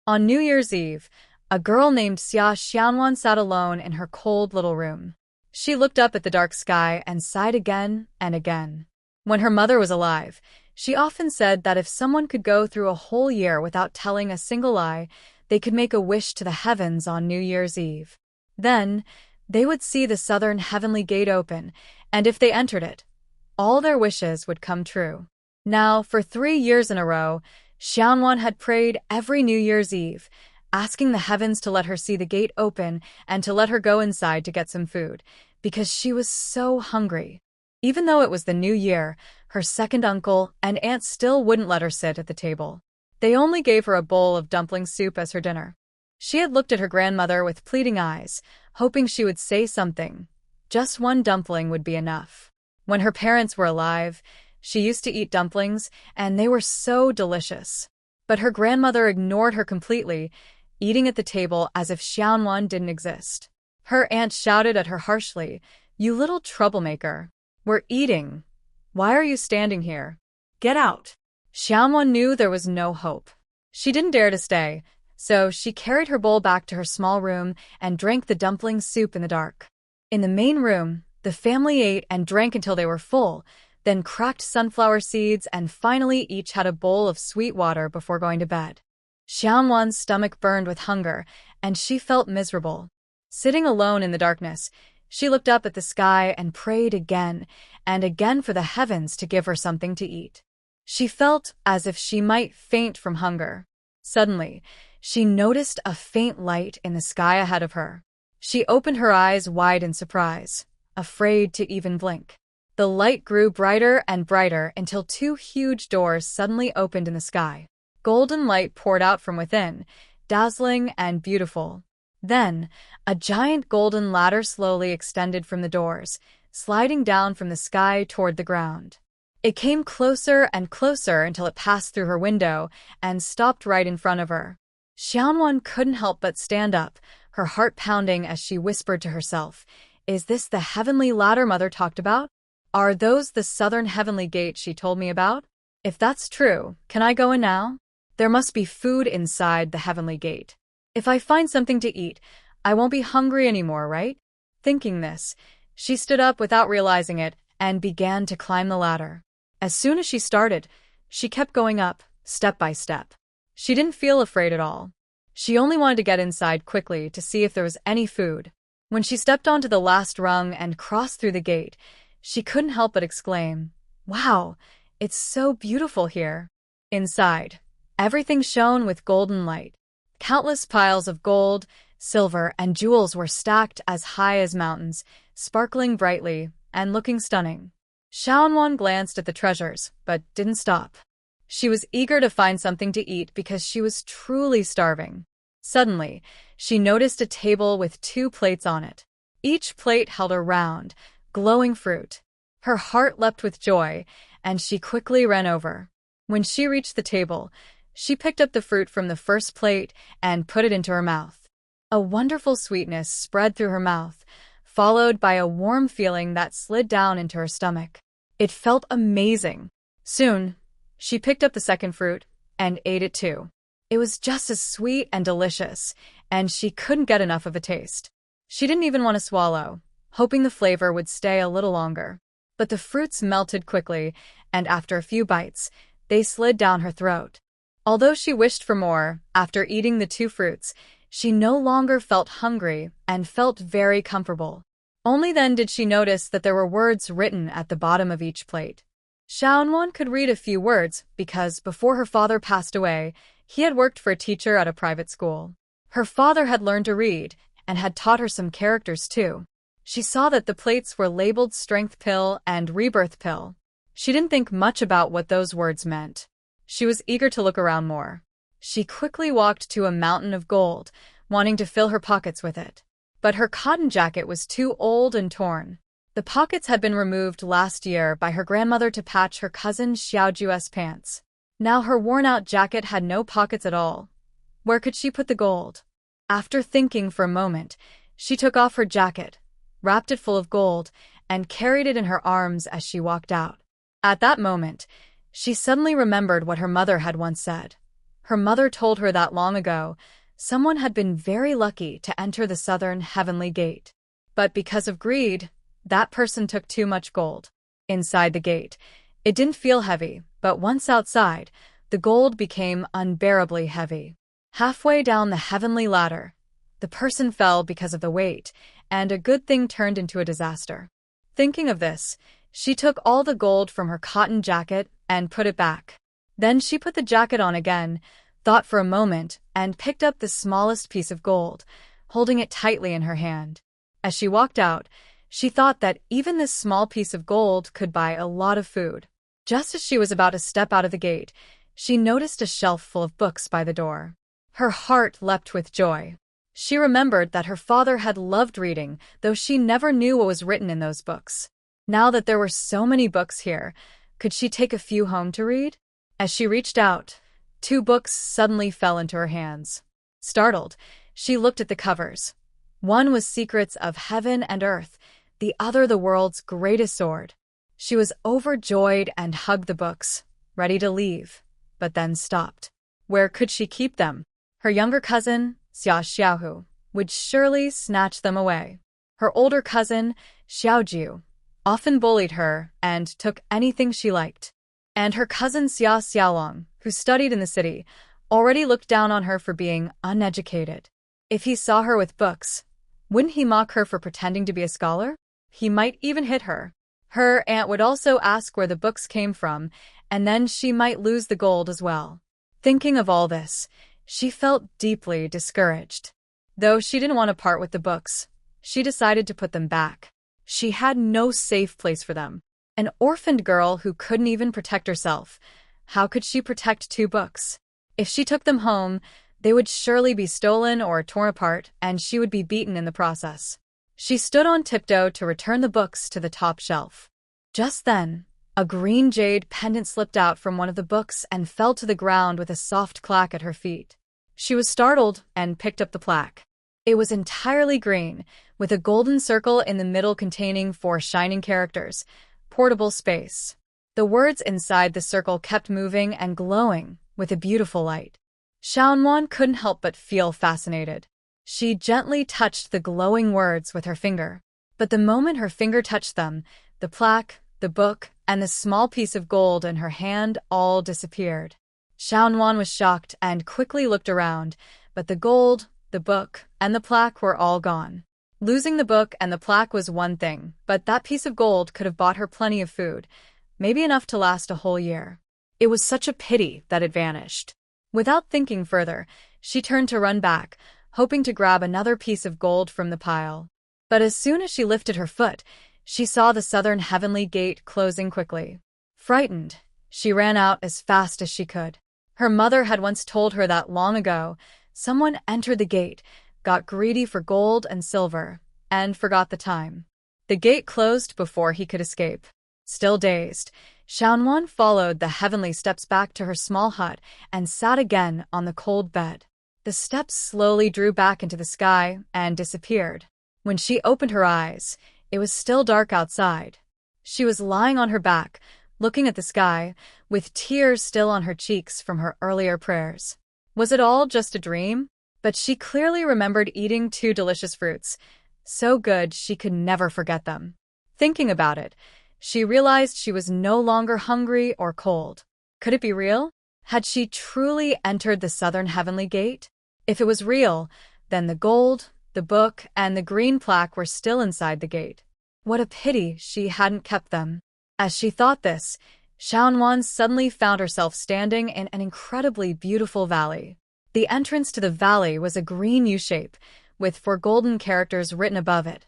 On New Year's Eve, a girl named Xia Xianwan sat alone in her cold little room. She looked up at the dark sky and sighed again and again. When her mother was alive, she often said that if someone could go through a whole year without telling a single lie, they could make a wish to the heavens on New Year's Eve. Then, they would see the southern heavenly gate open, and if they entered it, all their wishes would come true. Now, for 3 years in a row, Xianwan had prayed every New Year's Eve, asking the heavens to let her see the gate open and to let her go inside to get some food, because she was so hungry. Even though it was the new year, her second uncle and aunt still wouldn't let her sit at the table. They only gave her a bowl of dumpling soup as her dinner. She had looked at her grandmother with pleading eyes, hoping she would say something. Just one dumpling would be enough. When her parents were alive, she used to eat dumplings, and they were so delicious. But her grandmother ignored her completely, eating at the table as if Xianwan didn't exist. Her aunt shouted at her harshly, "You little troublemaker. We're eating. Why are you standing here? Get out." Xianwan knew there was no hope. She didn't dare to stay, so she carried her bowl back to her small room and drank the dumpling soup in the dark. In the main room, the family ate and drank until they were full, then cracked sunflower seeds and finally each had a bowl of sweet water before going to bed. Xianwan's stomach burned with hunger, and she felt miserable. Sitting alone in the darkness, she looked up at the sky and prayed again and again for the heavens to give her something to eat. She felt as if she might faint from hunger. Suddenly, she noticed a faint light in the sky ahead of her. She opened her eyes wide in surprise, afraid to even blink. The light grew brighter and brighter until two huge doors suddenly opened in the sky. Golden light poured out from within, dazzling and beautiful. Then, a giant golden ladder slowly extended from the doors, sliding down from the sky toward the ground. It came closer and closer until it passed through her window and stopped right in front of her. Xianwan couldn't help but stand up, her heart pounding as she whispered to herself, "Is this the heavenly ladder Mother talked about? Are those the southern heavenly gates she told me about? If that's true, can I go in now? There must be food inside the heavenly gate. If I find something to eat, I won't be hungry anymore, right?" Thinking this, she stood up without realizing it and began to climb the ladder. As soon as she started, she kept going up, step by step. She didn't feel afraid at all. She only wanted to get inside quickly to see if there was any food. When she stepped onto the last rung and crossed through the gate, she couldn't help but exclaim, "Wow, it's so beautiful here." Inside, everything shone with golden light. Countless piles of gold, silver, and jewels were stacked as high as mountains, sparkling brightly and looking stunning. Xianwan glanced at the treasures, but didn't stop. She was eager to find something to eat because she was truly starving. Suddenly, she noticed a table with 2 plates on it. Each plate held a round, glowing fruit. Her heart leapt with joy, and she quickly ran over. When she reached the table, she picked up the fruit from the first plate and put it into her mouth. A wonderful sweetness spread through her mouth, followed by a warm feeling that slid down into her stomach. It felt amazing. Soon, she picked up the second fruit and ate it too. It was just as sweet and delicious, and she couldn't get enough of a taste. She didn't even want to swallow, hoping the flavor would stay a little longer. But the fruits melted quickly, and after a few bites, they slid down her throat. Although she wished for more, after eating the 2 fruits, she no longer felt hungry and felt very comfortable. Only then did she notice that there were words written at the bottom of each plate. Xianwan could read a few words because before her father passed away, he had worked for a teacher at a private school. Her father had learned to read and had taught her some characters too. She saw that the plates were labeled Strength Pill and Rebirth Pill. She didn't think much about what those words meant. She was eager to look around more. She quickly walked to a mountain of gold, wanting to fill her pockets with it. But her cotton jacket was too old and torn. The pockets had been removed last year by her grandmother to patch her cousin Xiaoju's pants. Now her worn-out jacket had no pockets at all. Where could she put the gold? After thinking for a moment, she took off her jacket, wrapped it full of gold, and carried it in her arms as she walked out. At that moment, she suddenly remembered what her mother had once said. Her mother told her that long ago, someone had been very lucky to enter the southern heavenly gate. But because of greed, that person took too much gold. Inside the gate, it didn't feel heavy, but once outside, the gold became unbearably heavy. Halfway down the heavenly ladder, the person fell because of the weight, and a good thing turned into a disaster. Thinking of this, she took all the gold from her cotton jacket and put it back. Then she put the jacket on again, thought for a moment, and picked up the smallest piece of gold, holding it tightly in her hand. As she walked out, she thought that even this small piece of gold could buy a lot of food. Just as she was about to step out of the gate, she noticed a shelf full of books by the door. Her heart leapt with joy. She remembered that her father had loved reading, though she never knew what was written in those books. Now that there were so many books here, could she take a few home to read? As she reached out, 2 books suddenly fell into her hands. Startled, she looked at the covers. One was Secrets of Heaven and Earth, the other the world's greatest sword. She was overjoyed and hugged the books, ready to leave, but then stopped. Where could she keep them? Her younger cousin, Xia Xiaohu, would surely snatch them away. Her older cousin, Xiaojiu, often bullied her and took anything she liked. And her cousin Xia Xiaolong, who studied in the city, already looked down on her for being uneducated. If he saw her with books, wouldn't he mock her for pretending to be a scholar? He might even hit her. Her aunt would also ask where the books came from, and then she might lose the gold as well. Thinking of all this, she felt deeply discouraged. Though she didn't want to part with the books, she decided to put them back. She had no safe place for them. An orphaned girl who couldn't even protect herself. How could she protect 2 books? If she took them home, they would surely be stolen or torn apart, and she would be beaten in the process. She stood on tiptoe to return the books to the top shelf. Just then, a green jade pendant slipped out from one of the books and fell to the ground with a soft clack at her feet. She was startled and picked up the plaque. It was entirely green, with a golden circle in the middle containing 4 shining characters. Portable space. The words inside the circle kept moving and glowing with a beautiful light. Xiaonuan couldn't help but feel fascinated. She gently touched the glowing words with her finger. But the moment her finger touched them, the plaque, the book, and the small piece of gold in her hand all disappeared. Xiaonuan was shocked and quickly looked around, but the gold, the book, and the plaque were all gone. Losing the book and the plaque was one thing, but that piece of gold could have bought her plenty of food, maybe enough to last a whole year. It was such a pity that it vanished. Without thinking further, she turned to run back, hoping to grab another piece of gold from the pile. But as soon as she lifted her foot, she saw the southern heavenly gate closing quickly. Frightened, she ran out as fast as she could. Her mother had once told her that long ago, someone entered the gate, got greedy for gold and silver, and forgot the time. The gate closed before he could escape. Still dazed, Xiaonuan followed the heavenly steps back to her small hut and sat again on the cold bed. The steps slowly drew back into the sky and disappeared. When she opened her eyes, it was still dark outside. She was lying on her back, looking at the sky, with tears still on her cheeks from her earlier prayers. Was it all just a dream? But she clearly remembered eating 2 delicious fruits, so good she could never forget them. Thinking about it, she realized she was no longer hungry or cold. Could it be real? Had she truly entered the southern heavenly gate? If it was real, then the gold, the book, and the green plaque were still inside the gate. What a pity she hadn't kept them. As she thought this, Xiaonuan suddenly found herself standing in an incredibly beautiful valley. The entrance to the valley was a green U-shape, with 4 golden characters written above it.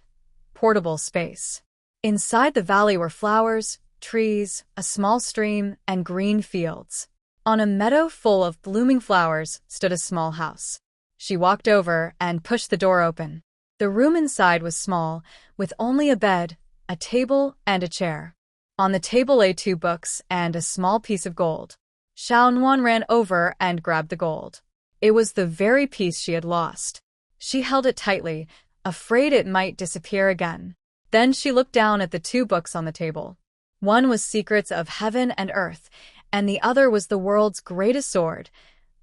Portable space. Inside the valley were flowers, trees, a small stream, and green fields. On a meadow full of blooming flowers stood a small house. She walked over and pushed the door open. The room inside was small, with only a bed, a table, and a chair. On the table lay 2 books and a small piece of gold. Xiaonuan ran over and grabbed the gold. It was the very piece she had lost. She held it tightly, afraid it might disappear again. Then she looked down at the 2 books on the table. One was Secrets of Heaven and Earth, and the other was the world's greatest sword.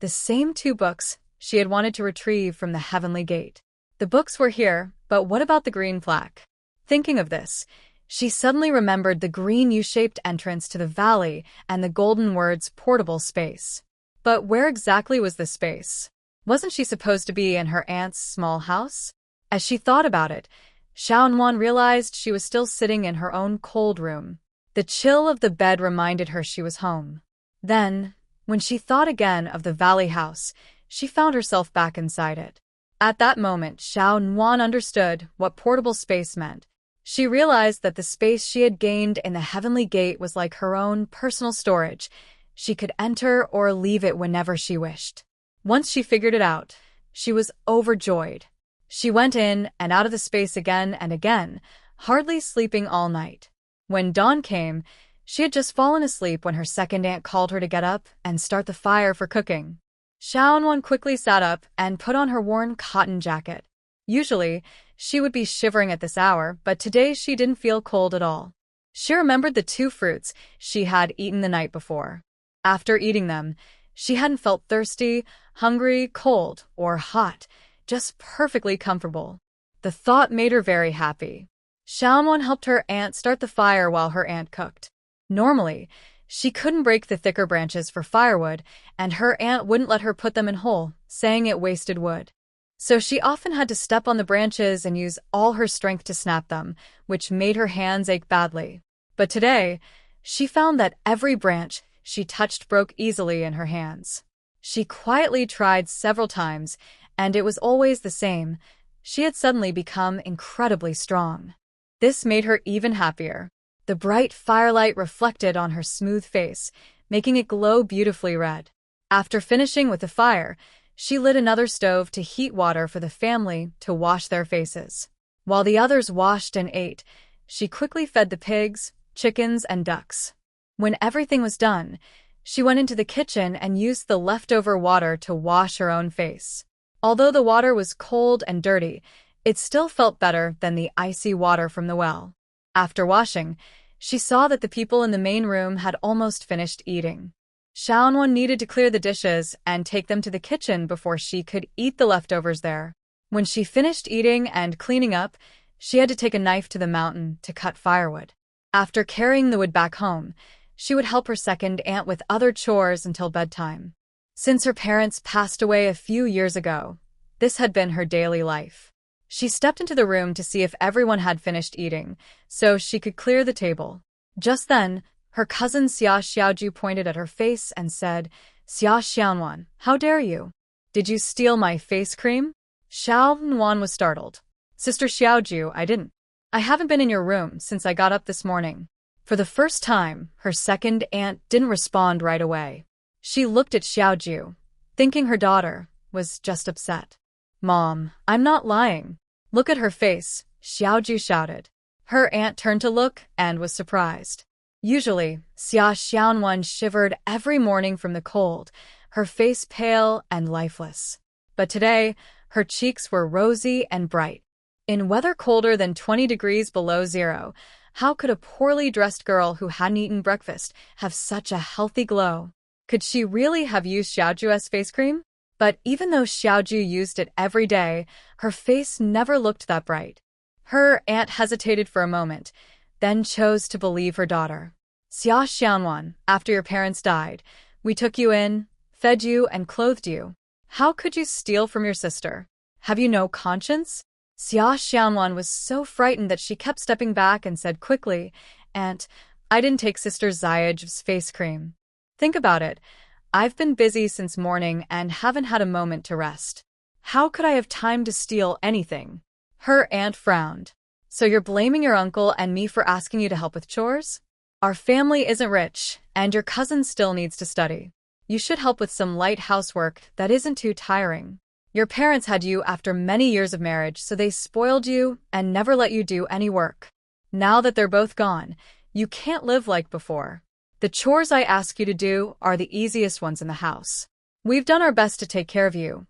the same 2 books she had wanted to retrieve from the heavenly gate. The books were here, but what about the green plaque? Thinking of this, she suddenly remembered the green U-shaped entrance to the valley and the golden words portable space. But where exactly was the space? Wasn't she supposed to be in her aunt's small house? As she thought about it, Xiaonuan realized she was still sitting in her own cold room. The chill of the bed reminded her she was home. Then, when she thought again of the valley house, she found herself back inside it. At that moment, Xiaonuan understood what portable space meant. She realized that the space she had gained in the heavenly gate was like her own personal storage. She could enter or leave it whenever she wished. Once she figured it out, she was overjoyed. She went in and out of the space again and again, hardly sleeping all night. When dawn came, she had just fallen asleep when her second aunt called her to get up and start the fire for cooking. Xiaonuan quickly sat up and put on her worn cotton jacket. Usually, she would be shivering at this hour, but today she didn't feel cold at all. She remembered the 2 fruits she had eaten the night before. After eating them, she hadn't felt thirsty, hungry, cold, or hot, just perfectly comfortable. The thought made her very happy. Xiaonuan helped her aunt start the fire while her aunt cooked. Normally, she couldn't break the thicker branches for firewood, and her aunt wouldn't let her put them in whole, saying it wasted wood. So she often had to step on the branches and use all her strength to snap them, which made her hands ache badly. But today, she found that every branch she touched broke easily in her hands. She quietly tried several times, and it was always the same. She had suddenly become incredibly strong. This made her even happier. The bright firelight reflected on her smooth face, making it glow beautifully red. After finishing with the fire, she lit another stove to heat water for the family to wash their faces. While the others washed and ate, she quickly fed the pigs, chickens, and ducks. When everything was done, she went into the kitchen and used the leftover water to wash her own face. Although the water was cold and dirty, it still felt better than the icy water from the well. After washing, she saw that the people in the main room had almost finished eating. Xiaonuan needed to clear the dishes and take them to the kitchen before she could eat the leftovers there. When she finished eating and cleaning up, she had to take a knife to the mountain to cut firewood. After carrying the wood back home, she would help her second aunt with other chores until bedtime. Since her parents passed away a few years ago, this had been her daily life. She stepped into the room to see if everyone had finished eating, so she could clear the table. Just then, her cousin Xia Xiaoju pointed at her face and said, "Xia Xiaonuan, how dare you? Did you steal my face cream?" Xiaonuan was startled. "Sister Xiaoju, I didn't. I haven't been in your room since I got up this morning." For the first time, her second aunt didn't respond right away. She looked at Xiaoju, thinking her daughter was just upset. "Mom, I'm not lying. Look at her face," Xiaoju shouted. Her aunt turned to look and was surprised. Usually, Xia Xiaonuan shivered every morning from the cold, her face pale and lifeless. But today, her cheeks were rosy and bright. In weather colder than 20 degrees below zero, how could a poorly dressed girl who hadn't eaten breakfast have such a healthy glow? Could she really have used Xiaoju's face cream? But even though Xiaoju used it every day, her face never looked that bright. Her aunt hesitated for a moment, then chose to believe her daughter. "Xia Xiaonuan, after your parents died, we took you in, fed you, and clothed you. How could you steal from your sister? Have you no conscience?" Xia Xiaonuan was so frightened that she kept stepping back and said quickly, "Aunt, I didn't take Sister Zayaj's face cream. Think about it. I've been busy since morning and haven't had a moment to rest. How could I have time to steal anything?" Her aunt frowned. "So you're blaming your uncle and me for asking you to help with chores? Our family isn't rich, and your cousin still needs to study. You should help with some light housework that isn't too tiring. Your parents had you after many years of marriage, so they spoiled you and never let you do any work. Now that they're both gone, you can't live like before. The chores I ask you to do are the easiest ones in the house. We've done our best to take care of you,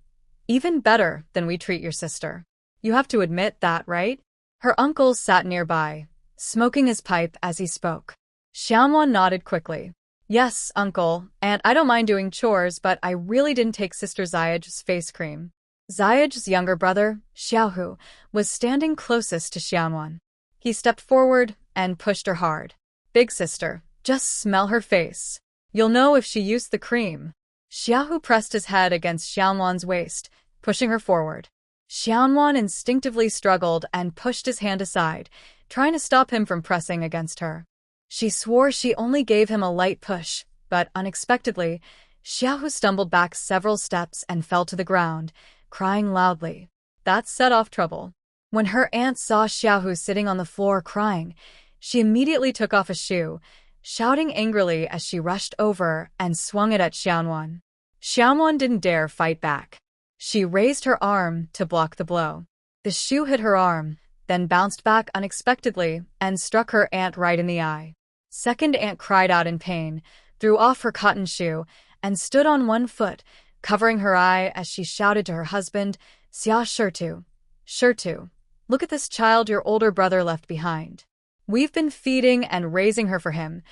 even better than we treat your sister. You have to admit that, right?" Her uncle sat nearby, smoking his pipe as he spoke. Xiaonuan nodded quickly. Yes, uncle, and I don't mind doing chores, but I really didn't take Sister Zayaj's face cream. Zayaj's younger brother, Xiaohu, was standing closest to Xianwan. He stepped forward and pushed her hard. Big sister, just smell her face. You'll know if she used the cream. Xiaohu pressed his head against Xianwan's waist, pushing her forward. Xianwan instinctively struggled and pushed his hand aside, trying to stop him from pressing against her. She swore she only gave him a light push, but unexpectedly, Xiaohu stumbled back several steps and fell to the ground, crying loudly. That set off trouble. When her aunt saw Xiaohu sitting on the floor crying, she immediately took off a shoe, shouting angrily as she rushed over and swung it at Xianwan. Xianwan didn't dare fight back. She raised her arm to block the blow. The shoe hit her arm, then bounced back unexpectedly and struck her aunt right in the eye. Second aunt cried out in pain, threw off her cotton shoe, and stood on one foot, covering her eye as she shouted to her husband, "Xia Shirtu, Shirtu, look at this child your older brother left behind. We've been feeding and raising her for him,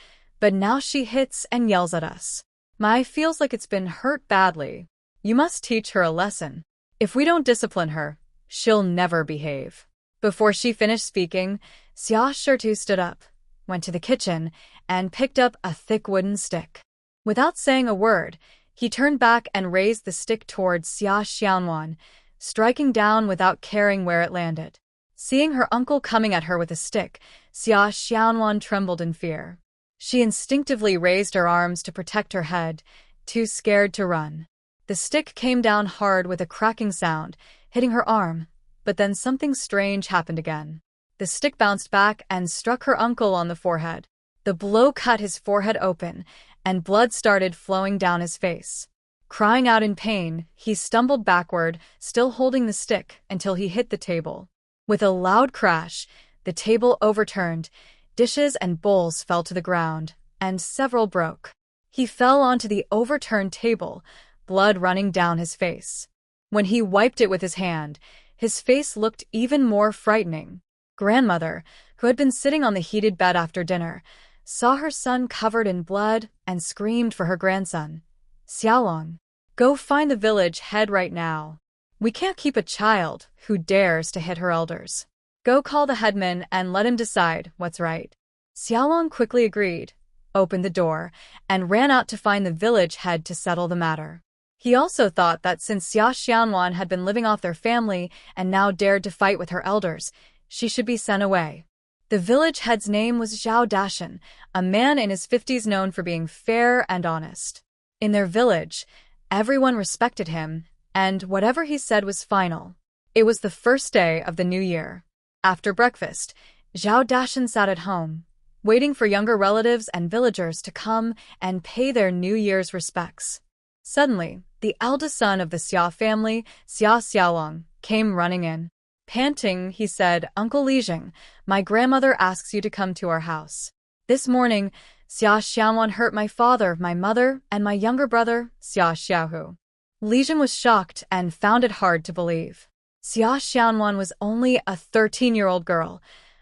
but now she hits and yells at us. Mai feels like it's been hurt badly. You must teach her a lesson. If we don't discipline her, she'll never behave." Before she finished speaking, Xia Shirtu stood up, went to the kitchen, and picked up a thick wooden stick. Without saying a word, he turned back and raised the stick towards Xia Xianwan, striking down without caring where it landed. Seeing her uncle coming at her with a stick, Xia Xianwan trembled in fear. She instinctively raised her arms to protect her head, too scared to run. The stick came down hard with a cracking sound, hitting her arm, but then something strange happened again. The stick bounced back and struck her uncle on the forehead. The blow cut his forehead open, and blood started flowing down his face. Crying out in pain, he stumbled backward, still holding the stick, until he hit the table. With a loud crash, the table overturned, dishes and bowls fell to the ground, and several broke. He fell onto the overturned table, blood running down his face. When he wiped it with his hand, his face looked even more frightening. Grandmother, who had been sitting on the heated bed after dinner, saw her son covered in blood and screamed for her grandson. "Xiaolong, go find the village head right now. We can't keep a child who dares to hit her elders. Go call the headman and let him decide what's right." Xiaolong quickly agreed, opened the door, and ran out to find the village head to settle the matter. He also thought that since Xia Xianwan had been living off their family and now dared to fight with her elders, she should be sent away. The village head's name was Zhao Dashan, a man in his 50s known for being fair and honest. In their village, everyone respected him, and whatever he said was final. It was the first day of the new year. After breakfast, Zhao Dashan sat at home, waiting for younger relatives and villagers to come and pay their New Year's respects. Suddenly, the eldest son of the Xia family, Xia Xiaolong, came running in. Panting, he said, "Uncle Lijing, my grandmother asks you to come to our house. This morning, Xia Xianwan hurt my father, my mother, and my younger brother, Xia Xiaohu." Lijing was shocked and found it hard to believe. Xia Xianwan was only a 13-year-old girl.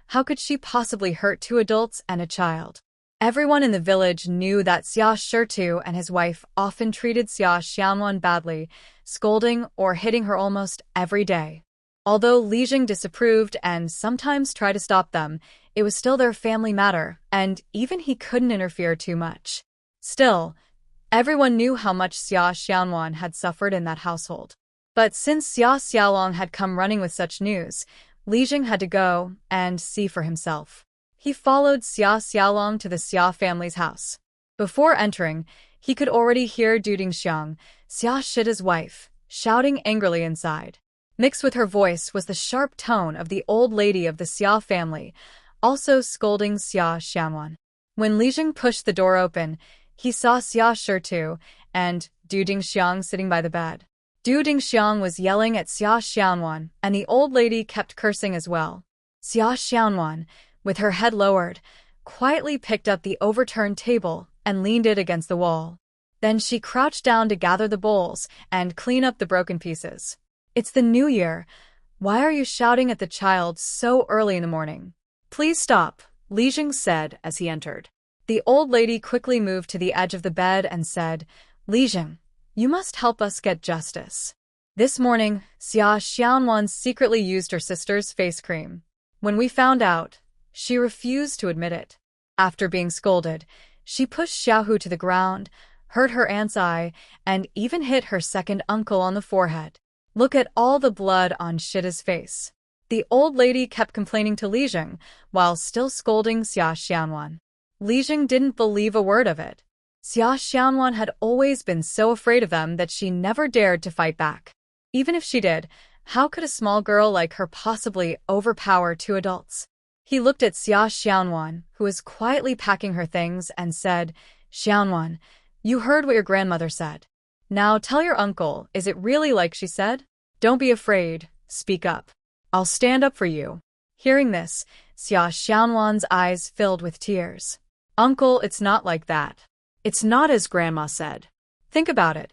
How could she possibly hurt two adults and a child? Everyone in the village knew that Xia Shirtu and his wife often treated Xia Xianwan badly, scolding or hitting her almost every day. Although Lijing disapproved and sometimes tried to stop them, it was still their family matter, and even he couldn't interfere too much. Still, everyone knew how much Xia Xianwan had suffered in that household. But since Xia Xiaolong had come running with such news, Lijing had to go and see for himself. He followed Xia Xiaolong to the Xia family's house. Before entering, he could already hear Dudingxiang, Xia Shida's wife, shouting angrily inside. Mixed with her voice was the sharp tone of the old lady of the Xia family, also scolding Xia Xianwan. When Lijing pushed the door open, he saw Xia Shirtu and Dudingxiang sitting by the bed. Dudingxiang was yelling at Xia Xianwan, and the old lady kept cursing as well. Xia Xianwan, with her head lowered, quietly picked up the overturned table and leaned it against the wall. Then she crouched down to gather the bowls and clean up the broken pieces. "It's the new year. Why are you shouting at the child so early in the morning?" "Please stop," Lijing said as he entered. The old lady quickly moved to the edge of the bed and said, Li Jing, you must help us get justice. This morning, Xia Xianwan secretly used her sister's face cream. When we found out, she refused to admit it. After being scolded, she pushed Xiaohu to the ground, hurt her aunt's eye, and even hit her second uncle on the forehead. Look at all the blood on Shida's face. The old lady kept complaining to Li Jing while still scolding Xia Xianwan. Li Jing didn't believe a word of it. Xia Xianwan had always been so afraid of them that she never dared to fight back. Even if she did, how could a small girl like her possibly overpower two adults? He looked at Xia Xianwan, who was quietly packing her things, and said, Xianwan, you heard what your grandmother said. Now tell your uncle, is it really like she said? Don't be afraid, speak up. I'll stand up for you. Hearing this, Xia Xianwan's eyes filled with tears. Uncle, it's not like that. It's not as Grandma said. Think about it.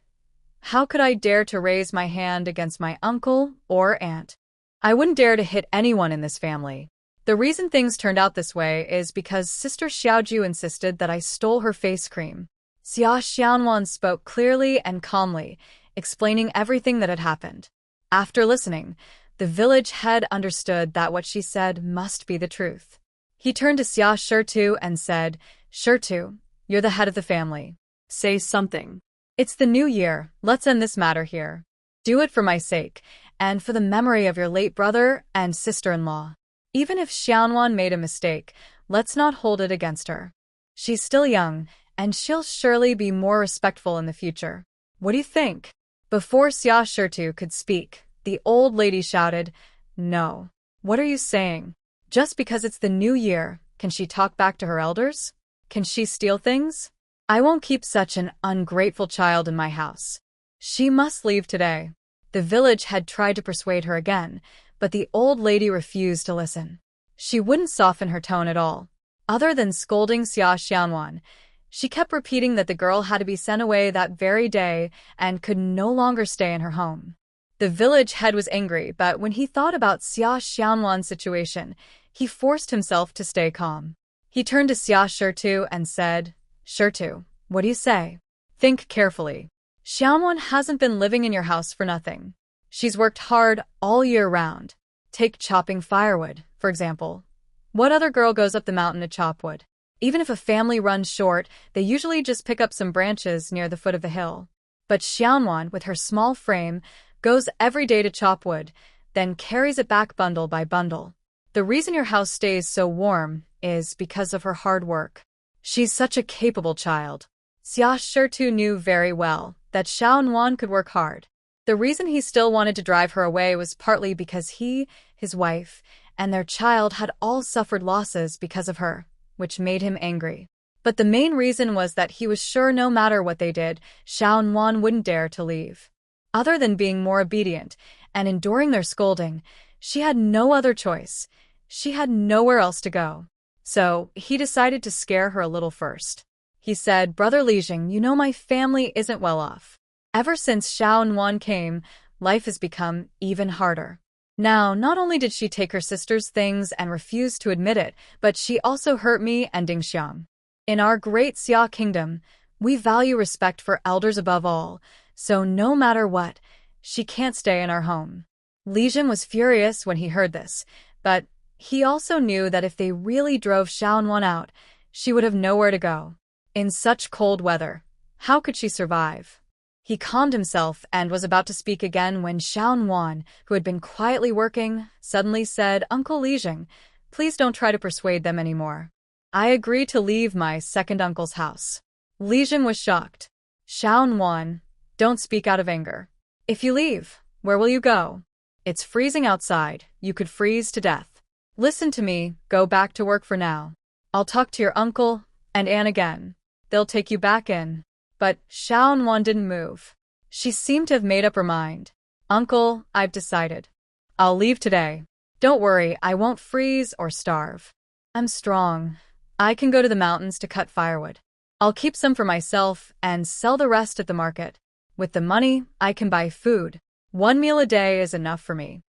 How could I dare to raise my hand against my uncle or aunt? I wouldn't dare to hit anyone in this family. The reason things turned out this way is because Sister Xiaoju insisted that I stole her face cream. Xia Xianwan spoke clearly and calmly, explaining everything that had happened. After listening, the village head understood that what she said must be the truth. He turned to Xia Shirtu and said, Shirtu, you're the head of the family. Say something. It's the new year, let's end this matter here. Do it for my sake, and for the memory of your late brother and sister-in-law. Even if Xianwan made a mistake, let's not hold it against her. She's still young, and she'll surely be more respectful in the future. What do you think? Before Xia Shirtu could speak, the old lady shouted, No. What are you saying? Just because it's the new year, can she talk back to her elders? Can she steal things? I won't keep such an ungrateful child in my house. She must leave today. The village had tried to persuade her again, but the old lady refused to listen. She wouldn't soften her tone at all. Other than scolding Xia Xianwan, she kept repeating that the girl had to be sent away that very day and could no longer stay in her home. The village head was angry, but when he thought about Xia Xianwan's situation, he forced himself to stay calm. He turned to Xia Shirtu and said, Shirtu, what do you say? Think carefully. Xianwan hasn't been living in your house for nothing. She's worked hard all year round. Take chopping firewood, for example. What other girl goes up the mountain to chop wood? Even if a family runs short, they usually just pick up some branches near the foot of the hill. But Xianwan, with her small frame, goes every day to chop wood, then carries it back bundle by bundle. The reason your house stays so warm is because of her hard work. She's such a capable child. Xia Shirtu knew very well that Xianwan could work hard. The reason he still wanted to drive her away was partly because he, his wife, and their child had all suffered losses because of her, which made him angry. But the main reason was that he was sure no matter what they did, Xianwan wouldn't dare to leave. Other than being more obedient and enduring their scolding, she had no other choice. She had nowhere else to go. So, he decided to scare her a little first. He said, Brother Li Jing, you know my family isn't well off. Ever since Xianwan came, life has become even harder. Now, not only did she take her sister's things and refuse to admit it, but she also hurt me and Dingxiang. In our great Xia kingdom, we value respect for elders above all, so no matter what, she can't stay in our home. Li Jing was furious when he heard this, but he also knew that if they really drove Xianwan out, she would have nowhere to go. In such cold weather, how could she survive? He calmed himself and was about to speak again when Xianwan, who had been quietly working, suddenly said, Uncle Li Jing, please don't try to persuade them anymore. I agree to leave my second uncle's house. Li Jing was shocked. Xianwan, don't speak out of anger. If you leave, where will you go? It's freezing outside, you could freeze to death. Listen to me, go back to work for now. I'll talk to your uncle and aunt again. They'll take you back in. But Xianwan didn't move. She seemed to have made up her mind. Uncle, I've decided. I'll leave today. Don't worry, I won't freeze or starve. I'm strong. I can go to the mountains to cut firewood. I'll keep some for myself and sell the rest at the market. With the money, I can buy food. 1 meal a day is enough for me.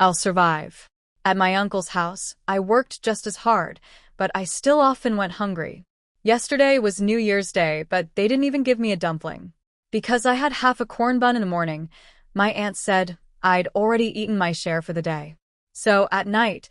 I'll survive. At my uncle's house, I worked just as hard, but I still often went hungry. Yesterday was New Year's Day, but they didn't even give me a dumpling. Because I had half a corn bun in the morning, my aunt said I'd already eaten my share for the day. So, at night,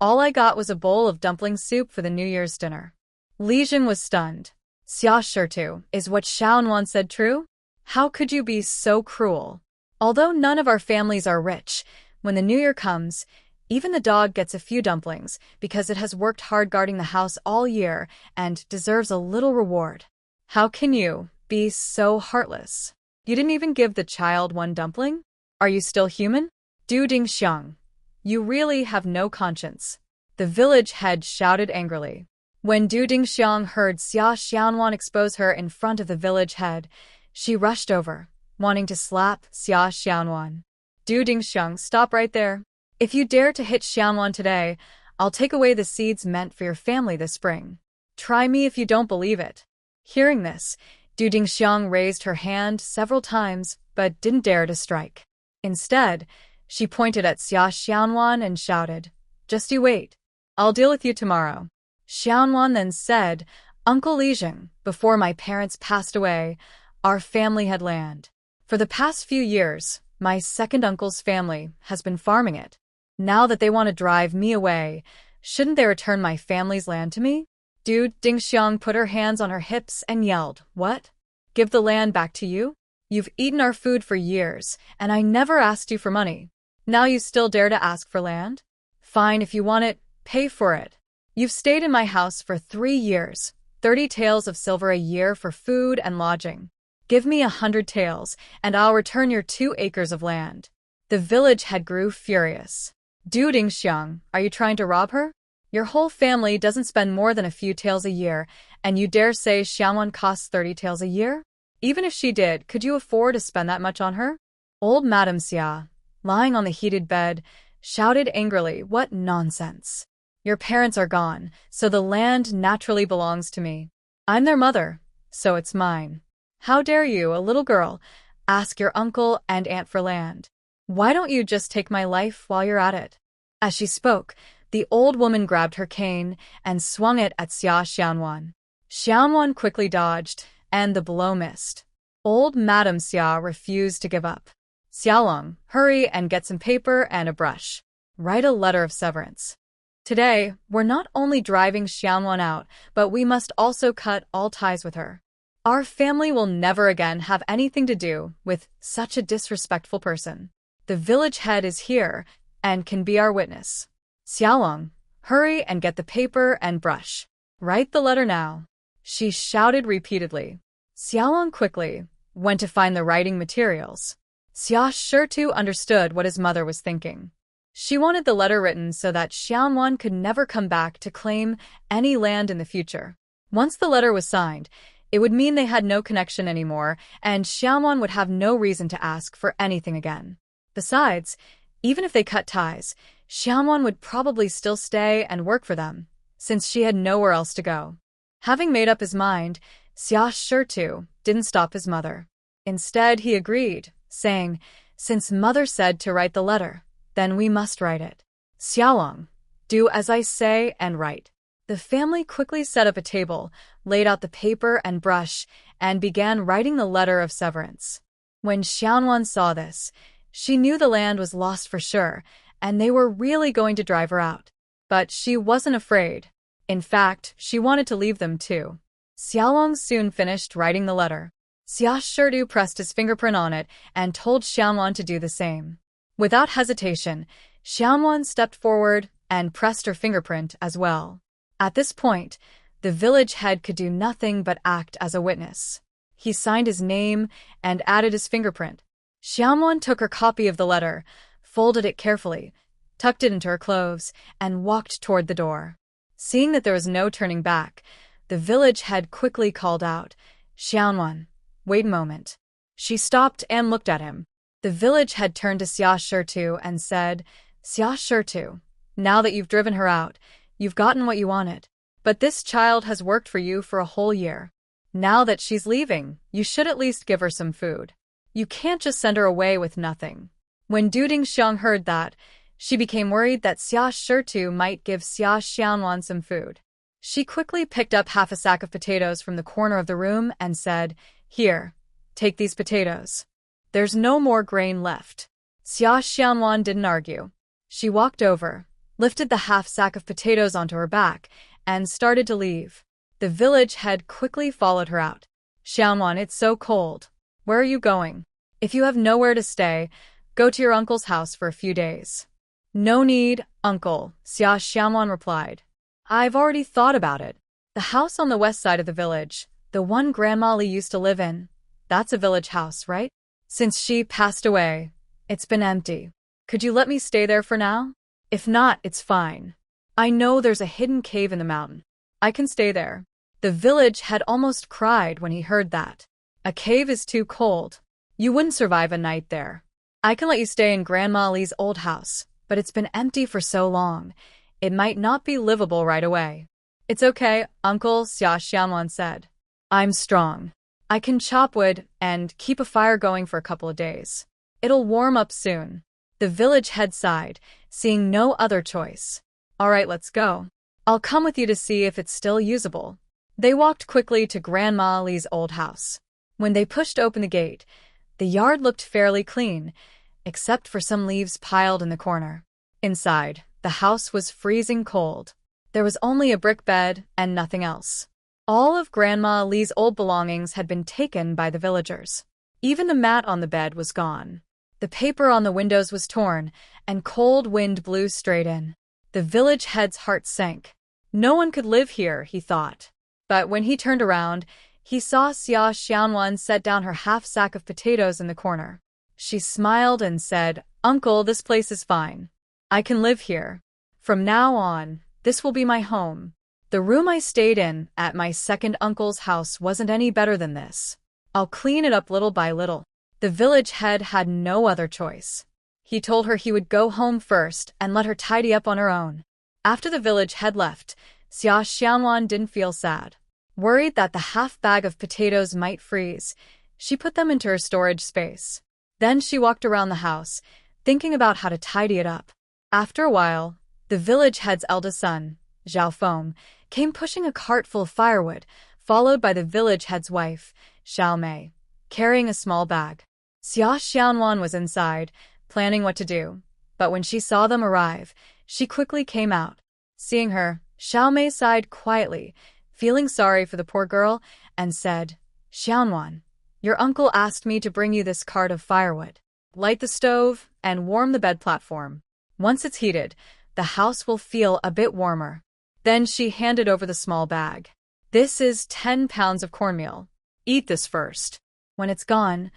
all I got was a bowl of dumpling soup for the New Year's dinner. Li Jing was stunned. Xia Shirtu, is what Xiaonan said true? How could you be so cruel? Although none of our families are rich, when the New Year comes, even the dog gets a few dumplings because it has worked hard guarding the house all year and deserves a little reward. How can you be so heartless? You didn't even give the child one dumpling? Are you still human? Du Dingxiang, you really have no conscience. The village head shouted angrily. When Du Dingxiang heard Xia Xianwan expose her in front of the village head, she rushed over, wanting to slap Xia Xianwan. Du Dingxiang, stop right there. If you dare to hit Xianwan today, I'll take away the seeds meant for your family this spring. Try me if you don't believe it. Hearing this, Du Dingxiang raised her hand several times but didn't dare to strike. Instead, she pointed at Xia Xianwan and shouted, "Just you wait. I'll deal with you tomorrow." Xianwan then said, "Uncle Li Jing, before my parents passed away, our family had land. For the past few years, my second uncle's family has been farming it. Now that they want to drive me away, shouldn't they return my family's land to me?" Du Dingxiang put her hands on her hips and yelled, "What? Give the land back to you? You've eaten our food for years, and I never asked you for money. Now you still dare to ask for land? Fine, if you want it, pay for it. You've stayed in my house for 3 years, 30 taels of silver a year for food and lodging. Give me 100 taels, and I'll return your 2 acres of land." The village head grew furious. Du Dingxiang, are you trying to rob her? Your whole family doesn't spend more than a few taels a year, and you dare say Xiaonan costs 30 taels a year? Even if she did, could you afford to spend that much on her? Old Madame Xia, lying on the heated bed, shouted angrily, "What nonsense! Your parents are gone, so the land naturally belongs to me. I'm their mother, so it's mine. How dare you, a little girl, ask your uncle and aunt for land? Why don't you just take my life while you're at it?" As she spoke, the old woman grabbed her cane and swung it at Xia Xianwan. Xianwan quickly dodged, and the blow missed. Old Madame Xia refused to give up. "Xiaolong, hurry and get some paper and a brush. Write a letter of severance. Today, we're not only driving Xianwan out, but we must also cut all ties with her. Our family will never again have anything to do with such a disrespectful person. The village head is here and can be our witness. Xiaolong, hurry and get the paper and brush. Write the letter now," she shouted repeatedly. Xiaolong quickly went to find the writing materials. Xia Shirtu understood what his mother was thinking. She wanted the letter written so that Xiaonan could never come back to claim any land in the future. Once the letter was signed, it would mean they had no connection anymore, and Xiaonan would have no reason to ask for anything again. Besides, even if they cut ties, Xiaonan would probably still stay and work for them, since she had nowhere else to go. Having made up his mind, Xia Shirtu didn't stop his mother. Instead, he agreed, saying, "Since mother said to write the letter, then we must write it. Xiaolong, do as I say and write." The family quickly set up a table, laid out the paper and brush, and began writing the letter of severance. When Xiaonan saw this, she knew the land was lost for sure, and they were really going to drive her out. But she wasn't afraid. In fact, she wanted to leave them too. Xiaolong soon finished writing the letter. Xia Shirtu pressed his fingerprint on it and told Xiaonan to do the same. Without hesitation, Xiaonan stepped forward and pressed her fingerprint as well. At this point, the village head could do nothing but act as a witness. He signed his name and added his fingerprint. Xiaonan took her copy of the letter, folded it carefully, tucked it into her clothes, and walked toward the door. Seeing that there was no turning back, the village head quickly called out, "Xiaonan, wait a moment." She stopped and looked at him. The village head turned to Xia Shirtu and said, "Xia Shirtu, now that you've driven her out, you've gotten what you wanted. But this child has worked for you for a whole year. Now that she's leaving, you should at least give her some food. You can't just send her away with nothing." When Du Dingxiang heard that, she became worried that Xia Shirtu might give Xia Xianwan some food. She quickly picked up half a sack of potatoes from the corner of the room and said, "Here, take these potatoes. There's no more grain left." Xia Xianwan didn't argue. She walked over, lifted the half sack of potatoes onto her back, and started to leave. The village head quickly followed her out. "Xianwan, it's so cold. Where are you going? If you have nowhere to stay, go to your uncle's house for a few days." "No need, uncle," Xia Xianwan replied. "I've already thought about it. The house on the west side of the village, the one Grandma Li used to live in, that's a village house, right? Since she passed away, it's been empty. Could you let me stay there for now? If not, it's fine. I know there's a hidden cave in the mountain. I can stay there." The village had almost cried when he heard that. "A cave is too cold. You wouldn't survive a night there. I can let you stay in Grandma Li's old house, but it's been empty for so long, it might not be livable right away." "It's okay, Uncle," Xia Xianwan said. "I'm strong. I can chop wood and keep a fire going for a couple of days. It'll warm up soon." The village head sighed, seeing no other choice. "All right, let's go. I'll come with you to see if it's still usable." They walked quickly to Grandma Li's old house. When they pushed open the gate, the yard looked fairly clean, except for some leaves piled in the corner. Inside, the house was freezing cold. There was only a brick bed and nothing else. All of Grandma Li's old belongings had been taken by the villagers. Even the mat on the bed was gone. The paper on the windows was torn, and cold wind blew straight in. The village head's heart sank. No one could live here, he thought. But when he turned around, he saw Xia Xianwan set down her half sack of potatoes in the corner. She smiled and said, "Uncle, this place is fine. I can live here. From now on, this will be my home. The room I stayed in at my second uncle's house wasn't any better than this. I'll clean it up little by little." The village head had no other choice. He told her he would go home first and let her tidy up on her own. After the village head left, Xia Xianwan didn't feel sad. Worried that the half bag of potatoes might freeze, she put them into her storage space. Then she walked around the house, thinking about how to tidy it up. After a while, the village head's eldest son, Zhao Feng, came pushing a cart full of firewood, followed by the village head's wife, Xiao Mei, carrying a small bag. Xia Xianwan was inside, planning what to do, but when she saw them arrive, she quickly came out. Seeing her, Xiao Mei sighed quietly, feeling sorry for the poor girl, and said, "Xianwan, your uncle asked me to bring you this cart of firewood. Light the stove and warm the bed platform. Once it's heated, the house will feel a bit warmer." Then she handed over the small bag. "This is 10 pounds of cornmeal. Eat this first. When it's gone,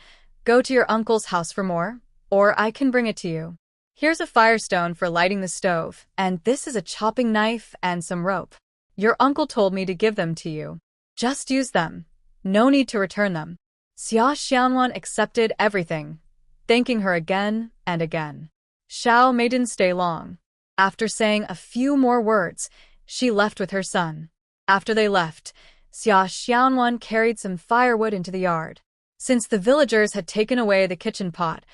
go to your uncle's house for more, or I can bring it to you. Here's a firestone for lighting the stove, and this is a chopping knife and some rope. Your uncle told me to give them to you. Just use them. No need to return them." Xia Xianwan accepted everything, thanking her again and again. Xiao Mei didn't stay long. After saying a few more words, she left with her son. After they left, Xia Xianwan carried some firewood into the yard. Since the villagers had taken away the kitchen pot,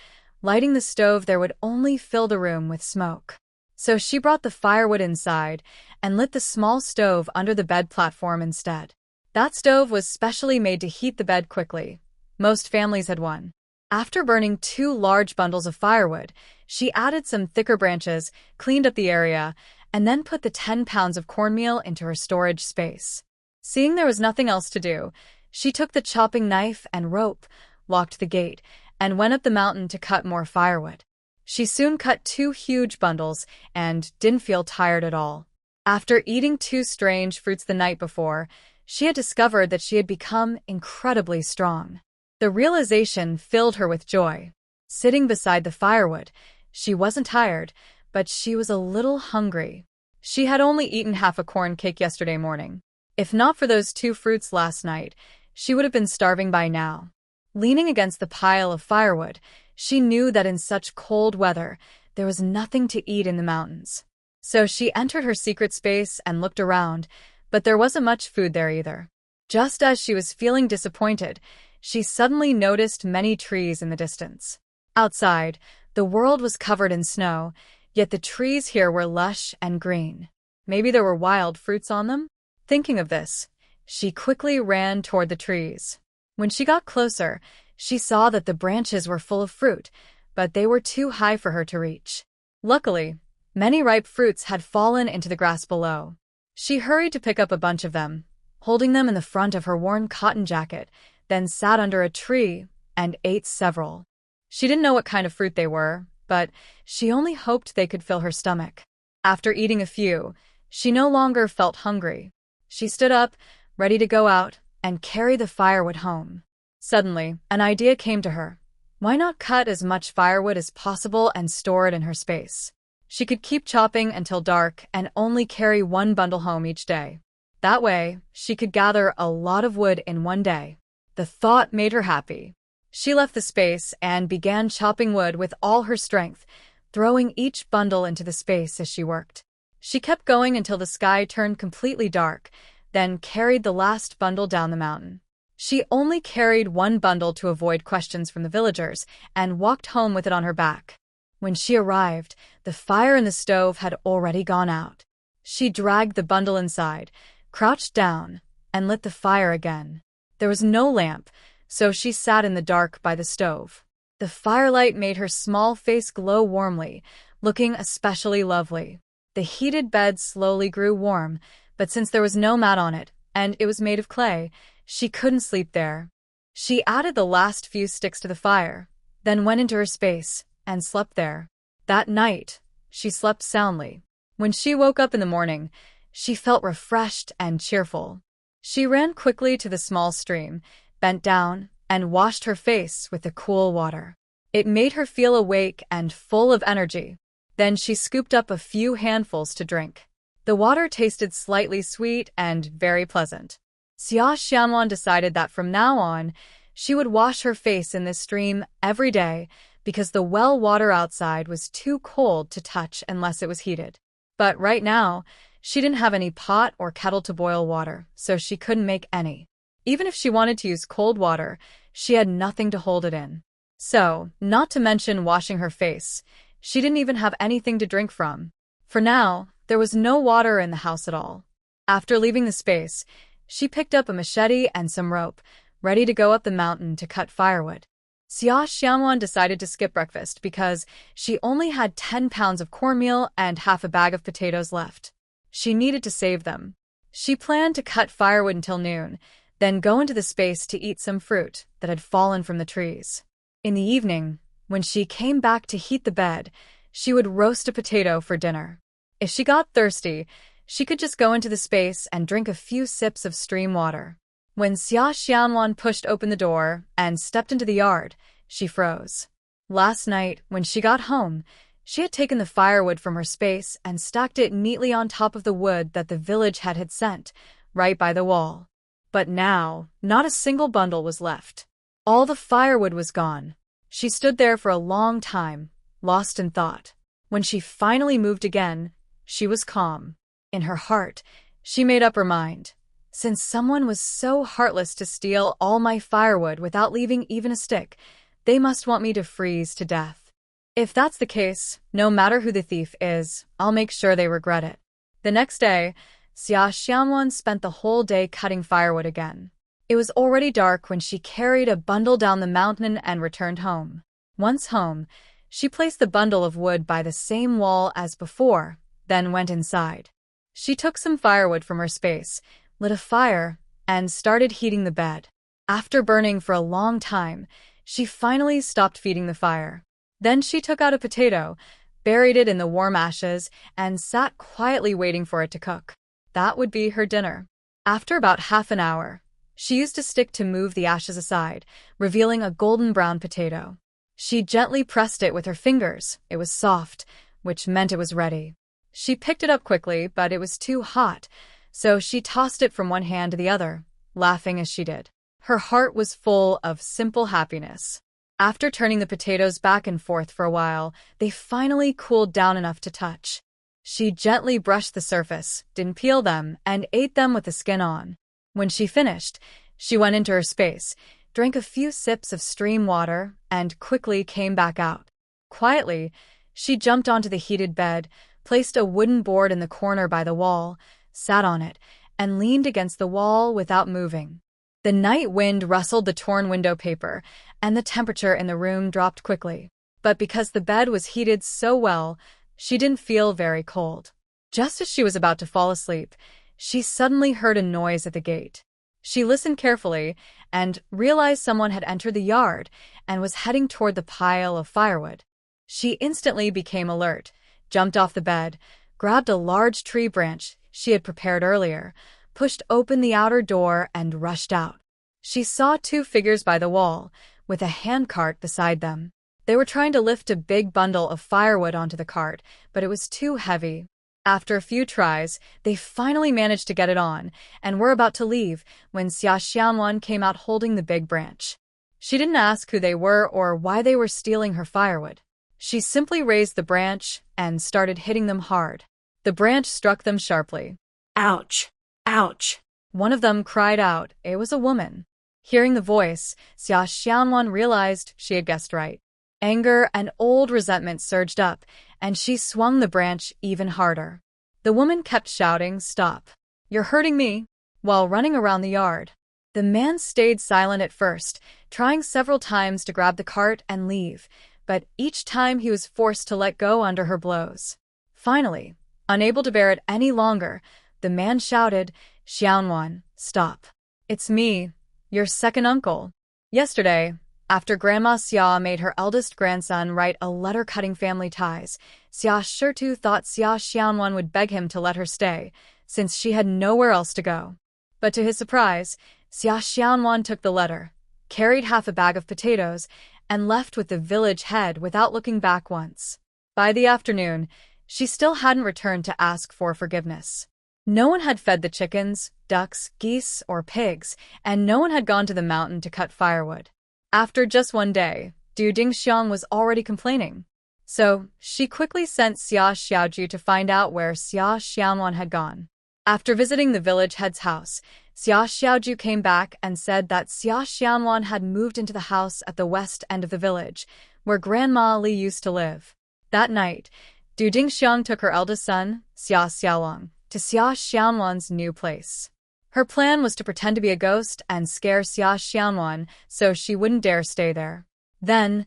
lighting the stove there would only fill the room with smoke. So she brought the firewood inside and lit the small stove under the bed platform instead. That stove was specially made to heat the bed quickly. Most families had one. After burning 2 large bundles of firewood, she added some thicker branches, cleaned up the area, and then put the 10 pounds of cornmeal into her storage space. Seeing there was nothing else to do, she took the chopping knife and rope, locked the gate, and went up the mountain to cut more firewood. She soon cut 2 huge bundles and didn't feel tired at all. After eating 2 strange fruits the night before, she had discovered that she had become incredibly strong. The realization filled her with joy. Sitting beside the firewood, she wasn't tired, but she was a little hungry. She had only eaten half a corn cake yesterday morning. If not for those 2 fruits last night, she would have been starving by now. Leaning against the pile of firewood, she knew that in such cold weather, there was nothing to eat in the mountains. So she entered her secret space and looked around, but there wasn't much food there either. Just as she was feeling disappointed, she suddenly noticed many trees in the distance. Outside, the world was covered in snow, yet the trees here were lush and green. Maybe there were wild fruits on them? Thinking of this, she quickly ran toward the trees. When she got closer, she saw that the branches were full of fruit, but they were too high for her to reach. Luckily, many ripe fruits had fallen into the grass below. She hurried to pick up a bunch of them, holding them in the front of her worn cotton jacket, then sat under a tree and ate several. She didn't know what kind of fruit they were, but she only hoped they could fill her stomach. After eating a few, she no longer felt hungry. She stood up, ready to go out and carry the firewood home. Suddenly, an idea came to her. Why not cut as much firewood as possible and store it in her space? She could keep chopping until dark and only carry one bundle home each day. That way, she could gather a lot of wood in one day. The thought made her happy. She left the space and began chopping wood with all her strength, throwing each bundle into the space as she worked. She kept going until the sky turned completely dark, then carried the last bundle down the mountain. She only carried one bundle to avoid questions from the villagers and walked home with it on her back. When she arrived, the fire in the stove had already gone out. She dragged the bundle inside, crouched down, and lit the fire again. There was no lamp, so she sat in the dark by the stove. The firelight made her small face glow warmly, looking especially lovely. The heated bed slowly grew warm, but since there was no mat on it, and it was made of clay, she couldn't sleep there. She added the last few sticks to the fire, then went into her space and slept there. That night, she slept soundly. When she woke up in the morning, she felt refreshed and cheerful. She ran quickly to the small stream, bent down, and washed her face with the cool water. It made her feel awake and full of energy. Then she scooped up a few handfuls to drink. The water tasted slightly sweet and very pleasant. Xia Xianwan decided that from now on, she would wash her face in this stream every day because the well water outside was too cold to touch unless it was heated. But right now, she didn't have any pot or kettle to boil water, so she couldn't make any. Even if she wanted to use cold water, she had nothing to hold it in. So, not to mention washing her face, she didn't even have anything to drink from. For now, there was no water in the house at all. After leaving the space, she picked up a machete and some rope, ready to go up the mountain to cut firewood. Xia Xianwan decided to skip breakfast because she only had 10 pounds of cornmeal and half a bag of potatoes left. She needed to save them. She planned to cut firewood until noon, then go into the space to eat some fruit that had fallen from the trees. In the evening, when she came back to heat the bed, she would roast a potato for dinner. If she got thirsty, she could just go into the space and drink a few sips of stream water. When Xia Xianwan pushed open the door and stepped into the yard, she froze. Last night, when she got home, she had taken the firewood from her space and stacked it neatly on top of the wood that the village had sent, right by the wall. But now, not a single bundle was left. All the firewood was gone. She stood there for a long time, lost in thought. When she finally moved again, she was calm. In her heart, she made up her mind. Since someone was so heartless to steal all my firewood without leaving even a stick, they must want me to freeze to death. If that's the case, no matter who the thief is, I'll make sure they regret it. The next day, Xia Xianwan spent the whole day cutting firewood again. It was already dark when she carried a bundle down the mountain and returned home. Once home, she placed the bundle of wood by the same wall as before, then went inside. She took some firewood from her space, lit a fire, and started heating the bed. After burning for a long time, she finally stopped feeding the fire. Then she took out a potato, buried it in the warm ashes, and sat quietly waiting for it to cook. That would be her dinner. After about half an hour, she used a stick to move the ashes aside, revealing a golden brown potato. She gently pressed it with her fingers. It was soft, which meant it was ready. She picked it up quickly, but it was too hot, so she tossed it from one hand to the other, laughing as she did. Her heart was full of simple happiness. After turning the potatoes back and forth for a while, they finally cooled down enough to touch. She gently brushed the surface, didn't peel them, and ate them with the skin on. When she finished, she went into her space, drank a few sips of stream water, and quickly came back out. Quietly, she jumped onto the heated bed, placed a wooden board in the corner by the wall, sat on it, and leaned against the wall without moving. The night wind rustled the torn window paper, and the temperature in the room dropped quickly. But because the bed was heated so well, she didn't feel very cold. Just as she was about to fall asleep, she suddenly heard a noise at the gate. She listened carefully and realized someone had entered the yard and was heading toward the pile of firewood. She instantly became alert, jumped off the bed, grabbed a large tree branch she had prepared earlier, pushed open the outer door, and rushed out. She saw two figures by the wall, with a handcart beside them. They were trying to lift a big bundle of firewood onto the cart, but it was too heavy. After a few tries, they finally managed to get it on, and were about to leave when Xia Xianwan came out holding the big branch. She didn't ask who they were or why they were stealing her firewood. She simply raised the branch and started hitting them hard. The branch struck them sharply. "Ouch! Ouch!" One of them cried out. It was a woman. Hearing the voice, Xia Xianwan realized she had guessed right. Anger and old resentment surged up, and she swung the branch even harder. The woman kept shouting, "Stop! You're hurting me!" while running around the yard. The man stayed silent at first, trying several times to grab the cart and leave, but each time he was forced to let go under her blows. Finally, unable to bear it any longer, the man shouted, "Xianwan, stop. It's me, your second uncle." Yesterday, after Grandma Xia made her eldest grandson write a letter cutting family ties, Xia Shitu thought Xia Xianwan would beg him to let her stay, since she had nowhere else to go. But to his surprise, Xia Xianwan took the letter, carried half a bag of potatoes, and left with the village head without looking back once. By the afternoon, she still hadn't returned to ask for forgiveness. No one had fed the chickens, ducks, geese, or pigs, and no one had gone to the mountain to cut firewood. After just one day, Du Dingxiang was already complaining. So, she quickly sent Xia Xiaoju to find out where Xia Xianwan had gone. After visiting the village head's house, Xia Xiaoju came back and said that Xia Xianwan had moved into the house at the west end of the village, where Grandma Li used to live. That night, Du Dingxiang took her eldest son, Xia Xiaolong, to Xia Xianwan's new place. Her plan was to pretend to be a ghost and scare Xia Xianwan so she wouldn't dare stay there. Then,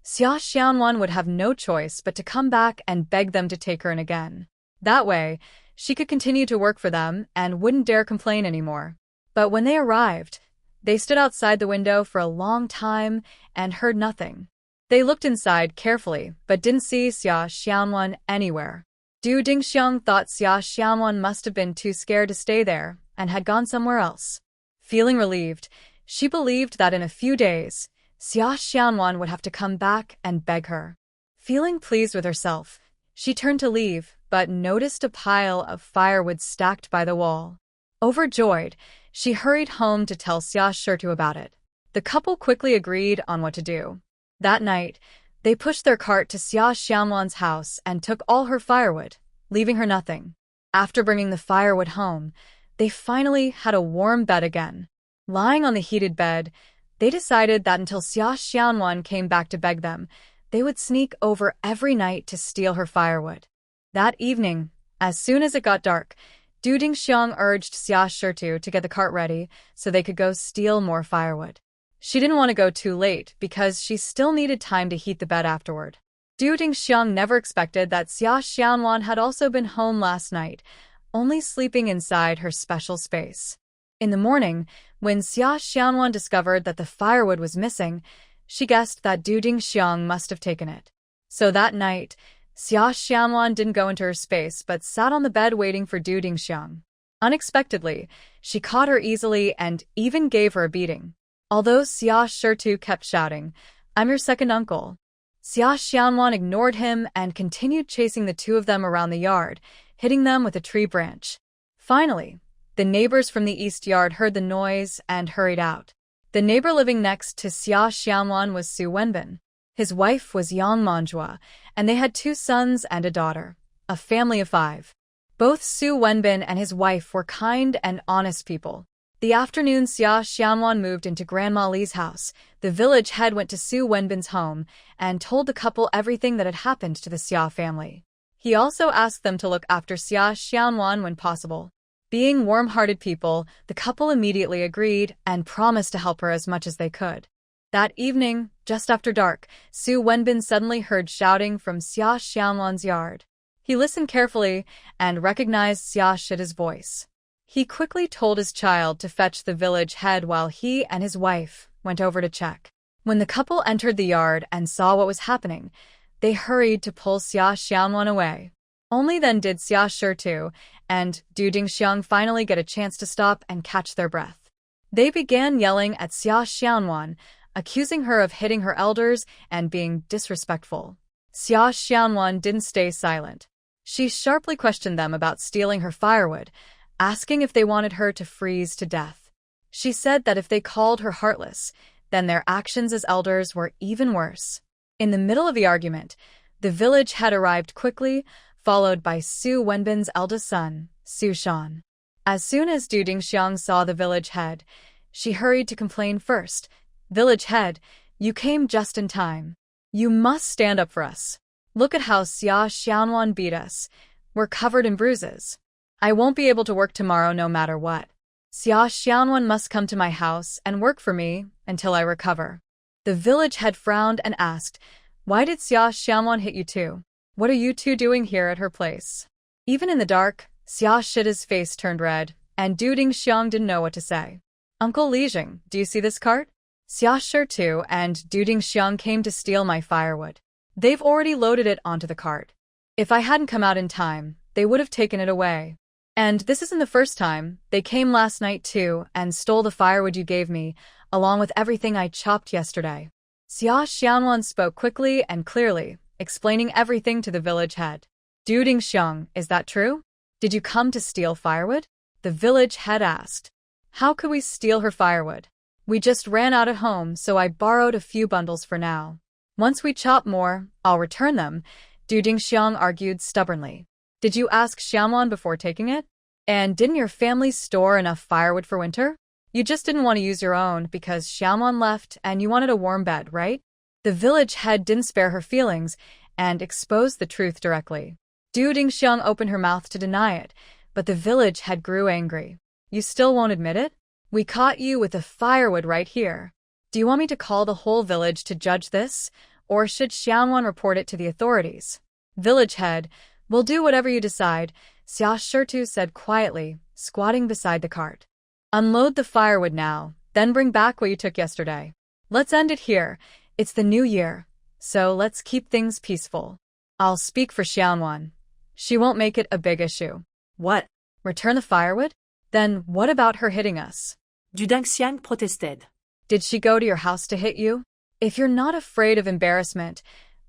Xia Xianwan would have no choice but to come back and beg them to take her in again. That way, she could continue to work for them and wouldn't dare complain anymore. But when they arrived, they stood outside the window for a long time and heard nothing. They looked inside carefully but didn't see Xia Xianwan anywhere. Du Dingxiang thought Xia Xianwan must have been too scared to stay there and had gone somewhere else. Feeling relieved, she believed that in a few days, Xia Xianwan would have to come back and beg her. Feeling pleased with herself, she turned to leave, but noticed a pile of firewood stacked by the wall. Overjoyed, she hurried home to tell Xia Shitu about it. The couple quickly agreed on what to do. That night, they pushed their cart to Xia Xianwan's house and took all her firewood, leaving her nothing. After bringing the firewood home, they finally had a warm bed again. Lying on the heated bed, they decided that until Xia Xianwan came back to beg them, they would sneak over every night to steal her firewood. That evening, as soon as it got dark, Du Dingxiang urged Xia Shitu to get the cart ready so they could go steal more firewood. She didn't want to go too late because she still needed time to heat the bed afterward. Du Dingxiang never expected that Xia Xianwan had also been home last night, only sleeping inside her special space. In the morning, when Xia Xianwan discovered that the firewood was missing, she guessed that Du Dingxiang must have taken it. So that night, Xia Xianwan didn't go into her space but sat on the bed waiting for Du Dingxiang. Unexpectedly, she caught her easily and even gave her a beating. Although Xia Shitu kept shouting, "I'm your second uncle," Xia Xianwan ignored him and continued chasing the two of them around the yard, hitting them with a tree branch. Finally, the neighbors from the east yard heard the noise and hurried out. The neighbor living next to Xia Xianwan was Su Wenbin. His wife was Yang Manhwa, and they had 2 sons and a daughter, a family of 5. Both Su Wenbin and his wife were kind and honest people. The afternoon Xia Xianwan moved into Grandma Li's house, the village head went to Su Wenbin's home and told the couple everything that had happened to the Xia family. He also asked them to look after Xia Xianwan when possible. Being warm-hearted people, the couple immediately agreed and promised to help her as much as they could. That evening, just after dark, Su Wenbin suddenly heard shouting from Xia Xianluan's yard. He listened carefully and recognized Xia Shida's voice. He quickly told his child to fetch the village head while he and his wife went over to check. When the couple entered the yard and saw what was happening, they hurried to pull Xia Xianluan away. Only then did Xia Shitu and Du Dingxiang finally get a chance to stop and catch their breath. They began yelling at Xia Xianluan, accusing her of hitting her elders and being disrespectful. Xia Xianluan didn't stay silent. She sharply questioned them about stealing her firewood, asking if they wanted her to freeze to death. She said that if they called her heartless, then their actions as elders were even worse. In the middle of the argument, the village head arrived quickly, followed by Su Wenbin's eldest son, Su Shan. As soon as Du Dingxiang saw the village head, she hurried to complain first. "Village head, you came just in time. You must stand up for us. Look at how Xia Xianluan beat us. We're covered in bruises. I won't be able to work tomorrow no matter what. Xia Xianluan must come to my house and work for me until I recover." The village head frowned and asked, "Why did Xia Xianluan hit you too? What are you two doing here at her place?" Even in the dark, Xia Shida's face turned red, and Du Dingxiang didn't know what to say. "Uncle Lijing, do you see this cart? Xia Shitu and Du Dingxiang came to steal my firewood. They've already loaded it onto the cart. If I hadn't come out in time, they would have taken it away. And this isn't the first time. They came last night too and stole the firewood you gave me, along with everything I chopped yesterday." Xia Xianluan spoke quickly and clearly, explaining everything to the village head. "Du Dingxiang, is that true? Did you come to steal firewood?" The village head asked. "How could we steal her firewood? We just ran out at home, so I borrowed a few bundles for now. Once we chop more, I'll return them," Du Dingxiang argued stubbornly. "Did you ask Xianluan before taking it? And didn't your family store enough firewood for winter? You just didn't want to use your own because Xianluan left and you wanted a warm bed, right?" The village head didn't spare her feelings and exposed the truth directly. Du Dingxiang opened her mouth to deny it, but the village head grew angry. "You still won't admit it? We caught you with the firewood right here. Do you want me to call the whole village to judge this, or should Xianluan report it to the authorities?" "Village head, we'll do whatever you decide," Xia Shitu said quietly, squatting beside the cart. "Unload the firewood now, then bring back what you took yesterday. Let's end it here. It's the new year, so let's keep things peaceful. I'll speak for Xianluan. She won't make it a big issue." "What? Return the firewood? Then what about her hitting us?" Du Dingxiang protested. "Did she go to your house to hit you? If you're not afraid of embarrassment,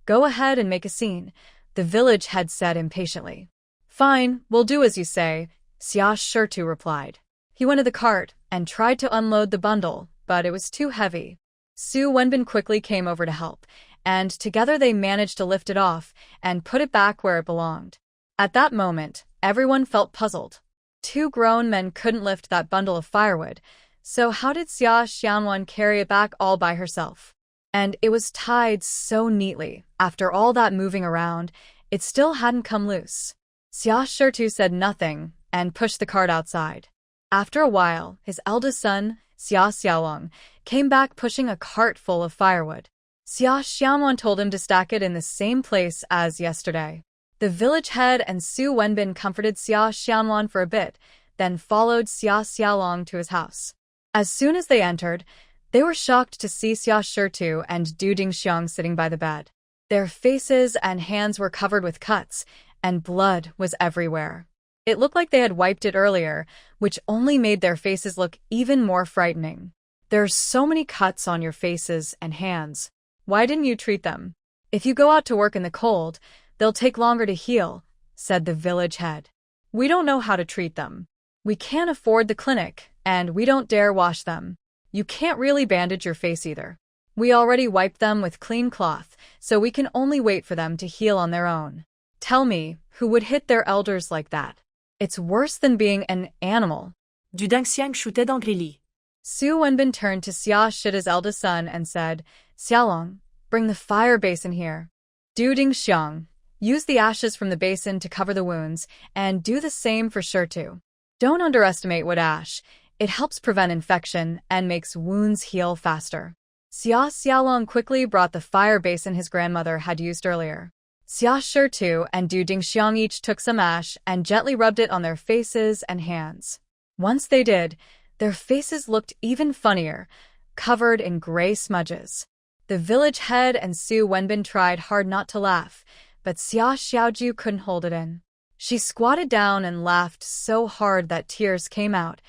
go ahead and make a scene," the village head said impatiently. "Fine, we'll do as you say," Xia Shitu replied. He went to the cart and tried to unload the bundle, but it was too heavy. Su Wenbin quickly came over to help, and together they managed to lift it off and put it back where it belonged. At that moment, everyone felt puzzled. Two grown men couldn't lift that bundle of firewood, so how did Xia Xianluan carry it back all by herself? And it was tied so neatly. After all that moving around, it still hadn't come loose. Xia Shitu said nothing and pushed the cart outside. After a while, his eldest son, Xia Xiaolong, came back pushing a cart full of firewood. Xia Xianluan told him to stack it in the same place as yesterday. The village head and Su Wenbin comforted Xia Xianluan for a bit, then followed Xia Xiaolong to his house. As soon as they entered, they were shocked to see Xia Shitu and Du Dingxiang sitting by the bed. Their faces and hands were covered with cuts, and blood was everywhere. It looked like they had wiped it earlier, which only made their faces look even more frightening. "There are so many cuts on your faces and hands. Why didn't you treat them? If you go out to work in the cold, they'll take longer to heal," said the village head. "We don't know how to treat them. We can't afford the clinic, and we don't dare wash them. You can't really bandage your face either. We already wiped them with clean cloth, so we can only wait for them to heal on their own. Tell me, who would hit their elders like that? It's worse than being an animal." Du Dingxiang shoutait d'Angrélie. Su Wenbin turned to Xia Shida's eldest son and said, "Xiaolong, bring the fire basin here. Du Dingxiang, use the ashes from the basin to cover the wounds, and do the same for Shitu." Don't underestimate wood ash. It helps prevent infection and makes wounds heal faster. Xia Xiaolong quickly brought the fire basin his grandmother had used earlier. Xia Shitu and Du Dingxiang each took some ash and gently rubbed it on their faces and hands. Once they did, their faces looked even funnier, covered in gray smudges. The village head and Su Wenbin tried hard not to laugh, but Xia Xiaoju couldn't hold it in. She squatted down and laughed so hard that tears came out,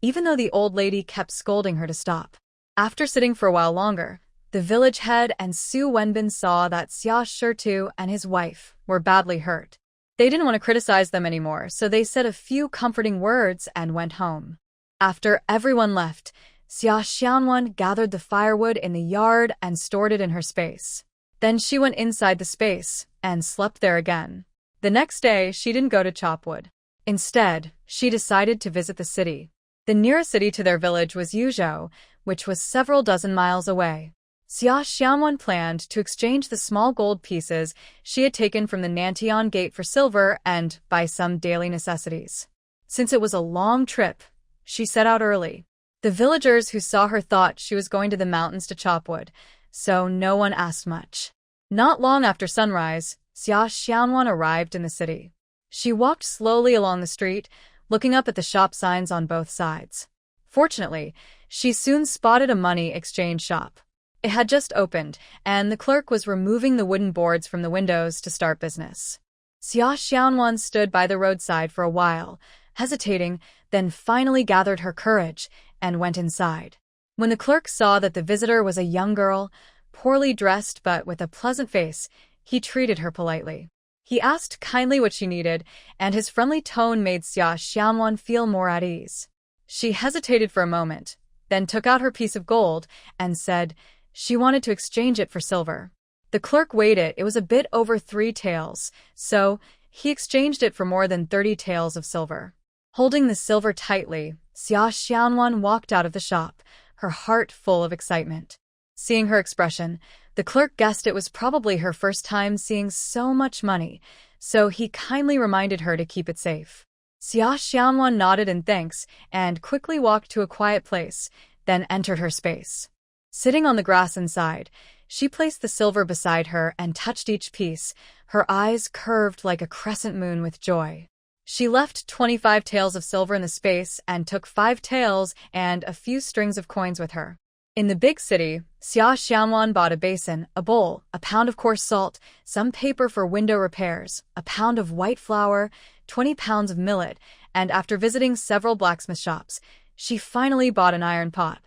even though the old lady kept scolding her to stop. After sitting for a while longer, the village head and Su Wenbin saw that Xia Shitu and his wife were badly hurt. They didn't want to criticize them anymore, so they said a few comforting words and went home. After everyone left, Xia Xianwan gathered the firewood in the yard and stored it in her space. Then she went inside the space and slept there again. The next day, she didn't go to chop wood. Instead, she decided to visit the city. The nearest city to their village was Yuzhou, which was several dozen miles away. Xia Xianwan planned to exchange the small gold pieces she had taken from the Nantian Gate for silver and buy some daily necessities. Since it was a long trip, she set out early. The villagers who saw her thought she was going to the mountains to chop wood, so no one asked much. Not long after sunrise, Xia Xianwan arrived in the city. She walked slowly along the street, looking up at the shop signs on both sides. Fortunately, she soon spotted a money exchange shop. It had just opened, and the clerk was removing the wooden boards from the windows to start business. Xia Xianwan stood by the roadside for a while, hesitating, then finally gathered her courage and went inside. When the clerk saw that the visitor was a young girl, poorly dressed but with a pleasant face, he treated her politely. He asked kindly what she needed, and his friendly tone made Xia Xianwan feel more at ease. She hesitated for a moment, then took out her piece of gold and said she wanted to exchange it for silver. The clerk weighed it. It was a bit over 3 taels, so he exchanged it for more than 30 taels of silver. Holding the silver tightly, Xia Xianwan walked out of the shop, her heart full of excitement. Seeing her expression, the clerk guessed it was probably her first time seeing so much money, so he kindly reminded her to keep it safe. Xia Xianwan nodded in thanks and quickly walked to a quiet place, then entered her space. Sitting on the grass inside, she placed the silver beside her and touched each piece, her eyes curved like a crescent moon with joy. She left 25 taels of silver in the space and took 5 taels and a few strings of coins with her. In the big city, Xia Xianwan bought a basin, a bowl, a pound of coarse salt, some paper for window repairs, a pound of white flour, 20 pounds of millet, and after visiting several blacksmith shops, she finally bought an iron pot.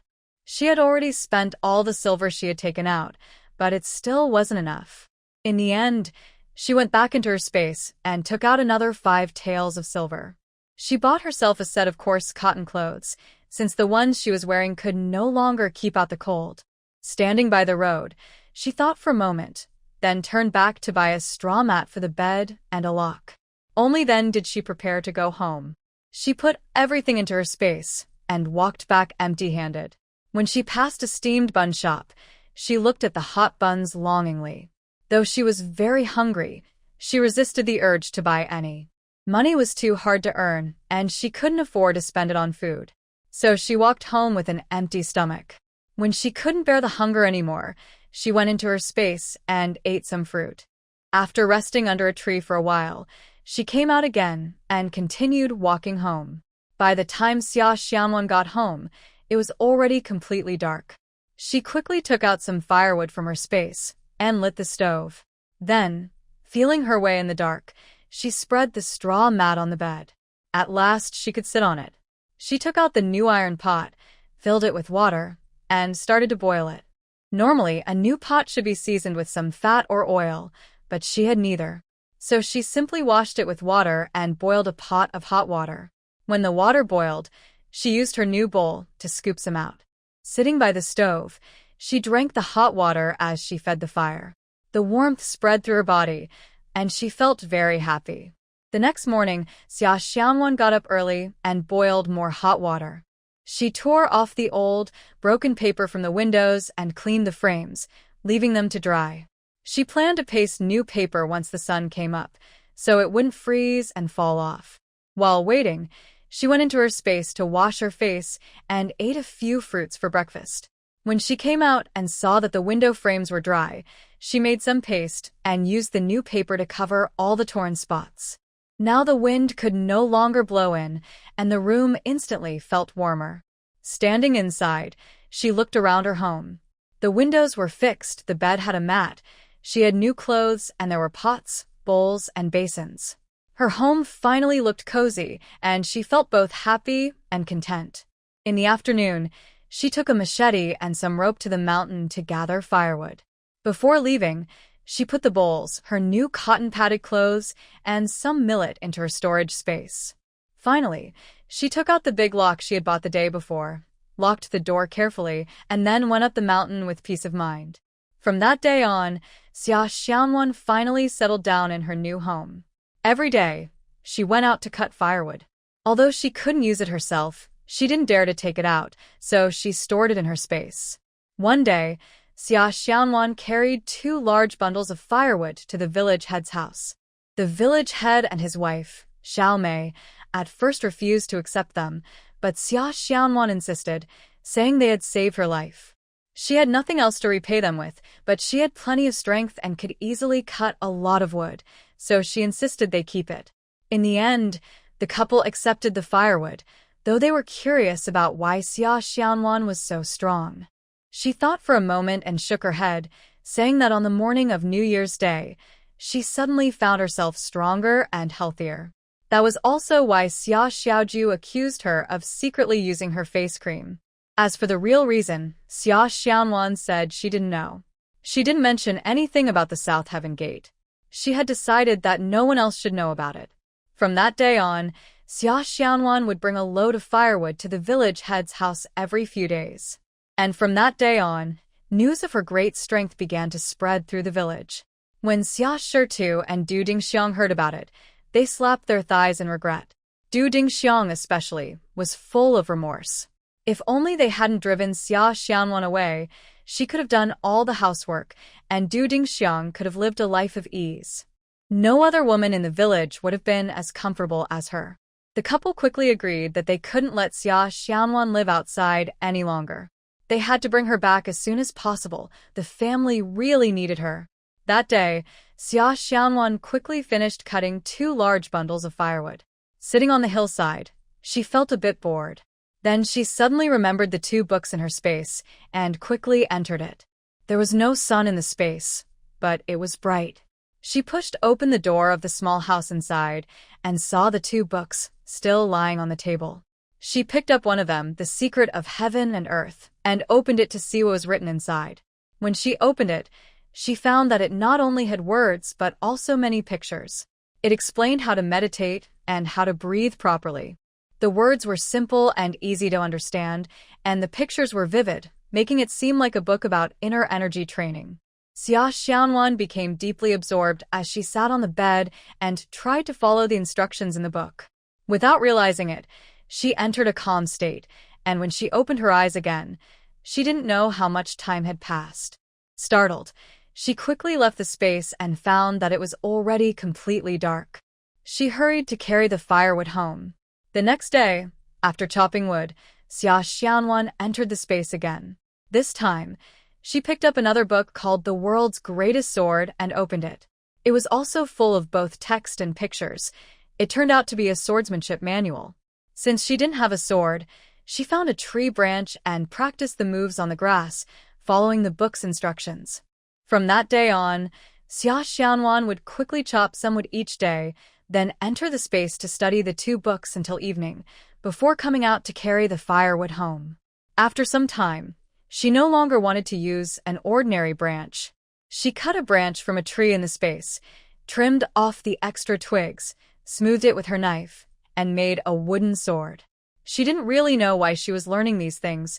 She had already spent all the silver she had taken out, but it still wasn't enough. In the end, she went back into her space and took out another 5 taels of silver. She bought herself a set of coarse cotton clothes, since the ones she was wearing could no longer keep out the cold. Standing by the road, she thought for a moment, then turned back to buy a straw mat for the bed and a lock. Only then did she prepare to go home. She put everything into her space and walked back empty-handed. When she passed a steamed bun shop, she looked at the hot buns longingly. Though she was very hungry, she resisted the urge to buy any. Money was too hard to earn, and she couldn't afford to spend it on food. So she walked home with an empty stomach. When she couldn't bear the hunger anymore, she went into her space and ate some fruit. After resting under a tree for a while, she came out again and continued walking home. By the time Xia Xianwan got home, it was already completely dark. She quickly took out some firewood from her space and lit the stove. Then, feeling her way in the dark, she spread the straw mat on the bed. At last she could sit on it. She took out the new iron pot, filled it with water, and started to boil it. Normally, a new pot should be seasoned with some fat or oil, but she had neither. So she simply washed it with water and boiled a pot of hot water. When the water boiled, she used her new bowl to scoop some out. Sitting by the stove, she drank the hot water as she fed the fire. The warmth spread through her body, and she felt very happy. The next morning, Xia Xianwan got up early and boiled more hot water. She tore off the old, broken paper from the windows and cleaned the frames, leaving them to dry. She planned to paste new paper once the sun came up, so it wouldn't freeze and fall off. While waiting, She went into her space to wash her face and ate a few fruits for breakfast. When she came out and saw that the window frames were dry, she made some paste and used the new paper to cover all the torn spots. Now the wind could no longer blow in, and the room instantly felt warmer. Standing inside, she looked around her home. The windows were fixed, the bed had a mat, she had new clothes, and there were pots, bowls, and basins. Her home finally looked cozy, and she felt both happy and content. In the afternoon, she took a machete and some rope to the mountain to gather firewood. Before leaving, she put the bowls, her new cotton-padded clothes, and some millet into her storage space. Finally, she took out the big lock she had bought the day before, locked the door carefully, and then went up the mountain with peace of mind. From that day on, Xia Xianwan finally settled down in her new home. Every day, she went out to cut firewood. Although she couldn't use it herself, she didn't dare to take it out, so she stored it in her space. One day, Xia Xianwan carried 2 large bundles of firewood to the village head's house. The village head and his wife, Xiao Mei, at first refused to accept them, but Xia Xianwan insisted, saying they had saved her life. She had nothing else to repay them with, but she had plenty of strength and could easily cut a lot of wood, so she insisted they keep it. In the end, the couple accepted the firewood, though they were curious about why Xia Xianwan was so strong. She thought for a moment and shook her head, saying that on the morning of New Year's Day, she suddenly found herself stronger and healthier. That was also why Xia Xiaoju accused her of secretly using her face cream. As for the real reason, Xia Xianwan said she didn't know. She didn't mention anything about the South Heaven Gate. She had decided that no one else should know about it. From that day on, Xia Xianwan would bring a load of firewood to the village head's house every few days. And from that day on, news of her great strength began to spread through the village. When Xia Shitu and Du Dingxiang heard about it, they slapped their thighs in regret. Du Dingxiang especially was full of remorse. If only they hadn't driven Xia Xianwan away, she could have done all the housework, and Du Dingxiang could have lived a life of ease. No other woman in the village would have been as comfortable as her. The couple quickly agreed that they couldn't let Xia Xianwan live outside any longer. They had to bring her back as soon as possible. The family really needed her. That day, Xia Xianwan quickly finished cutting 2 large bundles of firewood. Sitting on the hillside, she felt a bit bored. Then she suddenly remembered the 2 books in her space and quickly entered it. There was no sun in the space, but it was bright. She pushed open the door of the small house inside and saw the 2 books still lying on the table. She picked up one of them, The Secret of Heaven and Earth, and opened it to see what was written inside. When she opened it, she found that it not only had words but also many pictures. It explained how to meditate and how to breathe properly. The words were simple and easy to understand, and the pictures were vivid, making it seem like a book about inner energy training. Xia Xianwan became deeply absorbed as she sat on the bed and tried to follow the instructions in the book. Without realizing it, she entered a calm state, and when she opened her eyes again, she didn't know how much time had passed. Startled, she quickly left the space and found that it was already completely dark. She hurried to carry the firewood home. The next day, after chopping wood, Xia Xianwan entered the space again. This time, she picked up another book called The World's Greatest Sword and opened it. It was also full of both text and pictures. It turned out to be a swordsmanship manual. Since she didn't have a sword, she found a tree branch and practiced the moves on the grass, following the book's instructions. From that day on, Xia Xianwan would quickly chop some wood each day, then enter the space to study the 2 books until evening, before coming out to carry the firewood home. After some time, she no longer wanted to use an ordinary branch. She cut a branch from a tree in the space, trimmed off the extra twigs, smoothed it with her knife, and made a wooden sword. She didn't really know why she was learning these things.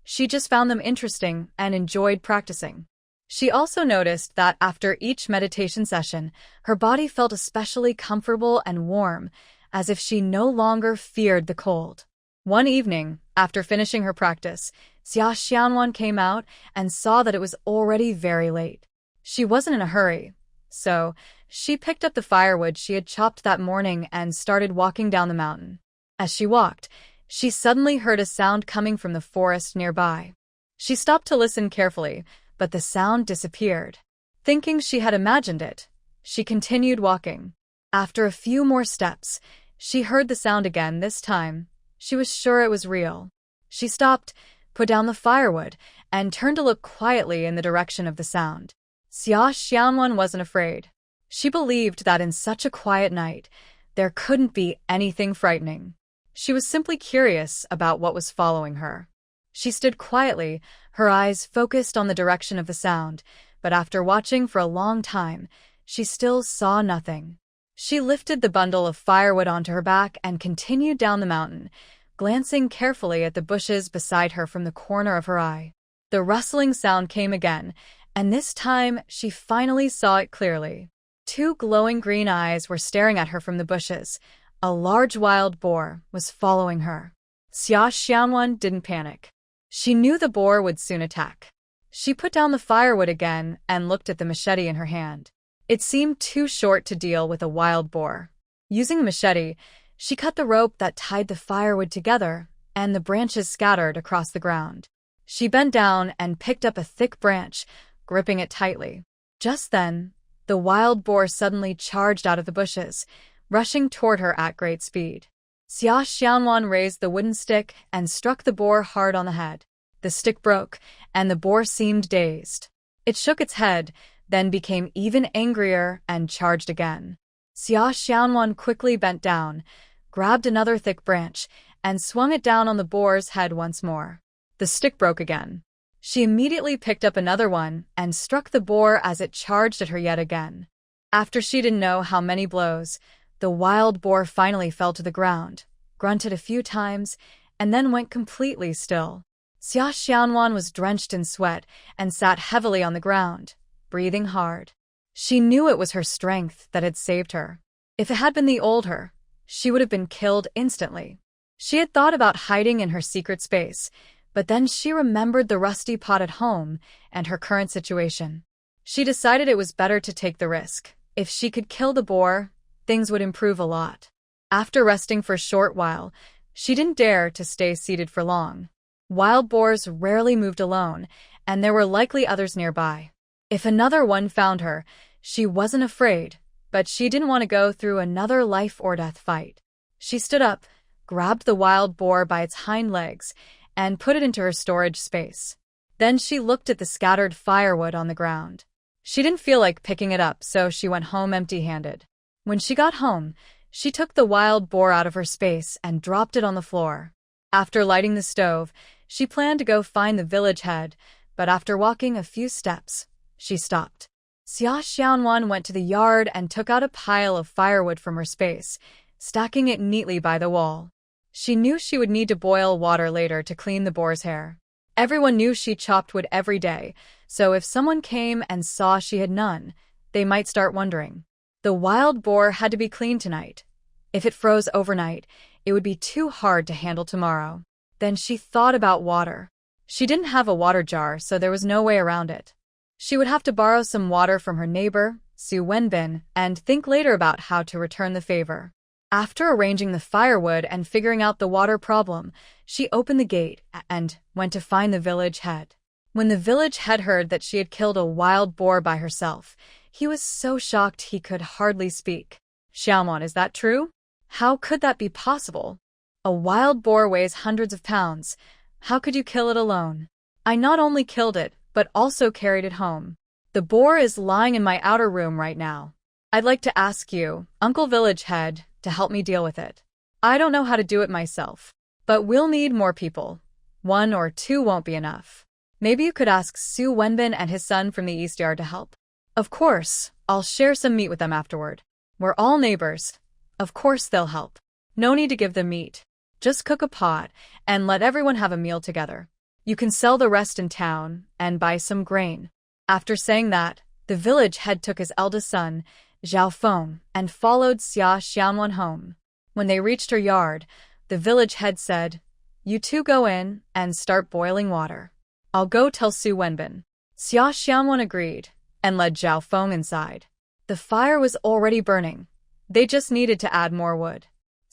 She just found them interesting and enjoyed practicing. She also noticed that after each meditation session, her body felt especially comfortable and warm, as if she no longer feared the cold. One evening, after finishing her practice, Xia Xianwan came out and saw that it was already very late. She wasn't in a hurry, so she picked up the firewood she had chopped that morning and started walking down the mountain. As she walked, she suddenly heard a sound coming from the forest nearby. She stopped to listen carefully, but the sound disappeared. Thinking she had imagined it, she continued walking. After a few more steps, she heard the sound again. This time, she was sure it was real. She stopped, put down the firewood, and turned to look quietly in the direction of the sound. Xia Xianwan wasn't afraid. She believed that in such a quiet night, there couldn't be anything frightening. She was simply curious about what was following her. She stood quietly, her eyes focused on the direction of the sound, but after watching for a long time, she still saw nothing. She lifted the bundle of firewood onto her back and continued down the mountain, glancing carefully at the bushes beside her from the corner of her eye. The rustling sound came again, and this time she finally saw it clearly. Two glowing green eyes were staring at her from the bushes. A large wild boar was following her. Xia Xianwan didn't panic. She knew the boar would soon attack. She put down the firewood again and looked at the machete in her hand. It seemed too short to deal with a wild boar. Using a machete, she cut the rope that tied the firewood together, and the branches scattered across the ground. She bent down and picked up a thick branch, gripping it tightly. Just then, the wild boar suddenly charged out of the bushes, rushing toward her at great speed. Xia Xianwan raised the wooden stick and struck the boar hard on the head. The stick broke, and the boar seemed dazed. It shook its head, then became even angrier and charged again. Xia Xianwan quickly bent down, grabbed another thick branch, and swung it down on the boar's head once more. The stick broke again. She immediately picked up another one and struck the boar as it charged at her yet again. After she didn't know how many blows, the wild boar finally fell to the ground, grunted a few times, and then went completely still. Xia Xianwan was drenched in sweat and sat heavily on the ground, breathing hard. She knew it was her strength that had saved her. If it had been the old her, she would have been killed instantly. She had thought about hiding in her secret space, but then she remembered the rusty pot at home and her current situation. She decided it was better to take the risk. If she could kill the boar, things would improve a lot. After resting for a short while, she didn't dare to stay seated for long. Wild boars rarely moved alone, and there were likely others nearby. If another one found her, she wasn't afraid, but she didn't want to go through another life-or-death fight. She stood up, grabbed the wild boar by its hind legs, and put it into her storage space. Then she looked at the scattered firewood on the ground. She didn't feel like picking it up, so she went home empty-handed. When she got home, she took the wild boar out of her space and dropped it on the floor. After lighting the stove, she planned to go find the village head, but after walking a few steps, she stopped. Xia Xianwan went to the yard and took out a pile of firewood from her space, stacking it neatly by the wall. She knew she would need to boil water later to clean the boar's hair. Everyone knew she chopped wood every day, so if someone came and saw she had none, they might start wondering. The wild boar had to be cleaned tonight. If it froze overnight, it would be too hard to handle tomorrow. Then she thought about water. She didn't have a water jar, so there was no way around it. She would have to borrow some water from her neighbor, Su Wenbin, and think later about how to return the favor. After arranging the firewood and figuring out the water problem, she opened the gate and went to find the village head. When the village head heard that she had killed a wild boar by herself, he was so shocked he could hardly speak. "Xiaomon, is that true? How could that be possible? A wild boar weighs hundreds of pounds. How could you kill it alone? I not only killed it, but also carried it home. The boar is lying in my outer room right now. I'd like to ask you, Uncle Village Head, to help me deal with it. I don't know how to do it myself, but we'll need more people. 1 or 2 won't be enough. Maybe you could ask Su Wenbin and his son from the East Yard to help. Of course, I'll share some meat with them afterward. We're all neighbors. Of course they'll help. No need to give them meat. Just cook a pot and let everyone have a meal together. You can sell the rest in town and buy some grain." After saying that, the village head took his eldest son, Zhao Feng, and followed Xia Xianwan home. When they reached her yard, the village head said, "You two go in and start boiling water. I'll go tell Su Wenbin." Xia Xianwan agreed and led Zhao Feng inside. The fire was already burning. They just needed to add more wood.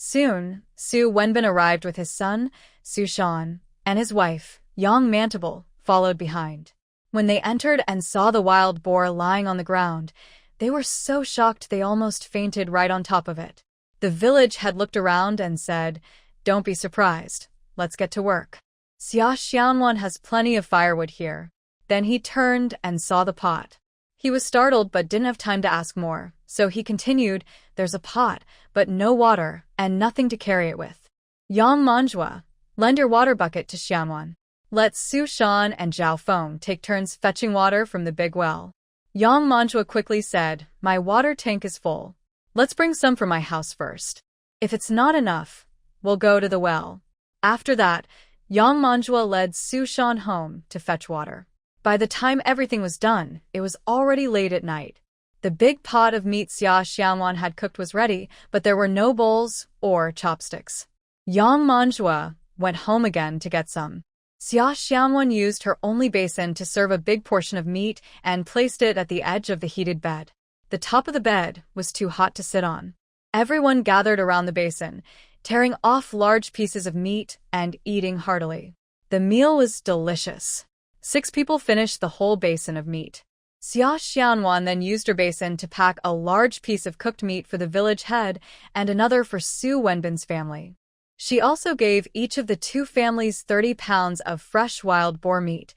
Soon, Su Wenbin arrived with his son, Su Shan, and his wife, Yang Mantable, followed behind. When they entered and saw the wild boar lying on the ground, they were so shocked they almost fainted right on top of it. The village had looked around and said, "Don't be surprised. Let's get to work. Xia Xianwan has plenty of firewood here." Then he turned and saw the pot. He was startled but didn't have time to ask more, so he continued, "There's a pot, but no water, and nothing to carry it with. Yang Manhwa, lend your water bucket to Xianwan. Let Su Shan and Zhao Feng take turns fetching water from the big well." Yang Manhwa quickly said, "My water tank is full. Let's bring some from my house first. If it's not enough, we'll go to the well." After that, Yang Manhwa led Su Shan home to fetch water. By the time everything was done, it was already late at night. The big pot of meat Xia Xianwan had cooked was ready, but there were no bowls or chopsticks. Yang Manhwa went home again to get some. Xia Xianwan used her only basin to serve a big portion of meat and placed it at the edge of the heated bed. The top of the bed was too hot to sit on. Everyone gathered around the basin, tearing off large pieces of meat and eating heartily. The meal was delicious. 6 people finished the whole basin of meat. Xia Xianwan then used her basin to pack a large piece of cooked meat for the village head and another for Su Wenbin's family. She also gave each of the 2 families 30 pounds of fresh wild boar meat,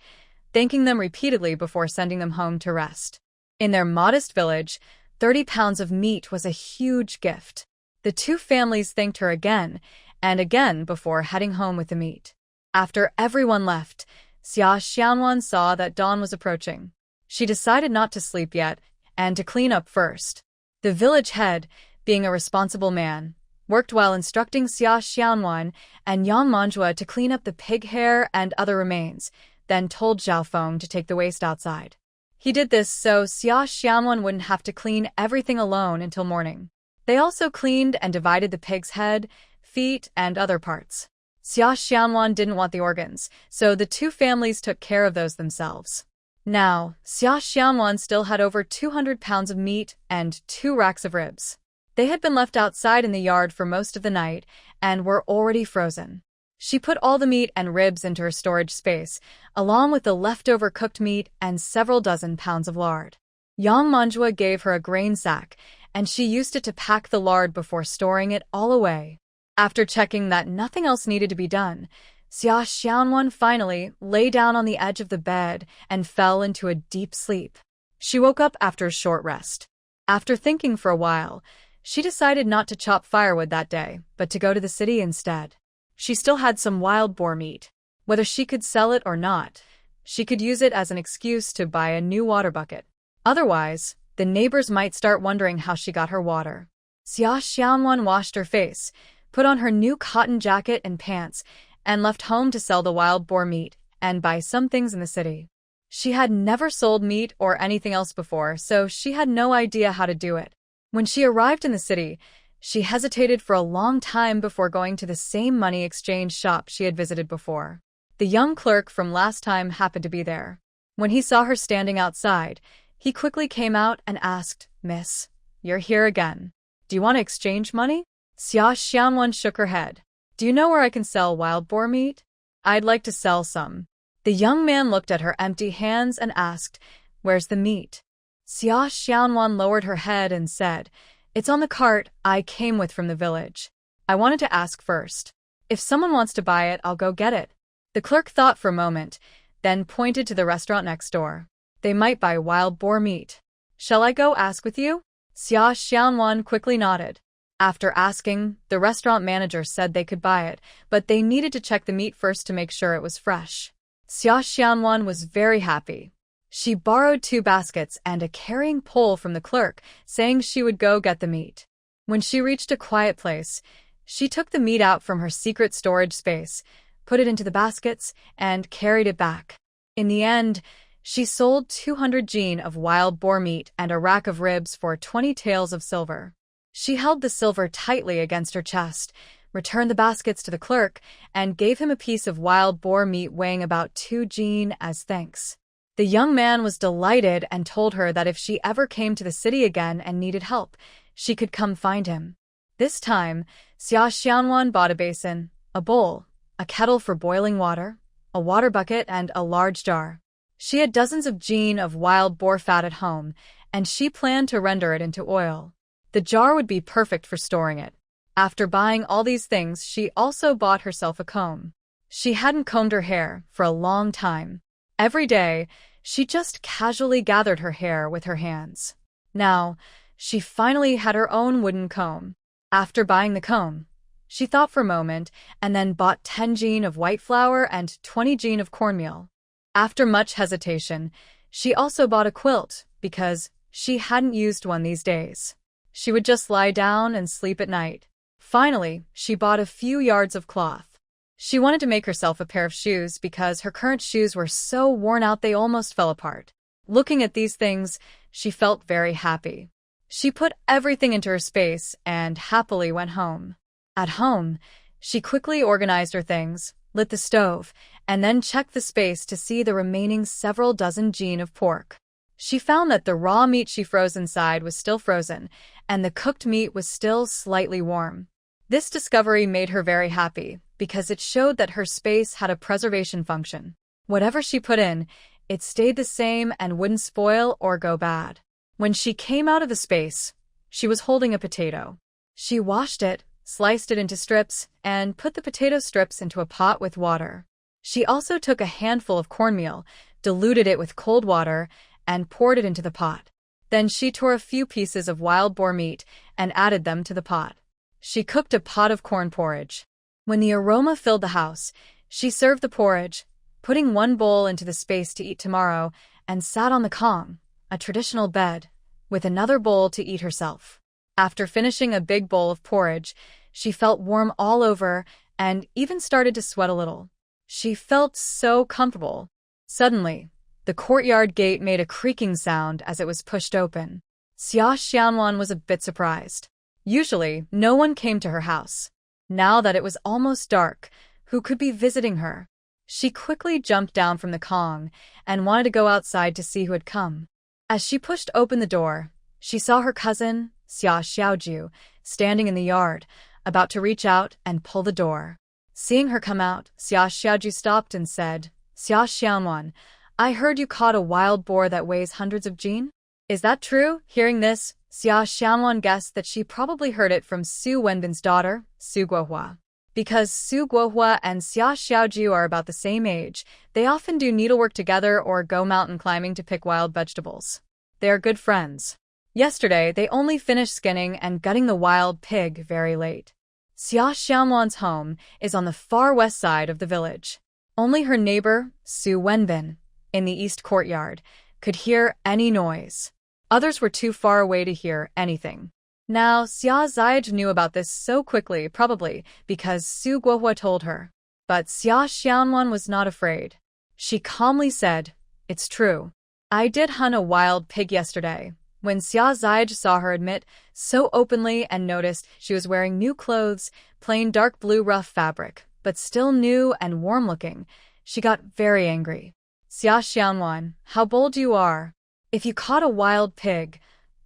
thanking them repeatedly before sending them home to rest. In their modest village, 30 pounds of meat was a huge gift. The 2 families thanked her again and again before heading home with the meat. After everyone left, Xia Xianwan saw that dawn was approaching. She decided not to sleep yet and to clean up first. The village head, being a responsible man, worked while instructing Xia Xianwan and Yang Manhwa to clean up the pig hair and other remains, then told Zhao Feng to take the waste outside. He did this so Xia Xianwan wouldn't have to clean everything alone until morning. They also cleaned and divided the pig's head, feet, and other parts. Xia Xianwan didn't want the organs, so the 2 families took care of those themselves. Now, Xia Xianwan still had over 200 pounds of meat and 2 racks of ribs. They had been left outside in the yard for most of the night and were already frozen. She put all the meat and ribs into her storage space, along with the leftover cooked meat and several dozen pounds of lard. Yang Manhwa gave her a grain sack, and she used it to pack the lard before storing it all away. After checking that nothing else needed to be done, Xia Xianwan finally lay down on the edge of the bed and fell into a deep sleep. She woke up after a short rest. After thinking for a while, she decided not to chop firewood that day, but to go to the city instead. She still had some wild boar meat. Whether she could sell it or not, she could use it as an excuse to buy a new water bucket. Otherwise, the neighbors might start wondering how she got her water. Xia Xianwan washed her face, put on her new cotton jacket and pants, and left home to sell the wild boar meat and buy some things in the city. She had never sold meat or anything else before, so she had no idea how to do it. When she arrived in the city, she hesitated for a long time before going to the same money exchange shop she had visited before. The young clerk from last time happened to be there. When he saw her standing outside, he quickly came out and asked, "Miss, you're here again. Do you want to exchange money?" Xia Xianwan shook her head. "Do you know where I can sell wild boar meat? I'd like to sell some." The young man looked at her empty hands and asked, "Where's the meat?" Xia Xianwan lowered her head and said, "It's on the cart I came with from the village. I wanted to ask first. If someone wants to buy it, I'll go get it." The clerk thought for a moment, then pointed to the restaurant next door. "They might buy wild boar meat. Shall I go ask with you?" Xia Xianwan quickly nodded. After asking, the restaurant manager said they could buy it, but they needed to check the meat first to make sure it was fresh. Xia Xianwan was very happy. She borrowed 2 baskets and a carrying pole from the clerk, saying she would go get the meat. When she reached a quiet place, she took the meat out from her secret storage space, put it into the baskets, and carried it back. In the end, she sold 200 jin of wild boar meat and a rack of ribs for 20 taels of silver. She held the silver tightly against her chest, returned the baskets to the clerk, and gave him a piece of wild boar meat weighing about 2 jin as thanks. The young man was delighted and told her that if she ever came to the city again and needed help, she could come find him. This time, Xia Xianwan bought a basin, a bowl, a kettle for boiling water, a water bucket, and a large jar. She had dozens of jean of wild boar fat at home, and she planned to render it into oil. The jar would be perfect for storing it. After buying all these things, she also bought herself a comb. She hadn't combed her hair for a long time. Every day, she just casually gathered her hair with her hands. Now, she finally had her own wooden comb. After buying the comb, she thought for a moment and then bought 10 jean of white flour and 20 jean of cornmeal. After much hesitation, she also bought a quilt because she hadn't used one these days. She would just lie down and sleep at night. Finally, she bought a few yards of cloth. She wanted to make herself a pair of shoes because her current shoes were so worn out they almost fell apart. Looking at these things, she felt very happy. She put everything into her space and happily went home. At home, she quickly organized her things, lit the stove, and then checked the space to see the remaining several dozen jean of pork. She found that the raw meat she froze inside was still frozen, and the cooked meat was still slightly warm. This discovery made her very happy, because it showed that her space had a preservation function. Whatever she put in, it stayed the same and wouldn't spoil or go bad. When she came out of the space, she was holding a potato. She washed it, sliced it into strips, and put the potato strips into a pot with water. She also took a handful of cornmeal, diluted it with cold water, and poured it into the pot. Then she tore a few pieces of wild boar meat and added them to the pot. She cooked a pot of corn porridge. When the aroma filled the house, she served the porridge, putting one bowl into the space to eat tomorrow, and sat on the kong, a traditional bed, with another bowl to eat herself. After finishing a big bowl of porridge, she felt warm all over and even started to sweat a little. She felt so comfortable. Suddenly, the courtyard gate made a creaking sound as it was pushed open. Xia Xianwan was a bit surprised. Usually, no one came to her house. Now that it was almost dark, who could be visiting her? She quickly jumped down from the kong and wanted to go outside to see who had come. As she pushed open the door, she saw her cousin, Xia Xiaoju, standing in the yard, about to reach out and pull the door. Seeing her come out, Xia Xiaoju stopped and said, "Xia Xianwan, I heard you caught a wild boar that weighs hundreds of jean? Is that true?" Hearing this, Xia Xianwan guessed that she probably heard it from Su Wenbin's daughter, Su Guohua. Because Su Guohua and Xia Xiaoju are about the same age, they often do needlework together or go mountain climbing to pick wild vegetables. They are good friends. Yesterday, they only finished skinning and gutting the wild pig very late. Xia Xianwan's home is on the far west side of the village. Only her neighbor, Su Wenbin, in the east courtyard, could hear any noise. Others were too far away to hear anything. Now, Xia Ziyaj knew about this so quickly, probably because Su Guohua told her. But Xia Xianwan was not afraid. She calmly said, "It's true. I did hunt a wild pig yesterday." When Xia Ziyaj saw her admit so openly and noticed she was wearing new clothes, plain dark blue rough fabric, but still new and warm-looking, she got very angry. "Xia Xianwan, how bold you are. If you caught a wild pig,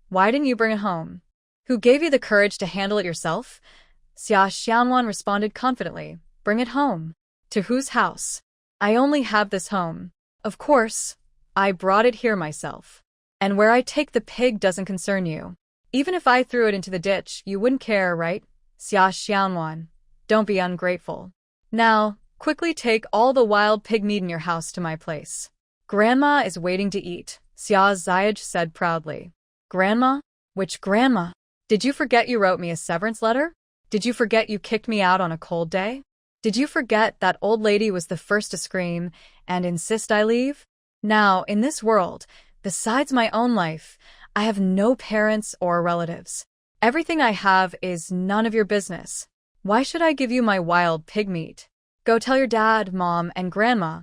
why didn't you bring it home? Who gave you the courage to handle it yourself?" Xia Xianwan responded confidently, "Bring it home." "To whose house? I only have this home. Of course, I brought it here myself. And where I take the pig doesn't concern you. Even if I threw it into the ditch, you wouldn't care, right? Xia Xianwan, don't be ungrateful. Now, quickly take all the wild pig meat in your house to my place. Grandma is waiting to eat," Xia Ziyaj said proudly. "Grandma? Which grandma? Did you forget you wrote me a severance letter? Did you forget you kicked me out on a cold day? Did you forget that old lady was the first to scream and insist I leave? Now, in this world, besides my own life, I have no parents or relatives. Everything I have is none of your business. Why should I give you my wild pig meat? Go tell your dad, mom, and grandma.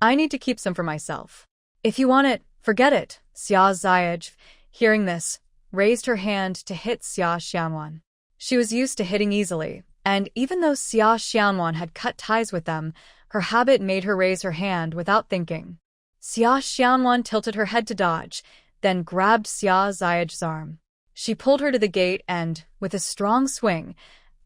I need to keep some for myself. If you want it, forget it." Xia Ziyaj, hearing this, raised her hand to hit Xia Xianwan. She was used to hitting easily, and even though Xia Xianwan had cut ties with them, her habit made her raise her hand without thinking. Xia Xianwan tilted her head to dodge, then grabbed Xia Ziyaj's arm. She pulled her to the gate and, with a strong swing,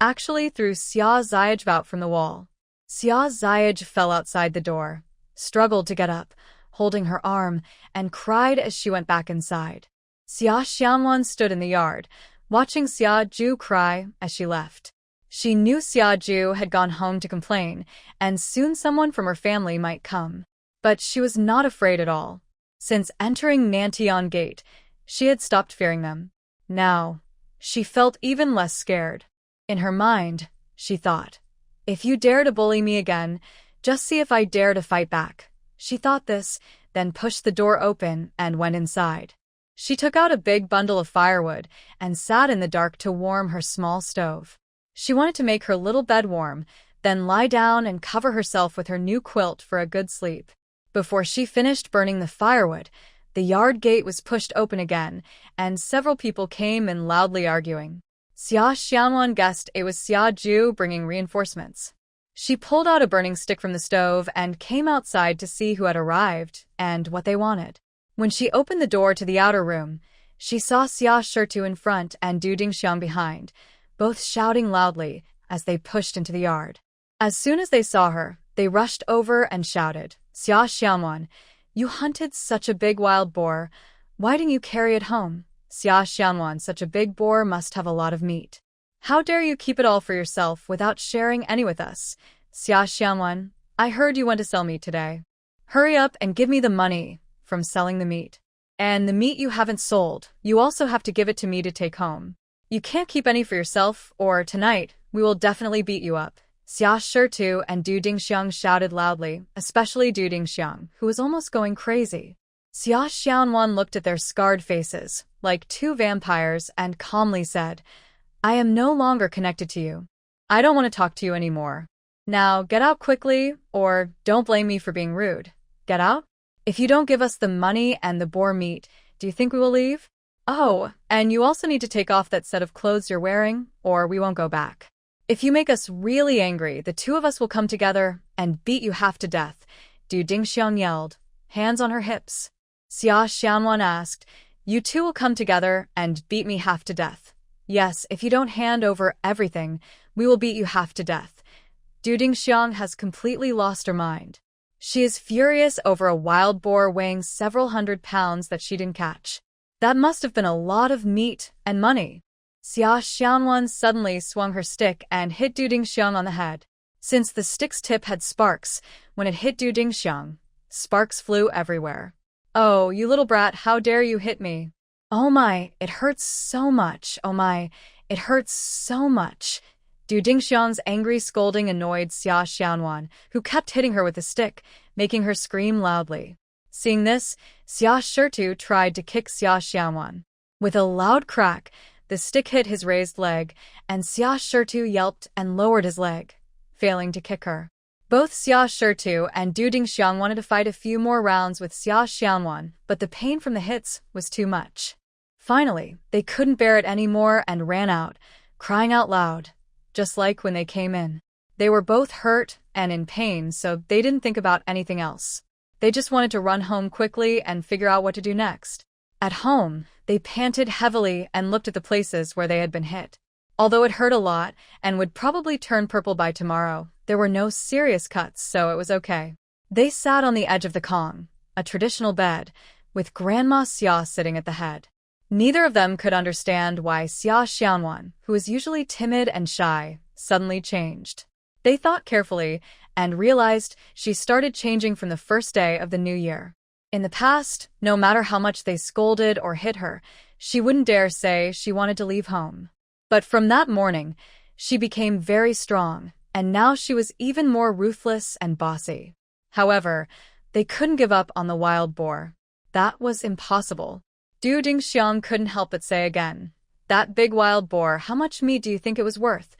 actually threw Xia Ziyaj out from the wall. Xia Ziyaj fell outside the door, struggled to get up, holding her arm, and cried as she went back inside. Xia Xianwan stood in the yard, watching Xia Ju cry as she left. She knew Xia Ju had gone home to complain, and soon someone from her family might come. But she was not afraid at all. Since entering Nantian Gate, she had stopped fearing them. Now, she felt even less scared. In her mind, she thought, "If you dare to bully me again, just see if I dare to fight back." She thought this, then pushed the door open and went inside. She took out a big bundle of firewood and sat in the dark to warm her small stove. She wanted to make her little bed warm, then lie down and cover herself with her new quilt for a good sleep. Before she finished burning the firewood, the yard gate was pushed open again, and several people came in loudly arguing. Xia Xianwan guessed it was Xia Ju bringing reinforcements. She pulled out a burning stick from the stove and came outside to see who had arrived and what they wanted. When she opened the door to the outer room, she saw Xia Shirtu in front and Du Dingxiang behind, both shouting loudly as they pushed into the yard. As soon as they saw her, they rushed over and shouted, "Xia Xianwan, you hunted such a big wild boar. Why didn't you carry it home? Xia Xianwan, such a big boar must have a lot of meat. How dare you keep it all for yourself without sharing any with us? Xia Xianwan, I heard you want to sell meat today. Hurry up and give me the money from selling the meat. And the meat you haven't sold, you also have to give it to me to take home. You can't keep any for yourself, or tonight, we will definitely beat you up." Xia Shirtu and Du Dingxiang shouted loudly, especially Du Dingxiang, who was almost going crazy. Xia Xianwan looked at their scarred faces, like two vampires, and calmly said, "I am no longer connected to you. I don't want to talk to you anymore. Now get out quickly, or don't blame me for being rude. Get out? If you don't give us the money and the boar meat, do you think we will leave? Oh, and you also need to take off that set of clothes you're wearing, or we won't go back. If you make us really angry, the two of us will come together and beat you half to death," Du Dingxiang yelled, hands on her hips. Xia Xianwan asked, "You two will come together and beat me half to death?" "Yes, if you don't hand over everything, we will beat you half to death." Du Dingxiang has completely lost her mind. She is furious over a wild boar weighing several hundred pounds that she didn't catch. That must have been a lot of meat and money. Xia Xianwan suddenly swung her stick and hit Du Dingxiang on the head. Since the stick's tip had sparks, when it hit Du Dingxiang, sparks flew everywhere. "Oh, you little brat, how dare you hit me? Oh my, it hurts so much. Oh my, it hurts so much." Du Dingxiang's angry scolding annoyed Xia Xianwan, who kept hitting her with the stick, making her scream loudly. Seeing this, Xia Shirtu tried to kick Xia Xianwan. With a loud crack, the stick hit his raised leg, and Xia Shirtu yelped and lowered his leg, failing to kick her. Both Xia Shirtu and Du Dingxiang wanted to fight a few more rounds with Xia Xianwan, but the pain from the hits was too much. Finally, they couldn't bear it anymore and ran out, crying out loud, just like when they came in. They were both hurt and in pain, so they didn't think about anything else. They just wanted to run home quickly and figure out what to do next. At home, they panted heavily and looked at the places where they had been hit. Although it hurt a lot and would probably turn purple by tomorrow, there were no serious cuts, so it was okay. They sat on the edge of the Kong, a traditional bed, with Grandma Xia sitting at the head. Neither of them could understand why Xia Xianwan, who was usually timid and shy, suddenly changed. They thought carefully and realized she started changing from the first day of the new year. In the past, no matter how much they scolded or hit her, she wouldn't dare say she wanted to leave home. But from that morning, she became very strong, and now she was even more ruthless and bossy. However, they couldn't give up on the wild boar. That was impossible. Du Dingxiang couldn't help but say again, "That big wild boar, how much meat do you think it was worth?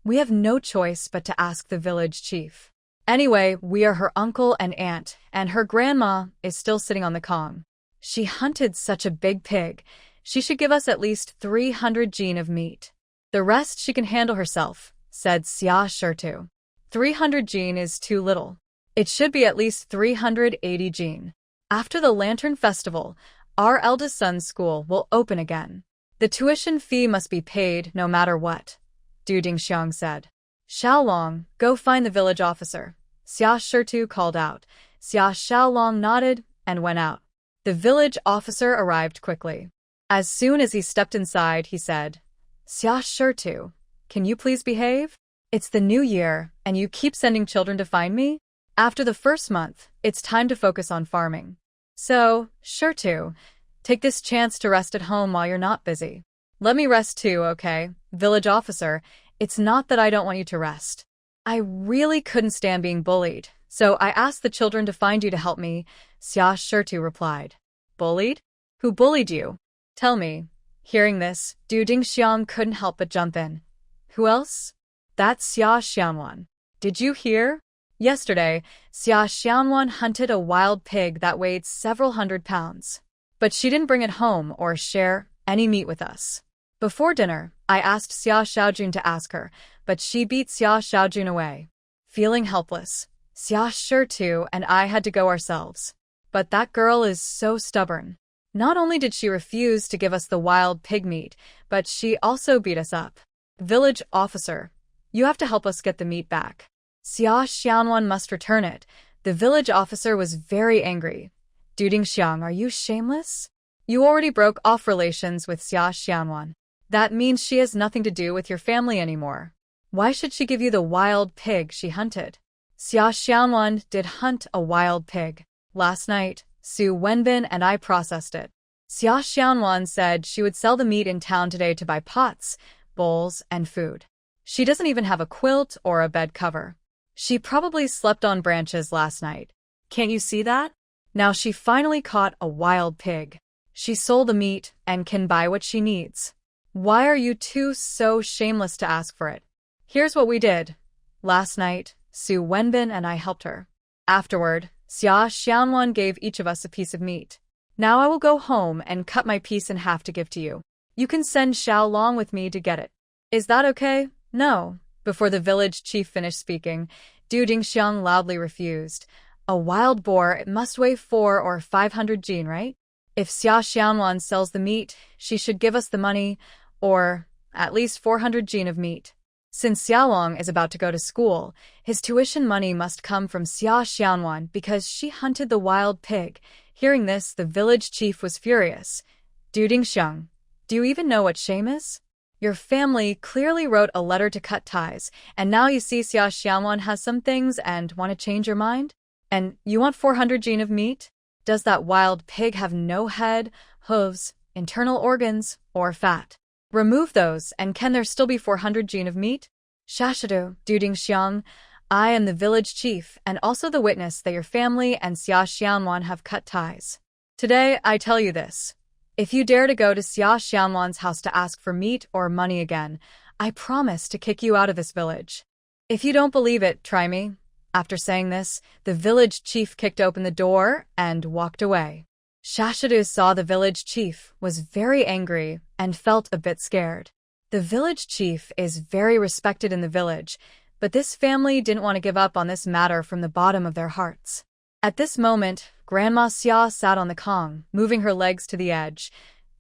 We have no choice but to ask the village chief. Anyway, we are her uncle and aunt, and her grandma is still sitting on the Kong. She hunted such a big pig. She should give us at least 300 jin of meat. The rest she can handle herself," said Xia Shirtu. 300 jin is too little. It should be at least 380 jin. After the Lantern Festival, our eldest son's school will open again. The tuition fee must be paid no matter what, Du Dingxiang said. Xiaolong, go find the village officer, Xia Shitu called out. Xia Xiaolong nodded and went out. The village officer arrived quickly. As soon as he stepped inside, he said, Xia Shitu, can you please behave? It's the new year, and you keep sending children to find me? After the first month, it's time to focus on farming. So, Shitu, take this chance to rest at home while you're not busy. Let me rest too, okay? Village officer, it's not that I don't want you to rest. I really couldn't stand being bullied, so I asked the children to find you to help me, Xia Shitu replied. Bullied? Who bullied you? Tell me. Hearing this, Du Dingxiang couldn't help but jump in. Who else? That's Xia Xianwan. Did you hear? Yesterday, Xia Xianwan hunted a wild pig that weighed several hundred pounds. But she didn't bring it home or share any meat with us. Before dinner, I asked Xia Xiaojun to ask her, but she beat Xia Xiaojun away. Feeling helpless, Xia Shitu and I had to go ourselves. But that girl is so stubborn. Not only did she refuse to give us the wild pig meat, but she also beat us up. Village officer, you have to help us get the meat back. Xia Xianwan must return it. The village officer was very angry. Du Dingxiang, are you shameless? You already broke off relations with Xia Xianwan. That means she has nothing to do with your family anymore. Why should she give you the wild pig she hunted? Xia Xianwan did hunt a wild pig. Last night, Su Wenbin and I processed it. Xia Xianwan said she would sell the meat in town today to buy pots, bowls, and food. She doesn't even have a quilt or a bed cover. She probably slept on branches last night. Can't you see that? Now she finally caught a wild pig. She sold the meat and can buy what she needs. Why are you two so shameless to ask for it? Here's what we did. Last night, Su Wenbin and I helped her. Afterward, Xia Xianwan gave each of us a piece of meat. Now I will go home and cut my piece in half to give to you. You can send Xiaolong with me to get it. Is that okay? No. Before the village chief finished speaking, Du Dingxiang loudly refused. A wild boar, it must weigh 400 or 500 jin, right? If Xia Xianwan sells the meat, she should give us the money, or at least 400 jin of meat. Since Xiaolong is about to go to school, his tuition money must come from Xia Xianwan because she hunted the wild pig. Hearing this, the village chief was furious. Du Dingxiang, do you even know what shame is? Your family clearly wrote a letter to cut ties, and now you see Xia Xianwan has some things and want to change your mind? And you want 400 jin of meat? Does that wild pig have no head, hooves, internal organs, or fat? Remove those, and can there still be 400 jin of meat? Shashidu, Du Dingxiang, I am the village chief and also the witness that your family and Xia Xianwan have cut ties. Today, I tell you this. If you dare to go to Xia Xianwan's house to ask for meat or money again, I promise to kick you out of this village. If you don't believe it, try me. After saying this, the village chief kicked open the door and walked away. Shashidu saw the village chief, was very angry, and felt a bit scared. The village chief is very respected in the village, but this family didn't want to give up on this matter from the bottom of their hearts. At this moment, Grandma Xia sat on the Kong, moving her legs to the edge.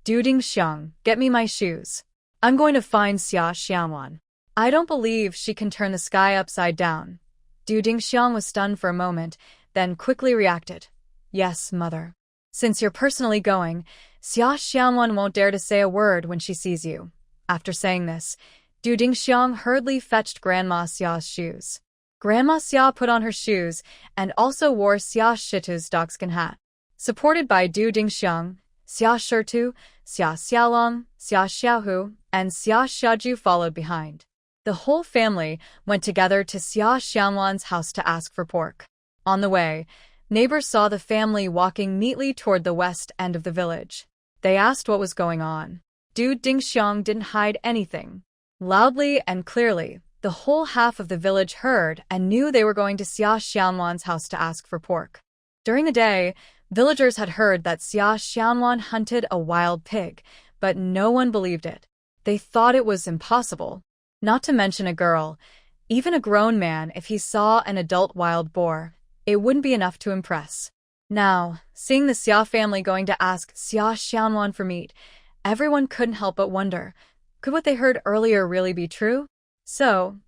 Du Dingxiang, get me my shoes. I'm going to find Xia Xianwan. I don't believe she can turn the sky upside down. Du Dingxiang was stunned for a moment, then quickly reacted. Yes, mother. Since you're personally going, Xia Xianwan won't dare to say a word when she sees you. After saying this, Du Dingxiang hurriedly fetched Grandma Xia's shoes. Grandma Xia put on her shoes and also wore Xia Shitu's dogskin hat. Supported by Du Dingxiang, Xia Shitu, Xia Xiaolong, Xia Xiaohu, and Xia Xiaoju followed behind. The whole family went together to Xia Xianwan's house to ask for pork. On the way, neighbors saw the family walking neatly toward the west end of the village. They asked what was going on. Du Dingxiang didn't hide anything. Loudly and clearly, the whole half of the village heard and knew they were going to Xia Xianwan's house to ask for pork. During the day, villagers had heard that Xia Xianwan hunted a wild pig, but no one believed it. They thought it was impossible. Not to mention a girl. Even a grown man, if he saw an adult wild boar, it wouldn't be enough to impress. Now, seeing the Xia family going to ask Xia Xianwan for meat, Everyone couldn't help but wonder, could what they heard earlier really be true? So,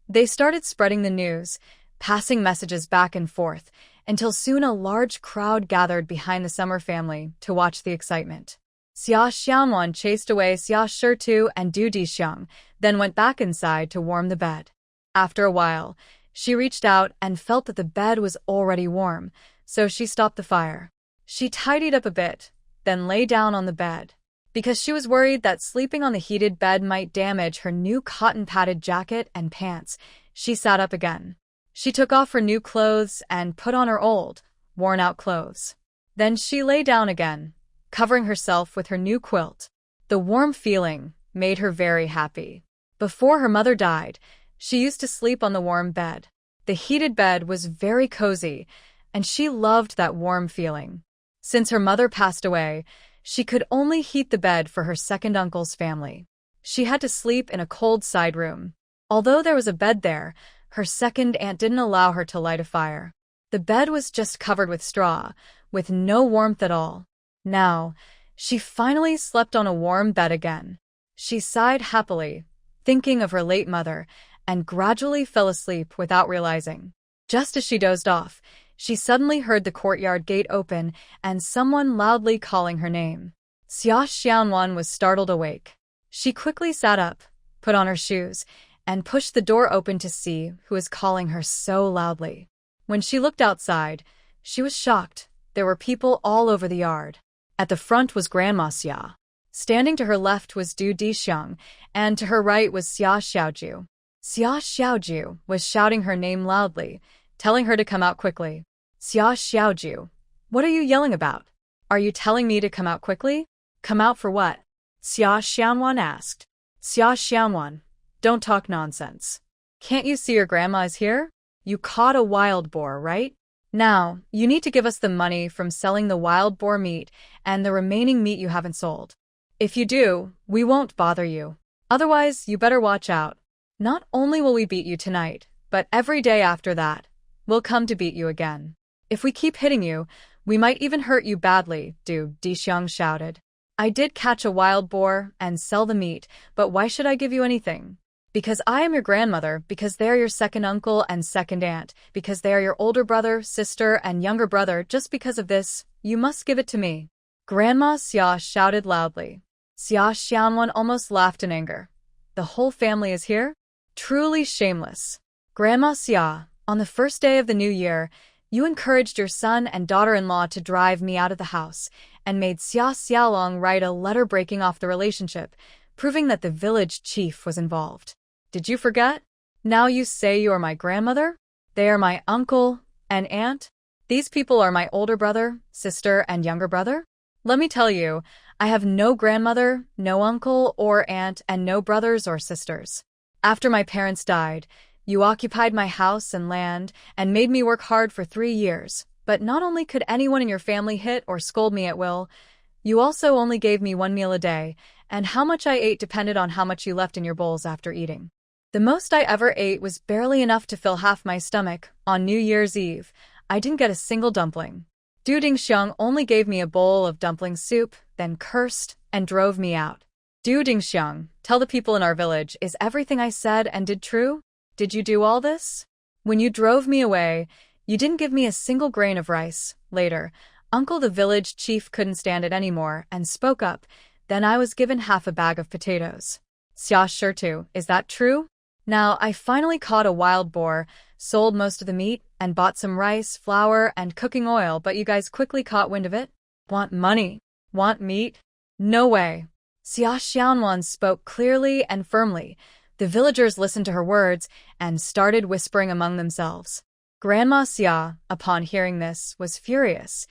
they started spreading the news, passing messages back and forth, until soon a large crowd gathered behind the Summer family to watch the excitement. Xia Xianwan chased away Xia Shitu and Du Dixiang, then went back inside to warm the bed. After a while, she reached out and felt that the bed was already warm, so she stopped the fire. She tidied up a bit, then lay down on the bed. Because she was worried that sleeping on the heated bed might damage her new cotton-padded jacket and pants, she sat up again. She took off her new clothes and put on her old, worn-out clothes. Then she lay down again, covering herself with her new quilt. The warm feeling made her very happy. Before her mother died, she used to sleep on the warm bed. The heated bed was very cozy, and she loved that warm feeling. Since her mother passed away, she could only heat the bed for her second uncle's family. She had to sleep in a cold side room. Although there was a bed there, her second aunt didn't allow her to light a fire. The bed was just covered with straw, with no warmth at all. Now, she finally slept on a warm bed again. She sighed happily, thinking of her late mother, and gradually fell asleep without realizing. Just as she dozed off, she suddenly heard the courtyard gate open and someone loudly calling her name. Xia Xianwan was startled awake. She quickly sat up, put on her shoes, and pushed the door open to see who was calling her so loudly. When she looked outside, she was shocked. There were people all over the yard. At the front was Grandma Xia. Standing to her left was Du Dixiang, and to her right was Xia Xiaoju. Xia Xiaoju was shouting her name loudly, telling her to come out quickly. Xia Xiaoju, what are you yelling about? Are you telling me to come out quickly? Come out for what? Xia Xianwan asked. Xia Xianwan, don't talk nonsense. Can't you see your grandma is here? You caught a wild boar, right? Now, you need to give us the money from selling the wild boar meat and the remaining meat you haven't sold. If you do, we won't bother you. Otherwise, you better watch out. Not only will we beat you tonight, but every day after that, we'll come to beat you again. If we keep hitting you, we might even hurt you badly, Du Dixiang shouted. I did catch a wild boar and sell the meat, but why should I give you anything? Because I am your grandmother, because they are your second uncle and second aunt, because they are your older brother, sister, and younger brother. Just because of this, you must give it to me. Grandma Xia shouted loudly. Xia Xianwan almost laughed in anger. The whole family is here? Truly shameless. Grandma Xia, on the first day of the new year, you encouraged your son and daughter-in-law to drive me out of the house, and made Xia Xiaolong write a letter breaking off the relationship, proving that the village chief was involved. Did you forget? Now you say you are my grandmother? They are my uncle and aunt? These people are my older brother, sister, and younger brother? Let me tell you, I have no grandmother, no uncle or aunt, and no brothers or sisters. After my parents died, you occupied my house and land and made me work hard for 3 years. But not only could anyone in your family hit or scold me at will, you also only gave me 1 meal a day, and how much I ate depended on how much you left in your bowls after eating. The most I ever ate was barely enough to fill half my stomach. On New Year's Eve, I didn't get a single dumpling. Du Dingxiang only gave me a bowl of dumpling soup, then cursed and drove me out. Du Dingxiang, tell the people in our village, is everything I said and did true? Did you do all this? When you drove me away, you didn't give me a single grain of rice. Later, Uncle the village chief couldn't stand it anymore and spoke up. Then I was given half a bag of potatoes. Xia Shitu, is that true? Now, I finally caught a wild boar, sold most of the meat, and bought some rice, flour, and cooking oil, but you guys quickly caught wind of it? Want money? Want meat? No way. Xia Xianwan spoke clearly and firmly. The villagers listened to her words and started whispering among themselves. Grandma Xia, upon hearing this, was furious.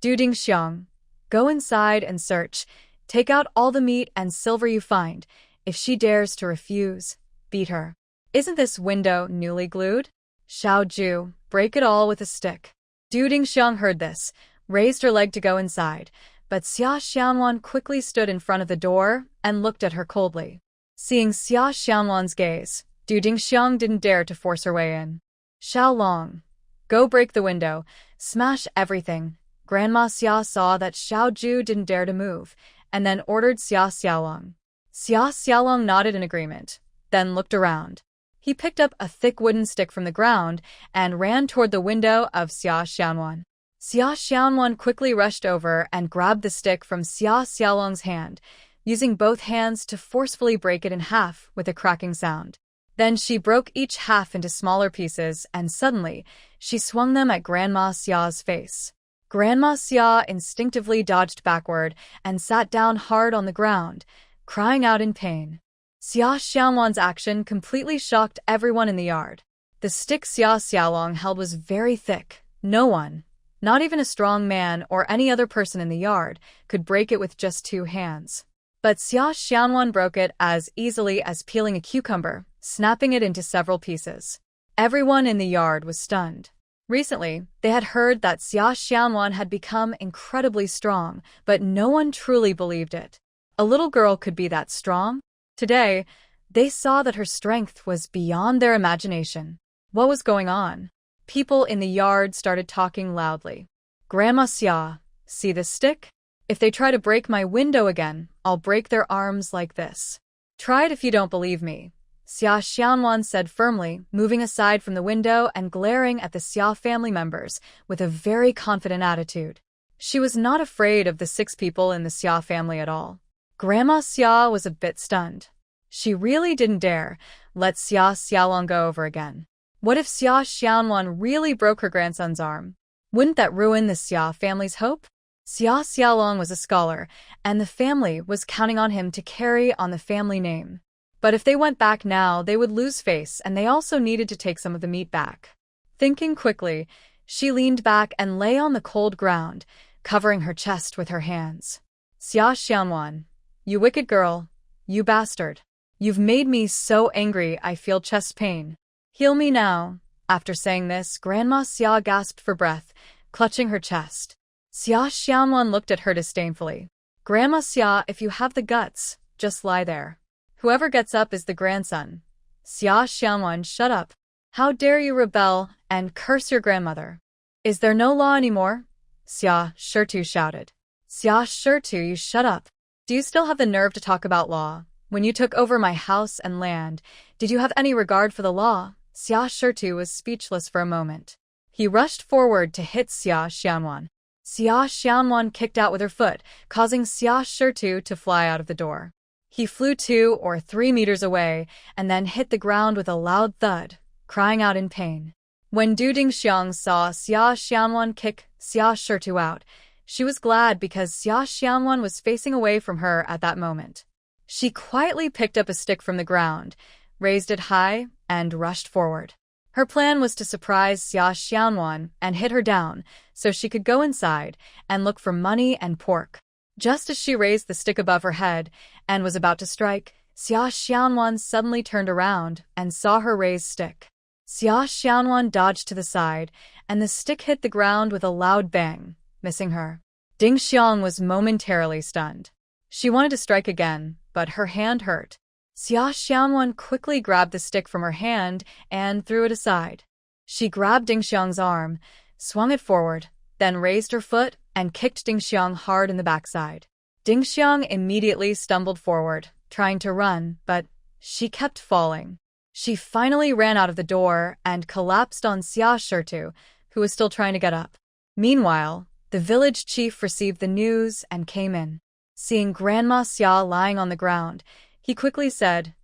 Du Dingxiang, go inside and search. Take out all the meat and silver you find. If she dares to refuse, beat her. Isn't this window newly glued? Xiao Ju, break it all with a stick. Du Dingxiang heard this, raised her leg to go inside, but Xia Xianwan quickly stood in front of the door and looked at her coldly. Seeing Xia Xianwan's gaze, Du Dingxiang didn't dare to force her way in. Xiao Long, go break the window, smash everything. Grandma Xia saw that Xiao Ju didn't dare to move, and then ordered Xia Xiaolong. Xia Xiaolong nodded in agreement, then looked around. He picked up a thick wooden stick from the ground and ran toward the window of Xia Xianwan. Xia Xianwan quickly rushed over and grabbed the stick from Xia Xiaolong's hand, using both hands to forcefully break it in half with a cracking sound. Then she broke each half into smaller pieces, and suddenly, she swung them at Grandma Xia's face. Grandma Xia instinctively dodged backward and sat down hard on the ground, crying out in pain. Xia Xianwan's action completely shocked everyone in the yard. The stick Xia Xiaolong held was very thick. No one, not even a strong man or any other person in the yard, could break it with just 2 hands. But Xia Xianwan broke it as easily as peeling a cucumber, snapping it into several pieces. Everyone in the yard was stunned. Recently, they had heard that Xia Xianwan had become incredibly strong, but no one truly believed it. A little girl could be that strong? Today, they saw that her strength was beyond their imagination. What was going on? People in the yard started talking loudly. Grandma Xia, see this stick? If they try to break my window again, I'll break their arms like this. Try it if you don't believe me, Xia Xianwan said firmly, moving aside from the window and glaring at the Xia family members with a very confident attitude. She was not afraid of the 6 people in the Xia family at all. Grandma Xia was a bit stunned. She really didn't dare let Xia Xiaolong go over again. What if Xia Xianwan really broke her grandson's arm? Wouldn't that ruin the Xia family's hope? Xia Xiaolong was a scholar, and the family was counting on him to carry on the family name. But if they went back now, they would lose face, and they also needed to take some of the meat back. Thinking quickly, she leaned back and lay on the cold ground, covering her chest with her hands. Xia Xianwan, you wicked girl, you bastard. You've made me so angry I feel chest pain. Heal me now. After saying this, Grandma Xia gasped for breath, clutching her chest. Xia Xianwan looked at her disdainfully. Grandma Xia, if you have the guts, just lie there. Whoever gets up is the grandson. Xia Xianwan, shut up. How dare you rebel and curse your grandmother? Is there no law anymore? Xia Shirtu shouted. Xia Shirtu, you shut up. Do you still have the nerve to talk about law? When you took over my house and land, did you have any regard for the law? Xia Shirtu was speechless for a moment. He rushed forward to hit Xia Xianwan. Xia Xianwan kicked out with her foot, causing Xia Shirtu to fly out of the door. He flew 2 or 3 meters away and then hit the ground with a loud thud, crying out in pain. When Du Dingxiang saw Xia Xianwan kick Xia Shirtu out, she was glad because Xia Xianwan was facing away from her at that moment. She quietly picked up a stick from the ground, raised it high, and rushed forward. Her plan was to surprise Xia Xianwan and hit her down so she could go inside and look for money and pork. Just as she raised the stick above her head and was about to strike, Xia Xianwan suddenly turned around and saw her raised stick. Xia Xianwan dodged to the side, and the stick hit the ground with a loud bang, missing her. Dingxiang was momentarily stunned. She wanted to strike again, but her hand hurt. Xia Xianwan quickly grabbed the stick from her hand and threw it aside. She grabbed Dingxiang's arm, swung it forward, then raised her foot and kicked Dingxiang hard in the backside. Dingxiang immediately stumbled forward, trying to run, but she kept falling. She finally ran out of the door and collapsed on Xia Shirtu, who was still trying to get up. Meanwhile, the village chief received the news and came in. Seeing Grandma Xia lying on the ground, he quickly said,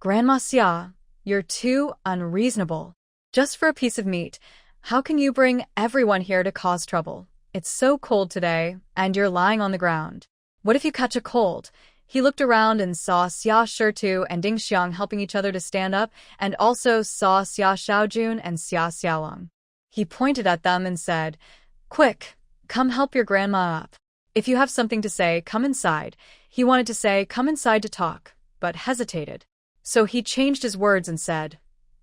Grandma Xia, you're too unreasonable. Just for a piece of meat, how can you bring everyone here to cause trouble? It's so cold today, and you're lying on the ground. What if you catch a cold? He looked around and saw Xia Shirtu and Dingxiang helping each other to stand up, and also saw Xia Xiaojun and Xia Xiaolong. He pointed at them and said, Quick, come help your grandma up. If you have something to say, come inside. He wanted to say, come inside to talk, but hesitated. So he changed his words and said,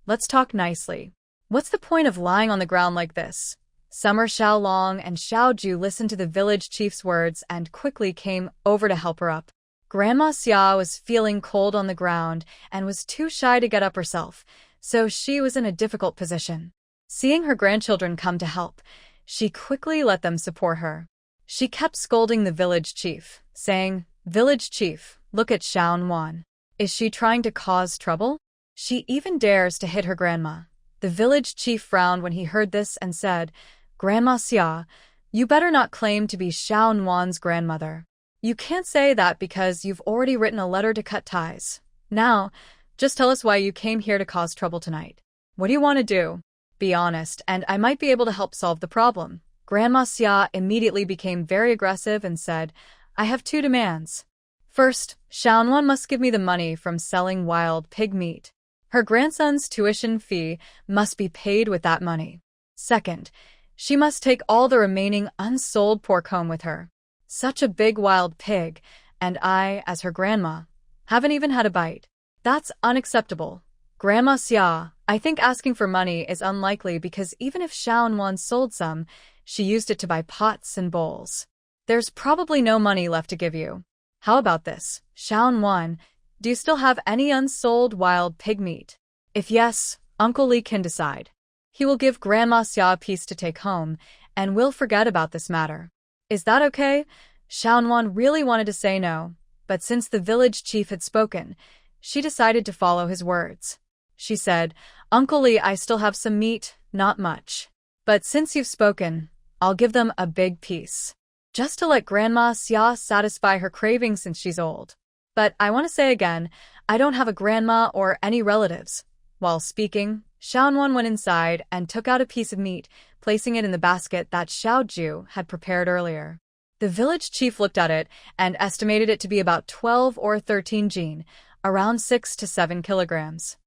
Let's talk nicely. What's the point of lying on the ground like this? Summer Xiaolong and Xiaoju listened to the village chief's words and quickly came over to help her up. Grandma Xia was feeling cold on the ground and was too shy to get up herself, so she was in a difficult position. Seeing her grandchildren come to help, she quickly let them support her. She kept scolding the village chief, saying, Village chief, look at Xiaowan. Is she trying to cause trouble? She even dares to hit her grandma. The village chief frowned when he heard this and said, Grandma Xia, you better not claim to be Xiaowan's grandmother. You can't say that because you've already written a letter to cut ties. Now, just tell us why you came here to cause trouble tonight. What do you want to do? Be honest, and I might be able to help solve the problem. Grandma Xia immediately became very aggressive and said, I have two demands. First, Xiaowan must give me the money from selling wild pig meat. Her grandson's tuition fee must be paid with that money. Second, she must take all the remaining unsold pork home with her. Such a big wild pig, and I, as her grandma, haven't even had a bite. That's unacceptable. Grandma Xia, I think asking for money is unlikely because even if Xiaowan sold some, she used it to buy pots and bowls. There's probably no money left to give you. How about this, Xiaowan? Do you still have any unsold wild pig meat? If yes, Uncle Li can decide. He will give Grandma Xia a piece to take home, and we'll forget about this matter. Is that okay? Xiaowan really wanted to say no, but since the village chief had spoken, she decided to follow his words. She said, Uncle Li, I still have some meat, not much. But since you've spoken, I'll give them a big piece. Just to let Grandma Xia satisfy her craving since she's old. But I want to say again, I don't have a grandma or any relatives. While speaking, Xiaowan went inside and took out a piece of meat, placing it in the basket that Xiaoju had prepared earlier. The village chief looked at it and estimated it to be about 12 or 13 jin, around 6 to 7 kilograms.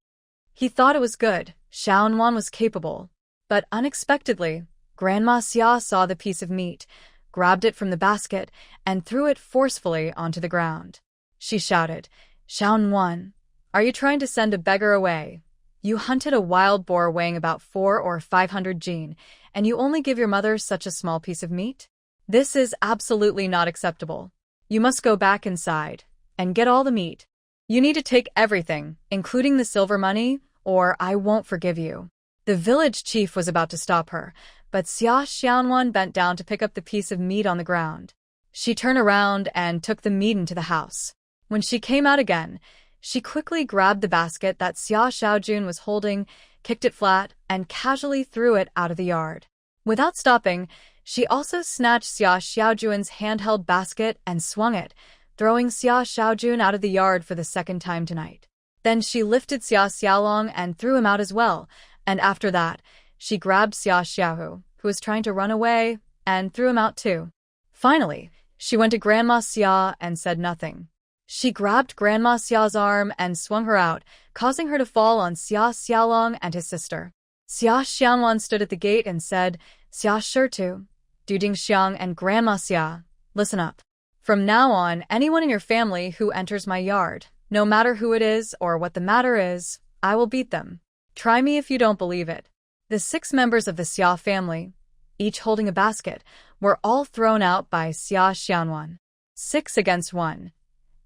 He thought it was good, Xiaowan was capable. But unexpectedly, Grandma Xia saw the piece of meat, grabbed it from the basket, and threw it forcefully onto the ground. She shouted, Xiaowan, are you trying to send a beggar away? You hunted a wild boar weighing about 400 or 500 jin, and you only give your mother such a small piece of meat? This is absolutely not acceptable. You must go back inside and get all the meat. You need to take everything, including the silver money, or I won't forgive you. The village chief was about to stop her, but Xiaowan bent down to pick up the piece of meat on the ground. She turned around and took the meat into the house. When she came out again, she quickly grabbed the basket that Xiaojun was holding, kicked it flat, and casually threw it out of the yard. Without stopping, she also snatched Xiaojun's handheld basket and swung it, throwing Xiaojun out of the yard for the second time tonight. Then she lifted Xiaolong and threw him out as well, and after that, she grabbed Xiaohu, who was trying to run away, and threw him out too. Finally, she went to Grandma Xia and said nothing. She grabbed Grandma Xia's arm and swung her out, causing her to fall on Xiaolong and his sister. Xiaowan stood at the gate and said, Xiaoshitu, Dudingxiang and Grandma Xia, listen up. From now on, anyone in your family who enters my yard, no matter who it is or what the matter is, I will beat them. Try me if you don't believe it. The 6 members of the Xia family, each holding a basket, were all thrown out by Xiaowan. 6 against 1.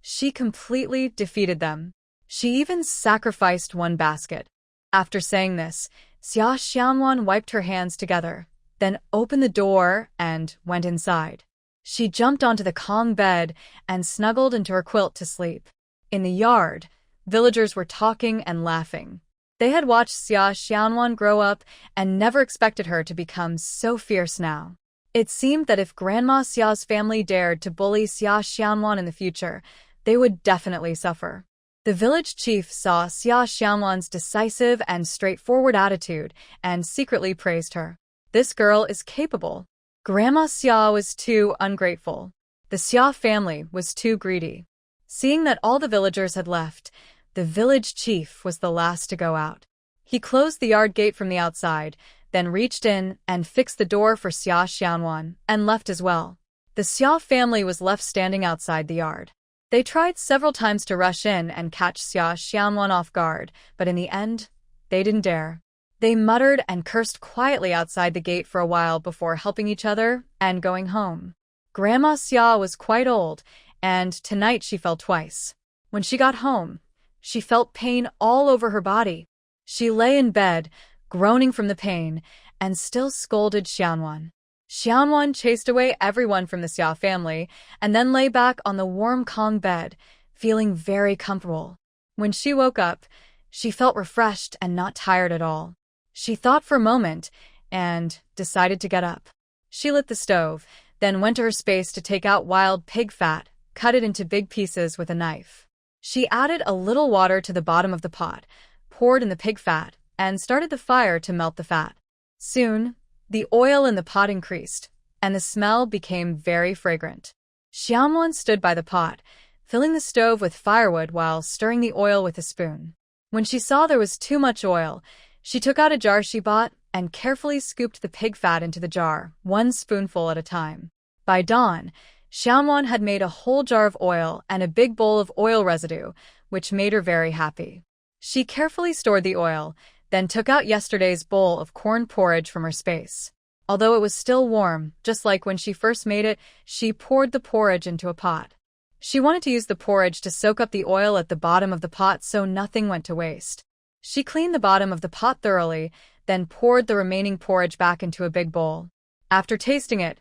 She completely defeated them. She even sacrificed one basket. After saying this, Xiaowan wiped her hands together, then opened the door and went inside. She jumped onto the Kong bed and snuggled into her quilt to sleep. In the yard, villagers were talking and laughing. They had watched Xiaowan grow up and never expected her to become so fierce now. It seemed that if Grandma Xia's family dared to bully Xiaowan in the future, they would definitely suffer. The village chief saw Xiaowan's decisive and straightforward attitude and secretly praised her. This girl is capable. Grandma Xia was too ungrateful. The Xia family was too greedy. Seeing that all the villagers had left, the village chief was the last to go out. He closed the yard gate from the outside, then reached in and fixed the door for Xiaowan and left as well. The Xia family was left standing outside the yard. They tried several times to rush in and catch Xiaowan off guard, but in the end, they didn't dare. They muttered and cursed quietly outside the gate for a while before helping each other and going home. Grandma Xia was quite old, and tonight she fell twice. When she got home, she felt pain all over her body. She lay in bed, groaning from the pain, and still scolded Xiaowan. Xianwan chased away everyone from the Xia family and then lay back on the warm Kong bed, feeling very comfortable. When she woke up, she felt refreshed and not tired at all. She thought for a moment and decided to get up. She lit the stove, then went to her space to take out wild pig fat, cut it into big pieces with a knife. She added a little water to the bottom of the pot, poured in the pig fat, and started the fire to melt the fat. Soon, the oil in the pot increased, and the smell became very fragrant. Xiaomuan stood by the pot, filling the stove with firewood while stirring the oil with a spoon. When she saw there was too much oil, she took out a jar she bought and carefully scooped the pig fat into the jar, one spoonful at a time. By dawn, Xiaomuan had made a whole jar of oil and a big bowl of oil residue, which made her very happy. She carefully stored the oil, then took out yesterday's bowl of corn porridge from her space. Although it was still warm, just like when she first made it, she poured the porridge into a pot. She wanted to use the porridge to soak up the oil at the bottom of the pot so nothing went to waste. She cleaned the bottom of the pot thoroughly, then poured the remaining porridge back into a big bowl. After tasting it,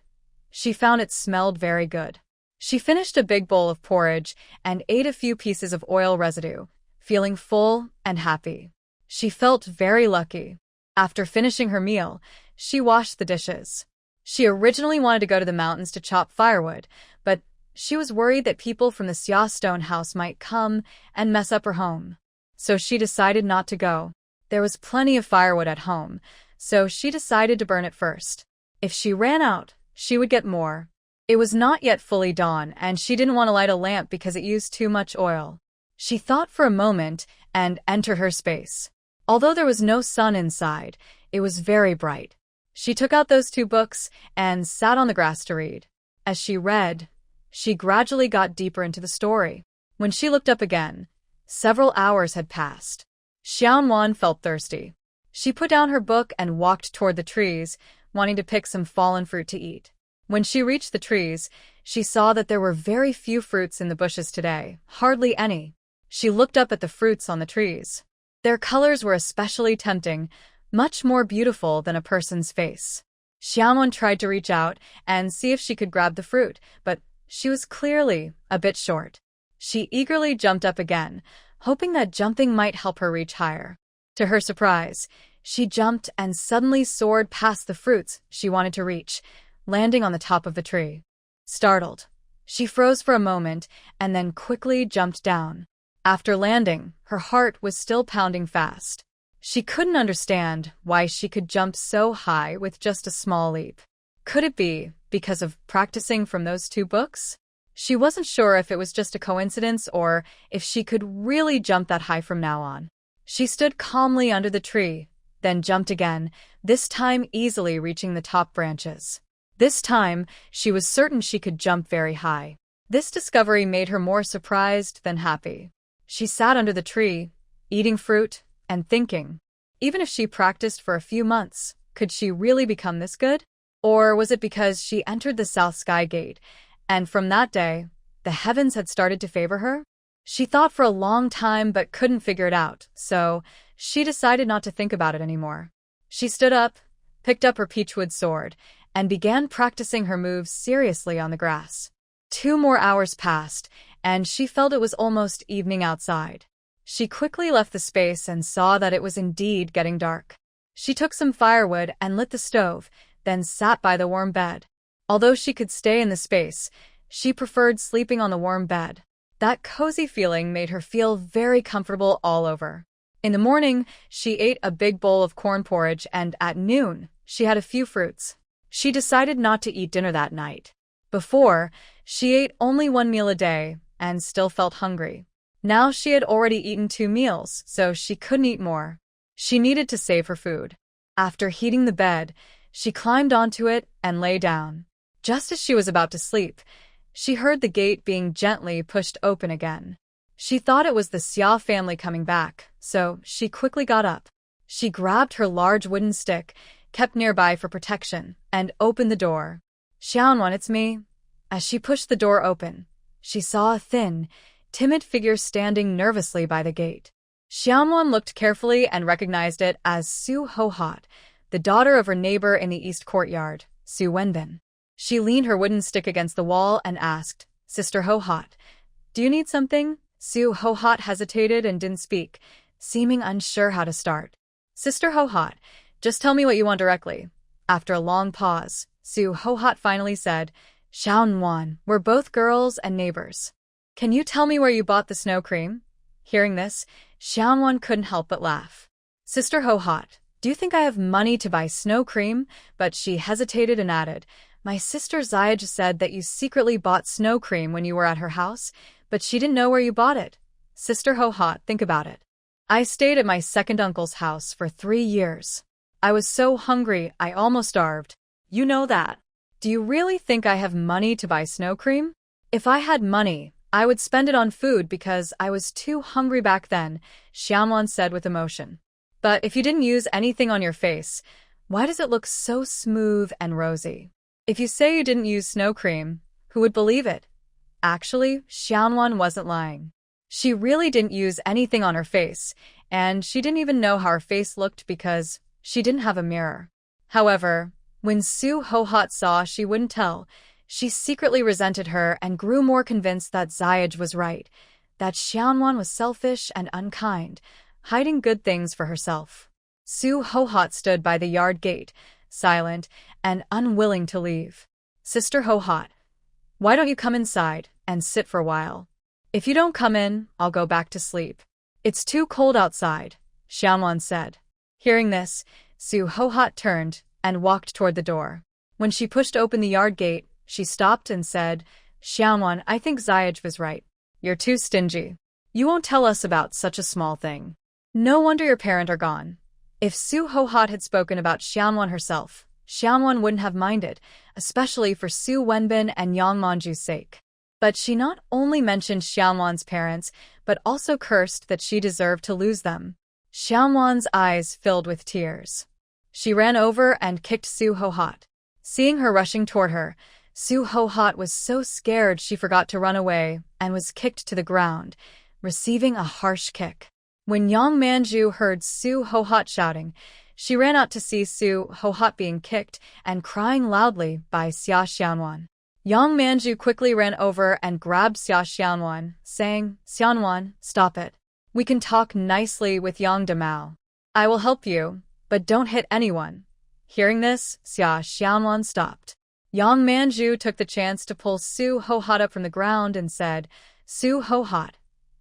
she found it smelled very good. She finished a big bowl of porridge and ate a few pieces of oil residue, feeling full and happy. She felt very lucky. After finishing her meal, she washed the dishes. She originally wanted to go to the mountains to chop firewood, but she was worried that people from the Xia stone house might come and mess up her home. So she decided not to go. There was plenty of firewood at home, so she decided to burn it first. If she ran out, she would get more. It was not yet fully dawn, and she didn't want to light a lamp because it used too much oil. She thought for a moment and entered her space. Although there was no sun inside, it was very bright. She took out those 2 books and sat on the grass to read. As she read, she gradually got deeper into the story. When she looked up again, several hours had passed. Xiaomuan felt thirsty. She put down her book and walked toward the trees, wanting to pick some fallen fruit to eat. When she reached the trees, she saw that there were very few fruits in the bushes today, hardly any. She looked up at the fruits on the trees. Their colors were especially tempting, much more beautiful than a person's face. Xiaomuan tried to reach out and see if she could grab the fruit, but she was clearly a bit short. She eagerly jumped up again, hoping that jumping might help her reach higher. To her surprise, she jumped and suddenly soared past the fruits she wanted to reach, landing on the top of the tree. Startled, she froze for a moment and then quickly jumped down. After landing, her heart was still pounding fast. She couldn't understand why she could jump so high with just a small leap. Could it be because of practicing from those 2 books? She wasn't sure if it was just a coincidence or if she could really jump that high from now on. She stood calmly under the tree, then jumped again, this time easily reaching the top branches. This time, she was certain she could jump very high. This discovery made her more surprised than happy. She sat under the tree, eating fruit, and thinking, even if she practiced for a few months, could she really become this good? Or was it because she entered the South Sky Gate, and from that day, the heavens had started to favor her? She thought for a long time but couldn't figure it out, so she decided not to think about it anymore. She stood up, picked up her peachwood sword, and began practicing her moves seriously on the grass. 2 more hours passed, and she felt it was almost evening outside. She quickly left the space and saw that it was indeed getting dark. She took some firewood and lit the stove, then sat by the warm bed. Although she could stay in the space, she preferred sleeping on the warm bed. That cozy feeling made her feel very comfortable all over. In the morning, she ate a big bowl of corn porridge, and at noon, she had a few fruits. She decided not to eat dinner that night. Before, she ate only 1 meal a day and still felt hungry. Now she had already eaten 2 meals, so she couldn't eat more. She needed to save her food. After heating the bed, she climbed onto it and lay down. Just as she was about to sleep, she heard the gate being gently pushed open again. She thought it was the Xia family coming back, so she quickly got up. She grabbed her large wooden stick, kept nearby for protection, and opened the door. "Xiaonuan, it's me." As she pushed the door open, she saw a thin, timid figure standing nervously by the gate. Xiaonuan looked carefully and recognized it as Su Hohot, the daughter of her neighbor in the east courtyard, Su Wenbin. She leaned her wooden stick against the wall and asked, Sister Ho-Hot, do you need something? Su Ho-Hot hesitated and didn't speak, seeming unsure how to start. Sister Ho-Hot, just tell me what you want directly. After a long pause, Su Ho-Hot finally said, Xiaonuan, we're both girls and neighbors. Can you tell me where you bought the snow cream? Hearing this, Xiaonuan couldn't help but laugh. Sister Ho-Hot, do you think I have money to buy snow cream? But she hesitated and added, my sister Zyaj said that you secretly bought snow cream when you were at her house, but she didn't know where you bought it. Sister Ho-Hot, think about it. I stayed at my second uncle's house for 3 years. I was so hungry, I almost starved. You know that. Do you really think I have money to buy snow cream? If I had money, I would spend it on food because I was too hungry back then, Xiaonuan said with emotion. But if you didn't use anything on your face, why does it look so smooth and rosy? If you say you didn't use snow cream, who would believe it? Actually, Xiaonuan wasn't lying. She really didn't use anything on her face, and she didn't even know how her face looked because she didn't have a mirror. However, when Su Ho-Hot saw she wouldn't tell, she secretly resented her and grew more convinced that Zyaj was right, that Xiaonuan was selfish and unkind, hiding good things for herself. Su Ho-Hot stood by the yard gate, silent and unwilling to leave. Sister Ho-Hot, why don't you come inside and sit for a while? If you don't come in, I'll go back to sleep. It's too cold outside, Xiaonuan said. Hearing this, Su Ho-Hot turned and walked toward the door. When she pushed open the yard gate, she stopped and said, Xiaonuan, I think Zyaj was right. You're too stingy. You won't tell us about such a small thing. No wonder your parents are gone. If Su Ho-Hot had spoken about Xiaonuan herself, Xiaonuan wouldn't have minded, especially for Su Wenbin and Yang Manju's sake. But she not only mentioned Xiaonuan's parents, but also cursed that she deserved to lose them. Xiaonuan's eyes filled with tears. She ran over and kicked Su Ho-Hot. Seeing her rushing toward her, Su Ho-Hot was so scared she forgot to run away and was kicked to the ground, receiving a harsh kick. When Yang Manju heard Su Ho-Hot shouting, she ran out to see Su Ho-Hot being kicked and crying loudly by Xia Xiaonuan. Yang Manju quickly ran over and grabbed Xia Xiaonuan, saying, Xiaonuan, stop it. We can talk nicely with Yang Damao. I will help you, but don't hit anyone. Hearing this, Xia Xiaonuan stopped. Yang Manju took the chance to pull Su Ho-Hot up from the ground and said, Su Ho-Hot,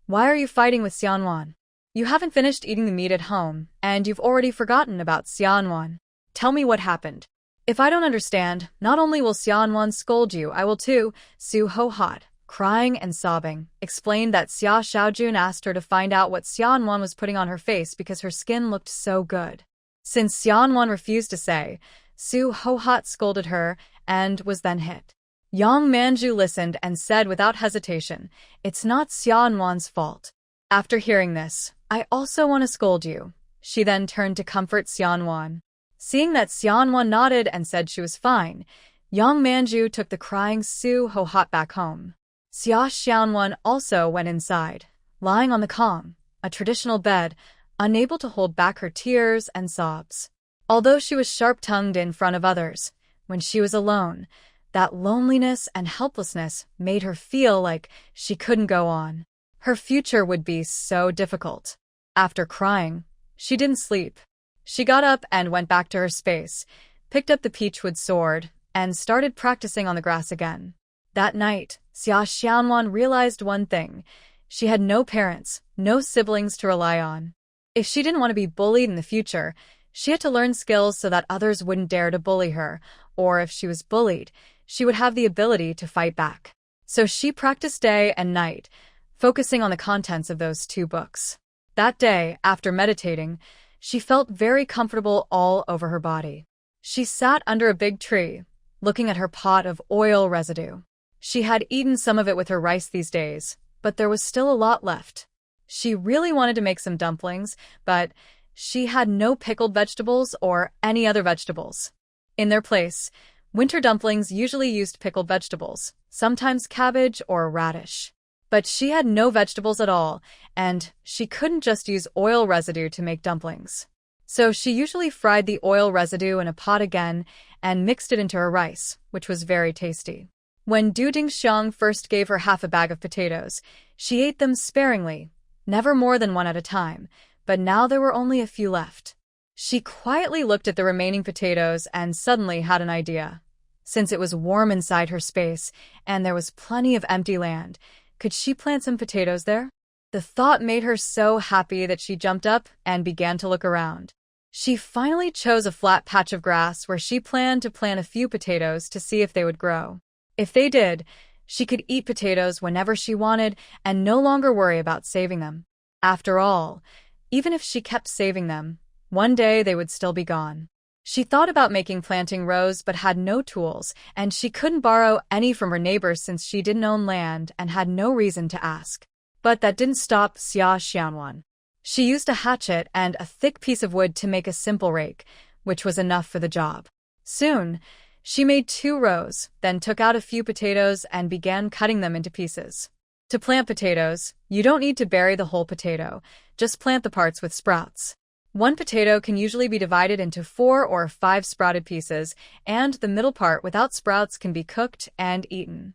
why are you fighting with Xiaonuan? You haven't finished eating the meat at home, and you've already forgotten about Xiaonuan. Tell me what happened. If I don't understand, not only will Xiaonuan scold you, I will too. Su Ho-Hot, crying and sobbing, explained that Xia Xiaojun asked her to find out what Xiaonuan was putting on her face because her skin looked so good. Since Xiaonuan refused to say, Su Ho-Hot scolded her and was then hit. Yang Manju listened and said without hesitation, it's not Xiaonuan's fault. After hearing this, I also want to scold you. She then turned to comfort Xiaonuan. Seeing that Xiaonuan nodded and said she was fine, Yang Manju took the crying Su Ho-Hot back home. Xia Xiaonuan also went inside, lying on the kong, a traditional bed, unable to hold back her tears and sobs. Although she was sharp-tongued in front of others, when she was alone, that loneliness and helplessness made her feel like she couldn't go on. Her future would be so difficult. After crying, she didn't sleep. She got up and went back to her space, picked up the peachwood sword, and started practicing on the grass again. That night, Xia Xiaonuan realized one thing. She had no parents, no siblings to rely on. If she didn't want to be bullied in the future, she had to learn skills so that others wouldn't dare to bully her, or if she was bullied, she would have the ability to fight back. So she practiced day and night, focusing on the contents of those 2 books. That day, after meditating, she felt very comfortable all over her body. She sat under a big tree, looking at her pot of oil residue. She had eaten some of it with her rice these days, but there was still a lot left. She really wanted to make some dumplings, but she had no pickled vegetables or any other vegetables. In their place, winter dumplings usually used pickled vegetables, sometimes cabbage or radish. But she had no vegetables at all, and she couldn't just use oil residue to make dumplings. So she usually fried the oil residue in a pot again and mixed it into her rice, which was very tasty. When Du Dingxiang first gave her half a bag of potatoes, she ate them sparingly, never more than one at a time, but now there were only a few left. She quietly looked at the remaining potatoes and suddenly had an idea. Since it was warm inside her space and there was plenty of empty land, could she plant some potatoes there? The thought made her so happy that she jumped up and began to look around. She finally chose a flat patch of grass where she planned to plant a few potatoes to see if they would grow. If they did, she could eat potatoes whenever she wanted and no longer worry about saving them. After all, even if she kept saving them, one day they would still be gone. She thought about making planting rows but had no tools, and she couldn't borrow any from her neighbors since she didn't own land and had no reason to ask. But that didn't stop Xia Xianwan. She used a hatchet and a thick piece of wood to make a simple rake, which was enough for the job. Soon, she made 2 rows, then took out a few potatoes and began cutting them into pieces. To plant potatoes, you don't need to bury the whole potato, just plant the parts with sprouts. One potato can usually be divided into 4 or 5 sprouted pieces, and the middle part without sprouts can be cooked and eaten.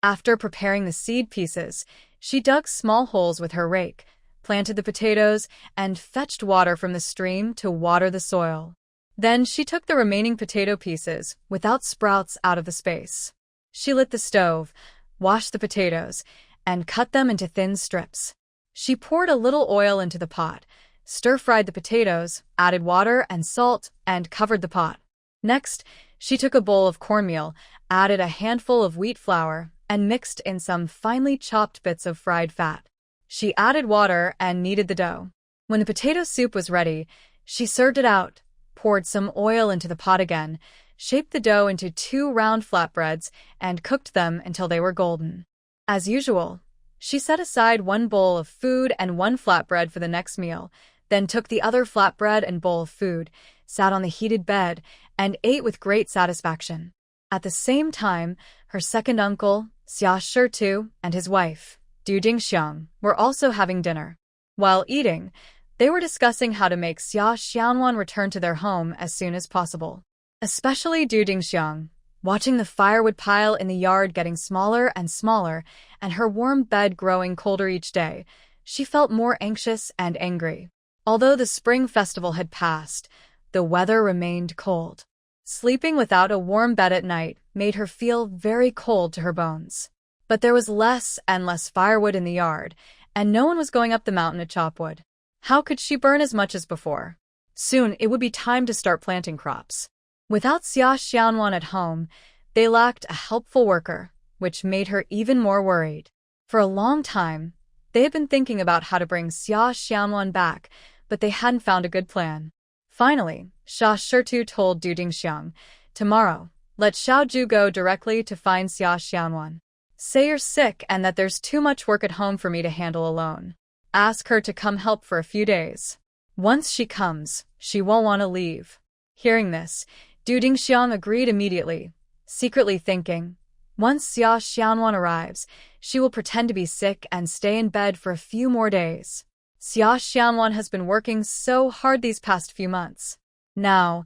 After preparing the seed pieces, she dug small holes with her rake, planted the potatoes, and fetched water from the stream to water the soil. Then she took the remaining potato pieces, without sprouts, out of the space. She lit the stove, washed the potatoes, and cut them into thin strips. She poured a little oil into the pot, stir-fried the potatoes, added water and salt, and covered the pot. Next, she took a bowl of cornmeal, added a handful of wheat flour, and mixed in some finely chopped bits of fried fat. She added water and kneaded the dough. When the potato soup was ready, she served it out, poured some oil into the pot again, shaped the dough into 2 round flatbreads, and cooked them until they were golden. As usual, she set aside 1 bowl of food and 1 flatbread for the next meal, then took the other flatbread and bowl of food, sat on the heated bed, and ate with great satisfaction. At the same time, her second uncle, Xia Shitu, and his wife, Du Dingxiang, were also having dinner. While eating, they were discussing how to make Xia Xianwan return to their home as soon as possible. Especially Du Dingxiang, watching the firewood pile in the yard getting smaller and smaller, and her warm bed growing colder each day, she felt more anxious and angry. Although the spring festival had passed, the weather remained cold. Sleeping without a warm bed at night made her feel very cold to her bones. But there was less and less firewood in the yard, and no one was going up the mountain to chop wood. How could she burn as much as before? Soon it would be time to start planting crops. Without Xia Xianwan at home, they lacked a helpful worker, which made her even more worried. For a long time, they had been thinking about how to bring Xia Xianwan back, but they hadn't found a good plan. Finally, Xia Shitu told Du Dingxiang, "Tomorrow, let Xiaoju go directly to find Xia Xianwan. Say you're sick and that there's too much work at home for me to handle alone. Ask her to come help for a few days. Once she comes, she won't want to leave." Hearing this, Du Dingxiang agreed immediately, secretly thinking, once Xia Xianwan arrives, she will pretend to be sick and stay in bed for a few more days. Xia Xianwan has been working so hard these past few months. Now,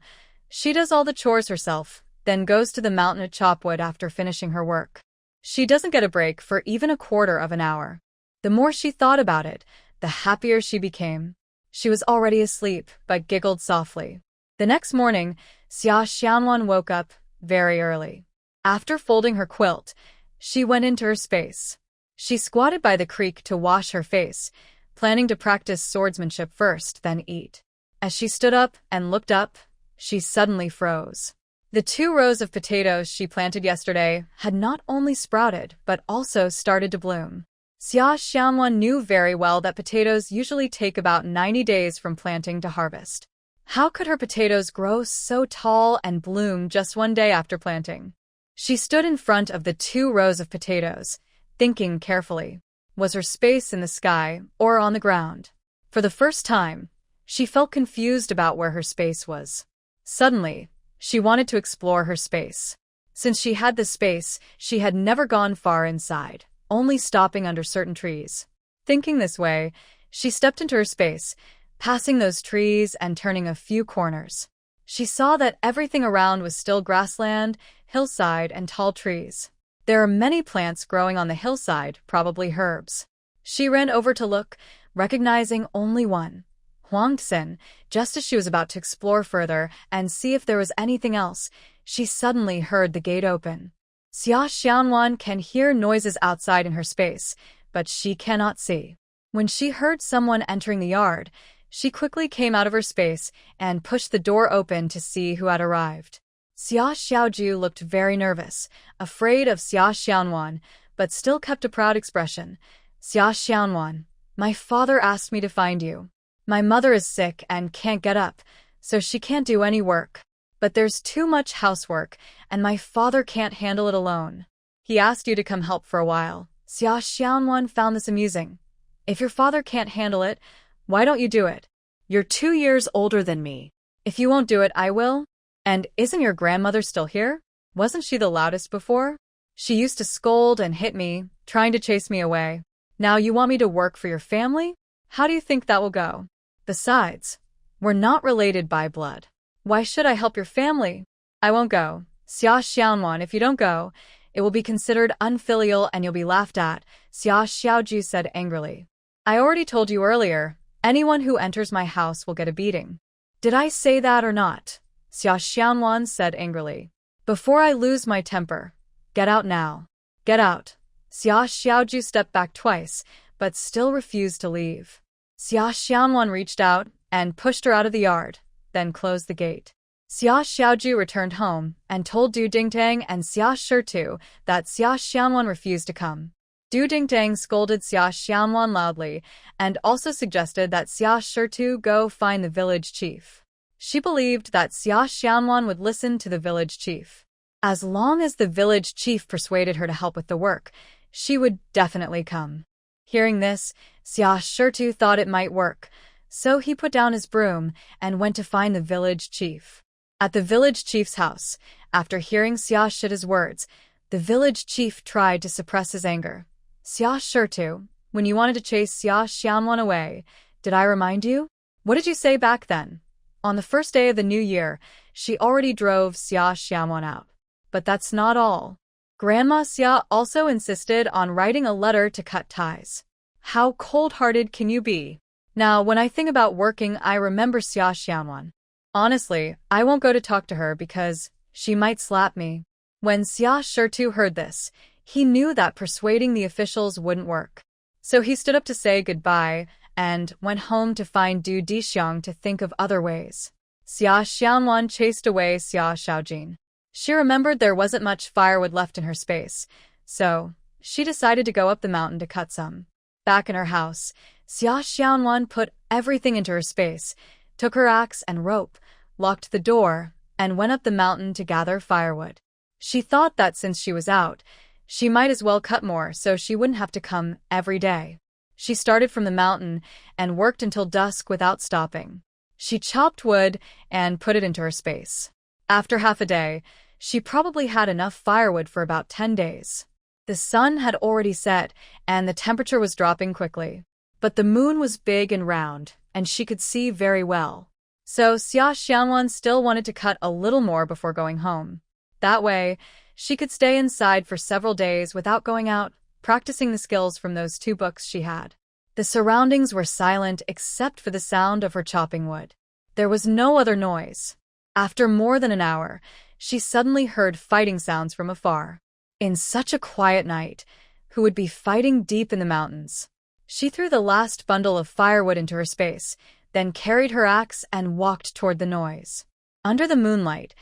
she does all the chores herself, then goes to the mountain to chop wood after finishing her work. She doesn't get a break for even a quarter of an hour. The more she thought about it, the happier she became. She was already asleep, but giggled softly. The next morning, Xia Xianwan woke up very early. After folding her quilt, she went into her space. She squatted by the creek to wash her face, planning to practice swordsmanship first, then eat. As she stood up and looked up, she suddenly froze. The 2 rows of potatoes she planted yesterday had not only sprouted, but also started to bloom. Xia Xianwan knew very well that potatoes usually take about 90 days from planting to harvest. How could her potatoes grow so tall and bloom just one day after planting? She stood in front of the 2 rows of potatoes, thinking carefully. Was her space in the sky or on the ground? For the first time, she felt confused about where her space was. Suddenly, she wanted to explore her space. Since she had the space, she had never gone far inside, only stopping under certain trees. Thinking this way, she stepped into her space, passing those trees and turning a few corners. She saw that everything around was still grassland, hillside, and tall trees. There are many plants growing on the hillside, probably herbs. She ran over to look, recognizing only one, Huangxin. Just as she was about to explore further and see if there was anything else, she suddenly heard the gate open. Xia Xianwan can hear noises outside in her space, but she cannot see. When she heard someone entering the yard, she quickly came out of her space and pushed the door open to see who had arrived. Xia Xiaoju looked very nervous, afraid of Xia Xianwan, but still kept a proud expression. Xia Xianwan, my father asked me to find you. My mother is sick and can't get up, so she can't do any work. But there's too much housework, and my father can't handle it alone. He asked you to come help for a while. Xia Xianwan found this amusing. If your father can't handle it, why don't you do it? You're 2 years older than me. If you won't do it, I will. And isn't your grandmother still here? Wasn't she the loudest before? She used to scold and hit me, trying to chase me away. Now you want me to work for your family? How do you think that will go? Besides, we're not related by blood. Why should I help your family? I won't go. Xia Xianwan, if you don't go, it will be considered unfilial and you'll be laughed at, Xia Xiaoju said angrily. I already told you earlier, anyone who enters my house will get a beating. Did I say that or not? Xia Xianwan said angrily. Before I lose my temper, get out now. Get out. Xia Xiaoju stepped back twice, but still refused to leave. Xia Xianwan reached out and pushed her out of the yard, then closed the gate. Xia Xiaoju returned home and told Du Dingtang and Xia Shitu that Xia Xianwan refused to come. Du Dingtang scolded Xia Xianwan loudly and also suggested that Xia Shitu go find the village chief. She believed that Xia Xianwan would listen to the village chief. As long as the village chief persuaded her to help with the work, she would definitely come. Hearing this, Xia Shitu thought it might work, so he put down his broom and went to find the village chief. At the village chief's house, after hearing Xia Shitu's words, the village chief tried to suppress his anger. Xia Shitu, when you wanted to chase Xia Xianwan away, did I remind you? What did you say back then? On the first day of the new year, she already drove Xia Xianwan out. But that's not all. Grandma Xia also insisted on writing a letter to cut ties. How cold-hearted can you be? Now, when I think about working, I remember Xia Xianwan. Honestly, I won't go to talk to her because she might slap me. When Xia Shitu heard this, he knew that persuading the officials wouldn't work. So he stood up to say goodbye and went home to find Du Dixiang to think of other ways. Xia Xianwan chased away Xia Xiaojin. She remembered there wasn't much firewood left in her space, so she decided to go up the mountain to cut some. Back in her house, Xia Xianwan put everything into her space, took her axe and rope, locked the door, and went up the mountain to gather firewood. She thought that since she was out, she might as well cut more so she wouldn't have to come every day. She started from the mountain and worked until dusk without stopping. She chopped wood and put it into her space. After half a day, she probably had enough firewood for about 10 days. The sun had already set and the temperature was dropping quickly. But the moon was big and round, and she could see very well. So Xia Xianwan still wanted to cut a little more before going home. That way, she could stay inside for several days without going out, practicing the skills from those 2 books she had. The surroundings were silent except for the sound of her chopping wood. There was no other noise. After more than an hour, she suddenly heard fighting sounds from afar. In such a quiet night, who would be fighting deep in the mountains? She threw the last bundle of firewood into her space, then carried her axe and walked toward the noise. Under the moonlight,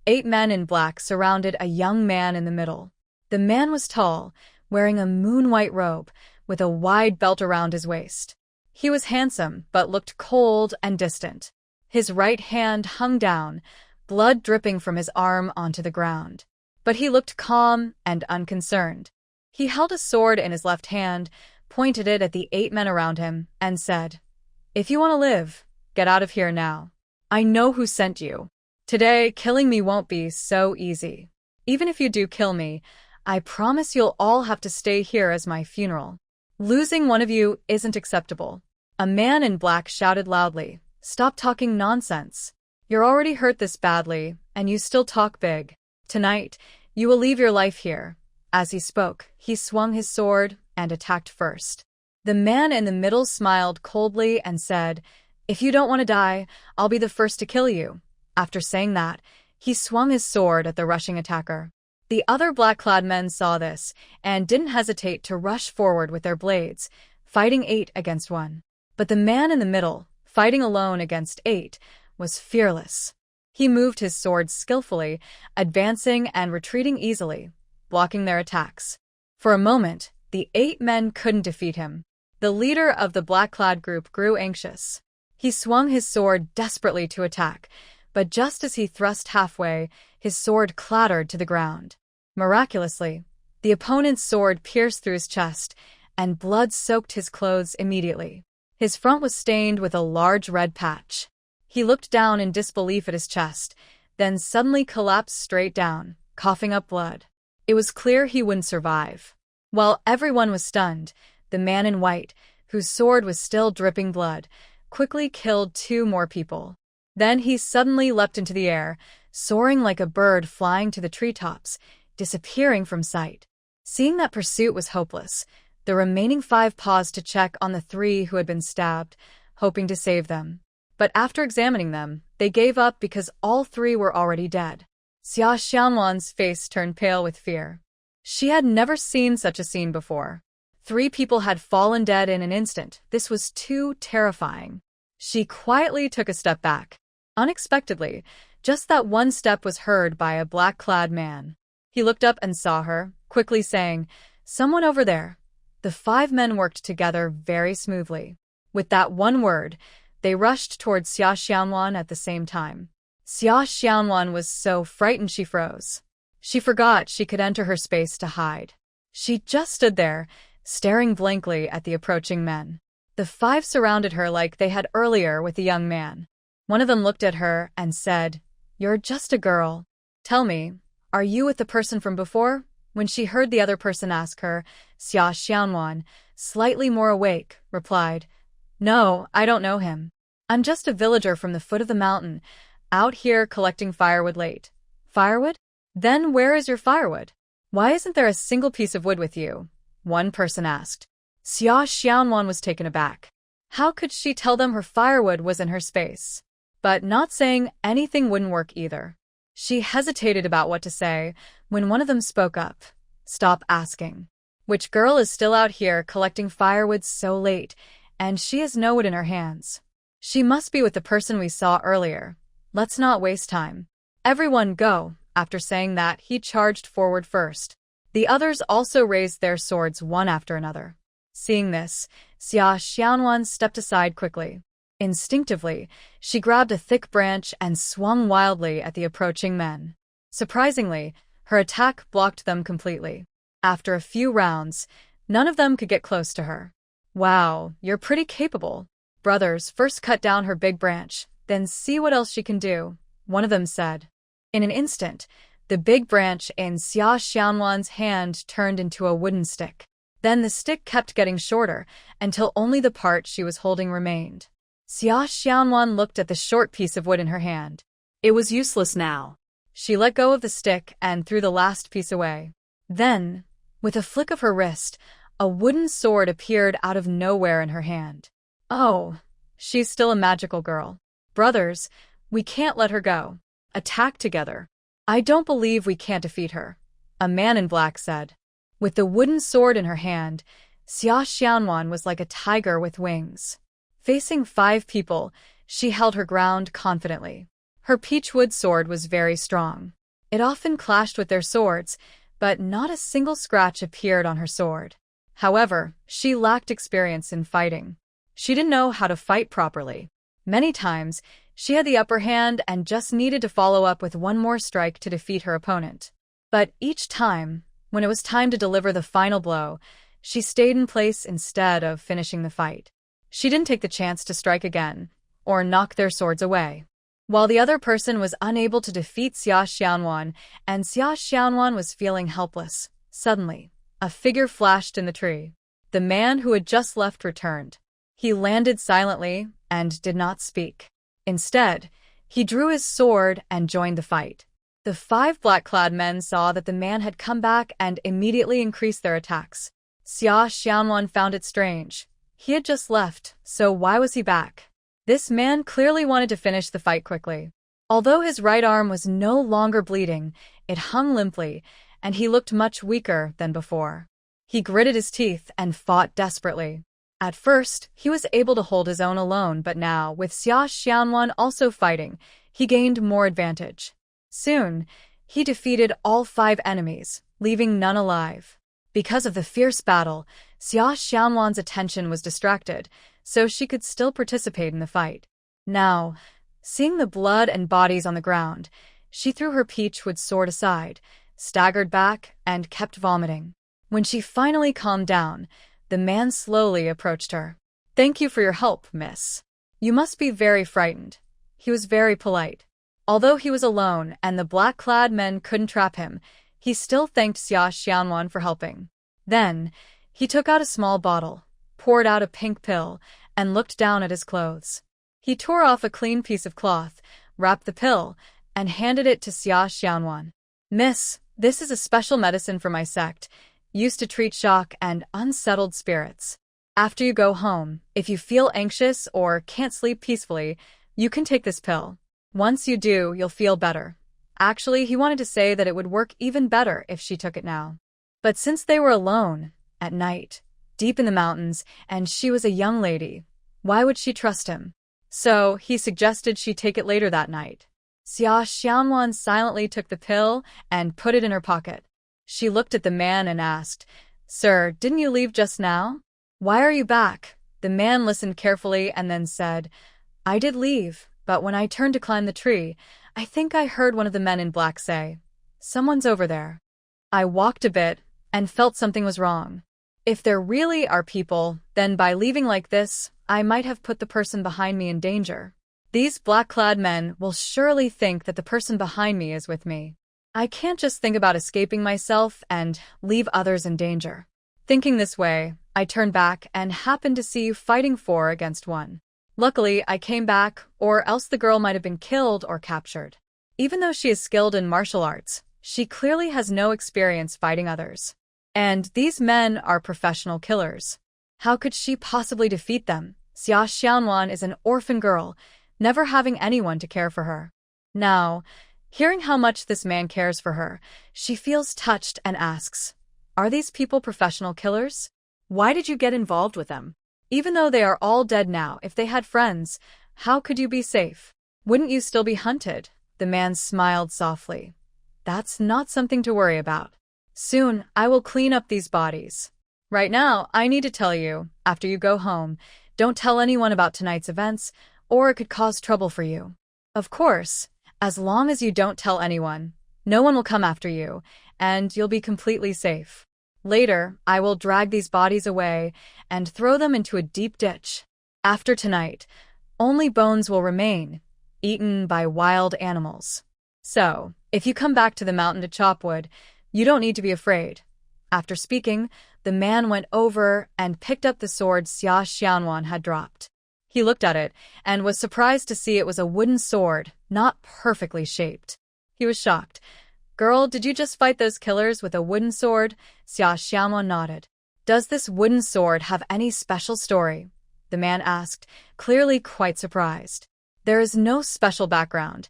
8 men in black surrounded a young man in the middle. The man was tall, wearing a moon-white robe, with a wide belt around his waist. He was handsome, but looked cold and distant. His right hand hung down, blood dripping from his arm onto the ground. But he looked calm and unconcerned. He held a sword in his left hand, pointed it at the 8 men around him, and said, "If you want to live, get out of here now. I know who sent you. Today, killing me won't be so easy. Even if you do kill me, I promise you'll all have to stay here as my funeral. Losing one of you isn't acceptable. A man in black shouted loudly, "Stop talking nonsense. You're already hurt this badly, and you still talk big. Tonight, you will leave your life here." As he spoke, he swung his sword and attacked first. The man in the middle smiled coldly and said, "If you don't want to die, I'll be the first to kill you." After saying that, he swung his sword at the rushing attacker. The other black-clad men saw this and didn't hesitate to rush forward with their blades, fighting 8 against 1. But the man in the middle, fighting alone against 8, was fearless. He moved his sword skillfully, advancing and retreating easily, blocking their attacks. For a moment, the 8 men couldn't defeat him. The leader of the black-clad group grew anxious. He swung his sword desperately to attack, but just as he thrust halfway, his sword clattered to the ground. Miraculously, the opponent's sword pierced through his chest, and blood soaked his clothes immediately. His front was stained with a large red patch. He looked down in disbelief at his chest, then suddenly collapsed straight down, coughing up blood. It was clear he wouldn't survive. While everyone was stunned, the man in white, whose sword was still dripping blood, quickly killed 2 more people. Then he suddenly leapt into the air, soaring like a bird flying to the treetops, disappearing from sight. Seeing that pursuit was hopeless, the remaining 5 paused to check on the 3 who had been stabbed, hoping to save them. But after examining them, they gave up because all 3 were already dead. Xia Xianwan's face turned pale with fear. She had never seen such a scene before. 3 people had fallen dead in an instant. This was too terrifying. She quietly took a step back. Unexpectedly, just that one step was heard by a black-clad man. He looked up and saw her, quickly saying, "Someone over there." The 5 men worked together very smoothly. With that one word, they rushed towards Xia Xianwan at the same time. Xia Xianwan was so frightened she froze. She forgot she could enter her space to hide. She just stood there, staring blankly at the approaching men. The 5 surrounded her like they had earlier with the young man. One of them looked at her and said, "You're just a girl. Tell me, are you with the person from before?" When she heard the other person ask her, Xia Xianwan, slightly more awake, replied, "No, I don't know him. I'm just a villager from the foot of the mountain, out here collecting firewood late." "Firewood? Then where is your firewood? Why isn't there a single piece of wood with you?" one person asked. Xia Xianwan was taken aback. How could she tell them her firewood was in her space? But not saying anything wouldn't work either. She hesitated about what to say when one of them spoke up. "Stop asking. Which girl is still out here collecting firewood so late, and she has no wood in her hands? She must be with the person we saw earlier. Let's not waste time. Everyone go." After saying that, he charged forward first. The others also raised their swords one after another. Seeing this, Xia Xianwan stepped aside quickly. Instinctively, she grabbed a thick branch and swung wildly at the approaching men. Surprisingly, her attack blocked them completely. After a few rounds, none of them could get close to her. "Wow, you're pretty capable. Brothers, first cut down her big branch, then see what else she can do," one of them said. In an instant, the big branch in Xia Xianwan's hand turned into a wooden stick. Then the stick kept getting shorter until only the part she was holding remained. Xia Xianwan looked at the short piece of wood in her hand. It was useless now. She let go of the stick and threw the last piece away. Then, with a flick of her wrist, a wooden sword appeared out of nowhere in her hand. "Oh, she's still a magical girl. Brothers, we can't let her go. Attack together. I don't believe we can't defeat her," a man in black said. With the wooden sword in her hand, Xia Xianwan was like a tiger with wings. Facing 5 people, she held her ground confidently. Her peachwood sword was very strong. It often clashed with their swords, but not a single scratch appeared on her sword. However, she lacked experience in fighting. She didn't know how to fight properly. Many times, she had the upper hand and just needed to follow up with one more strike to defeat her opponent. But each time, when it was time to deliver the final blow, she stayed in place instead of finishing the fight. She didn't take the chance to strike again, or knock their swords away. While the other person was unable to defeat Xia Xianwan, and Xia Xianwan was feeling helpless, suddenly, a figure flashed in the tree. The man who had just left returned. He landed silently and did not speak. Instead, he drew his sword and joined the fight. The 5 black-clad men saw that the man had come back and immediately increased their attacks. Xia Xianwan found it strange. He had just left, so why was he back? This man clearly wanted to finish the fight quickly. Although his right arm was no longer bleeding, it hung limply, and he looked much weaker than before. He gritted his teeth and fought desperately. At first, he was able to hold his own alone, but now, with Xia Xianwan also fighting, he gained more advantage. Soon, he defeated all 5 enemies, leaving none alive. Because of the fierce battle, Xia Xianwan's attention was distracted, so she could still participate in the fight. Now, seeing the blood and bodies on the ground, she threw her peachwood sword aside, staggered back, and kept vomiting. When she finally calmed down, the man slowly approached her. "Thank you for your help, miss. You must be very frightened." He was very polite. Although he was alone and the black-clad men couldn't trap him, he still thanked Xia Xianwan for helping. Then, he took out a small bottle, poured out a pink pill, and looked down at his clothes. He tore off a clean piece of cloth, wrapped the pill, and handed it to Xia Xianwan. "Miss, this is a special medicine for my sect, used to treat shock and unsettled spirits. After you go home, if you feel anxious or can't sleep peacefully, you can take this pill. Once you do, you'll feel better." Actually, he wanted to say that it would work even better if she took it now. But since they were alone, at night, deep in the mountains, and she was a young lady, why would she trust him? So, he suggested she take it later that night. Xia Xianwan silently took the pill and put it in her pocket. She looked at the man and asked, "Sir, didn't you leave just now? Why are you back?" The man listened carefully and then said, "I did leave, but when I turned to climb the tree, I think I heard one of the men in black say, 'Someone's over there.' I walked a bit and felt something was wrong. If there really are people, then by leaving like this, I might have put the person behind me in danger. These black-clad men will surely think that the person behind me is with me. I can't just think about escaping myself and leave others in danger." Thinking this way, I turned back and happened to see you fighting 4 against 1. Luckily, I came back, or else the girl might have been killed or captured. Even though she is skilled in martial arts, she clearly has no experience fighting others. And these men are professional killers. How could she possibly defeat them? Xia Xianwan is an orphan girl, never having anyone to care for her. Now, hearing how much this man cares for her, she feels touched and asks, "Are these people professional killers? Why did you get involved with them? Even though they are all dead now, if they had friends, how could you be safe? Wouldn't you still be hunted?" The man smiled softly. "That's not something to worry about. Soon, I will clean up these bodies. Right now, I need to tell you, after you go home, don't tell anyone about tonight's events, or it could cause trouble for you. Of course, as long as you don't tell anyone, no one will come after you, and you'll be completely safe. Later, I will drag these bodies away and throw them into a deep ditch. After tonight, only bones will remain, eaten by wild animals. So, if you come back to the mountain to chop wood, you don't need to be afraid." After speaking, the man went over and picked up the sword Xia Xianwan had dropped. He looked at it and was surprised to see it was a wooden sword, not perfectly shaped. He was shocked. "Girl, did you just fight those killers with a wooden sword?" Xia Xianwan nodded. "Does this wooden sword have any special story?" the man asked, clearly quite surprised. "There is no special background.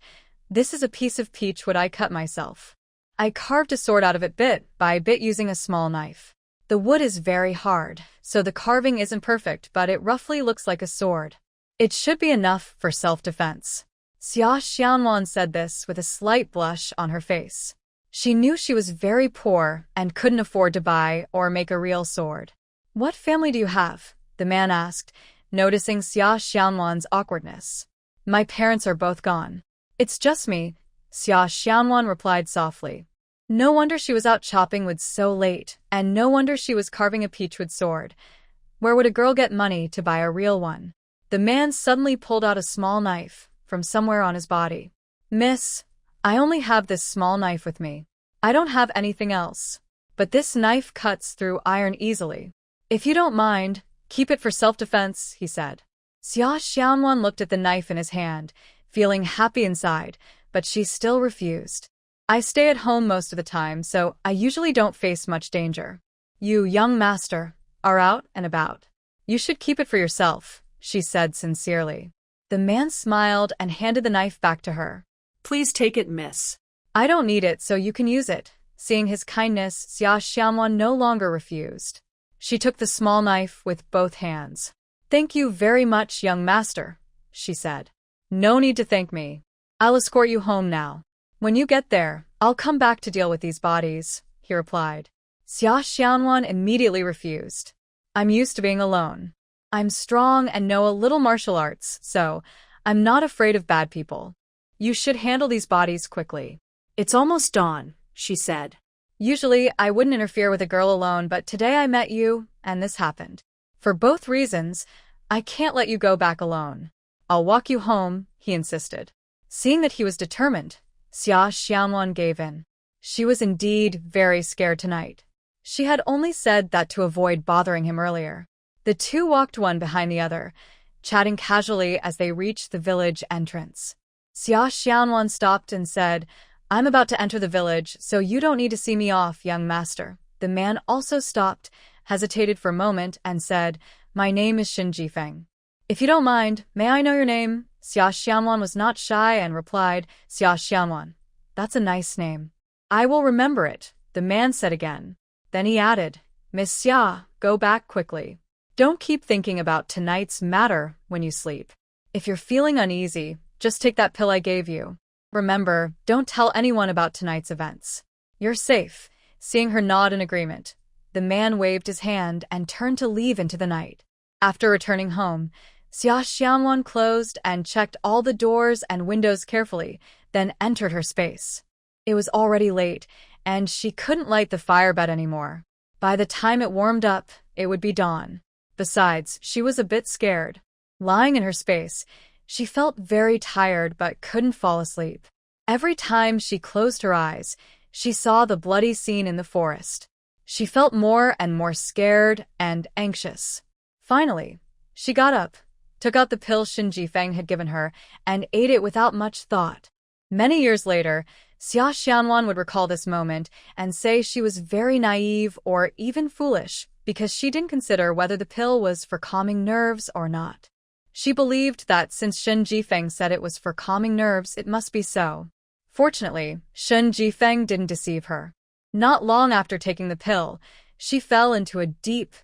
This is a piece of peach wood I cut myself. I carved a sword out of it bit by bit using a small knife. The wood is very hard, so the carving isn't perfect, but it roughly looks like a sword. It should be enough for self-defense." Xia Xianwan said this with a slight blush on her face. She knew she was very poor and couldn't afford to buy or make a real sword. "What family do you have?" the man asked, noticing Xia Xianwan's awkwardness. "My parents are both gone. It's just me," Xia Xianwan replied softly. No wonder she was out chopping wood so late, and no wonder she was carving a peachwood sword. Where would a girl get money to buy a real one? The man suddenly pulled out a small knife from somewhere on his body. "Miss, I only have this small knife with me. I don't have anything else. But this knife cuts through iron easily. If you don't mind, Keep it for self-defense, he said. Xia Xianwan looked at the knife in his hand, feeling happy inside, but she still refused. I stay at home most of the time, so I usually don't face much danger. You, young master, are out and about. You should keep it for yourself, she said sincerely. The man smiled and handed the knife back to her. Please take it, miss. I don't need it, so you can use it. Seeing his kindness, Xia Xianwan no longer refused. She took the small knife with both hands. Thank you very much, young master, she said. No need to thank me. I'll escort you home now. When you get there, I'll come back to deal with these bodies, he replied. Xia Xianwan immediately refused. I'm used to being alone. I'm strong and know a little martial arts, so I'm not afraid of bad people. You should handle these bodies quickly. It's almost dawn, she said. Usually, I wouldn't interfere with a girl alone, but today I met you, and this happened. For both reasons, I can't let you go back alone. I'll walk you home, he insisted. Seeing that he was determined, Xia Xianwan gave in. She was indeed very scared tonight. She had only said that to avoid bothering him earlier. The two walked one behind the other, chatting casually as they reached the village entrance. Xia Xianwan stopped and said, I'm about to enter the village, so you don't need to see me off, young master. The man also stopped, hesitated for a moment, and said, My name is Shin Jifeng. If you don't mind, may I know your name? Xia Xianwan was not shy and replied, Xia Xianwan. That's a nice name. I will remember it, the man said again. Then he added, Miss Xia, go back quickly. Don't keep thinking about tonight's matter when you sleep. If you're feeling uneasy, just take that pill I gave you. Remember, don't tell anyone about tonight's events. You're safe. Seeing her nod in agreement, the man waved his hand and turned to leave into the night. After returning home, Xia Xianwan closed and checked all the doors and windows carefully, then entered her space. It was already late, and she couldn't light the firebed anymore. By the time it warmed up, it would be dawn. Besides, she was a bit scared. Lying in her space, she felt very tired but couldn't fall asleep. Every time she closed her eyes, she saw the bloody scene in the forest. She felt more and more scared and anxious. Finally, she got up, took out the pill Shin Jifeng had given her, and ate it without much thought. Many years later, Xia Xianwan would recall this moment and say she was very naive or even foolish because she didn't consider whether the pill was for calming nerves or not. She believed that since Shin Jifeng said it was for calming nerves, it must be so. Fortunately, Shin Jifeng didn't deceive her. Not long after taking the pill, she fell into a deep,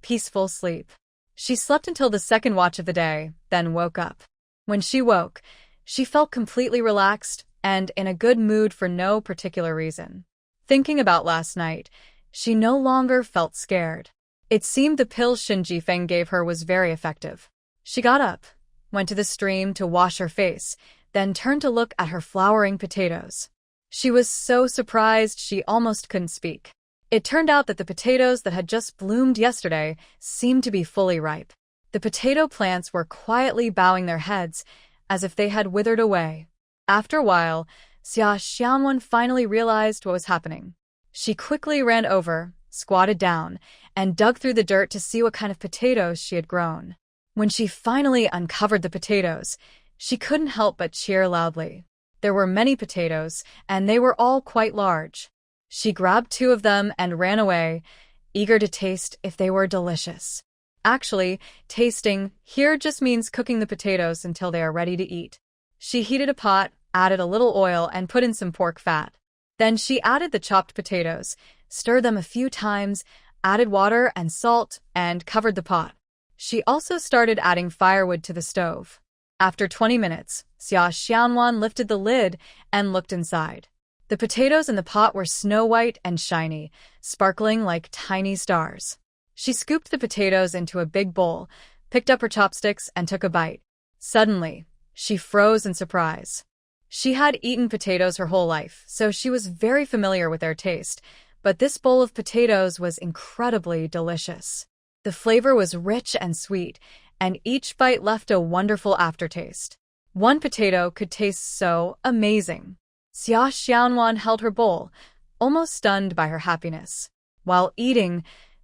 peaceful sleep. She slept until the second watch of the day, then woke up. When she woke, she felt completely relaxed and in a good mood for no particular reason. Thinking about last night, she no longer felt scared. It seemed the pill Shin Jifeng gave her was very effective. She got up, went to the stream to wash her face, then turned to look at her flowering potatoes. She was so surprised she almost couldn't speak. It turned out that the potatoes that had just bloomed yesterday seemed to be fully ripe. The potato plants were quietly bowing their heads as if they had withered away. After a while, Xia Xianwan finally realized what was happening. She quickly ran over, squatted down, and dug through the dirt to see what kind of potatoes she had grown. When she finally uncovered the potatoes, she couldn't help but cheer loudly. There were many potatoes, and they were all quite large. She grabbed 2 of them and ran away, eager to taste if they were delicious. Actually, tasting here just means cooking the potatoes until they are ready to eat. She heated a pot, added a little oil, and put in some pork fat. Then she added the chopped potatoes, stirred them a few times, added water and salt, and covered the pot. She also started adding firewood to the stove. After 20 minutes, Xia Xianwan lifted the lid and looked inside. The potatoes in the pot were snow-white and shiny, sparkling like tiny stars. She scooped the potatoes into a big bowl, picked up her chopsticks, and took a bite. Suddenly, she froze in surprise. She had eaten potatoes her whole life, so she was very familiar with their taste, but this bowl of potatoes was incredibly delicious. The flavor was rich and sweet, and each bite left a wonderful aftertaste. One potato could taste so amazing. Xia Xianwan held her bowl, almost stunned by her happiness. While eating,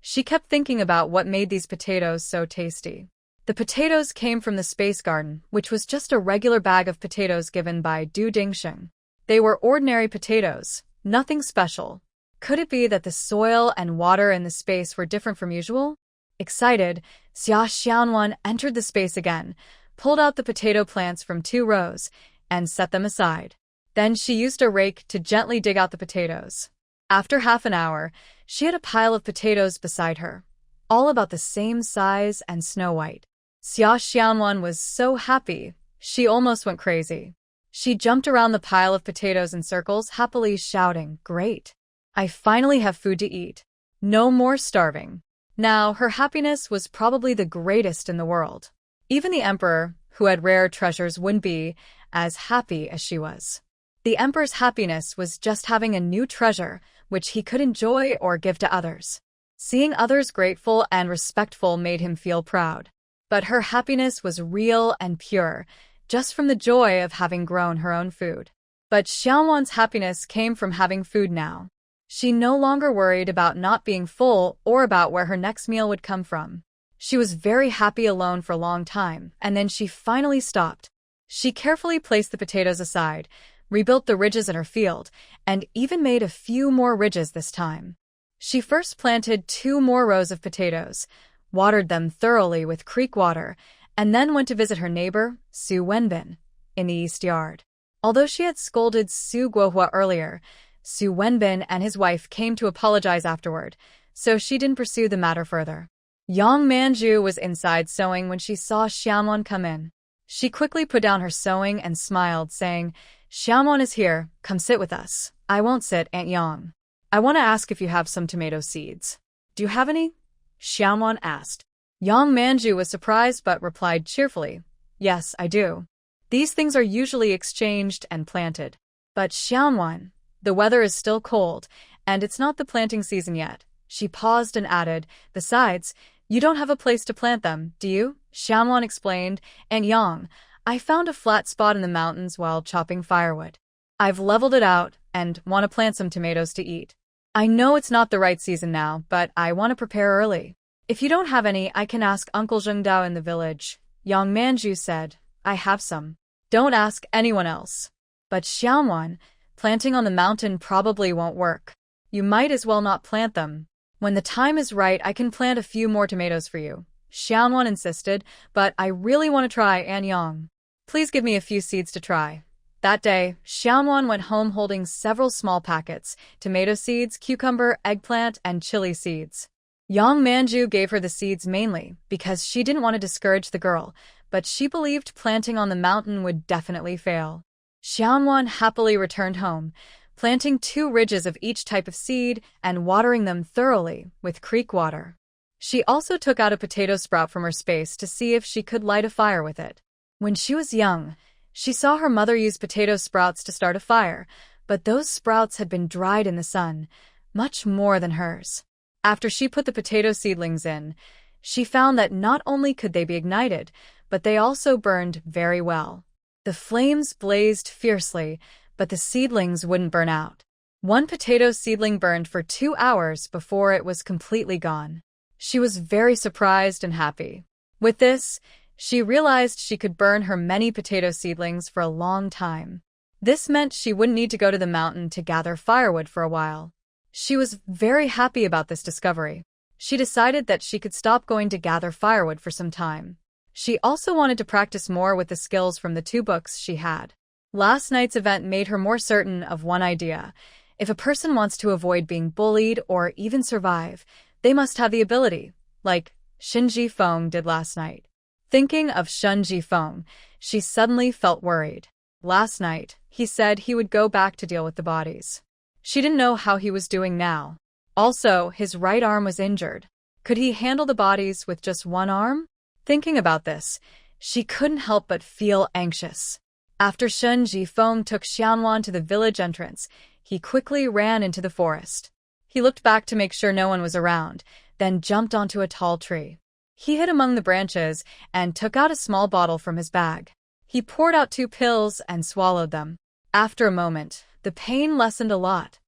She kept thinking about what made these potatoes so tasty. The potatoes came from the space garden, which was just a regular bag of potatoes given by Du Dingsheng. They were ordinary potatoes, nothing special. Could it be that the soil and water in the space were different from usual? Excited, Xia Xianwan entered the space again, pulled out the potato plants from 2 rows, and set them aside. Then she used a rake to gently dig out the potatoes. After half an hour, she had a pile of potatoes beside her, all about the same size and snow-white. Xia Xianwan was so happy, she almost went crazy. She jumped around the pile of potatoes in circles, happily shouting, "Great! I finally have food to eat. No more starving." Now, her happiness was probably the greatest in the world. Even the emperor, who had rare treasures, wouldn't be as happy as she was. The emperor's happiness was just having a new treasure, which he could enjoy or give to others. Seeing others grateful and respectful made him feel proud. But her happiness was real and pure, just from the joy of having grown her own food. But Xiaowan's happiness came from having food now. She no longer worried about not being full or about where her next meal would come from. She was very happy alone for a long time, and then she finally stopped. She carefully placed the potatoes aside, rebuilt the ridges in her field, and even made a few more ridges this time. She first planted 2 more rows of potatoes, watered them thoroughly with creek water, and then went to visit her neighbor, Su Wenbin, in the east yard. Although she had scolded Su Guohua earlier, Su Wenbin and his wife came to apologize afterward, so she didn't pursue the matter further. Yang Manju was inside sewing when she saw Xiaowan come in. She quickly put down her sewing and smiled, saying, "Xiaowan is here, come sit with us." "I won't sit, Aunt Yang. I want to ask if you have some tomato seeds." "Do you have any?" Xiaowan asked. Yang Manju was surprised but replied cheerfully, "Yes, I do. These things are usually exchanged and planted." "But Xiaowan, the weather is still cold, and it's not the planting season yet." She paused and added, "Besides, you don't have a place to plant them, do you?" Xiaowan explained, "Aunt Yang, I found a flat spot in the mountains while chopping firewood. I've leveled it out and want to plant some tomatoes to eat. I know it's not the right season now, but I want to prepare early. If you don't have any, I can ask Uncle Zhengdao in the village." Yang Manju said, "I have some. Don't ask anyone else." "But Xiaowan, planting on the mountain probably won't work. You might as well not plant them. When the time is right, I can plant a few more tomatoes for you." Xiaowan insisted, "But I really want to try, Aunt Yang. Please give me a few seeds to try." That day, Xiaowan went home holding several small packets: tomato seeds, cucumber, eggplant, and chili seeds. Yang Manju gave her the seeds mainly because she didn't want to discourage the girl, but she believed planting on the mountain would definitely fail. Xiaowan happily returned home, planting 2 ridges of each type of seed and watering them thoroughly with creek water. She also took out a potato sprout from her space to see if she could light a fire with it. When she was young, she saw her mother use potato sprouts to start a fire, but those sprouts had been dried in the sun, much more than hers. After she put the potato seedlings in, she found that not only could they be ignited, but they also burned very well. The flames blazed fiercely, but the seedlings wouldn't burn out. One potato seedling burned for 2 hours before it was completely gone. She was very surprised and happy. With this, she realized she could burn her many potato seedlings for a long time. This meant she wouldn't need to go to the mountain to gather firewood for a while. She was very happy about this discovery. She decided that she could stop going to gather firewood for some time. She also wanted to practice more with the skills from the 2 books she had. Last night's event made her more certain of one idea. If a person wants to avoid being bullied or even survive, they must have the ability, like Shen Jifeng did last night. Thinking of Shen Jifeng, she suddenly felt worried. Last night, he said he would go back to deal with the bodies. She didn't know how he was doing now. Also, his right arm was injured. Could he handle the bodies with just one arm? Thinking about this, she couldn't help but feel anxious. After Shen Jifeng took Xianwan to the village entrance, he quickly ran into the forest. He looked back to make sure no one was around, then jumped onto a tall tree. He hid among the branches and took out a small bottle from his bag. He poured out 2 pills and swallowed them. After a moment, the pain lessened a lot.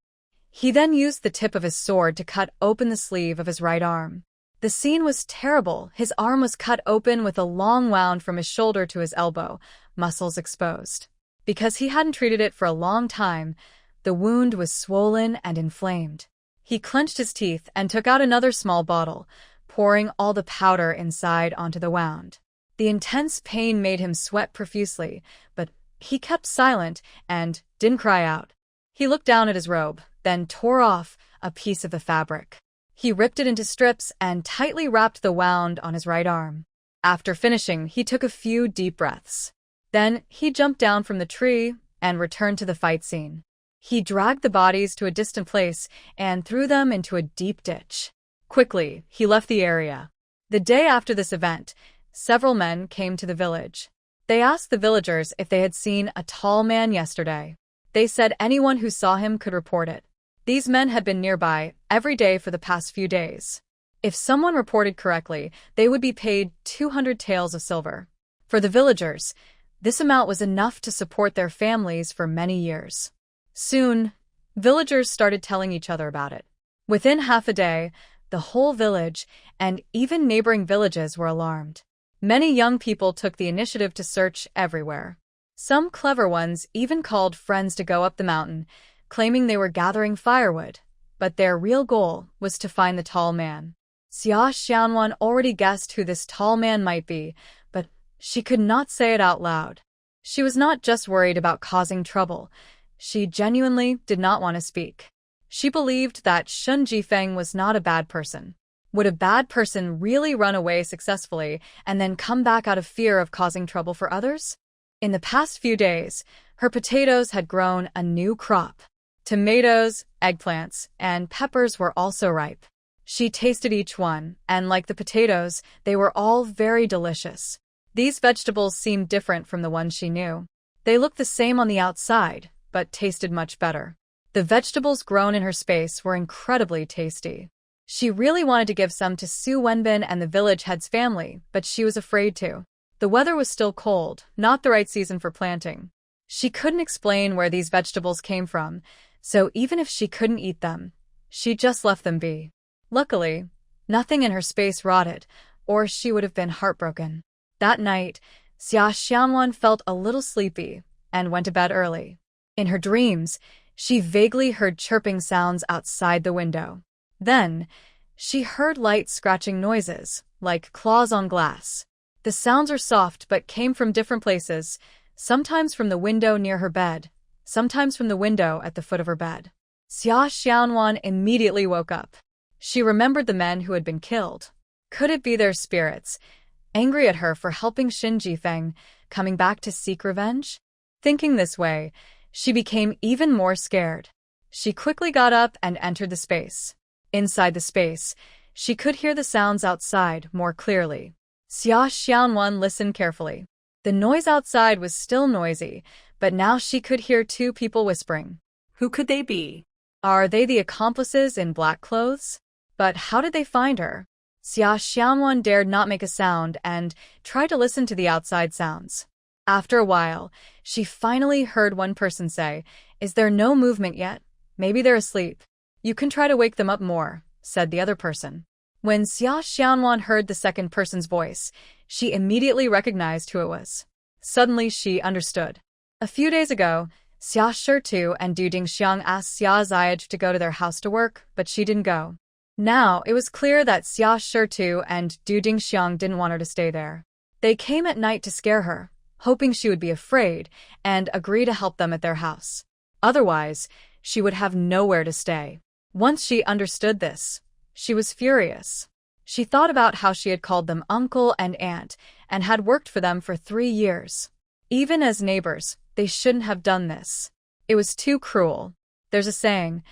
He then used the tip of his sword to cut open the sleeve of his right arm. The scene was terrible. His arm was cut open with a long wound from his shoulder to his elbow, muscles exposed. Because he hadn't treated it for a long time, the wound was swollen and inflamed. He clenched his teeth and took out another small bottle, pouring all the powder inside onto the wound. The intense pain made him sweat profusely, but he kept silent and didn't cry out. He looked down at his robe, then tore off a piece of the fabric. He ripped it into strips and tightly wrapped the wound on his right arm. After finishing, he took a few deep breaths. Then he jumped down from the tree and returned to the fight scene. He dragged the bodies to a distant place and threw them into a deep ditch. Quickly, he left the area. The day after this event, several men came to the village. They asked the villagers if they had seen a tall man yesterday. They said anyone who saw him could report it. These men had been nearby every day for the past few days. If someone reported correctly, they would be paid 200 taels of silver. For the villagers, this amount was enough to support their families for many years. Soon, villagers started telling each other about it. Within half a day, the whole village and even neighboring villages were alarmed. Many young people took the initiative to search everywhere. Some clever ones even called friends to go up the mountain, claiming they were gathering firewood, but their real goal was to find the tall man. Xia Xianwan already guessed who this tall man might be, but she could not say it out loud. She was not just worried about causing trouble. She genuinely did not want to speak. She believed that Shun Jifeng was not a bad person. Would a bad person really run away successfully and then come back out of fear of causing trouble for others? In the past few days, her potatoes had grown a new crop. Tomatoes, eggplants, and peppers were also ripe. She tasted each one, and like the potatoes, they were all very delicious. These vegetables seemed different from the ones she knew. They looked the same on the outside, but tasted much better. The vegetables grown in her space were incredibly tasty. She really wanted to give some to Su Wenbin and the village head's family, but she was afraid to. The weather was still cold, not the right season for planting. She couldn't explain where these vegetables came from, so even if she couldn't eat them, she just left them be. Luckily, nothing in her space rotted, or she would have been heartbroken. That night, Xia Xianwan felt a little sleepy and went to bed early. In her dreams, she vaguely heard chirping sounds outside the window. Then, she heard light scratching noises, like claws on glass. The sounds were soft but came from different places, sometimes from the window near her bed, sometimes from the window at the foot of her bed. Xia Xianwan immediately woke up. She remembered the men who had been killed. Could it be their spirits, angry at her for helping Shin Jifeng, coming back to seek revenge? Thinking this way, she became even more scared. She quickly got up and entered the space. Inside the space, she could hear the sounds outside more clearly. Xia Xianwan listened carefully. The noise outside was still noisy, but now she could hear two people whispering. Who could they be? Are they the accomplices in black clothes? But how did they find her? Xia Xianwan dared not make a sound and tried to listen to the outside sounds. After a while, she finally heard one person say, "Is there no movement yet? Maybe they're asleep." "You can try to wake them up more," said the other person. When Xia Xianwan heard the second person's voice, she immediately recognized who it was. Suddenly, she understood. A few days ago, Xia Shitu and Du Dingxiang asked Xia Ziyaj to go to their house to work, but she didn't go. Now, it was clear that Xia Shitu and Du Dingxiang didn't want her to stay there. They came at night to scare her, hoping she would be afraid and agree to help them at their house. Otherwise, she would have nowhere to stay. Once she understood this, she was furious. She thought about how she had called them uncle and aunt and had worked for them for 3 years. Even as neighbors, they shouldn't have done this. It was too cruel. There's a saying,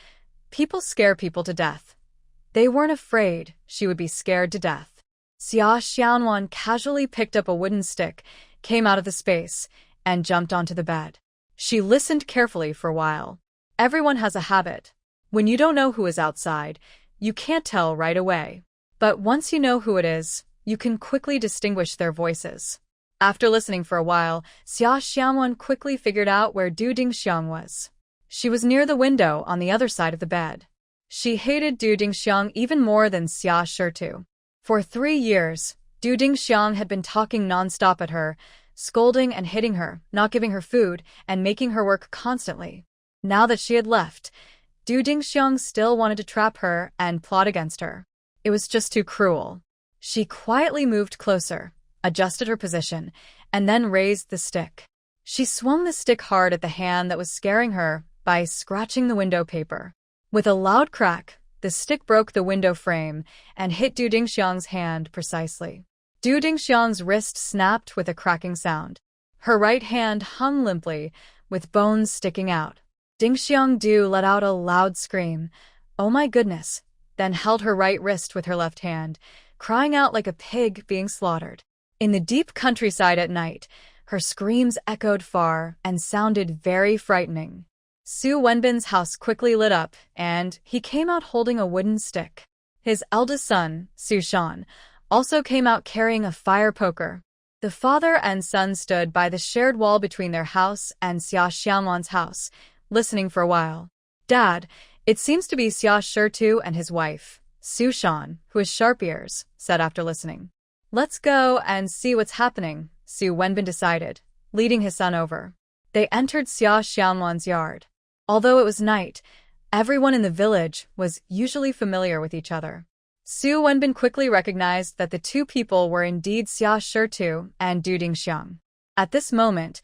people scare people to death. They weren't afraid she would be scared to death. Xia Xianwan casually picked up a wooden stick, came out of the space, and jumped onto the bed. She listened carefully for a while. Everyone has a habit. When you don't know who is outside, you can't tell right away. But once you know who it is, you can quickly distinguish their voices. After listening for a while, Xia Xianwan quickly figured out where Du Dingxiang was. She was near the window on the other side of the bed. She hated Du Dingxiang even more than Xia Shitu. For 3 years, Du Dingxiang had been talking nonstop at her, scolding and hitting her, not giving her food, and making her work constantly. Now that she had left, Du Dingxiang still wanted to trap her and plot against her. It was just too cruel. She quietly moved closer, adjusted her position, and then raised the stick. She swung the stick hard at the hand that was scaring her by scratching the window paper. With a loud crack, the stick broke the window frame and hit Du Dingxiang's hand precisely. Du Dingxiang's wrist snapped with a cracking sound. Her right hand hung limply, with bones sticking out. Dingxiang Du let out a loud scream, "Oh my goodness," then held her right wrist with her left hand, crying out like a pig being slaughtered. In the deep countryside at night, her screams echoed far and sounded very frightening. Su Wenbin's house quickly lit up, and he came out holding a wooden stick. His eldest son, Su Shan, also came out carrying a fire poker. The father and son stood by the shared wall between their house and Xia Xianwan's house, listening for a while. "Dad, it seems to be Xia Shitu and his wife, Su Shan, who has sharp ears," said after listening. "Let's go and see what's happening," Su Wenbin decided, leading his son over. They entered Xia Xianwan's yard. Although it was night, everyone in the village was usually familiar with each other. Su Wenbin quickly recognized that the two people were indeed Xia Shitu and Du Dingxiang. At this moment,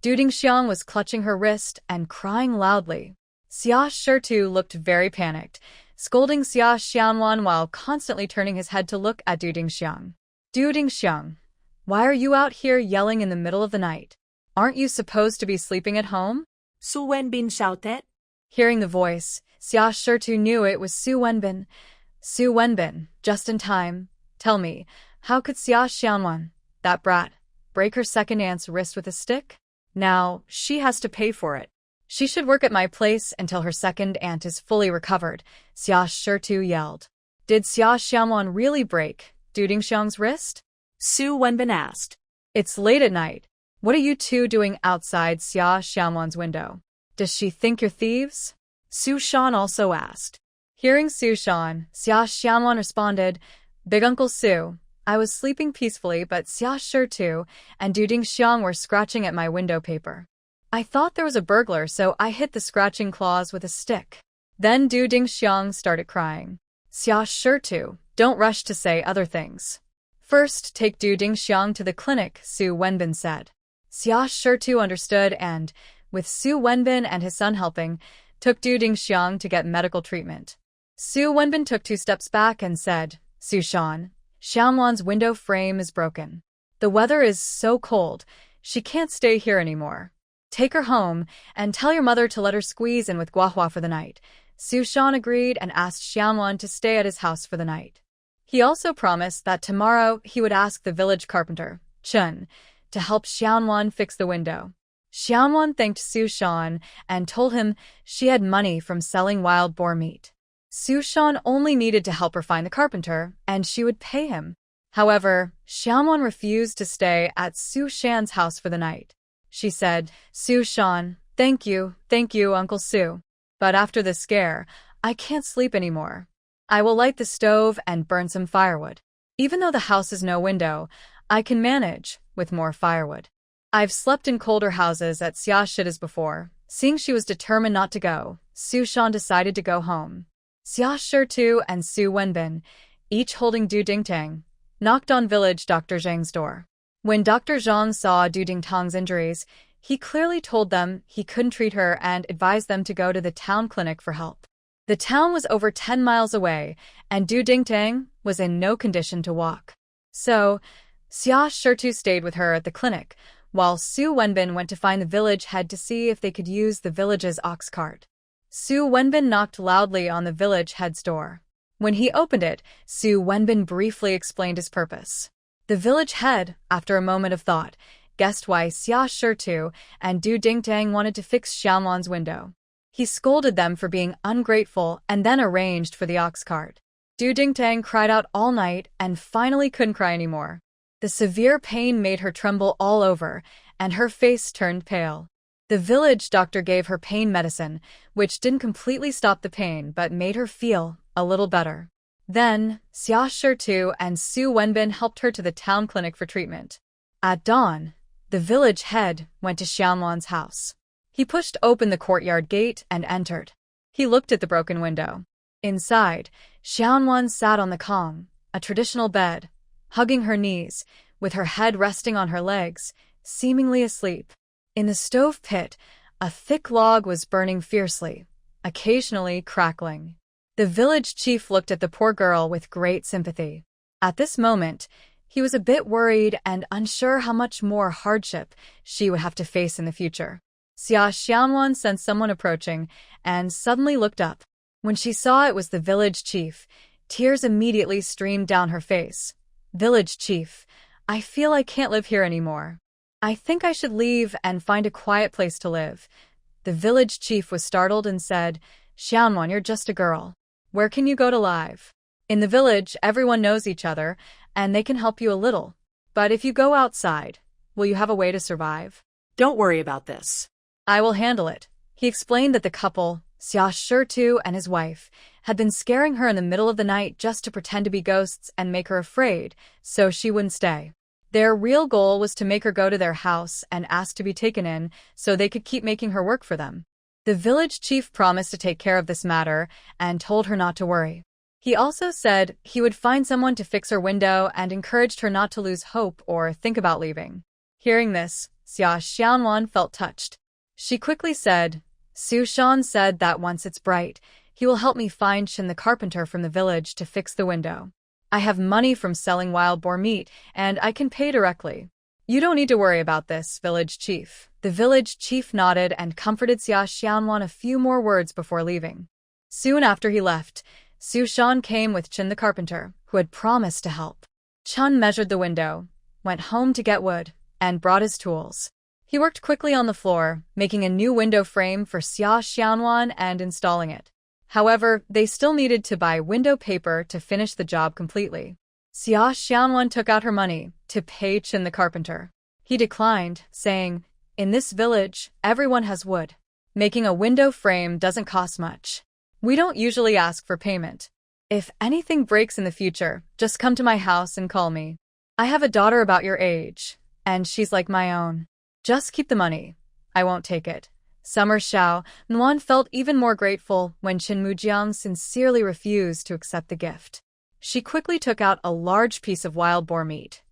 Du Dingxiang was clutching her wrist and crying loudly. Xia Shitu looked very panicked, scolding Xia Xianwan while constantly turning his head to look at Du Dingxiang. "Du Dingxiang, why are you out here yelling in the middle of the night? Aren't you supposed to be sleeping at home?" Su Wenbin shouted. Hearing the voice, Xia Shitu knew it was Su Wenbin. "Su Wenbin, just in time. Tell me, how could Xia Xianwan, that brat, break her second aunt's wrist with a stick? Now, she has to pay for it. She should work at my place until her second aunt is fully recovered," Xia Shitu yelled. "Did Xia Xianwan really break Du Dingxiang's wrist?" Su Wenbin asked. "It's late at night. What are you two doing outside Xia Xianwan's window? Does she think you're thieves?" Su Shan also asked. Hearing Su Shan, Xia Xianwan responded, "Big Uncle Su, I was sleeping peacefully but Xia Shitu and Du Dingxiang were scratching at my window paper. I thought there was a burglar, so I hit the scratching claws with a stick." Then Du Dingxiang started crying. "Xia Shitu, don't rush to say other things. First, take Du Dingxiang to the clinic," Su Wenbin said. Xia Shitu understood and, with Su Wenbin and his son helping, took Du Dingxiang to get medical treatment. Su Wenbin took 2 steps back and said, "Su Shan, Xianwan's window frame is broken. The weather is so cold, she can't stay here anymore. Take her home and tell your mother to let her squeeze in with Guahua for the night." Su Shan agreed and asked Xianwan to stay at his house for the night. He also promised that tomorrow he would ask the village carpenter, Chun, to help Xianwan fix the window. Xianwan thanked Su Shan and told him she had money from selling wild boar meat. Su Shan only needed to help her find the carpenter, and she would pay him. However, Xianwan refused to stay at Su Shan's house for the night. She said, "Su Shan, thank you, Uncle Su. But after the scare, I can't sleep anymore. I will light the stove and burn some firewood. Even though the house has no window, I can manage with more firewood. I've slept in colder houses at Xia Shita's before." Seeing she was determined not to go, Su Shan decided to go home. Xia Shitu and Su Wenbin, each holding Du Dingtang, knocked on village Dr. Zhang's door. When Dr. Zhang saw Du Dingtang's injuries, he clearly told them he couldn't treat her and advised them to go to the town clinic for help. The town was over 10 miles away, and Du Dingtang was in no condition to walk. So, Xia Shitu stayed with her at the clinic, while Su Wenbin went to find the village head to see if they could use the village's ox cart. Su Wenbin knocked loudly on the village head's door. When he opened it, Su Wenbin briefly explained his purpose. The village head, after a moment of thought, guessed why Xia Shitu and Du Dingtang wanted to fix Xianwan's window. He scolded them for being ungrateful and then arranged for the ox cart. Du Dingtang cried out all night and finally couldn't cry anymore. The severe pain made her tremble all over, and her face turned pale. The village doctor gave her pain medicine, which didn't completely stop the pain but made her feel a little better. Then, Xia Shitu and Su Wenbin helped her to the town clinic for treatment. At dawn, the village head went to Xianwan's house. He pushed open the courtyard gate and entered. He looked at the broken window. Inside, Xianwan sat on the kong, a traditional bed, hugging her knees, with her head resting on her legs, seemingly asleep. In the stove pit, a thick log was burning fiercely, occasionally crackling. The village chief looked at the poor girl with great sympathy. At this moment, he was a bit worried and unsure how much more hardship she would have to face in the future. Xia Xianwan sensed someone approaching and suddenly looked up. When she saw it was the village chief, tears immediately streamed down her face. "Village chief, I feel I can't live here anymore. I think I should leave and find a quiet place to live." The village chief was startled and said, "Xianwan, you're just a girl. Where can you go to live? In the village, everyone knows each other, and they can help you a little. But if you go outside, will you have a way to survive?" Don't worry about this. "I will handle it." He explained that the couple, Xia Shitu and his wife, had been scaring her in the middle of the night just to pretend to be ghosts and make her afraid, so she wouldn't stay. Their real goal was to make her go to their house and ask to be taken in so they could keep making her work for them. The village chief promised to take care of this matter and told her not to worry. He also said he would find someone to fix her window and encouraged her not to lose hope or think about leaving. Hearing this, Xia Xianwan felt touched. She quickly said, "Su Shan said that once it's bright, he will help me find Shin the carpenter from the village to fix the window. I have money from selling wild boar meat, and I can pay directly. You don't need to worry about this, village chief." The village chief nodded and comforted Xia Xianwan a few more words before leaving. Soon after he left, Su Shan came with Chin the carpenter, who had promised to help. Chun measured the window, went home to get wood, and brought his tools. He worked quickly on the floor, making a new window frame for Xia Xianwan and installing it. However, they still needed to buy window paper to finish the job completely. Xia Xianwan took out her money to pay Chin the carpenter. He declined, saying, "In this village, everyone has wood. Making a window frame doesn't cost much. We don't usually ask for payment. If anything breaks in the future, just come to my house and call me. I have a daughter about your age, and she's like my own. Just keep the money. I won't take it." Summer Xiao Nuan felt even more grateful when Qin Mujiang sincerely refused to accept the gift. She quickly took out a large piece of wild boar meat.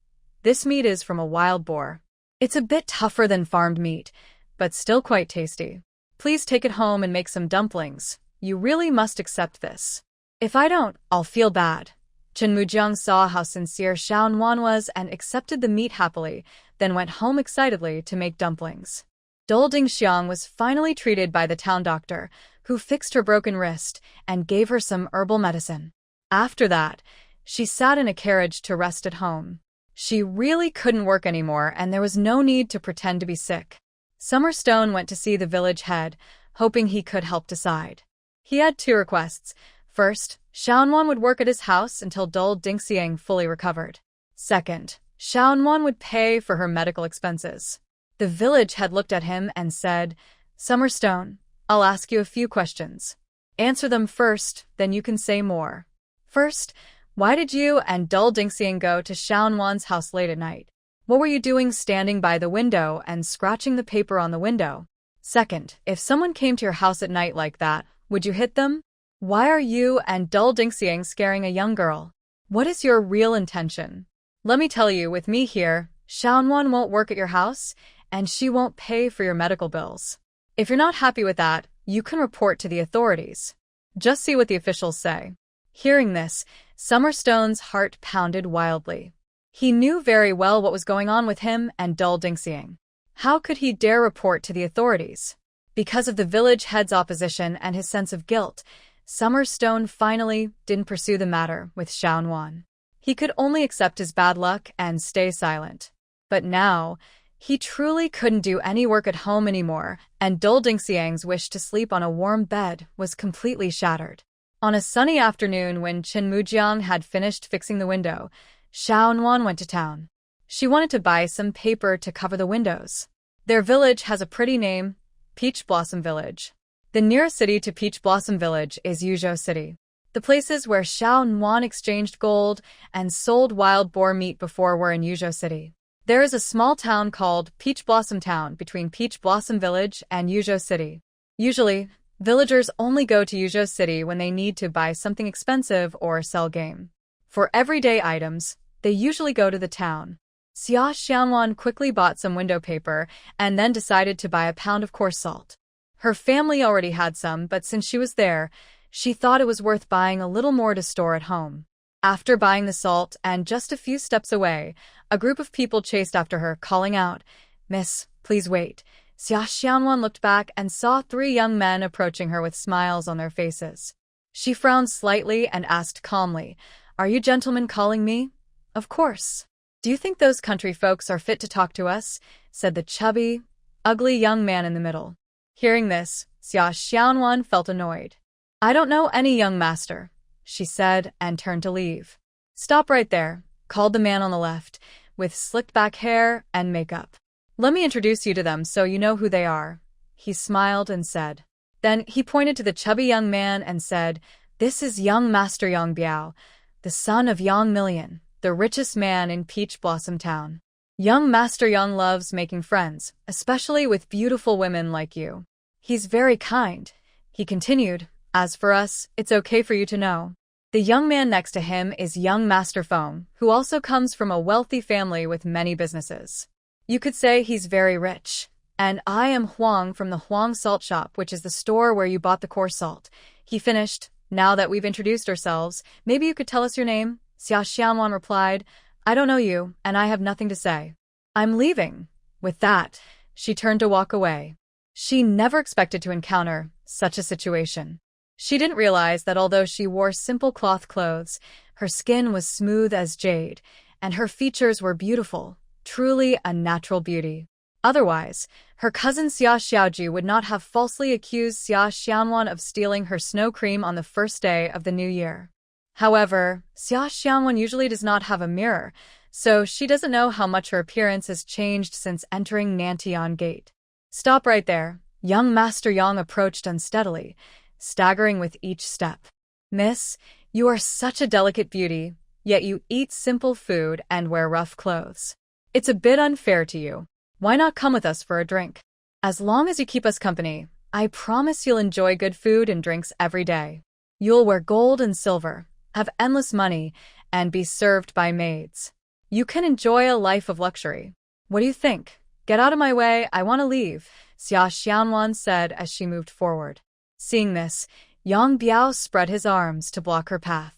"This meat is from a wild boar. It's a bit tougher than farmed meat, but still quite tasty. Please take it home and make some dumplings. You really must accept this. If I don't, I'll feel bad." Qin Mujiang saw how sincere Xiao Nuan was and accepted the meat happily, then went home excitedly to make dumplings. Dol Dingxiang was finally treated by the town doctor, who fixed her broken wrist and gave her some herbal medicine. After that, she sat in a carriage to rest at home. She really couldn't work anymore, and there was no need to pretend to be sick. Summerstone went to see the village head, hoping he could help decide. He had two requests. First, Xiaonuan would work at his house until Dol Dingxiang fully recovered. Second, Xiaonuan would pay for her medical expenses. The village head looked at him and said, "Summerstone, I'll ask you a few questions. Answer them first, then you can say more. First, why did you and Dol Dingxiang go to Xiaonuan's house late at night? What were you doing standing by the window and scratching the paper on the window? Second, if someone came to your house at night like that, would you hit them? Why are you and Dol Dingxiang scaring a young girl? What is your real intention? Let me tell you, with me here, Xiaonuan won't work at your house, and she won't pay for your medical bills. If you're not happy with that, you can report to the authorities. Just see what the officials say." Hearing this, Summerstone's heart pounded wildly. He knew very well what was going on with him and Dol Dingxiang. How could he dare report to the authorities? Because of the village head's opposition and his sense of guilt, Summerstone finally didn't pursue the matter with Xiaonuan. He could only accept his bad luck and stay silent. But now, he truly couldn't do any work at home anymore, and Dol Dingxiang's wish to sleep on a warm bed was completely shattered. On a sunny afternoon when Qin Mujiang had finished fixing the window, Xiaonuan went to town. She wanted to buy some paper to cover the windows. Their village has a pretty name, Peach Blossom Village. The nearest city to Peach Blossom Village is Yuzhou City. The places where Xiao Nuan exchanged gold and sold wild boar meat before were in Yuzhou City. There is a small town called Peach Blossom Town between Peach Blossom Village and Yuzhou City. Usually, villagers only go to Yuzhou City when they need to buy something expensive or sell game. For everyday items, they usually go to the town. Xia Xianwan quickly bought some window paper and then decided to buy a pound of coarse salt. Her family already had some, but since she was there, she thought it was worth buying a little more to store at home. After buying the salt and just a few steps away, a group of people chased after her, calling out, "Miss, please wait." Xia Xianwan looked back and saw 3 young men approaching her with smiles on their faces. She frowned slightly and asked calmly, "Are you gentlemen calling me?" "Of course." "Do you think those country folks are fit to talk to us?" said the chubby, ugly young man in the middle. Hearing this, Xia Xianwan felt annoyed. "I don't know any young master," she said and turned to leave. "Stop right there," called the man on the left, with slicked back hair and makeup. "Let me introduce you to them so you know who they are," he smiled and said. Then he pointed to the chubby young man and said, "This is young Master Yang Biao, the son of Yang Million, the richest man in Peach Blossom Town. Young Master Yang loves making friends, especially with beautiful women like you. He's very kind," he continued. "As for us, it's okay for you to know. The young man next to him is young Master Feng, who also comes from a wealthy family with many businesses. You could say he's very rich. And I am Huang from the Huang Salt Shop, which is the store where you bought the coarse salt," he finished. "Now that we've introduced ourselves, maybe you could tell us your name?" Xia Xianwan replied, "I don't know you, and I have nothing to say. I'm leaving." With that, she turned to walk away. She never expected to encounter such a situation. She didn't realize that although she wore simple cloth clothes, her skin was smooth as jade, and her features were beautiful, truly a natural beauty. Otherwise, her cousin Xia Xiaoji would not have falsely accused Xia Xianwan of stealing her snow cream on the first day of the new year. However, Xia Xianwan usually does not have a mirror, so she doesn't know how much her appearance has changed since entering Nantian Gate. "Stop right there." Young Master Yang approached unsteadily, staggering with each step. "Miss, you are such a delicate beauty, yet you eat simple food and wear rough clothes. It's a bit unfair to you. Why not come with us for a drink? As long as you keep us company, I promise you'll enjoy good food and drinks every day. You'll wear gold and silver, have endless money, and be served by maids. You can enjoy a life of luxury. What do you think? Get out of my way, I want to leave," Xia Xianwan said as she moved forward. Seeing this, Yang Biao spread his arms to block her path.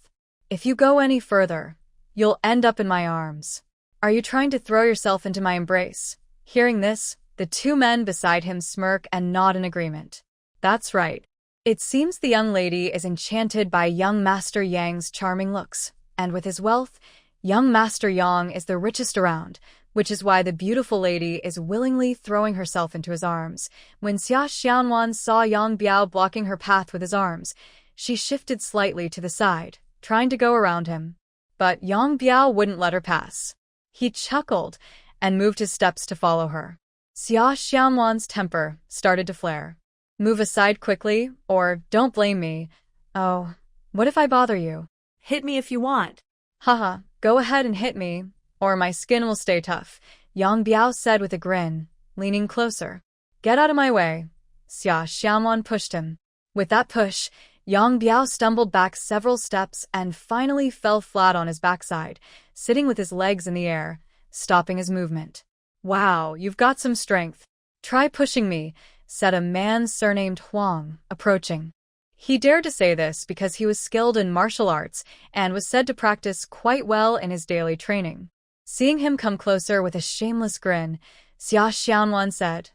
"If you go any further, you'll end up in my arms. Are you trying to throw yourself into my embrace?" Hearing this, the 2 men beside him smirk and nod in agreement. That's right. It seems the young lady is enchanted by young Master Yang's charming looks, and with his wealth, young Master Yang is the richest around, which is why the beautiful lady is willingly throwing herself into his arms. When Xia Xianwan saw Yang Biao blocking her path with his arms, she shifted slightly to the side, trying to go around him. But Yang Biao wouldn't let her pass. He chuckled and moved his steps to follow her. Xia Xianwan's temper started to flare. "Move aside quickly, or don't blame me. Oh, what if I bother you?" Hit me if you want. "Haha, go ahead and hit me, or my skin will stay tough," Yang Biao said with a grin, leaning closer. "Get out of my way." Xia Xianwan pushed him. With that push, Yang Biao stumbled back several steps and finally fell flat on his backside, sitting with his legs in the air, stopping his movement. "Wow, you've got some strength. Try pushing me," said a man surnamed Huang, approaching. He dared to say this because he was skilled in martial arts and was said to practice quite well in his daily training. Seeing him come closer with a shameless grin, Xia Xianwan said,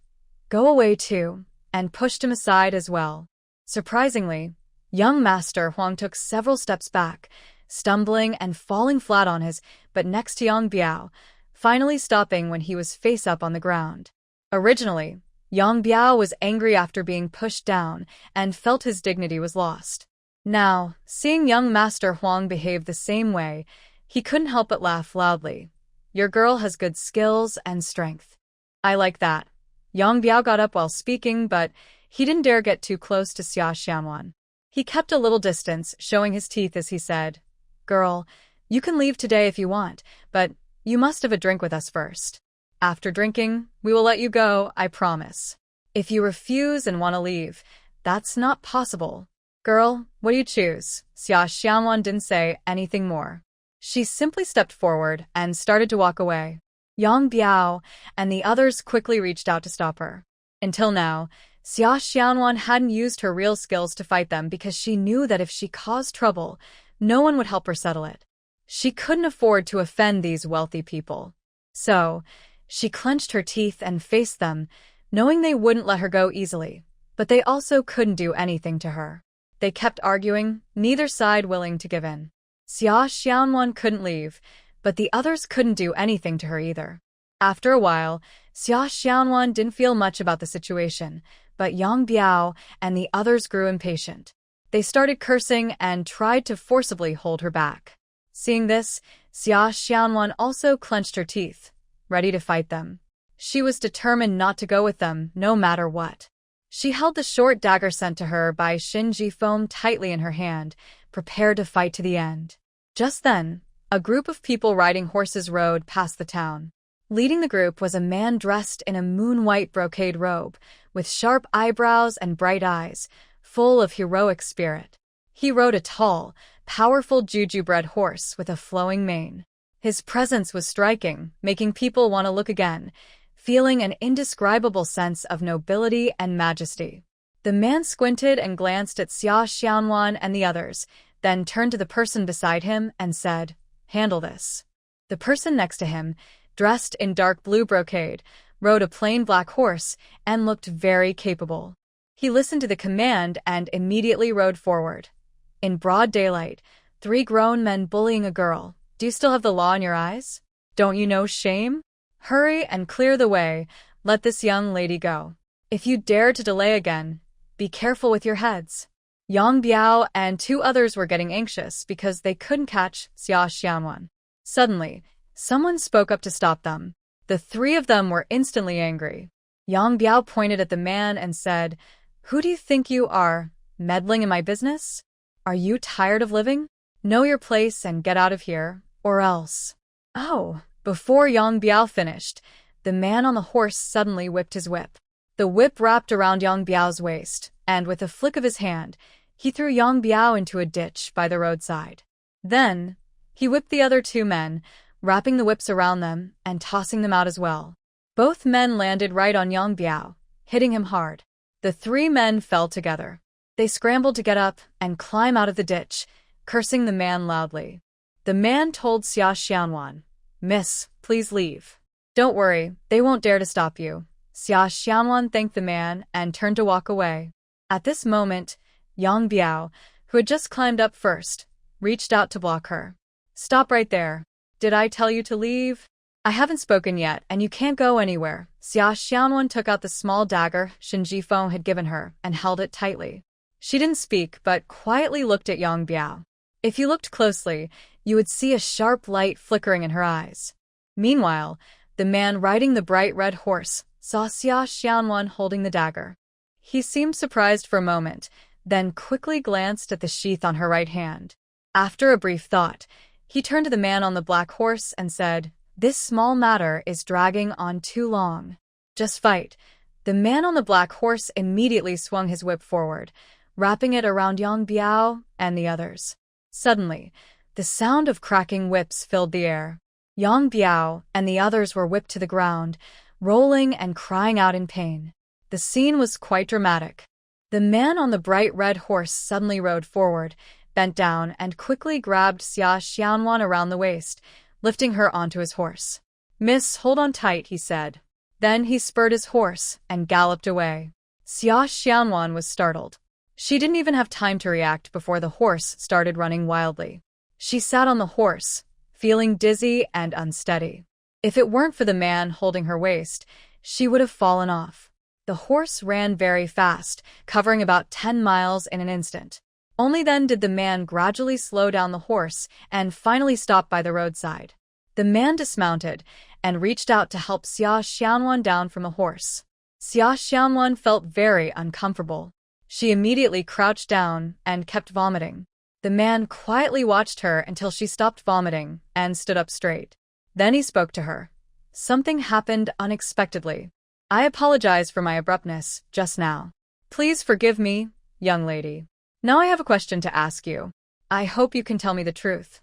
"Go away too," and pushed him aside as well. Surprisingly, young Master Huang took several steps back, stumbling and falling flat on his butt next to Yang Biao, finally stopping when he was face up on the ground. Originally, Yang Biao was angry after being pushed down and felt his dignity was lost. Now, seeing young Master Huang behave the same way, he couldn't help but laugh loudly. "Your girl has good skills and strength. I like that. Yang Biao got up while speaking, but he didn't dare get too close to Xia Xianwan. He kept a little distance, showing his teeth as he said, "Girl, you can leave today if you want, but you must have a drink with us first. After drinking, we will let you go, I promise. If you refuse and want to leave, that's not possible. Girl, what do you choose?" Xia Xianwan didn't say anything more. She simply stepped forward and started to walk away. Yang Biao and the others quickly reached out to stop her. Until now, Xia Xianwan hadn't used her real skills to fight them because she knew that if she caused trouble, no one would help her settle it. She couldn't afford to offend these wealthy people. So, she clenched her teeth and faced them, knowing they wouldn't let her go easily, but they also couldn't do anything to her. They kept arguing, neither side willing to give in. Xia Xianwan couldn't leave, but the others couldn't do anything to her either. After a while, Xia Xianwan didn't feel much about the situation, but Yang Biao and the others grew impatient. They started cursing and tried to forcibly hold her back. Seeing this, Xia Xianwan also clenched her teeth, ready to fight them. She was determined not to go with them, no matter what. She held the short dagger sent to her by Xin Jifeng tightly in her hand, prepared to fight to the end. Just then, a group of people riding horses rode past the town. Leading the group was a man dressed in a moon-white brocade robe, with sharp eyebrows and bright eyes, full of heroic spirit. He rode a tall, powerful juju-bred horse with a flowing mane. His presence was striking, making people want to look again, feeling an indescribable sense of nobility and majesty. The man squinted and glanced at Xia Xianwan and the others, then turned to the person beside him and said, "Handle this." The person next to him, dressed in dark blue brocade, rode a plain black horse and looked very capable. He listened to the command and immediately rode forward. In broad daylight, 3 grown men bullying a girl. Do you still have the law in your eyes? Don't you know shame? Hurry and clear the way. Let this young lady go. If you dare to delay again, be careful with your heads. Yang Biao and 2 others were getting anxious because they couldn't catch Xia Xianwan. Suddenly, someone spoke up to stop them. The 3 of them were instantly angry. Yang Biao pointed at the man and said, "Who do you think you are, meddling in my business? Are you tired of living? Know your place and get out of here, or else." Oh, before Yang Biao finished, the man on the horse suddenly whipped his whip. The whip wrapped around Yang Biao's waist, and with a flick of his hand, he threw Yang Biao into a ditch by the roadside. Then, he whipped the other 2 men, wrapping the whips around them and tossing them out as well. Both men landed right on Yang Biao, hitting him hard. The 3 men fell together. They scrambled to get up and climb out of the ditch, cursing the man loudly. The man told Xia Xianwan, "Miss, please leave. Don't worry, they won't dare to stop you." Xia Xianwan thanked the man and turned to walk away. At this moment, Yang Biao, who had just climbed up first, reached out to block her. "Stop right there. Did I tell you to leave? I haven't spoken yet, and you can't go anywhere." Xia Xianwan took out the small dagger Xin Jifeng had given her and held it tightly. She didn't speak, but quietly looked at Yang Biao. If you looked closely, you would see a sharp light flickering in her eyes. Meanwhile, the man riding the bright red horse saw Xia Xianwan holding the dagger. He seemed surprised for a moment, then quickly glanced at the sheath on her right hand. After a brief thought, he turned to the man on the black horse and said, "This small matter is dragging on too long. Just fight." The man on the black horse immediately swung his whip forward, wrapping it around Yang Biao and the others. Suddenly, the sound of cracking whips filled the air. Yang Biao and the others were whipped to the ground, rolling and crying out in pain. The scene was quite dramatic. The man on the bright red horse suddenly rode forward, bent down, and quickly grabbed Xia Xianwan around the waist, lifting her onto his horse. "Miss, hold on tight," he said. Then he spurred his horse and galloped away. Xia Xianwan was startled. She didn't even have time to react before the horse started running wildly. She sat on the horse, feeling dizzy and unsteady. If it weren't for the man holding her waist, she would have fallen off. The horse ran very fast, covering about 10 miles in an instant. Only then did the man gradually slow down the horse and finally stop by the roadside. The man dismounted and reached out to help Xia Xianwan down from the horse. Xia Xianwan felt very uncomfortable. She immediately crouched down and kept vomiting. The man quietly watched her until she stopped vomiting and stood up straight. Then he spoke to her. Something happened unexpectedly. I apologize for my abruptness just now. Please forgive me, young lady. Now I have a question to ask you. I hope you can tell me the truth.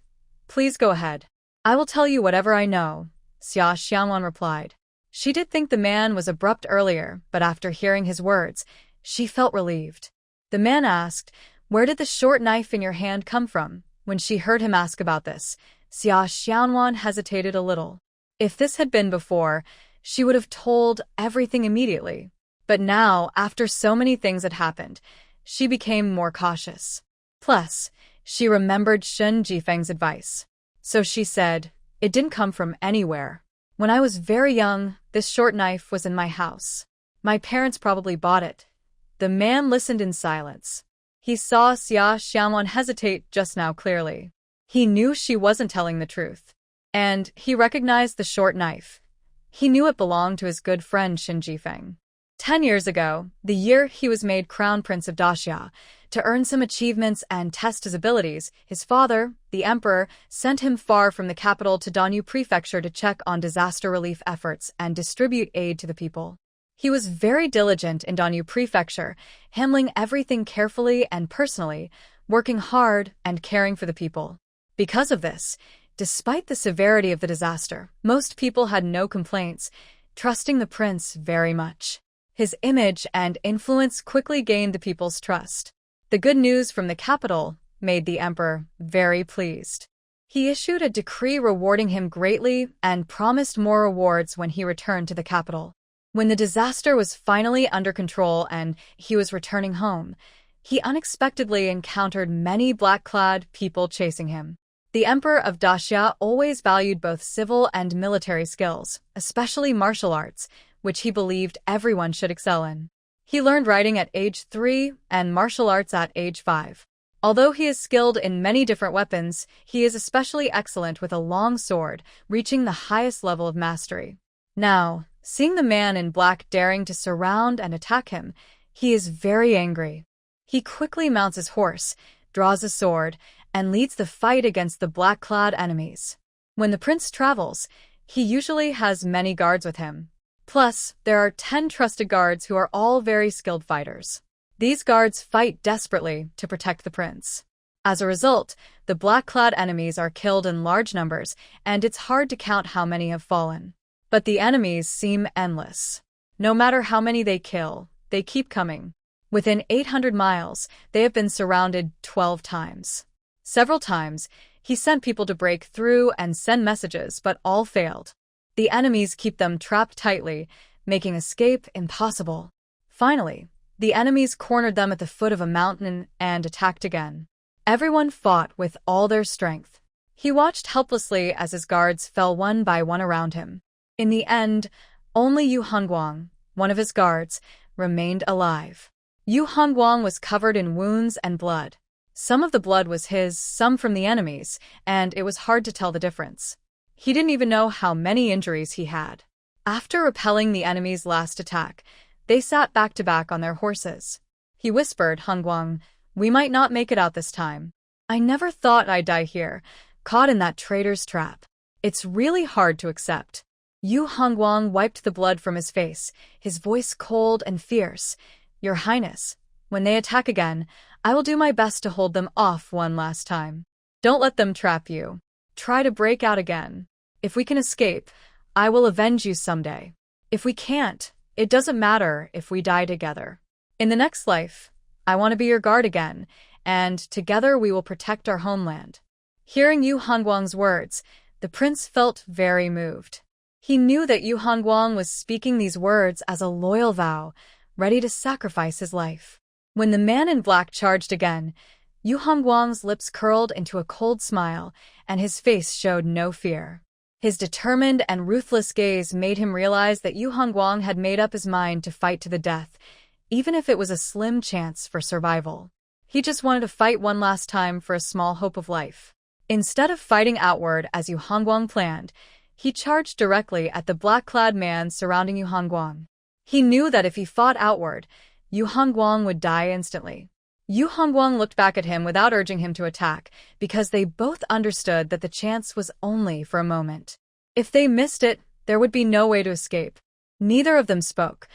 Please go ahead. I will tell you whatever I know, Xia Xianwan replied. She did think the man was abrupt earlier, but after hearing his words, she felt relieved. The man asked, "Where did the short knife in your hand come from?" When she heard him ask about this, Xia Xianwan hesitated a little. If this had been before, she would have told everything immediately. But now, after so many things had happened, she became more cautious. Plus, she remembered Shen Jifeng's advice. So she said, "It didn't come from anywhere. When I was very young, this short knife was in my house. My parents probably bought it." The man listened in silence. He saw Xia Xianwan hesitate just now clearly. He knew she wasn't telling the truth. And he recognized the short knife. He knew it belonged to his good friend Shen Jifeng. 10 years ago, the year he was made Crown Prince of Daxia, to earn some achievements and test his abilities, his father, the emperor, sent him far from the capital to Danyu Prefecture to check on disaster relief efforts and distribute aid to the people. He was very diligent in Danyu Prefecture, handling everything carefully and personally, working hard and caring for the people. Because of this, despite the severity of the disaster, most people had no complaints, trusting the prince very much. His image and influence quickly gained the people's trust. The good news from the capital made the emperor very pleased. He issued a decree rewarding him greatly and promised more rewards when he returned to the capital. When the disaster was finally under control and he was returning home, he unexpectedly encountered many black-clad people chasing him. The emperor of Daxia always valued both civil and military skills, especially martial arts, which he believed everyone should excel in. He learned writing at age 3 and martial arts at age 5. Although he is skilled in many different weapons, he is especially excellent with a long sword, reaching the highest level of mastery. Now, seeing the man in black daring to surround and attack him, he is very angry. He quickly mounts his horse, draws a sword, and leads the fight against the black-clad enemies. When the prince travels, he usually has many guards with him. Plus, there are 10 trusted guards who are all very skilled fighters. These guards fight desperately to protect the prince. As a result, the black-clad enemies are killed in large numbers, and it's hard to count how many have fallen. But the enemies seem endless. No matter how many they kill, they keep coming. Within 800 miles, they have been surrounded 12 times. Several times, he sent people to break through and send messages, but all failed. The enemies keep them trapped tightly, making escape impossible. Finally, the enemies cornered them at the foot of a mountain and attacked again. Everyone fought with all their strength. He watched helplessly as his guards fell one by one around him. In the end, only Yu Hongguang, one of his guards, remained alive. Yu Hongguang was covered in wounds and blood. Some of the blood was his, some from the enemies, and it was hard to tell the difference. He didn't even know how many injuries he had. After repelling the enemy's last attack, they sat back to back on their horses. He whispered, "Hongguang, we might not make it out this time. I never thought I'd die here, caught in that traitor's trap. It's really hard to accept." Yu Hongguang wiped the blood from his face, his voice cold and fierce. "Your Highness, when they attack again, I will do my best to hold them off one last time. Don't let them trap you. Try to break out again. If we can escape, I will avenge you someday. If we can't, it doesn't matter if we die together. In the next life, I want to be your guard again, and together we will protect our homeland." Hearing Yu Hongguang's words, the prince felt very moved. He knew that Yu Hongguang was speaking these words as a loyal vow, ready to sacrifice his life. When the man in black charged again, Yu Hongguang's lips curled into a cold smile, and his face showed no fear. His determined and ruthless gaze made him realize that Yu Hongguang had made up his mind to fight to the death, even if it was a slim chance for survival. He just wanted to fight one last time for a small hope of life. Instead of fighting outward as Yu Hongguang planned, he charged directly at the black-clad man surrounding Yu Hongguang. He knew that if he fought outward, Yu Hongguang would die instantly. Yu Hongguang looked back at him without urging him to attack, because they both understood that the chance was only for a moment. If they missed it, there would be no way to escape. Neither of them spoke.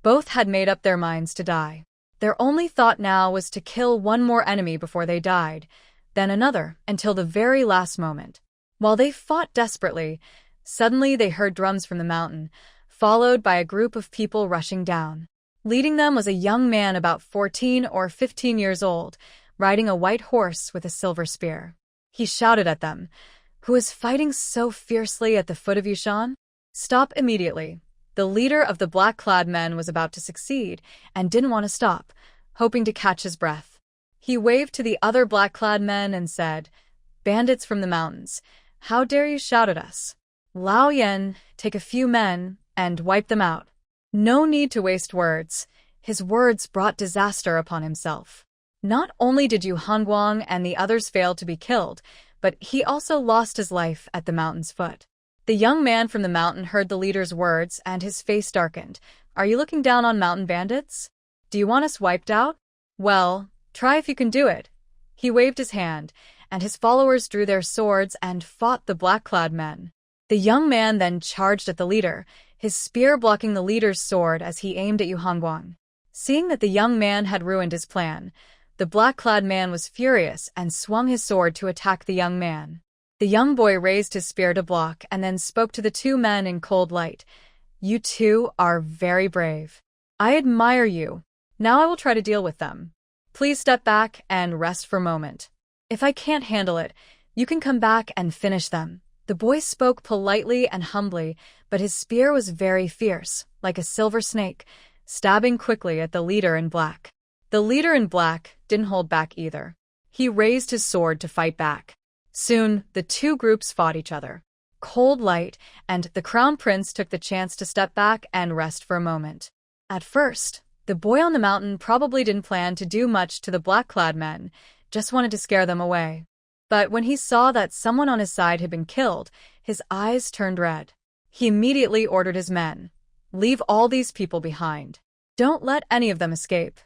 Both had made up their minds to die. Their only thought now was to kill one more enemy before they died, then another, until the very last moment. While they fought desperately, suddenly they heard drums from the mountain, followed by a group of people rushing down. Leading them was a young man about 14 or 15 years old, riding a white horse with a silver spear. He shouted at them, "Who is fighting so fiercely at the foot of Yushan? Stop immediately." The leader of the black-clad men was about to succeed and didn't want to stop, hoping to catch his breath. He waved to the other black-clad men and said, "Bandits from the mountains, how dare you shout at us? Lao Yen, take a few men and wipe them out." No need to waste words. His words brought disaster upon himself. Not only did Yu Hongguang and the others fail to be killed, but he also lost his life at the mountain's foot. The young man from the mountain heard the leader's words and his face darkened. "Are you looking down on mountain bandits? Do you want us wiped out? Well, try if you can do it." He waved his hand, and his followers drew their swords and fought the black-clad men. The young man then charged at the leader, his spear blocking the leader's sword as he aimed at Yu Hongguang. Seeing that the young man had ruined his plan, the black-clad man was furious and swung his sword to attack the young man. The young boy raised his spear to block and then spoke to the two men in cold light. "You two are very brave. I admire you. Now I will try to deal with them. Please step back and rest for a moment. If I can't handle it, you can come back and finish them." The boy spoke politely and humbly, but his spear was very fierce, like a silver snake, stabbing quickly at the leader in black. The leader in black didn't hold back either. He raised his sword to fight back. Soon, the two groups fought each other. Cold Light and the Crown Prince took the chance to step back and rest for a moment. At first, the boy on the mountain probably didn't plan to do much to the black-clad men, just wanted to scare them away. But when he saw that someone on his side had been killed, his eyes turned red. He immediately ordered his men, "Leave all these people behind. Don't let any of them escape."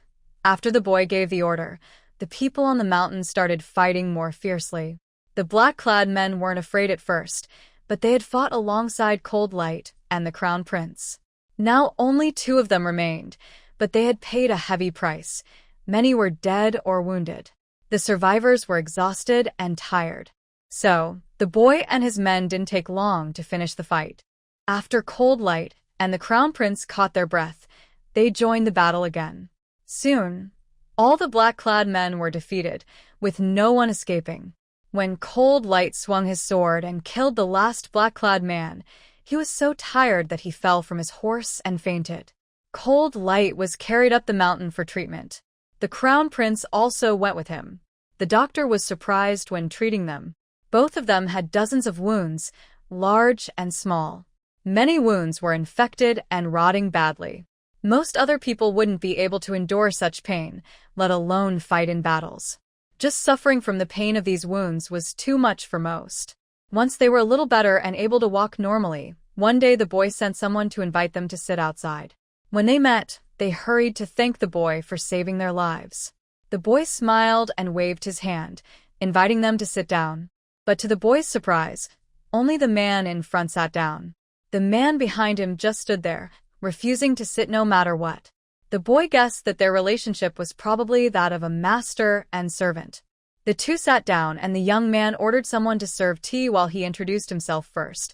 After the boy gave the order, the people on the mountain started fighting more fiercely. The black-clad men weren't afraid at first, but they had fought alongside Cold Light and the Crown Prince. Now only two of them remained, but they had paid a heavy price. Many were dead or wounded. The survivors were exhausted and tired. So, the boy and his men didn't take long to finish the fight. After Cold Light and the Crown Prince caught their breath, they joined the battle again. Soon, all the black-clad men were defeated, with no one escaping. When Cold Light swung his sword and killed the last black-clad man, he was so tired that he fell from his horse and fainted. Cold Light was carried up the mountain for treatment. The Crown Prince also went with him. The doctor was surprised when treating them. Both of them had dozens of wounds, large and small. Many wounds were infected and rotting badly. Most other people wouldn't be able to endure such pain, let alone fight in battles. Just suffering from the pain of these wounds was too much for most. Once they were a little better and able to walk normally, one day the boy sent someone to invite them to sit outside. When they met, they hurried to thank the boy for saving their lives. The boy smiled and waved his hand, inviting them to sit down. But to the boy's surprise, only the man in front sat down. The man behind him just stood there, refusing to sit no matter what. The boy guessed that their relationship was probably that of a master and servant. The two sat down and the young man ordered someone to serve tea while he introduced himself first.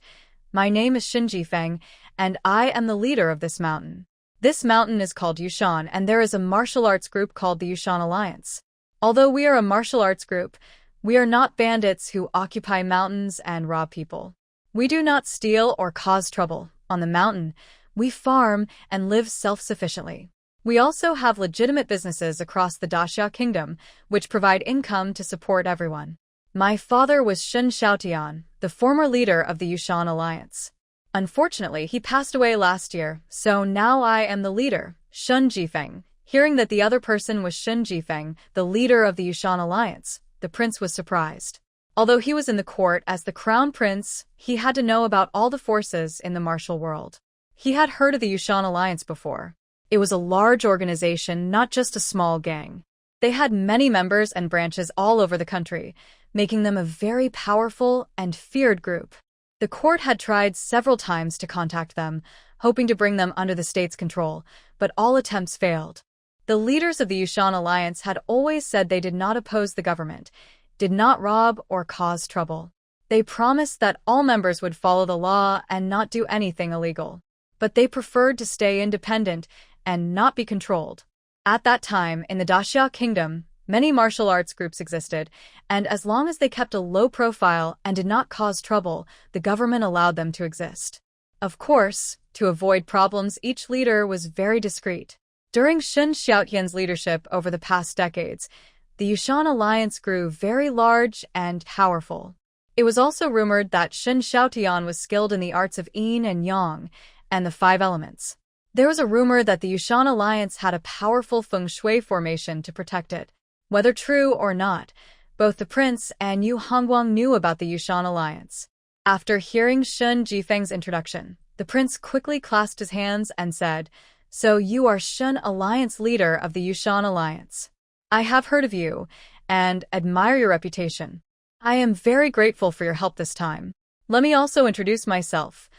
"My name is Shinji Feng, and I am the leader of this mountain. This mountain is called Yushan, and there is a martial arts group called the Yushan Alliance. Although we are a martial arts group, we are not bandits who occupy mountains and rob people. We do not steal or cause trouble. On the mountain, we farm and live self-sufficiently. We also have legitimate businesses across the Daxia Kingdom, which provide income to support everyone. My father was Shun Xiaotian, the former leader of the Yushan Alliance. Unfortunately, he passed away last year, so now I am the leader, Shun Jifeng." Hearing that the other person was Shun Jifeng, the leader of the Yushan Alliance, the prince was surprised. Although he was in the court as the crown prince, he had to know about all the forces in the martial world. He had heard of the Yushan Alliance before. It was a large organization, not just a small gang. They had many members and branches all over the country, making them a very powerful and feared group. The court had tried several times to contact them, hoping to bring them under the state's control, but all attempts failed. The leaders of the Yushan Alliance had always said they did not oppose the government, did not rob or cause trouble. They promised that all members would follow the law and not do anything illegal. But they preferred to stay independent and not be controlled. At that time, in the Daxia Kingdom, many martial arts groups existed, and as long as they kept a low profile and did not cause trouble, the government allowed them to exist. Of course, to avoid problems, each leader was very discreet. During Shen Xiaotian's leadership over the past decades, the Yushan Alliance grew very large and powerful. It was also rumored that Shen Xiaotian was skilled in the arts of yin and yang, and the five elements. There was a rumor that the Yushan Alliance had a powerful feng shui formation to protect it. Whether true or not, both the prince and Yu Hongguang knew about the Yushan Alliance. After hearing Shen Jifeng's introduction, the prince quickly clasped his hands and said, "So you are Shen Alliance leader of the Yushan Alliance. I have heard of you, and admire your reputation. I am very grateful for your help this time. Let me also introduce myself.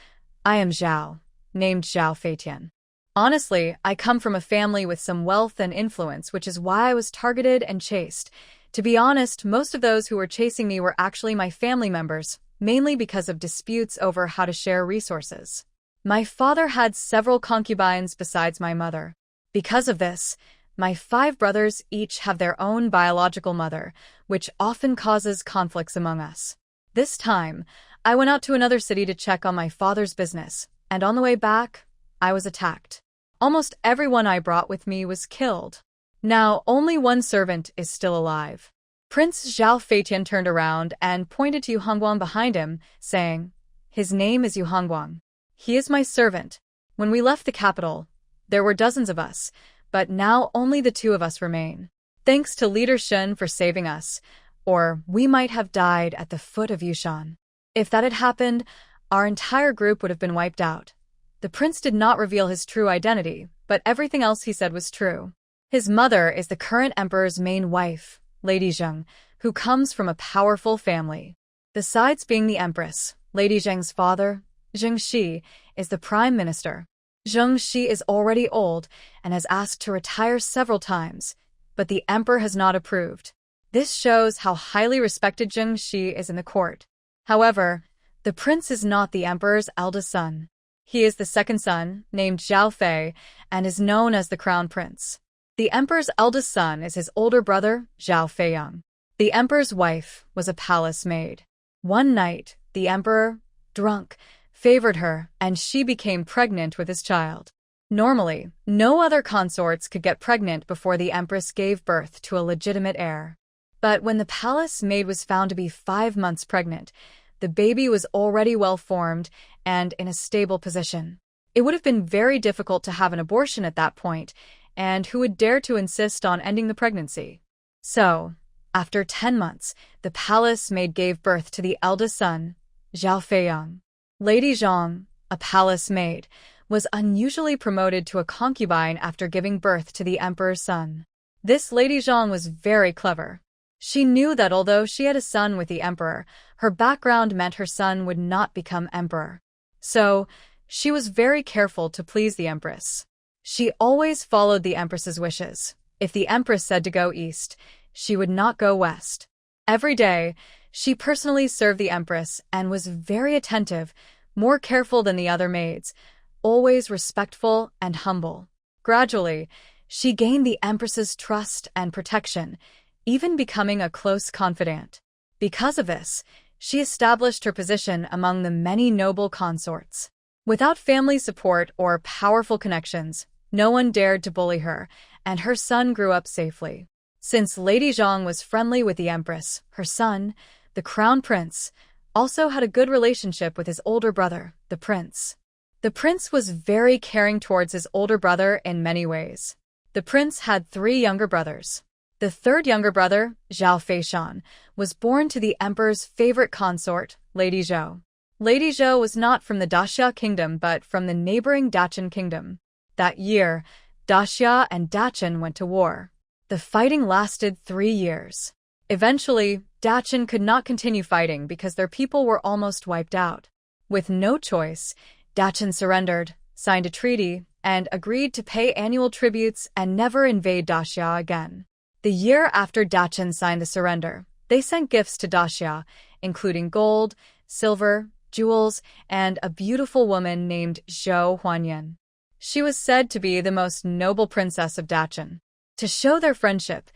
I am Zhao, named Zhao Feitian. Honestly, I come from a family with some wealth and influence, which is why I was targeted and chased. To be honest, most of those who were chasing me were actually my family members, mainly because of disputes over how to share resources. My father had several concubines besides my mother. Because of this, my 5 brothers each have their own biological mother, which often causes conflicts among us. This time, I went out to another city to check on my father's business, and on the way back, I was attacked. Almost everyone I brought with me was killed. Now, only one servant is still alive." Prince Zhao Feitian turned around and pointed to Yu Hongguang behind him, saying, "His name is Yu Hongguang. He is my servant. When we left the capital, there were dozens of us, but now only the 2 of us remain. Thanks to Leader Shen for saving us, or we might have died at the foot of Yushan. If that had happened, our entire group would have been wiped out." The prince did not reveal his true identity, but everything else he said was true. His mother is the current emperor's main wife, Lady Zheng, who comes from a powerful family. Besides being the empress, Lady Zheng's father, Zheng Shi, is the prime minister. Zheng Shi is already old and has asked to retire several times, but the emperor has not approved. This shows how highly respected Zheng Shi is in the court. However, the prince is not the emperor's eldest son. He is the second son, named Zhao Fei, and is known as the crown prince. The emperor's eldest son is his older brother, Zhao Feiyang. The emperor's wife was a palace maid. One night, the emperor, drunk, favored her, and she became pregnant with his child. Normally, no other consorts could get pregnant before the empress gave birth to a legitimate heir. But when the palace maid was found to be 5 months pregnant, the baby was already well-formed and in a stable position. It would have been very difficult to have an abortion at that point, and who would dare to insist on ending the pregnancy? So, after 10 months, the palace maid gave birth to the eldest son, Zhao Feiyang. Lady Zhang, a palace maid, was unusually promoted to a concubine after giving birth to the emperor's son. This Lady Zhang was very clever. She knew that although she had a son with the emperor, her background meant her son would not become emperor. So, she was very careful to please the empress. She always followed the empress's wishes. If the empress said to go east, she would not go west. Every day, she personally served the empress and was very attentive, more careful than the other maids, always respectful and humble. Gradually, she gained the empress's trust and protection, even becoming a close confidant. Because of this, she established her position among the many noble consorts. Without family support or powerful connections, no one dared to bully her, and her son grew up safely. Since Lady Zhang was friendly with the empress, her son, the crown prince, also had a good relationship with his older brother, the prince. The prince was very caring towards his older brother in many ways. The prince had 3 younger brothers. The third younger brother, Zhao Feishan, was born to the emperor's favorite consort, Lady Zhou. Lady Zhou was not from the Daxia kingdom but from the neighboring Dachan kingdom. That year, Daxia and Dachan went to war. The fighting lasted 3 years. Eventually, Dachan could not continue fighting because their people were almost wiped out. With no choice, Dachan surrendered, signed a treaty, and agreed to pay annual tributes and never invade Daxia again. The year after Dachan signed the surrender, they sent gifts to Daxia, including gold, silver, jewels, and a beautiful woman named Zhou Huanyan. She was said to be the most noble princess of Dachan. To show their friendship,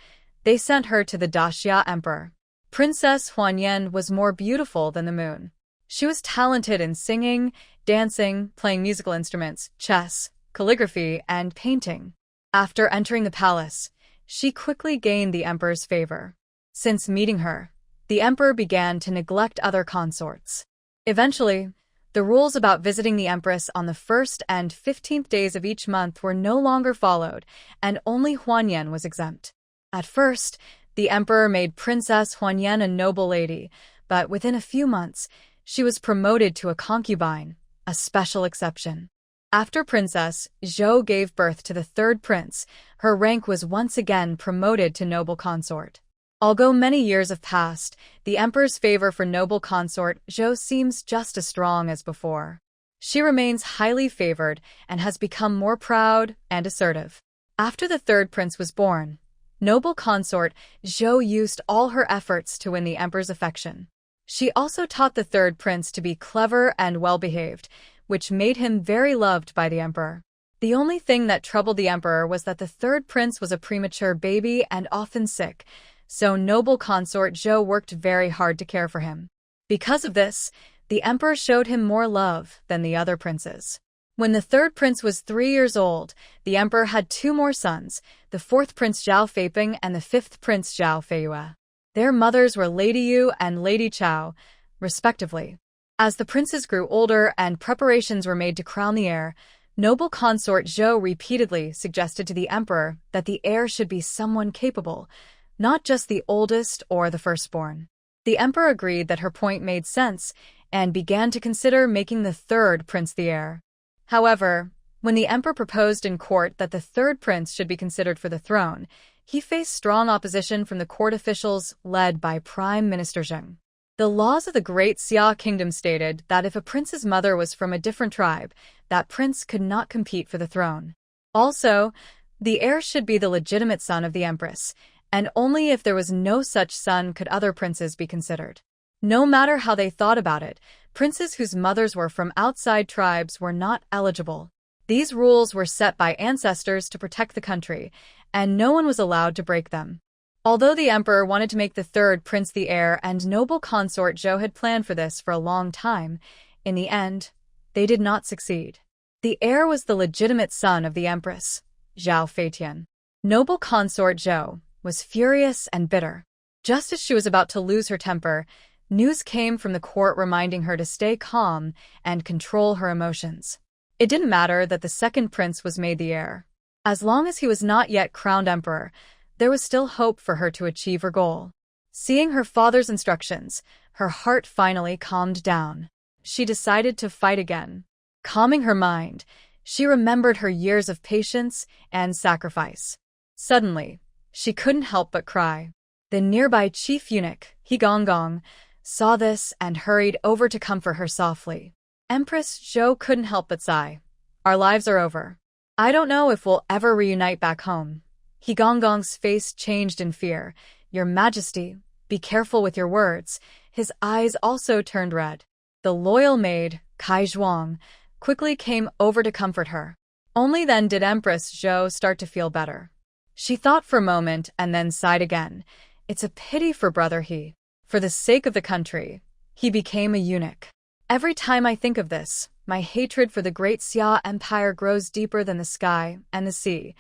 they sent her to the Daxia emperor. Princess Huanyan was more beautiful than the moon. She was talented in singing, dancing, playing musical instruments, chess, calligraphy, and painting. After entering the palace, she quickly gained the emperor's favor. Since meeting her, the emperor began to neglect other consorts. Eventually, the rules about visiting the empress on the 1st and 15th days of each month were no longer followed, and only Huanyan was exempt. At first, the emperor made Princess Huanyan a noble lady, but within a few months, she was promoted to a concubine, a special exception. After Princess Zhou gave birth to the 3rd prince, her rank was once again promoted to noble consort. Although many years have passed, the emperor's favor for noble consort Zhou seems just as strong as before. She remains highly favored and has become more proud and assertive. After the 3rd prince was born, noble consort Zhou used all her efforts to win the emperor's affection. She also taught the 3rd prince to be clever and well-behaved, which made him very loved by the emperor. The only thing that troubled the emperor was that the 3rd prince was a premature baby and often sick, so noble consort Zhou worked very hard to care for him. Because of this, the emperor showed him more love than the other princes. When the 3rd prince was 3 years old, the emperor had 2 more sons, the 4th prince Zhao Feiping and the 5th prince Zhao Feiyue. Their mothers were Lady Yu and Lady Chao, respectively. As the princes grew older and preparations were made to crown the heir, noble consort Zhou repeatedly suggested to the emperor that the heir should be someone capable, not just the oldest or the firstborn. The emperor agreed that her point made sense and began to consider making the 3rd prince the heir. However, when the emperor proposed in court that the 3rd prince should be considered for the throne, he faced strong opposition from the court officials led by Prime Minister Zheng. The laws of the Great Xia Kingdom stated that if a prince's mother was from a different tribe, that prince could not compete for the throne. Also, the heir should be the legitimate son of the empress, and only if there was no such son could other princes be considered. No matter how they thought about it, princes whose mothers were from outside tribes were not eligible. These rules were set by ancestors to protect the country, and no one was allowed to break them. Although the emperor wanted to make the 3rd prince the heir and noble consort Zhou had planned for this for a long time, in the end, they did not succeed. The heir was the legitimate son of the empress, Zhao Feitian. Noble consort Zhou was furious and bitter. Just as she was about to lose her temper, news came from the court reminding her to stay calm and control her emotions. It didn't matter that the 2nd prince was made the heir. As long as he was not yet crowned emperor, there was still hope for her to achieve her goal. Seeing her father's instructions, her heart finally calmed down. She decided to fight again. Calming her mind, she remembered her years of patience and sacrifice. Suddenly, she couldn't help but cry. The nearby chief eunuch, He Gonggong, saw this and hurried over to comfort her softly. Empress Zhou couldn't help but sigh. Our lives are over. I don't know if we'll ever reunite back home. He Gonggong's face changed in fear. Your Majesty, be careful with your words. His eyes also turned red. The loyal maid, Kai Zhuang, quickly came over to comfort her. Only then did Empress Zhou start to feel better. She thought for a moment and then sighed again. It's a pity for brother He. For the sake of the country, he became a eunuch. Every time I think of this, my hatred for the Great Xia Empire grows deeper than the sky and the sea.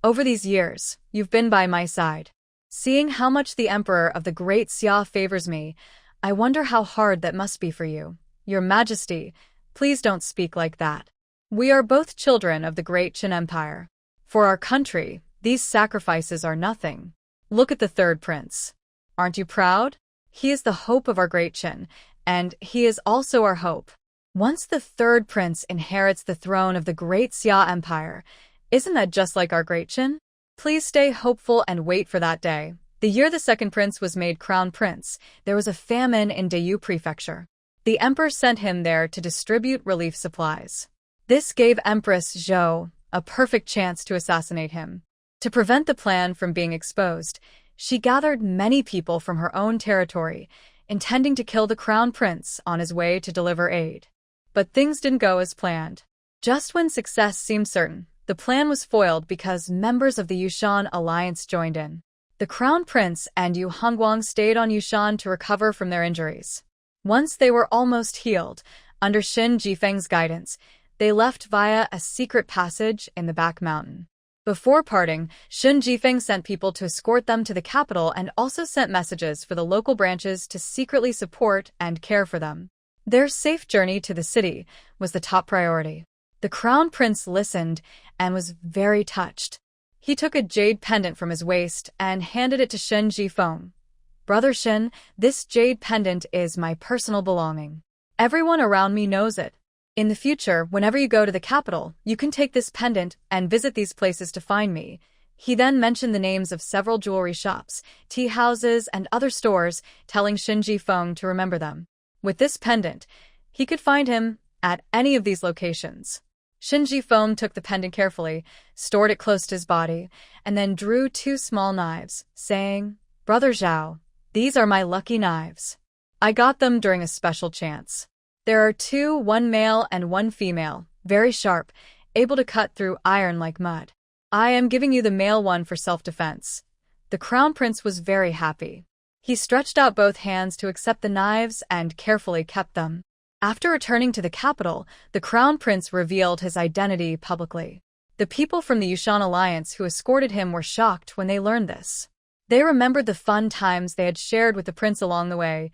Over these years, you've been by my side. Seeing how much the Emperor of the Great Xia favors me, I wonder how hard that must be for you. Your Majesty, please don't speak like that. We are both children of the Great Qin Empire. For our country, these sacrifices are nothing. Look at the 3rd prince. Aren't you proud? He is the hope of our Great Qin, and he is also our hope. Once the third prince inherits the throne of the great Xia Empire, isn't that just like our great Qin? Please stay hopeful and wait for that day. The year the second prince was made crown prince, there was a famine in Dayu Prefecture. The emperor sent him there to distribute relief supplies. This gave Empress Zhou a perfect chance to assassinate him. To prevent the plan from being exposed, she gathered many people from her own territory, intending to kill the crown prince on his way to deliver aid. But things didn't go as planned. Just when success seemed certain, the plan was foiled because members of the Yushan alliance joined in. The crown prince and Yu Hongguang stayed on Yushan to recover from their injuries. Once they were almost healed, under Xin Jifeng's guidance, they left via a secret passage in the back mountain. Before parting, Xin Jifeng sent people to escort them to the capital and also sent messages for the local branches to secretly support and care for them. Their safe journey to the city was the top priority. The crown prince listened and was very touched. He took a jade pendant from his waist and handed it to Xin Jifeng. Brother Xin, this jade pendant is my personal belonging. Everyone around me knows it. In the future, whenever you go to the capital, you can take this pendant and visit these places to find me. He then mentioned the names of several jewelry shops, tea houses, and other stores, telling Xin Jifeng to remember them. With this pendant, he could find him at any of these locations. Xin Jifeng took the pendant carefully, stored it close to his body, and then drew 2 small knives, saying, "Brother Zhao, these are my lucky knives. I got them during a special chance. There are 2, one male and one female, very sharp, able to cut through iron like mud. I am giving you the male one for self-defense." The crown prince was very happy. He stretched out both hands to accept the knives and carefully kept them. After returning to the capital, the crown prince revealed his identity publicly. The people from the Yushan alliance who escorted him were shocked when they learned this. They remembered the fun times they had shared with the prince along the way,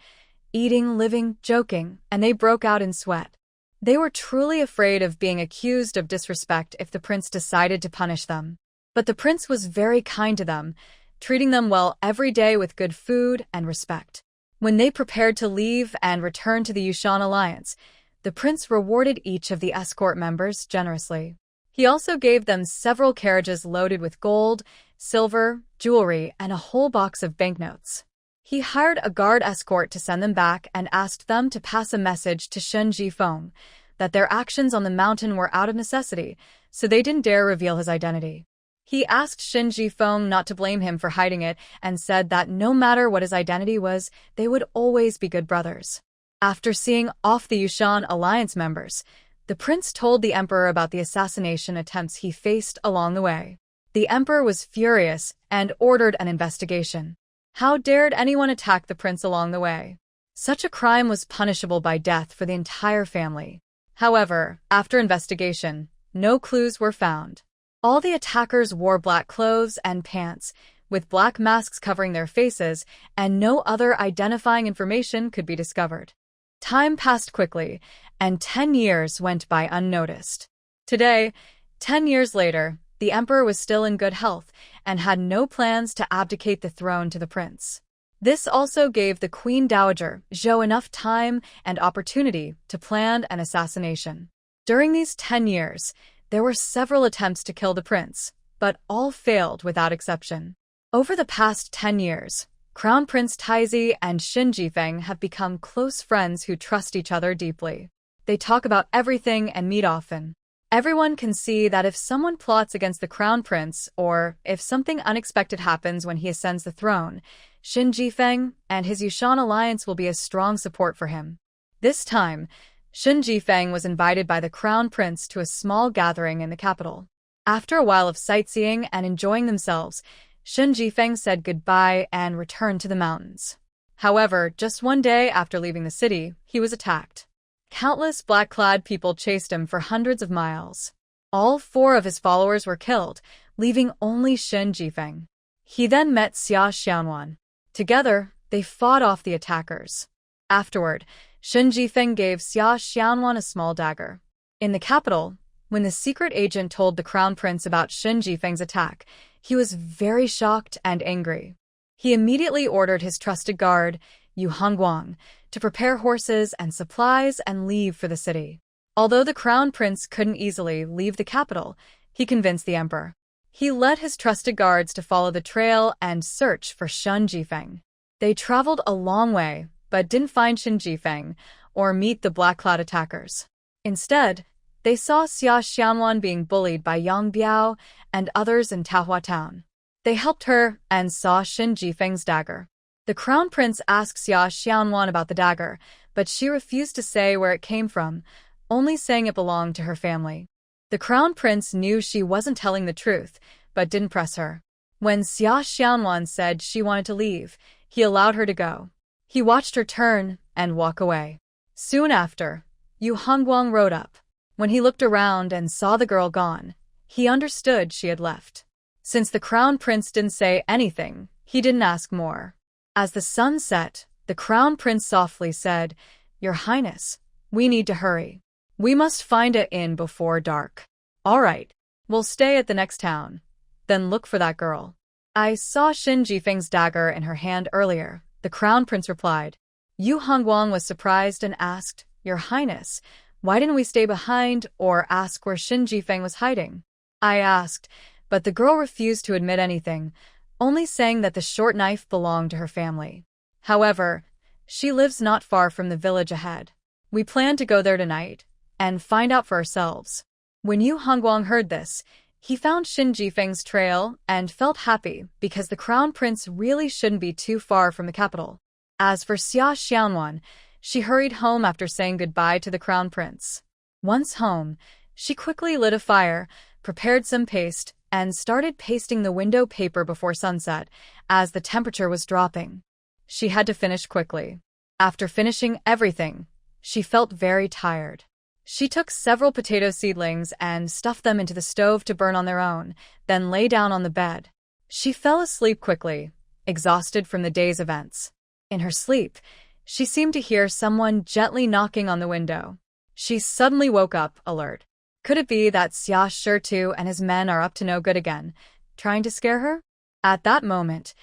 eating, living, joking, and they broke out in sweat. They were truly afraid of being accused of disrespect if the prince decided to punish them. But the prince was very kind to them, treating them well every day with good food and respect. When they prepared to leave and return to the Yushan alliance, the prince rewarded each of the escort members generously. He also gave them several carriages loaded with gold, silver, jewelry, and a whole box of banknotes. He hired a guard escort to send them back and asked them to pass a message to Xin Jifeng that their actions on the mountain were out of necessity, so they didn't dare reveal his identity. He asked Xin Jifeng not to blame him for hiding it and said that no matter what his identity was, they would always be good brothers. After seeing off the Yushan alliance members, the prince told the emperor about the assassination attempts he faced along the way. The emperor was furious and ordered an investigation. How dared anyone attack the prince along the way? Such a crime was punishable by death for the entire family. However, after investigation, no clues were found. All the attackers wore black clothes and pants, with black masks covering their faces, and no other identifying information could be discovered. Time passed quickly, and 10 years went by unnoticed. Today, 10 years later, the emperor was still in good health and had no plans to abdicate the throne to the prince. This also gave the Queen Dowager Zhou enough time and opportunity to plan an assassination. During these 10 years, there were several attempts to kill the prince, but all failed without exception. Over the past 10 years, Crown Prince Taizi and Xin Jifeng have become close friends who trust each other deeply. They talk about everything and meet often. Everyone can see that if someone plots against the crown prince or if something unexpected happens when he ascends the throne, Xin Jifeng and his Yushan alliance will be a strong support for him. This time, Xin Jifeng was invited by the crown prince to a small gathering in the capital. After a while of sightseeing and enjoying themselves, Xin Jifeng said goodbye and returned to the mountains. However, just one day after leaving the city, he was attacked. Countless black-clad people chased him for hundreds of miles. All 4 of his followers were killed, leaving only Xin Jifeng. He then met Xia Xianwan. Together, they fought off the attackers. Afterward, Xin Jifeng gave Xia Xianwan a small dagger. In the capital, when the secret agent told the crown prince about Xin Jifeng's attack, he was very shocked and angry. He immediately ordered his trusted guard, Yu Hongguang, to prepare horses and supplies and leave for the city. Although the crown prince couldn't easily leave the capital, he convinced the emperor. He led his trusted guards to follow the trail and search for Shen Jifeng. They traveled a long way, but didn't find Shen Jifeng or meet the Black Cloud attackers. Instead, they saw Xia Xianwan being bullied by Yang Biao and others in Taohua town. They helped her and saw Shen Jifeng's dagger. The crown prince asked Xia Xianwan about the dagger, but she refused to say where it came from, only saying it belonged to her family. The crown prince knew she wasn't telling the truth, but didn't press her. When Xia Xianwan said she wanted to leave, he allowed her to go. He watched her turn and walk away. Soon after, Yu Hongguang rode up. When he looked around and saw the girl gone, he understood she had left. Since the crown prince didn't say anything, he didn't ask more. As the sun set, the crown prince softly said, "Your Highness, we need to hurry. We must find an inn before dark." "All right, we'll stay at the next town. Then look for that girl." "I saw Shen Jifeng's dagger in her hand earlier," the crown prince replied. Yu Hongguang was surprised and asked, "Your Highness, why didn't we stay behind or ask where Shen Jifeng was hiding?" "I asked, but the girl refused to admit anything, only saying that the short knife belonged to her family. However, she lives not far from the village ahead. We plan to go there tonight and find out for ourselves." When Yu Hongguang heard this, he found Shen Jifeng's trail and felt happy because the crown prince really shouldn't be too far from the capital. As for Xia Xianwan, she hurried home after saying goodbye to the crown prince. Once home, she quickly lit a fire, prepared some paste, and started pasting the window paper before sunset, as the temperature was dropping. She had to finish quickly. After finishing everything, she felt very tired. She took several potato seedlings and stuffed them into the stove to burn on their own, then lay down on the bed. She fell asleep quickly, exhausted from the day's events. In her sleep, she seemed to hear someone gently knocking on the window. She suddenly woke up, alert. Could it be that Xia Shitu and his men are up to no good again, trying to scare her? At that moment,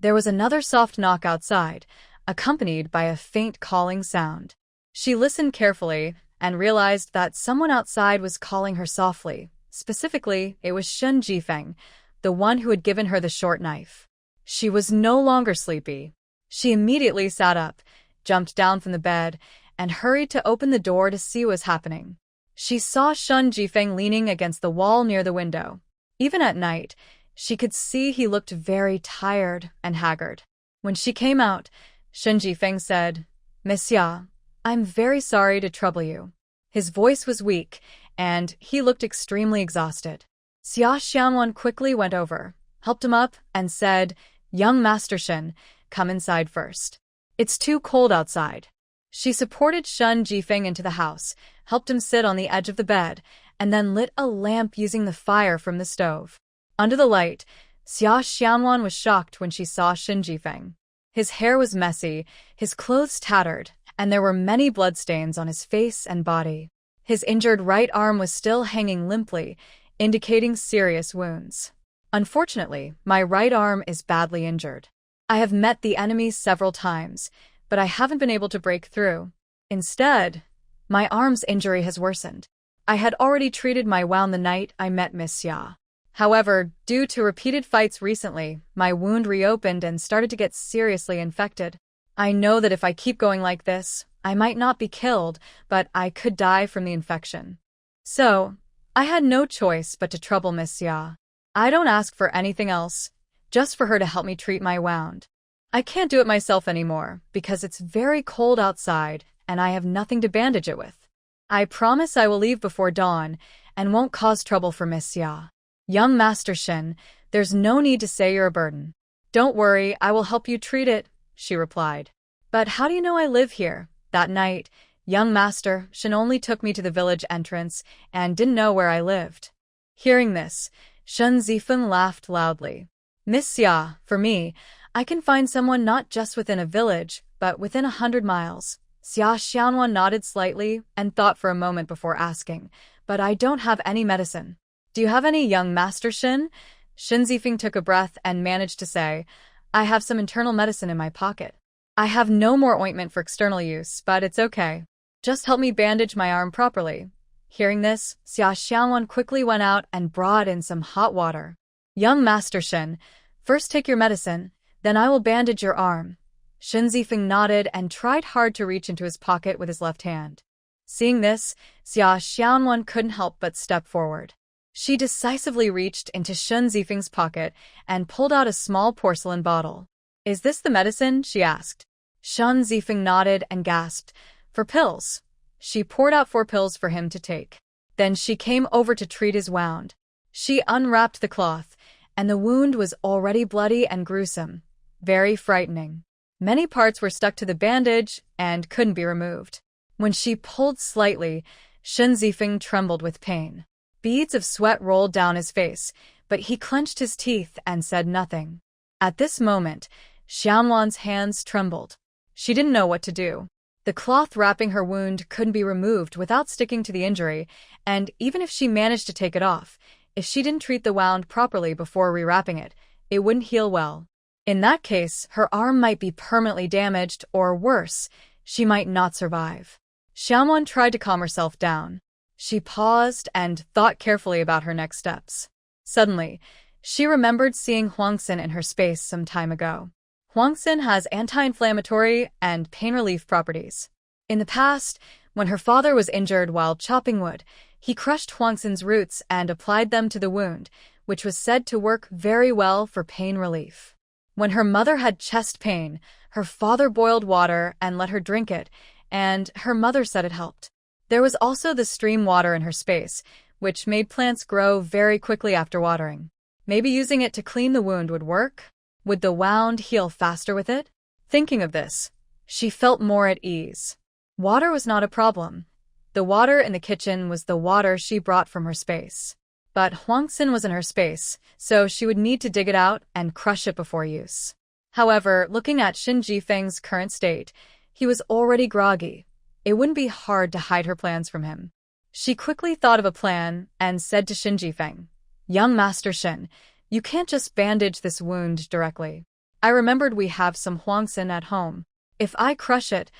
there was another soft knock outside, accompanied by a faint calling sound. She listened carefully and realized that someone outside was calling her softly. Specifically, it was Shen Jifeng, the one who had given her the short knife. She was no longer sleepy. She immediately sat up, jumped down from the bed, and hurried to open the door to see what was happening. She saw Shen Jifeng leaning against the wall near the window. Even at night, she could see he looked very tired and haggard. When she came out, Shen Jifeng said, "Miss Xia, I'm very sorry to trouble you." His voice was weak, and he looked extremely exhausted. Xia Xianwan quickly went over, helped him up, and said, "Young Master Shen, come inside first. It's too cold outside." She supported Shen Jifeng into the house, helped him sit on the edge of the bed, and then lit a lamp using the fire from the stove. Under the light, Xia Xianwan was shocked when she saw Shen Jifeng. His hair was messy, his clothes tattered, and there were many bloodstains on his face and body. His injured right arm was still hanging limply, indicating serious wounds. "Unfortunately, my right arm is badly injured. I have met the enemy several times, but I haven't been able to break through. Instead, my arm's injury has worsened. I had already treated my wound the night I met Miss Xia. However, due to repeated fights recently, my wound reopened and started to get seriously infected. I know that if I keep going like this, I might not be killed, but I could die from the infection. So, I had no choice but to trouble Miss Xia. I don't ask for anything else, just for her to help me treat my wound. I can't do it myself anymore because it's very cold outside and I have nothing to bandage it with. I promise I will leave before dawn and won't cause trouble for Miss Xia. Young Master Shen, there's no need to say you're a burden. Don't worry, I will help you treat it," she replied. "But how do you know I live here?" That night, young Master Shen only took me to the village entrance and didn't know where I lived. Hearing this, Shen Zifeng laughed loudly. "Miss Xia, for me, I can find someone not just within a village, but within 100 miles. Xia Xianwan nodded slightly and thought for a moment before asking, "But I don't have any medicine. Do you have any, young Master Shen?" Shen Zifeng took a breath and managed to say, "I have some internal medicine in my pocket." I have no more ointment for external use, but it's okay. Just help me bandage my arm properly. Hearing this, Xia Xianwan quickly went out and brought in some hot water. Young Master Shen, first take your medicine, then I will bandage your arm. Shen Zifeng nodded and tried hard to reach into his pocket with his left hand. Seeing this, Xia Xianwan couldn't help but step forward. She decisively reached into Shen Zifeng's pocket and pulled out a small porcelain bottle. Is this the medicine? She asked. Shen Zifeng nodded and gasped. For pills. She poured out 4 pills for him to take. Then she came over to treat his wound. She unwrapped the cloth, and the wound was already bloody and gruesome. Very frightening. Many parts were stuck to the bandage and couldn't be removed. When she pulled slightly, Shen Zifeng trembled with pain. Beads of sweat rolled down his face, but he clenched his teeth and said nothing. At this moment, Xianwan's hands trembled. She didn't know what to do. The cloth wrapping her wound couldn't be removed without sticking to the injury, and even if she managed to take it off, if she didn't treat the wound properly before rewrapping it, it wouldn't heal well. In that case, her arm might be permanently damaged, or worse, she might not survive. Xianwan tried to calm herself down. She paused and thought carefully about her next steps. Suddenly, she remembered seeing Huangxin in her space some time ago. Huangxin has anti-inflammatory and pain relief properties. In the past, when her father was injured while chopping wood, he crushed Huangxin's roots and applied them to the wound, which was said to work very well for pain relief. When her mother had chest pain, her father boiled water and let her drink it, and her mother said it helped. There was also the stream water in her space, which made plants grow very quickly after watering. Maybe using it to clean the wound would work? Would the wound heal faster with it? Thinking of this, she felt more at ease. Water was not a problem. The water in the kitchen was the water she brought from her space. But Huangxin was in her space, so she would need to dig it out and crush it before use. However, looking at Shen Zifeng's current state, he was already groggy. It wouldn't be hard to hide her plans from him. She quickly thought of a plan and said to Shen Zifeng, Young Master Shen, you can't just bandage this wound directly. I remembered we have some Huangxin at home. If I crush it,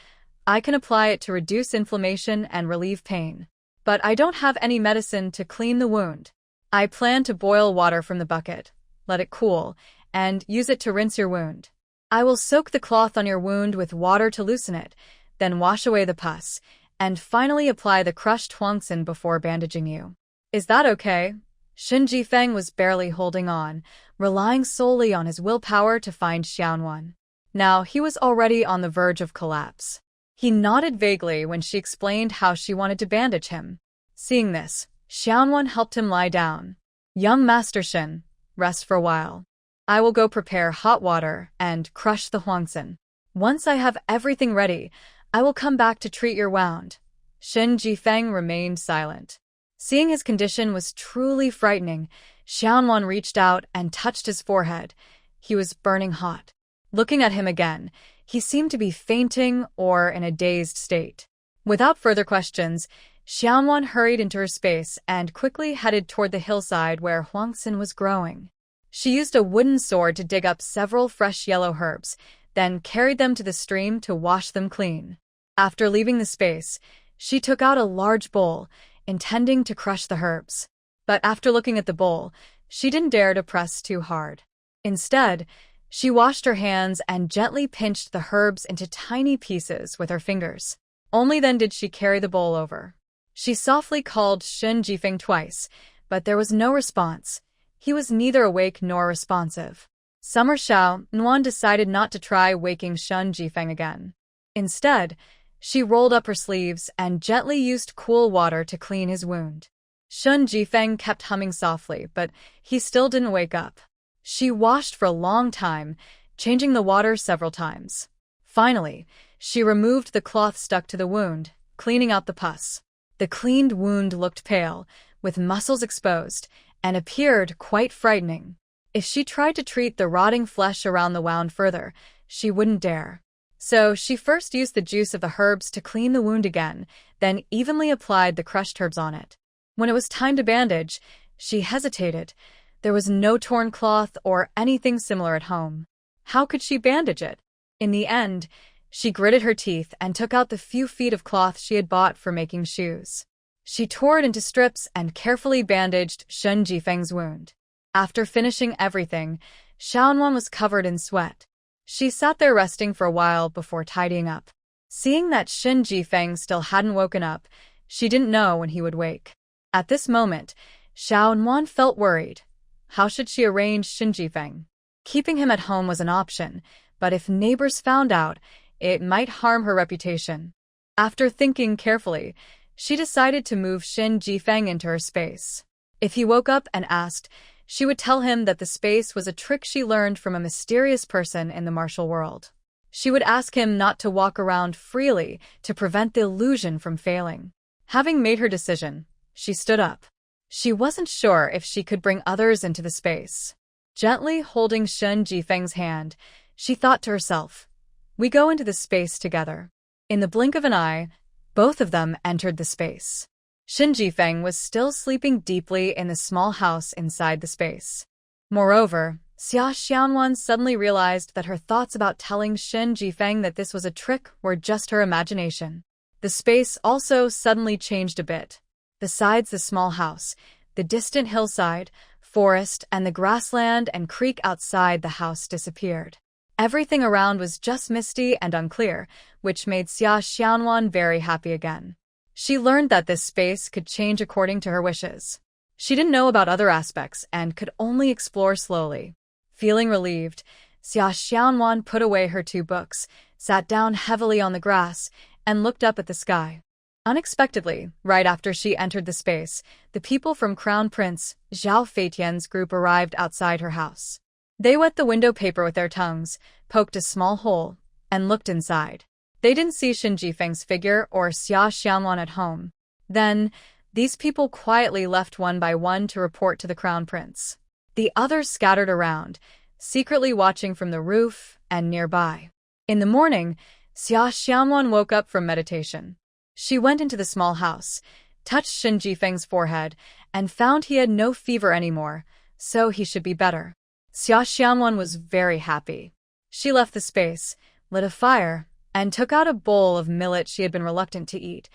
I can apply it to reduce inflammation and relieve pain. But I don't have any medicine to clean the wound. I plan to boil water from the bucket, let it cool, and use it to rinse your wound. I will soak the cloth on your wound with water to loosen it, then wash away the pus, and finally apply the crushed Huangxin before bandaging you. Is that okay? Shen Zifeng was barely holding on, relying solely on his willpower to find Xianwan. Now he was already on the verge of collapse. He nodded vaguely when she explained how she wanted to bandage him. Seeing this, Xianwan helped him lie down. Young Master Shen, rest for a while. I will go prepare hot water and crush the Huangxin. Once I have everything ready, I will come back to treat your wound. Shen Zifeng remained silent. Seeing his condition was truly frightening, Xianwan reached out and touched his forehead. He was burning hot. Looking at him again, he seemed to be fainting or in a dazed state. Without further questions, Xianwan hurried into her space and quickly headed toward the hillside where Huangxin was growing. She used a wooden sword to dig up several fresh yellow herbs, then carried them to the stream to wash them clean. After leaving the space, she took out a large bowl, intending to crush the herbs. But after looking at the bowl, she didn't dare to press too hard. Instead, she washed her hands and gently pinched the herbs into tiny pieces with her fingers. Only then did she carry the bowl over. She softly called Shen Zifeng twice, but there was no response. He was neither awake nor responsive. Summer Xiao Nuan decided not to try waking Shen Zifeng again. Instead, she rolled up her sleeves and gently used cool water to clean his wound. Shen Zifeng kept humming softly, but he still didn't wake up. She washed for a long time, changing the water several times. Finally, she removed the cloth stuck to the wound, cleaning out the pus. The cleaned wound looked pale, with muscles exposed, and appeared quite frightening. If she tried to treat the rotting flesh around the wound further, she wouldn't dare. So she first used the juice of the herbs to clean the wound again, then evenly applied the crushed herbs on it. When it was time to bandage, she hesitated. There was no torn cloth or anything similar at home. How could she bandage it? In the end, she gritted her teeth and took out the few feet of cloth she had bought for making shoes. She tore it into strips and carefully bandaged Shen Jifeng's wound. After finishing everything, Xiaonan was covered in sweat. She sat there resting for a while before tidying up. Seeing that Shen Jifeng still hadn't woken up, she didn't know when he would wake. At this moment, Xiaonan felt worried. How should she arrange Shen Jifeng? Keeping him at home was an option, but if neighbors found out, it might harm her reputation. After thinking carefully, she decided to move Shen Jifeng into her space. If he woke up and asked, she would tell him that the space was a trick she learned from a mysterious person in the martial world. She would ask him not to walk around freely to prevent the illusion from failing. Having made her decision, she stood up. She wasn't sure if she could bring others into the space. Gently holding Shen Jifeng's hand, she thought to herself, "We go into the space together." In the blink of an eye, both of them entered the space. Shen Jifeng was still sleeping deeply in the small house inside the space. Moreover, Xia Xianwan suddenly realized that her thoughts about telling Shen Jifeng that this was a trick were just her imagination. The space also suddenly changed a bit. Besides the small house, the distant hillside, forest, and the grassland and creek outside the house disappeared. Everything around was just misty and unclear, which made Xia Xianwan very happy again. She learned that this space could change according to her wishes. She didn't know about other aspects and could only explore slowly. Feeling relieved, Xia Xianwan put away her 2 books, sat down heavily on the grass, and looked up at the sky. Unexpectedly, right after she entered the space, the people from Crown Prince Zhao Feitian's group arrived outside her house. They wet the window paper with their tongues, poked a small hole, and looked inside. They didn't see Shen Jifeng's figure or Xia Xianwan at home. Then, these people quietly left one by one to report to the Crown Prince. The others scattered around, secretly watching from the roof and nearby. In the morning, Xia Xianwan woke up from meditation. She went into the small house, touched Shen Jifeng's forehead, and found he had no fever anymore, so he should be better. Xia Xianwan was very happy. She left the space, lit a fire, and took out a bowl of millet she had been reluctant to eat,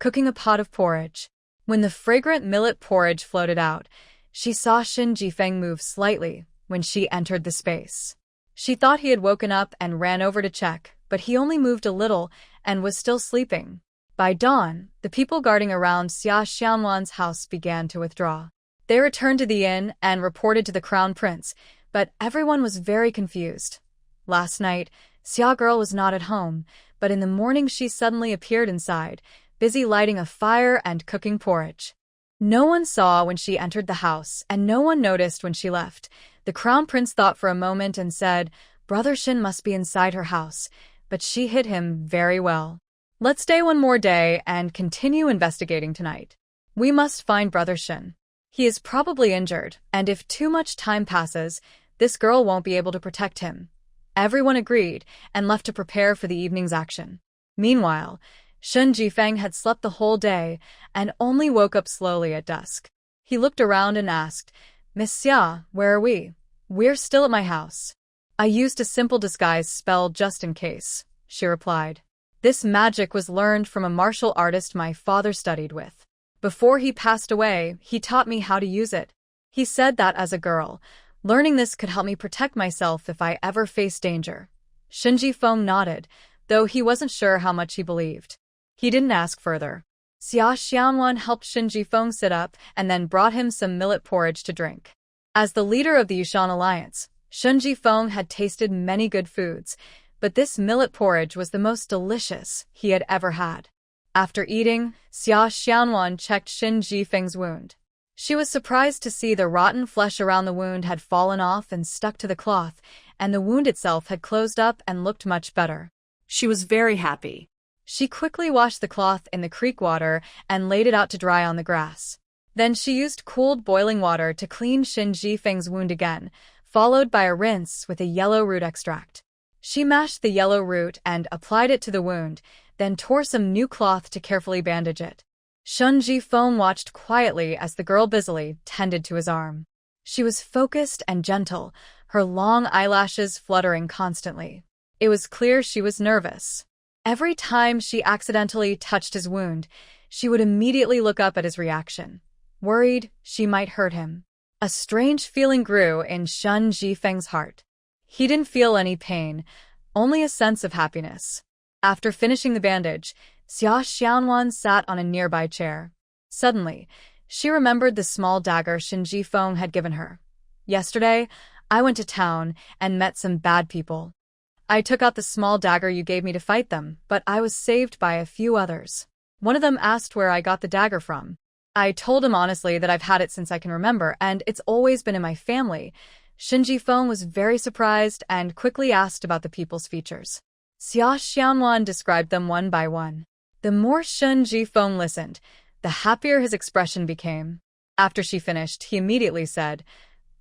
cooking a pot of porridge. When the fragrant millet porridge floated out, she saw Shen Jifeng move slightly when she entered the space. She thought he had woken up and ran over to check, but he only moved a little and was still sleeping. By dawn, the people guarding around Xia Xianwan's house began to withdraw. They returned to the inn and reported to the Crown Prince, but everyone was very confused. Last night, Xia Girl was not at home, but in the morning she suddenly appeared inside, busy lighting a fire and cooking porridge. No one saw when she entered the house, and no one noticed when she left. The Crown Prince thought for a moment and said, "Brother Shen must be inside her house," but she hid him very well. "Let's stay one more day and continue investigating tonight. We must find Brother Shen. He is probably injured, and if too much time passes, this girl won't be able to protect him." Everyone agreed and left to prepare for the evening's action. Meanwhile, Shen Jifeng had slept the whole day and only woke up slowly at dusk. He looked around and asked, "Miss Xia, where are we?" "We're still at my house. I used a simple disguise spell just in case," she replied. "This magic was learned from a martial artist my father studied with. Before he passed away, he taught me how to use it. He said that as a girl, learning this could help me protect myself if I ever faced danger." Shen Jifeng nodded, though he wasn't sure how much he believed. He didn't ask further. Xia Xianwan helped Shen Jifeng sit up and then brought him some millet porridge to drink. As the leader of the Yushan Alliance, Shen Jifeng had tasted many good foods, but this millet porridge was the most delicious he had ever had. After eating, Xia Xianwan checked Shen Jifeng's wound. She was surprised to see the rotten flesh around the wound had fallen off and stuck to the cloth, and the wound itself had closed up and looked much better. She was very happy. She quickly washed the cloth in the creek water and laid it out to dry on the grass. Then she used cooled boiling water to clean Shen Jifeng's wound again, followed by a rinse with a yellow root extract. She mashed the yellow root and applied it to the wound, then tore some new cloth to carefully bandage it. Shen Jifeng watched quietly as the girl busily tended to his arm. She was focused and gentle, her long eyelashes fluttering constantly. It was clear she was nervous. Every time she accidentally touched his wound, she would immediately look up at his reaction, worried she might hurt him. A strange feeling grew in Shen Jifeng's heart. He didn't feel any pain, only a sense of happiness. After finishing the bandage, Xia Xianwan sat on a nearby chair. Suddenly, she remembered the small dagger Shen Jifeng had given her. Yesterday, I went to town and met some bad people. I took out the small dagger you gave me to fight them, but I was saved by a few others. One of them asked where I got the dagger from. I told him honestly that I've had it since I can remember, and it's always been in my family. Shen Jifeng was very surprised and quickly asked about the people's features. Xia Xianwan described them one by one. The more Shen Jifeng listened, the happier his expression became. After she finished, he immediately said,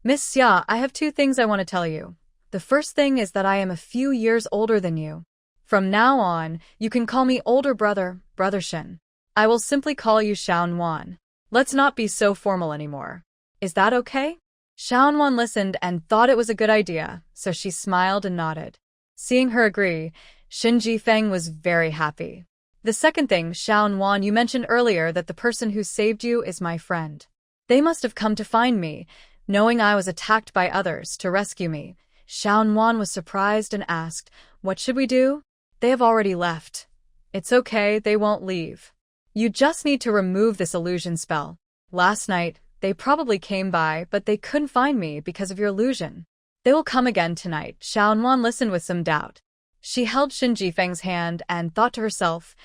"Miss Xia, I have 2 things I want to tell you. The first thing is that I am a few years older than you. From now on, you can call me older brother, Brother Shen. I will simply call you Xianwan. Let's not be so formal anymore. Is that okay?" Xianwan listened and thought it was a good idea, so she smiled and nodded. Seeing her agree, Shen Jifeng was very happy. "The second thing, Xianwan, you mentioned earlier that the person who saved you is my friend. They must have come to find me, knowing I was attacked by others, to rescue me." Xianwan was surprised and asked, "What should we do?" "They have already left. It's okay, they won't leave. You just need to remove this illusion spell. Last night, they probably came by, but they couldn't find me because of your illusion. They will come again tonight." Xianwan listened with some doubt. She held Shen Jifeng's hand and thought to herself,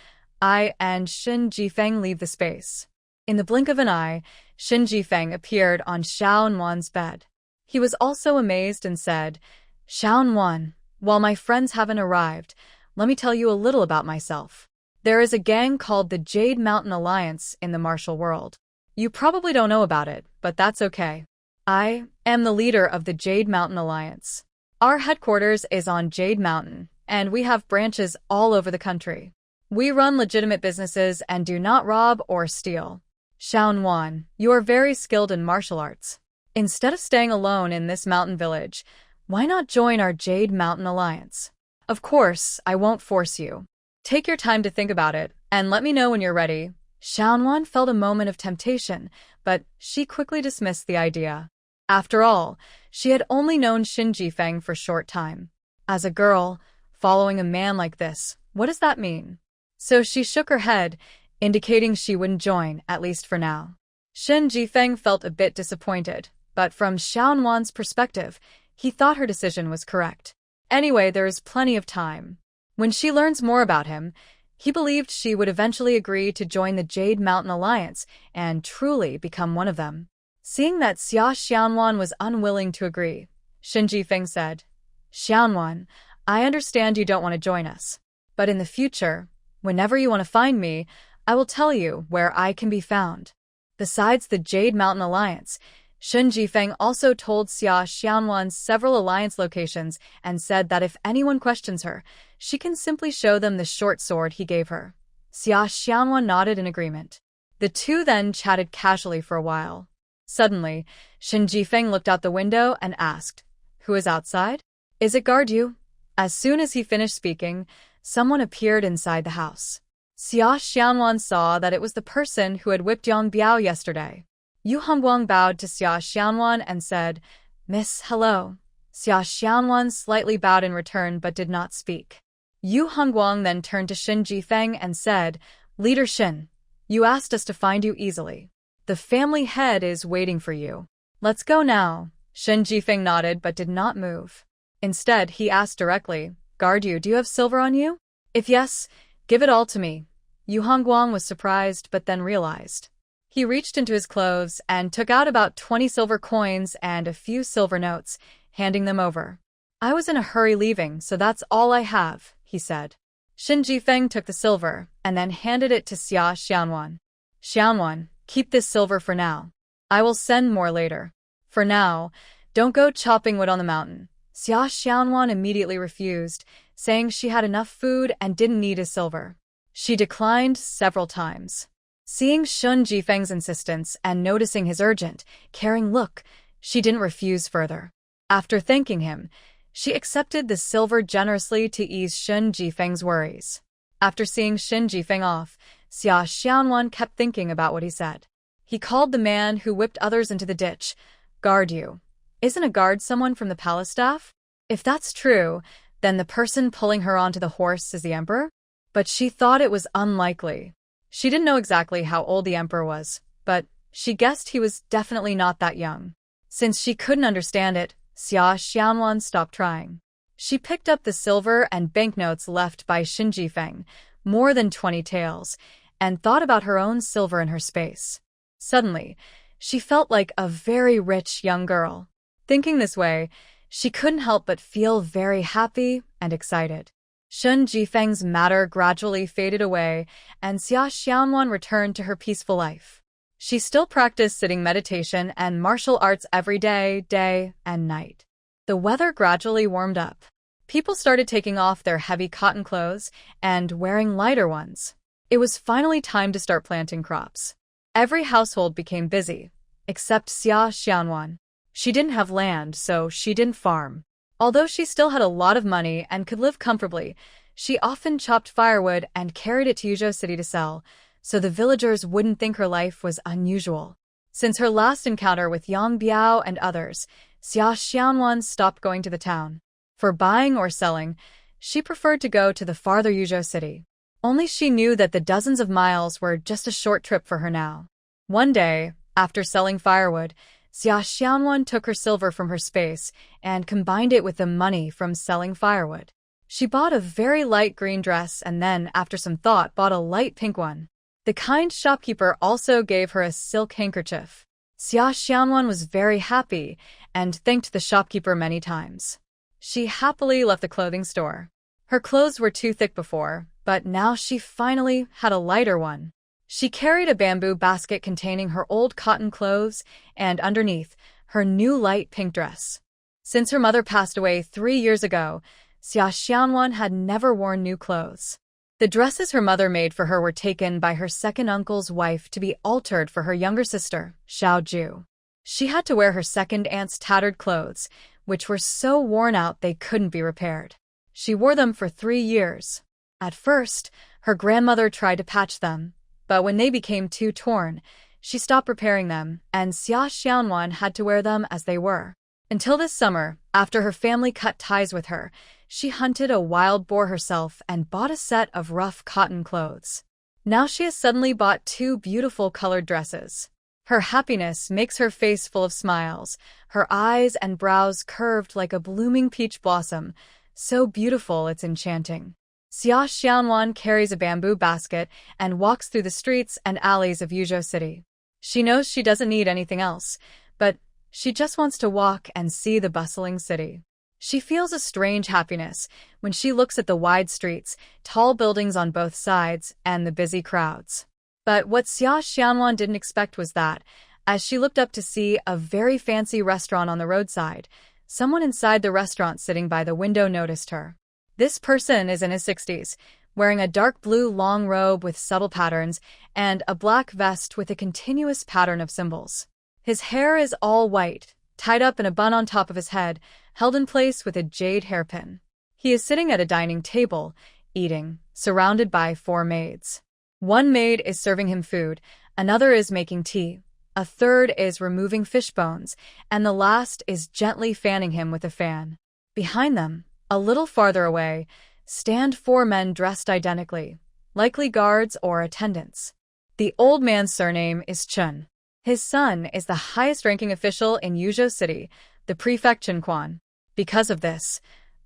"I and Shen Jifeng leave the space." In the blink of an eye, Shen Jifeng appeared on Xianwan's bed. He was also amazed and said, "Xianwan, while my friends haven't arrived, let me tell you a little about myself. There is a gang called the Jade Mountain Alliance in the martial world. You probably don't know about it, but that's okay. I am the leader of the Jade Mountain Alliance. Our headquarters is on Jade Mountain, and we have branches all over the country. We run legitimate businesses and do not rob or steal. Xianwan, you are very skilled in martial arts. Instead of staying alone in this mountain village, why not join our Jade Mountain Alliance? Of course, I won't force you. Take your time to think about it, and let me know when you're ready." Xianwan felt a moment of temptation, but she quickly dismissed the idea. After all, she had only known Shen Jifeng for a short time. As a girl, following a man like this, what does that mean? So she shook her head, indicating she wouldn't join, at least for now. Shen Jifeng felt a bit disappointed, but from Xianwan's perspective, he thought her decision was correct. Anyway, there is plenty of time. When she learns more about him, he believed she would eventually agree to join the Jade Mountain Alliance and truly become one of them. Seeing that Xia Xianwan was unwilling to agree, Shen Jifeng said, "Xianwan, I understand you don't want to join us. But in the future, whenever you want to find me, I will tell you where I can be found." Besides the Jade Mountain Alliance, Shen Jifeng also told Xia Xianwan several alliance locations and said that if anyone questions her, she can simply show them the short sword he gave her. Xia Xianwan nodded in agreement. The two then chatted casually for a while. Suddenly, Shen Jifeng looked out the window and asked, "Who is outside? Is it guard you?" As soon as he finished speaking, someone appeared inside the house. Xia Xianwan saw that it was the person who had whipped Yang Biao yesterday. Yu Hongguang bowed to Xia Xianwan and said, "Miss, hello." Xia Xianwan slightly bowed in return but did not speak. Yu Hongguang then turned to Shen Jifeng and said, "Leader Shen, you asked us to find you easily. The family head is waiting for you. Let's go now." Shen Jifeng nodded but did not move. Instead, he asked directly, "Guard you, do you have silver on you? If yes, give it all to me." Yu Hongguang was surprised but then realized. He reached into his clothes and took out about 20 silver coins and a few silver notes, handing them over. "I was in a hurry leaving, so that's all I have," he said. Shen Jifeng took the silver and then handed it to Xia Xianwan. "Xianwan, keep this silver for now. I will send more later. For now, don't go chopping wood on the mountain." Xia Xianwan immediately refused, saying she had enough food and didn't need his silver. She declined several times. Seeing Shen Jifeng's insistence and noticing his urgent, caring look, she didn't refuse further. After thanking him, She accepted the silver generously to ease Shun Jifeng's worries. After seeing Shin Jifeng off, Xia Xianwan kept thinking about what he said. He called the man who whipped others into the ditch, "Guard you." Isn't a guard someone from the palace staff? If that's true, then the person pulling her onto the horse is the emperor? But she thought it was unlikely. She didn't know exactly how old the emperor was, but she guessed he was definitely not that young. Since she couldn't understand it, Xia Xianwan stopped trying. She picked up the silver and banknotes left by Shin Jifeng, more than 20 taels, and thought about her own silver in her space. Suddenly, she felt like a very rich young girl. Thinking this way, she couldn't help but feel very happy and excited. Shun Jifeng's matter gradually faded away, and Xia Xianwan returned to her peaceful life. She still practiced sitting meditation and martial arts every day, day and night. The weather gradually warmed up. People started taking off their heavy cotton clothes and wearing lighter ones. It was finally time to start planting crops. Every household became busy, except Xia Xianwan. She didn't have land, so she didn't farm. Although she still had a lot of money and could live comfortably, she often chopped firewood and carried it to Yuzhou City to sell, so the villagers wouldn't think her life was unusual. Since her last encounter with Yang Biao and others, Xia Xianwan stopped going to the town. For buying or selling, she preferred to go to the farther Yuzhou City. Only she knew that the dozens of miles were just a short trip for her now. One day, after selling firewood, Xia Xianwan took her silver from her space and combined it with the money from selling firewood. She bought a very light green dress and then, after some thought, bought a light pink one. The kind shopkeeper also gave her a silk handkerchief. Xia Xianwan was very happy and thanked the shopkeeper many times. She happily left the clothing store. Her clothes were too thick before, but now she finally had a lighter one. She carried a bamboo basket containing her old cotton clothes and, underneath, her new light pink dress. Since her mother passed away 3 years ago, Xia Xianwan had never worn new clothes. The dresses her mother made for her were taken by her second uncle's wife to be altered for her younger sister, Xiao Ju. She had to wear her second aunt's tattered clothes, which were so worn out they couldn't be repaired. She wore them for 3 years. At first, her grandmother tried to patch them, but when they became too torn, she stopped repairing them, and Xia Xianwan had to wear them as they were. Until this summer, after her family cut ties with her, she hunted a wild boar herself and bought a set of rough cotton clothes. Now she has suddenly bought 2 beautiful colored dresses. Her happiness makes her face full of smiles, her eyes and brows curved like a blooming peach blossom, so beautiful it's enchanting. Xia Xianwan carries a bamboo basket and walks through the streets and alleys of Yuzhou City. She knows she doesn't need anything else, but she just wants to walk and see the bustling city. She feels a strange happiness when she looks at the wide streets, tall buildings on both sides, and the busy crowds. But what Xia Xianwan didn't expect was that, as she looked up to see a very fancy restaurant on the roadside, someone inside the restaurant sitting by the window noticed her. This person is in his 60s, wearing a dark blue long robe with subtle patterns and a black vest with a continuous pattern of symbols. His hair is all white, tied up in a bun on top of his head, held in place with a jade hairpin. He is sitting at a dining table, eating, surrounded by 4 maids. One maid is serving him food, another is making tea, a third is removing fish bones, and the last is gently fanning him with a fan. Behind them, a little farther away, stand 4 men dressed identically, likely guards or attendants. The old man's surname is Chun. His son is the highest-ranking official in Yuzhou City, the prefect Chen Quan. Because of this,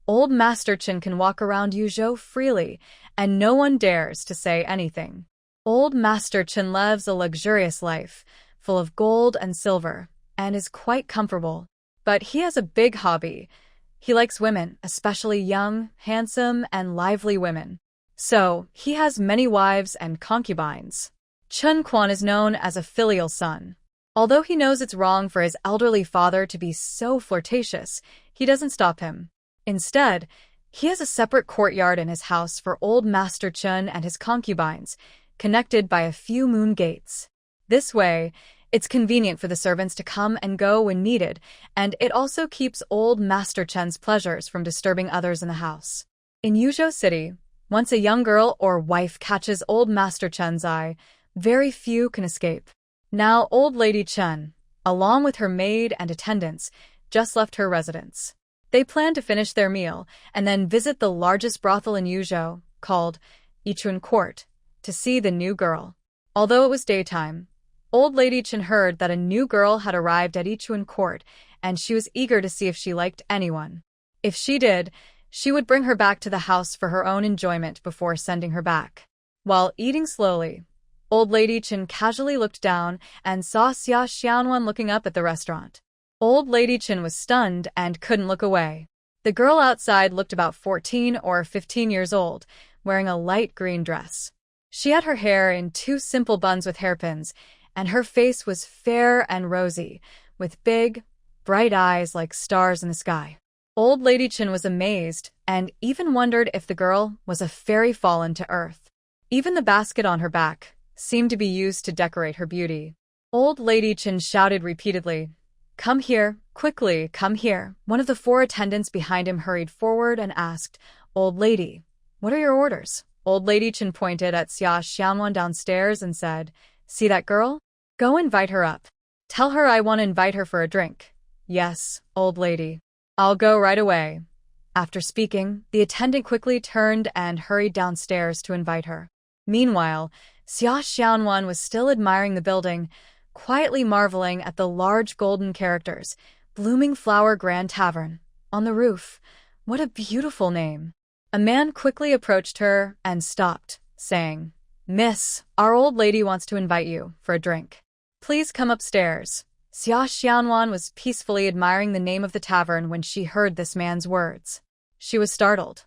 old Master Chen can walk around Yuzhou freely, and no one dares to say anything. Old Master Chen lives a luxurious life, full of gold and silver, and is quite comfortable. But he has a big hobby. He likes women, especially young, handsome, and lively women. So, he has many wives and concubines. Chen Quan is known as a filial son. Although he knows it's wrong for his elderly father to be so flirtatious, he doesn't stop him. Instead, he has a separate courtyard in his house for old Master Chen and his concubines, connected by a few moon gates. This way, It's convenient for the servants to come and go when needed, and it also keeps old Master Chen's pleasures from disturbing others in the house. In Yuzhou City, once a young girl or wife catches old Master Chen's eye, very few can escape. Now old Lady Chen, along with her maid and attendants, just left her residence. They planned to finish their meal and then visit the largest brothel in Yuzhou, called Yichun Court, to see the new girl. Although it was daytime, old Lady Chen heard that a new girl had arrived at Yichun Court, and she was eager to see if she liked anyone. If she did, she would bring her back to the house for her own enjoyment before sending her back. While eating slowly, old Lady Chen casually looked down and saw Xia Xianwan looking up at the restaurant. Old Lady Chen was stunned and couldn't look away. The girl outside looked about 14 or 15 years old, wearing a light green dress. She had her hair in 2 simple buns with hairpins, and her face was fair and rosy, with big, bright eyes like stars in the sky. Old Lady Chen was amazed and even wondered if the girl was a fairy fallen to earth. Even the basket on her back seemed to be used to decorate her beauty. Old Lady Chen shouted repeatedly, "Come here, quickly, come here." One of the 4 attendants behind him hurried forward and asked, "Old lady, what are your orders?" Old Lady Chen pointed at Xia Xianwan downstairs and said, "See that girl? Go invite her up. Tell her I want to invite her for a drink." "Yes, old lady. I'll go right away." After speaking, the attendant quickly turned and hurried downstairs to invite her. Meanwhile, Xia Xianwan was still admiring the building, quietly marveling at the large golden characters, "Blooming Flower Grand Tavern," on the roof. What a beautiful name. A man quickly approached her and stopped, saying, "Miss, our old lady wants to invite you for a drink. Please come upstairs." Xia Xianwan was peacefully admiring the name of the tavern when she heard this man's words. She was startled.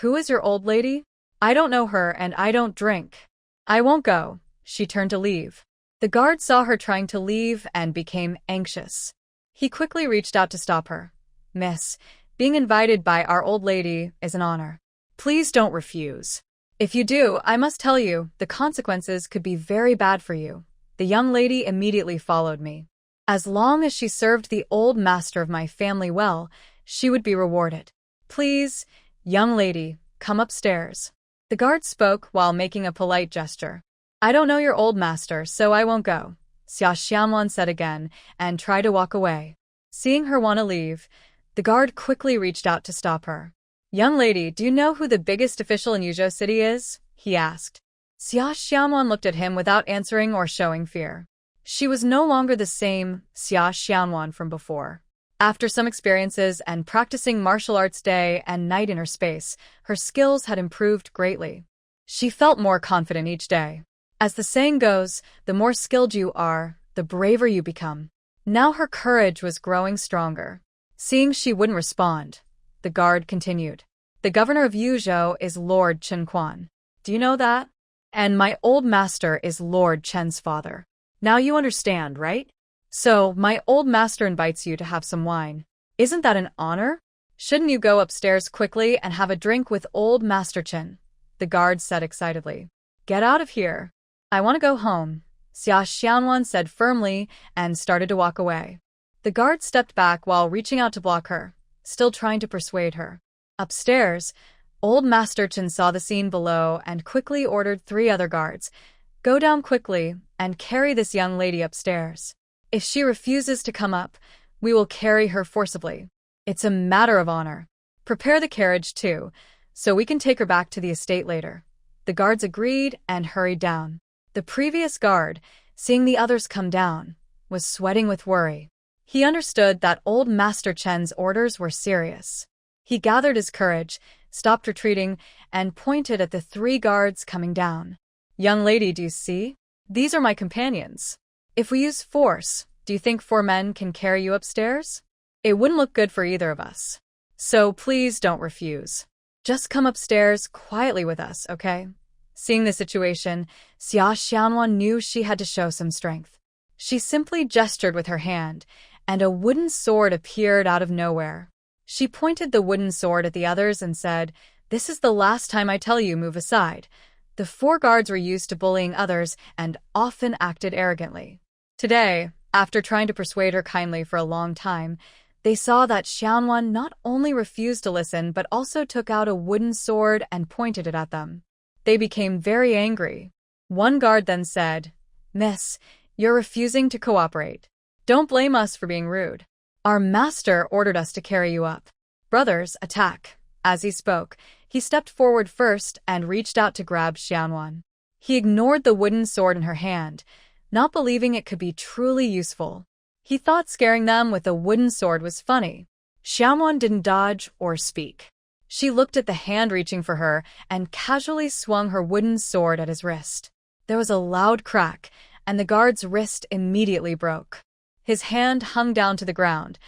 "Who is your old lady? I don't know her and I don't drink." "I won't go." She turned to leave. The guard saw her trying to leave and became anxious. He quickly reached out to stop her. "Miss, being invited by our old lady is an honor. Please don't refuse. If you do, I must tell you, the consequences could be very bad for you." The young lady immediately followed me. As long as she served the old master of my family well, she would be rewarded. "Please, young lady, come upstairs." The guard spoke while making a polite gesture. "I don't know your old master, so I won't go," Xia Xianwan said again, and tried to walk away. Seeing her want to leave, the guard quickly reached out to stop her. "Young lady, do you know who the biggest official in Yuzhou City is?" he asked. Xia Xianwan looked at him without answering or showing fear. She was no longer the same Xia Xianwan from before. After some experiences and practicing martial arts day and night in her space, her skills had improved greatly. She felt more confident each day. As the saying goes, the more skilled you are, the braver you become. Now her courage was growing stronger. Seeing she wouldn't respond, the guard continued. "The governor of Yuzhou is Lord Chen Quan. Do you know that? And my old master is Lord Chen's father. Now you understand, right? So, my old master invites you to have some wine. Isn't that an honor? Shouldn't you go upstairs quickly and have a drink with old Master Chen?" the guard said excitedly. "Get out of here. I want to go home," Xia Xianwan said firmly and started to walk away. The guard stepped back while reaching out to block her, still trying to persuade her. Upstairs, old Master Chen saw the scene below and quickly ordered 3 other guards, "Go down quickly and carry this young lady upstairs. If she refuses to come up, we will carry her forcibly. It's a matter of honor. Prepare the carriage too, so we can take her back to the estate later." The guards agreed and hurried down. The previous guard, seeing the others come down, was sweating with worry. He understood that old Master Chen's orders were serious. He gathered his courage, stopped retreating, and pointed at the 3 guards coming down. "Young lady, do you see? These are my companions. If we use force, do you think 4 men can carry you upstairs? It wouldn't look good for either of us. So please don't refuse. Just come upstairs quietly with us, okay?" Seeing the situation, Xia Xianwan knew she had to show some strength. She simply gestured with her hand, and a wooden sword appeared out of nowhere. She pointed the wooden sword at the others and said, "This is the last time I tell you, move aside." The 4 guards were used to bullying others and often acted arrogantly. Today, after trying to persuade her kindly for a long time, they saw that Xianwan not only refused to listen but also took out a wooden sword and pointed it at them. They became very angry. One guard then said, "Miss, you're refusing to cooperate. Don't blame us for being rude. Our master ordered us to carry you up. Brothers, attack." As he spoke, he stepped forward first and reached out to grab Xianwan. He ignored the wooden sword in her hand, not believing it could be truly useful. He thought scaring them with a wooden sword was funny. Xianwan didn't dodge or speak. She looked at the hand reaching for her and casually swung her wooden sword at his wrist. There was a loud crack, and the guard's wrist immediately broke. His hand hung down to the ground,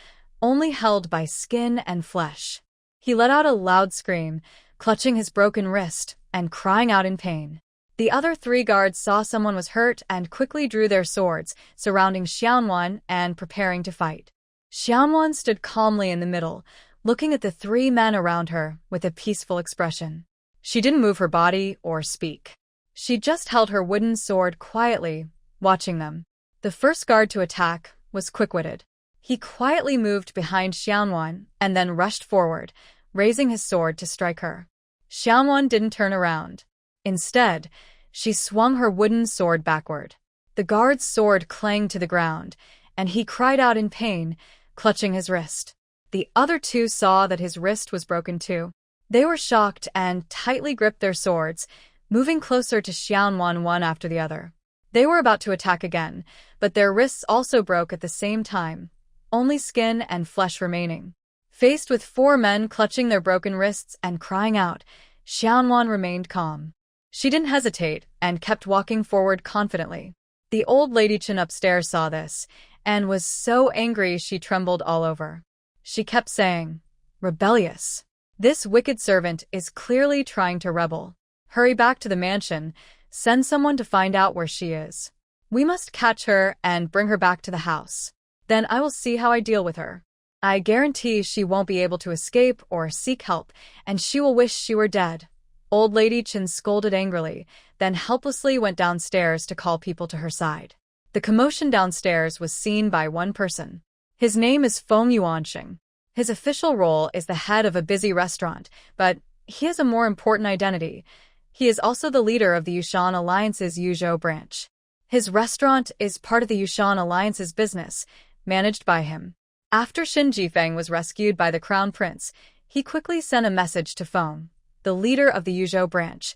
only held by skin and flesh. He let out a loud scream, clutching his broken wrist and crying out in pain. The other 3 guards saw someone was hurt and quickly drew their swords, surrounding Xianwan and preparing to fight. Xianwan stood calmly in the middle, looking at the 3 men around her with a peaceful expression. She didn't move her body or speak. She just held her wooden sword quietly, watching them. The first guard to attack was quick-witted. He quietly moved behind Xianwan and then rushed forward, raising his sword to strike her. Xianwan didn't turn around. Instead, she swung her wooden sword backward. The guard's sword clanged to the ground, and he cried out in pain, clutching his wrist. The other 2 saw that his wrist was broken too. They were shocked and tightly gripped their swords, moving closer to Xianwan one after the other. They were about to attack again, but their wrists also broke at the same time, only skin and flesh remaining. Faced with 4 men clutching their broken wrists and crying out, Xianwan remained calm. She didn't hesitate and kept walking forward confidently. The old lady Chen upstairs saw this and was so angry she trembled all over. She kept saying, "Rebellious. This wicked servant is clearly trying to rebel. Hurry back to the mansion, send someone to find out where she is. We must catch her and bring her back to the house. Then I will see how I deal with her. I guarantee she won't be able to escape or seek help, and she will wish she were dead." Old Lady Chen scolded angrily, then helplessly went downstairs to call people to her side. The commotion downstairs was seen by one person. His name is Feng Yuanxing. His official role is the head of a busy restaurant, but he has a more important identity. He is also the leader of the Yushan Alliance's Yuzhou branch. His restaurant is part of the Yushan Alliance's business, managed by him. After Xin Jifeng was rescued by the Crown Prince, he quickly sent a message to Feng, the leader of the Yuzhou branch.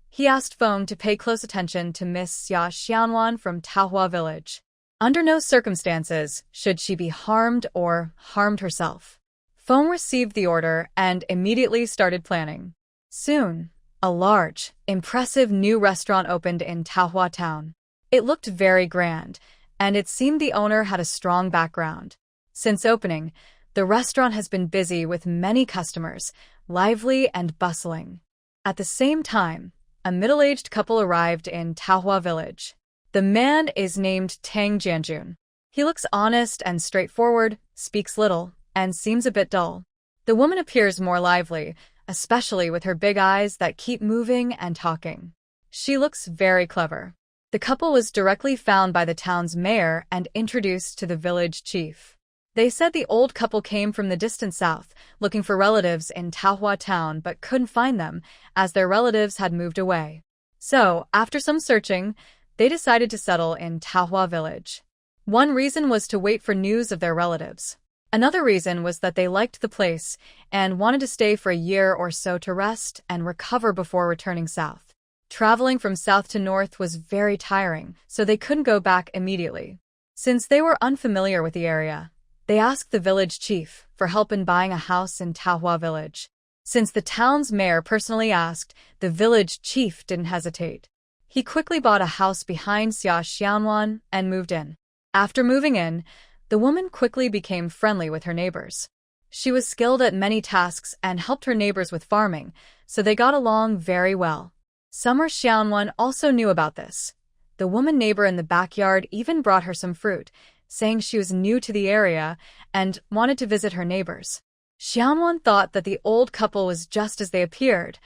He asked Feng to pay close attention to Miss Xia Xianwan from Taohua village. Under no circumstances should she be harmed or harmed herself. Feng received the order and immediately started planning. Soon, a large, impressive new restaurant opened in Taohua town. It looked very grand, and it seemed the owner had a strong background. Since opening, the restaurant has been busy with many customers, lively and bustling. At the same time, a middle-aged couple arrived in Taohua village. The man is named Tang Jianjun. He looks honest and straightforward, speaks little, and seems a bit dull. The woman appears more lively, especially with her big eyes that keep moving and talking. She looks very clever. The couple was directly found by the town's mayor and introduced to the village chief. They said the old couple came from the distant south, looking for relatives in Taohua town but couldn't find them, as their relatives had moved away. So, after some searching, they decided to settle in Taohua village. One reason was to wait for news of their relatives. Another reason was that they liked the place and wanted to stay for a year or so to rest and recover before returning south. Traveling from south to north was very tiring, so they couldn't go back immediately. Since they were unfamiliar with the area, they asked the village chief for help in buying a house in Taohua village. Since the town's mayor personally asked, the village chief didn't hesitate. He quickly bought a house behind Xia Xianwan and moved in. After moving in, the woman quickly became friendly with her neighbors. She was skilled at many tasks and helped her neighbors with farming, so they got along very well. Summer Xianwan also knew about this. The woman neighbor in the backyard even brought her some fruit, saying she was new to the area and wanted to visit her neighbors. Xianwan thought that the old couple was just as they appeared,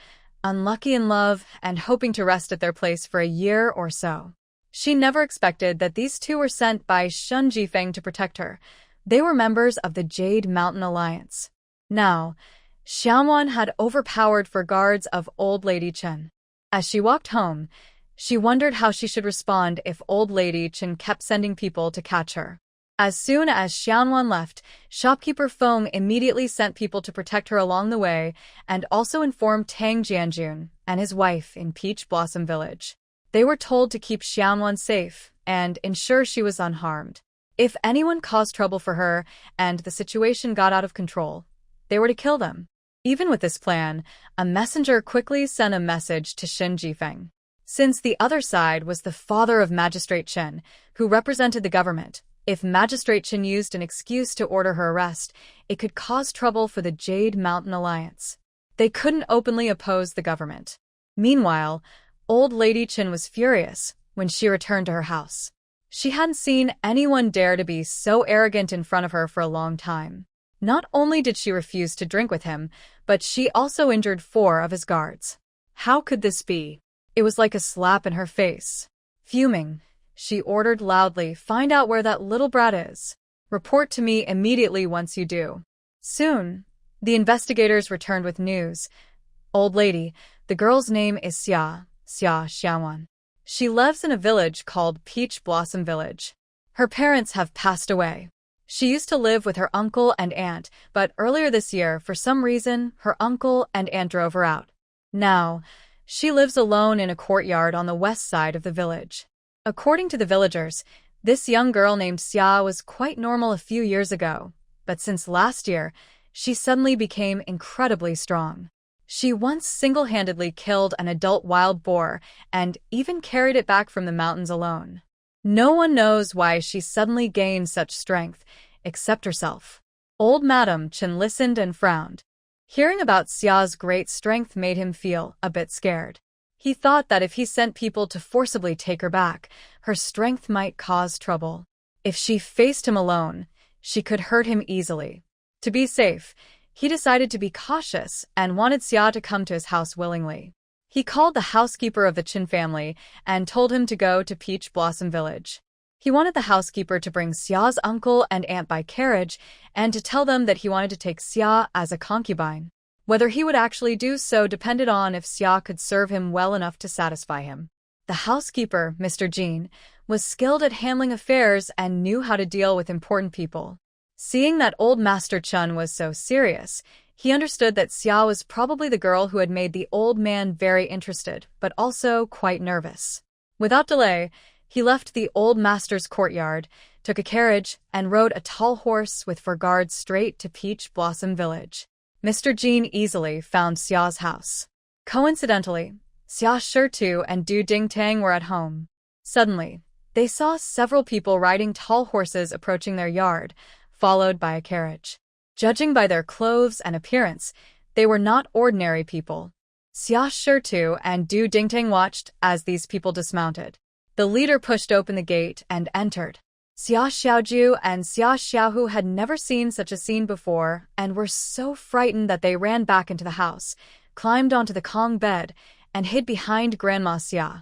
unlucky in love and hoping to rest at their place for a year or so. She never expected that these two were sent by Shun Jifeng to protect her. They were members of the Jade Mountain Alliance. Now, Xiaowan had overpowered for guards of Old Lady Chen. As she walked home, she wondered how she should respond if Old Lady Chen kept sending people to catch her. As soon as Xiaowan left, shopkeeper Feng immediately sent people to protect her along the way and also informed Tang Jianjun and his wife in Peach Blossom Village. They were told to keep Xiaowan safe and ensure she was unharmed. If anyone caused trouble for her and the situation got out of control, they were to kill them. Even with this plan, a messenger quickly sent a message to Shin Jifeng. Since the other side was the father of Magistrate Chen, who represented the government, if Magistrate Chen used an excuse to order her arrest, it could cause trouble for the Jade Mountain Alliance. They couldn't openly oppose the government. Meanwhile, Old Lady Chen was furious when she returned to her house. She hadn't seen anyone dare to be so arrogant in front of her for a long time. Not only did she refuse to drink with him, but she also injured 4 of his guards. How could this be? It was like a slap in her face. Fuming, she ordered loudly, "Find out where that little brat is. Report to me immediately once you do." Soon, the investigators returned with news. "Old lady, the girl's name is Xia Xiaowan. She lives in a village called Peach Blossom Village. Her parents have passed away. She used to live with her uncle and aunt, but earlier this year, for some reason, her uncle and aunt drove her out. Now, she lives alone in a courtyard on the west side of the village." According to the villagers, this young girl named Xia was quite normal a few years ago, but since last year, she suddenly became incredibly strong. She once single-handedly killed an adult wild boar and even carried it back from the mountains alone. No one knows why she suddenly gained such strength, except herself. Old Madame Chen listened and frowned. Hearing about Xia's great strength made him feel a bit scared. He thought that if he sent people to forcibly take her back, her strength might cause trouble. If she faced him alone, she could hurt him easily. To be safe, he decided to be cautious and wanted Xia to come to his house willingly. He called the housekeeper of the Chen family and told him to go to Peach Blossom Village. He wanted the housekeeper to bring Xia's uncle and aunt by carriage and to tell them that he wanted to take Xia as a concubine. Whether he would actually do so depended on if Xia could serve him well enough to satisfy him. The housekeeper, Mr. Jean, was skilled at handling affairs and knew how to deal with important people. Seeing that old Master Chen was so serious, he understood that Xia was probably the girl who had made the old man very interested, but also quite nervous. Without delay, he left the old master's courtyard, took a carriage, and rode a tall horse with 4 guards straight to Peach Blossom Village. Mr. Jean easily found Xia's house. Coincidentally, Xia Shitu and Du Dingtang were at home. Suddenly, they saw several people riding tall horses approaching their yard, followed by a carriage. Judging by their clothes and appearance, they were not ordinary people. Xia Shitu and Du Dingtang watched as these people dismounted. The leader pushed open the gate and entered. Xia Xiaoju and Xia Xiaohu had never seen such a scene before and were so frightened that they ran back into the house, climbed onto the Kong bed, and hid behind Grandma Xia,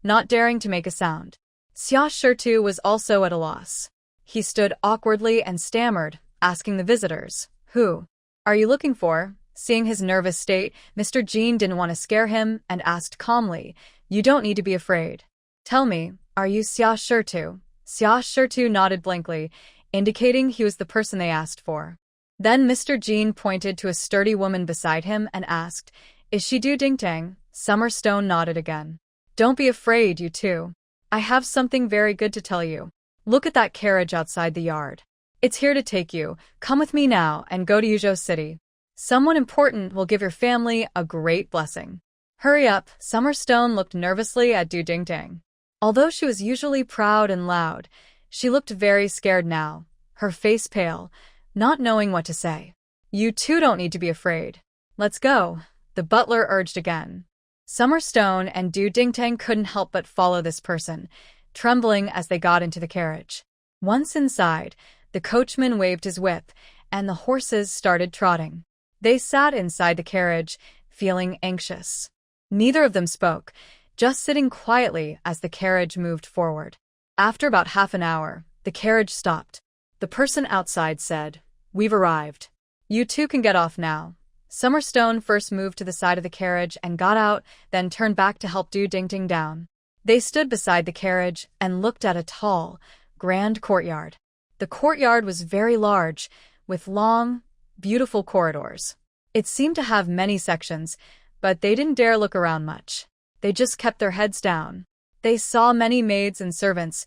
not daring to make a sound. Xia Shitu was also at a loss. He stood awkwardly and stammered, asking the visitors, "Who are you looking for?" Seeing his nervous state, Mr. Jean didn't want to scare him and asked calmly, "You don't need to be afraid. Tell me, are you Xia Shitu?" Xia Shitu nodded blankly, indicating he was the person they asked for. Then Mr. Jean pointed to a sturdy woman beside him and asked, "Is she Du Dingtang?" Summerstone nodded again. "Don't be afraid, you two. I have something very good to tell you. Look at that carriage outside the yard. It's here to take you. Come with me now and go to Yuzhou City. Someone important will give your family a great blessing." "Hurry up." Summerstone looked nervously at Du Dingtang. Although she was usually proud and loud, she looked very scared now, her face pale, not knowing what to say. "You two don't need to be afraid. Let's go," the butler urged again. Summerstone and Du Dingtang couldn't help but follow this person, trembling as they got into the carriage. Once inside, the coachman waved his whip, and the horses started trotting. They sat inside the carriage, feeling anxious. Neither of them spoke, just sitting quietly as the carriage moved forward. After about half an hour, the carriage stopped. The person outside said, "We've arrived. You two can get off now." Summer Stone first moved to the side of the carriage and got out, then turned back to help Do Ding Ding down. They stood beside the carriage and looked at a tall, grand courtyard. The courtyard was very large, with long, beautiful corridors. It seemed to have many sections, but they didn't dare look around much. They just kept their heads down. They saw many maids and servants,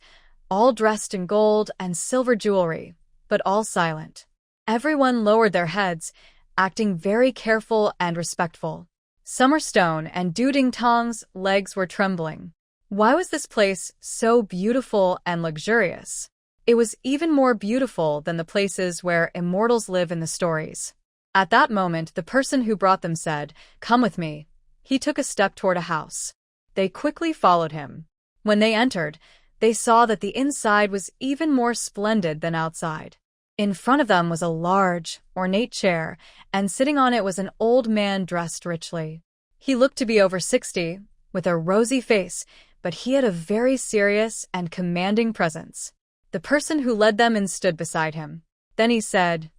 all dressed in gold and silver jewelry, but all silent. Everyone lowered their heads, acting very careful and respectful. Summer Stone and Du Ding Tong's legs were trembling. Why was this place so beautiful and luxurious? It was even more beautiful than the places where immortals live in the stories. At that moment, the person who brought them said, "Come with me." He took a step toward a house. They quickly followed him. When they entered, they saw that the inside was even more splendid than outside. In front of them was a large, ornate chair, and sitting on it was an old man dressed richly. He looked to be over 60, with a rosy face, but he had a very serious and commanding presence. The person who led them in stood beside him. Then he said,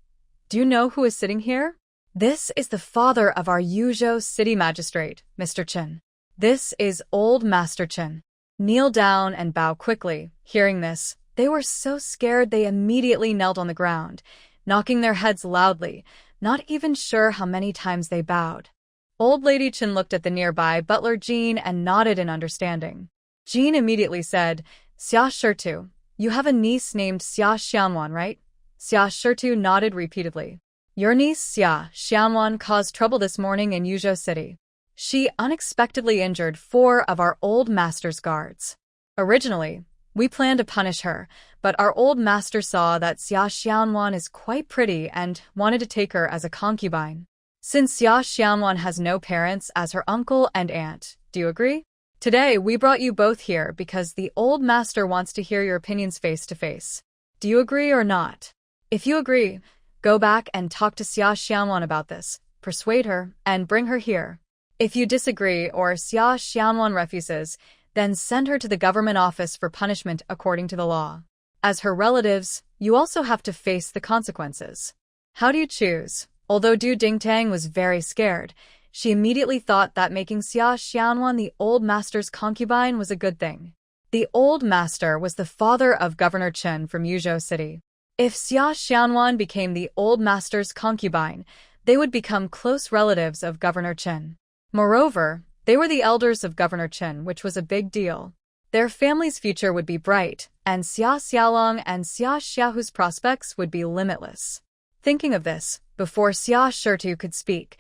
"Do you know who is sitting here? This is the father of our Yuzhou city magistrate, Mr. Chen. This is old Master Chen." Kneel down and bow quickly. Hearing this, they were so scared they immediately knelt on the ground, knocking their heads loudly, not even sure how many times they bowed. Old Lady Chen looked at the nearby butler Jean and nodded in understanding. Jean immediately said, "Xia Shitu, you have a niece named Xia Xianwan, right?" Xia Shitu nodded repeatedly. "Your niece Xia Xianwan caused trouble this morning in Yuzhou City. She unexpectedly injured 4 of our old master's guards. Originally, we planned to punish her, but our old master saw that Xia Xianwan is quite pretty and wanted to take her as a concubine. Since Xia Xianwan has no parents as her uncle and aunt, do you agree? Today, we brought you both here because the old master wants to hear your opinions face to face. Do you agree or not? If you agree, go back and talk to Xia Xianwan about this, persuade her, and bring her here. If you disagree or Xia Xianwan refuses, then send her to the government office for punishment according to the law. As her relatives, you also have to face the consequences. How do you choose?" Although Du Dingtang was very scared, she immediately thought that making Xia Xianwan the old master's concubine was a good thing. The old master was the father of Governor Chen from Yuzhou City. If Xia Xianwan became the old master's concubine, they would become close relatives of Governor Chen. Moreover, they were the elders of Governor Chen, which was a big deal. Their family's future would be bright, and Xia Xiaolong and Xia Xiaohu's prospects would be limitless. Thinking of this, before Xia Shitu could speak,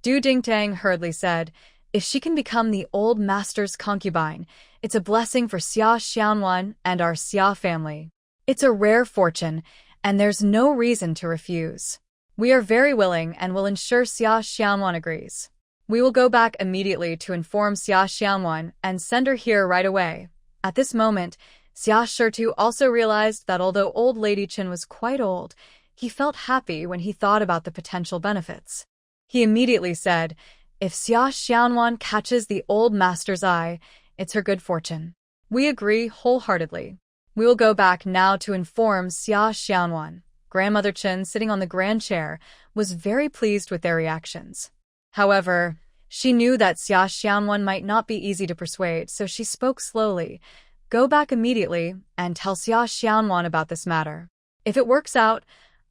Du Dingtang hurriedly said, "If she can become the old master's concubine, it's a blessing for Xia Xianwan and our Xia family. It's a rare fortune, and there's no reason to refuse. We are very willing and will ensure Xia Xianwan agrees. We will go back immediately to inform Xia Xianwan and send her here right away." At this moment, Xia Shitu also realized that although old Lady Chen was quite old, he felt happy when he thought about the potential benefits. He immediately said, "If Xia Xianwan catches the old master's eye, it's her good fortune. We agree wholeheartedly. We will go back now to inform Xia Xianwan." Grandmother Chen, sitting on the grand chair, was very pleased with their reactions. However, she knew that Xia Xianwan might not be easy to persuade, so she spoke slowly. "Go back immediately and tell Xia Xianwan about this matter. If it works out,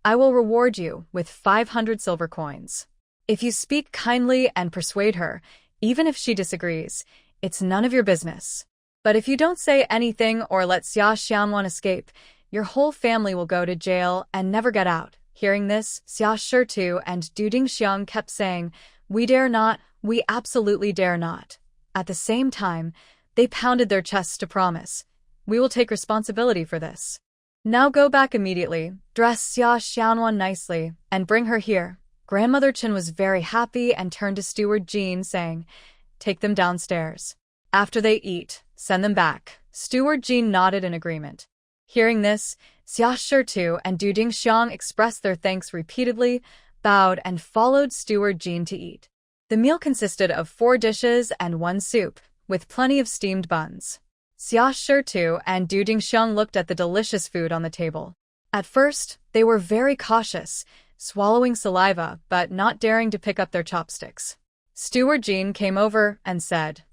I will reward you with 500 silver coins. If you speak kindly and persuade her, even if she disagrees, it's none of your business. But if you don't say anything or let Xia Xianwan escape, your whole family will go to jail and never get out." Hearing this, Xia Shitu and Du Dingxiang kept saying, "We dare not, we absolutely dare not." At the same time, they pounded their chests to promise, "We will take responsibility for this. Now go back immediately, dress Xia Xianwan nicely, and bring her here." Grandmother Chen was very happy and turned to Steward Jean, saying, "Take them downstairs. After they eat, send them back." Steward Jean nodded in agreement. Hearing this, Xia Shitu and Du Dingxiang expressed their thanks repeatedly, bowed, and followed Steward Jean to eat. The meal consisted of 4 dishes and 1 soup, with plenty of steamed buns. Xia Shitu and Du Dingxiang looked at the delicious food on the table. At first, they were very cautious, swallowing saliva but not daring to pick up their chopsticks. Steward Jean came over and said,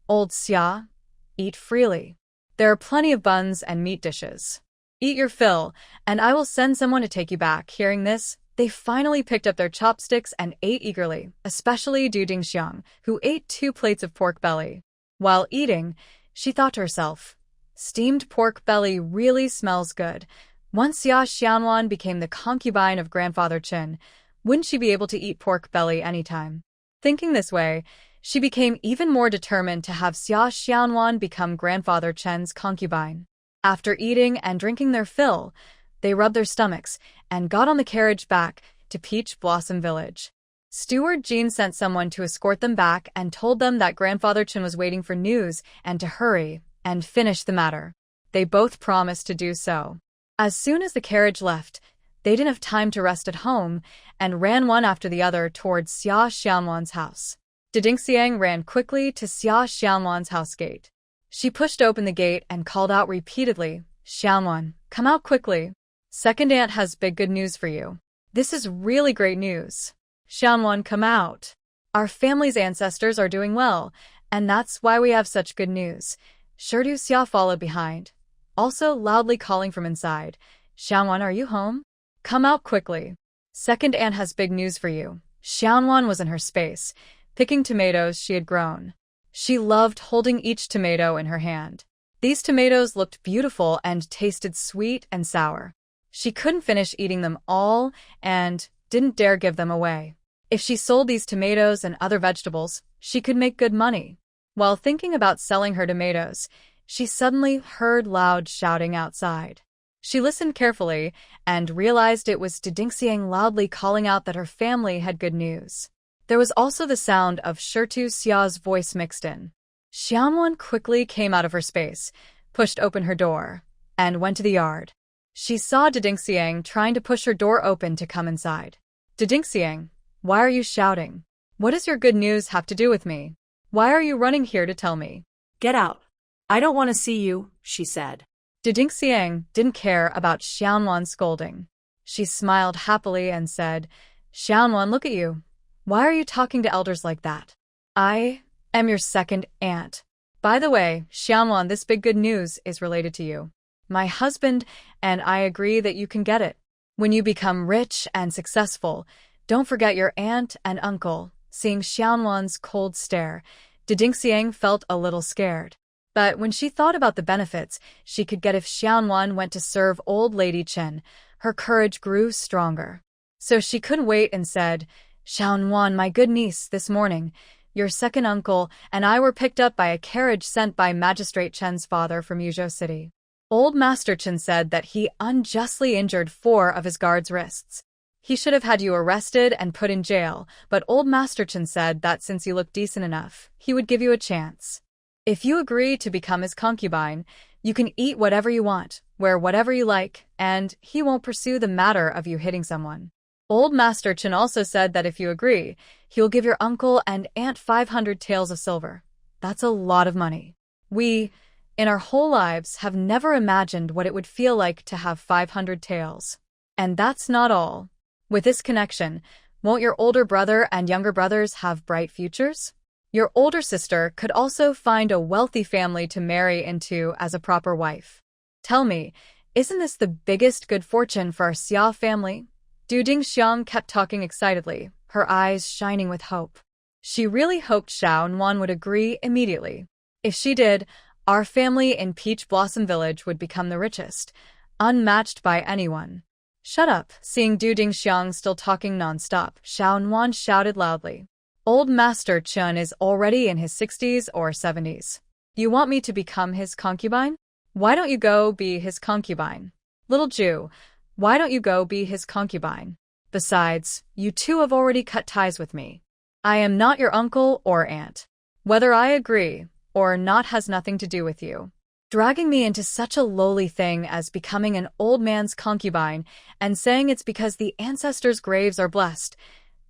"Old Xia, eat freely. There are plenty of buns and meat dishes. Eat your fill, and I will send someone to take you back." Hearing this, they finally picked up their chopsticks and ate eagerly, especially Du Dingxiang, who ate 2 plates of pork belly. While eating, she thought to herself, "Steamed pork belly really smells good. Once Xia Xianwan became the concubine of Grandfather Qin, wouldn't she be able to eat pork belly anytime?" Thinking this way, she became even more determined to have Xia Xianwan become Grandfather Chen's concubine. After eating and drinking their fill, they rubbed their stomachs and got on the carriage back to Peach Blossom Village. Steward Jean sent someone to escort them back and told them that Grandfather Chen was waiting for news and to hurry and finish the matter. They both promised to do so. As soon as the carriage left, they didn't have time to rest at home and ran one after the other towards Xia Xianwan's house. Dingxiang ran quickly to Xia Xianwan's house gate. She pushed open the gate and called out repeatedly, "Xianwan, come out quickly. Second aunt has big good news for you. This is really great news. Xianwan, come out. Our family's ancestors are doing well, and that's why we have such good news." Shirdu Xia followed behind, also loudly calling from inside, "Xianwan, are you home? Come out quickly. Second aunt has big news for you." Xianwan was in her space, picking tomatoes she had grown. She loved holding each tomato in her hand. These tomatoes looked beautiful and tasted sweet and sour. She couldn't finish eating them all and didn't dare give them away. If she sold these tomatoes and other vegetables, she could make good money. While thinking about selling her tomatoes, she suddenly heard loud shouting outside. She listened carefully and realized it was Dingxiang loudly calling out that her family had good news. There was also the sound of Shirtu Xia's voice mixed in. Xianwan quickly came out of her space, pushed open her door, and went to the yard. She saw Dingxiang trying to push her door open to come inside. "Dingxiang, why are you shouting? What does your good news have to do with me? Why are you running here to tell me?" Get out. I don't want to see you, she said. Dingxiang didn't care about Xianwan's scolding. She smiled happily and said, "Xianwan, look at you. Why are you talking to elders like that? I am your second aunt. By the way, Xianwan, this big good news is related to you. My husband and I agree that you can get it. When you become rich and successful, don't forget your aunt and uncle." Seeing Xianwan's cold stare, Dingxiang felt a little scared. But when she thought about the benefits she could get if Xianwan went to serve old Lady Chen, her courage grew stronger. So she couldn't wait and said, "Xianwan, my good niece, this morning, your second uncle and I were picked up by a carriage sent by Magistrate Chen's father from Yuzhou City. Old Master Chen said that he unjustly injured 4 of his guards' wrists. He should have had you arrested and put in jail, but old Master Chen said that since you look decent enough, he would give you a chance. If you agree to become his concubine, you can eat whatever you want, wear whatever you like, and he won't pursue the matter of you hitting someone. Old Master Chen also said that if you agree, he will give your uncle and aunt 500 taels of silver. That's a lot of money. We, in our whole lives, have never imagined what it would feel like to have 500 taels. And that's not all. With this connection, won't your older brother and younger brothers have bright futures? Your older sister could also find a wealthy family to marry into as a proper wife. Tell me, isn't this the biggest good fortune for our Xia family?" Dingxiang kept talking excitedly, her eyes shining with hope. She really hoped Xianwan would agree immediately. If she did, our family in Peach Blossom Village would become the richest, unmatched by anyone. "Shut up!" Seeing Dingxiang still talking non-stop, Xianwan shouted loudly. "Old Master Chen is already in his 60s or 70s. You want me to become his concubine? Why don't you go be his concubine? Little Jew, why don't you go be his concubine? Besides, you two have already cut ties with me. I am not your uncle or aunt. Whether I agree or not has nothing to do with you. Dragging me into such a lowly thing as becoming an old man's concubine and saying it's because the ancestors' graves are blessed.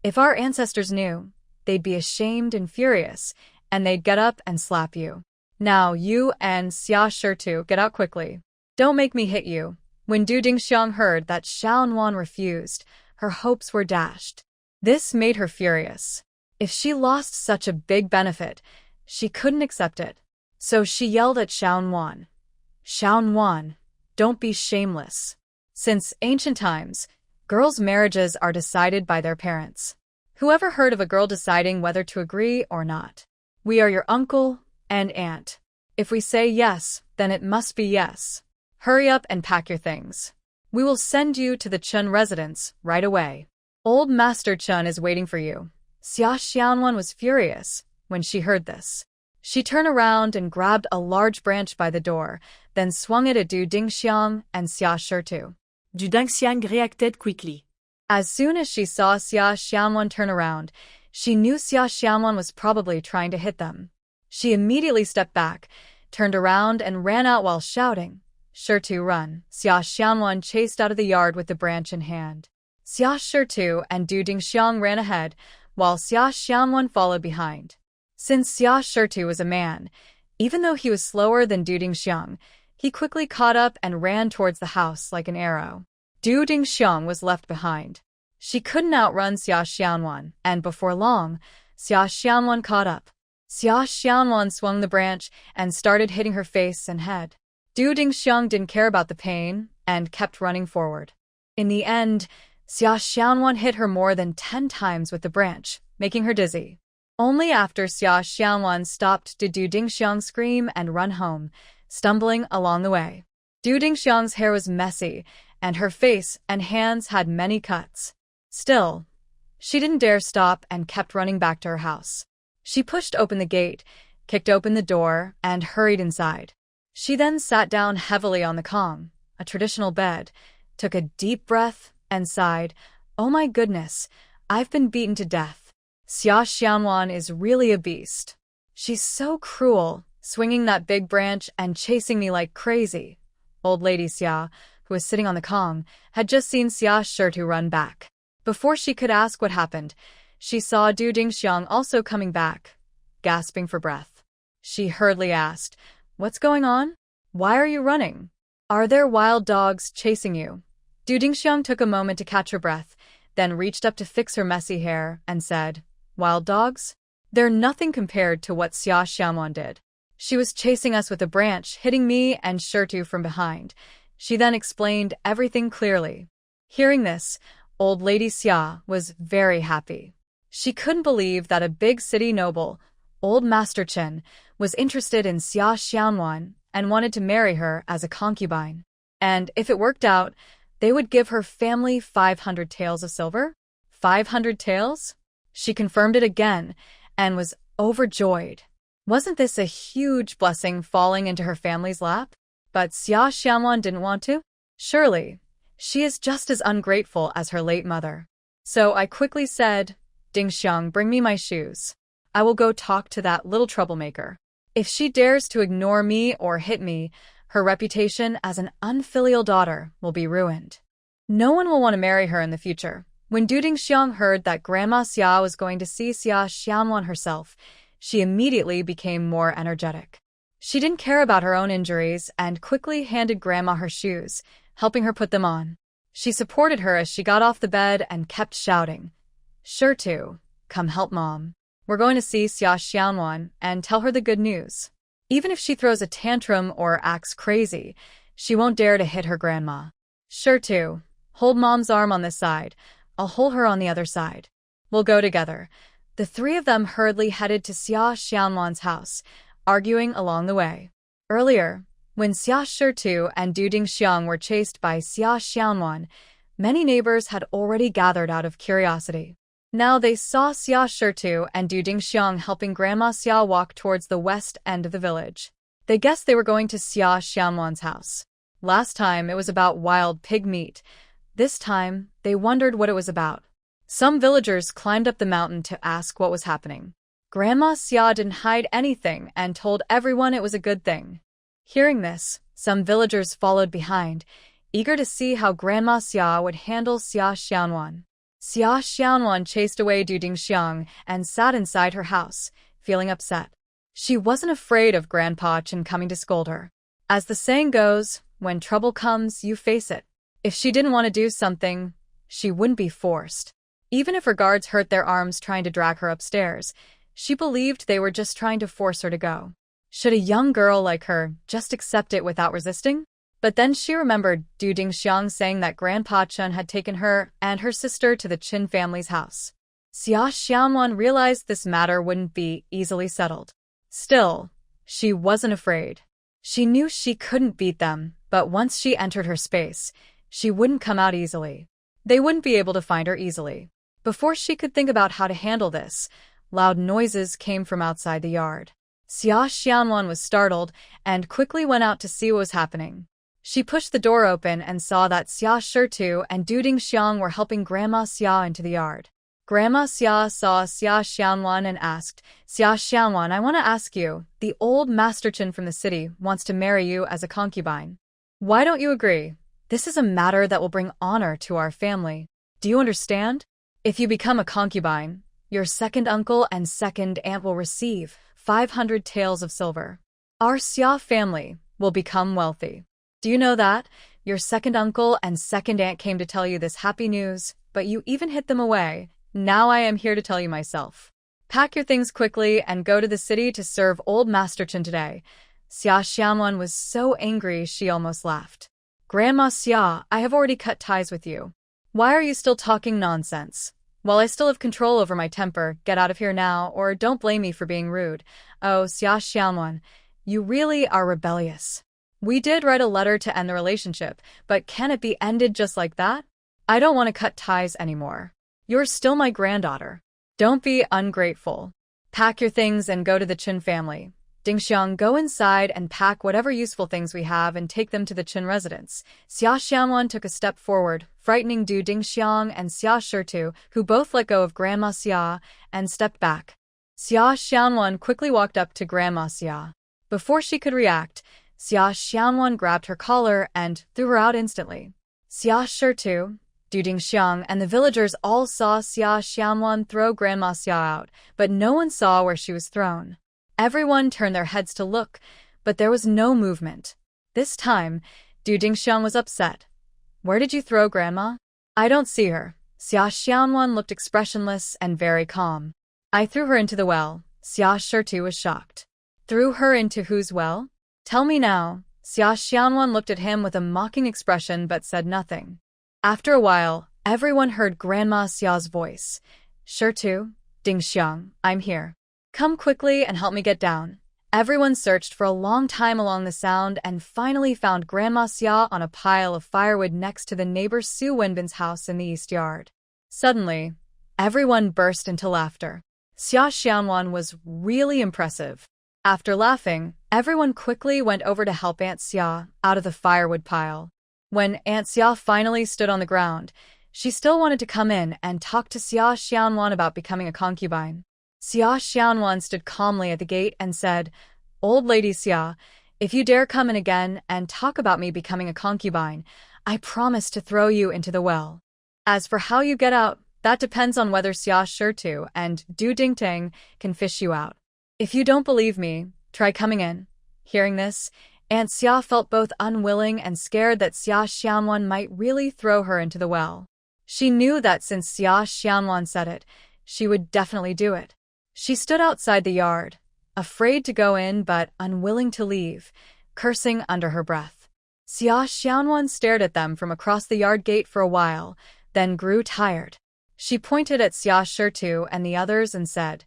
If our ancestors knew, they'd be ashamed and furious, and they'd get up and slap you. Now, you and Xia Shitu, get out quickly. Don't make me hit you. When Du Dingxiang heard that Xiaonan refused, her hopes were dashed. This made her furious. If she lost such a big benefit, she couldn't accept it. So she yelled at Xiaonan. Xiaonan, don't be shameless. Since ancient times, girls' marriages are decided by their parents. Whoever heard of a girl deciding whether to agree or not? We are your uncle and aunt. If we say yes, then it must be yes. Hurry up and pack your things. We will send you to the Chun residence right away. Old Master Chun is waiting for you. Xia Xianwan was furious when she heard this. She turned around and grabbed a large branch by the door, then swung it at Du Dingxiang and Xia Shitu. Du Dingxiang reacted quickly. As soon as she saw Xia Xianwan turn around, she knew Xia Xianwan was probably trying to hit them. She immediately stepped back, turned around and ran out while shouting, Shitu, run! Xia Xianwan chased out of the yard with the branch in hand. Xia Shitu and Du Dingxiang ran ahead, while Xia Xianwan followed behind. Since Xia Shitu was a man, even though he was slower than Du Dingxiang, he quickly caught up and ran towards the house like an arrow. Du Dingxiang was left behind. She couldn't outrun Xia Xianwan, and before long, Xia Xianwan caught up. Xia Xianwan swung the branch and started hitting her face and head. Du Dingxiang didn't care about the pain and kept running forward. In the end, Xia Xianwan hit her more than 10 times with the branch, making her dizzy. Only after Xia Xianwan stopped did Du Dingxiang scream and run home, stumbling along the way. Du Dingxiang's hair was messy, and her face and hands had many cuts. Still, she didn't dare stop and kept running back to her house. She pushed open the gate, kicked open the door, and hurried inside. She then sat down heavily on the kong, a traditional bed, took a deep breath, and sighed, "Oh my goodness, I've been beaten to death. Xia Xianwan is really a beast. She's so cruel, swinging that big branch and chasing me like crazy." Old Lady Xia, who was sitting on the kong, had just seen Xia Shitu run back. Before she could ask what happened, she saw Du Dingxiang also coming back, gasping for breath. She hurriedly asked, "What's going on? Why are you running? Are there wild dogs chasing you?" Du Dingxiang took a moment to catch her breath, then reached up to fix her messy hair and said, "Wild dogs? They're nothing compared to what Xia Xianwan did. She was chasing us with a branch, hitting me and Shitu from behind." She then explained everything clearly. Hearing this, Old Lady Xia was very happy. She couldn't believe that a big city noble, Old Master Chen, was interested in Xia Xianwan and wanted to marry her as a concubine. And if it worked out, they would give her family 500 taels of silver? 500 taels? She confirmed it again and was overjoyed. Wasn't this a huge blessing falling into her family's lap? But Xia Xianwan didn't want to. Surely, she is just as ungrateful as her late mother. So I quickly said, "Dingxiang, bring me my shoes. I will go talk to that little troublemaker. If she dares to ignore me or hit me, her reputation as an unfilial daughter will be ruined. No one will want to marry her in the future." When Du Dingxiang heard that Grandma Xia was going to see Xia Xianwan herself, she immediately became more energetic. She didn't care about her own injuries and quickly handed Grandma her shoes, helping her put them on. She supported her as she got off the bed and kept shouting, "Shitu, come help Mom. We're going to see Xia Xianwan and tell her the good news. Even if she throws a tantrum or acts crazy, she won't dare to hit her grandma. Shitu, hold Mom's arm on this side. I'll hold her on the other side. We'll go together." The three of them hurriedly headed to Xia Xianwan's house, arguing along the way. Earlier, when Xia Shitu and Du Dingxiang were chased by Xia Xianwan, many neighbors had already gathered out of curiosity. Now they saw Xia Shitu and Du Dingxiang helping Grandma Xia walk towards the west end of the village. They guessed they were going to Xia Xianwan's house. Last time it was about wild pig meat. This time, they wondered what it was about. Some villagers climbed up the mountain to ask what was happening. Grandma Xia didn't hide anything and told everyone it was a good thing. Hearing this, some villagers followed behind, eager to see how Grandma Xia would handle Xia Xianwan. Xia Xianwan chased away Du Dingxiang and sat inside her house, feeling upset. She wasn't afraid of Grandpa Chen coming to scold her. As the saying goes, when trouble comes, you face it. If she didn't want to do something, she wouldn't be forced. Even if her guards hurt their arms trying to drag her upstairs, she believed they were just trying to force her to go. Should a young girl like her just accept it without resisting? But then she remembered Du Dingxiang saying that Grandpa Chen had taken her and her sister to the Qin family's house. Xia Xianwan realized this matter wouldn't be easily settled. Still, she wasn't afraid. She knew she couldn't beat them, but once she entered her space, she wouldn't come out easily. They wouldn't be able to find her easily. Before she could think about how to handle this, loud noises came from outside the yard. Xia Xianwan was startled and quickly went out to see what was happening. She pushed the door open and saw that Xia Shitu and Du Dingxiang were helping Grandma Xia into the yard. Grandma Xia saw Xia Xianwan and asked, "Xia Xianwan, I want to ask you, the old Master Chen from the city wants to marry you as a concubine. Why don't you agree? This is a matter that will bring honor to our family. Do you understand? If you become a concubine, your second uncle and second aunt will receive 500 taels of silver. Our Xia family will become wealthy. Do you know that? Your second uncle and second aunt came to tell you this happy news, but you even hid them away. Now I am here to tell you myself. Pack your things quickly and go to the city to serve old Master Chen today." Xia Xianwan was so angry she almost laughed. "Grandma Xia, I have already cut ties with you. Why are you still talking nonsense? While I still have control over my temper, get out of here now, or don't blame me for being rude. Oh, Xia Xianwan, you really are rebellious. We did write a letter to end the relationship, but can it be ended just like that? I don't want to cut ties anymore. You're still my granddaughter. Don't be ungrateful. Pack your things and go to the Qin family. Dingxiang, go inside and pack whatever useful things we have and take them to the Qin residence." Xia Xianwan took a step forward, frightening Du Dingxiang and Xia Shitu, who both let go of Grandma Xia and stepped back. Xia Xianwan quickly walked up to Grandma Xia. Before she could react, Xia Xianwan grabbed her collar and threw her out instantly. Xia Shitu, Du Dingxiang, and the villagers all saw Xia Xianwan throw Grandma Xia out, but no one saw where she was thrown. Everyone turned their heads to look, but there was no movement. This time, Du Dingxiang was upset. "Where did you throw Grandma? I don't see her." Xia Xianwan looked expressionless and very calm. "I threw her into the well." Xia Shitu was shocked. "Threw her into whose well? Tell me now." Xia Xianwan looked at him with a mocking expression but said nothing. After a while, everyone heard Grandma Xia's voice. "Shitu, Dingxiang, I'm here. Come quickly and help me get down." Everyone searched for a long time along the sound and finally found Grandma Xia on a pile of firewood next to the neighbor Su Wenbin's house in the east yard. Suddenly, everyone burst into laughter. Xia Xianwan was really impressive. After laughing, everyone quickly went over to help Aunt Xia out of the firewood pile. When Aunt Xia finally stood on the ground, she still wanted to come in and talk to Xia Xianwan about becoming a concubine. Xia Xianwan stood calmly at the gate and said, "Old Lady Xia, if you dare come in again and talk about me becoming a concubine, I promise to throw you into the well. As for how you get out, that depends on whether Xia Shitu and Du Dingtang can fish you out. If you don't believe me, try coming in." Hearing this, Aunt Xia felt both unwilling and scared that Xia Xianwan might really throw her into the well. She knew that since Xia Xianwan said it, she would definitely do it. She stood outside the yard, afraid to go in but unwilling to leave, cursing under her breath. Xia Xianwan stared at them from across the yard gate for a while, then grew tired. She pointed at Xia Shitu and the others and said,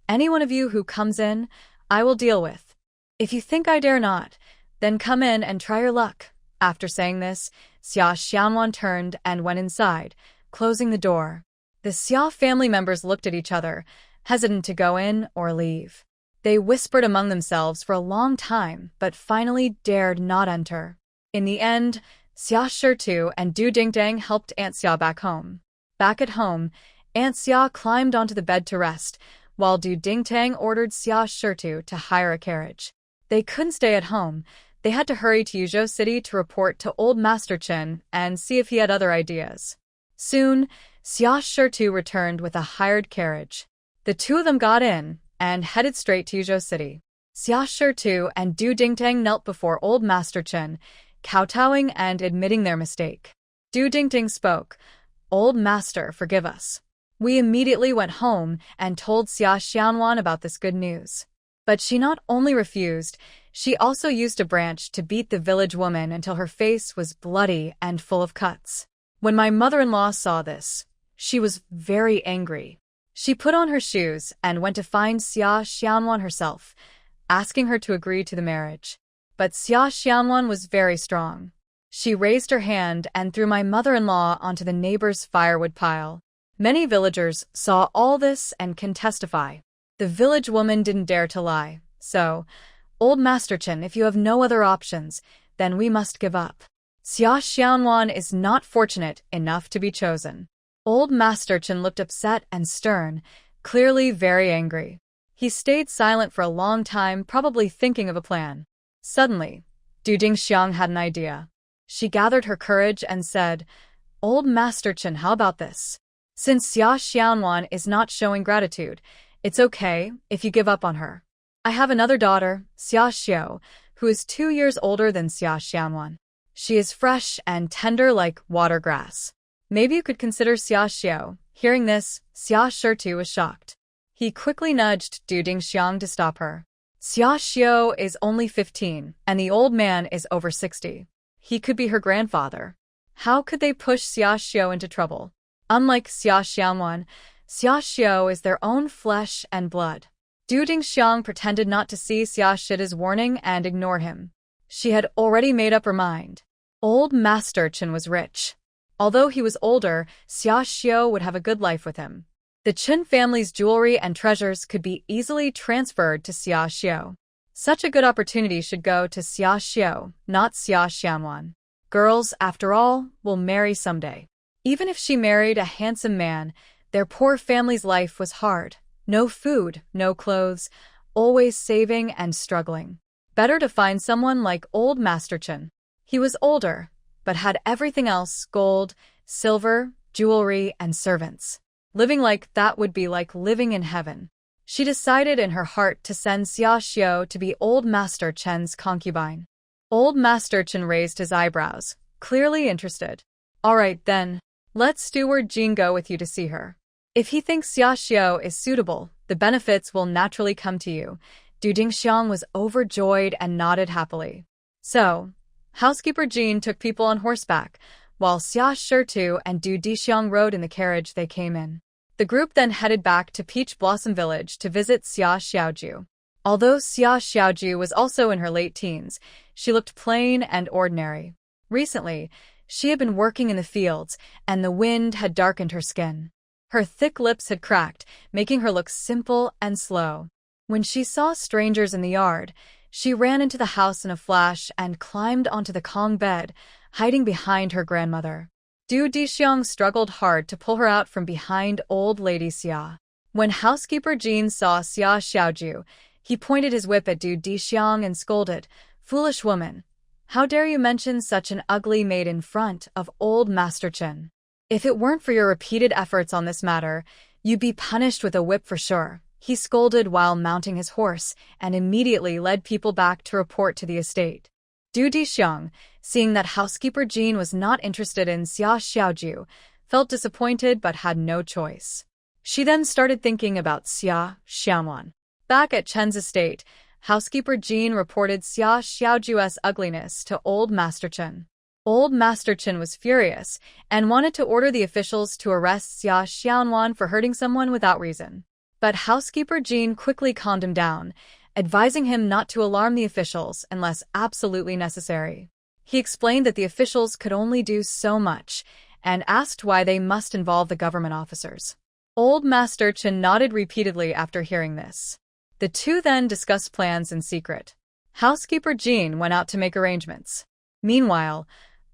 "Any one of you who comes in, I will deal with. If you think I dare not, then come in and try your luck." After saying this, Xia Xianwan turned and went inside, closing the door. The Xia family members looked at each other, hesitant to go in or leave. They whispered among themselves for a long time, but finally dared not enter. In the end, Xia Shitu and Du Dingtang helped Aunt Xia back home. Back at home, Aunt Xia climbed onto the bed to rest, while Du Dingtang ordered Xia Shitu to hire a carriage. They couldn't stay at home. They had to hurry to Yuzhou City to report to old Master Chen and see if he had other ideas. Soon, Xia Shitu returned with a hired carriage. The two of them got in, and headed straight to Yuzhou City. Xia Shitu and Du Dingtang knelt before Old Master Chen, kowtowing and admitting their mistake. Du Dingtang spoke, "Old Master, forgive us. We immediately went home and told Xia Xianwan about this good news. But she not only refused, she also used a branch to beat the village woman until her face was bloody and full of cuts. When my mother-in-law saw this, she was very angry. She put on her shoes and went to find Xia Xianwan herself, asking her to agree to the marriage. But Xia Xianwan was very strong. She raised her hand and threw my mother-in-law onto the neighbor's firewood pile. Many villagers saw all this and can testify. The village woman didn't dare to lie. So, Old Master Chen, if you have no other options, then we must give up. Xia Xianwan is not fortunate enough to be chosen." Old Master Chen looked upset and stern, clearly very angry. He stayed silent for a long time, probably thinking of a plan. Suddenly, Du Dingxiang had an idea. She gathered her courage and said, "Old Master Chen, how about this? Since Xia Xianwan is not showing gratitude, it's okay if you give up on her. I have another daughter, Xia Xiao, who is 2 years older than Xia Xianwan. She is fresh and tender like water grass. Maybe you could consider Xia Xiao." Hearing this, Xia Shitu was shocked. He quickly nudged Du Dingxiang to stop her. Xia Xiao is only 15, and the old man is over 60. He could be her grandfather. How could they push Xia Xiao into trouble? Unlike Xia Xianwan, Xia Xiao is their own flesh and blood. Du Dingxiang pretended not to see Xia Shitu's warning and ignore him. She had already made up her mind. Old Master Chen was rich. Although he was older, Xia Xiao would have a good life with him. The Chen family's jewelry and treasures could be easily transferred to Xia Xiao. Such a good opportunity should go to Xia Xiao, not Xia Xianwan. Girls, after all, will marry someday. Even if she married a handsome man, their poor family's life was hard. No food, no clothes, always saving and struggling. Better to find someone like Old Master Chen. He was older, but had everything else: gold, silver, jewelry, and servants. Living like that would be like living in heaven. She decided in her heart to send Xia Xiao to be Old Master Chen's concubine. Old Master Chen raised his eyebrows, clearly interested. "All right then, let Steward Jin go with you to see her. If he thinks Xia Xiao is suitable, the benefits will naturally come to you." Du Dingxiang was overjoyed and nodded happily. So, housekeeper Jin took people on horseback, while Xia Shitu and Du Dingxiang rode in the carriage they came in. The group then headed back to Peach Blossom Village to visit Xia Xiaoju. Although Xia Xiaoju was also in her late teens, she looked plain and ordinary. Recently, she had been working in the fields, and the wind had darkened her skin. Her thick lips had cracked, making her look simple and slow. When she saw strangers in the yard, she ran into the house in a flash and climbed onto the Kong bed, hiding behind her grandmother. Du Dingxiang struggled hard to pull her out from behind old lady Xia. When housekeeper Jin saw Xia Xiaoju, he pointed his whip at Du Dingxiang and scolded, "Foolish woman! How dare you mention such an ugly maid in front of Old Master Chen? If it weren't for your repeated efforts on this matter, you'd be punished with a whip for sure." He scolded while mounting his horse and immediately led people back to report to the estate. Du Dingxiang, seeing that housekeeper Jin was not interested in Xia Xiaoju, felt disappointed but had no choice. She then started thinking about Xia Xianwan. Back at Chen's estate, housekeeper Jin reported Xia Xiaoju's ugliness to Old Master Chen. Old Master Chen was furious and wanted to order the officials to arrest Xia Xianwan for hurting someone without reason. But housekeeper Jin quickly calmed him down, advising him not to alarm the officials unless absolutely necessary. He explained that the officials could only do so much and asked why they must involve the government officers. Old Master Chen nodded repeatedly after hearing this. The two then discussed plans in secret. Housekeeper Jin went out to make arrangements. Meanwhile,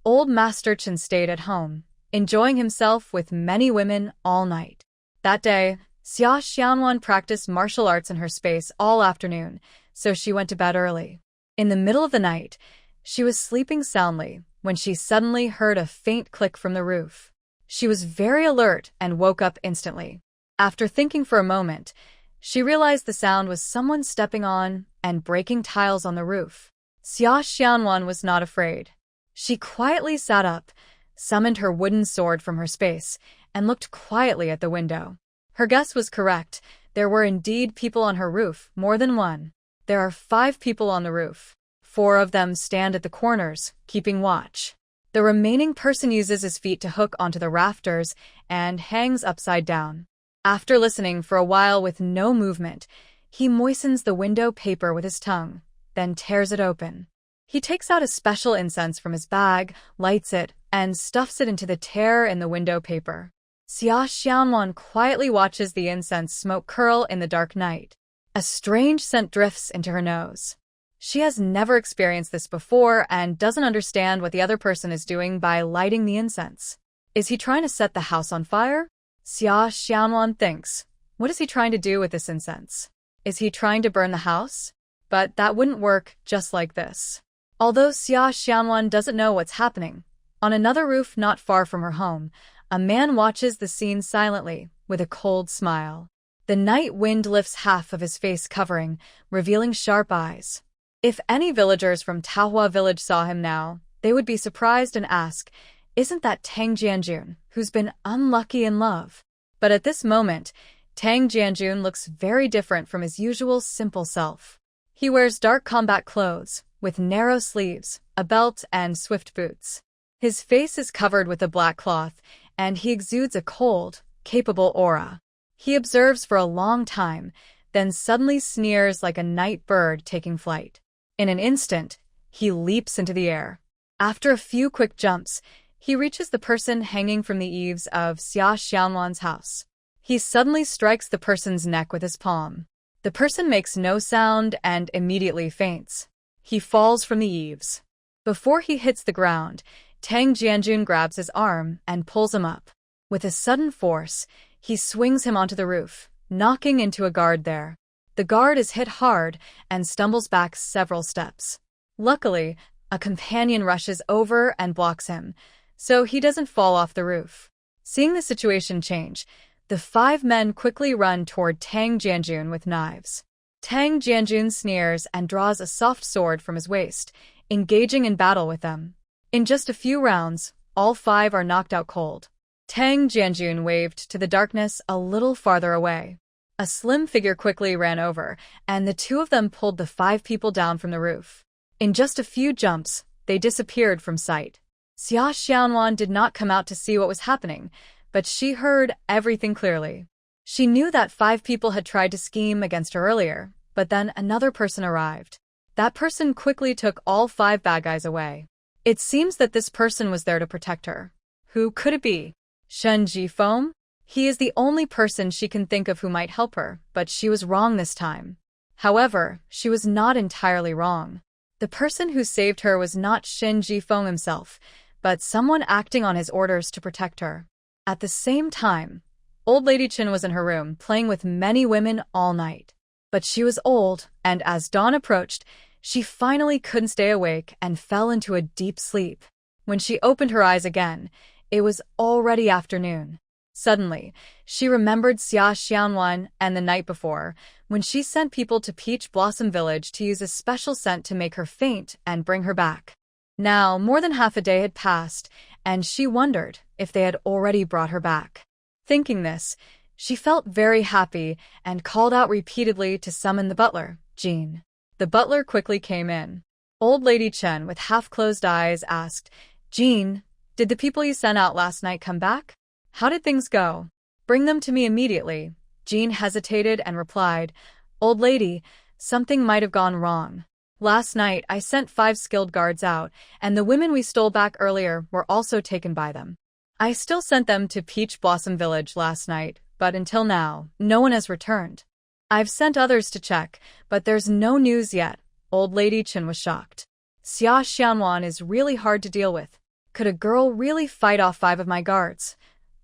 Old Master Chen stayed at home, enjoying himself with many women all night. That day, Xia Xianwan practiced martial arts in her space all afternoon, so she went to bed early. In the middle of the night, she was sleeping soundly when she suddenly heard a faint click from the roof. She was very alert and woke up instantly. After thinking for a moment, She realized the sound was someone stepping on and breaking tiles on the roof. Xia Xianwan was not afraid. She quietly sat up, summoned her wooden sword from her space, and looked quietly at the window. Her guess was correct. There were indeed people on her roof, more than one. There are 5 people on the roof. 4 of them stand at the corners, keeping watch. The remaining person uses his feet to hook onto the rafters and hangs upside down. After listening for a while with no movement, he moistens the window paper with his tongue, then tears it open. He takes out a special incense from his bag, lights it, and stuffs it into the tear in the window paper. Xia Xianwan quietly watches the incense smoke curl in the dark night. A strange scent drifts into her nose. She has never experienced this before and doesn't understand what the other person is doing by lighting the incense. Is he trying to set the house on fire? Xia Xianwan thinks. What is he trying to do with this incense? Is he trying to burn the house? But that wouldn't work just like this. Although Xia Xianwan doesn't know what's happening, on another roof not far from her home, a man watches the scene silently, with a cold smile. The night wind lifts half of his face covering, revealing sharp eyes. If any villagers from Taohua village saw him now, they would be surprised and ask, "Isn't that Tang Jianjun, who's been unlucky in love?" But at this moment, Tang Jianjun looks very different from his usual simple self. He wears dark combat clothes, with narrow sleeves, a belt, and swift boots. His face is covered with a black cloth, and he exudes a cold, capable aura. He observes for a long time, then suddenly sneers like a night bird taking flight. In an instant, he leaps into the air. After a few quick jumps, he reaches the person hanging from the eaves of Xia Xianwan's house. He suddenly strikes the person's neck with his palm. The person makes no sound and immediately faints. He falls from the eaves. Before he hits the ground, Tang Jianjun grabs his arm and pulls him up. With a sudden force, he swings him onto the roof, knocking into a guard there. The guard is hit hard and stumbles back several steps. Luckily, a companion rushes over and blocks him, so he doesn't fall off the roof. Seeing the situation change, the 5 men quickly run toward Tang Jianjun with knives. Tang Jianjun sneers and draws a soft sword from his waist, engaging in battle with them. In just a few rounds, all 5 are knocked out cold. Tang Jianjun waved to the darkness a little farther away. A slim figure quickly ran over, and the 2 of them pulled the 5 people down from the roof. In just a few jumps, they disappeared from sight. Xia Xianwan did not come out to see what was happening, but she heard everything clearly. She knew that 5 people had tried to scheme against her earlier, but then another person arrived. That person quickly took all 5 bad guys away. It seems that this person was there to protect her. Who could it be? Shen Jifeng? He is the only person she can think of who might help her, but she was wrong this time. However, she was not entirely wrong. The person who saved her was not Shen Jifeng himself, but someone acting on his orders to protect her. At the same time, Old Lady Chen was in her room playing with many women all night. But she was old, and as dawn approached, she finally couldn't stay awake and fell into a deep sleep. When she opened her eyes again, it was already afternoon. Suddenly, she remembered Xia Xianwan and the night before, when she sent people to Peach Blossom Village to use a special scent to make her faint and bring her back. Now, more than half a day had passed, and she wondered if they had already brought her back. Thinking this, she felt very happy and called out repeatedly to summon the butler, Jean. The butler quickly came in. Old Lady Chen, with half-closed eyes, asked, "Jean, did the people you sent out last night come back? How did things go?" "Bring them to me immediately." Jean hesitated and replied, "Old lady, something might have gone wrong. Last night I sent 5 skilled guards out, and the women we stole back earlier were also taken by them. I still sent them to Peach Blossom Village last night, but until now, no one has returned. I've sent others to check, but there's no news yet." Old Lady Chen was shocked. Xia Xianwan is really hard to deal with. Could a girl really fight off 5 of my guards?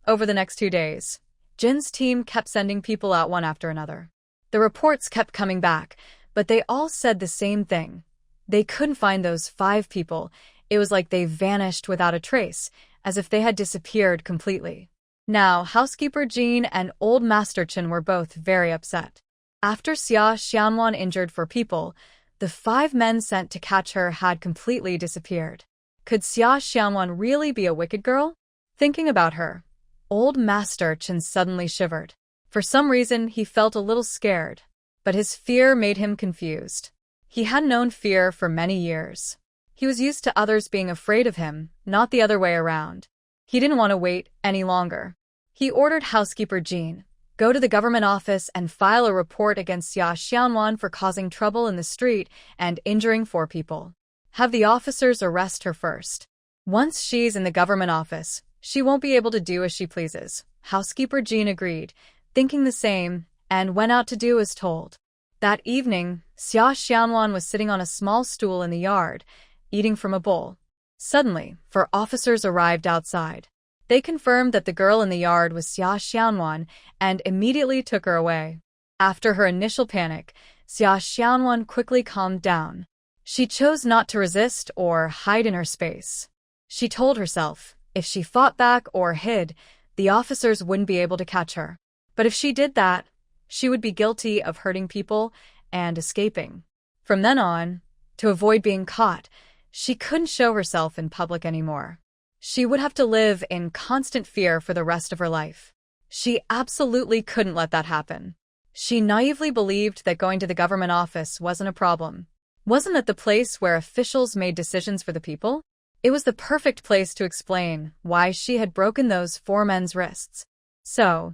Over the next 2 days, Jin's team kept sending people out one after another. The reports kept coming back, but they all said the same thing. They couldn't find those 5 people. It was like they vanished without a trace, as if they had disappeared completely. Now, housekeeper Jean and old Master Chen were both very upset. After Xia Xianwan injured 4 people, the 5 men sent to catch her had completely disappeared. Could Xia Xianwan really be a wicked girl? Thinking about her, old Master Chen suddenly shivered. For some reason, he felt a little scared, but his fear made him confused. He had known fear for many years. He was used to others being afraid of him, not the other way around. He didn't want to wait any longer. He ordered housekeeper Jean, go to the government office and file a report against Xia Xianwan for causing trouble in the street and injuring 4 people. Have the officers arrest her first. Once she's in the government office, she won't be able to do as she pleases. Housekeeper Jean agreed, thinking the same, and went out to do as told. That evening, Xia Xianwan was sitting on a small stool in the yard, eating from a bowl. Suddenly, 4 officers arrived outside. They confirmed that the girl in the yard was Xia Xianwan and immediately took her away. After her initial panic, Xia Xianwan quickly calmed down. She chose not to resist or hide in her space. She told herself, if she fought back or hid, the officers wouldn't be able to catch her. But if she did that, she would be guilty of hurting people and escaping. From then on, to avoid being caught, she couldn't show herself in public anymore. She would have to live in constant fear for the rest of her life. She absolutely couldn't let that happen. She naively believed that going to the government office wasn't a problem. Wasn't it the place where officials made decisions for the people? It was the perfect place to explain why she had broken those 4 men's wrists. So,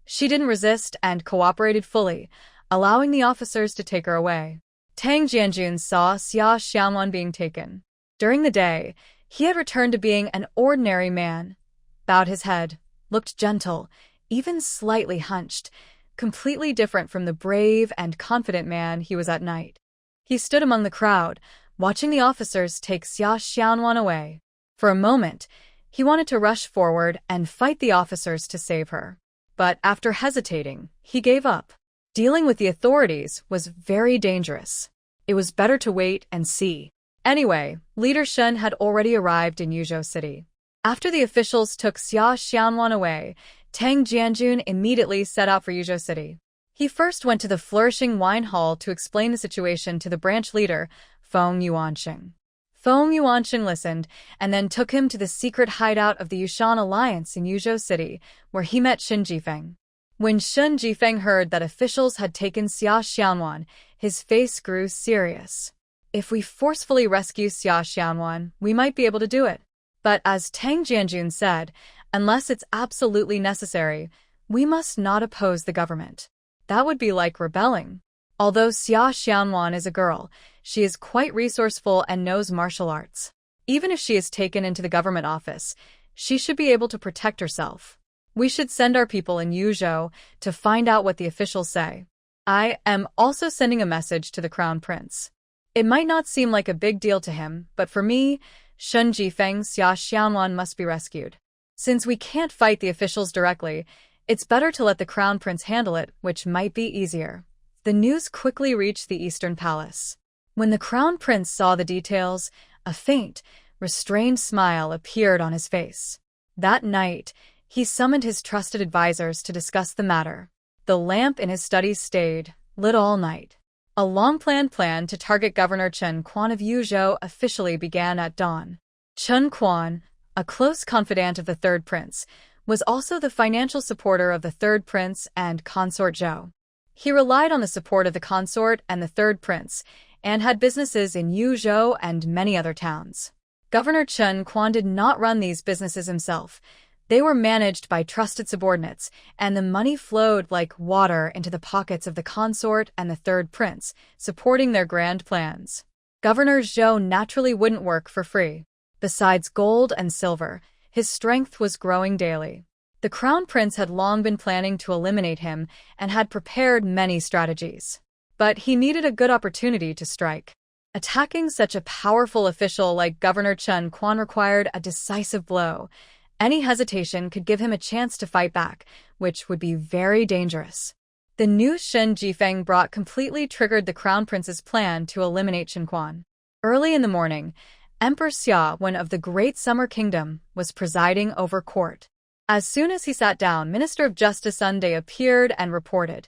she didn't resist and cooperated fully, allowing the officers to take her away. Tang Jianjun saw Xia Xianwan being taken. During the day, he had returned to being an ordinary man, bowed his head, looked gentle, even slightly hunched, completely different from the brave and confident man he was at night. He stood among the crowd, watching the officers take Xia Xianwan away. For a moment, he wanted to rush forward and fight the officers to save her. But after hesitating, he gave up. Dealing with the authorities was very dangerous. It was better to wait and see. Anyway, Leader Shen had already arrived in Yuzhou City. After the officials took Xia Xianwan away, Tang Jianjun immediately set out for Yuzhou City. He first went to the flourishing wine hall to explain the situation to the branch leader, Feng Yuanxing. Feng Yuanxing listened, and then took him to the secret hideout of the Yushan Alliance in Yuzhou City, where he met Shen Jifeng. When Shen Jifeng heard that officials had taken Xia Xianwan, his face grew serious. If we forcefully rescue Xia Xianwan, we might be able to do it. But as Tang Jianjun said, unless it's absolutely necessary, we must not oppose the government. That would be like rebelling. Although Xia Xianwan is a girl, she is quite resourceful and knows martial arts. Even if she is taken into the government office, she should be able to protect herself. We should send our people in Yuzhou to find out what the officials say. I am also sending a message to the Crown Prince. It might not seem like a big deal to him, but for me, Shen Jifeng Xia Xianwan must be rescued. Since we can't fight the officials directly, it's better to let the Crown Prince handle it, which might be easier. The news quickly reached the Eastern Palace. When the Crown Prince saw the details, a faint, restrained smile appeared on his face. That night, he summoned his trusted advisors to discuss the matter. The lamp in his study stayed lit all night. A long-planned plan to target Governor Chen Quan of Yuzhou officially began at dawn. Chen Quan, a close confidant of the Third Prince, was also the financial supporter of the Third Prince and Consort Zhou. He relied on the support of the consort and the Third Prince, and had businesses in Yuzhou and many other towns. Governor Chen Quan did not run these businesses himself. They were managed by trusted subordinates, and the money flowed like water into the pockets of the consort and the Third Prince, supporting their grand plans. Governor Zhou naturally wouldn't work for free. Besides gold and silver, his strength was growing daily. The Crown Prince had long been planning to eliminate him and had prepared many strategies. But he needed a good opportunity to strike. Attacking such a powerful official like Governor Chen Quan required a decisive blow. Any hesitation could give him a chance to fight back, which would be very dangerous. The news Shen Jifeng brought completely triggered the Crown Prince's plan to eliminate Chen Quan. Early in the morning, Emperor Xia, one of the Great Summer Kingdom, was presiding over court. As soon as he sat down, Minister of Justice Sunday appeared and reported,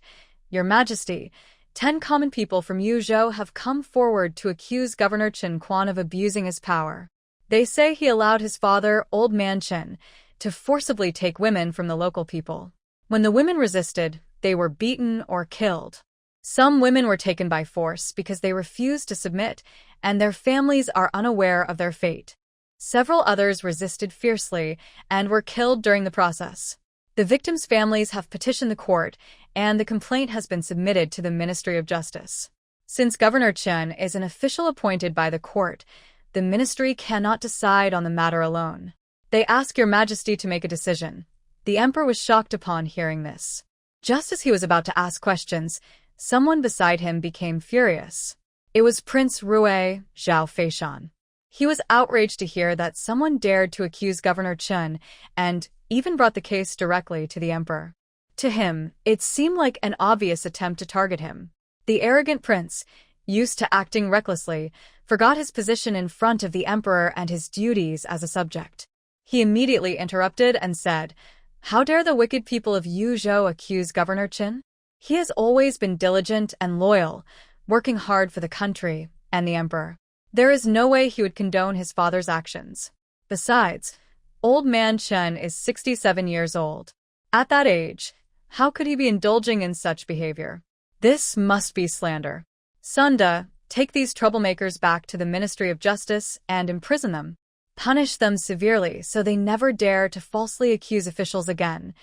"Your Majesty, 10 common people from Yuzhou have come forward to accuse Governor Qin Quan of abusing his power. They say he allowed his father, Old Man Qin, to forcibly take women from the local people. When the women resisted, they were beaten or killed. Some women were taken by force because they refused to submit, and their families are unaware of their fate. Several others resisted fiercely and were killed during the process. The victims' families have petitioned the court, and the complaint has been submitted to the Ministry of Justice. Since Governor Qin is an official appointed by the court, the ministry cannot decide on the matter alone. They ask Your Majesty to make a decision." The emperor was shocked upon hearing this. Just as he was about to ask questions, someone beside him became furious. It was Prince Rui Zhao Feishan. He was outraged to hear that someone dared to accuse Governor Qin and even brought the case directly to the emperor. To him, it seemed like an obvious attempt to target him. The arrogant prince, used to acting recklessly, forgot his position in front of the emperor and his duties as a subject. He immediately interrupted and said, "How dare the wicked people of Yuzhou accuse Governor Qin? He has always been diligent and loyal, working hard for the country and the emperor. There is no way he would condone his father's actions. Besides, Old Man Qin is 67 years old. At that age, how could he be indulging in such behavior? This must be slander. Sunda, take these troublemakers back to the Ministry of Justice and imprison them. Punish them severely so they never dare to falsely accuse officials again."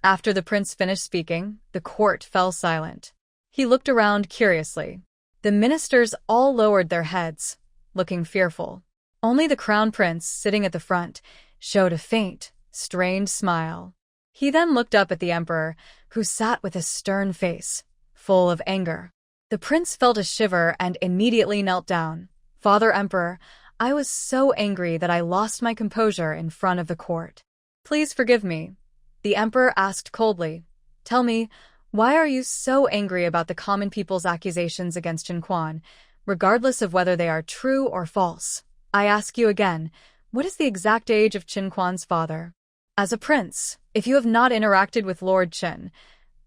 After the prince finished speaking, the court fell silent. He looked around curiously. The ministers all lowered their heads, looking fearful. Only the crown prince, sitting at the front, showed a faint, strained smile. He then looked up at the emperor, who sat with a stern face, full of anger. The prince felt a shiver and immediately knelt down. "Father Emperor, I was so angry that I lost my composure in front of the court. Please forgive me." The emperor asked coldly, "Tell me, why are you so angry about the common people's accusations against Qin Quan, regardless of whether they are true or false? I ask you again, what is the exact age of Qin Quan's father? As a prince, if you have not interacted with Lord Qin,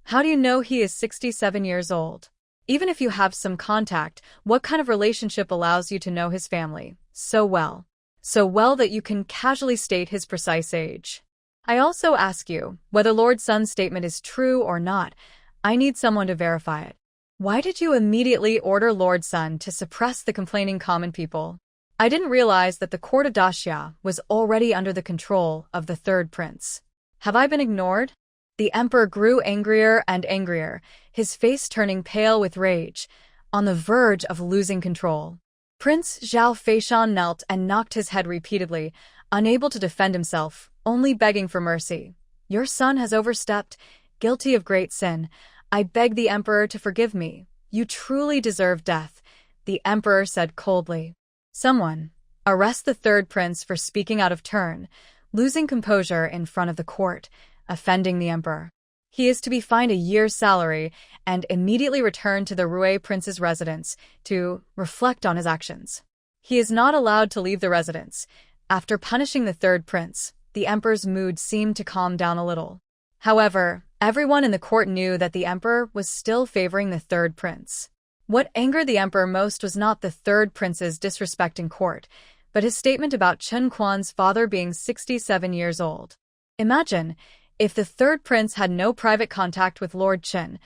how do you know he is 67 years old? Even if you have some contact, what kind of relationship allows you to know his family so well? So well that you can casually state his precise age. I also ask you, whether Lord Sun's statement is true or not, I need someone to verify it. Why did you immediately order Lord Sun to suppress the complaining common people? I didn't realize that the court of Daxia was already under the control of the third prince. Have I been ignored?" The emperor grew angrier and angrier, his face turning pale with rage, on the verge of losing control. Prince Zhao Feishan knelt and knocked his head repeatedly, unable to defend himself, only begging for mercy. "Your son has overstepped, guilty of great sin. I beg the emperor to forgive me. You truly deserve death," the emperor said coldly. "Someone, arrest the third prince for speaking out of turn, losing composure in front of the court, offending the emperor. He is to be fined a year's salary and immediately returned to the Rui prince's residence to reflect on his actions. He is not allowed to leave the residence." After punishing the third prince, the emperor's mood seemed to calm down a little. However, everyone in the court knew that the emperor was still favoring the third prince. What angered the emperor most was not the third prince's disrespect in court, but his statement about Qin Quan's father being 67 years old. Imagine, if the third prince had no private contact with Lord Qin,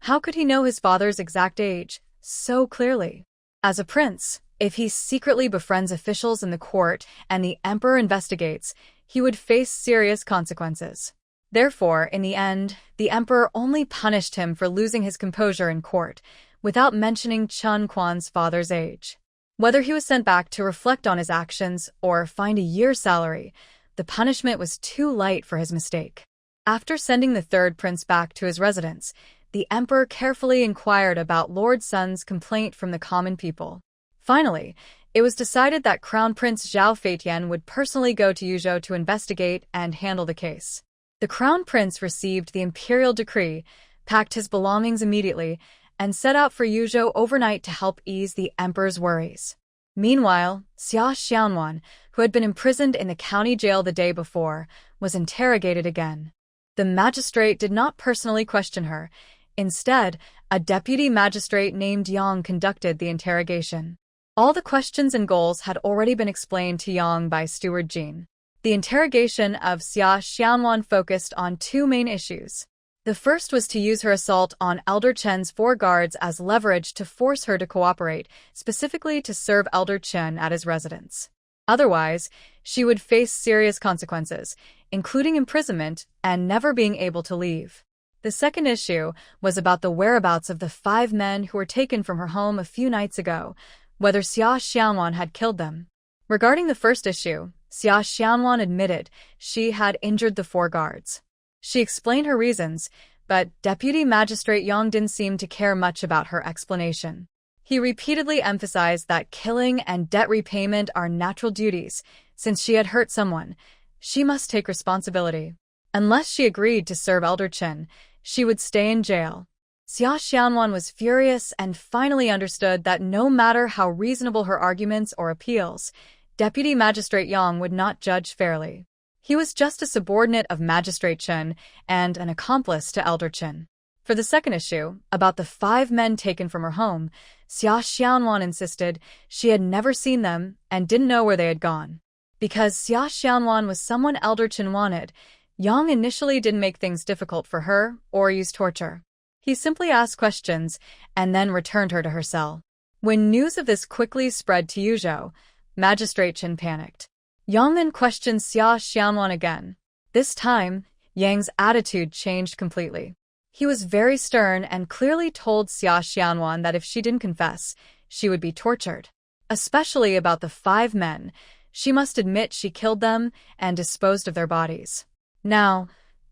how could he know his father's exact age so clearly? As a prince, if he secretly befriends officials in the court and the emperor investigates, he would face serious consequences. Therefore, in the end, the emperor only punished him for losing his composure in court, without mentioning Qin Quan's father's age. Whether he was sent back to reflect on his actions or fined a year's salary, the punishment was too light for his mistake. After sending the third prince back to his residence, the emperor carefully inquired about Lord Sun's complaint from the common people. Finally, it was decided that Crown Prince Zhao Feitian would personally go to Yuzhou to investigate and handle the case. The Crown Prince received the imperial decree, packed his belongings immediately, and set out for Yuzhou overnight to help ease the emperor's worries. Meanwhile, Xia Xianwan, who had been imprisoned in the county jail the day before, was interrogated again. The magistrate did not personally question her. Instead, a deputy magistrate named Yang conducted the interrogation. All the questions and goals had already been explained to Yang by Steward Jean. The interrogation of Xia Xianwan focused on two main issues. The first was to use her assault on Elder Chen's 4 guards as leverage to force her to cooperate, specifically to serve Elder Chen at his residence. Otherwise, she would face serious consequences, including imprisonment and never being able to leave. The second issue was about the whereabouts of the 5 men who were taken from her home a few nights ago, whether Xia Xianwan had killed them. Regarding the first issue, Xia Xianwan admitted she had injured the 4 guards. She explained her reasons, but Deputy Magistrate Yang didn't seem to care much about her explanation. He repeatedly emphasized that killing and debt repayment are natural duties. Since she had hurt someone, she must take responsibility. Unless she agreed to serve Elder Chen, she would stay in jail. Xia Xianwan was furious and finally understood that no matter how reasonable her arguments or appeals, Deputy Magistrate Yang would not judge fairly. He was just a subordinate of Magistrate Chen and an accomplice to Elder Chen. For the second issue, about the 5 men taken from her home, Xia Xianwan insisted she had never seen them and didn't know where they had gone. Because Xia Xianwan was someone Elder Chen wanted, Yang initially didn't make things difficult for her or use torture. He simply asked questions and then returned her to her cell. When news of this quickly spread to Yuzhou, Magistrate Chen panicked. Yang then questioned Xia Xianwan again. This time, Yang's attitude changed completely. He was very stern and clearly told Xia Xianwan that if she didn't confess, she would be tortured. Especially about the 5 men, she must admit she killed them and disposed of their bodies. Now,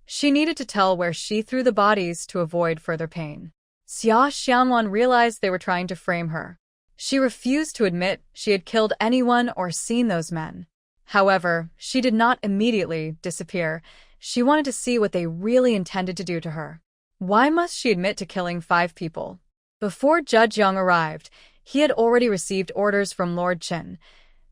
she needed to tell where she threw the bodies to avoid further pain. Xia Xianwan realized they were trying to frame her. She refused to admit she had killed anyone or seen those men. However, she did not immediately disappear. She wanted to see what they really intended to do to her. Why must she admit to killing 5 people? Before Judge Yang arrived, he had already received orders from Lord Chen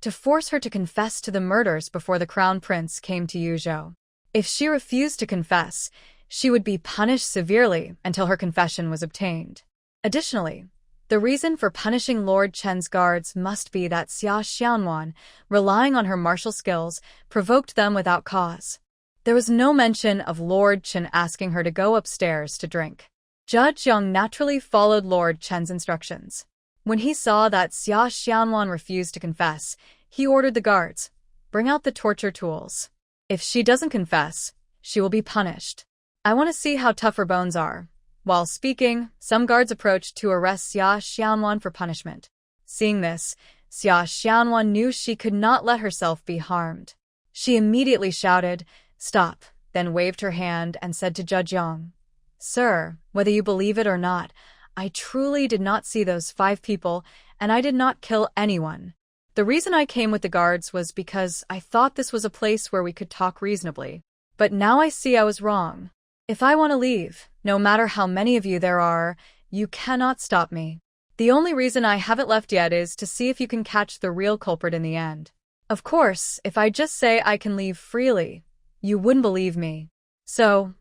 to force her to confess to the murders before the Crown Prince came to Yuzhou. If she refused to confess, she would be punished severely until her confession was obtained. Additionally, the reason for punishing Lord Chen's guards must be that Xia Xianwan, relying on her martial skills, provoked them without cause. There was no mention of Lord Chen asking her to go upstairs to drink. Judge Yang naturally followed Lord Chen's instructions. When he saw that Xia Xianwan refused to confess, he ordered the guards, "Bring out the torture tools. If she doesn't confess, she will be punished. I want to see how tough her bones are." While speaking, some guards approached to arrest Xia Xianwan for punishment. Seeing this, Xia Xianwan knew she could not let herself be harmed. She immediately shouted, "Stop," then waved her hand and said to Judge Yang, "Sir, whether you believe it or not, I truly did not see those 5 people, and I did not kill anyone. The reason I came with the guards was because I thought this was a place where we could talk reasonably. But now I see I was wrong. If I want to leave, no matter how many of you there are, you cannot stop me. The only reason I haven't left yet is to see if you can catch the real culprit in the end. Of course, if I just say I can leave freely, you wouldn't believe me. So,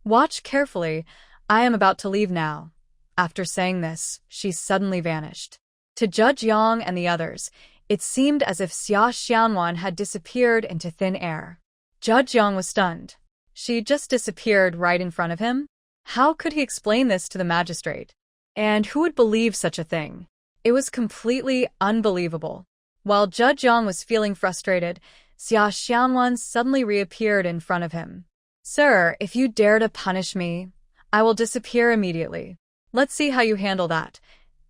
watch carefully. I am about to leave now." After saying this, she suddenly vanished. To Judge Yang and the others, it seemed as if Xia Xianwan had disappeared into thin air. Judge Yang was stunned. She just disappeared right in front of him? How could he explain this to the magistrate? And who would believe such a thing? It was completely unbelievable. While Judge Yang was feeling frustrated, Xia Xianwan suddenly reappeared in front of him. "Sir, if you dare to punish me, I will disappear immediately. Let's see how you handle that."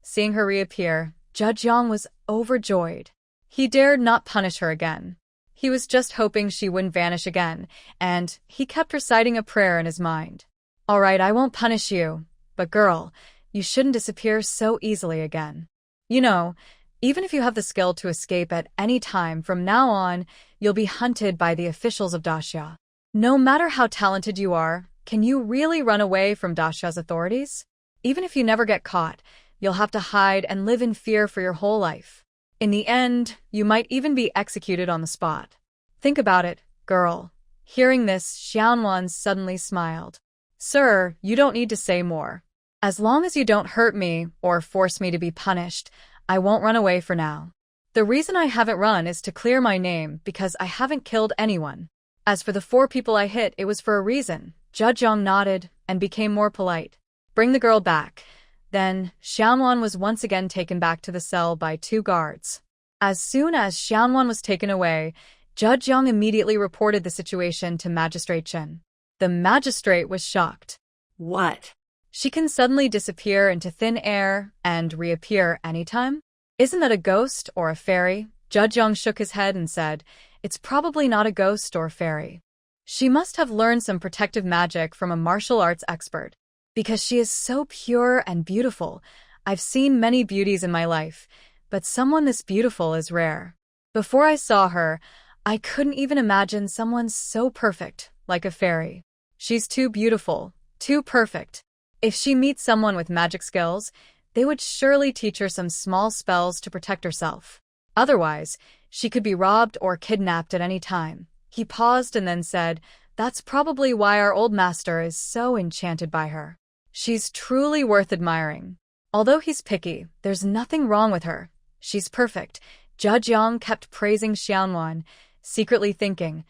Seeing her reappear, Judge Yang was overjoyed. He dared not punish her again. He was just hoping she wouldn't vanish again, and he kept reciting a prayer in his mind. "All right, I won't punish you, but girl, you shouldn't disappear so easily again. You know, even if you have the skill to escape at any time from now on, you'll be hunted by the officials of Daxia. No matter how talented you are, can you really run away from Daxia's authorities? Even if you never get caught, you'll have to hide and live in fear for your whole life. In the end, you might even be executed on the spot. Think about it, girl." Hearing this, Xianwan suddenly smiled. "Sir, you don't need to say more. As long as you don't hurt me or force me to be punished, I won't run away for now. The reason I haven't run is to clear my name because I haven't killed anyone. As for the 4 people I hit, it was for a reason. Judge Yong nodded and became more polite. Bring the girl back. Then, Xianwan was once again taken back to the cell by 2 guards. As soon as Xianwan was taken away, Judge Yong immediately reported the situation to Magistrate Chen. The magistrate was shocked. What? She can suddenly disappear into thin air and reappear anytime? Isn't that a ghost or a fairy? Judge Yong shook his head and said, it's probably not a ghost or fairy. She must have learned some protective magic from a martial arts expert. Because she is so pure and beautiful. I've seen many beauties in my life, but someone this beautiful is rare. Before I saw her, I couldn't even imagine someone so perfect, like a fairy. She's too beautiful, too perfect. If she meets someone with magic skills, they would surely teach her some small spells to protect herself. Otherwise, she could be robbed or kidnapped at any time. He paused and then said, that's probably why our old master is so enchanted by her. She's truly worth admiring. Although he's picky, there's nothing wrong with her. She's perfect. Judge Yong kept praising Xianwan, secretly thinking,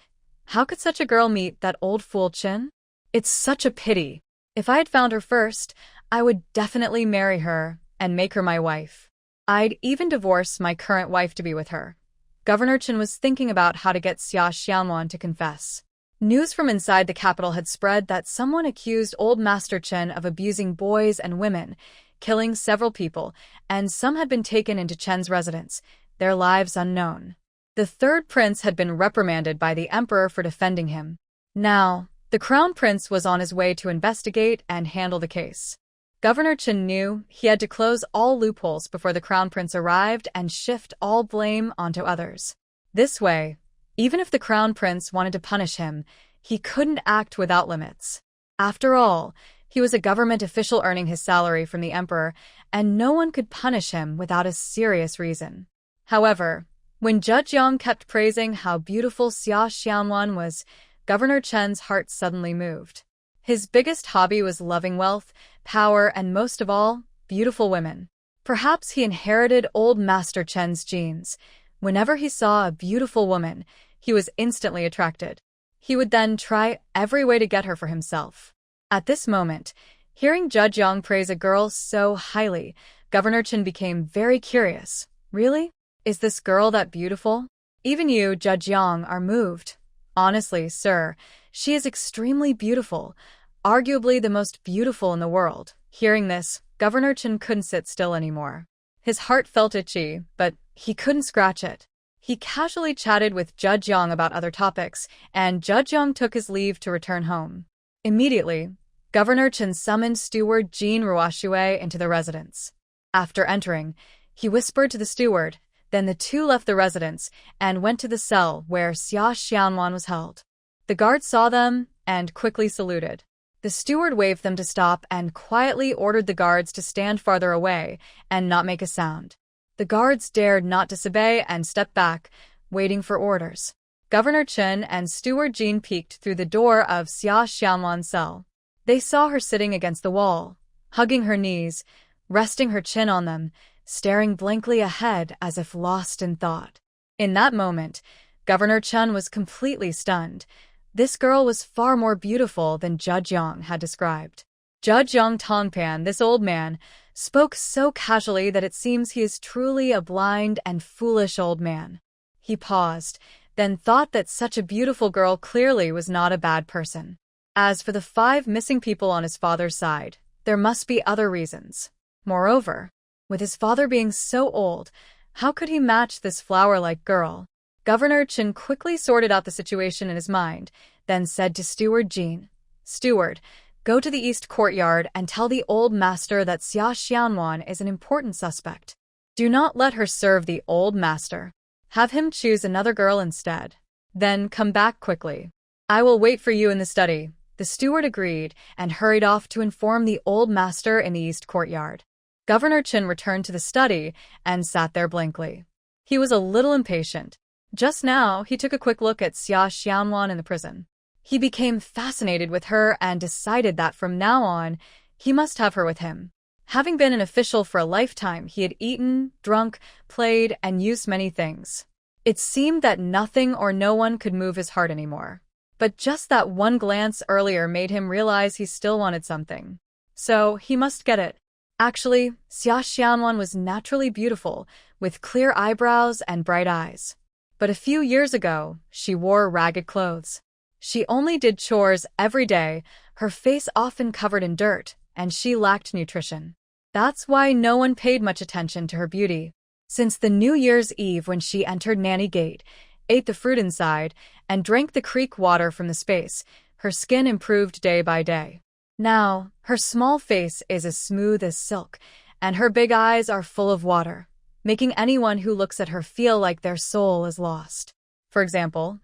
how could such a girl meet that old fool Chen? It's such a pity. If I had found her first, I would definitely marry her and make her my wife. I'd even divorce my current wife to be with her. Governor Chen was thinking about how to get Xia Xianwan to confess. News from inside the capital had spread that someone accused Old Master Chen of abusing boys and women, killing several people, and some had been taken into Chen's residence, their lives unknown. The 3rd prince had been reprimanded by the emperor for defending him. Now, the crown prince was on his way to investigate and handle the case. Governor Chen knew he had to close all loopholes before the crown prince arrived and shift all blame onto others. This way, even if the crown prince wanted to punish him, he couldn't act without limits. After all, he was a government official earning his salary from the emperor, and no one could punish him without a serious reason. However, when Judge Yong kept praising how beautiful Xia Xianwan was, Governor Chen's heart suddenly moved. His biggest hobby was loving wealth, power, and most of all, beautiful women. Perhaps he inherited Old Master Chen's genes. Whenever he saw a beautiful woman, he was instantly attracted. He would then try every way to get her for himself. At this moment, hearing Judge Yong praise a girl so highly, Governor Chen became very curious. Really? Is this girl that beautiful? Even you, Judge Yong, are moved. Honestly, sir, she is extremely beautiful, arguably the most beautiful in the world. Hearing this, Governor Chen couldn't sit still anymore. His heart felt itchy, but he couldn't scratch it. He casually chatted with Judge Yong about other topics, and Judge Yong took his leave to return home. Immediately, Governor Chen summoned steward Jean Ruoxue into the residence. After entering, he whispered to the steward, then the 2 left the residence and went to the cell where Xia Xianwan was held. The guards saw them and quickly saluted. The steward waved them to stop and quietly ordered the guards to stand farther away and not make a sound. The guards dared not disobey and stepped back, waiting for orders. Governor Chen and Steward Jean peeked through the door of Xia Xianwan's cell. They saw her sitting against the wall, hugging her knees, resting her chin on them, staring blankly ahead as if lost in thought. In that moment, Governor Chen was completely stunned. This girl was far more beautiful than Judge Yong had described. Judge Yong Tongpan, this old man, spoke so casually that it seems he is truly a blind and foolish old man. He paused, then thought that such a beautiful girl clearly was not a bad person. As for the 5 missing people on his father's side, there must be other reasons. Moreover, with his father being so old, how could he match this flower-like girl? Governor Chen quickly sorted out the situation in his mind, then said to Steward Jean, "Steward, go to the East Courtyard and tell the old master that Xia Xianwan is an important suspect. Do not let her serve the old master. Have him choose another girl instead. Then come back quickly. I will wait for you in the study." The steward agreed and hurried off to inform the old master in the East Courtyard. Governor Chen returned to the study and sat there blankly. He was a little impatient. Just now, he took a quick look at Xia Xianwan in the prison. He became fascinated with her and decided that from now on, He must have her with him. Having been an official for a lifetime, he had eaten, drunk, played, and used many things. It seemed that nothing or no one could move his heart anymore. But just that one glance earlier made him realize he still wanted something. So, he must get it. Actually, Xia Xianwan was naturally beautiful, with clear eyebrows and bright eyes. But a few years ago, she wore ragged clothes. She only did chores every day, her face often covered in dirt, and she lacked nutrition. That's why no one paid much attention to her beauty. Since the New Year's Eve when she entered Nanny Gate, ate the fruit inside, and drank the creek water from the space, her skin improved day by day. Now, her small face is as smooth as silk, and her big eyes are full of water, making anyone who looks at her feel like their soul is lost. For example,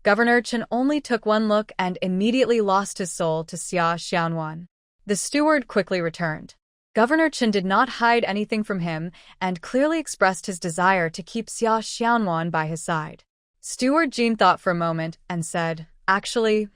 Governor Chen only took one look and immediately lost his soul to Xia Xianwan. The steward quickly returned. Governor Chen did not hide anything from him and clearly expressed his desire to keep Xia Xianwan by his side. Steward Jean thought for a moment and said, "Actually,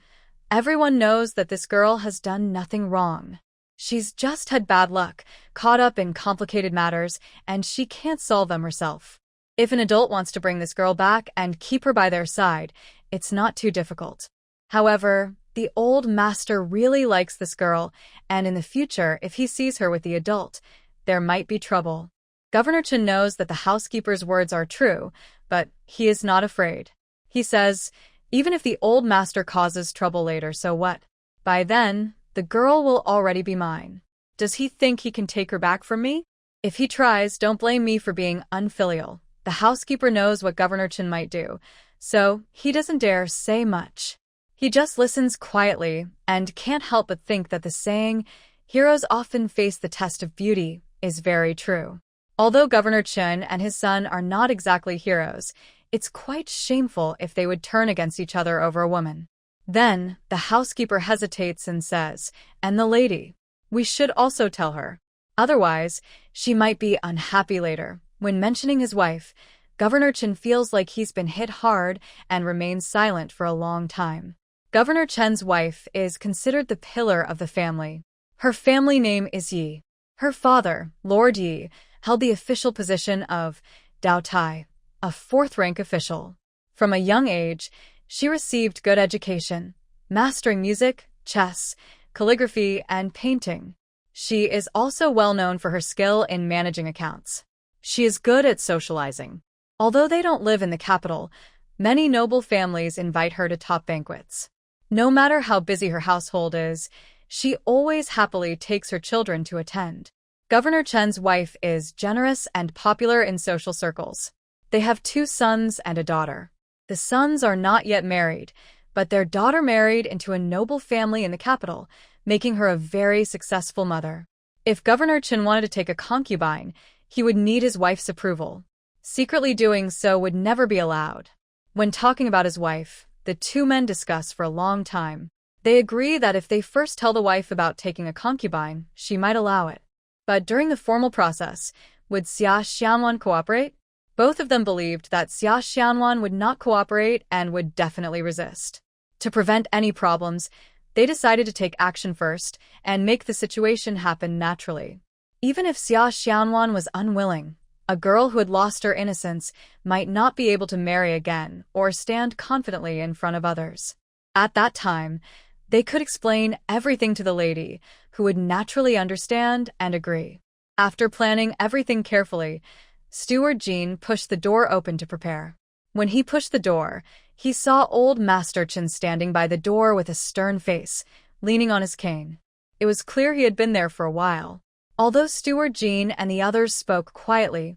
everyone knows that this girl has done nothing wrong. She's just had bad luck, caught up in complicated matters, and she can't solve them herself. If an adult wants to bring this girl back and keep her by their side, it's not too difficult. However, the old master really likes this girl, and in the future, if he sees her with the adult, there might be trouble." Governor Chen knows that the housekeeper's words are true, but he is not afraid. He says, "Even if the old master causes trouble later, so what? By then, the girl will already be mine. Does he think he can take her back from me? If he tries, don't blame me for being unfilial." The housekeeper knows what Governor Chen might do, so he doesn't dare say much. He just listens quietly and can't help but think that the saying, "Heroes often face the test of beauty," is very true. Although Governor Chen and his son are not exactly heroes, it's quite shameful if they would turn against each other over a woman. Then, the housekeeper hesitates and says, "And the lady? We should also tell her. Otherwise, she might be unhappy later." When mentioning his wife, Governor Chen feels like he's been hit hard and remains silent for a long time. Governor Chen's wife is considered the pillar of the family. Her family name is Yi. Her father, Lord Yi, held the official position of Dao Tai, a fourth-rank official. From a young age, she received good education, mastering music, chess, calligraphy, and painting. She is also well known for her skill in managing accounts. She is good at socializing. Although they don't live in the capital, many noble families invite her to top banquets. No matter how busy her household is, she always happily takes her children to attend. Governor Chen's wife is generous and popular in social circles. They have 2 sons and a daughter. The sons are not yet married, but their daughter married into a noble family in the capital, making her a very successful mother. If Governor Chen wanted to take a concubine, he would need his wife's approval. Secretly doing so would never be allowed. When talking about his wife, the 2 men discuss for a long time. They agree that if they first tell the wife about taking a concubine, she might allow it. But during the formal process, would Xia Xianwan cooperate? Both of them believed that Xia Xianwan would not cooperate and would definitely resist. To prevent any problems, they decided to take action first and make the situation happen naturally. Even if Xia Xianwan was unwilling, a girl who had lost her innocence might not be able to marry again or stand confidently in front of others. At that time, they could explain everything to the lady, who would naturally understand and agree. After planning everything carefully, Steward Jean pushed the door open to prepare. When he pushed the door, he saw old Master Chen standing by the door with a stern face, leaning on his cane. It was clear he had been there for a while. Although Steward Jean and the others spoke quietly,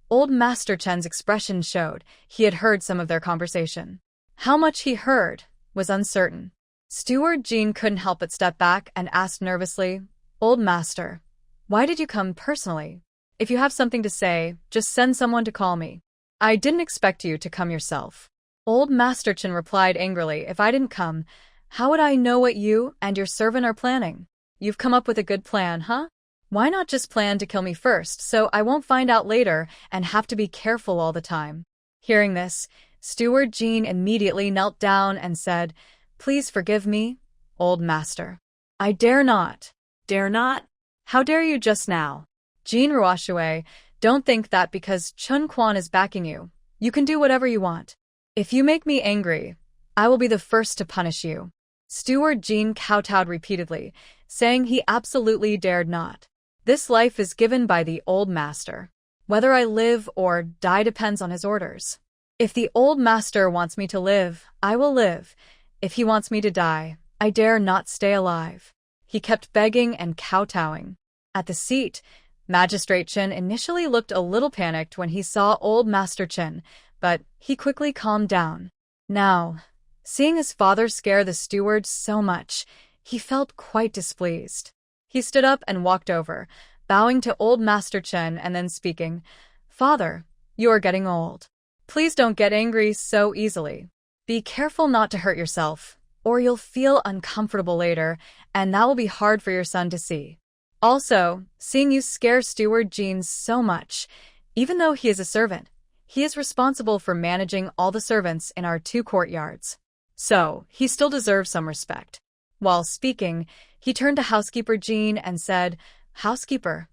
old Master Chen's expression showed he had heard some of their conversation. How much he heard was uncertain. Steward Jean couldn't help but step back and asked nervously, "Old Master, why did you come personally? If you have something to say, just send someone to call me. I didn't expect you to come yourself." Old Master Chen replied angrily, "If I didn't come, how would I know what you and your servant are planning? You've come up with a good plan, huh? Why not just plan to kill me first, so I won't find out later and have to be careful all the time?" Hearing this, Steward Jean immediately knelt down and said, "Please forgive me, old master. I dare not. Dare not? How dare you just now? Jean Ruoshue, don't think that because Chun Quan is backing you, you can do whatever you want. If you make me angry, I will be the first to punish you. Steward Jean kowtowed repeatedly, saying he absolutely dared not. This life is given by the old master. Whether I live or die depends on his orders. If the old master wants me to live, I will live. If he wants me to die, I dare not stay alive. He kept begging and kowtowing. At the seat, Magistrate Chen initially looked a little panicked when he saw old Master Chen, but he quickly calmed down. Now, seeing his father scare the steward so much, he felt quite displeased. He stood up and walked over, bowing to old Master Chen and then speaking, "Father, you are getting old. Please don't get angry so easily. Be careful not to hurt yourself, or you'll feel uncomfortable later, and that will be hard for your son to see. Also, seeing you scare Steward Jean so much, even though he is a servant, he is responsible for managing all the servants in our 2 courtyards. So, he still deserves some respect." While speaking, he turned to Housekeeper Jean and said, "Housekeeper,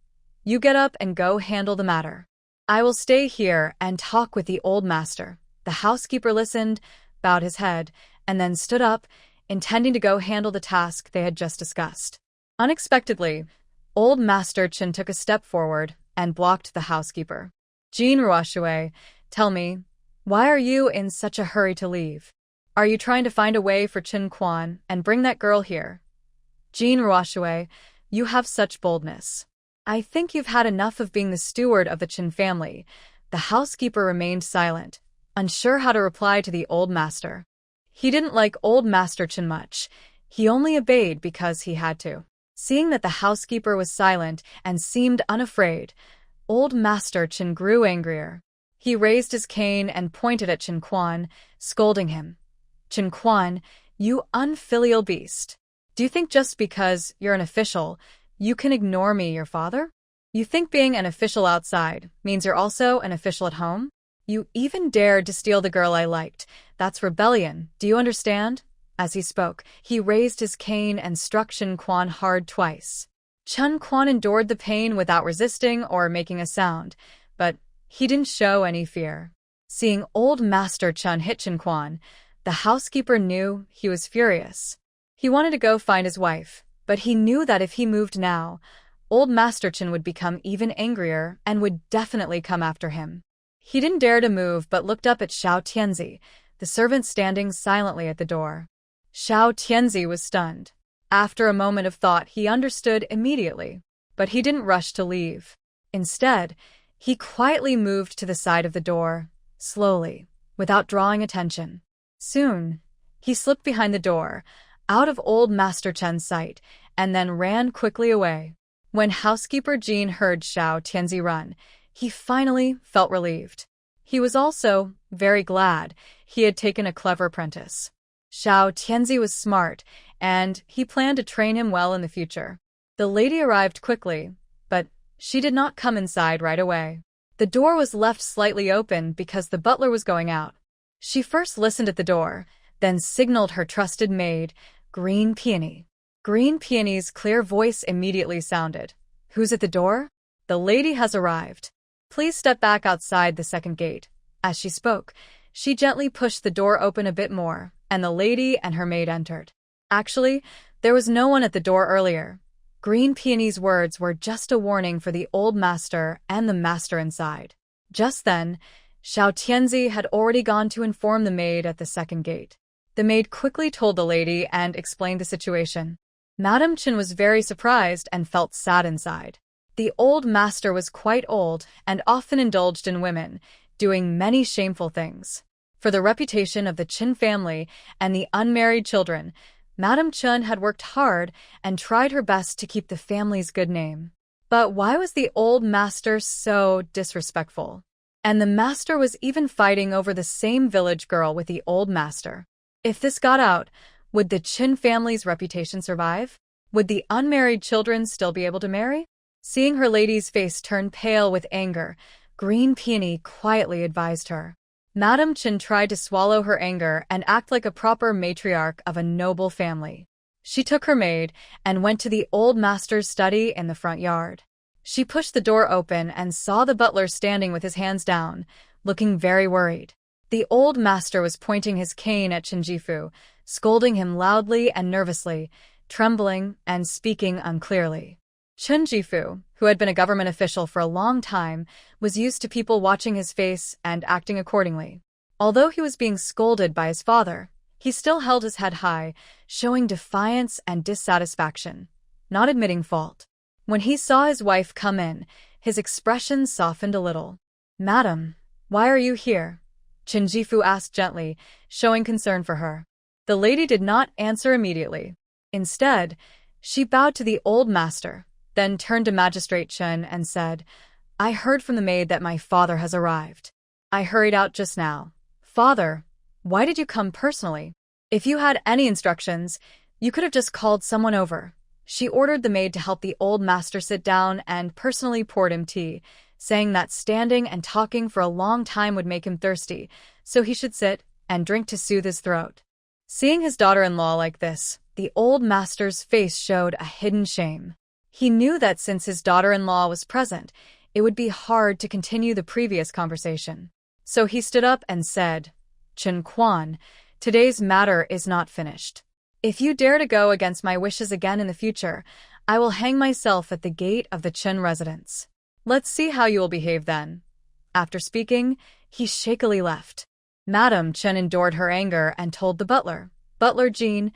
you get up and go handle the matter. I will stay here and talk with the old master." The housekeeper listened, bowed his head, and then stood up, intending to go handle the task they had just discussed. Unexpectedly, old Master Chen took a step forward and blocked the housekeeper. "Jean Ruoshue, tell me, why are you in such a hurry to leave? Are you trying to find a way for Chen Quan and bring that girl here? Jean Ruoshue, you have such boldness. I think you've had enough of being the steward of the Chen family." The housekeeper remained silent, unsure how to reply to the old master. He didn't like old Master Chen much. He only obeyed because he had to. Seeing that the housekeeper was silent and seemed unafraid, old Master Chen grew angrier. He raised his cane and pointed at Chen Quan, scolding him. "Chen Quan, you unfilial beast. Do you think just because you're an official, you can ignore me, your father? You think being an official outside means you're also an official at home? You even dared to steal the girl I liked. That's rebellion, do you understand?" As he spoke, he raised his cane and struck Chen Quan hard twice. Chen Quan endured the pain without resisting or making a sound, but he didn't show any fear. Seeing old Master Chen hit Chen Quan, the housekeeper knew he was furious. He wanted to go find his wife, but he knew that if he moved now, old Master Chen would become even angrier and would definitely come after him. He didn't dare to move but looked up at Xiao Tianzi, the servant standing silently at the door. Xiao Tianzi was stunned. After a moment of thought, he understood immediately, but he didn't rush to leave. Instead, he quietly moved to the side of the door, slowly, without drawing attention. Soon, he slipped behind the door, out of old Master Chen's sight, and then ran quickly away. When housekeeper Jean heard Xiao Tianzi run, he finally felt relieved. He was also very glad he had taken a clever apprentice. Xiao Tianzi was smart, and he planned to train him well in the future. The lady arrived quickly, but she did not come inside right away. The door was left slightly open because the butler was going out. She first listened at the door, then signaled her trusted maid, Green Peony. Green Peony's clear voice immediately sounded. "Who's at the door?" "The lady has arrived. Please step back outside the second gate." As she spoke, she gently pushed the door open a bit more, and the lady and her maid entered. Actually, there was no one at the door earlier. Green Peony's words were just a warning for the old master and the master inside. Just then, Xiao Tianzi had already gone to inform the maid at the second gate. The maid quickly told the lady and explained the situation. Madame Chen was very surprised and felt sad inside. The old master was quite old and often indulged in women, doing many shameful things. For the reputation of the Chen family and the unmarried children, Madame Chen had worked hard and tried her best to keep the family's good name. But why was the old master so disrespectful? And the master was even fighting over the same village girl with the old master. If this got out, would the Chen family's reputation survive? Would the unmarried children still be able to marry? Seeing her lady's face turn pale with anger, Green Peony quietly advised her. Madame Chen tried to swallow her anger and act like a proper matriarch of a noble family. She took her maid and went to the old master's study in the front yard. She pushed the door open and saw the butler standing with his hands down, looking very worried. The old master was pointing his cane at Chinjifu, scolding him loudly and nervously, trembling and speaking unclearly. Chinjifu, who had been a government official for a long time, was used to people watching his face and acting accordingly. Although he was being scolded by his father, he still held his head high, showing defiance and dissatisfaction, not admitting fault. When he saw his wife come in, his expression softened a little. "Madam, why are you here?" Chinjifu asked gently, showing concern for her. The lady did not answer immediately. Instead, she bowed to the old master, then turned to Magistrate Chen and said, "I heard from the maid that my father has arrived. I hurried out just now. Father, why did you come personally? If you had any instructions, you could have just called someone over." She ordered the maid to help the old master sit down and personally poured him tea, saying that standing and talking for a long time would make him thirsty, so he should sit and drink to soothe his throat. Seeing his daughter-in-law like this, the old master's face showed a hidden shame. He knew that since his daughter-in-law was present, it would be hard to continue the previous conversation. So he stood up and said, "Chen Quan, today's matter is not finished. If you dare to go against my wishes again in the future, I will hang myself at the gate of the Chen residence. Let's see how you will behave then." After speaking, he shakily left. Madame Chen endured her anger and told the butler, "Butler Jean,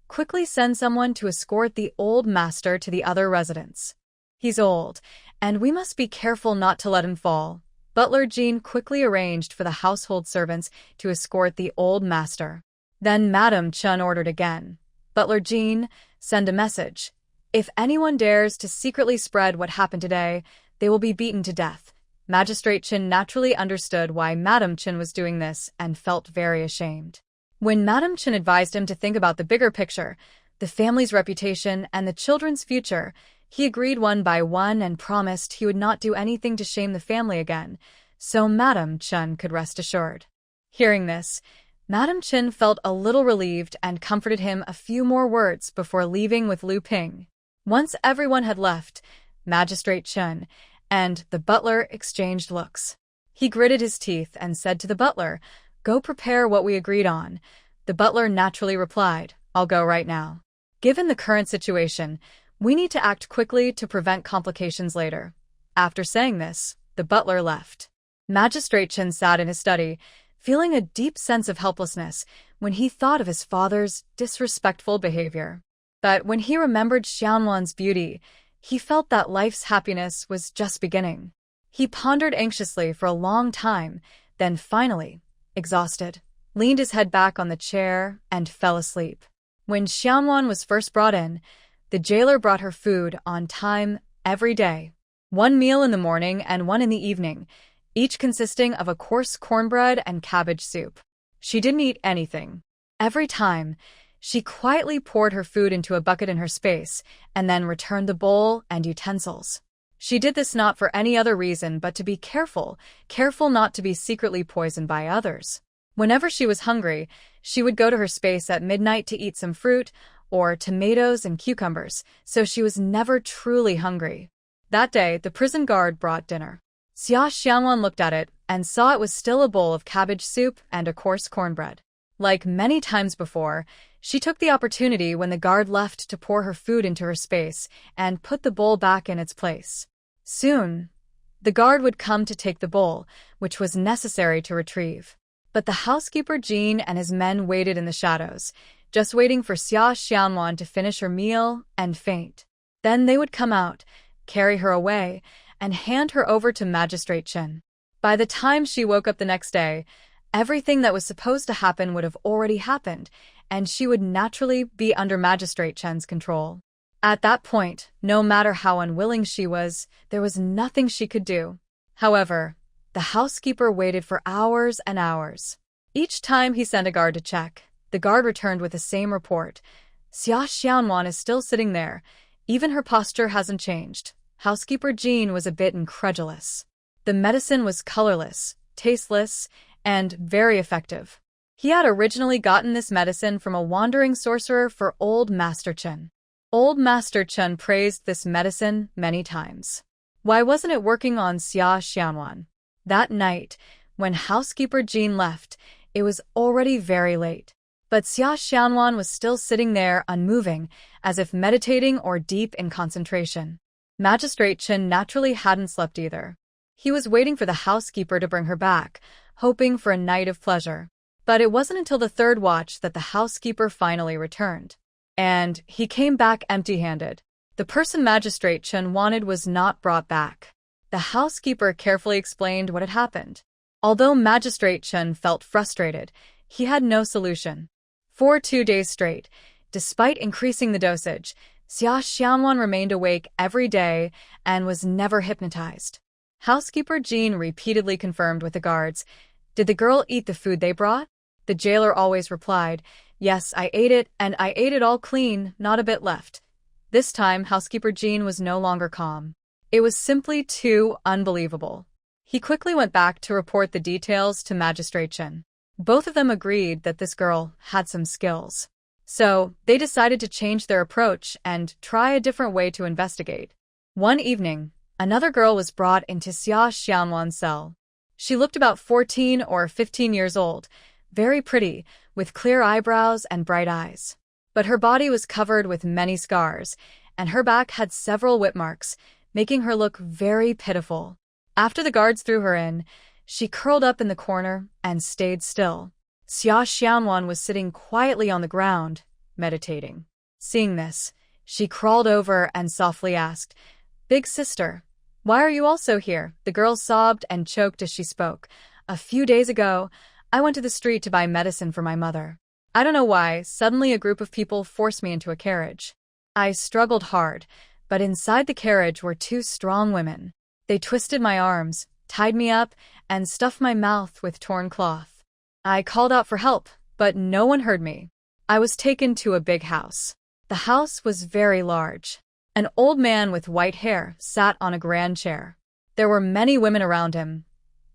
quickly send someone to escort the old master to the other residence. He's old, and we must be careful not to let him fall." Butler Jean quickly arranged for the household servants to escort the old master. Then Madame Chen ordered again, "Butler Jean, send a message. If anyone dares to secretly spread what happened today, they will be beaten to death." Magistrate Chen naturally understood why Madame Chen was doing this and felt very ashamed. When Madame Chen advised him to think about the bigger picture, the family's reputation and the children's future, he agreed one by one and promised he would not do anything to shame the family again, so Madame Chen could rest assured. Hearing this, Madame Chen felt a little relieved and comforted him a few more words before leaving with Lu Ping. Once everyone had left, Magistrate Chen and the butler exchanged looks. He gritted his teeth and said to the butler, "Go prepare what we agreed on." The butler naturally replied, "I'll go right now. Given the current situation, we need to act quickly to prevent complications later." After saying this, the butler left. Magistrate Chen sat in his study, feeling a deep sense of helplessness when he thought of his father's disrespectful behavior. But when he remembered Xianwan's beauty, he felt that life's happiness was just beginning. He pondered anxiously for a long time, then finally, exhausted, leaned his head back on the chair and fell asleep. When Xianwan was first brought in, the jailer brought her food on time every day. One meal in the morning and one in the evening, each consisting of a coarse cornbread and cabbage soup. She didn't eat anything. Every time, she quietly poured her food into a bucket in her space and then returned the bowl and utensils. She did this not for any other reason but to be careful not to be secretly poisoned by others. Whenever she was hungry, she would go to her space at midnight to eat some fruit or tomatoes and cucumbers, so she was never truly hungry. That day, the prison guard brought dinner. Xia Xianwan looked at it and saw it was still a bowl of cabbage soup and a coarse cornbread. Like many times before, she took the opportunity when the guard left to pour her food into her space and put the bowl back in its place. Soon, the guard would come to take the bowl, which was necessary to retrieve. But the housekeeper Jean and his men waited in the shadows, just waiting for Xia Xianwan to finish her meal and faint. Then they would come out, carry her away, and hand her over to Magistrate Chen. By the time she woke up the next day, everything that was supposed to happen would have already happened, and she would naturally be under Magistrate Chen's control. At that point, no matter how unwilling she was, there was nothing she could do. However, the housekeeper waited for hours and hours. Each time he sent a guard to check, the guard returned with the same report. Xia Xianwan is still sitting there. Even her posture hasn't changed. Housekeeper Jean was a bit incredulous. The medicine was colorless, tasteless, and very effective. He had originally gotten this medicine from a wandering sorcerer for Old Master Chen. Old Master Chen praised this medicine many times. Why wasn't it working on Xia Xianwan? That night, when housekeeper Jean left, it was already very late. But Xia Xianwan was still sitting there unmoving, as if meditating or deep in concentration. Magistrate Chen naturally hadn't slept either. He was waiting for the housekeeper to bring her back, hoping for a night of pleasure. But it wasn't until the third watch that the housekeeper finally returned. And he came back empty-handed. The person Magistrate Chen wanted was not brought back. The housekeeper carefully explained what had happened. Although Magistrate Chen felt frustrated, he had no solution. For 2 days straight, despite increasing the dosage, Xia Xianwan remained awake every day and was never hypnotized. Housekeeper Jean repeatedly confirmed with the guards, "Did the girl eat the food they brought?" The jailer always replied, "Yes, I ate it, and I ate it all clean, not a bit left." This time, housekeeper Jean was no longer calm. It was simply too unbelievable. He quickly went back to report the details to Magistrate Chen. Both of them agreed that this girl had some skills. So, they decided to change their approach and try a different way to investigate. One evening, another girl was brought into Xia Xianwan's cell. She looked about 14 or 15 years old, very pretty, with clear eyebrows and bright eyes. But her body was covered with many scars, and her back had several whip marks, making her look very pitiful. After the guards threw her in, she curled up in the corner and stayed still. Xia Xianwan was sitting quietly on the ground, meditating. Seeing this, she crawled over and softly asked, "Big sister, why are you also here?" The girl sobbed and choked as she spoke. "A few days ago, I went to the street to buy medicine for my mother. I don't know why, suddenly a group of people forced me into a carriage. I struggled hard, but inside the carriage were 2 strong women. They twisted my arms, tied me up, and stuffed my mouth with torn cloth. I called out for help, but no one heard me. I was taken to a big house. The house was very large. An old man with white hair sat on a grand chair. There were many women around him,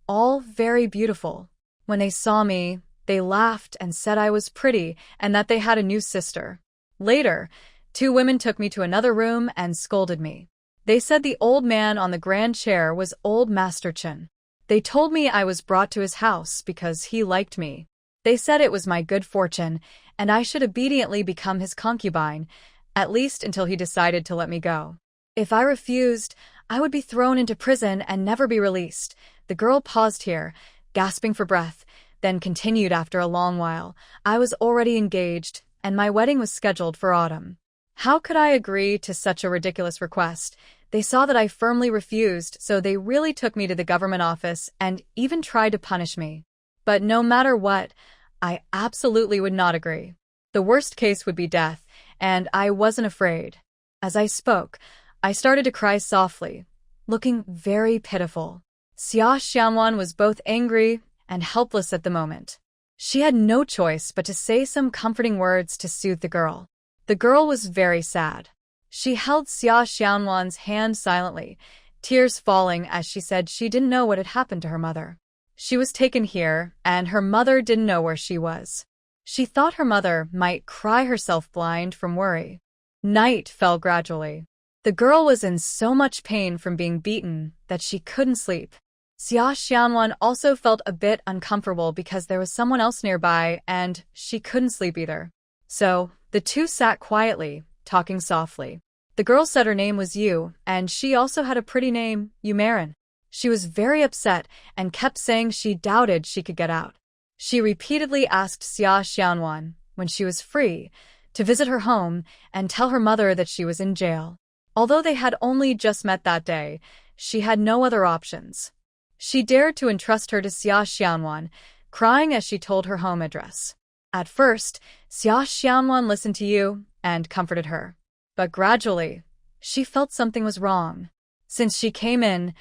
all very beautiful. When they saw me, they laughed and said I was pretty and that they had a new sister. Later, 2 women took me to another room and scolded me. They said the old man on the grand chair was Old Master Chen. They told me I was brought to his house because he liked me. They said it was my good fortune, and I should obediently become his concubine, at least until he decided to let me go. If I refused, I would be thrown into prison and never be released. The girl paused here, gasping for breath, then continued after a long while. I was already engaged, and my wedding was scheduled for autumn. How could I agree to such a ridiculous request? They saw that I firmly refused, so they really took me to the government office and even tried to punish me. But no matter what, I absolutely would not agree. The worst case would be death, and I wasn't afraid. As I spoke, I started to cry softly, looking very pitiful. Xia Xianwan was both angry and helpless at the moment. She had no choice but to say some comforting words to soothe the girl. The girl was very sad. She held Xia Xianwan's hand silently, tears falling as she said she didn't know what had happened to her mother. She was taken here, and her mother didn't know where she was. She thought her mother might cry herself blind from worry. Night fell gradually. The girl was in so much pain from being beaten that she couldn't sleep. Xia Xianwan also felt a bit uncomfortable because there was someone else nearby and she couldn't sleep either. So, the 2 sat quietly, talking softly. The girl said her name was Yu, and she also had a pretty name, Yumarin. She was very upset and kept saying she doubted she could get out. She repeatedly asked Xia Xianwan, when she was free, to visit her home and tell her mother that she was in jail. Although they had only just met that day, she had no other options. She dared to entrust her to Xia Xianwan, crying as she told her home address. At first, Xia Xianwan listened to Yu and comforted her. But gradually, she felt something was wrong. Since she came in,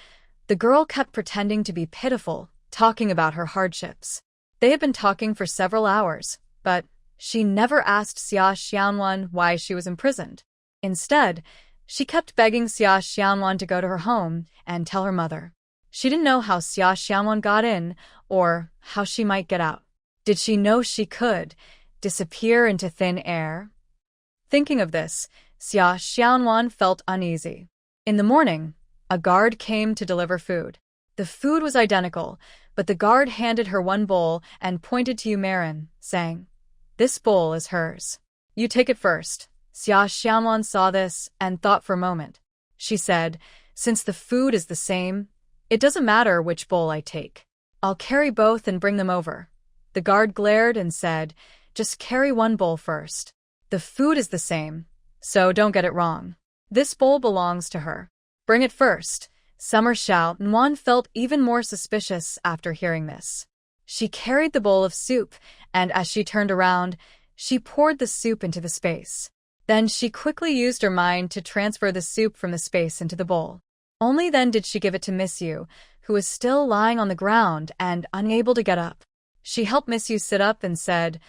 the girl kept pretending to be pitiful, talking about her hardships. They had been talking for several hours, but she never asked Xia Xianwan why she was imprisoned. Instead, she kept begging Xia Xianwan to go to her home and tell her mother. She didn't know how Xia Xianwan got in or how she might get out. Did she know she could disappear into thin air? Thinking of this, Xia Xianwan felt uneasy. In the morning, a guard came to deliver food. The food was identical, but the guard handed her one bowl and pointed to Yumarin, saying, "This bowl is hers. You take it first." Xia Xianwan saw this and thought for a moment. She said, "Since the food is the same, it doesn't matter which bowl I take. I'll carry both and bring them over." The guard glared and said, "Just carry one bowl first. The food is the same, so don't get it wrong. This bowl belongs to her. Bring it first." Summer Xiao Nuan felt even more suspicious after hearing this. She carried the bowl of soup, and as she turned around, she poured the soup into the space. Then she quickly used her mind to transfer the soup from the space into the bowl. Only then did she give it to Miss Yu, who was still lying on the ground and unable to get up. She helped Miss Yu sit up and said,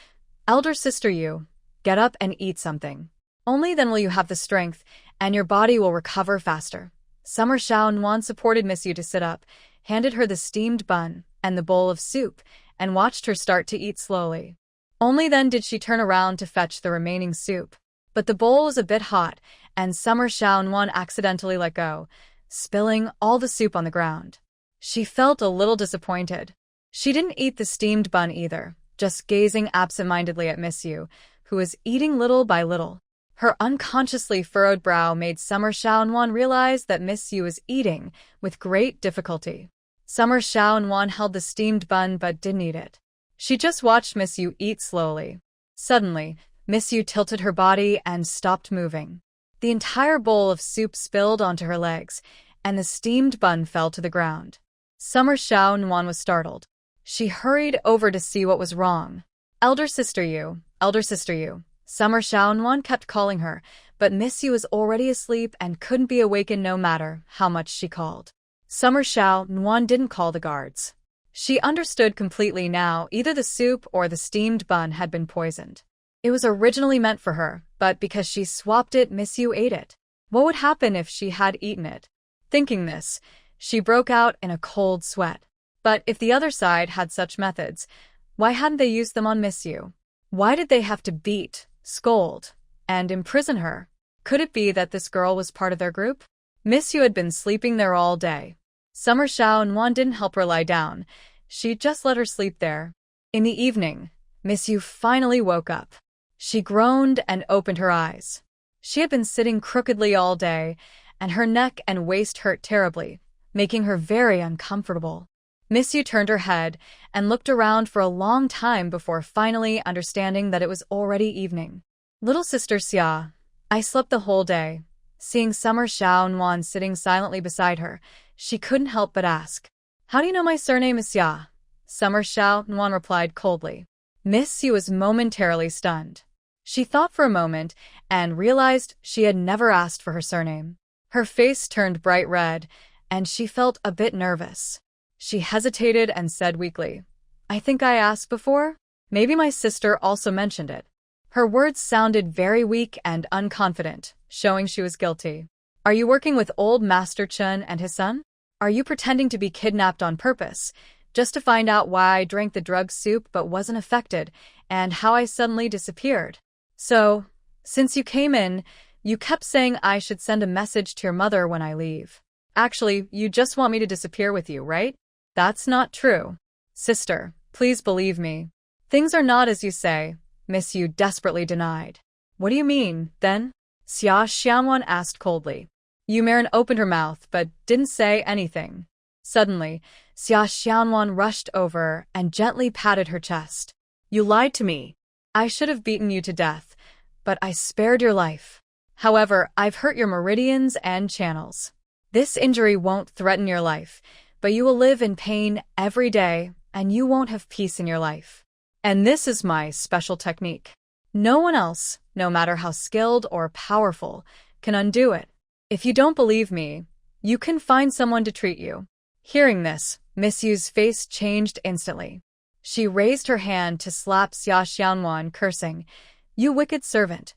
"Elder sister Yu, get up and eat something. Only then will you have the strength, and your body will recover faster." Summer Xiao Nuan supported Miss Yu to sit up, handed her the steamed bun and the bowl of soup, and watched her start to eat slowly. Only then did she turn around to fetch the remaining soup. But the bowl was a bit hot, and Summer Xiao Nuan accidentally let go, spilling all the soup on the ground. She felt a little disappointed. She didn't eat the steamed bun either, just gazing absent-mindedly at Miss Yu, who was eating little by little. Her unconsciously furrowed brow made Summer Xiao Nuan realize that Miss Yu was eating with great difficulty. Summer Xiao Nuan held the steamed bun but didn't eat it. She just watched Miss Yu eat slowly. Suddenly, Miss Yu tilted her body and stopped moving. The entire bowl of soup spilled onto her legs, and the steamed bun fell to the ground. Summer Xiao Nuan was startled. She hurried over to see what was wrong. "Elder sister Yu, elder sister Yu." Summer Xiao Nuan kept calling her, but Miss Yu was already asleep and couldn't be awakened no matter how much she called. Summer Xiao Nuan didn't call the guards. She understood completely now either the soup or the steamed bun had been poisoned. It was originally meant for her, but because she swapped it, Miss Yu ate it. What would happen if she had eaten it? Thinking this, she broke out in a cold sweat. But if the other side had such methods, why hadn't they used them on Miss Yu? Why did they have to beat, scold, and imprison her? Could it be that this girl was part of their group? Miss Yu had been sleeping there all day. Summer Xiao Nuan didn't help her lie down. She just let her sleep there. In the evening, Miss Yu finally woke up. She groaned and opened her eyes. She had been sitting crookedly all day, and her neck and waist hurt terribly, making her very uncomfortable. Miss Yu turned her head and looked around for a long time before finally understanding that it was already evening. "Little sister Xia, I slept the whole day." Seeing Summer Xiao Nuan sitting silently beside her, she couldn't help but ask, "How do you know my surname is Xia?" Summer Xiao Nuan replied coldly. Miss Yu was momentarily stunned. She thought for a moment and realized she had never asked for her surname. Her face turned bright red, and she felt a bit nervous. She hesitated and said weakly, "I think I asked before? Maybe my sister also mentioned it." Her words sounded very weak and unconfident, showing she was guilty. "Are you working with old Master Chen and his son? Are you pretending to be kidnapped on purpose, just to find out why I drank the drug soup but wasn't affected, and how I suddenly disappeared? So, since you came in, you kept saying I should send a message to your mother when I leave. Actually, you just want me to disappear with you, right?" "That's not true. Sister, please believe me. Things are not as you say," Miss Yu desperately denied. "What do you mean, then?" Xia Xianwan asked coldly. Yumarin opened her mouth but didn't say anything. Suddenly, Xia Xianwan rushed over and gently patted her chest. "You lied to me. I should have beaten you to death, but I spared your life. However, I've hurt your meridians and channels. This injury won't threaten your life, but you will live in pain every day, and you won't have peace in your life. And this is my special technique. No one else, no matter how skilled or powerful, can undo it. If you don't believe me, you can find someone to treat you." Hearing this, Miss Yu's face changed instantly. She raised her hand to slap Xia Xianwan, cursing, "You wicked servant!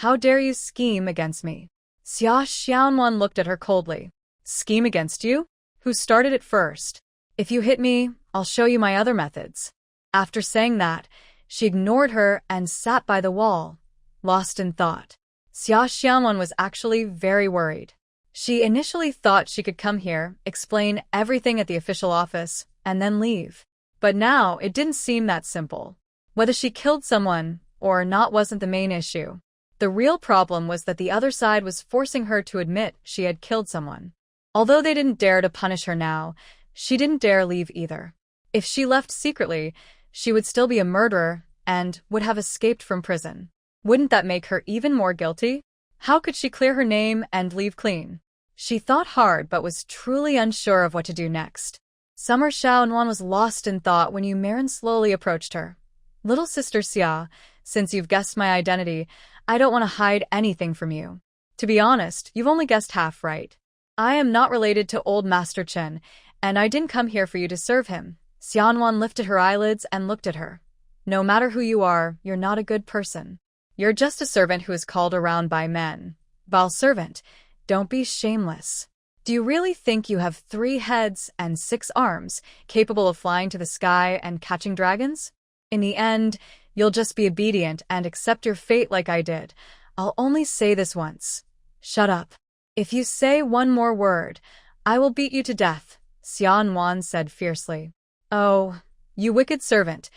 How dare you scheme against me?" Xia Xianwan looked at her coldly. "Scheme against you? Who started it first? If you hit me, I'll show you my other methods." After saying that, she ignored her and sat by the wall, lost in thought. Xia Xianwan was actually very worried. She initially thought she could come here, explain everything at the official office, and then leave. But now it didn't seem that simple. Whether she killed someone or not wasn't the main issue. The real problem was that the other side was forcing her to admit she had killed someone. Although they didn't dare to punish her now, she didn't dare leave either. If she left secretly, she would still be a murderer and would have escaped from prison. Wouldn't that make her even more guilty? How could she clear her name and leave clean? She thought hard but was truly unsure of what to do next. Summer Xiaonan was lost in thought when Yu Marin slowly approached her. Little sister Xia, since you've guessed my identity, I don't want to hide anything from you. To be honest, you've only guessed half right. I am not related to old Master Chen, and I didn't come here for you to serve him. Xianwan lifted her eyelids and looked at her. No matter who you are, you're not a good person. You're just a servant who is called around by men. Vile servant, don't be shameless. Do you really think you have 3 heads and 6 arms, capable of flying to the sky and catching dragons? In the end, you'll just be obedient and accept your fate like I did. I'll only say this once. Shut up. If you say one more word, I will beat you to death, Xianwan said fiercely. Oh, you wicked servant.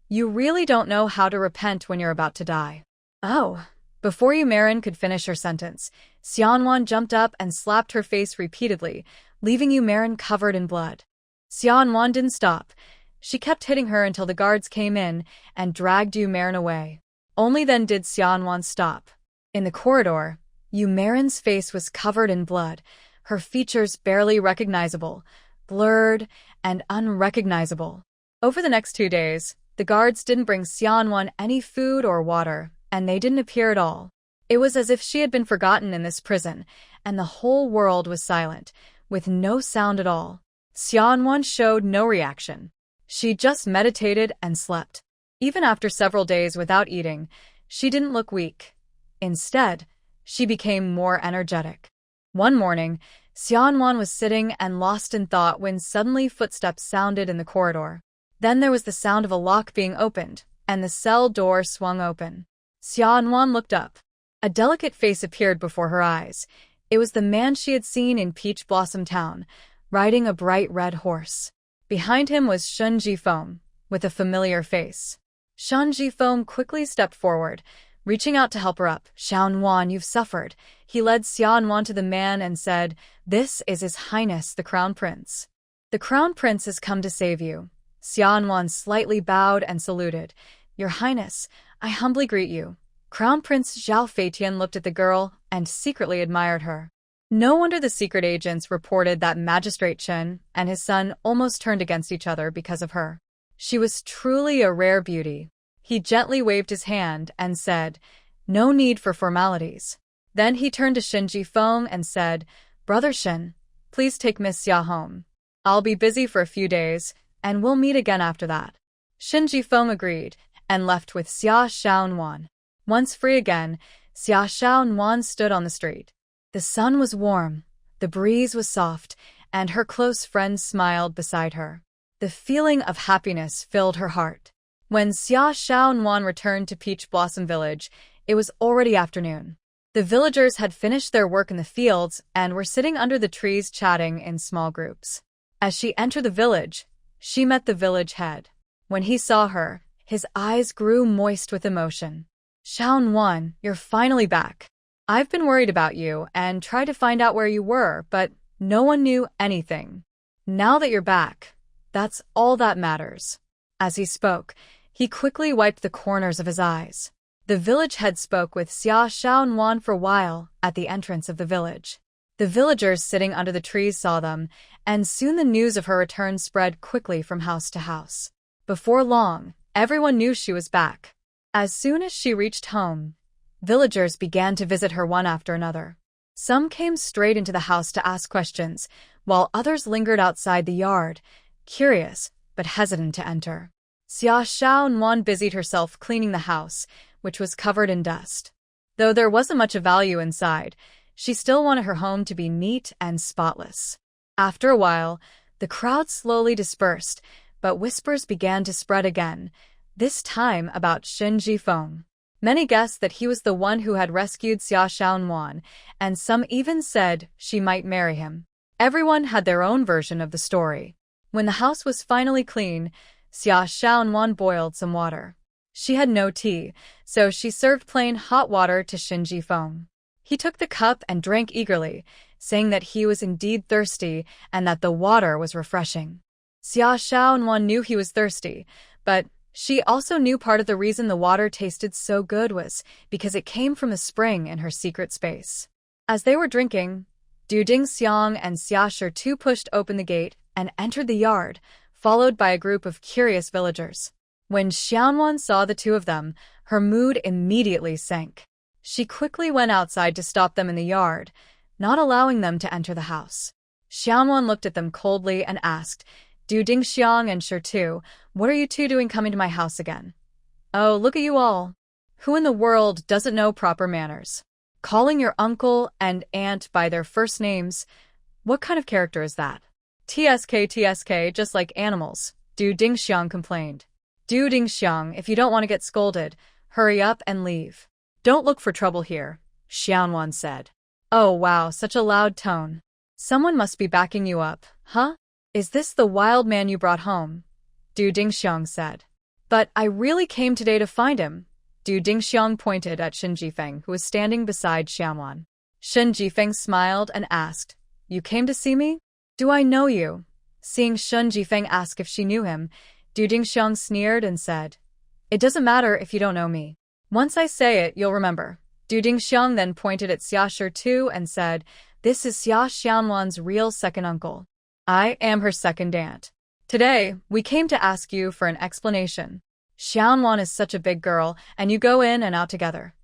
You really don't know how to repent when you're about to die. Oh. Before Yu Marin could finish her sentence, Xianwan jumped up and slapped her face repeatedly, leaving Yu Marin covered in blood. Xianwan didn't stop. She kept hitting her until the guards came in and dragged Yu Marin away. Only then did Xianwan stop. In the corridor, Yu Marin's face was covered in blood, her features barely recognizable, blurred and unrecognizable. Over the next 2 days, the guards didn't bring Xianwan any food or water, and they didn't appear at all. It was as if she had been forgotten in this prison, and the whole world was silent, with no sound at all. Xianwan showed no reaction. She just meditated and slept. Even after several days without eating, she didn't look weak. Instead, she became more energetic. One morning, Xianwan was sitting and lost in thought when suddenly footsteps sounded in the corridor. Then there was the sound of a lock being opened, and the cell door swung open. Xianwan looked up. A delicate face appeared before her eyes. It was the man she had seen in Peach Blossom Town, riding a bright red horse. Behind him was Shun Jifeng, with a familiar face. Shun Jifeng quickly stepped forward, reaching out to help her up. Xianwan, you've suffered. He led Xianwan to the man and said, This is His Highness the Crown Prince. The Crown Prince has come to save you. Xianwan slightly bowed and saluted. Your Highness, I humbly greet you. Crown Prince Zhao Feitian looked at the girl and secretly admired her. No wonder the secret agents reported that Magistrate Chen and his son almost turned against each other because of her. She was truly a rare beauty. He gently waved his hand and said, No need for formalities. Then he turned to Shin Jifeng and said, Brother Shin, please take Miss Xia home. I'll be busy for a few days, and we'll meet again after that. Shin Jifeng agreed and left with Xia Xiaonan. Once free again, Xia Xiaonan stood on the street. The sun was warm, the breeze was soft, and her close friend smiled beside her. The feeling of happiness filled her heart. When Xia Xiaonan returned to Peach Blossom Village, it was already afternoon. The villagers had finished their work in the fields and were sitting under the trees chatting in small groups. As she entered the village, she met the village head. When he saw her, his eyes grew moist with emotion. Xiaonan, you're finally back. I've been worried about you and tried to find out where you were, but no one knew anything. Now that you're back, that's all that matters. As he spoke, he quickly wiped the corners of his eyes. The village head spoke with Xia Xiaonan for a while at the entrance of the village. The villagers sitting under the trees saw them, and soon the news of her return spread quickly from house to house. Before long, everyone knew she was back. As soon as she reached home, villagers began to visit her one after another. Some came straight into the house to ask questions, while others lingered outside the yard, curious but hesitant to enter. Xia Xiaonan busied herself cleaning the house, which was covered in dust. Though there wasn't much of value inside, she still wanted her home to be neat and spotless. After a while, the crowd slowly dispersed, but whispers began to spread again, this time about Shen Jifeng. Many guessed that he was the one who had rescued Xia Xiaonuan, and some even said she might marry him. Everyone had their own version of the story. When the house was finally clean, Xia Xiaonuan boiled some water. She had no tea, so she served plain hot water to Shen Jifeng. He took the cup and drank eagerly, saying that he was indeed thirsty and that the water was refreshing. Xia Xiaonuan knew he was thirsty, but she also knew part of the reason the water tasted so good was because it came from a spring in her secret space. As they were drinking, Du Dingxiang and Xia Shitu pushed open the gate and entered the yard, followed by a group of curious villagers. When Xiaonuan saw the two of them, her mood immediately sank. She quickly went outside to stop them in the yard, not allowing them to enter the house. Xiaonuan looked at them coldly and asked, Du Dingxiang and Shitu, what are you two doing coming to my house again? Oh, look at you all. Who in the world doesn't know proper manners? Calling your uncle and aunt by their first names? What kind of character is that? TSK, just like animals, Du Dingxiang complained. Du Dingxiang, if you don't want to get scolded, hurry up and leave. Don't look for trouble here, Xiaonuan said. Oh wow, such a loud tone. Someone must be backing you up, huh? Is this the wild man you brought home? Du Dingxiang said. But I really came today to find him. Du Dingxiang pointed at Shen Jifeng, who was standing beside Xiaonuan. Shen Jifeng smiled and asked, You came to see me? Do I know you? Seeing Shen Jifeng ask if she knew him, Du Dingxiang sneered and said, It doesn't matter if you don't know me. Once I say it, you'll remember. Du Dingxiang then pointed at Xia Shitu and said, This is Xia Xiaonuan's real second uncle. I am her second aunt. Today, we came to ask you for an explanation. Xiaonuan is such a big girl, and you go in and out together.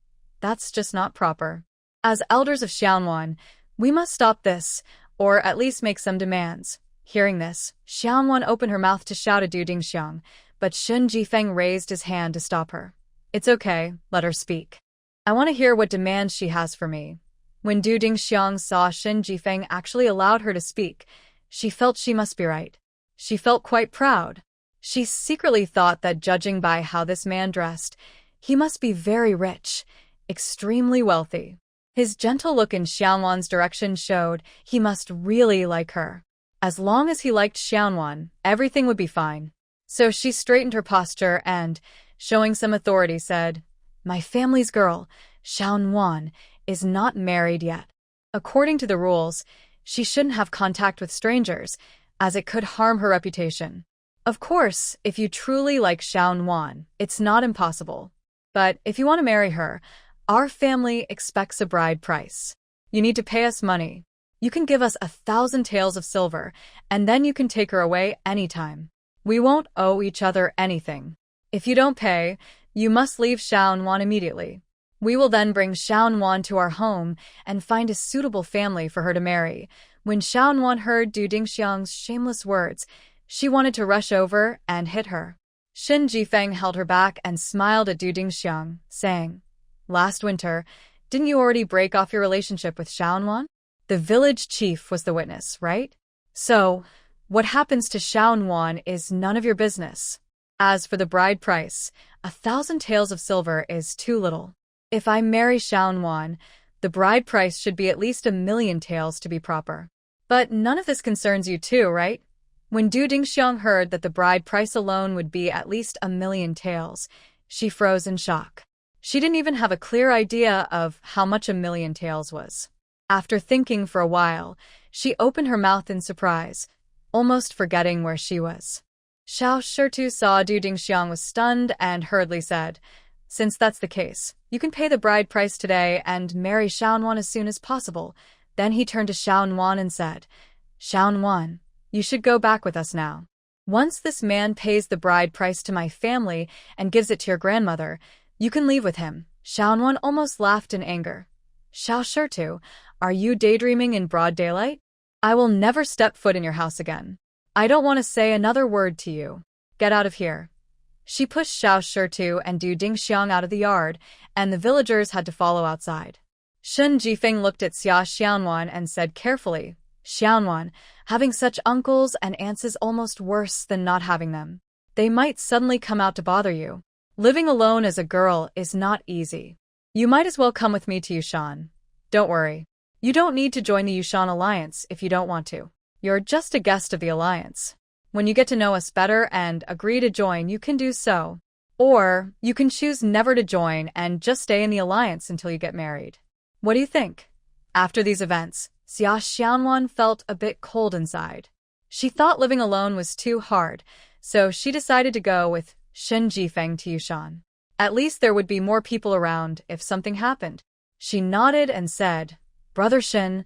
That's just not proper. As elders of Xiaonuan, we must stop this, or at least make some demands. Hearing this, Xiaonuan opened her mouth to shout at Du Dingxiang, but Shen Jifeng raised his hand to stop her. It's okay, let her speak. I want to hear what demands she has for me. When Du Dingxiang saw Shen Jifeng actually allowed her to speak, she felt she must be right. She felt quite proud. She secretly thought that judging by how this man dressed, he must be very rich, extremely wealthy. His gentle look in Xiaonuan's direction showed he must really like her. As long as he liked Xiaonuan, everything would be fine. So she straightened her posture and, showing some authority, said, My family's girl, Xiaonuan, is not married yet. According to the rules, she shouldn't have contact with strangers, as it could harm her reputation. Of course, if you truly like Xiaonuan, it's not impossible. But if you want to marry her, our family expects a bride price. You need to pay us money. You can give us 1,000 taels of silver, and then you can take her away anytime. We won't owe each other anything. If you don't pay, you must leave Xiaonuan immediately. We will then bring Xiaonuan to our home and find a suitable family for her to marry. When Xiaonuan heard Du Dingxiang's shameless words, she wanted to rush over and hit her. Shen Jifeng held her back and smiled at Du Dingxiang, saying, Last winter, didn't you already break off your relationship with Xiaonuan? The village chief was the witness, right? So, what happens to Xiaonuan is none of your business. As for the bride price, 1,000 taels of silver is too little. If I marry Xiaonuan, the bride price should be at least 1,000,000 taels to be proper. But none of this concerns you too, right? When Du Dingxiang heard that the bride price alone would be at least 1,000,000 taels, she froze in shock. She didn't even have a clear idea of how much 1,000,000 taels was. After thinking for a while, she opened her mouth in surprise, almost forgetting where she was. Xiao Shitu saw Du Dingxiang was stunned and hurriedly said, Since that's the case, you can pay the bride price today and marry Xiaonuan as soon as possible. Then he turned to Xiaonuan and said, Xiaonuan, you should go back with us now. Once this man pays the bride price to my family and gives it to your grandmother, you can leave with him. Xiaonuan almost laughed in anger. Xiao Shitu, are you daydreaming in broad daylight? I will never step foot in your house again. I don't want to say another word to you. Get out of here. She pushed Xiao Shitu and Du Dingxiang out of the yard, and the villagers had to follow outside. Shen Jifeng looked at Xia Xiaonuan and said carefully, Xiaonuan, Having such uncles and aunts is almost worse than not having them. They might suddenly come out to bother you. Living alone as a girl is not easy. You might as well come with me to Yushan. Don't worry. You don't need to join the Yushan Alliance if you don't want to. You're just a guest of the Alliance. When you get to know us better and agree to join, you can do so. Or, you can choose never to join and just stay in the Alliance until you get married. What do you think? After these events, Xia Xianwan felt a bit cold inside. She thought living alone was too hard, so she decided to go with Shen Jifeng to Yushan. At least there would be more people around if something happened. She nodded and said, "Brother Shen,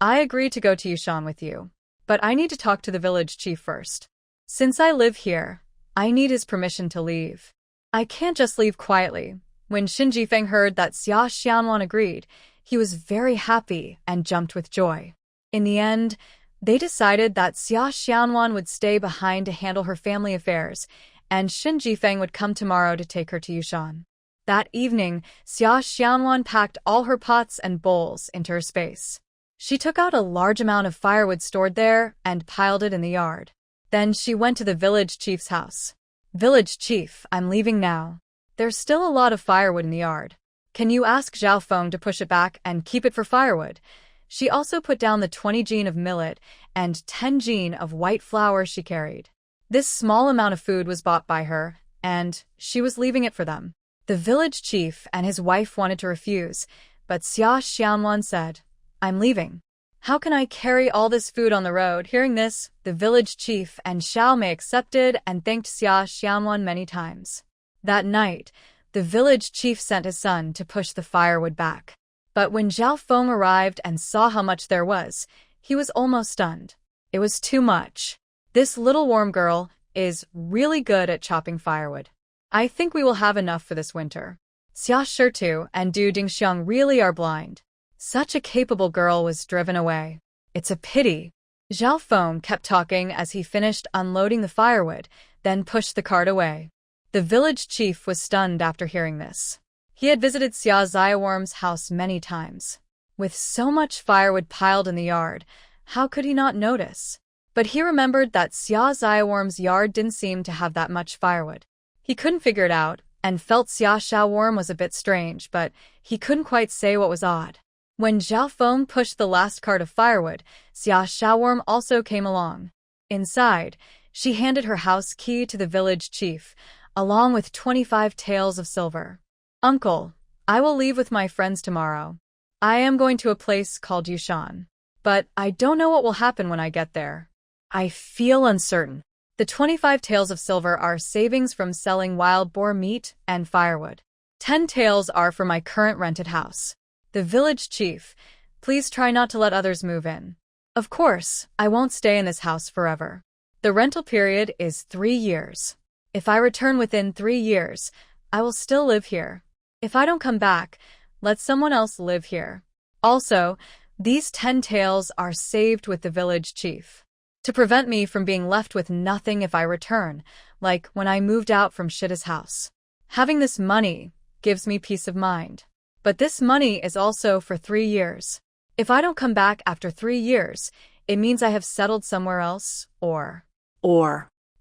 I agree to go to Yushan with you. But I need to talk to the village chief first. Since I live here, I need his permission to leave. I can't just leave quietly." When Shen Jifeng heard that Xia Xianwan agreed, he was very happy and jumped with joy. In the end, they decided that Xia Xianwan would stay behind to handle her family affairs, and Shen Jifeng would come tomorrow to take her to Yushan. That evening, Xia Xianwan packed all her pots and bowls into her space. She took out a large amount of firewood stored there and piled it in the yard. Then she went to the village chief's house. "Village chief, I'm leaving now. There's still a lot of firewood in the yard. Can you ask Zhao Feng to push it back and keep it for firewood?" She also put down the 20 jin of millet and 10 jin of white flour she carried. This small amount of food was bought by her, and she was leaving it for them. The village chief and his wife wanted to refuse, but Xia Xianwan said, "I'm leaving. How can I carry all this food on the road?" Hearing this, the village chief and Xiao Mei accepted and thanked Xia Xianwan many times. That night, the village chief sent his son to push the firewood back. But when Zhao Feng arrived and saw how much there was, he was almost stunned. It was too much. This little warm girl is really good at chopping firewood. I think we will have enough for this winter. Xia Shitu and Du Dingxiang really are blind. Such a capable girl was driven away. It's a pity. Zhao Feng kept talking as he finished unloading the firewood, then pushed the cart away. The village chief was stunned after hearing this. He had visited Xia Xiaworm's house many times. With so much firewood piled in the yard, how could he not notice? But he remembered that Xia Xiaworm's yard didn't seem to have that much firewood. He couldn't figure it out, and felt Xia Xiaworm was a bit strange, but he couldn't quite say what was odd. When Zhao Feng pushed the last cart of firewood, Xia Xiaworm also came along. Inside, she handed her house key to the village chief, along with 25 taels of silver. "Uncle, I will leave with my friends tomorrow. I am going to a place called Yushan. But I don't know what will happen when I get there. I feel uncertain." The 25 taels of silver are savings from selling wild boar meat and firewood. 10 taels are for my current rented house. The village chief, please try not to let others move in. Of course, I won't stay in this house forever. The rental period is 3 years. If I return within 3 years, I will still live here. If I don't come back, let someone else live here. Also, these 10 taels are saved with the village chief, to prevent me from being left with nothing if I return, like when I moved out from Shitta's house. Having this money gives me peace of mind. But this money is also for 3 years. If I don't come back after 3 years, it means I have settled somewhere else, or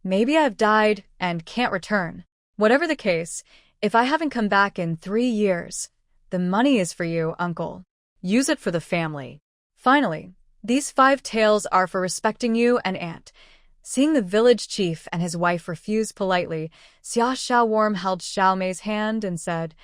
maybe I've died and can't return. Whatever the case, if I haven't come back in 3 years, the money is for you, uncle. Use it for the family. Finally, these 5 taels are for respecting you and aunt. Seeing the village chief and his wife refuse politely, Xia Xiaworm held Xiao Mei's hand and said,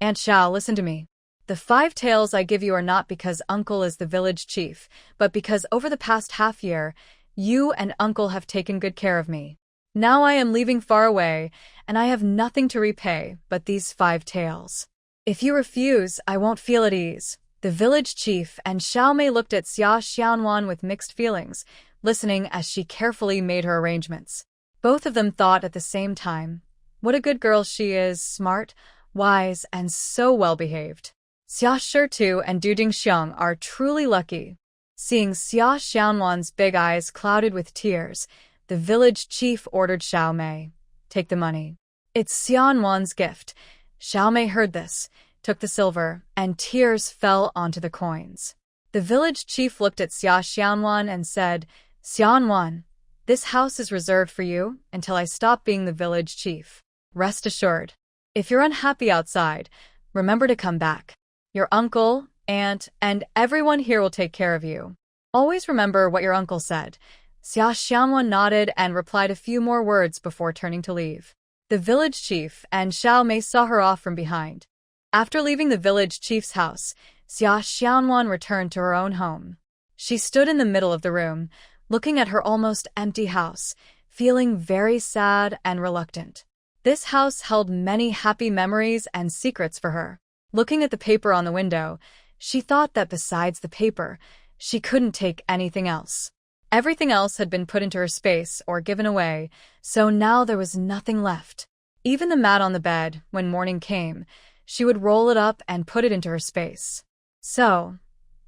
"Aunt Xiao, listen to me. The 5 taels I give you are not because uncle is the village chief, but because over the past half year, you and uncle have taken good care of me. Now I am leaving far away, and I have nothing to repay but these 5 taels. If you refuse, I won't feel at ease." The village chief and Xiao Mei looked at Xia Xianwan with mixed feelings, listening as she carefully made her arrangements. Both of them thought at the same time, what a good girl she is, smart, wise, and so well-behaved. Xia Shitu and Du Dingxiang are truly lucky. Seeing Xia Xianwan's big eyes clouded with tears, the village chief ordered Xiao Mei, "Take the money. It's Xianwan's gift." Xiao Mei heard this, took the silver, and tears fell onto the coins. The village chief looked at Xia Xianwan and said, Xianwan, this house is reserved for you until I stop being the village chief. Rest assured. If you're unhappy outside, remember to come back. Your uncle, aunt, and everyone here will take care of you. Always remember what your uncle said. Xia Xianwan nodded and replied a few more words before turning to leave. The village chief and Xiao Mei saw her off from behind. After leaving the village chief's house, Xia Xianwan returned to her own home. She stood in the middle of the room, looking at her almost empty house, feeling very sad and reluctant. This house held many happy memories and secrets for her. Looking at the paper on the window, she thought that besides the paper, she couldn't take anything else. Everything else had been put into her space or given away, so now there was nothing left. Even the mat on the bed, when morning came, she would roll it up and put it into her space. So,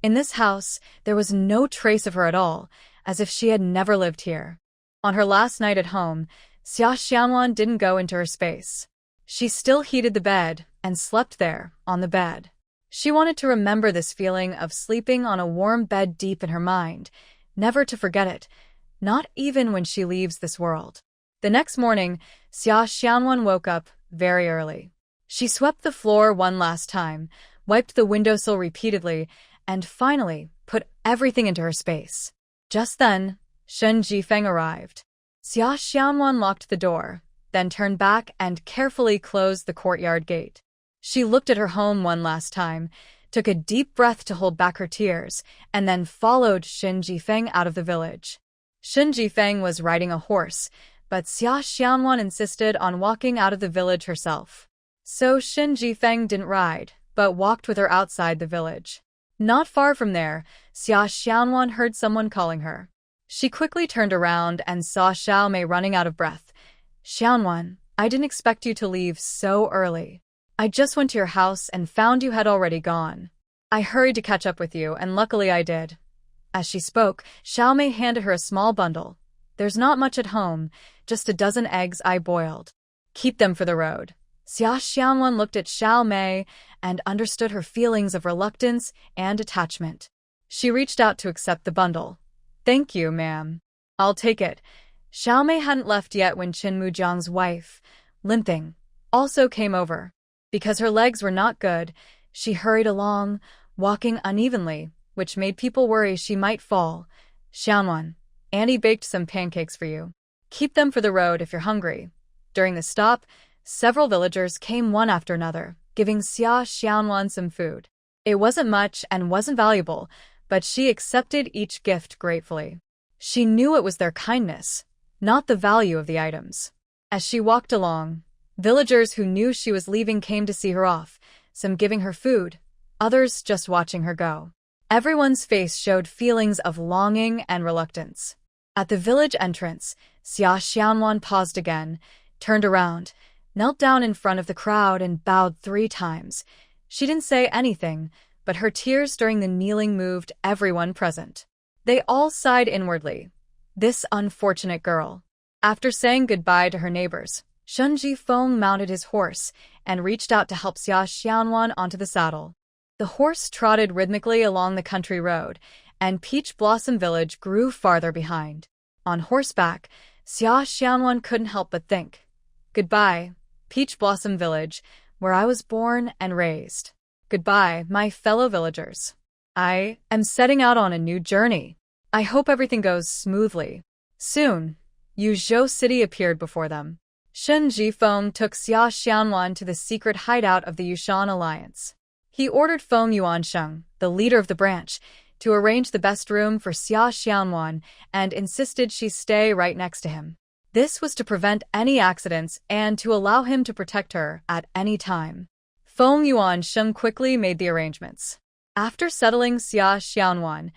in this house, there was no trace of her at all, as if she had never lived here. On her last night at home, Xia Xianwan didn't go into her space. She still heated the bed and slept there, on the bed. She wanted to remember this feeling of sleeping on a warm bed deep in her mind, never to forget it, not even when she leaves this world. The next morning, Xia Xianwan woke up very early. She swept the floor one last time, wiped the windowsill repeatedly, and finally put everything into her space. Just then, Shen Jifeng arrived. Xia Xianwan locked the door, then turned back and carefully closed the courtyard gate. She looked at her home one last time, took a deep breath to hold back her tears, and then followed Shen Jifeng out of the village. Shen Jifeng was riding a horse, but Xia Xianwan insisted on walking out of the village herself. So Shen Jifeng didn't ride, but walked with her outside the village. Not far from there, Xia Xianwan heard someone calling her. She quickly turned around and saw Xiao Mei running out of breath. Xianwan, I didn't expect you to leave so early. I just went to your house and found you had already gone. I hurried to catch up with you, and luckily I did. As she spoke, Xiao Mei handed her a small bundle. There's not much at home, just a dozen eggs I boiled. Keep them for the road. Xia Xianwan looked at Xiao Mei and understood her feelings of reluctance and attachment. She reached out to accept the bundle. Thank you, ma'am. I'll take it. Xiao Mei hadn't left yet when Qin Mujiang's wife, limping, also came over. Because her legs were not good, she hurried along, walking unevenly, which made people worry she might fall. Xianwan, Annie baked some pancakes for you. Keep them for the road if you're hungry. During the stop, several villagers came one after another, giving Xia Xianwan some food. It wasn't much and wasn't valuable, but she accepted each gift gratefully. She knew it was their kindness, not the value of the items. As she walked along, villagers who knew she was leaving came to see her off, some giving her food, others just watching her go. Everyone's face showed feelings of longing and reluctance. At the village entrance, Xia Xianwan paused again, turned around, knelt down in front of the crowd and bowed 3 times. She didn't say anything, but her tears during the kneeling moved everyone present. They all sighed inwardly. This unfortunate girl. After saying goodbye to her neighbors, Shen Jifeng mounted his horse and reached out to help Xia Xianwan onto the saddle. The horse trotted rhythmically along the country road, and Peach Blossom Village grew farther behind. On horseback, Xia Xianwan couldn't help but think, goodbye, Peach Blossom Village, where I was born and raised. Goodbye, my fellow villagers. I am setting out on a new journey. I hope everything goes smoothly. Soon, Yuzhou City appeared before them. Shen Jifeng took Xia Xianwan to the secret hideout of the Yushan Alliance. He ordered Feng Yuansheng, the leader of the branch, to arrange the best room for Xia Xianwan and insisted she stay right next to him. This was to prevent any accidents and to allow him to protect her at any time. Feng Yuansheng quickly made the arrangements. After settling Xia Xianwan,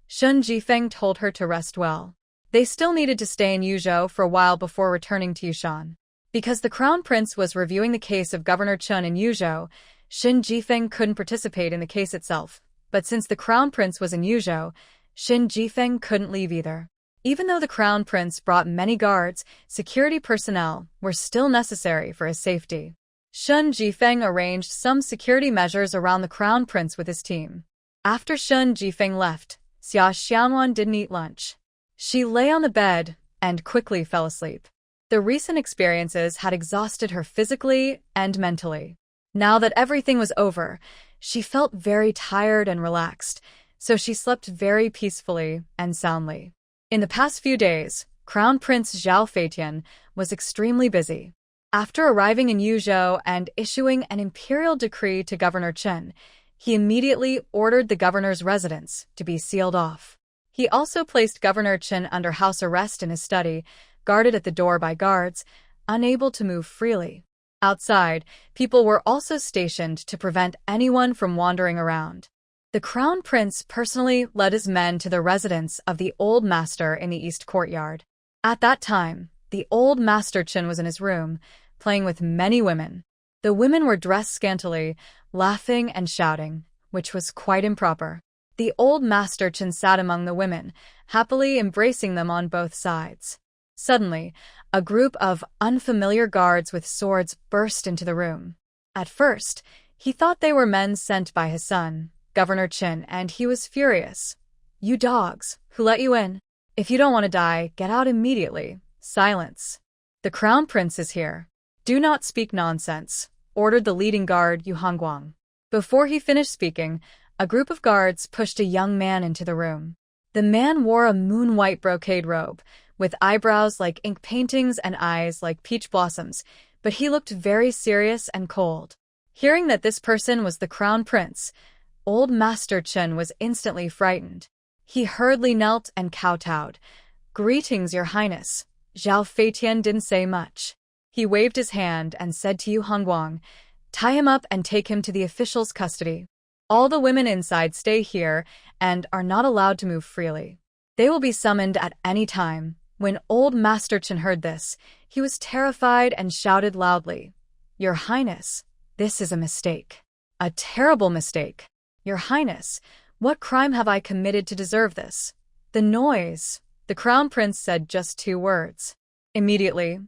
Shen Jifeng told her to rest well. They still needed to stay in Yuzhou for a while before returning to Yushan. Because the Crown Prince was reviewing the case of Governor Chen in Yuzhou, Shen Jifeng couldn't participate in the case itself. But since the Crown Prince was in Yuzhou, Shen Jifeng couldn't leave either. Even though the Crown Prince brought many guards, security personnel were still necessary for his safety. Shen Jifeng arranged some security measures around the Crown Prince with his team. After Shen Jifeng left, Xia Xianwan didn't eat lunch. She lay on the bed and quickly fell asleep. The recent experiences had exhausted her physically and mentally. Now that everything was over, she felt very tired and relaxed, so she slept very peacefully and soundly. In the past few days, Crown Prince Zhao Feitian was extremely busy. After arriving in Yuzhou and issuing an imperial decree to Governor Chen, he immediately ordered the governor's residence to be sealed off. He also placed Governor Chen under house arrest in his study, guarded at the door by guards, unable to move freely. Outside, people were also stationed to prevent anyone from wandering around. The Crown Prince personally led his men to the residence of the old master in the east courtyard. At that time, the old master Chen was in his room, playing with many women. The women were dressed scantily, laughing and shouting, which was quite improper. The old master Chen sat among the women, happily embracing them on both sides. Suddenly, a group of unfamiliar guards with swords burst into the room. At first, he thought they were men sent by his son, Governor Chen, and he was furious. "You dogs, who let you in? If you don't want to die, get out immediately. Silence. The Crown Prince is here. Do not speak nonsense," ordered the leading guard Yu Hongguang. Before he finished speaking, a group of guards pushed a young man into the room. The man wore a moon-white brocade robe, with eyebrows like ink paintings and eyes like peach blossoms, but he looked very serious and cold. Hearing that this person was the Crown Prince, old Master Chen was instantly frightened. He hurriedly knelt and kowtowed. "Greetings, Your Highness." Zhao Feitian didn't say much. He waved his hand and said to Yu Hongguang, "Tie him up and take him to the official's custody. All the women inside stay here and are not allowed to move freely. They will be summoned at any time." When old Master Chen heard this, he was terrified and shouted loudly, "Your Highness, this is a mistake. A terrible mistake. Your Highness, what crime have I committed to deserve this?" "The noise." The Crown Prince said just 2 words. Immediately,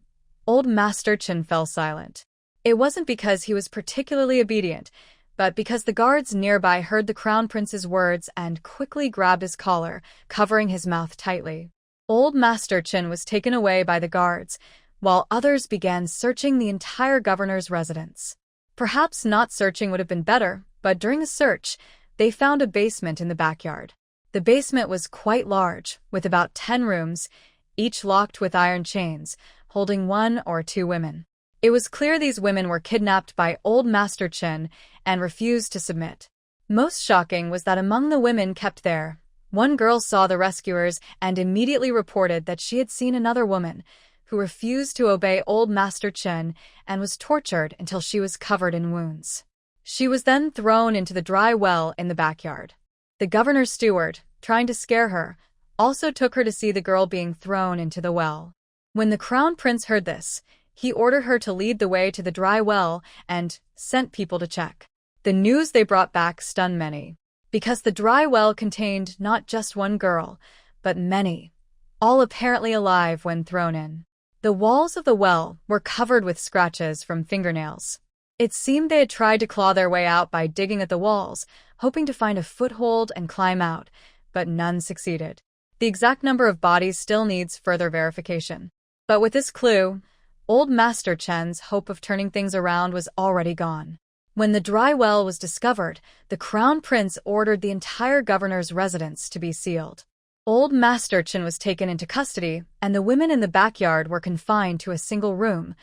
old Master Chen fell silent. It wasn't because he was particularly obedient, but because the guards nearby heard the Crown Prince's words and quickly grabbed his collar, covering his mouth tightly. Old Master Chen was taken away by the guards, while others began searching the entire governor's residence. Perhaps not searching would have been better, but during the search, they found a basement in the backyard. The basement was quite large, with about 10 rooms, each locked with iron chains, holding 1 or 2 women. It was clear these women were kidnapped by old Master Chen and refused to submit. Most shocking was that among the women kept there, one girl saw the rescuers and immediately reported that she had seen another woman who refused to obey old Master Chen and was tortured until she was covered in wounds. She was then thrown into the dry well in the backyard. The governor's steward, trying to scare her, also took her to see the girl being thrown into the well. When the Crown Prince heard this, he ordered her to lead the way to the dry well and sent people to check. The news they brought back stunned many, because the dry well contained not just one girl, but many, all apparently alive when thrown in. The walls of the well were covered with scratches from fingernails. It seemed they had tried to claw their way out by digging at the walls, hoping to find a foothold and climb out, but none succeeded. The exact number of bodies still needs further verification. But with this clue, old Master Chen's hope of turning things around was already gone. When the dry well was discovered, the Crown Prince ordered the entire governor's residence to be sealed. Old Master Chen was taken into custody, and the women in the backyard were confined to a single room,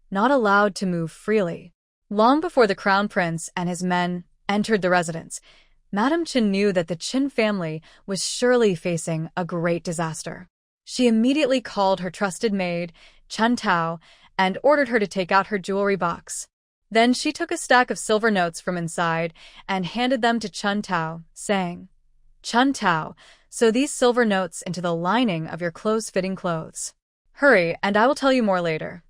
not allowed to move freely. Long before the Crown Prince and his men entered the residence, Madame Chen knew that the Chen family was surely facing a great disaster. She immediately called her trusted maid, Chun Tao, and ordered her to take out her jewelry box. Then she took a stack of silver notes from inside and handed them to Chun Tao, saying, "Chun Tao, sew these silver notes into the lining of your close-fitting clothes. Hurry, and I will tell you more later."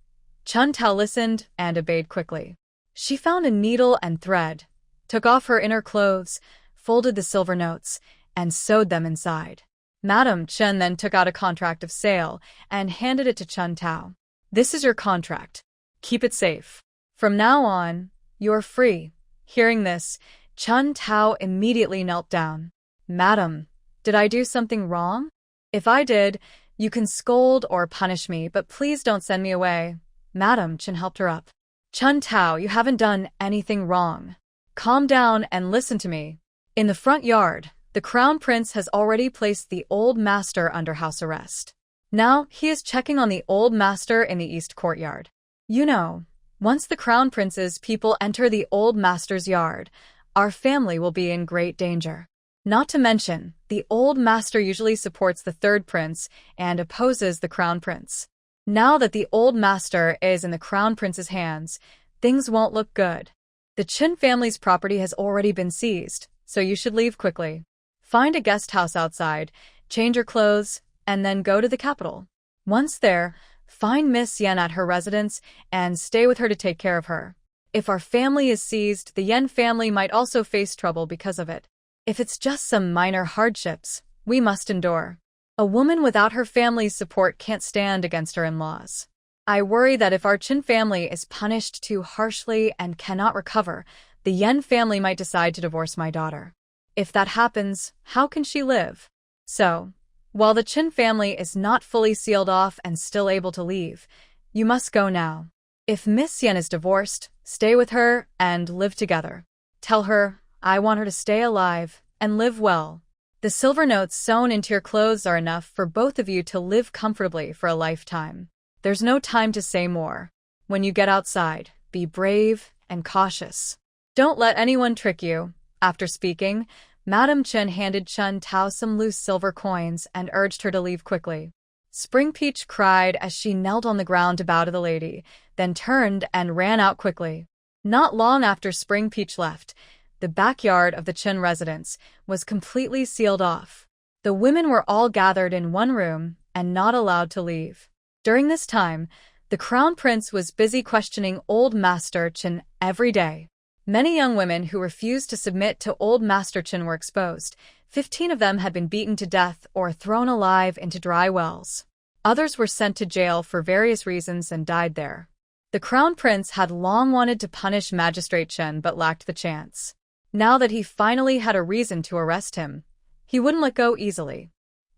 Chun Tao listened and obeyed quickly. She found a needle and thread, took off her inner clothes, folded the silver notes, and sewed them inside. Madame Chen then took out a contract of sale and handed it to Chun Tao. "This is your contract. Keep it safe. From now on, you're free." Hearing this, Chun Tao immediately knelt down. "Madam, did I do something wrong? If I did, you can scold or punish me, but please don't send me away. Madam Chen helped her up. Chun Tao, you haven't done anything wrong. Calm down and listen to me. In the front yard, the crown prince has already placed the old master under house arrest. Now, he is checking on the old master in the east courtyard. You know, once the crown prince's people enter the old master's yard, our family will be in great danger. Not to mention, the old master usually supports the third prince and opposes the crown prince. Now that the old master is in the crown prince's hands, things won't look good. The Chen family's property has already been seized, so you should leave quickly. Find a guest house outside, change your clothes, and then go to the capital. Once there, find Miss Yen at her residence and stay with her to take care of her. If our family is seized, the Yen family might also face trouble because of it. If it's just some minor hardships, we must endure. A woman without her family's support can't stand against her in-laws. I worry that if our Chen family is punished too harshly and cannot recover, the Yen family might decide to divorce my daughter. If that happens, how can she live? So, while the Chen family is not fully sealed off and still able to leave, you must go now. If Miss Yen is divorced, stay with her and live together. Tell her, I want her to stay alive and live well. The silver notes sewn into your clothes are enough for both of you to live comfortably for a lifetime. There's no time to say more. When you get outside, be brave and cautious. Don't let anyone trick you. After speaking, Madam Chen handed Chun Tao some loose silver coins and urged her to leave quickly. Spring Peach cried as she knelt on the ground to bow to the lady, then turned and ran out quickly. Not long after Spring Peach left, the backyard of the Chen residence was completely sealed off. The women were all gathered in one room and not allowed to leave. During this time, the crown prince was busy questioning old Master Chen every day. Many young women who refused to submit to old Master Chen were exposed. 15 of them had been beaten to death or thrown alive into dry wells. Others were sent to jail for various reasons and died there. The crown prince had long wanted to punish Magistrate Chen but lacked the chance. Now that he finally had a reason to arrest him, he wouldn't let go easily.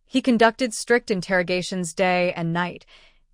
He conducted strict interrogations day and night,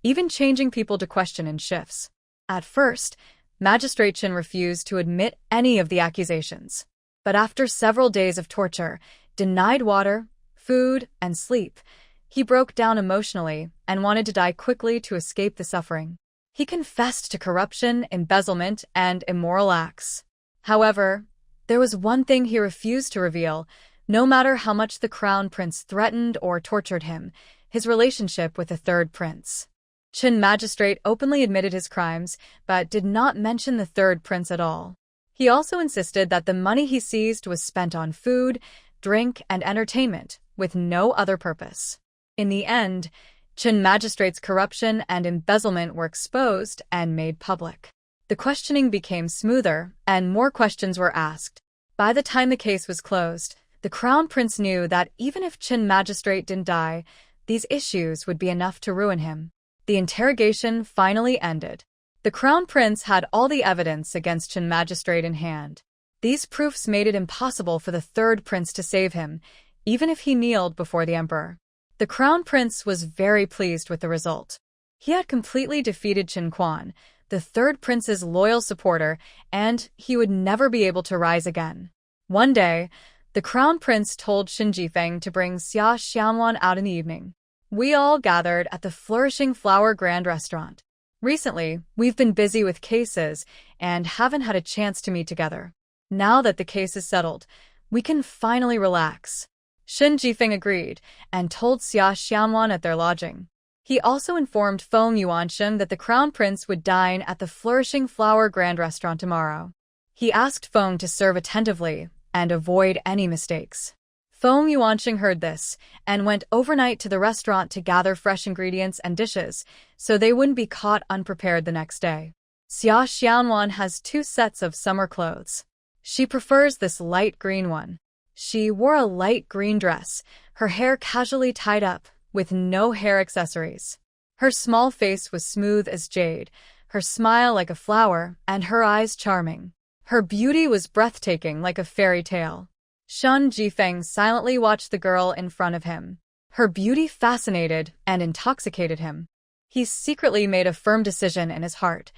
even changing people to question in shifts. At first, Magistrate Chen refused to admit any of the accusations. But after several days of torture, denied water, food, and sleep, he broke down emotionally and wanted to die quickly to escape the suffering. He confessed to corruption, embezzlement, and immoral acts. However, there was one thing he refused to reveal. No matter how much the crown prince threatened or tortured him, his relationship with the third prince. Chen Magistrate openly admitted his crimes, but did not mention the third prince at all. He also insisted that the money he seized was spent on food, drink, and entertainment, with no other purpose. In the end, Chen Magistrate's corruption and embezzlement were exposed and made public. The questioning became smoother, and more questions were asked. By the time the case was closed, the crown prince knew that even if Chen Magistrate didn't die, these issues would be enough to ruin him. The interrogation finally ended. The crown prince had all the evidence against Chen Magistrate in hand. These proofs made it impossible for the third prince to save him, even if he kneeled before the emperor. The crown prince was very pleased with the result. He had completely defeated Chen Quan, the third prince's loyal supporter, and he would never be able to rise again. One day, the crown prince told Xin Jifeng to bring Xia Xianwan out in the evening. We all gathered at the Flourishing Flower Grand Restaurant. Recently, we've been busy with cases and haven't had a chance to meet together. Now that the case is settled, we can finally relax. Xin Jifeng agreed and told Xia Xianwan at their lodging. He also informed Feng Yuansheng that the crown prince would dine at the Flourishing Flower Grand Restaurant tomorrow. He asked Feng to serve attentively and avoid any mistakes. Feng Yuansheng heard this and went overnight to the restaurant to gather fresh ingredients and dishes so they wouldn't be caught unprepared the next day. Xia Xianwan has 2 sets of summer clothes. She prefers this light green one. She wore a light green dress, her hair casually tied up, with no hair accessories. Her small face was smooth as jade, her smile like a flower, and her eyes charming. Her beauty was breathtaking like a fairy tale. Xin Jifeng silently watched the girl in front of him. Her beauty fascinated and intoxicated him. He secretly made a firm decision in his heart.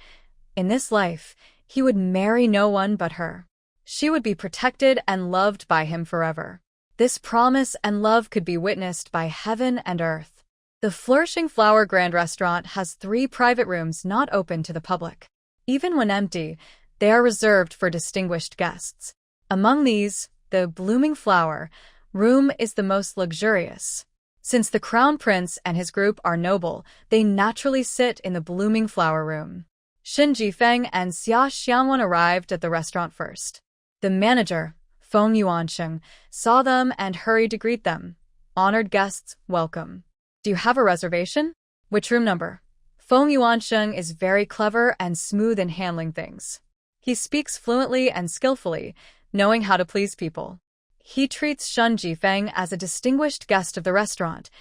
In this life, he would marry no one but her. She would be protected and loved by him forever. This promise and love could be witnessed by heaven and earth. The flourishing Flower Grand Restaurant has 3 private rooms not open to the public. Even when empty, they are reserved for distinguished guests. Among these, the Blooming Flower room is the most luxurious. Since the Crown Prince and his group are noble, they naturally sit in the Blooming Flower room. Shin Jifeng and Xia Xianwan arrived at the restaurant first. The manager, Feng Yuansheng, saw them and hurried to greet them. Honored guests, welcome. Do you have a reservation? Which room number? Feng Yuansheng is very clever and smooth in handling things. He speaks fluently and skillfully, knowing how to please people. He treats Shin Jifeng as a distinguished guest of the restaurant,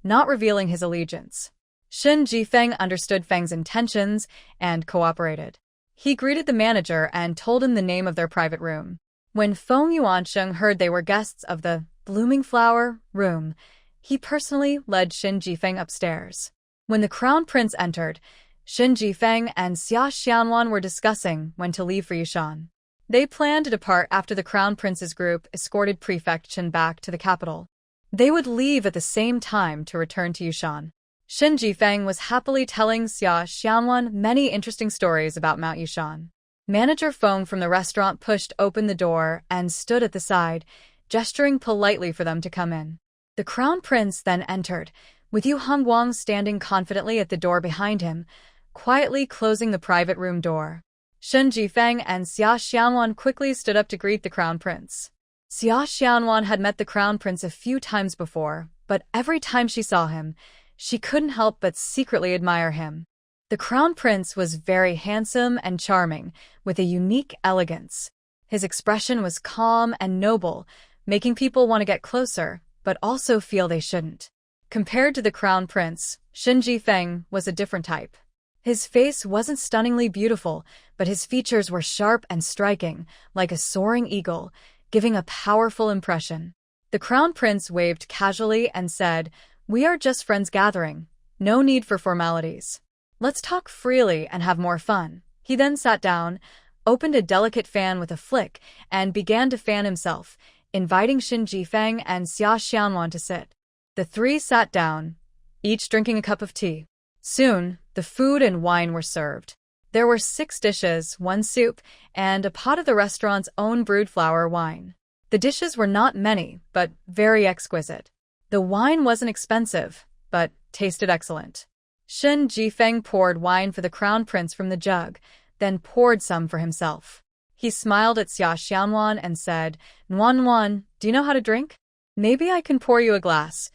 not revealing his allegiance. Shin Jifeng understood Feng's intentions and cooperated. He greeted the manager and told him the name of their private room. When Feng Yuansheng heard they were guests of the Blooming Flower room, he personally led Shin Jifeng upstairs. When the Crown Prince entered, Shin Jifeng and Xia Xianwan were discussing when to leave for Yushan. They planned to depart after the Crown Prince's group escorted Prefect Shin back to the capital. They would leave at the same time to return to Yushan. Shin Jifeng was happily telling Xia Xianwan many interesting stories about Mount Yushan. Manager Feng from the restaurant pushed open the door and stood at the side, gesturing politely for them to come in. The Crown Prince then entered, with Yu Hongguang standing confidently at the door behind him, quietly closing the private room door. Shin Jifeng and Xia Xianwan quickly stood up to greet the Crown Prince. Xia Xianwan had met the Crown Prince a few times before, but every time she saw him, she couldn't help but secretly admire him. The Crown Prince was very handsome and charming, with a unique elegance. His expression was calm and noble, making people want to get closer, but also feel they shouldn't. Compared to the Crown Prince, Shin Jifeng was a different type. His face wasn't stunningly beautiful, but his features were sharp and striking, like a soaring eagle, giving a powerful impression. The Crown Prince waved casually and said, "We are just friends gathering. No need for formalities. Let's talk freely and have more fun." He then sat down, opened a delicate fan with a flick, and began to fan himself, inviting Shin Jifeng and Xia Xianwan to sit. The 3 sat down, each drinking a cup of tea. Soon, the food and wine were served. There were 6 dishes, 1 soup, and a pot of the restaurant's own brewed flower wine. The dishes were not many, but very exquisite. The wine wasn't expensive, but tasted excellent. Shin Jifeng poured wine for the Crown Prince from the jug, then poured some for himself. He smiled at Xia Xianwan and said, "Nuan, do you know how to drink? Maybe I can pour you a glass."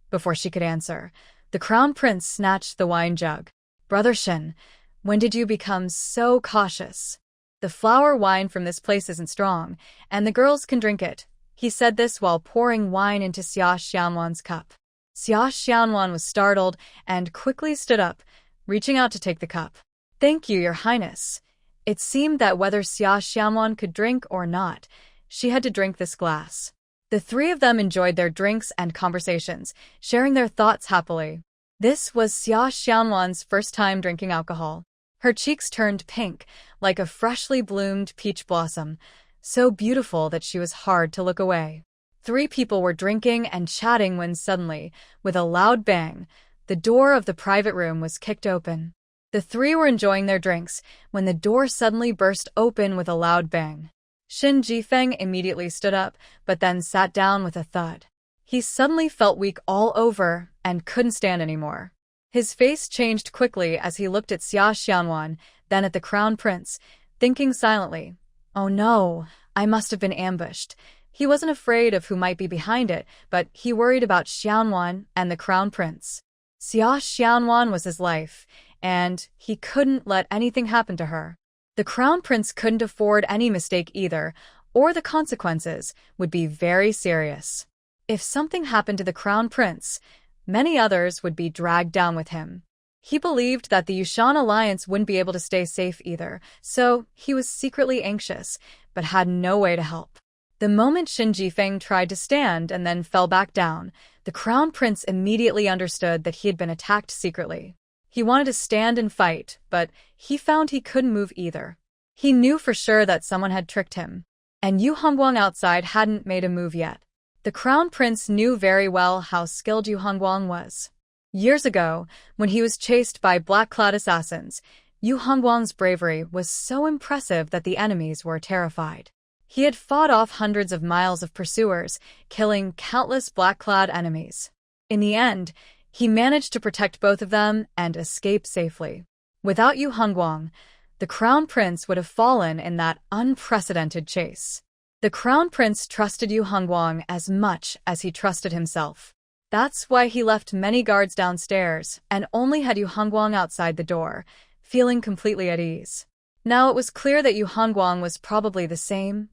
Before she could answer, the Crown Prince snatched the wine jug. "Brother Shin, when did you become so cautious? The flower wine from this place isn't strong, and the girls can drink it." He said this while pouring wine into Xia Xianwan's cup. Xia Xianwan was startled and quickly stood up, reaching out to take the cup. "Thank you, Your Highness." It seemed that whether Xia Xianwan could drink or not, she had to drink this glass. The 3 of them enjoyed their drinks and conversations, sharing their thoughts happily. This was Xia Xianwan's first time drinking alcohol. Her cheeks turned pink, like a freshly bloomed peach blossom, so beautiful that she was hard to look away. 3 people were drinking and chatting when suddenly, with a loud bang, the door of the private room was kicked open. The 3 were enjoying their drinks when the door suddenly burst open with a loud bang. Shin Jifeng immediately stood up, but then sat down with a thud. He suddenly felt weak all over and couldn't stand anymore. His face changed quickly as he looked at Xia Xianwan, then at the Crown Prince, thinking silently, "Oh no, I must have been ambushed." He wasn't afraid of who might be behind it, but he worried about Xianwan and the Crown Prince. Xia Xianwan was his life, and he couldn't let anything happen to her. The Crown Prince couldn't afford any mistake either, or the consequences would be very serious. If something happened to the Crown Prince, many others would be dragged down with him. He believed that the Yushan alliance wouldn't be able to stay safe either, so he was secretly anxious, but had no way to help. The moment Shin Jifeng tried to stand and then fell back down, the crown prince immediately understood that he had been attacked secretly. He wanted to stand and fight, but he found he couldn't move either. He knew for sure that someone had tricked him, and Yu Hongguang outside hadn't made a move yet. The crown prince knew very well how skilled Yu Hongguang was. Years ago, when he was chased by black cloud assassins, Yu Hongguang's bravery was so impressive that the enemies were terrified. He had fought off hundreds of miles of pursuers, killing countless black cloud enemies. In the end, he managed to protect both of them and escape safely. Without Yu Hongguang, the crown prince would have fallen in that unprecedented chase. The crown prince trusted Yu Hongguang as much as he trusted himself. That's why he left many guards downstairs and only had Yu Hongguang outside the door, feeling completely at ease. Now it was clear that Yu Hongguang was probably the same.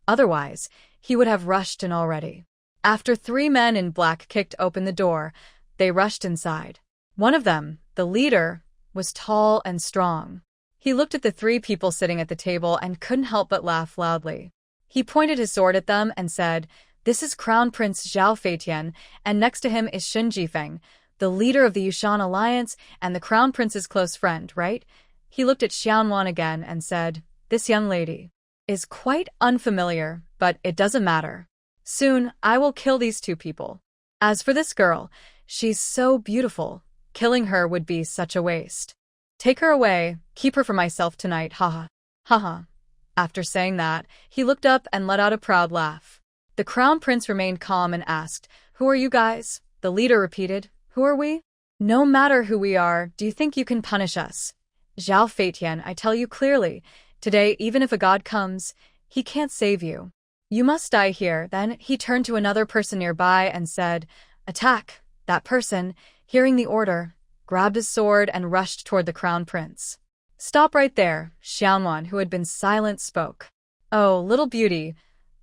Otherwise, he would have rushed in already. After 3 men in black kicked open the door, they rushed inside. One of them, the leader, was tall and strong. He looked at the 3 people sitting at the table and couldn't help but laugh loudly. He pointed his sword at them and said, "This is Crown Prince Zhao Feitian, and next to him is Shin Jifeng, the leader of the Yushan Alliance and the Crown Prince's close friend, right?" He looked at Xianwan again and said, "This young lady is quite unfamiliar, but it doesn't matter. Soon, I will kill these 2 people. As for this girl, she's so beautiful. Killing her would be such a waste. Take her away, keep her for myself tonight, haha. Haha." After saying that, he looked up and let out a proud laugh. The crown prince remained calm and asked, "Who are you guys?" The leader repeated, "Who are we?" "No matter who we are, do you think you can punish us? Zhao Feitian, I tell you clearly, today even if a god comes, he can't save you. You must die here." Then he turned to another person nearby and said, "Attack." That person, hearing the order, grabbed his sword and rushed toward the crown prince. "Stop right there," Xianwan, who had been silent, spoke. "Oh, little beauty,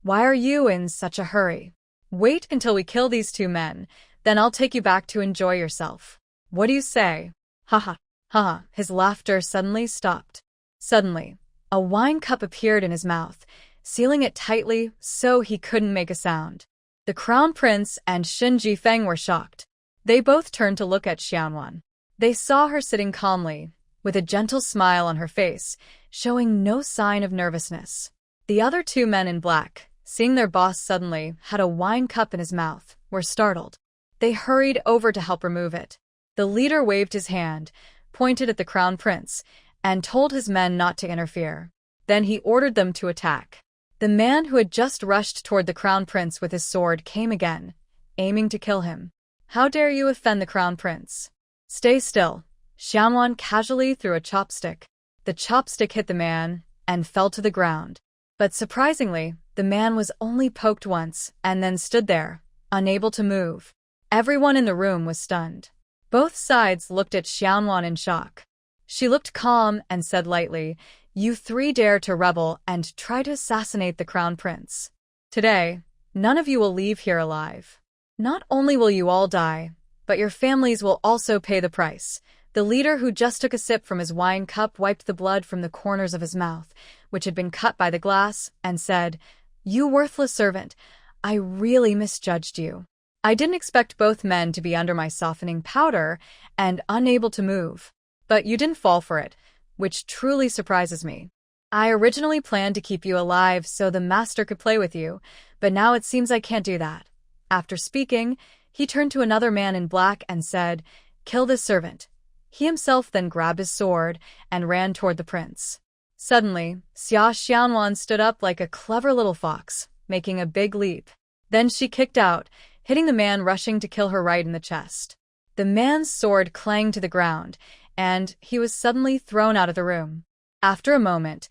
why are you in such a hurry? Wait until we kill these 2 men, then I'll take you back to enjoy yourself. What do you say?" "Haha, haha." His laughter suddenly stopped. Suddenly, a wine cup appeared in his mouth, sealing it tightly so he couldn't make a sound. The crown prince and Shin Jifeng were shocked. They both turned to look at Xianwan. They saw her sitting calmly, with a gentle smile on her face, showing no sign of nervousness. The other 2 men in black, seeing their boss suddenly had a wine cup in his mouth, were startled. They hurried over to help remove it. The leader waved his hand, pointed at the crown prince, and told his men not to interfere. Then he ordered them to attack. The man who had just rushed toward the crown prince with his sword came again, aiming to kill him. "How dare you offend the crown prince? Stay still." Xianwan casually threw a chopstick. The chopstick hit the man and fell to the ground. But surprisingly, the man was only poked once and then stood there, unable to move. Everyone in the room was stunned. Both sides looked at Xianwan in shock. She looked calm and said lightly, "You 3 dare to rebel and try to assassinate the crown prince. Today, none of you will leave here alive. Not only will you all die, but your families will also pay the price." The leader, who just took a sip from his wine cup, wiped the blood from the corners of his mouth, which had been cut by the glass, and said, "You worthless servant, I really misjudged you. I didn't expect both men to be under my softening powder and unable to move. But you didn't fall for it, which truly surprises me. I originally planned to keep you alive so the master could play with you, but now it seems I can't do that." After speaking, he turned to another man in black and said, "Kill this servant." He himself then grabbed his sword and ran toward the prince. Suddenly, Xia Xianwan stood up like a clever little fox, making a big leap. Then she kicked out, hitting the man rushing to kill her right in the chest. The man's sword clanged to the ground, and he was suddenly thrown out of the room. After a moment,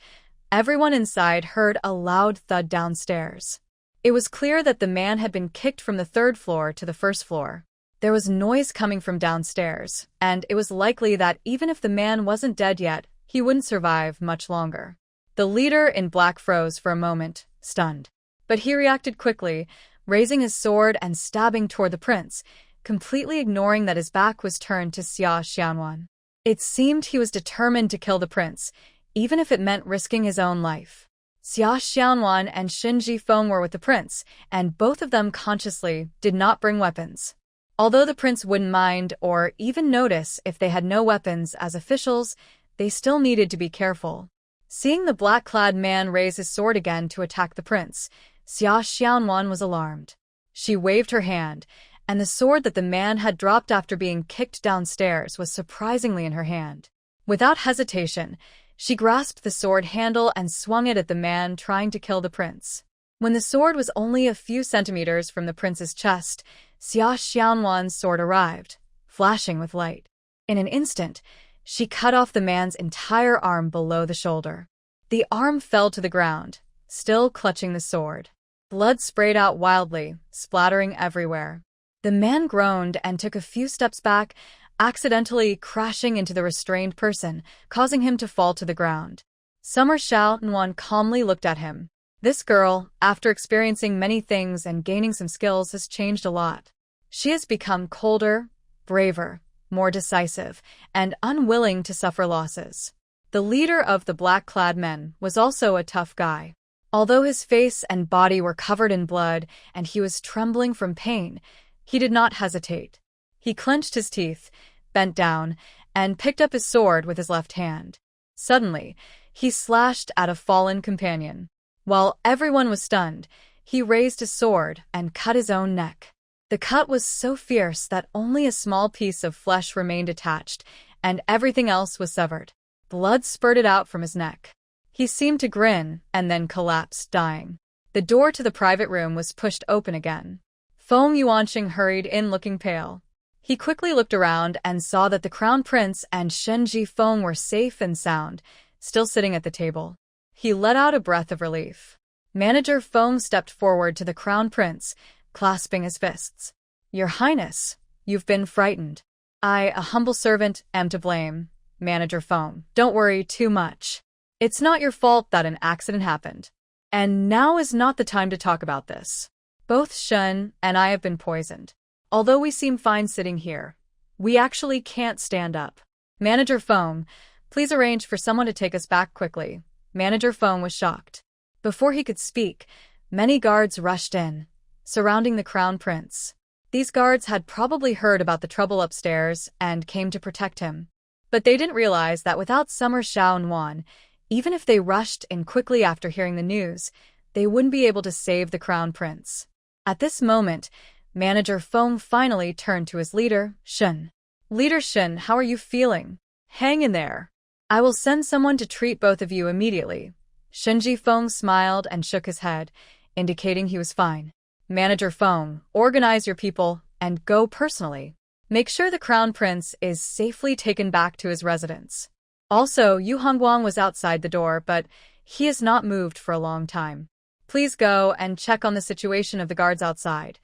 everyone inside heard a loud thud downstairs. It was clear that the man had been kicked from the 3rd floor to the 1st floor. There was noise coming from downstairs, and it was likely that even if the man wasn't dead yet, he wouldn't survive much longer. The leader in black froze for a moment, stunned. But he reacted quickly, raising his sword and stabbing toward the prince, completely ignoring that his back was turned to Xia Xianwan. It seemed he was determined to kill the prince, even if it meant risking his own life. Xia Xianwan and Shen Jifeng were with the prince, and both of them consciously did not bring weapons. Although the prince wouldn't mind or even notice if they had no weapons as officials, they still needed to be careful. Seeing the black-clad man raise his sword again to attack the prince, Xia Xianwan was alarmed. She waved her hand, and the sword that the man had dropped after being kicked downstairs was surprisingly in her hand. Without hesitation, she grasped the sword handle and swung it at the man trying to kill the prince. When the sword was only a few centimeters from the prince's chest, Xia Xianwan's sword arrived, flashing with light. In an instant, she cut off the man's entire arm below the shoulder. The arm fell to the ground, still clutching the sword. Blood sprayed out wildly, splattering everywhere. The man groaned and took a few steps back, accidentally crashing into the restrained person, causing him to fall to the ground. Summer Xiaonan calmly looked at him. This girl, after experiencing many things and gaining some skills, has changed a lot. She has become colder, braver, more decisive, and unwilling to suffer losses. The leader of the black-clad men was also a tough guy. Although his face and body were covered in blood and he was trembling from pain, he did not hesitate. He clenched his teeth, bent down, and picked up his sword with his left hand. Suddenly, he slashed at a fallen companion. While everyone was stunned, he raised his sword and cut his own neck. The cut was so fierce that only a small piece of flesh remained attached, and everything else was severed. Blood spurted out from his neck. He seemed to grin and then collapsed, dying. The door to the private room was pushed open again. Feng Yuanqing hurried in looking pale. He quickly looked around and saw that the crown prince and Shen Jifeng were safe and sound, still sitting at the table. He let out a breath of relief. Manager Feng stepped forward to the crown prince, clasping his fists. "Your Highness, you've been frightened. I, a humble servant, am to blame. Manager Feng, don't worry too much. It's not your fault that an accident happened. And now is not the time to talk about this. Both Shen and I have been poisoned. Although we seem fine sitting here, we actually can't stand up. Manager Feng, please arrange for someone to take us back quickly." Manager Feng was shocked. Before he could speak, many guards rushed in, surrounding the crown prince. These guards had probably heard about the trouble upstairs and came to protect him. But they didn't realize that without Summer Xiaonan, even if they rushed in quickly after hearing the news, they wouldn't be able to save the crown prince. At this moment, Manager Feng finally turned to his leader, Shen. "Leader Shen, how are you feeling? Hang in there. I will send someone to treat both of you immediately." Shen Jifeng smiled and shook his head, indicating he was fine. "Manager Feng, organize your people and go personally. Make sure the crown prince is safely taken back to his residence. Also, Yu Hongguang was outside the door, but he has not moved for a long time. Please go and check on the situation of the guards outside."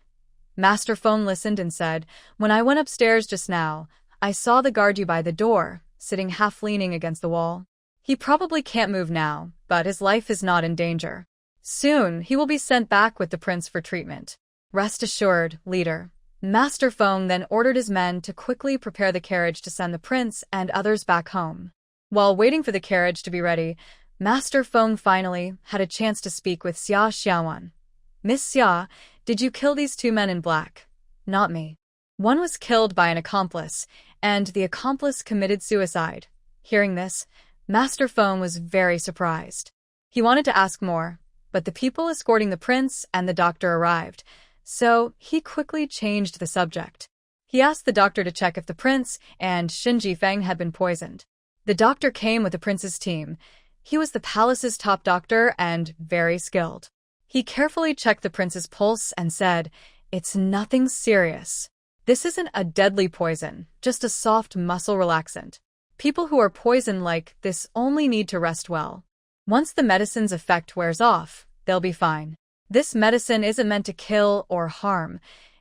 Master Feng listened and said, "When I went upstairs just now, I saw the guard you by the door, sitting half-leaning against the wall. He probably can't move now, but his life is not in danger. Soon, he will be sent back with the prince for treatment. Rest assured, leader." Master Feng then ordered his men to quickly prepare the carriage to send the prince and others back home. While waiting for the carriage to be ready, Master Feng finally had a chance to speak with Xia Xiaonan. "Miss Xia, did you kill these two men in black?" "Not me. One was killed by an accomplice, and the accomplice committed suicide." Hearing this, Master Feng was very surprised. He wanted to ask more, but the people escorting the prince and the doctor arrived, so he quickly changed the subject. He asked the doctor to check if the prince and Shen Jifeng had been poisoned. The doctor came with the prince's team. He was the palace's top doctor and very skilled. He carefully checked the prince's pulse and said, "It's nothing serious. This isn't a deadly poison, just a soft muscle relaxant. People who are poisoned like this only need to rest well. Once the medicine's effect wears off, they'll be fine. This medicine isn't meant to kill or harm.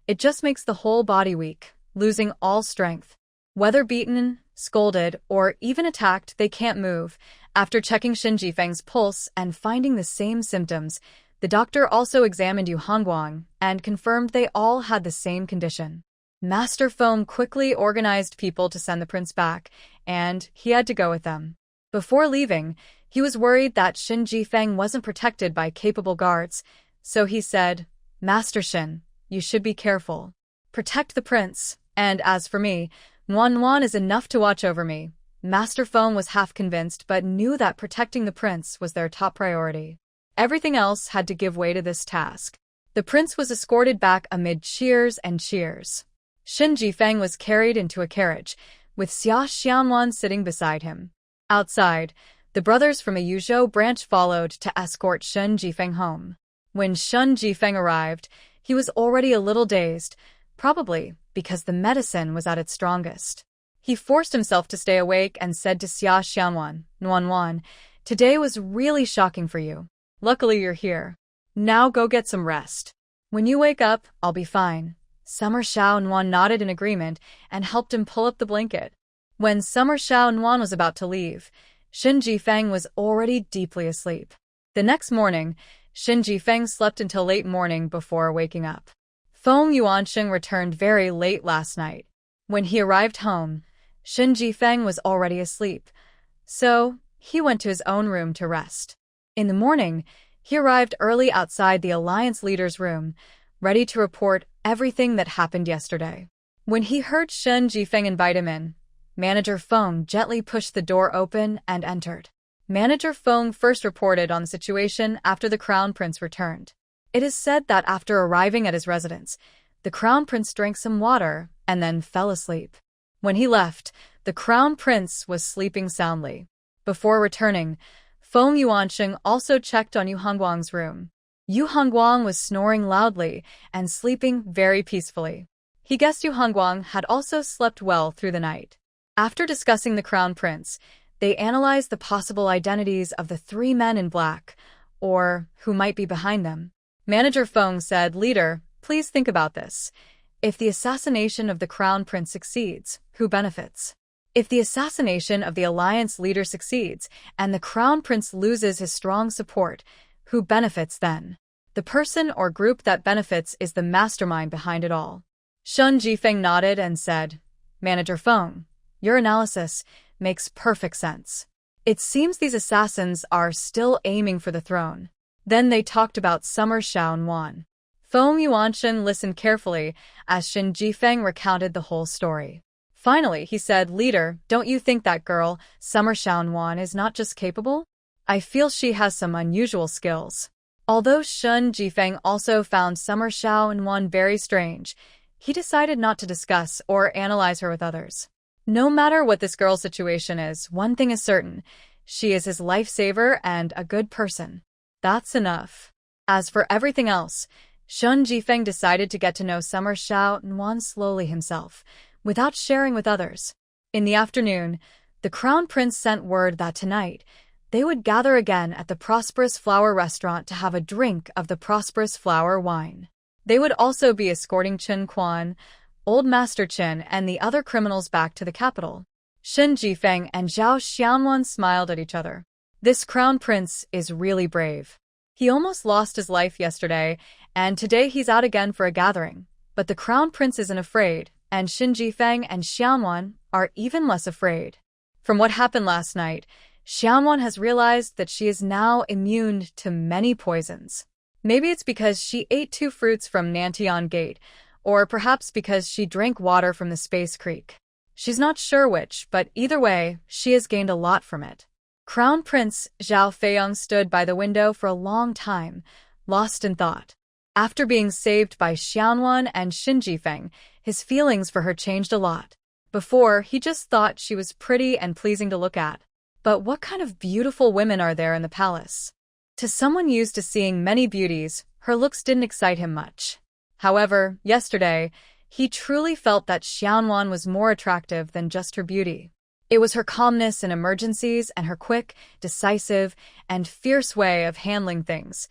It just makes the whole body weak, losing all strength. Whether beaten, scolded, or even attacked, they can't move." After checking Shen Jifeng's pulse and finding the same symptoms, the doctor also examined Yu Hongguang and confirmed they all had the same condition. Master Feng quickly organized people to send the prince back, and he had to go with them. Before leaving, He was worried that Shin Jifeng wasn't protected by capable guards, so he said, "Master Shin, you should be careful. Protect the prince, and as for me, Wan is enough to watch over me." Master Feng was half convinced but knew that protecting the prince was their top priority. Everything else had to give way to this task. The prince was escorted back amid cheers and cheers. Shin Jifeng was carried into a carriage, with Xia Xianwan sitting beside him. Outside, the brothers from a Yuzhou branch followed to escort Shin Jifeng home. When Shin Jifeng arrived, he was already a little dazed, probably because the medicine was at its strongest. He forced himself to stay awake and said to Xia Xianwan, "Nuan, today was really shocking for you. Luckily you're here. Now go get some rest. When you wake up, I'll be fine." Summer Xiao Nuan nodded in agreement and helped him pull up the blanket. When Summer Xiao Nuan was about to leave, Shin Jifeng was already deeply asleep. The next morning, Shin Jifeng slept until late morning before waking up. Feng Yuansheng returned very late last night. When he arrived home, Shin Jifeng was already asleep, so he went to his own room to rest. In the morning, he arrived early outside the Alliance leader's room, ready to report everything that happened yesterday. When he heard Shin Jifeng invite him in, Manager Feng gently pushed the door open and entered. Manager Feng first reported on the situation after the Crown Prince returned. It is said that after arriving at his residence, the Crown Prince drank some water and then fell asleep. When he left, the Crown Prince was sleeping soundly. Before returning, Feng Yuansheng also checked on Yu Hongguang's room. Yu Hongguang was snoring loudly and sleeping very peacefully. He guessed Yu Hongguang had also slept well through the night. After discussing the Crown Prince, they analyzed the possible identities of the three men in black, or who might be behind them. Manager Feng said, "Leader, please think about this. If the assassination of the Crown Prince succeeds, who benefits? If the assassination of the Alliance leader succeeds, and the Crown Prince loses his strong support, who benefits then? The person or group that benefits is the mastermind behind it all." Shin Jifeng nodded and said, "Manager Feng, your analysis makes perfect sense. It seems these assassins are still aiming for the throne." Then they talked about Summer Xiaonuan. Feng Yuansheng listened carefully as Shin Jifeng recounted the whole story. Finally, he said, "Leader, don't you think that girl, Summer Xiaonuan, is not just capable? I feel she has some unusual skills." Although Shin Jifeng also found Summer Xiaonuan very strange, he decided not to discuss or analyze her with others. No matter what this girl's situation is, one thing is certain: she is his lifesaver and a good person. That's enough. As for everything else, Shin Jifeng decided to get to know Summer Xiaonuan slowly himself, without sharing with others. In the afternoon, the Crown Prince sent word that tonight they would gather again at the Prosperous Flower restaurant to have a drink of the Prosperous Flower wine. They would also be escorting Chen Quan, Old Master Chen, and the other criminals back to the capital. Shin Jifeng and Zhao Xianwan smiled at each other. This Crown Prince is really brave. He almost lost his life yesterday, and today he's out again for a gathering. But the Crown Prince isn't afraid, and Shin Jifeng and Xianwan are even less afraid. From what happened last night, Xianwan has realized that she is now immune to many poisons. Maybe it's because she ate 2 fruits from Nantian Gate, or perhaps because she drank water from the Space Creek. She's not sure which, but either way, she has gained a lot from it. Crown Prince Zhao Feiyong stood by the window for a long time, lost in thought. After being saved by Xianwan and Shin Jifeng, his feelings for her changed a lot. Before, he just thought she was pretty and pleasing to look at. But what kind of beautiful women are there in the palace? To someone used to seeing many beauties, her looks didn't excite him much. However, yesterday, he truly felt that Xianwan was more attractive than just her beauty. It was her calmness in emergencies and her quick, decisive, and fierce way of handling things.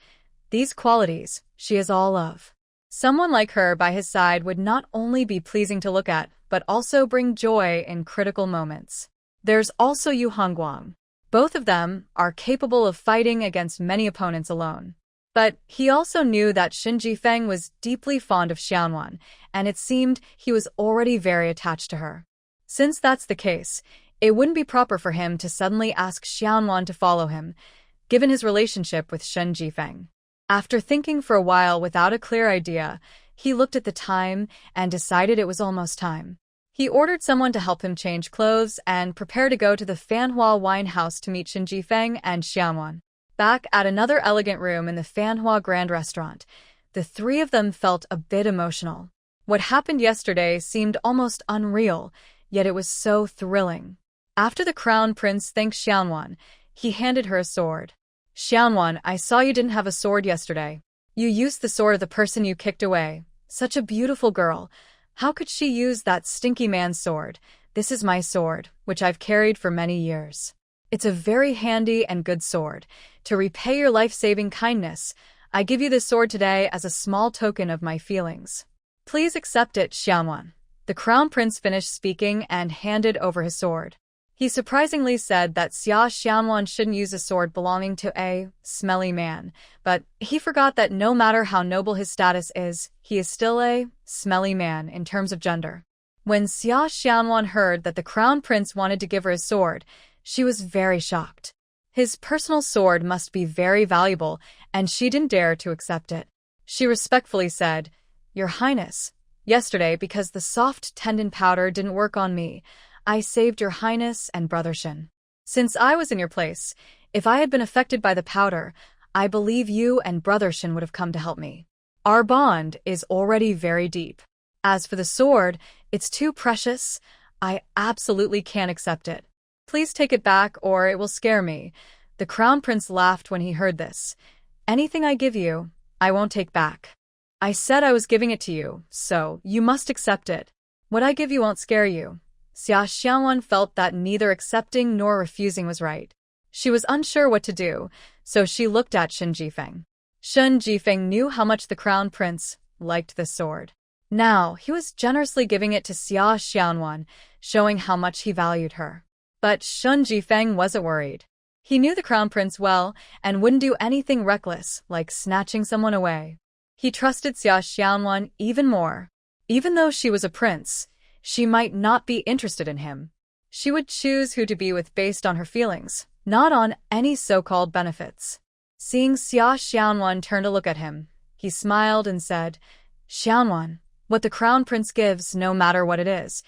These qualities, she is all of. Someone like her by his side would not only be pleasing to look at, but also bring joy in critical moments. There's also Yu Hongguang. Both of them are capable of fighting against many opponents alone. But he also knew that Shin Jifeng was deeply fond of Xianwan, and it seemed he was already very attached to her. Since that's the case, It wouldn't be proper for him to suddenly ask Xianwan to follow him, given his relationship with Shen Jifeng. After thinking for a while without a clear idea, he looked at the time and decided it was almost time. He ordered someone to help him change clothes and prepare to go to the Fanhua wine house to meet Shen Jifeng and Xianwan. Back at another elegant room in the Fanhua Grand Restaurant, the three of them felt a bit emotional. What happened yesterday seemed almost unreal, yet it was so thrilling. After the crown prince thanked Xianwan, he handed her a sword. Xianwan, I saw you didn't have a sword yesterday. You used the sword of the person you kicked away. Such a beautiful girl. How could she use that stinky man's sword? This is my sword, which I've carried for many years. It's a very handy and good sword. To repay your life-saving kindness, I give you this sword today as a small token of my feelings. Please accept it, Xianwan. The crown prince finished speaking and handed over his sword. He surprisingly said that Xia Xianwan shouldn't use a sword belonging to a smelly man, but he forgot that no matter how noble his status is, he is still a smelly man in terms of gender. When Xia Xianwan heard that the crown prince wanted to give her his sword, she was very shocked. His personal sword must be very valuable, and she didn't dare to accept it. She respectfully said, Your Highness, yesterday because the soft tendon powder didn't work on me, I saved your highness and brother Shen. Since I was in your place, if I had been affected by the powder, I believe you and brother Shen would have come to help me. Our bond is already very deep. As for the sword, it's too precious. I absolutely can't accept it. Please take it back or it will scare me. The crown prince laughed when he heard this. Anything I give you, I won't take back. I said I was giving it to you, so you must accept it. What I give you won't scare you. Xia Xianwan felt that neither accepting nor refusing was right. She was unsure what to do, so she looked at Shen Jifeng. Shen Jifeng knew how much the crown prince liked this sword. Now, he was generously giving it to Xia Xianwan, showing how much he valued her. But Shen Jifeng wasn't worried. He knew the crown prince well and wouldn't do anything reckless, like snatching someone away. He trusted Xia Xianwan even more. Even though she was a prince, she might not be interested in him. She would choose who to be with based on her feelings, not on any so-called benefits. Seeing Xia Xianwan turn to look at him, he smiled and said, Xianwan, what the crown prince gives, no matter what it is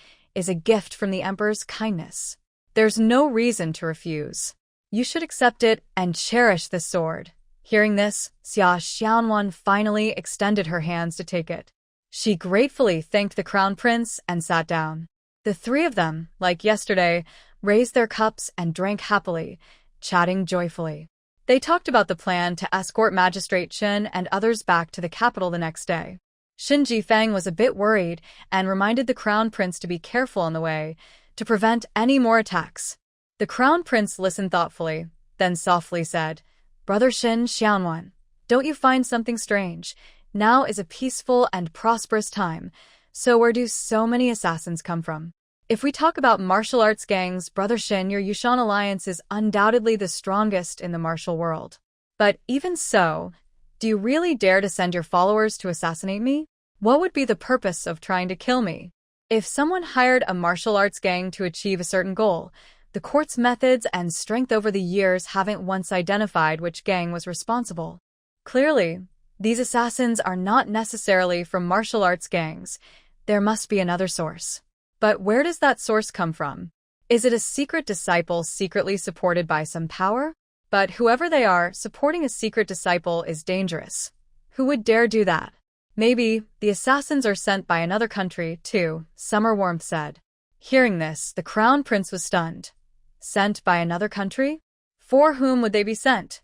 a gift from the emperor's kindness. There's no reason to refuse. You should accept it and cherish this sword. Hearing this, Xia Xianwan finally extended her hands to take it. She gratefully thanked the crown prince and sat down. The three of them, like yesterday, raised their cups and drank happily, chatting joyfully. They talked about the plan to escort Magistrate Shen and others back to the capital the next day. Shen Jifeng was a bit worried and reminded the crown prince to be careful on the way, to prevent any more attacks. The crown prince listened thoughtfully, then softly said, Brother Shen Xianwan, don't you find something strange? Now is a peaceful and prosperous time, so where do so many assassins come from? If we talk about martial arts gangs, Brother Shen, your Yushan alliance is undoubtedly the strongest in the martial world. But even so, do you really dare to send your followers to assassinate me? What would be the purpose of trying to kill me? If someone hired a martial arts gang to achieve a certain goal, the court's methods and strength over the years haven't once identified which gang was responsible. Clearly, these assassins are not necessarily from martial arts gangs. There must be another source. But where does that source come from? Is it a secret disciple secretly supported by some power? But whoever they are, supporting a secret disciple is dangerous. Who would dare do that? Maybe the assassins are sent by another country, too, Summer Warmth said. Hearing this, the crown prince was stunned. Sent by another country? For whom would they be sent?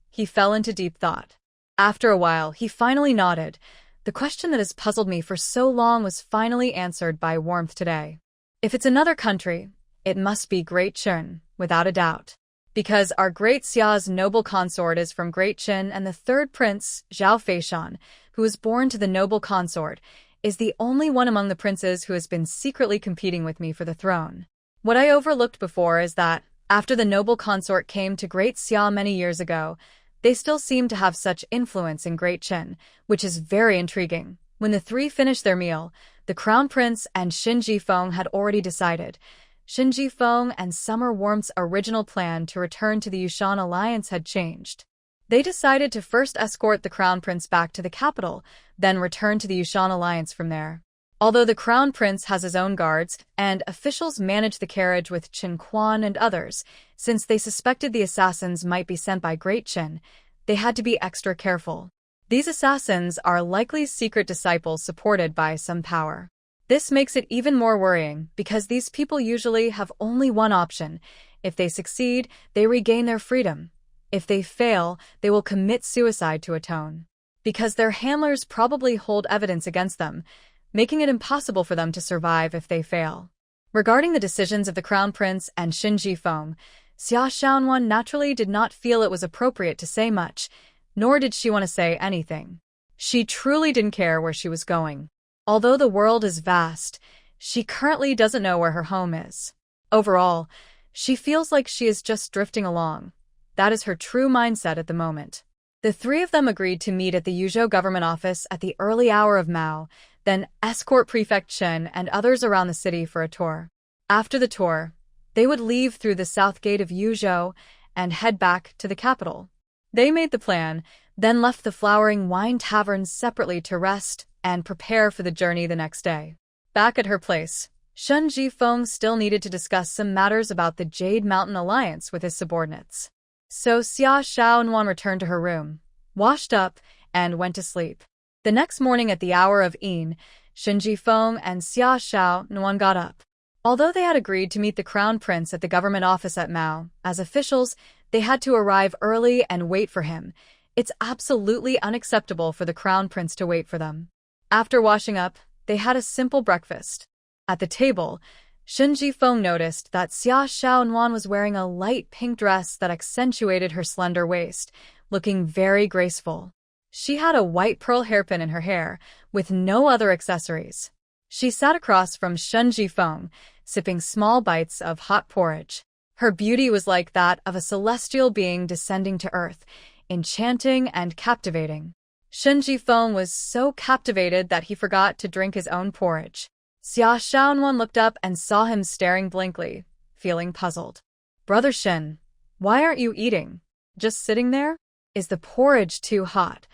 He fell into deep thought. After a while, he finally nodded. The question that has puzzled me for so long was finally answered by Warmth today. If it's another country, it must be Great Chen, without a doubt. Because our Great Xia's noble consort is from Great Chen, and the third prince, Zhao Feishan, who was born to the noble consort, is the only one among the princes who has been secretly competing with me for the throne. What I overlooked before is that, after the noble consort came to Great Xia many years ago, they still seem to have such influence in Great Chen, which is very intriguing. When the three finished their meal, the crown prince and Shen Jifeng had already decided. Shin Ji-fong and Summer Warmth's original plan to return to the Yushan alliance had changed. They decided to first escort the Crown Prince back to the capital, then return to the Yushan alliance from there. Although the Crown Prince has his own guards, and officials manage the carriage with Qin Quan and others, since they suspected the assassins might be sent by Great Qin, they had to be extra careful. These assassins are likely secret disciples supported by some power. This makes it even more worrying because these people usually have only one option. If they succeed, they regain their freedom. If they fail, they will commit suicide to atone. Because their handlers probably hold evidence against them, making it impossible for them to survive if they fail. Regarding the decisions of the Crown Prince and Shin Ji-fong, Xia Xiaonuan naturally did not feel it was appropriate to say much, nor did she want to say anything. She truly didn't care where she was going. Although the world is vast, she currently doesn't know where her home is. Overall, she feels like she is just drifting along. That is her true mindset at the moment. The three of them agreed to meet at the Yuzhou government office at the early hour of Mao, then escort Prefect Chen and others around the city for a tour. After the tour, they would leave through the south gate of Yuzhou and head back to the capital. They made the plan, then left the Flowering Wine Tavern separately to rest and prepare for the journey the next day. Back at her place, Shen Ji-fong still needed to discuss some matters about the Jade Mountain Alliance with his subordinates. So Xia Xiaonuan returned to her room, washed up, and went to sleep. The next morning at the hour of Yin, Shen Ji-fong and Xia Xiaonuan got up. Although they had agreed to meet the Crown Prince at the government office at Mao, as officials, they had to arrive early and wait for him. It's absolutely unacceptable for the Crown Prince to wait for them. After washing up, they had a simple breakfast. At the table, Shen Ji-fong noticed that Xia Xiaonuan was wearing a light pink dress that accentuated her slender waist, looking very graceful. She had a white pearl hairpin in her hair, with no other accessories. She sat across from Shen Ji-fong, sipping small bites of hot porridge. Her beauty was like that of a celestial being descending to earth, enchanting and captivating. Shen Ji-fong was so captivated that he forgot to drink his own porridge. Xia Xiaonuan looked up and saw him staring blankly, feeling puzzled. "Brother Shen, why aren't you eating? Just sitting there? Is the porridge too hot?"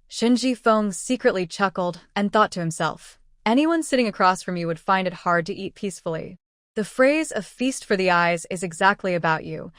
Shen Ji-fong secretly chuckled and thought to himself, anyone sitting across from you would find it hard to eat peacefully. The phrase "a feast for the eyes" is exactly about you.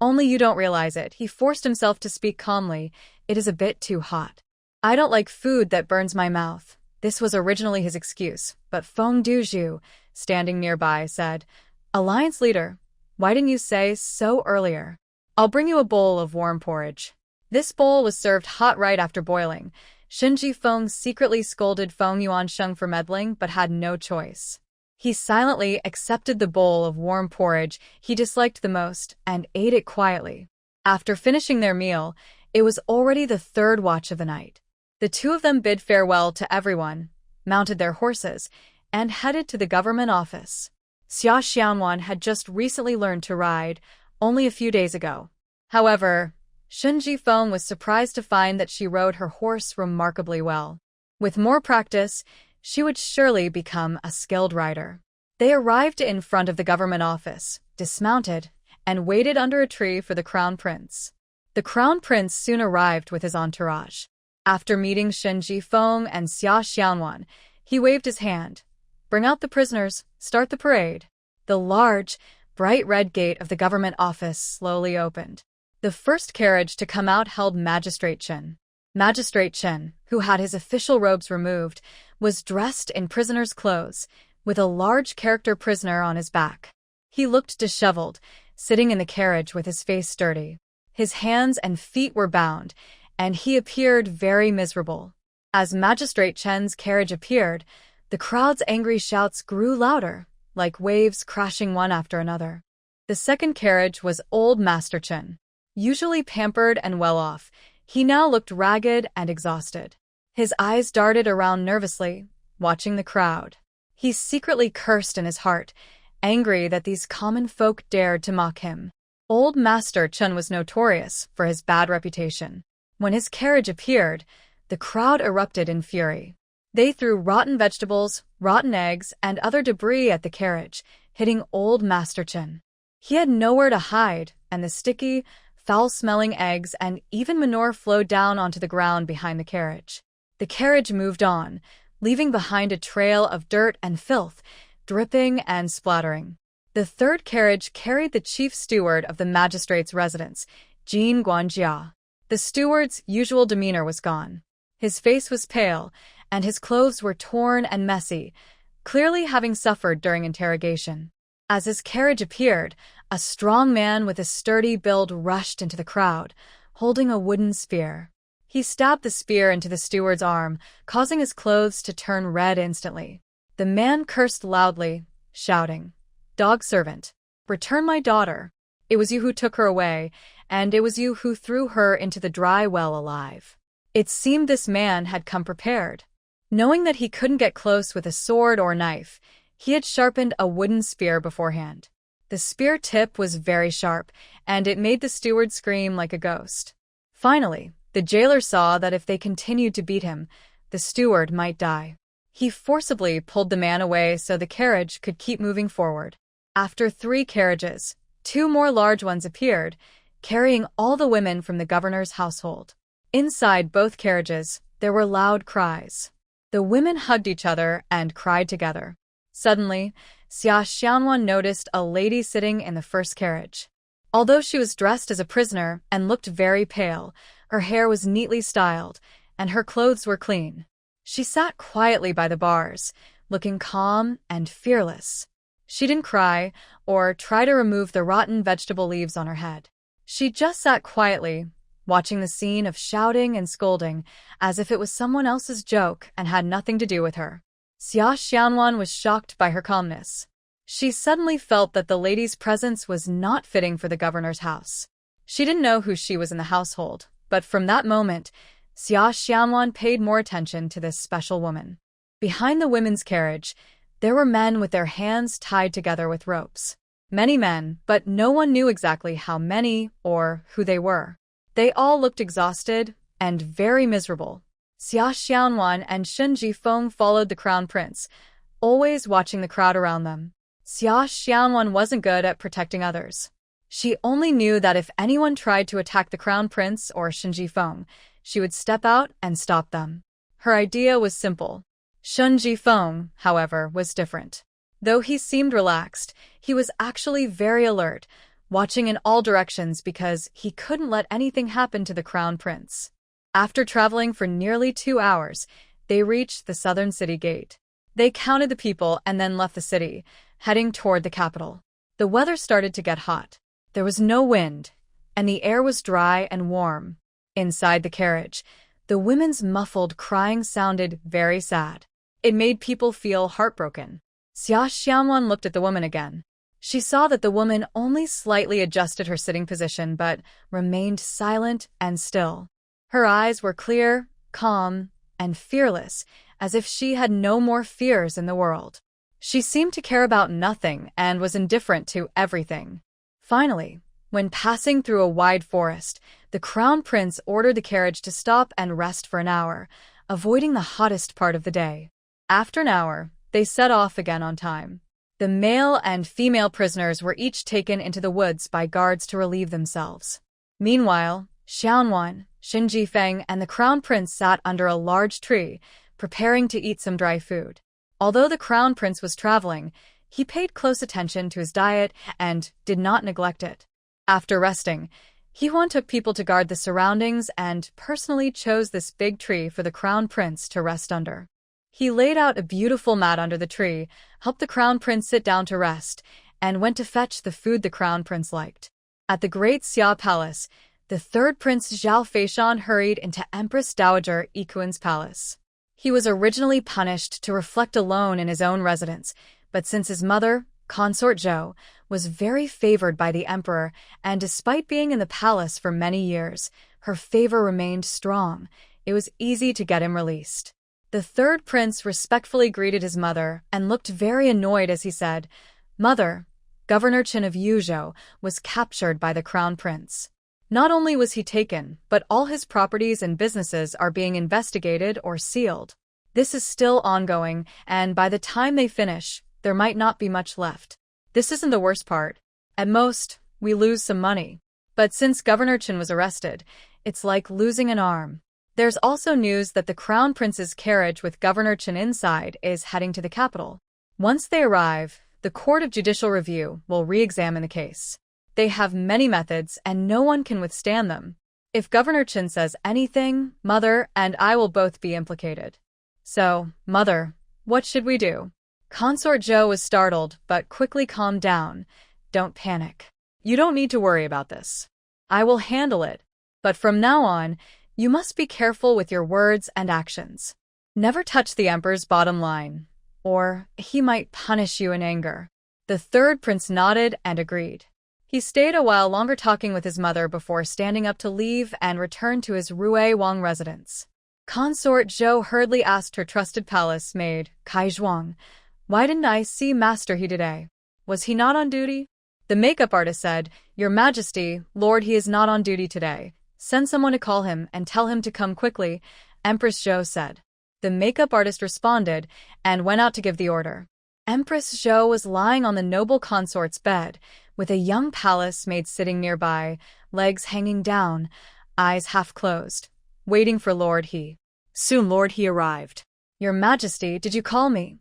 Only you don't realize it. He forced himself to speak calmly. It is a bit too hot. I don't like food that burns my mouth. This was originally his excuse, but Feng Duzhu, standing nearby, said, "Alliance leader, why didn't you say so earlier? I'll bring you a bowl of warm porridge." This bowl was served hot right after boiling. Shen Ji-fong secretly scolded Feng Yuansheng for meddling, but had no choice. He silently accepted the bowl of warm porridge he disliked the most and ate it quietly. After finishing their meal, it was already the third watch of the night. The two of them bid farewell to everyone, mounted their horses, and headed to the government office. Xia Xiaonuan had just recently learned to ride, only a few days ago. However, Shen Ji-fong was surprised to find that she rode her horse remarkably well. With more practice, she would surely become a skilled rider. They arrived in front of the government office, dismounted, and waited under a tree for the Crown Prince. The Crown Prince soon arrived with his entourage. After meeting Shen Ji-fong and Xia Xiaonuan, he waved his hand. "Bring out the prisoners, start the parade." The large, bright red gate of the government office slowly opened. The first carriage to come out held Magistrate Chen. Magistrate Chen, who had his official robes removed, was dressed in prisoner's clothes, with a large character prisoner on his back. He looked disheveled, sitting in the carriage with his face dirty. His hands and feet were bound, and he appeared very miserable. As Magistrate Chen's carriage appeared, the crowd's angry shouts grew louder, like waves crashing one after another. The second carriage was old Master Chen. Usually pampered and well-off, he now looked ragged and exhausted. His eyes darted around nervously, watching the crowd. He secretly cursed in his heart, angry that these common folk dared to mock him. Old Master Chen was notorious for his bad reputation. When his carriage appeared, the crowd erupted in fury. They threw rotten vegetables, rotten eggs, and other debris at the carriage, hitting old Master Chen. He had nowhere to hide, and the sticky, foul-smelling eggs and even manure flowed down onto the ground behind the carriage. The carriage moved on, leaving behind a trail of dirt and filth, dripping and splattering. The third carriage carried the chief steward of the magistrate's residence, Jin Guanjia. The steward's usual demeanor was gone. His face was pale, and his clothes were torn and messy, clearly having suffered during interrogation. As his carriage appeared, a strong man with a sturdy build rushed into the crowd, holding a wooden spear. He stabbed the spear into the steward's arm, causing his clothes to turn red instantly. The man cursed loudly, shouting, "Dog servant, return my daughter. It was you who took her away, and it was you who threw her into the dry well alive." It seemed this man had come prepared. Knowing that he couldn't get close with a sword or knife, he had sharpened a wooden spear beforehand. The spear tip was very sharp, and it made the steward scream like a ghost. Finally, the jailer saw that if they continued to beat him, the steward might die. He forcibly pulled the man away so the carriage could keep moving forward. After 3 carriages, 2 more large ones appeared, carrying all the women from the governor's household. Inside both carriages, there were loud cries. The women hugged each other and cried together. Suddenly, Xia Xianwan noticed a lady sitting in the first carriage. Although she was dressed as a prisoner and looked very pale, her hair was neatly styled, and her clothes were clean. She sat quietly by the bars, looking calm and fearless. She didn't cry or try to remove the rotten vegetable leaves on her head. She just sat quietly, watching the scene of shouting and scolding, as if it was someone else's joke and had nothing to do with her. Xia Xianwan was shocked by her calmness. She suddenly felt that the lady's presence was not fitting for the governor's house. She didn't know who she was in the household, but from that moment, Xia Xianwan paid more attention to this special woman. Behind the women's carriage, there were men with their hands tied together with ropes. Many men, but no one knew exactly how many or who they were. They all looked exhausted and very miserable. Xia Xianwan and Shen Jifeng followed the crown prince, always watching the crowd around them. Xia Xianwan wasn't good at protecting others. She only knew that if anyone tried to attack the crown prince or Shen Jifeng, she would step out and stop them. Her idea was simple. Shen Jifeng, however, was different. Though he seemed relaxed, he was actually very alert, watching in all directions because he couldn't let anything happen to the crown prince. After traveling for nearly 2 hours, they reached the southern city gate. They counted the people and then left the city, heading toward the capital. The weather started to get hot. There was no wind, and the air was dry and warm. Inside the carriage, the women's muffled crying sounded very sad. It made people feel heartbroken. Xia Xianwan looked at the woman again. She saw that the woman only slightly adjusted her sitting position but remained silent and still. Her eyes were clear, calm, and fearless, as if she had no more fears in the world. She seemed to care about nothing and was indifferent to everything. Finally, when passing through a wide forest, the crown prince ordered the carriage to stop and rest for an hour, avoiding the hottest part of the day. After an hour, they set off again on time. The male and female prisoners were each taken into the woods by guards to relieve themselves. Meanwhile, Xianwan, Shen Jifeng, and the crown prince sat under a large tree, preparing to eat some dry food. Although the crown prince was traveling, he paid close attention to his diet and did not neglect it. After resting, Hehuan took people to guard the surroundings and personally chose this big tree for the crown prince to rest under. He laid out a beautiful mat under the tree, helped the crown prince sit down to rest, and went to fetch the food the crown prince liked. At the great Xia Palace, the third prince Zhao Feishan hurried into Empress Dowager Yikuan's palace. He was originally punished to reflect alone in his own residence, but since his mother, Consort Zhou, was very favored by the emperor, and despite being in the palace for many years, her favor remained strong, it was easy to get him released. The third prince respectfully greeted his mother and looked very annoyed as he said, "Mother, Governor Chen of Yuzhou was captured by the crown prince. Not only was he taken, but all his properties and businesses are being investigated or sealed. This is still ongoing, and by the time they finish, there might not be much left. This isn't the worst part. At most, we lose some money. But since Governor Chen was arrested, it's like losing an arm. There's also news that the Crown Prince's carriage with Governor Chen inside is heading to the capital. Once they arrive, the Court of Judicial Review will re-examine the case. They have many methods and no one can withstand them. If Governor Chen says anything, Mother and I will both be implicated. So, Mother, what should we do? Consort Zhou was startled, but quickly calmed down. Don't panic. You don't need to worry about this. I will handle it. But from now on, you must be careful with your words and actions. Never touch the Emperor's bottom line, or he might punish you in anger. The third prince nodded and agreed. He stayed a while longer talking with his mother before standing up to leave and return to his Rue Wang residence. Consort Zhou hurriedly asked her trusted palace maid, Kai Zhuang, "Why didn't I see Master He today? Was he not on duty?" The makeup artist said, "Your Majesty, Lord, he is not on duty today. Send someone to call him and tell him to come quickly," Empress Zhou said. The makeup artist responded and went out to give the order. Empress Zhou was lying on the noble consort's bed, with a young palace maid sitting nearby, legs hanging down, eyes half closed, waiting for Lord He. Soon Lord He arrived. "Your Majesty, did you call me?"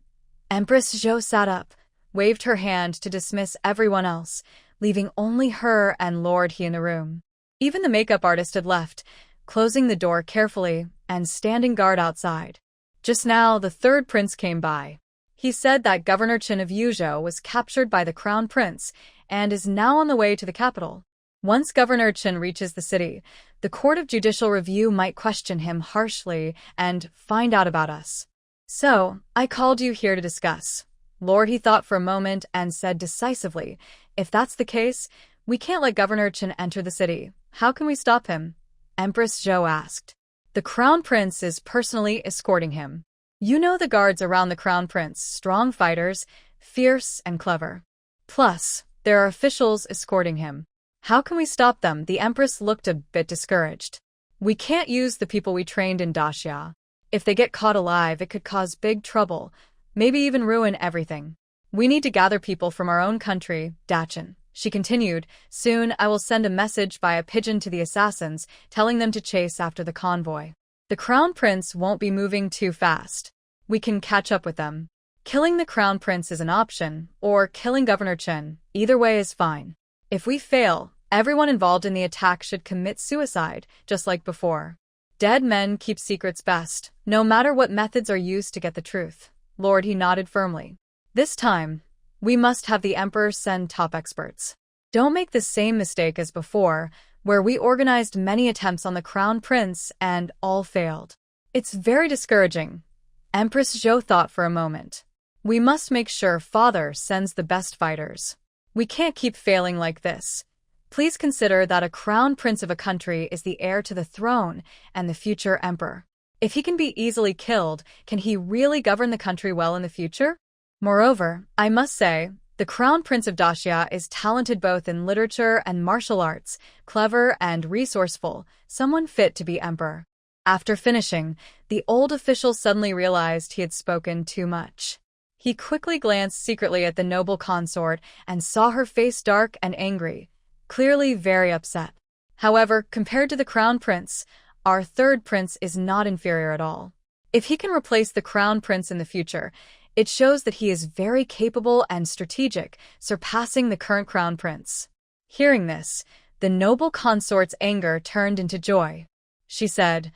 Empress Zhou sat up, waved her hand to dismiss everyone else, leaving only her and Lord He in the room. Even the makeup artist had left, closing the door carefully and standing guard outside. Just now, the third prince came by. He said that Governor Chen of Yuzhou was captured by the Crown Prince and is now on the way to the capital. Once Governor Chen reaches the city, the Court of Judicial Review might question him harshly and find out about us. So, I called you here to discuss. Lord He thought for a moment and said decisively, "If that's the case, we can't let Governor Chen enter the city. How can we stop him?" Empress Zhou asked. "The Crown Prince is personally escorting him. You know the guards around the Crown Prince, strong fighters, fierce and clever. Plus, there are officials escorting him. How can we stop them?" The Empress looked a bit discouraged. "We can't use the people we trained in Daxia. If they get caught alive, it could cause big trouble, maybe even ruin everything. We need to gather people from our own country, Dachin." She continued, "Soon I will send a message by a pigeon to the assassins, telling them to chase after the convoy. The Crown Prince won't be moving too fast. We can catch up with them. Killing the Crown Prince is an option, or killing Governor Chen. Either way is fine. If we fail, everyone involved in the attack should commit suicide, just like before. Dead men keep secrets best, no matter what methods are used to get the truth." Lord He nodded firmly. "This time, we must have the Emperor send top experts. Don't make the same mistake as before, where we organized many attempts on the Crown Prince and all failed. It's very discouraging." Empress Zhou thought for a moment. "We must make sure Father sends the best fighters. We can't keep failing like this. Please consider that a Crown Prince of a country is the heir to the throne and the future Emperor. If he can be easily killed, can he really govern the country well in the future? Moreover, I must say, the Crown Prince of Daxia is talented both in literature and martial arts, clever and resourceful, someone fit to be emperor." After finishing, the old official suddenly realized he had spoken too much. He quickly glanced secretly at the noble consort and saw her face dark and angry, clearly very upset. However, compared to the Crown Prince, our third prince is not inferior at all. If he can replace the Crown Prince in the future, it shows that he is very capable and strategic, surpassing the current Crown Prince. Hearing this, the noble consort's anger turned into joy. She said,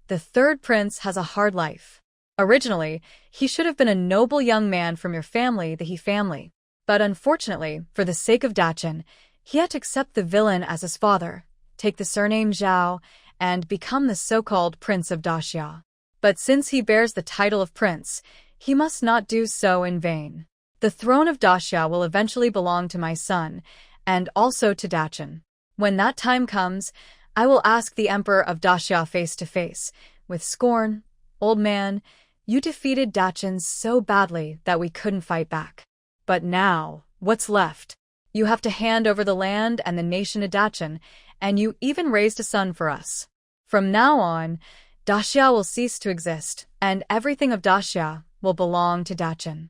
"The third prince has a hard life. Originally, he should have been a noble young man from your family, the He family. But unfortunately, for the sake of Dachin, he had to accept the villain as his father, take the surname Zhao, and become the so-called Prince of Daxia. But since he bears the title of prince, he must not do so in vain. The throne of Daxia will eventually belong to my son, and also to Dachin. When that time comes, I will ask the Emperor of Daxia face to face, with scorn, 'Old man, you defeated Dachin so badly that we couldn't fight back. But now, what's left? You have to hand over the land and the nation to Dachin, and you even raised a son for us. From now on, Daxia will cease to exist, and everything of Daxia will belong to Dachin.'"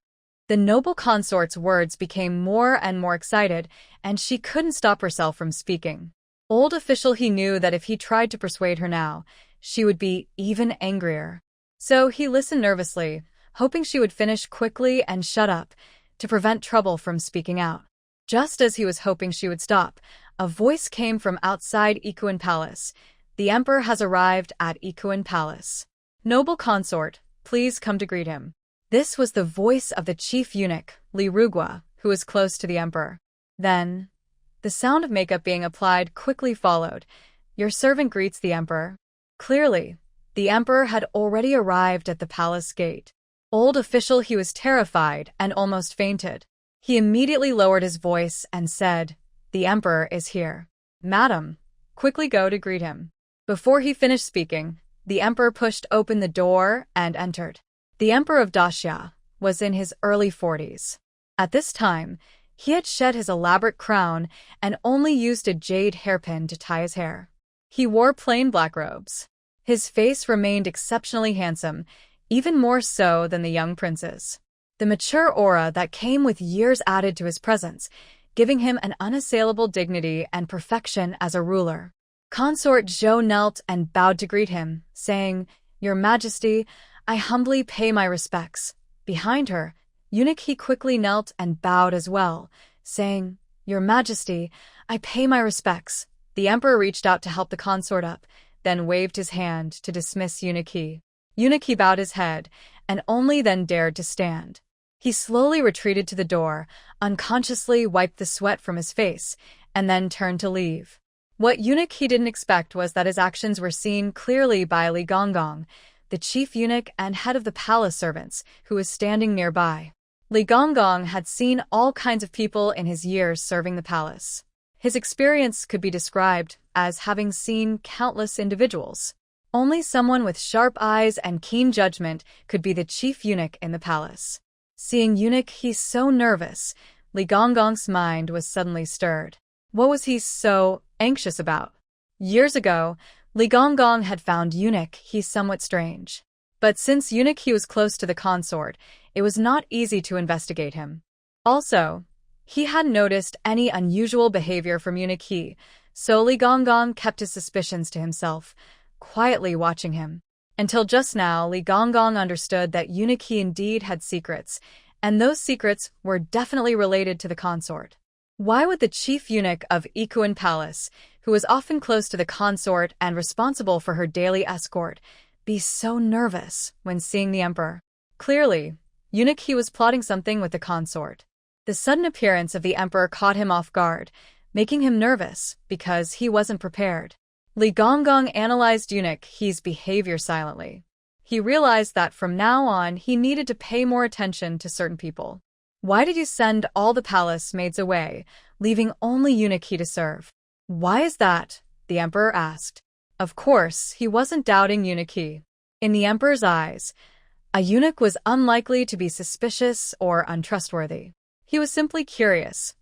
The noble consort's words became more and more excited, and she couldn't stop herself from speaking. Old official, he knew that if he tried to persuade her now, she would be even angrier. So he listened nervously, hoping she would finish quickly and shut up, to prevent trouble from speaking out. Just as he was hoping she would stop, a voice came from outside Ikuan Palace. The emperor has arrived at Ikuan Palace. Noble consort, please come to greet him. This was the voice of the chief eunuch, Li Rugua, who was close to the emperor. Then, the sound of makeup being applied quickly followed. Your servant greets the emperor. Clearly, the emperor had already arrived at the palace gate. Old official, he was terrified and almost fainted. He immediately lowered his voice and said, "The emperor is here. Madam, quickly go to greet him." Before he finished speaking, the emperor pushed open the door and entered. The emperor of Daxia was in his early 40s. At this time, he had shed his elaborate crown and only used a jade hairpin to tie his hair. He wore plain black robes. His face remained exceptionally handsome, even more so than the young prince's. The mature aura that came with years added to his presence, giving him an unassailable dignity and perfection as a ruler. Consort Zhou knelt and bowed to greet him, saying, "Your Majesty, I humbly pay my respects." Behind her, eunuch he quickly knelt and bowed as well, saying, "Your Majesty, I pay my respects." The emperor reached out to help the consort up, then waved his hand to dismiss eunuch he. Eunuch he bowed his head, and only then dared to stand. He slowly retreated to the door, unconsciously wiped the sweat from his face, and then turned to leave. What eunuch he didn't expect was that his actions were seen clearly by Li Gonggong, the chief eunuch and head of the palace servants, who was standing nearby. Li Gonggong had seen all kinds of people in his years serving the palace. His experience could be described as having seen countless individuals. Only someone with sharp eyes and keen judgment could be the chief eunuch in the palace. Seeing eunuch he so nervous, Li Gonggong's mind was suddenly stirred. What was he so anxious about? Years ago, Li Gonggong had found eunuch he somewhat strange. But since eunuch he was close to the consort, it was not easy to investigate him. Also, he hadn't noticed any unusual behavior from eunuch he, so Li Gonggong kept his suspicions to himself, quietly watching him. Until just now, Li Gonggong understood that eunuch he indeed had secrets, and those secrets were definitely related to the consort. Why would the chief eunuch of Ikuan Palace, who was often close to the consort and responsible for her daily escort, be so nervous when seeing the emperor? Clearly, eunuch he was plotting something with the consort. The sudden appearance of the emperor caught him off guard, making him nervous because he wasn't prepared. Li Gonggong analyzed eunuch he's behavior silently. He realized that from now on he needed to pay more attention to certain people. Why did you send all the palace maids away, leaving only eunuch he to serve? Why is that? The emperor asked. Of course, he wasn't doubting eunuch he. In the emperor's eyes, a eunuch was unlikely to be suspicious or untrustworthy. He was simply curious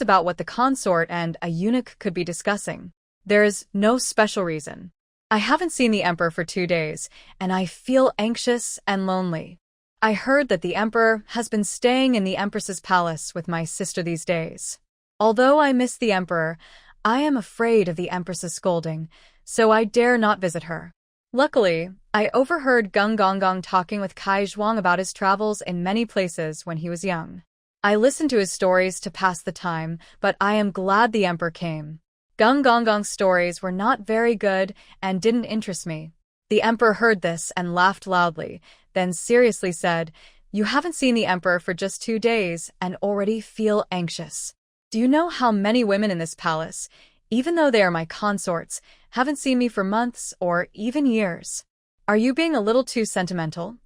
about what the consort and a eunuch could be discussing. There is no special reason. I haven't seen the emperor for 2 days, and I feel anxious and lonely. I heard that the emperor has been staying in the empress's palace with my sister these days. Although I miss the emperor, I am afraid of the empress's scolding, so I dare not visit her. Luckily, I overheard Gung Gonggong talking with Kai Zhuang about his travels in many places when he was young. I listened to his stories to pass the time, but I am glad the emperor came. Gung Gonggong's stories were not very good and didn't interest me. The emperor heard this and laughed loudly, then seriously said, "You haven't seen the emperor for just 2 days and already feel anxious. Do you know how many women in this palace, even though they are my consorts, haven't seen me for months or even years? Are you being a little too sentimental?"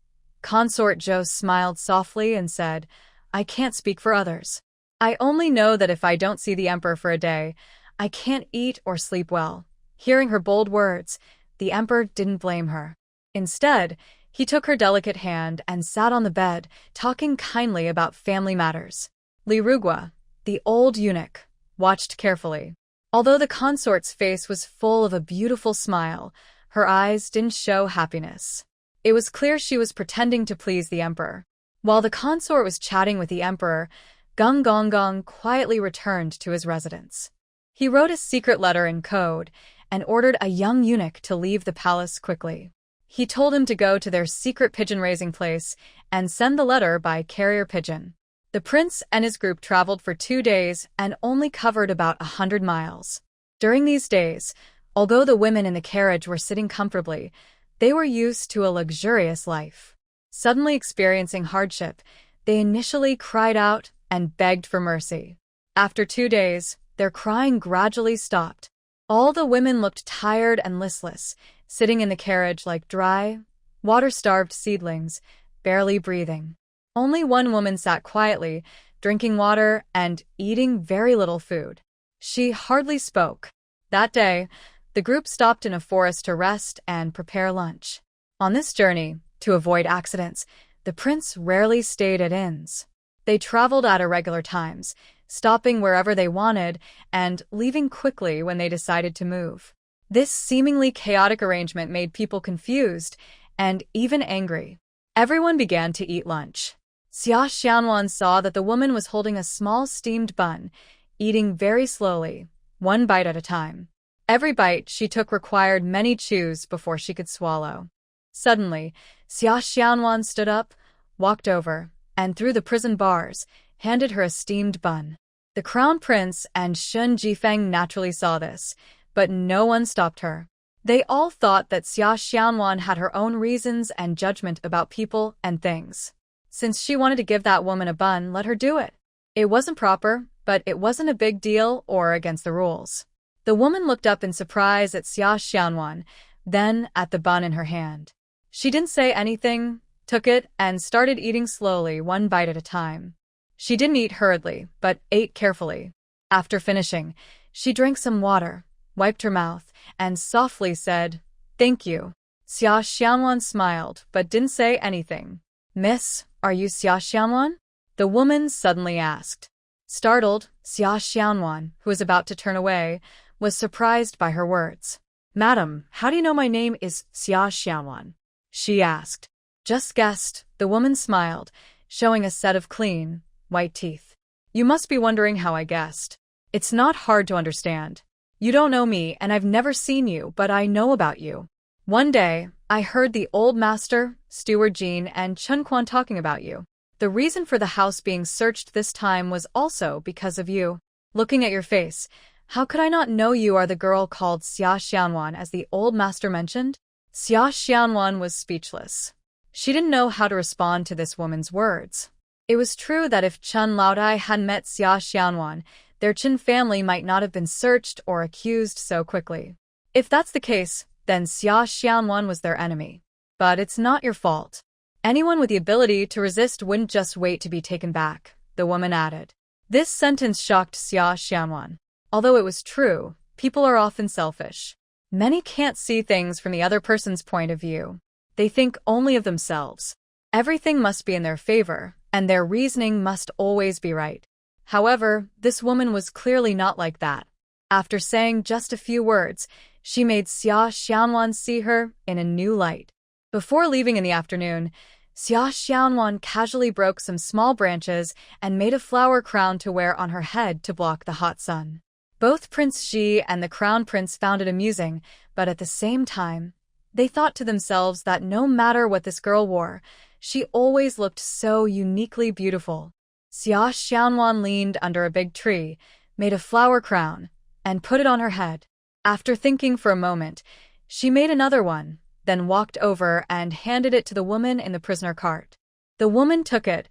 Consort Zhou smiled softly and said, "I can't speak for others. I only know that if I don't see the emperor for a day, I can't eat or sleep well." Hearing her bold words, the emperor didn't blame her. Instead, he took her delicate hand and sat on the bed, talking kindly about family matters. Li Rugua, the old eunuch, watched carefully. Although the consort's face was full of a beautiful smile, her eyes didn't show happiness. It was clear she was pretending to please the emperor. While the consort was chatting with the emperor, Gung Gonggong quietly returned to his residence. He wrote a secret letter in code and ordered a young eunuch to leave the palace quickly. He told him to go to their secret pigeon-raising place and send the letter by carrier pigeon. The prince and his group traveled for 2 days and only covered about 100 miles. During these days, although the women in the carriage were sitting comfortably, they were used to a luxurious life. Suddenly experiencing hardship, they initially cried out and begged for mercy. After 2 days, their crying gradually stopped. All the women looked tired and listless, sitting in the carriage like dry, water-starved seedlings, barely breathing. Only one woman sat quietly, drinking water and eating very little food. She hardly spoke. That day, the group stopped in a forest to rest and prepare lunch. On this journey, to avoid accidents, the prince rarely stayed at inns. They traveled at irregular times, stopping wherever they wanted and leaving quickly when they decided to move. This seemingly chaotic arrangement made people confused and even angry. Everyone began to eat lunch. Xia Xianwan saw that the woman was holding a small steamed bun, eating very slowly, one bite at a time. Every bite she took required many chews before she could swallow. Suddenly, Xia Xianwan stood up, walked over, and through the prison bars, handed her a steamed bun. The crown prince and Shun Jifeng naturally saw this, but no one stopped her. They all thought that Xia Xianwan had her own reasons and judgment about people and things. Since she wanted to give that woman a bun, let her do it. It wasn't proper, but it wasn't a big deal or against the rules. The woman looked up in surprise at Xia Xianwan, then at the bun in her hand. She didn't say anything, took it, and started eating slowly, one bite at a time. She didn't eat hurriedly, but ate carefully. After finishing, she drank some water, wiped her mouth, and softly said, "Thank you." Xia Xianwan smiled, but didn't say anything. "Miss, are you Xia Xianwan?" the woman suddenly asked. Startled, Xia Xianwan, who was about to turn away, was surprised by her words. "Madam, how do you know my name is Xia Xianwan?" she asked. "Just guessed," the woman smiled, showing a set of clean, white teeth. "You must be wondering how I guessed. It's not hard to understand. You don't know me and I've never seen you, but I know about you. One day, I heard the old master, Steward Jean, and Chun Quan talking about you. The reason for the house being searched this time was also because of you. Looking at your face, how could I not know you are the girl called Xia Xianwan as the old master mentioned?" Xia Xianwan was speechless. She didn't know how to respond to this woman's words. It was true that if Chun Laodai had met Xia Xianwan, their Qin family might not have been searched or accused so quickly. If that's the case, then Xia Xianwan was their enemy. But it's not your fault. Anyone with the ability to resist wouldn't just wait to be taken back, the woman added. This sentence shocked Xia Xianwan. Although it was true, people are often selfish. Many can't see things from the other person's point of view. They think only of themselves. Everything must be in their favor, and their reasoning must always be right. However, this woman was clearly not like that. After saying just a few words, she made Xia Xianwan see her in a new light. Before leaving in the afternoon, Xia Xianwan casually broke some small branches and made a flower crown to wear on her head to block the hot sun. Both Prince Xi and the Crown Prince found it amusing, but at the same time, they thought to themselves that no matter what this girl wore, she always looked so uniquely beautiful. Xia Xianwan leaned under a big tree, made a flower crown, and put it on her head. After thinking for a moment, she made another one, then walked over and handed it to the woman in the prisoner cart. The woman took it,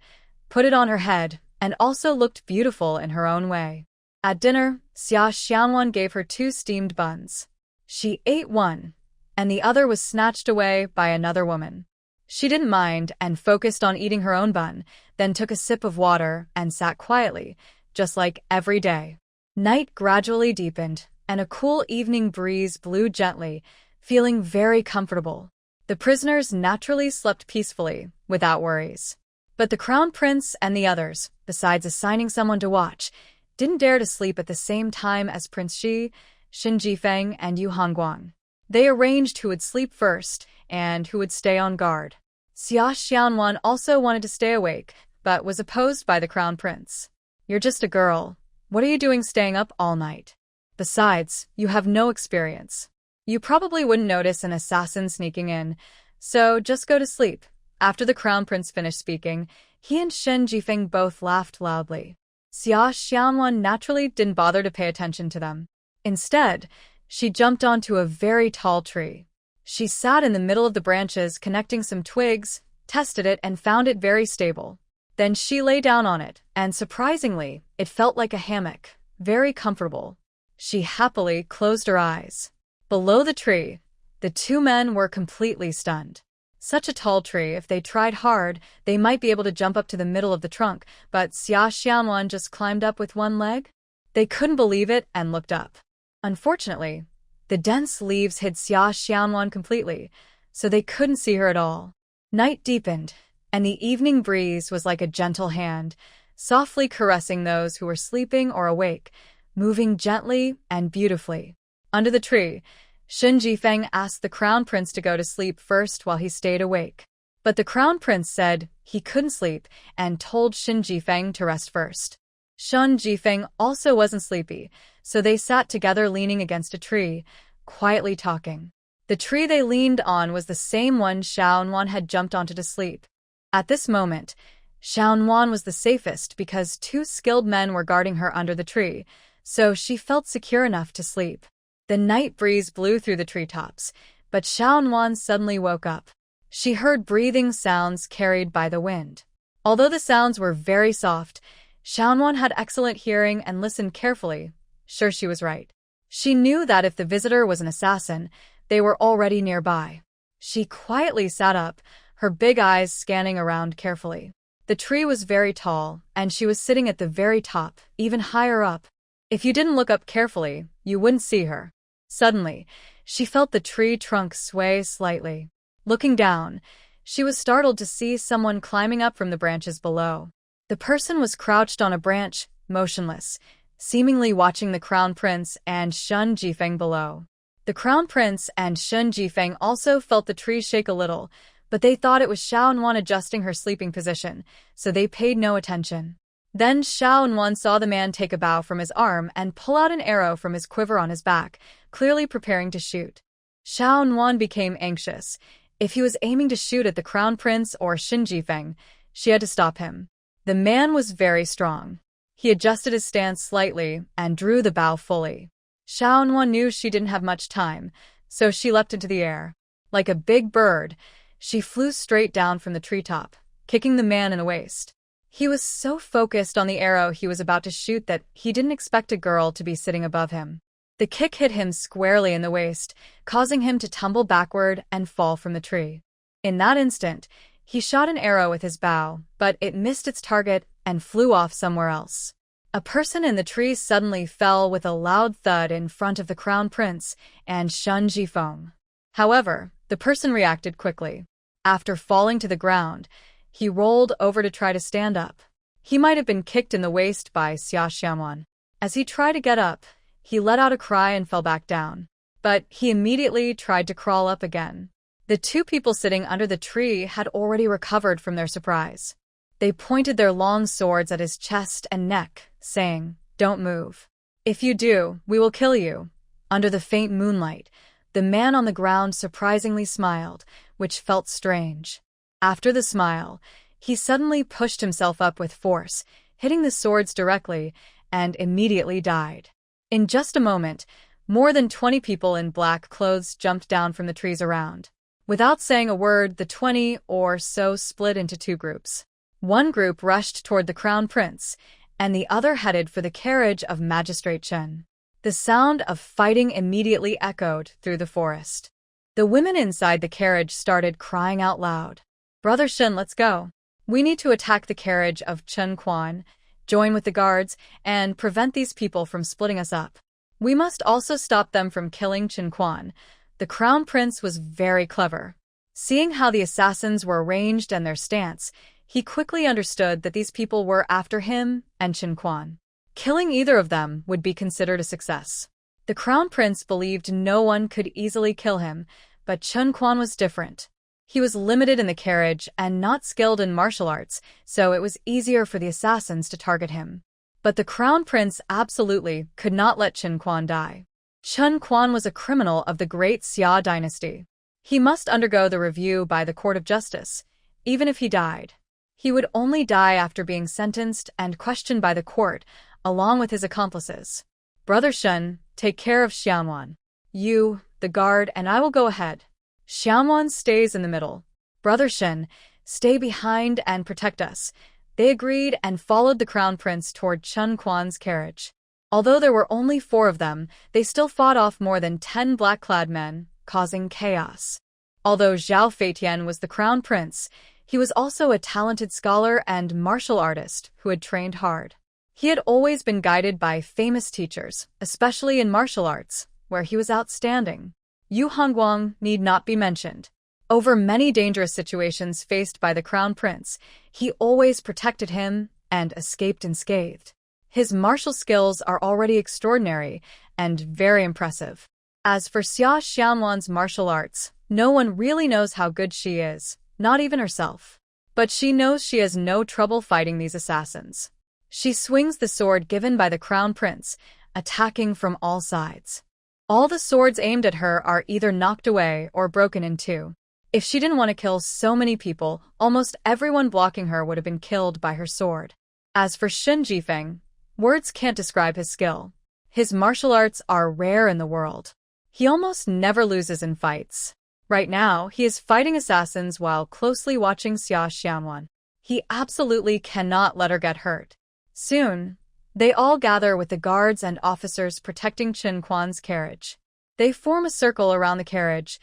put it on her head, and also looked beautiful in her own way. At dinner, Xia Xianwan gave her 2 steamed buns. She ate one, and the other was snatched away by another woman. She didn't mind and focused on eating her own bun, then took a sip of water and sat quietly, just like every day. Night gradually deepened, and a cool evening breeze blew gently, feeling very comfortable. The prisoners naturally slept peacefully, without worries. But the Crown Prince and the others, besides assigning someone to watch, didn't dare to sleep at the same time as Prince Shi, Xin Jifeng, and Yu Hongguang. They arranged who would sleep first and who would stay on guard. Xia Xianwan also wanted to stay awake, but was opposed by the crown prince. You're just a girl. What are you doing staying up all night? Besides, you have no experience. You probably wouldn't notice an assassin sneaking in, so just go to sleep. After the crown prince finished speaking, he and Shen Jifeng both laughed loudly. Xia Xianwan naturally didn't bother to pay attention to them. Instead, she jumped onto a very tall tree. She sat in the middle of the branches, connecting some twigs, tested it, and found it very stable. Then she lay down on it, and surprisingly, it felt like a hammock, very comfortable. She happily closed her eyes. Below the tree, the two men were completely stunned. Such a tall tree, if they tried hard, they might be able to jump up to the middle of the trunk, but Xia Xianwan just climbed up with one leg? They couldn't believe it and looked up. Unfortunately, the dense leaves hid Xia Xianwan completely, so they couldn't see her at all. Night deepened, and the evening breeze was like a gentle hand, softly caressing those who were sleeping or awake, moving gently and beautifully. Under the tree, Shen Jifeng asked the crown prince to go to sleep first while he stayed awake. But the crown prince said he couldn't sleep and told Shen Jifeng to rest first. Shen Jifeng also wasn't sleepy, so they sat together leaning against a tree, quietly talking. The tree they leaned on was the same one Xiaonan had jumped onto to sleep. At this moment, Xiaonan was the safest because two skilled men were guarding her under the tree, so she felt secure enough to sleep. The night breeze blew through the treetops, but Xiaonan suddenly woke up. She heard breathing sounds carried by the wind. Although the sounds were very soft, Xiaonan had excellent hearing and listened carefully. Sure, she was right. She knew that if the visitor was an assassin, they were already nearby. She quietly sat up, her big eyes scanning around carefully. The tree was very tall, and she was sitting at the very top, even higher up. If you didn't look up carefully, you wouldn't see her. Suddenly, she felt the tree trunk sway slightly. Looking down, she was startled to see someone climbing up from the branches below. The person was crouched on a branch, motionless, seemingly watching the crown prince and Shen Jifeng below. The crown prince and Shen Jifeng also felt the tree shake a little, but they thought it was Xiaonan adjusting her sleeping position, so they paid no attention. Then Xiaonan saw the man take a bow from his arm and pull out an arrow from his quiver on his back, clearly preparing to shoot. Xiaonan became anxious. If he was aiming to shoot at the crown prince or Shen Jifeng, she had to stop him. The man was very strong. He adjusted his stance slightly and drew the bow fully. Xiaonan knew she didn't have much time, so she leapt into the air. Like a big bird, she flew straight down from the treetop, kicking the man in the waist. He was so focused on the arrow he was about to shoot that he didn't expect a girl to be sitting above him. The kick hit him squarely in the waist, causing him to tumble backward and fall from the tree. In that instant, he shot an arrow with his bow, but it missed its target and flew off somewhere else. A person in the tree suddenly fell with a loud thud in front of the crown prince and Shen Jifeng. However, the person reacted quickly. After falling to the ground, he rolled over to try to stand up. He might have been kicked in the waist by Xia Xianwan. As he tried to get up, he let out a cry and fell back down. But he immediately tried to crawl up again. The two people sitting under the tree had already recovered from their surprise. They pointed their long swords at his chest and neck, saying, "Don't move. If you do, we will kill you." Under the faint moonlight, the man on the ground surprisingly smiled, which felt strange. After the smile, he suddenly pushed himself up with force, hitting the swords directly, and immediately died. In just a moment, more than 20 people in black clothes jumped down from the trees around. Without saying a word, the 20 or so split into two groups. One group rushed toward the crown prince, and the other headed for the carriage of Magistrate Chen. The sound of fighting immediately echoed through the forest. The women inside the carriage started crying out loud. "Brother Shen, let's go. We need to attack the carriage of Chen Quan, join with the guards, and prevent these people from splitting us up. We must also stop them from killing Chen Quan." The crown prince was very clever. Seeing how the assassins were arranged and their stance, he quickly understood that these people were after him and Chen Quan. Killing either of them would be considered a success. The crown prince believed no one could easily kill him, but Chen Quan was different. He was limited in the carriage and not skilled in martial arts, so it was easier for the assassins to target him. But the crown prince absolutely could not let Qin Quan die. Qin Quan was a criminal of the great Xia dynasty. He must undergo the review by the court of justice, even if he died. He would only die after being sentenced and questioned by the court, along with his accomplices. Brother Shen, take care of Xianwan. You, the guard, and I will go ahead. Xianwan stays in the middle. Brother Shen, stay behind and protect us. They agreed and followed the crown prince toward Qin Quan's carriage. Although there were only 4 of them, they still fought off more than 10 black-clad men, causing chaos. Although Zhao Feitian was the crown prince, he was also a talented scholar and martial artist who had trained hard. He had always been guided by famous teachers, especially in martial arts, where he was outstanding. Yu Hongguang need not be mentioned. Over many dangerous situations faced by the crown prince, he always protected him and escaped unscathed. His martial skills are already extraordinary and very impressive. As for Xia Xianwan's martial arts, no one really knows how good she is, not even herself. But she knows she has no trouble fighting these assassins. She swings the sword given by the crown prince, attacking from all sides. All the swords aimed at her are either knocked away or broken in two. If she didn't want to kill so many people, almost everyone blocking her would have been killed by her sword. As for Shen Jifeng, words can't describe his skill. His martial arts are rare in the world. He almost never loses in fights. Right now, he is fighting assassins while closely watching Xia Xianwan. He absolutely cannot let her get hurt. Soon, they all gather with the guards and officers protecting Qin Quan's carriage. They form a circle around the carriage,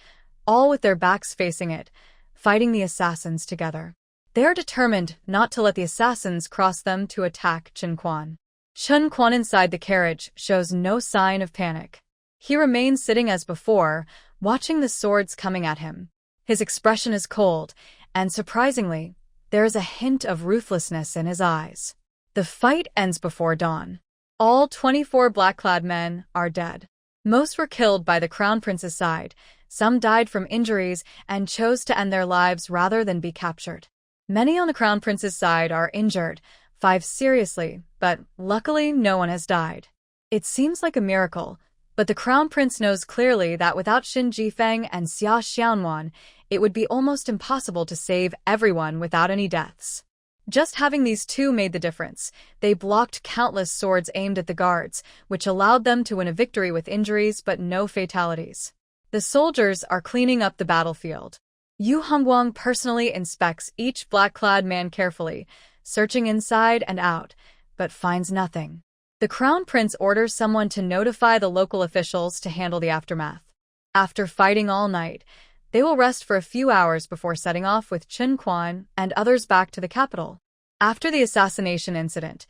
all with their backs facing it, fighting the assassins together. They are determined not to let the assassins cross them to attack Qin Quan. Qin Quan inside the carriage shows no sign of panic. He remains sitting as before, watching the swords coming at him. His expression is cold, and surprisingly, there is a hint of ruthlessness in his eyes. The fight ends before dawn. All 24 black-clad men are dead. Most were killed by the crown prince's side. Some died from injuries and chose to end their lives rather than be captured. Many on the crown prince's side are injured, 5 seriously, but luckily no one has died. It seems like a miracle, but the crown prince knows clearly that without Shen Jifeng and Xia Xianwan, it would be almost impossible to save everyone without any deaths. Just having these 2 made the difference. They blocked countless swords aimed at the guards, which allowed them to win a victory with injuries but no fatalities. The soldiers are cleaning up the battlefield. Yu Hongguang personally inspects each black-clad man carefully, searching inside and out, but finds nothing. The crown prince orders someone to notify the local officials to handle the aftermath. After fighting all night, they will rest for a few hours before setting off with Qin Quan and others back to the capital. After the assassination incident,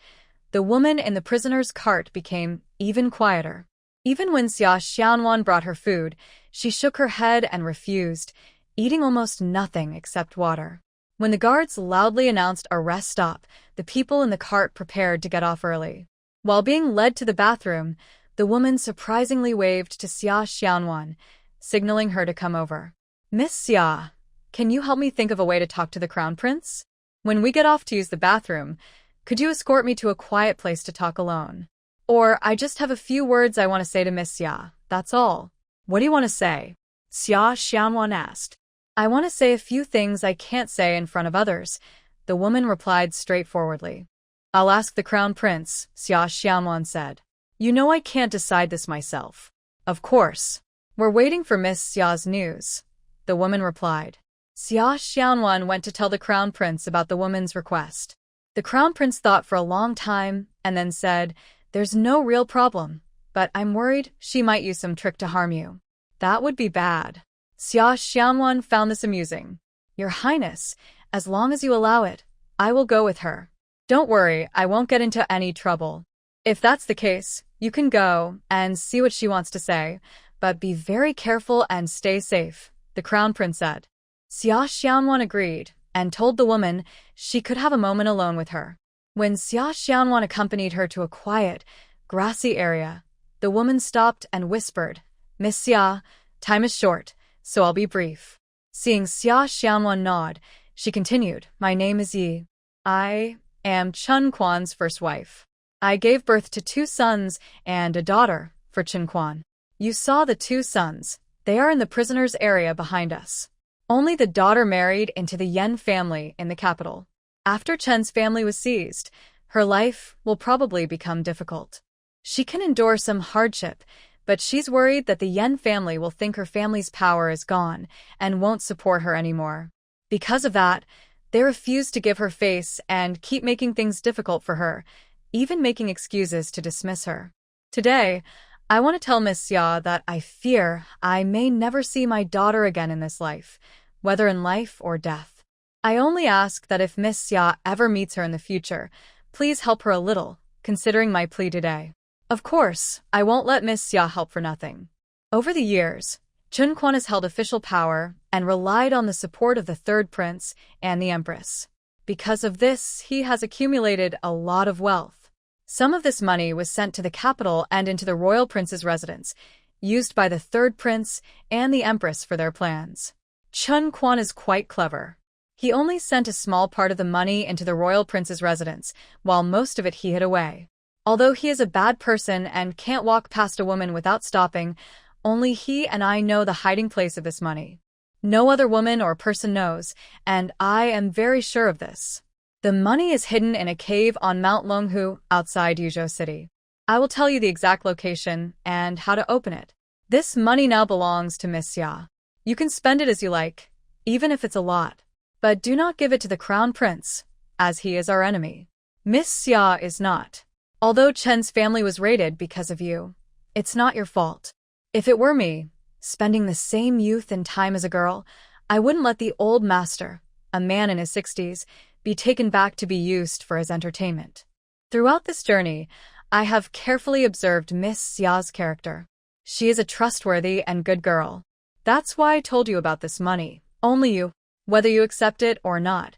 the woman in the prisoner's cart became even quieter. Even when Xia Xianwan brought her food, she shook her head and refused, eating almost nothing except water. When the guards loudly announced a rest stop, the people in the cart prepared to get off early. While being led to the bathroom, the woman surprisingly waved to Xia Xianwan, signaling her to come over. Miss Xia, can you help me think of a way to talk to the crown prince? When we get off to use the bathroom, could you escort me to a quiet place to talk alone? Or I just have a few words I want to say to Miss Xia, that's all. What do you want to say? Xia Xianwan asked. I want to say a few things I can't say in front of others, the woman replied straightforwardly. I'll ask the crown prince, Xia Xianwan said. You know I can't decide this myself. Of course. We're waiting for Miss Xia's news, the woman replied. Xia Xianwan went to tell the crown prince about the woman's request. The crown prince thought for a long time and then said, There's no real problem, but I'm worried she might use some trick to harm you. That would be bad. Xia Xianwan found this amusing. Your Highness, as long as you allow it, I will go with her. Don't worry, I won't get into any trouble. If that's the case, you can go and see what she wants to say, but be very careful and stay safe, the crown prince said. Xia Xianwan agreed and told the woman she could have a moment alone with her. When Xia Xianwan accompanied her to a quiet, grassy area, the woman stopped and whispered, Miss Xia, time is short, so I'll be brief. Seeing Xia Xianwan nod, she continued, "My name is Yi. I am Chen Quan's first wife. I gave birth to 2 sons and a daughter for Chen Quan. You saw the 2 sons. They are in the prisoners' area behind us. Only the daughter married into the Yen family in the capital. After Chen's family was seized, her life will probably become difficult. She can endure some hardship, but she's worried that the Yen family will think her family's power is gone and won't support her anymore. Because of that, they refuse to give her face and keep making things difficult for her, even making excuses to dismiss her. Today, I want to tell Miss Xia that I fear I may never see my daughter again in this life, whether in life or death. I only ask that if Miss Xia ever meets her in the future, please help her a little, considering my plea today. Of course, I won't let Miss Xia help for nothing." Over the years, Chen Quan has held official power and relied on the support of the third prince and the empress. Because of this, he has accumulated a lot of wealth. Some of this money was sent to the capital and into the royal prince's residence, used by the third prince and the empress for their plans. Chen Quan is quite clever. He only sent a small part of the money into the royal prince's residence, while most of it he hid away. Although he is a bad person and can't walk past a woman without stopping, only he and I know the hiding place of this money. No other woman or person knows, and I am very sure of this. The money is hidden in a cave on Mount Longhu outside Yuzhou City. I will tell you the exact location and how to open it. This money now belongs to Miss Xia. You can spend it as you like, even if it's a lot. But do not give it to the crown prince, as he is our enemy. Miss Xia is not. Although Chen's family was raided because of you, it's not your fault. If it were me, spending the same youth and time as a girl, I wouldn't let the old master, a man in his 60s, be taken back to be used for his entertainment. Throughout this journey, I have carefully observed Miss Xia's character. She is a trustworthy and good girl. That's why I told you about this money. Only you, whether you accept it or not.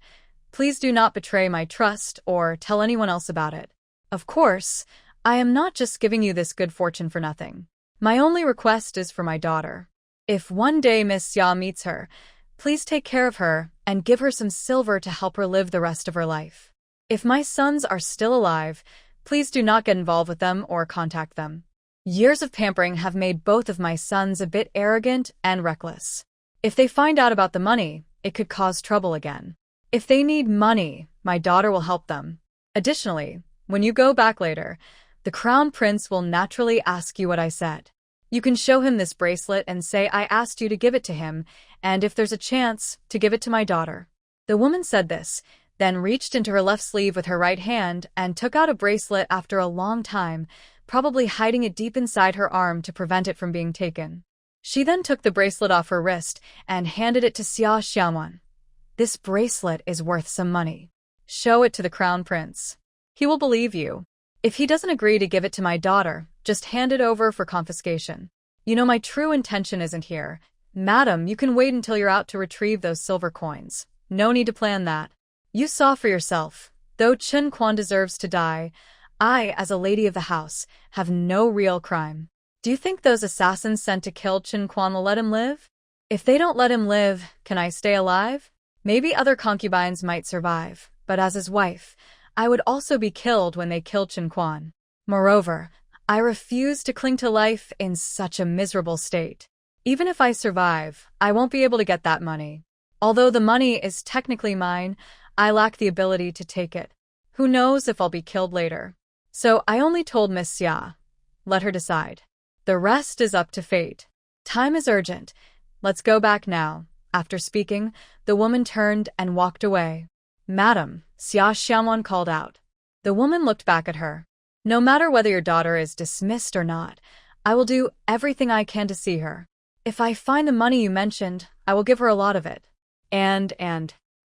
Please do not betray my trust or tell anyone else about it. Of course, I am not just giving you this good fortune for nothing. My only request is for my daughter. If one day Miss Xia meets her, please take care of her and give her some silver to help her live the rest of her life. If my sons are still alive, please do not get involved with them or contact them. Years of pampering have made both of my sons a bit arrogant and reckless. If they find out about the money, it could cause trouble again. If they need money, my daughter will help them. Additionally, when you go back later, the crown prince will naturally ask you what I said. You can show him this bracelet and say I asked you to give it to him, and if there's a chance, to give it to my daughter. The woman said this, then reached into her left sleeve with her right hand and took out a bracelet after a long time, probably hiding it deep inside her arm to prevent it from being taken. She then took the bracelet off her wrist and handed it to Xia Xianwan. This bracelet is worth some money. Show it to the crown prince. He will believe you. If he doesn't agree to give it to my daughter, just hand it over for confiscation. You know my true intention isn't here. Madam, you can wait until you're out to retrieve those silver coins. No need to plan that. You saw for yourself. Though Chen Quan deserves to die, I, as a lady of the house, have no real crime. Do you think those assassins sent to kill Chen Quan will let him live? If they don't let him live, can I stay alive? Maybe other concubines might survive, but as his wife, I would also be killed when they killed Chen Quan. Moreover, I refuse to cling to life in such a miserable state. Even if I survive, I won't be able to get that money. Although the money is technically mine, I lack the ability to take it. Who knows if I'll be killed later? So I only told Miss Xia. Let her decide. The rest is up to fate. Time is urgent. Let's go back now. After speaking, the woman turned and walked away. Madam, Xia Xianwan called out. The woman looked back at her. No matter whether your daughter is dismissed or not, I will do everything I can to see her. If I find the money you mentioned, I will give her a lot of it. And,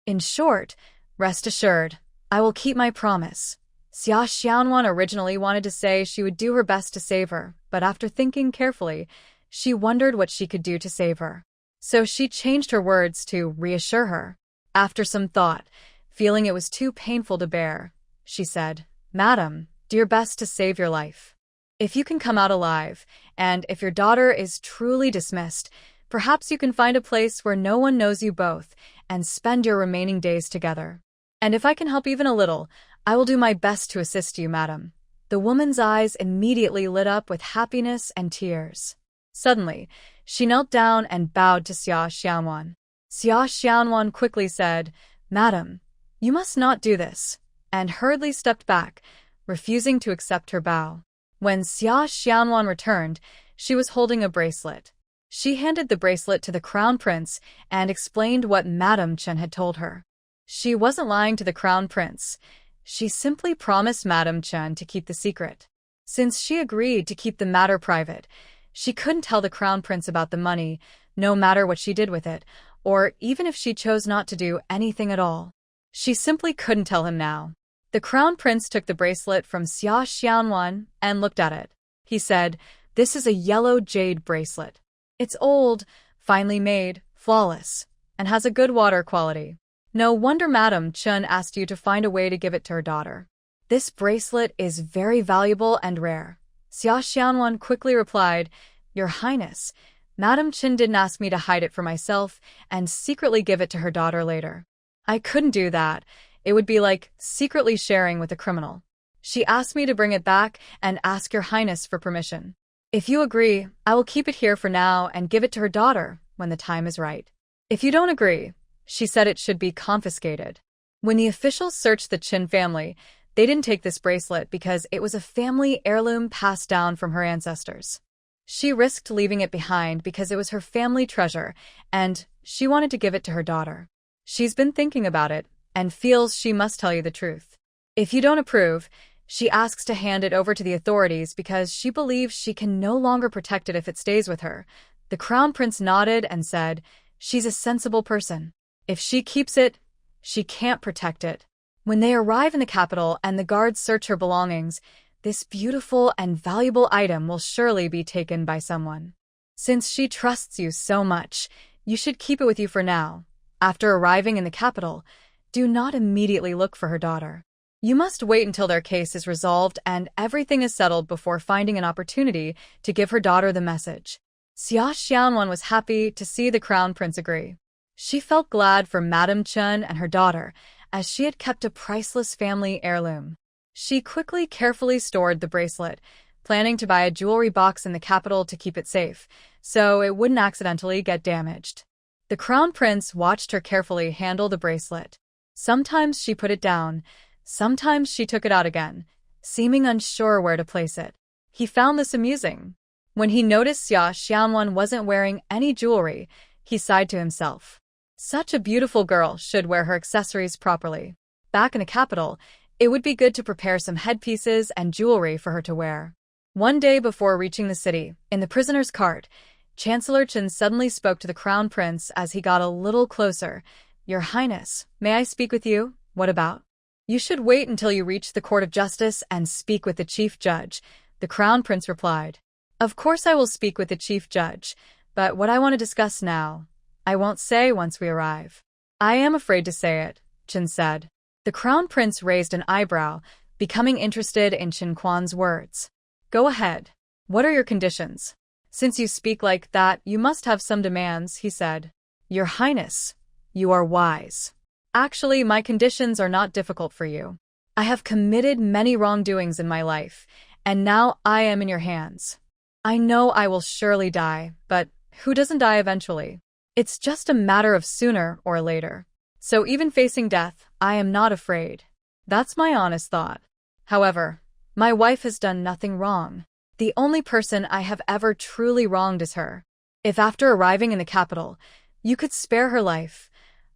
in short, rest assured, I will keep my promise. Xia Xianwan originally wanted to say she would do her best to save her, but after thinking carefully, she wondered what she could do to save her. So she changed her words to reassure her. After some thought, feeling it was too painful to bear, she said, Madam, do your best to save your life. If you can come out alive, and if your daughter is truly dismissed, Perhaps you can find a place where no one knows you both and spend your remaining days together. And if I can help even a little, I will do my best to assist you, madam." The woman's eyes immediately lit up with happiness and tears. Suddenly, she knelt down and bowed to Xia Xianwan. Xia Xianwan quickly said, "Madam, you must not do this," and hurriedly stepped back, refusing to accept her bow. When Xia Xianwan returned, she was holding a bracelet. She handed the bracelet to the crown prince and explained what Madame Chen had told her. She wasn't lying to the crown prince. She simply promised Madame Chen to keep the secret. Since she agreed to keep the matter private, she couldn't tell the crown prince about the money, no matter what she did with it, or even if she chose not to do anything at all. She simply couldn't tell him now. The crown prince took the bracelet from Xia Xianwan and looked at it. He said, "This is a yellow jade bracelet. It's old, finely made, flawless, and has a good water quality. No wonder Madame Chen asked you to find a way to give it to her daughter. This bracelet is very valuable and rare." Xia Xianwan quickly replied, "Your Highness, Madame Chen didn't ask me to hide it for myself and secretly give it to her daughter later. I couldn't do that. It would be like secretly sharing with a criminal. She asked me to bring it back and ask your Highness for permission. If you agree, I will keep it here for now and give it to her daughter when the time is right. If you don't agree, she said it should be confiscated." When the officials searched the Qin family, they didn't take this bracelet because it was a family heirloom passed down from her ancestors. She risked leaving it behind because it was her family treasure, and she wanted to give it to her daughter. She's been thinking about it and feels she must tell you the truth. If you don't approve, she asks to hand it over to the authorities because she believes she can no longer protect it if it stays with her. The crown prince nodded and said, "She's a sensible person. If she keeps it, she can't protect it." When they arrive in the capital and the guards search her belongings, this beautiful and valuable item will surely be taken by someone. Since she trusts you so much, you should keep it with you for now. After arriving in the capital, do not immediately look for her daughter. You must wait until their case is resolved and everything is settled before finding an opportunity to give her daughter the message. Xia Xianwan was happy to see the crown prince agree. She felt glad for Madame Chen and her daughter, as she had kept a priceless family heirloom. She quickly carefully stored the bracelet, planning to buy a jewelry box in the capital to keep it safe, so it wouldn't accidentally get damaged. The crown prince watched her carefully handle the bracelet. Sometimes she put it down, sometimes she took it out again, seeming unsure where to place it. He found this amusing. When he noticed Xia Xianwan wasn't wearing any jewelry, he sighed to himself. Such a beautiful girl should wear her accessories properly. Back in the capital, it would be good to prepare some headpieces and jewelry for her to wear. One day before reaching the city, in the prisoner's cart, Chancellor Chen suddenly spoke to the crown prince as he got a little closer. "Your Highness, may I speak with you? What about?" "You should wait until you reach the court of justice and speak with the chief judge," the crown prince replied. "Of course I will speak with the chief judge, but what I want to discuss now, I won't say once we arrive." "I am afraid to say it," Chen said. The crown prince raised an eyebrow, becoming interested in Chen Quan's words. "Go ahead. What are your conditions? Since you speak like that, you must have some demands," he said. "Your Highness, you are wise. Actually, my conditions are not difficult for you. I have committed many wrongdoings in my life, and now I am in your hands. I know I will surely die, but who doesn't die eventually? It's just a matter of sooner or later. So even facing death, I am not afraid. That's my honest thought. However, my wife has done nothing wrong. The only person I have ever truly wronged is her. If after arriving in the capital, you could spare her life,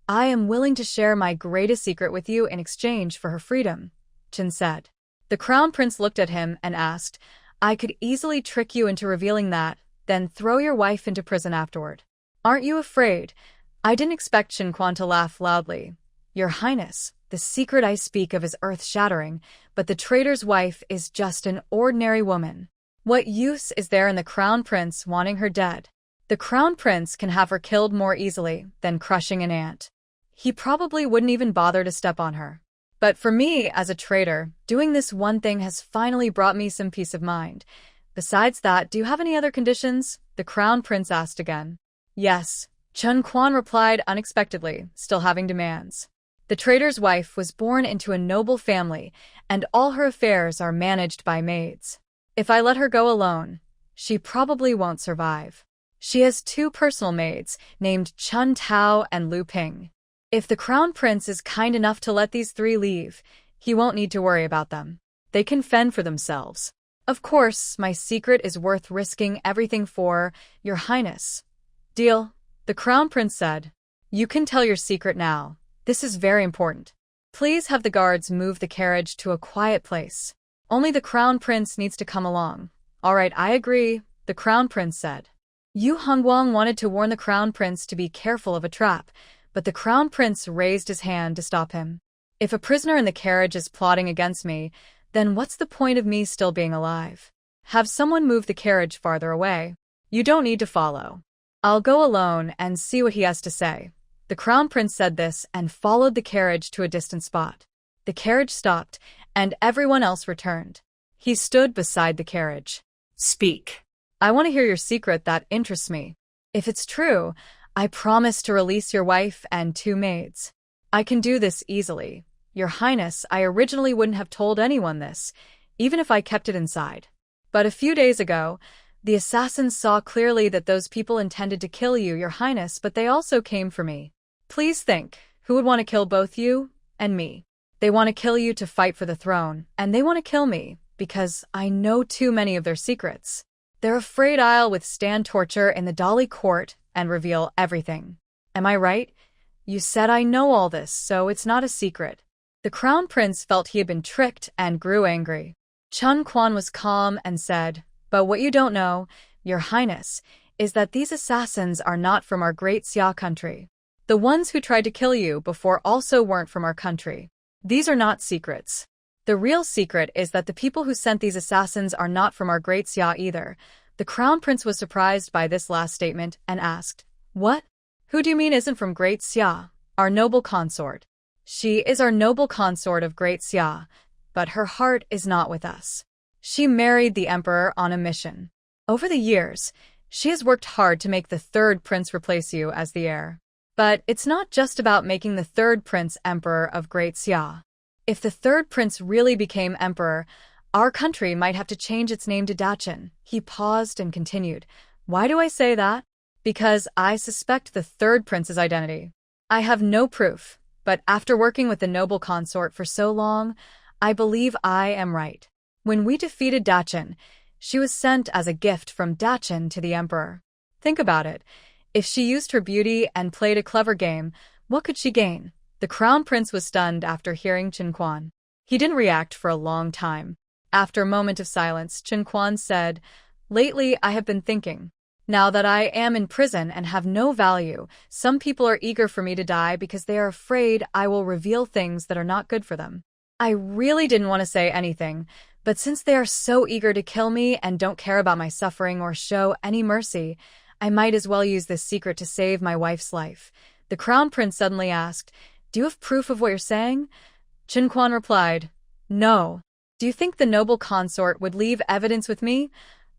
I am willing to share my greatest secret with you in exchange for her freedom," Chen said. The crown prince looked at him and asked, "I could easily trick you into revealing that, then throw your wife into prison afterward. Aren't you afraid?" I didn't expect Chen Quan to laugh loudly. "Your Highness, the secret I speak of is earth-shattering, but the traitor's wife is just an ordinary woman. What use is there in the crown prince wanting her dead? The crown prince can have her killed more easily than crushing an ant. He probably wouldn't even bother to step on her. But for me, as a traitor, doing this one thing has finally brought me some peace of mind. Besides that, do you have any other conditions?" the crown prince asked again. Yes, Chun Quan replied unexpectedly, still having demands. The trader's wife was born into a noble family, and all her affairs are managed by maids. If I let her go alone, she probably won't survive. She has two personal maids, named Chun Tao and Lu Ping. If the crown prince is kind enough to let these three leave, he won't need to worry about them. They can fend for themselves. Of course, my secret is worth risking everything for, Your Highness. Deal, the crown prince said. You can tell your secret now. This is very important. Please have the guards move the carriage to a quiet place. Only the crown prince needs to come along. All right, I agree, the crown prince said. Yu Hongguang wanted to warn the crown prince to be careful of a trap, but the crown prince raised his hand to stop him. If a prisoner in the carriage is plotting against me, then what's the point of me still being alive? Have someone move the carriage farther away. You don't need to follow. I'll go alone and see what he has to say. The crown prince said this and followed the carriage to a distant spot. The carriage stopped, and everyone else returned. He stood beside the carriage. Speak. I want to hear your secret that interests me. If it's true, I promise to release your wife and two maids. I can do this easily. Your Highness, I originally wouldn't have told anyone this, even if I kept it inside. But a few days ago, the assassins saw clearly that those people intended to kill you, Your Highness, but they also came for me. Please think, who would want to kill both you and me? They want to kill you to fight for the throne, and they want to kill me, because I know too many of their secrets. They're afraid I'll withstand torture in the Dali court and reveal everything. Am I right? You said I know all this, so it's not a secret. The crown prince felt he had been tricked and grew angry. Chun Quan was calm and said, But what you don't know, Your Highness, is that these assassins are not from our great Xia country. The ones who tried to kill you before also weren't from our country. These are not secrets. The real secret is that the people who sent these assassins are not from our great Xia either. The crown prince was surprised by this last statement and asked, What? Who do you mean isn't from great Xia? Our noble consort. She is our noble consort of great Xia, but her heart is not with us. She married the emperor on a mission. Over the years, she has worked hard to make the third prince replace you as the heir. But it's not just about making the third prince emperor of great Xia. If the third prince really became emperor, our country might have to change its name to Dachin. He paused and continued, Why do I say that? Because I suspect the third prince's identity. I have no proof, but after working with the noble consort for so long, I believe I am right. When we defeated Dachin, she was sent as a gift from Dachin to the emperor. Think about it. If she used her beauty and played a clever game, what could she gain? The crown prince was stunned after hearing Chun Quan. He didn't react for a long time. After a moment of silence, Chun Quan said, Lately I have been thinking. Now that I am in prison and have no value, some people are eager for me to die because they are afraid I will reveal things that are not good for them. I really didn't want to say anything, but since they are so eager to kill me and don't care about my suffering or show any mercy, I might as well use this secret to save my wife's life. The crown prince suddenly asked, Do you have proof of what you're saying? Chun Quan replied, No. Do you think the noble consort would leave evidence with me?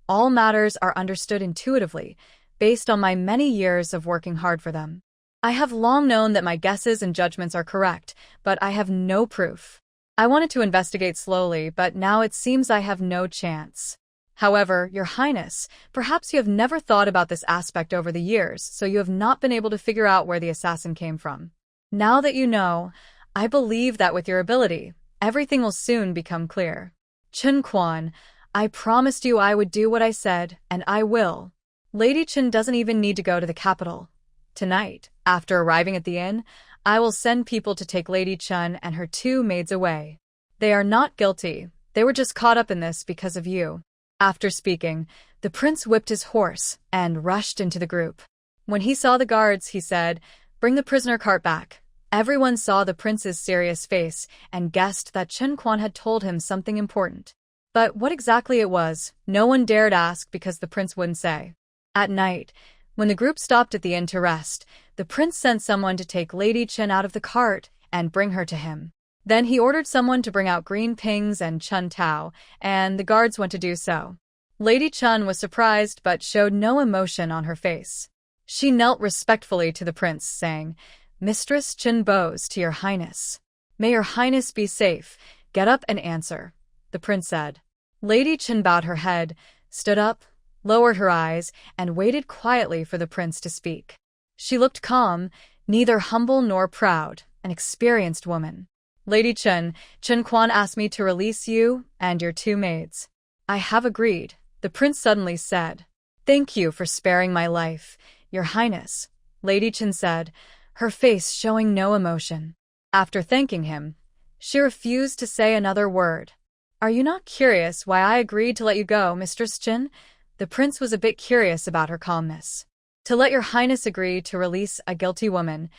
All matters are understood intuitively, based on my many years of working hard for them. I have long known that my guesses and judgments are correct, but I have no proof. I wanted to investigate slowly, but now it seems I have no chance. However, Your Highness, perhaps you have never thought about this aspect over the years, so you have not been able to figure out where the assassin came from. Now that you know, I believe that with your ability, everything will soon become clear. Chun Quan, I promised you I would do what I said, and I will. Lady Chen doesn't even need to go to the capital. Tonight, after arriving at the inn, I will send people to take Lady Chen and her two maids away. They are not guilty. They were just caught up in this because of you. After speaking, the prince whipped his horse and rushed into the group. When he saw the guards, he said, Bring the prisoner cart back. Everyone saw the prince's serious face and guessed that Chun Quan had told him something important. But what exactly it was, no one dared ask because the prince wouldn't say. At night, when the group stopped at the inn to rest, the prince sent someone to take Lady Chen out of the cart and bring her to him. Then he ordered someone to bring out green pings and Chun Tao, and the guards went to do so. Lady Chen was surprised but showed no emotion on her face. She knelt respectfully to the prince, saying, "Mistress Chen bows to your highness." "May your highness be safe. Get up and answer," the prince said. Lady Chen bowed her head, stood up, lowered her eyes, and waited quietly for the prince to speak. She looked calm, neither humble nor proud, an experienced woman. "Lady Chen, Chen Quan asked me to release you and your two maids." "I have agreed," the prince suddenly said. "Thank you for sparing my life, your highness," Lady Chen said, her face showing no emotion. After thanking him, she refused to say another word. "Are you not curious why I agreed to let you go, Mistress Chen?" The prince was a bit curious about her calmness. "To let your highness agree to release a guilty woman,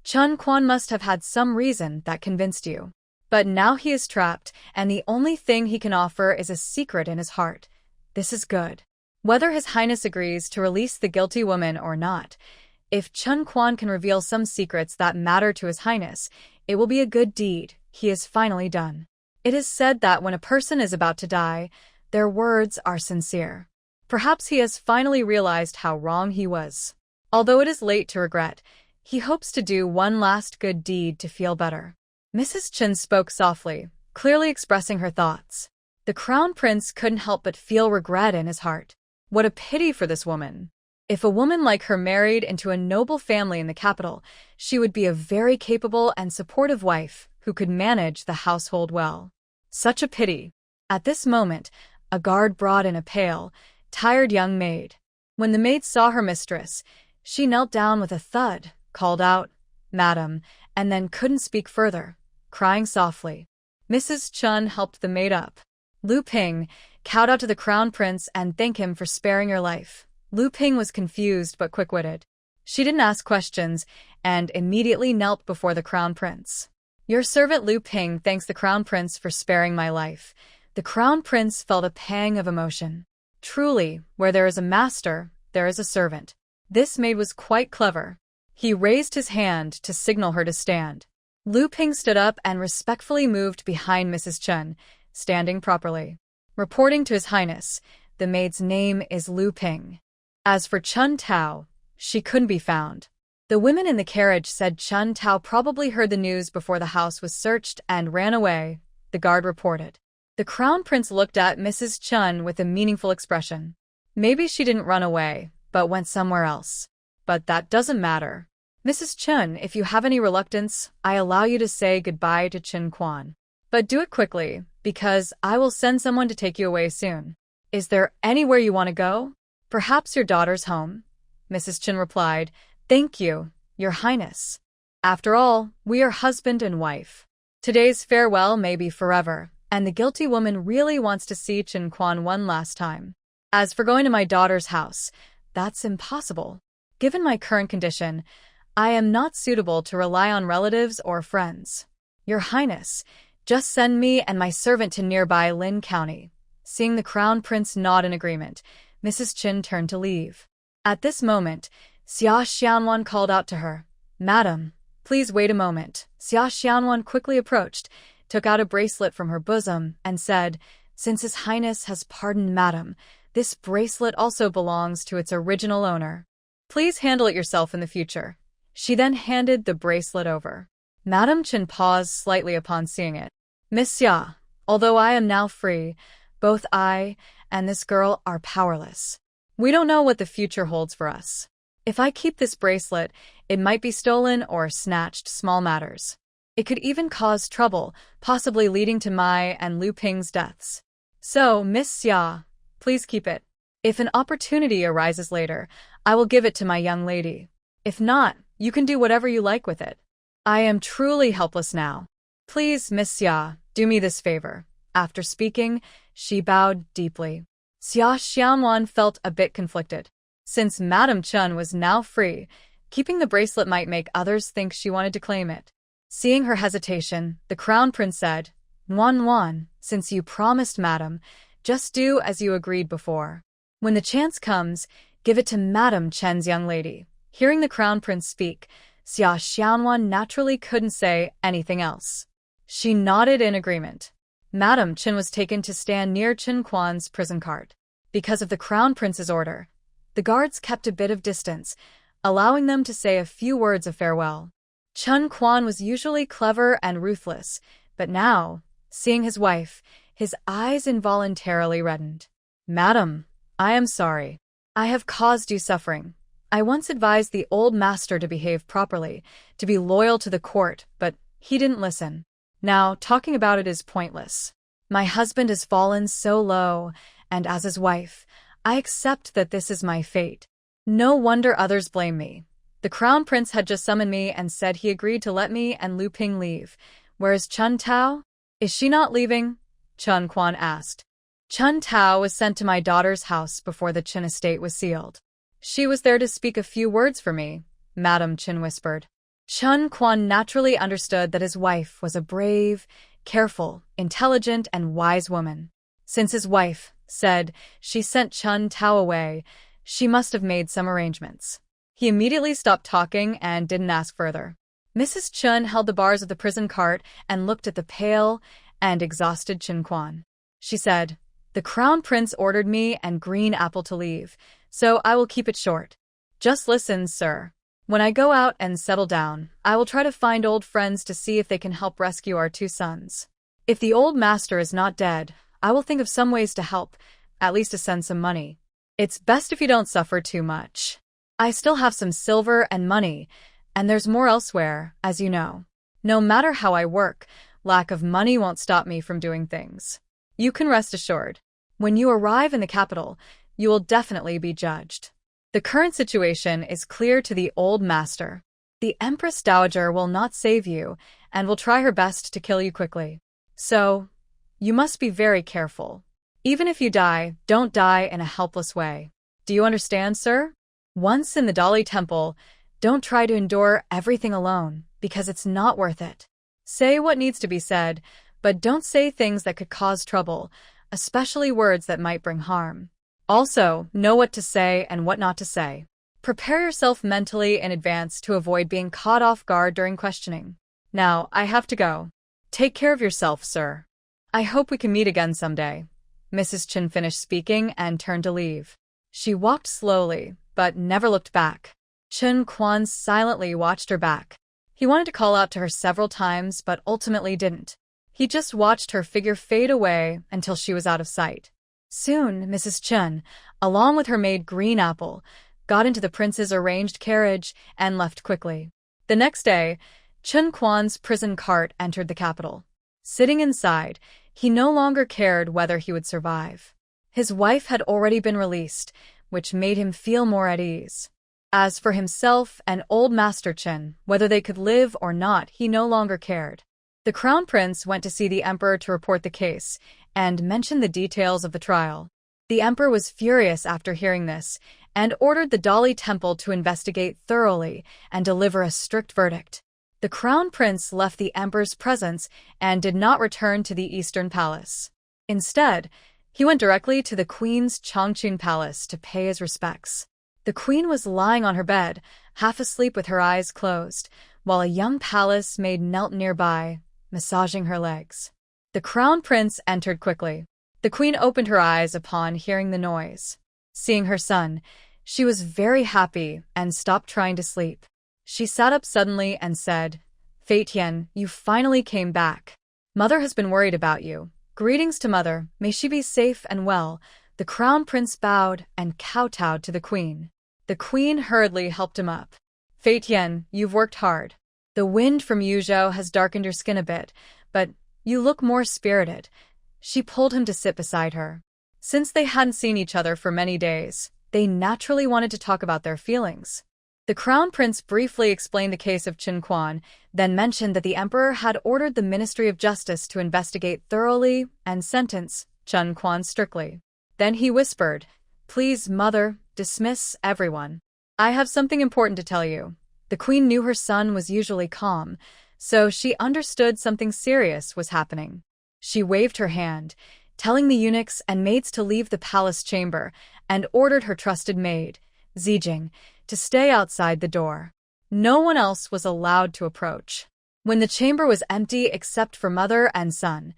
Chen Quan must have had some reason that convinced you. But now he is trapped, and the only thing he can offer is a secret in his heart. This is good. Whether his highness agrees to release the guilty woman or not, if Chen Quan can reveal some secrets that matter to his highness, it will be a good deed he has finally done." It is said that when a person is about to die, their words are sincere. Perhaps he has finally realized how wrong he was. Although it is late to regret, he hopes to do one last good deed to feel better. Mrs. Chen spoke softly, clearly expressing her thoughts. The crown prince couldn't help but feel regret in his heart. What a pity for this woman. If a woman like her married into a noble family in the capital, she would be a very capable and supportive wife who could manage the household well. Such a pity. At this moment, a guard brought in a pale, tired young maid. When the maid saw her mistress, she knelt down with a thud, called out, "Madam," and then couldn't speak further, crying softly. Mrs. Chen helped the maid up. Lu Ping kowed out to the crown prince and thanked him for sparing your life. Lu Ping was confused but quick-witted. She didn't ask questions and immediately knelt before the crown prince. "Your servant Lu Ping thanks the crown prince for sparing my life." The crown prince felt a pang of emotion. Truly, where there is a master, there is a servant. This maid was quite clever. He raised his hand to signal her to stand. Lu Ping stood up and respectfully moved behind Mrs. Chen, standing properly. "Reporting to His Highness, the maid's name is Lu Ping." As for Chun Tao, she couldn't be found. The women in the carriage said Chun Tao probably heard the news before the house was searched and ran away, the guard reported. The crown prince looked at Mrs. Chen with a meaningful expression. Maybe she didn't run away, but went somewhere else. But that doesn't matter. "Mrs. Chen, if you have any reluctance, I allow you to say goodbye to Chen Quan. But do it quickly, because I will send someone to take you away soon." "Is there anywhere you want to go?" "Perhaps your daughter's home," Mrs. Chen replied. "Thank you, your highness. After all, we are husband and wife. Today's farewell may be forever, and the guilty woman really wants to see Chen Quan one last time. As for going to my daughter's house, that's impossible. Given my current condition, I am not suitable to rely on relatives or friends. Your highness, just send me and my servant to nearby Lin County." Seeing the crown prince nod in agreement, Mrs. Chen turned to leave. At this moment, Xia Xianwan called out to her, "Madam, please wait a moment." Xia Xianwan quickly approached, took out a bracelet from her bosom, and said, "Since His Highness has pardoned Madam, this bracelet also belongs to its original owner. Please handle it yourself in the future." She then handed the bracelet over. Madam Chen paused slightly upon seeing it. "Miss Xia, although I am now free, both I and this girl are powerless. We don't know what the future holds for us. If I keep this bracelet, it might be stolen or snatched, small matters. It could even cause trouble, possibly leading to my and Lu Ping's deaths. So, Miss Xia, please keep it. If an opportunity arises later, I will give it to my young lady. If not, you can do whatever you like with it. I am truly helpless now. Please, Miss Xia, do me this favor." After speaking, she bowed deeply. Xia Xianwan felt a bit conflicted. Since Madame Chen was now free, keeping the bracelet might make others think she wanted to claim it. Seeing her hesitation, the crown prince said, "Nuan, since you promised Madam, just do as you agreed before. When the chance comes, give it to Madame Chen's young lady." Hearing the crown prince speak, Xia Xianwan naturally couldn't say anything else. She nodded in agreement. Madame Chen was taken to stand near Chen Quan's prison cart. Because of the crown prince's order, the guards kept a bit of distance, allowing them to say a few words of farewell. Chun Quan was usually clever and ruthless, but now, seeing his wife, his eyes involuntarily reddened. "Madam, I am sorry. I have caused you suffering. I once advised the old master to behave properly, to be loyal to the court, but he didn't listen. Now, talking about it is pointless. My husband has fallen so low, and as his wife, I accept that this is my fate. No wonder others blame me. The crown prince had just summoned me and said he agreed to let me and Lu Ping leave. Where is Chun Tao? Is she not leaving?" Chun Quan asked. "Chun Tao was sent to my daughter's house before the Qin estate was sealed. She was there to speak a few words for me," Madam Qin whispered. Chun Quan naturally understood that his wife was a brave, careful, intelligent, and wise woman. Since his wife said she sent Chun Tao away, she must have made some arrangements. He immediately stopped talking and didn't ask further. Mrs. Chun held the bars of the prison cart and looked at the pale and exhausted Chun Quan. She said, "The crown prince ordered me and Green Apple to leave, so I will keep it short. Just listen, sir. When I go out and settle down, I will try to find old friends to see if they can help rescue our two sons. If the old master is not dead, I will think of some ways to help, at least to send some money. It's best if you don't suffer too much. I still have some silver and money, and there's more elsewhere, as you know. No matter how I work, lack of money won't stop me from doing things. You can rest assured. When you arrive in the capital, you will definitely be judged. The current situation is clear to the old master. The Empress Dowager will not save you and will try her best to kill you quickly. So, you must be very careful. Even if you die, don't die in a helpless way. Do you understand, sir? Once in the Dali Temple, don't try to endure everything alone, because it's not worth it. Say what needs to be said, but don't say things that could cause trouble, especially words that might bring harm. Also, know what to say and what not to say. Prepare yourself mentally in advance to avoid being caught off guard during questioning. Now, I have to go. Take care of yourself, sir. I hope we can meet again someday." Mrs. Chin finished speaking and turned to leave. She walked slowly, but never looked back. Chun Quan silently watched her back. He wanted to call out to her several times, but ultimately didn't. He just watched her figure fade away until she was out of sight. Soon, Mrs. Chun, along with her maid Green Apple, got into the prince's arranged carriage and left quickly. The next day, Chun Quan's prison cart entered the capital. Sitting inside, he no longer cared whether he would survive. His wife had already been released, which made him feel more at ease. As for himself and old Master Chin, whether they could live or not, he no longer cared. The crown prince went to see the emperor to report the case and mention the details of the trial. The emperor was furious after hearing this and ordered the Dali Temple to investigate thoroughly and deliver a strict verdict. The crown prince left the emperor's presence and did not return to the Eastern Palace. Instead, he went directly to the queen's Chongqing Palace to pay his respects. The queen was lying on her bed, half asleep with her eyes closed, while a young palace maid knelt nearby, massaging her legs. The crown prince entered quickly. The queen opened her eyes upon hearing the noise. Seeing her son, she was very happy and stopped trying to sleep. She sat up suddenly and said, "Fei Tian, you finally came back. Mother has been worried about you. Greetings to Mother, may she be safe and well." The crown prince bowed and kowtowed to the queen. The queen hurriedly helped him up. "Fei Tian, you've worked hard. The wind from Yuzhou has darkened your skin a bit, but you look more spirited." She pulled him to sit beside her. Since they hadn't seen each other for many days, they naturally wanted to talk about their feelings. The crown prince briefly explained the case of Chun Quan, then mentioned that the emperor had ordered the Ministry of Justice to investigate thoroughly and sentence Chun Quan strictly. Then he whispered, "Please, Mother, dismiss everyone. I have something important to tell you." The queen knew her son was usually calm, so she understood something serious was happening. She waved her hand, telling the eunuchs and maids to leave the palace chamber, and ordered her trusted maid, Zijing, to stay outside the door. No one else was allowed to approach. When the chamber was empty except for mother and son,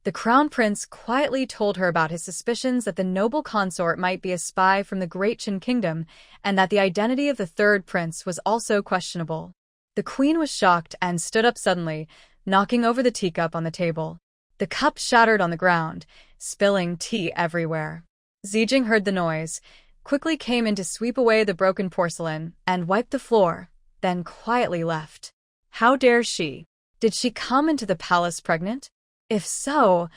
The crown prince quietly told her about his suspicions that the noble consort might be a spy from the Great Qin Kingdom and that the identity of the third prince was also questionable. The queen was shocked and stood up suddenly, knocking over the teacup on the table. The cup shattered on the ground, spilling tea everywhere. Zijing heard the noise, quickly came in to sweep away the broken porcelain and wipe the floor, then quietly left. How dare she? Did she come into the palace pregnant? If so,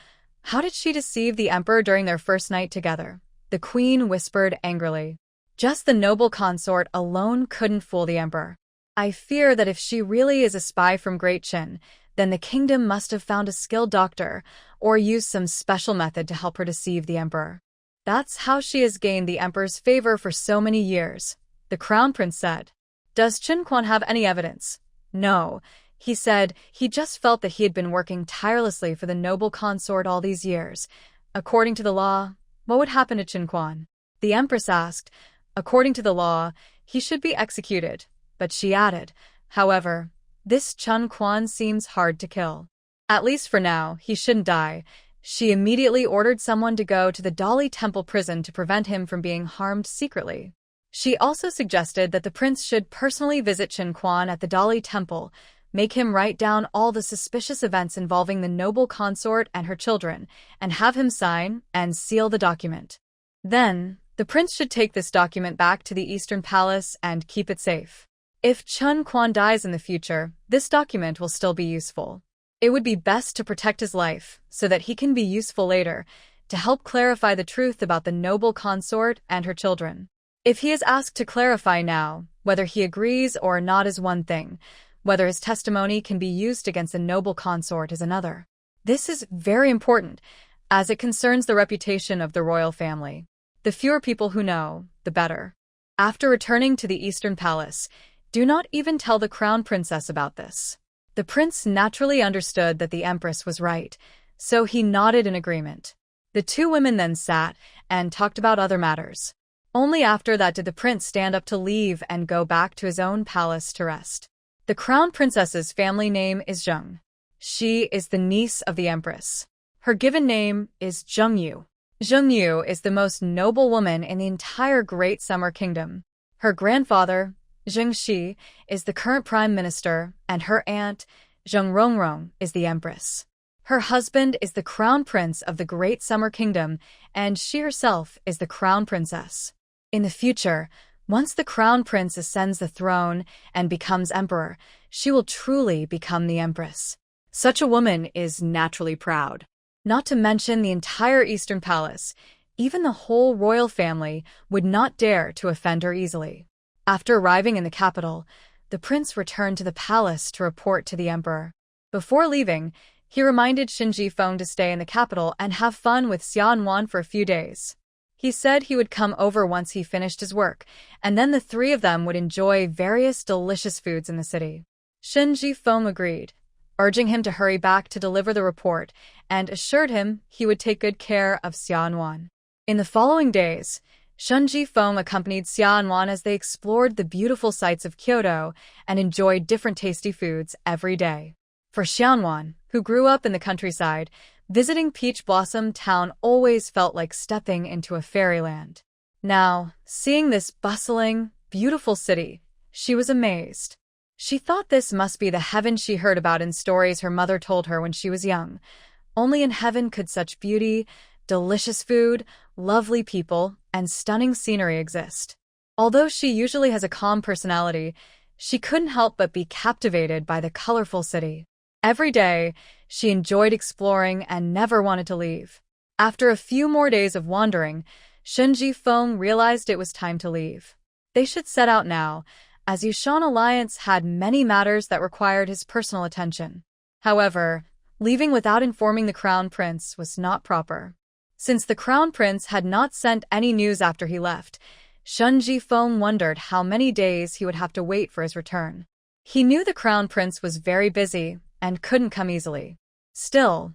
how did she deceive the emperor during their first night together? The queen whispered angrily. Just the noble consort alone couldn't fool the emperor. I fear that if she really is a spy from Great Qin, then the kingdom must have found a skilled doctor or used some special method to help her deceive the emperor. That's how she has gained the emperor's favor for so many years, the crown prince said. Does Qin Quan have any evidence? No. He said he just felt that he had been working tirelessly for the noble consort all these years. According to the law, what would happen to Qin Quan? The empress asked. According to the law, he should be executed, but she added, however, this Qin Quan seems hard to kill. At least for now, he shouldn't die. She immediately ordered someone to go to the Dali Temple prison to prevent him from being harmed secretly. She also suggested that the prince should personally visit Qin Quan at the Dali Temple, make him write down all the suspicious events involving the noble consort and her children, and have him sign and seal the document. Then, the prince should take this document back to the Eastern Palace and keep it safe. If Qin Quan dies in the future, this document will still be useful. It would be best to protect his life, so that he can be useful later, to help clarify the truth about the noble consort and her children. If he is asked to clarify now, whether he agrees or not is one thing, whether his testimony can be used against a noble consort is another. This is very important, as it concerns the reputation of the royal family. The fewer people who know, the better. After returning to the Eastern Palace, do not even tell the crown princess about this. The prince naturally understood that the empress was right, so he nodded in agreement. The two women then sat and talked about other matters. Only after that did the prince stand up to leave and go back to his own palace to rest. The crown princess's family name is Zheng. She is the niece of the empress. Her given name is Zhengyu. Zhengyu is the most noble woman in the entire Great Summer Kingdom. Her grandfather, Zheng Shi, is the current prime minister, and her aunt, Zheng Rongrong, is the empress. Her husband is the crown prince of the Great Summer Kingdom, and she herself is the crown princess. In the future, once the crown prince ascends the throne and becomes emperor, she will truly become the empress. Such a woman is naturally proud. Not to mention the entire Eastern Palace, even the whole royal family would not dare to offend her easily. After arriving in the capital, the prince returned to the palace to report to the emperor. Before leaving, he reminded Qin Jifeng to stay in the capital and have fun with Xianwan for a few days. He said he would come over once he finished his work, and then the three of them would enjoy various delicious foods in the city. Qin Jifeng agreed, urging him to hurry back to deliver the report, and assured him he would take good care of Xianwan. In the following days, Qin Jifeng accompanied Xianwan as they explored the beautiful sights of Kyoto and enjoyed different tasty foods every day. For Xianwan, who grew up in the countryside, visiting Peach Blossom Town always felt like stepping into a fairyland. Now, seeing this bustling, beautiful city, she was amazed. She thought this must be the heaven she heard about in stories her mother told her when she was young. Only in heaven could such beauty, delicious food, lovely people, and stunning scenery exist. Although she usually has a calm personality, she couldn't help but be captivated by the colorful city. Every day, she enjoyed exploring and never wanted to leave. After a few more days of wandering, Qin Jifeng realized it was time to leave. They should set out now, as Yushan Alliance had many matters that required his personal attention. However, leaving without informing the crown prince was not proper. Since the crown prince had not sent any news after he left, Qin Jifeng wondered how many days he would have to wait for his return. He knew the crown prince was very busy and couldn't come easily. Still,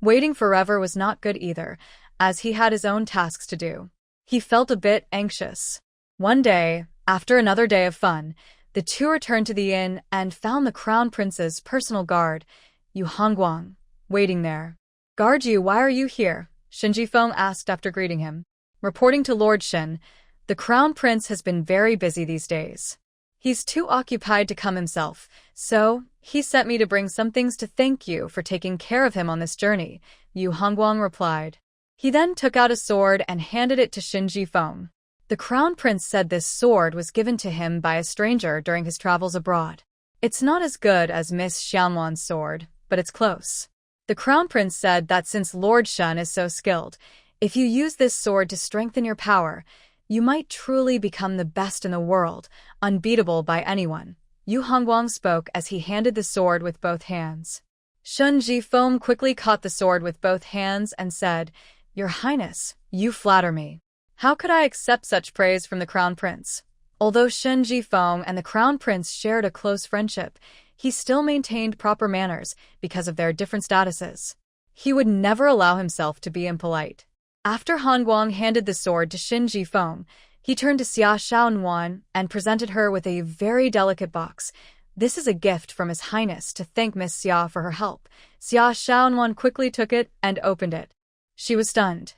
waiting forever was not good either, as he had his own tasks to do. He felt a bit anxious. One day, after another day of fun, the two returned to the inn and found the crown prince's personal guard, Yu Hongguang, waiting there. Guard you, why are you here? Shin Jifeng asked after greeting him. Reporting to Lord Shin, the crown prince has been very busy these days. He's too occupied to come himself, so he sent me to bring some things to thank you for taking care of him on this journey, Yu Hongguang replied. He then took out a sword and handed it to Shin Jifeng. The crown prince said this sword was given to him by a stranger during his travels abroad. It's not as good as Miss Xianwan's sword, but it's close. The crown prince said that since Lord Shun is so skilled, if you use this sword to strengthen your power, you might truly become the best in the world, unbeatable by anyone. Yu Hongguang spoke as he handed the sword with both hands. Shun Jifeng quickly caught the sword with both hands and said, Your Highness, you flatter me. How could I accept such praise from the crown prince? Although Shun Jifeng and the crown prince shared a close friendship, he still maintained proper manners because of their different statuses. He would never allow himself to be impolite. After Hongguang handed the sword to Shin Jifeng, he turned to Xia Xiaonuan and presented her with a very delicate box. This is a gift from His Highness to thank Miss Xia for her help. Xia Xiaonuan quickly took it and opened it. She was stunned.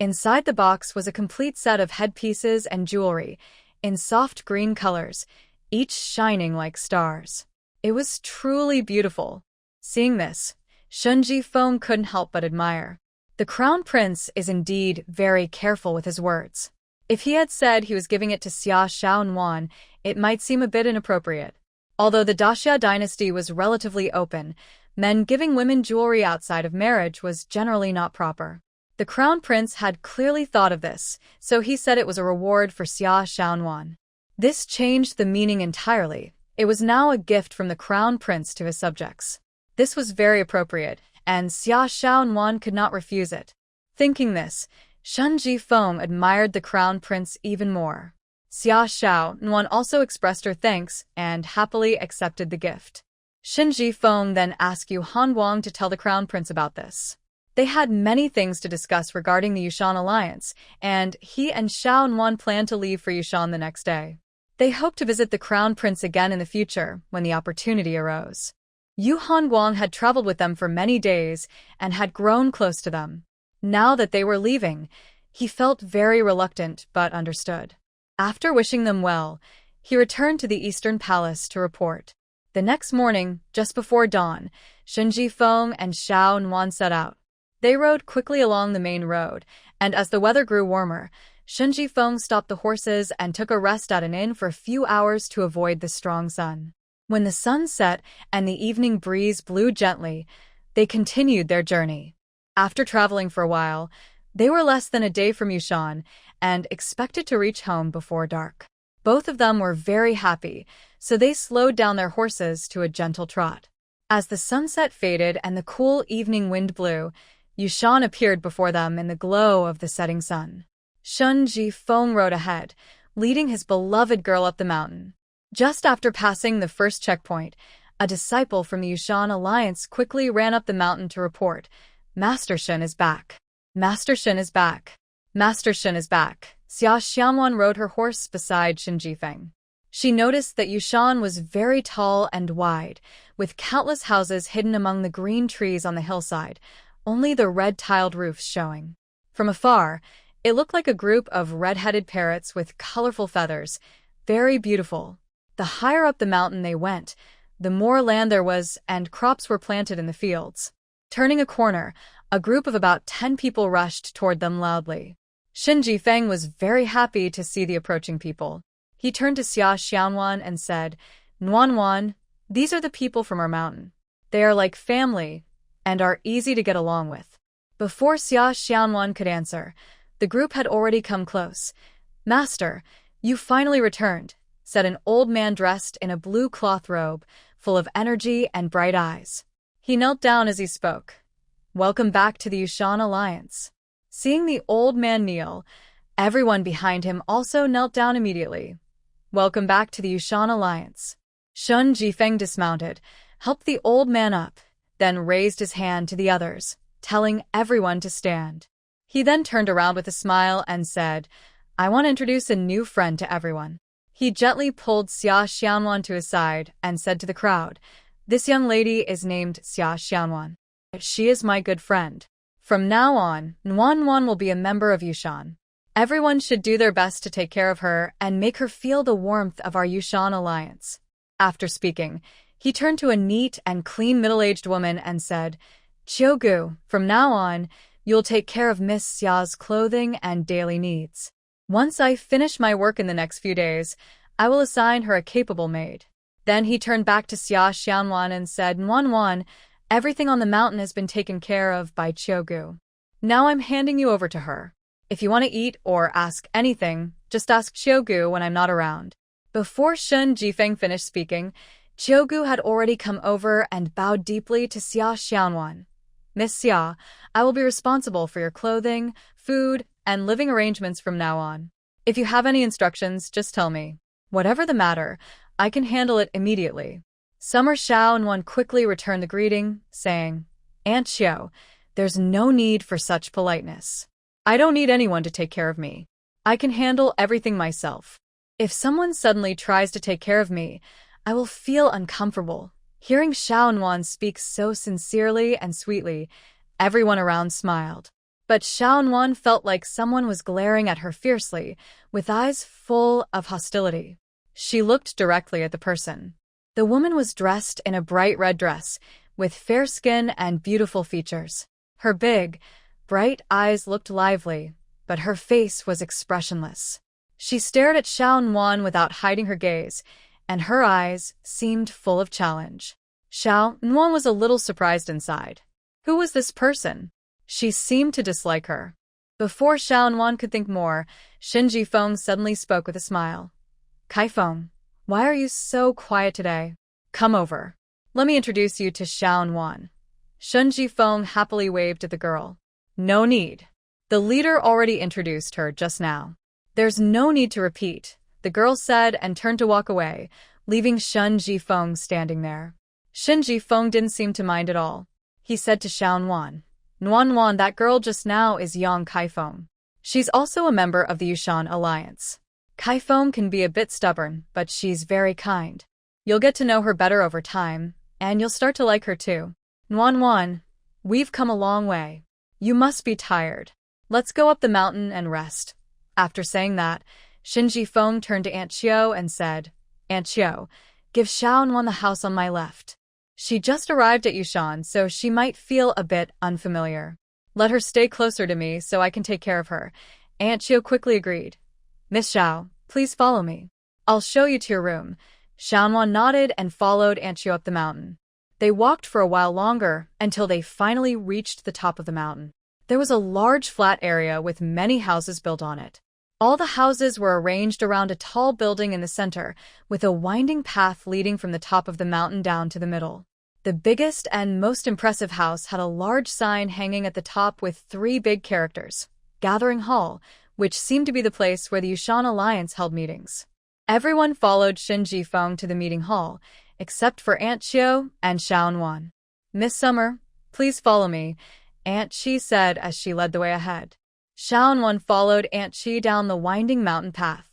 Inside the box was a complete set of headpieces and jewelry, in soft green colors, each shining like stars. It was truly beautiful. Seeing this, Shun Jifeng couldn't help but admire. The crown prince is indeed very careful with his words. If he had said he was giving it to Xia Xiaonuan, it might seem a bit inappropriate. Although the Daxia dynasty was relatively open, men giving women jewelry outside of marriage was generally not proper. The crown prince had clearly thought of this, so he said it was a reward for Xia Xiaonuan. This changed the meaning entirely. It was now a gift from the crown prince to his subjects. This was very appropriate, and Xia Xiaonuan could not refuse it. Thinking this, Shun Jifeng admired the crown prince even more. Xia Xiaonuan also expressed her thanks and happily accepted the gift. Shin Jifeng then asked Yu Hongguang to tell the crown prince about this. They had many things to discuss regarding the Yushan alliance, and he and Xiaonuan planned to leave for Yushan the next day. They hoped to visit the crown prince again in the future when the opportunity arose. Yu Hongguang had traveled with them for many days and had grown close to them. Now that they were leaving, he felt very reluctant but understood. After wishing them well, he returned to the Eastern Palace to report. The next morning, just before dawn, Shin Jifeng and Xiaonuan set out. They rode quickly along the main road, and as the weather grew warmer, Shin Jifeng stopped the horses and took a rest at an inn for a few hours to avoid the strong sun. When the sun set and the evening breeze blew gently, they continued their journey. After traveling for a while, they were less than a day from Yushan and expected to reach home before dark. Both of them were very happy, so they slowed down their horses to a gentle trot. As the sunset faded and the cool evening wind blew, Yushan appeared before them in the glow of the setting sun. Shun Jifeng rode ahead, leading his beloved girl up the mountain. Just after passing the first checkpoint, a disciple from the Yushan alliance quickly ran up the mountain to report, Master Shin is back. Master Shin is back. Master Shin is back. Xia Xianwan rode her horse beside Shin Jifeng. She noticed that Yushan was very tall and wide, with countless houses hidden among the green trees on the hillside, only the red-tiled roofs showing. From afar, it looked like a group of red-headed parrots with colorful feathers, very beautiful. The higher up the mountain they went, the more land there was and crops were planted in the fields. Turning a corner, a group of about 10 people rushed toward them loudly. Shin Jifeng was very happy to see the approaching people. He turned to Xia Xiaonuan and said, Nuanwan, these are the people from our mountain. They are like family and are easy to get along with. Before Xia Xiaonuan could answer, the group had already come close. Master, you finally returned, said an old man dressed in a blue cloth robe, full of energy and bright eyes. He knelt down as he spoke. Welcome back to the Yushan Alliance. Seeing the old man kneel, everyone behind him also knelt down immediately. Welcome back to the Yushan Alliance. Shun Jifeng dismounted, helped the old man up, then raised his hand to the others, telling everyone to stand. He then turned around with a smile and said, I want to introduce a new friend to everyone. He gently pulled Xia Xianwan to his side and said to the crowd, This young lady is named Xia Xianwan. She is my good friend. From now on, Nuan will be a member of Yushan. Everyone should do their best to take care of her and make her feel the warmth of our Yushan alliance. After speaking, he turned to a neat and clean middle-aged woman and said, Chiogu, from now on, you'll take care of Miss Xia's clothing and daily needs. Once I finish my work in the next few days, I will assign her a capable maid. Then he turned back to Xia Xianwan and said, Nuan, everything on the mountain has been taken care of by Chiogu. Now I'm handing you over to her. If you want to eat or ask anything, just ask Chiogu when I'm not around. Before Shun Jifeng finished speaking, Chiogu had already come over and bowed deeply to Xia Xianwan. Miss Xia, I will be responsible for your clothing, food, and living arrangements from now on. If you have any instructions, just tell me. Whatever the matter, I can handle it immediately. Summer Xiaonan quickly returned the greeting, saying, Aunt Xiao, there's no need for such politeness. I don't need anyone to take care of me. I can handle everything myself. If someone suddenly tries to take care of me, I will feel uncomfortable. Hearing Xiaonan speak so sincerely and sweetly, everyone around smiled. But Xiaonan felt like someone was glaring at her fiercely, with eyes full of hostility. She looked directly at the person. The woman was dressed in a bright red dress, with fair skin and beautiful features. Her big, bright eyes looked lively, but her face was expressionless. She stared at Xiaonan without hiding her gaze, and her eyes seemed full of challenge. Xiaonan was a little surprised inside. Who was this person? She seemed to dislike her. Before Xiaonan could think more, Shin Jifeng suddenly spoke with a smile. Kaifeng, why are you so quiet today? Come over. Let me introduce you to Xiaonan. Shun Jifeng happily waved at the girl. No need. The leader already introduced her just now. There's no need to repeat, the girl said and turned to walk away, leaving Shun Jifeng standing there. Shin Jifeng didn't seem to mind at all. He said to Xiaonan, Nuan, that girl just now is young Kaifeng. She's also a member of the Yushan Alliance. Kaifeng can be a bit stubborn, but she's very kind. You'll get to know her better over time, and you'll start to like her too. Nuan, we've come a long way. You must be tired. Let's go up the mountain and rest. After saying that, Shin Jifeng turned to Aunt Xiao and said, Aunt Xiao, give Xiaonan the house on my left. She just arrived at Yushan, so she might feel a bit unfamiliar. Let her stay closer to me so I can take care of her. Aunt Xiao quickly agreed. Miss Xiao, please follow me. I'll show you to your room. Xiaonan nodded and followed Aunt Xiao up the mountain. They walked for a while longer until they finally reached the top of the mountain. There was a large flat area with many houses built on it. All the houses were arranged around a tall building in the center, with a winding path leading from the top of the mountain down to the middle. The biggest and most impressive house had a large sign hanging at the top with 3 big characters, Gathering Hall, which seemed to be the place where the Yushan Alliance held meetings. Everyone followed Shin Jifeng to the meeting hall, except for Aunt Xiao and Xiaonan. Miss Summer, please follow me, Aunt Qi said as she led the way ahead. Xiaonan followed Aunt Qi down the winding mountain path.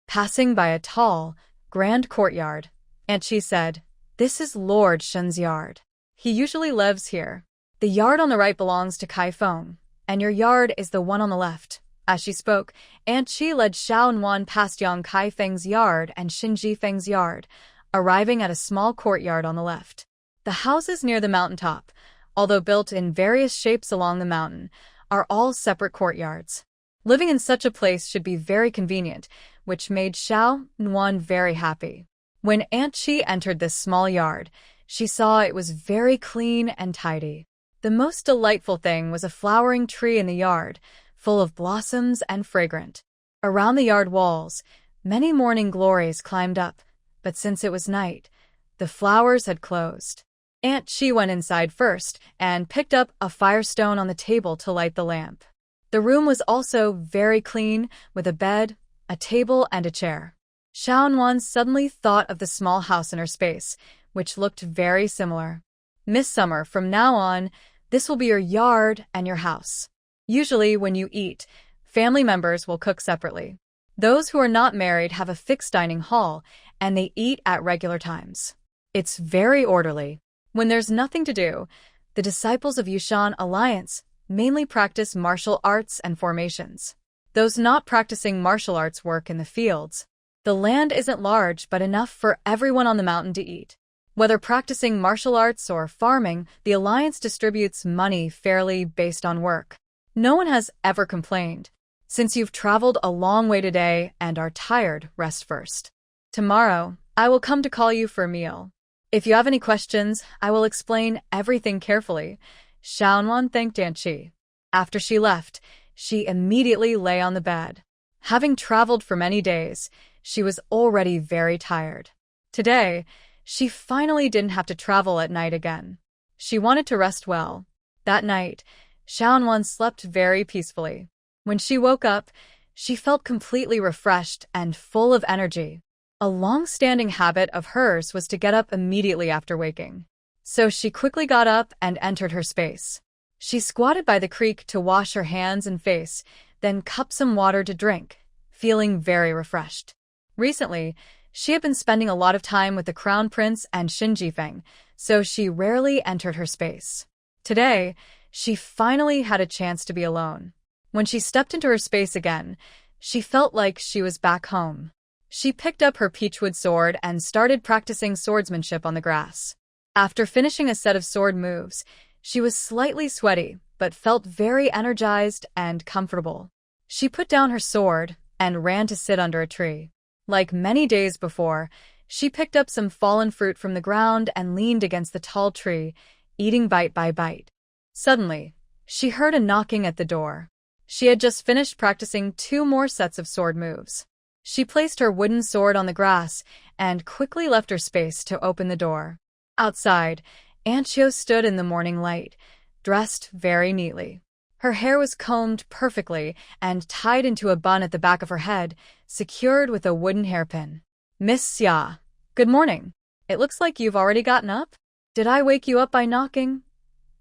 Passing by a tall, grand courtyard, Aunt Qi said, This is Lord Shun's yard. He usually lives here. The yard on the right belongs to Kaifeng, and your yard is the one on the left. As she spoke, Aunt Qi led Xiaonan past young Kaifeng's yard and Shin Jifeng's yard, arriving at a small courtyard on the left. The houses near the mountaintop, although built in various shapes along the mountain, are all separate courtyards. Living in such a place should be very convenient, which made Xiaonan very happy. When Aunt Qi entered this small yard, she saw it was very clean and tidy. The most delightful thing was a flowering tree in the yard, full of blossoms and fragrant. Around the yard walls, many morning glories climbed up, but since it was night, the flowers had closed. Aunt Qi went inside first and picked up a firestone on the table to light the lamp. The room was also very clean, with a bed, a table, and a chair. Xiaonan suddenly thought of the small house in her space, which looked very similar. Miss Summer, from now on, this will be your yard and your house. Usually, when you eat, family members will cook separately. Those who are not married have a fixed dining hall, and they eat at regular times. It's very orderly. When there's nothing to do, the disciples of Yushan Alliance mainly practice martial arts and formations. Those not practicing martial arts work in the fields. The land isn't large but enough for everyone on the mountain to eat. Whether practicing martial arts or farming, the alliance distributes money fairly based on work. No one has ever complained. Since you've traveled a long way today and are tired, rest first. Tomorrow, I will come to call you for a meal. If you have any questions, I will explain everything carefully. Xiaonan thanked Aunt Qi. After she left, she immediately lay on the bed. Having traveled for many days, she was already very tired. Today, she finally didn't have to travel at night again. She wanted to rest well. That night, Xiaonan slept very peacefully. When she woke up, she felt completely refreshed and full of energy. A long-standing habit of hers was to get up immediately after waking. So she quickly got up and entered her space. She squatted by the creek to wash her hands and face, then cupped some water to drink, feeling very refreshed. Recently, she had been spending a lot of time with the Crown Prince and Xin Jifeng, so she rarely entered her space. Today, she finally had a chance to be alone. When she stepped into her space again, she felt like she was back home. She picked up her peachwood sword and started practicing swordsmanship on the grass. After finishing a set of sword moves, she was slightly sweaty, but felt very energized and comfortable. She put down her sword and ran to sit under a tree. Like many days before, she picked up some fallen fruit from the ground and leaned against the tall tree, eating bite by bite. Suddenly, she heard a knocking at the door. She had just finished practicing 2 more sets of sword moves. She placed her wooden sword on the grass and quickly left her space to open the door. Outside, Aunt Qi stood in the morning light, dressed very neatly. Her hair was combed perfectly and tied into a bun at the back of her head, secured with a wooden hairpin. Miss Xia, good morning. It looks like you've already gotten up? Did I wake you up by knocking?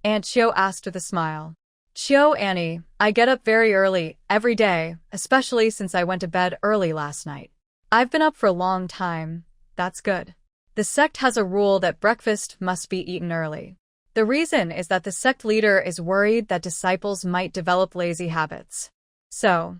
Aunt Qi asked with a smile. Annie, I get up very early, every day, especially since I went to bed early last night. I've been up for a long time. That's good. The sect has a rule that breakfast must be eaten early. The reason is that the sect leader is worried that disciples might develop lazy habits. So,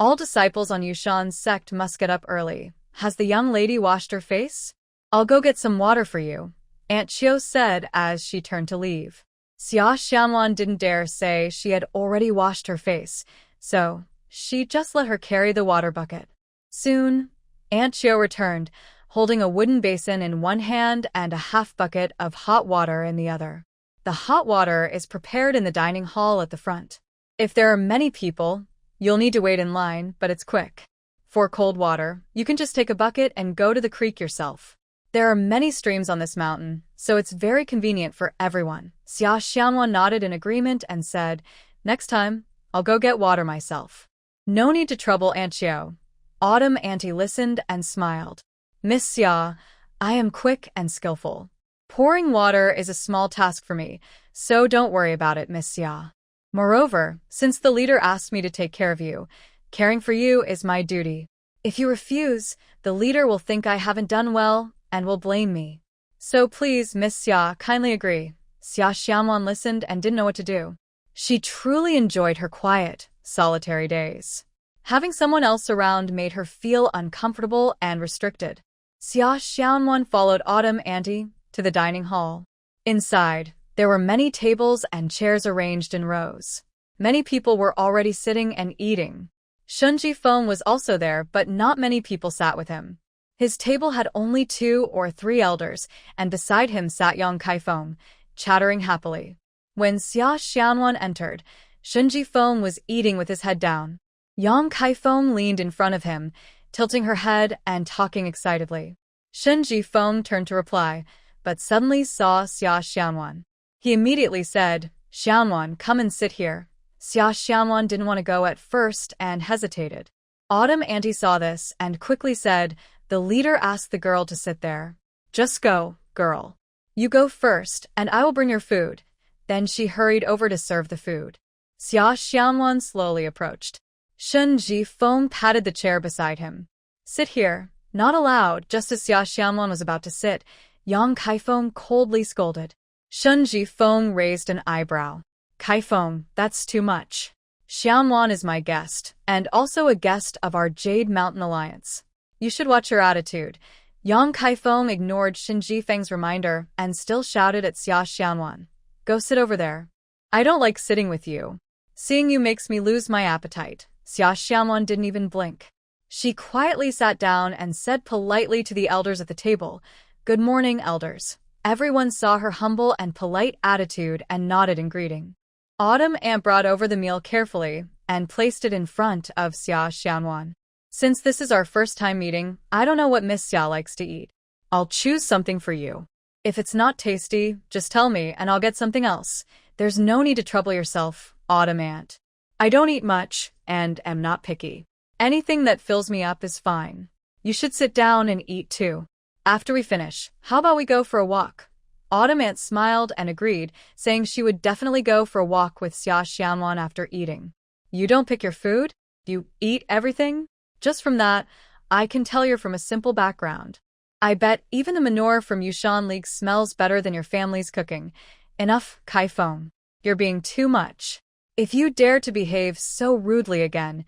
all disciples on Yushan's sect must get up early. Has the young lady washed her face? I'll go get some water for you, Aunt Qi said as she turned to leave. Xia Xianwan didn't dare say she had already washed her face, so she just let her carry the water bucket. Soon, Aunt Qi returned, holding a wooden basin in one hand and a half bucket of hot water in the other. The hot water is prepared in the dining hall at the front. If there are many people, you'll need to wait in line, but it's quick. For cold water, you can just take a bucket and go to the creek yourself. There are many streams on this mountain, so it's very convenient for everyone. Xia Xianwan nodded in agreement and said, Next time, I'll go get water myself. No need to trouble Aunt Qi. Autumn Auntie listened and smiled. Miss Xia, I am quick and skillful. Pouring water is a small task for me, so don't worry about it, Miss Xia. Moreover, since the leader asked me to take care of you, caring for you is my duty. If you refuse, the leader will think I haven't done well and will blame me. So please, Miss Xia, kindly agree. Xia Xianwan listened and didn't know what to do. She truly enjoyed her quiet, solitary days. Having someone else around made her feel uncomfortable and restricted. Xia Xianwan followed Autumn Auntie to the dining hall. Inside, there were many tables and chairs arranged in rows. Many people were already sitting and eating. Shun Jifeng was also there, but not many people sat with him. His table had only 2 or 3 elders, and beside him sat Yang Kaifeng, chattering happily. When Xia Xianwan entered, Shun Jifeng was eating with his head down. Yang Kaifeng leaned in front of him, tilting her head and talking excitedly. Shun Jifeng turned to reply, but suddenly saw Xia Xianwan. He immediately said, Xianwan, come and sit here. Xia Xianwan didn't want to go at first and hesitated. Autumn Auntie saw this and quickly said, The leader asked the girl to sit there. Just go, girl. You go first, and I will bring your food. Then she hurried over to serve the food. Xia Xianwan slowly approached. Shun Jifeng patted the chair beside him. Sit here. Not allowed. Just as Xia Xianwan was about to sit, Yang Kaifeng coldly scolded. Shun Jifeng raised an eyebrow. Kaifeng, that's too much. Xianwan is my guest, and also a guest of our Jade Mountain Alliance. You should watch your attitude. Yang Kaifeng ignored Shen Jifeng's reminder and still shouted at Xia Xianwan. Go sit over there. I don't like sitting with you. Seeing you makes me lose my appetite. Xia Xianwan didn't even blink. She quietly sat down and said politely to the elders at the table, Good morning, elders. Everyone saw her humble and polite attitude and nodded in greeting. Autumn Ant brought over the meal carefully and placed it in front of Xia Xianwan. Since this is our first time meeting, I don't know what Miss Xia likes to eat. I'll choose something for you. If it's not tasty, just tell me and I'll get something else. There's no need to trouble yourself, Autumn Ant. I don't eat much and am not picky. Anything that fills me up is fine. You should sit down and eat too. After we finish, how about we go for a walk? Autumn Ant smiled and agreed, saying she would definitely go for a walk with Xia Xianwan after eating. You don't pick your food? You eat everything? Just from that, I can tell you're from a simple background. I bet even the manure from Yushan League smells better than your family's cooking. Enough, Kaifeng. You're being too much. If you dare to behave so rudely again,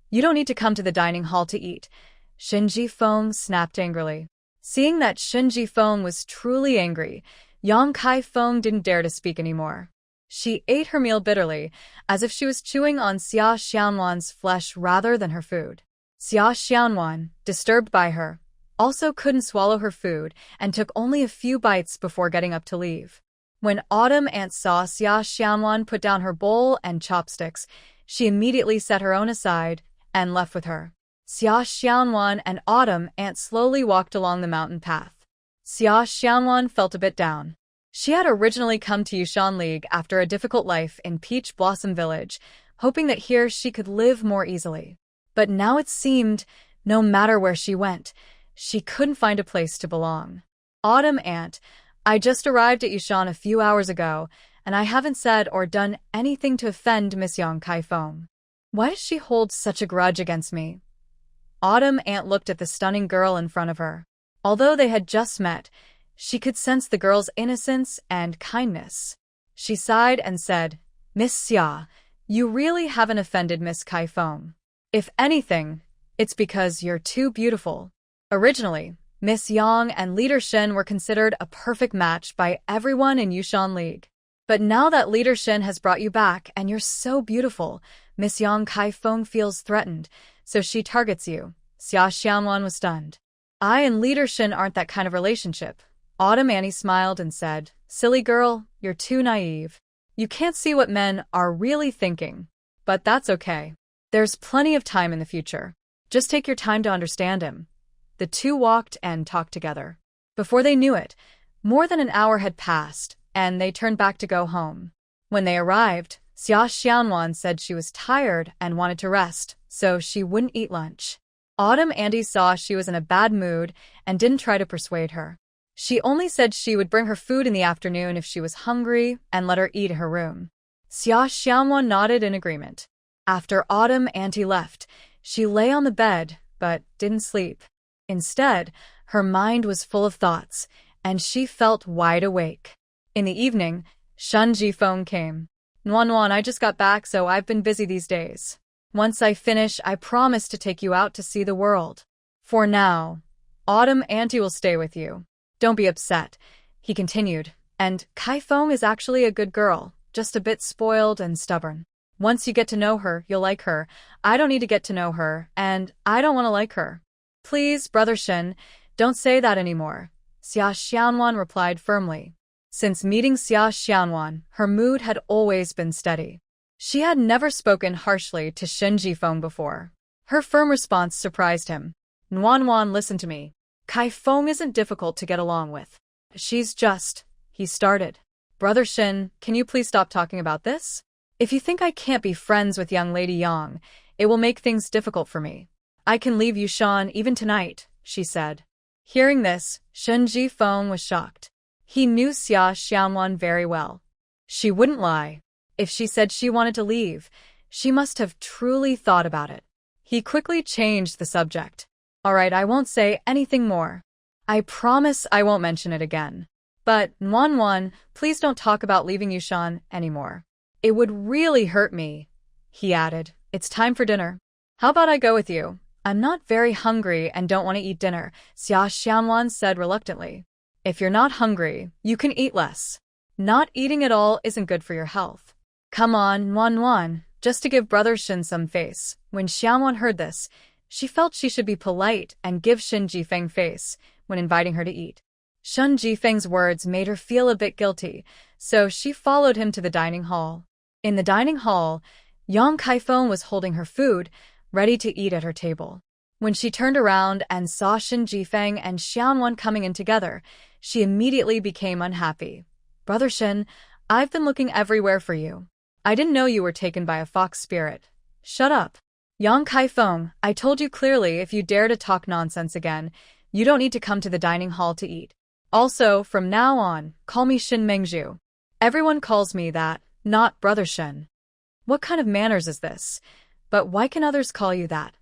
you don't need to come to the dining hall to eat. Shen Jifeng snapped angrily. Seeing that Shen Jifeng was truly angry, Yang Kaifeng didn't dare to speak anymore. She ate her meal bitterly, as if she was chewing on Xia Xianwan's flesh rather than her food. Xia Xianwan, disturbed by her, also couldn't swallow her food and took only a few bites before getting up to leave. When Autumn Ant saw Xia Xianwan put down her bowl and chopsticks, she immediately set her own aside and left with her. Xia Xianwan and Autumn Ant slowly walked along the mountain path. Xia Xianwan felt a bit down. She had originally come to Yushan League after a difficult life in Peach Blossom Village, hoping that here she could live more easily. But now it seemed, no matter where she went, she couldn't find a place to belong. Autumn Ant, I just arrived at Yushan a few hours ago, and I haven't said or done anything to offend Miss Yang Kaifeng. Why does she hold such a grudge against me? Autumn Ant looked at the stunning girl in front of her. Although they had just met, she could sense the girl's innocence and kindness. She sighed and said, Miss Xia, you really haven't offended Miss Kaifeng. If anything, it's because you're too beautiful. Originally, Miss Yang and Leader Shen were considered a perfect match by everyone in Yushan League. But now that Leader Shen has brought you back and you're so beautiful, Miss Yang Kaifeng feels threatened, so she targets you. Xia Xianwan was stunned. I and Leader Shen aren't that kind of relationship. Autumn Annie smiled and said, Silly girl, you're too naive. You can't see what men are really thinking. But that's okay. There's plenty of time in the future. Just take your time to understand him. The two walked and talked together. Before they knew it, more than an hour had passed, and they turned back to go home. When they arrived, Xia Xianwan said she was tired and wanted to rest, so she wouldn't eat lunch. Autumn Andy saw she was in a bad mood and didn't try to persuade her. She only said she would bring her food in the afternoon if she was hungry and let her eat in her room. Xia Xianwan nodded in agreement. After Autumn Auntie left, she lay on the bed but didn't sleep. Instead, her mind was full of thoughts, and she felt wide awake. In the evening, Shen Jifeng came. Nuan, I just got back, so I've been busy these days. Once I finish, I promise to take you out to see the world. For now, Autumn Auntie will stay with you. Don't be upset, he continued, and Kaifeng is actually a good girl, just a bit spoiled and stubborn. Once you get to know her, you'll like her. I don't need to get to know her, and I don't want to like her. Please, Brother Shen, don't say that anymore, Xia Xianwan replied firmly. Since meeting Xia Xianwan, her mood had always been steady. She had never spoken harshly to Shen Jifeng before. Her firm response surprised him. Nuan, listen to me. Kaifeng isn't difficult to get along with. She's just, he started. Brother Shen, can you please stop talking about this? If you think I can't be friends with young Lady Yang, it will make things difficult for me. I can leave Yushan even tonight, she said. Hearing this, Shen Jifeng was shocked. He knew Xia Xianwan very well. She wouldn't lie. If she said she wanted to leave, she must have truly thought about it. He quickly changed the subject. All right, I won't say anything more. I promise I won't mention it again. But, Nuan, please don't talk about leaving Yushan anymore. It would really hurt me. He added, "It's time for dinner. How about I go with you? I'm not very hungry and don't want to eat dinner," Xia Xianwan said reluctantly. "If you're not hungry, you can eat less. Not eating at all isn't good for your health. Come on, Wan, just to give Brother Shin some face." When Xianwan heard this, she felt she should be polite and give Shin Jifeng face when inviting her to eat. Shin Jifeng's words made her feel a bit guilty, so she followed him to the dining hall. In the dining hall, Yang Kaifeng was holding her food, ready to eat at her table. When she turned around and saw Shin Jifeng and Xianwan coming in together, she immediately became unhappy. "Brother Shin, I've been looking everywhere for you. I didn't know you were taken by a fox spirit." "Shut up. Yang Kaifeng, I told you clearly if you dare to talk nonsense again, you don't need to come to the dining hall to eat. Also, from now on, call me Shin Mengzhu. Everyone calls me that, not Brother Shin." "What kind of manners is this? But why can others call you that?"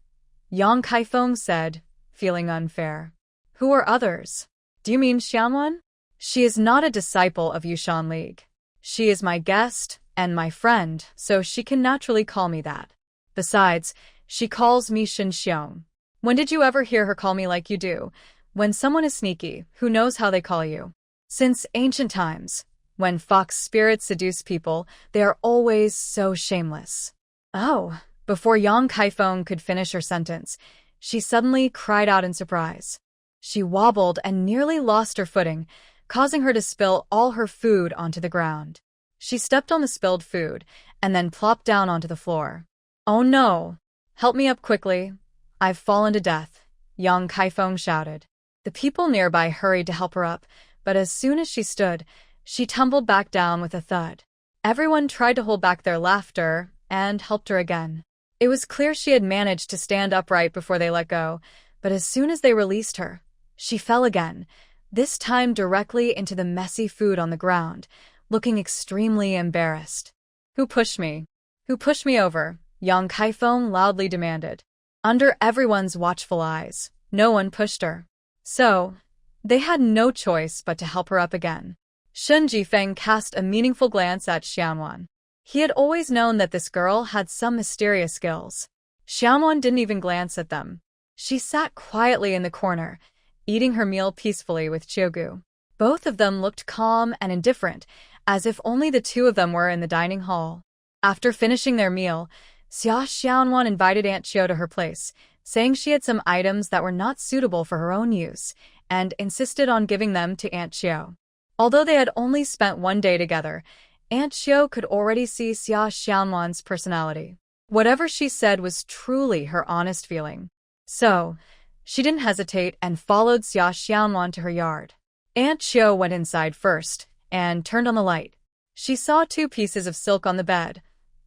Yang Kaifeng said, feeling unfair. "Who are others? Do you mean Xianwan? She is not a disciple of Yushan League. She is my guest and my friend, so she can naturally call me that. Besides, she calls me Shin Xiong. When did you ever hear her call me like you do? When someone is sneaky, who knows how they call you? Since ancient times, when fox spirits seduce people, they are always so shameless." "Oh." Before Yang Kaifeng could finish her sentence, she suddenly cried out in surprise. She wobbled and nearly lost her footing, causing her to spill all her food onto the ground. She stepped on the spilled food and then plopped down onto the floor. "Oh no! Help me up quickly. I've fallen to death," Yang Kaifeng shouted. The people nearby hurried to help her up, but as soon as she stood, she tumbled back down with a thud. Everyone tried to hold back their laughter and helped her again. It was clear she had managed to stand upright before they let go, but as soon as they released her, she fell again, this time directly into the messy food on the ground, looking extremely embarrassed. "Who pushed me? Who pushed me over?" Yang Kaifeng loudly demanded. Under everyone's watchful eyes, no one pushed her. So, they had no choice but to help her up again. Shin Jifeng cast a meaningful glance at Xianwan. He had always known that this girl had some mysterious skills. Xianwan didn't even glance at them. She sat quietly in the corner, eating her meal peacefully with Chiogu. Both of them looked calm and indifferent, as if only the two of them were in the dining hall. After finishing their meal, Xia Xianwan invited Aunt Chio to her place, saying she had some items that were not suitable for her own use, and insisted on giving them to Aunt Chio. Although they had only spent one day together, Aunt Chio could already see Xia Xianwan's personality. Whatever she said was truly her honest feeling. So, she didn't hesitate and followed Xia Xianwan to her yard. Aunt Chio went inside first and turned on the light. She saw two pieces of silk on the bed,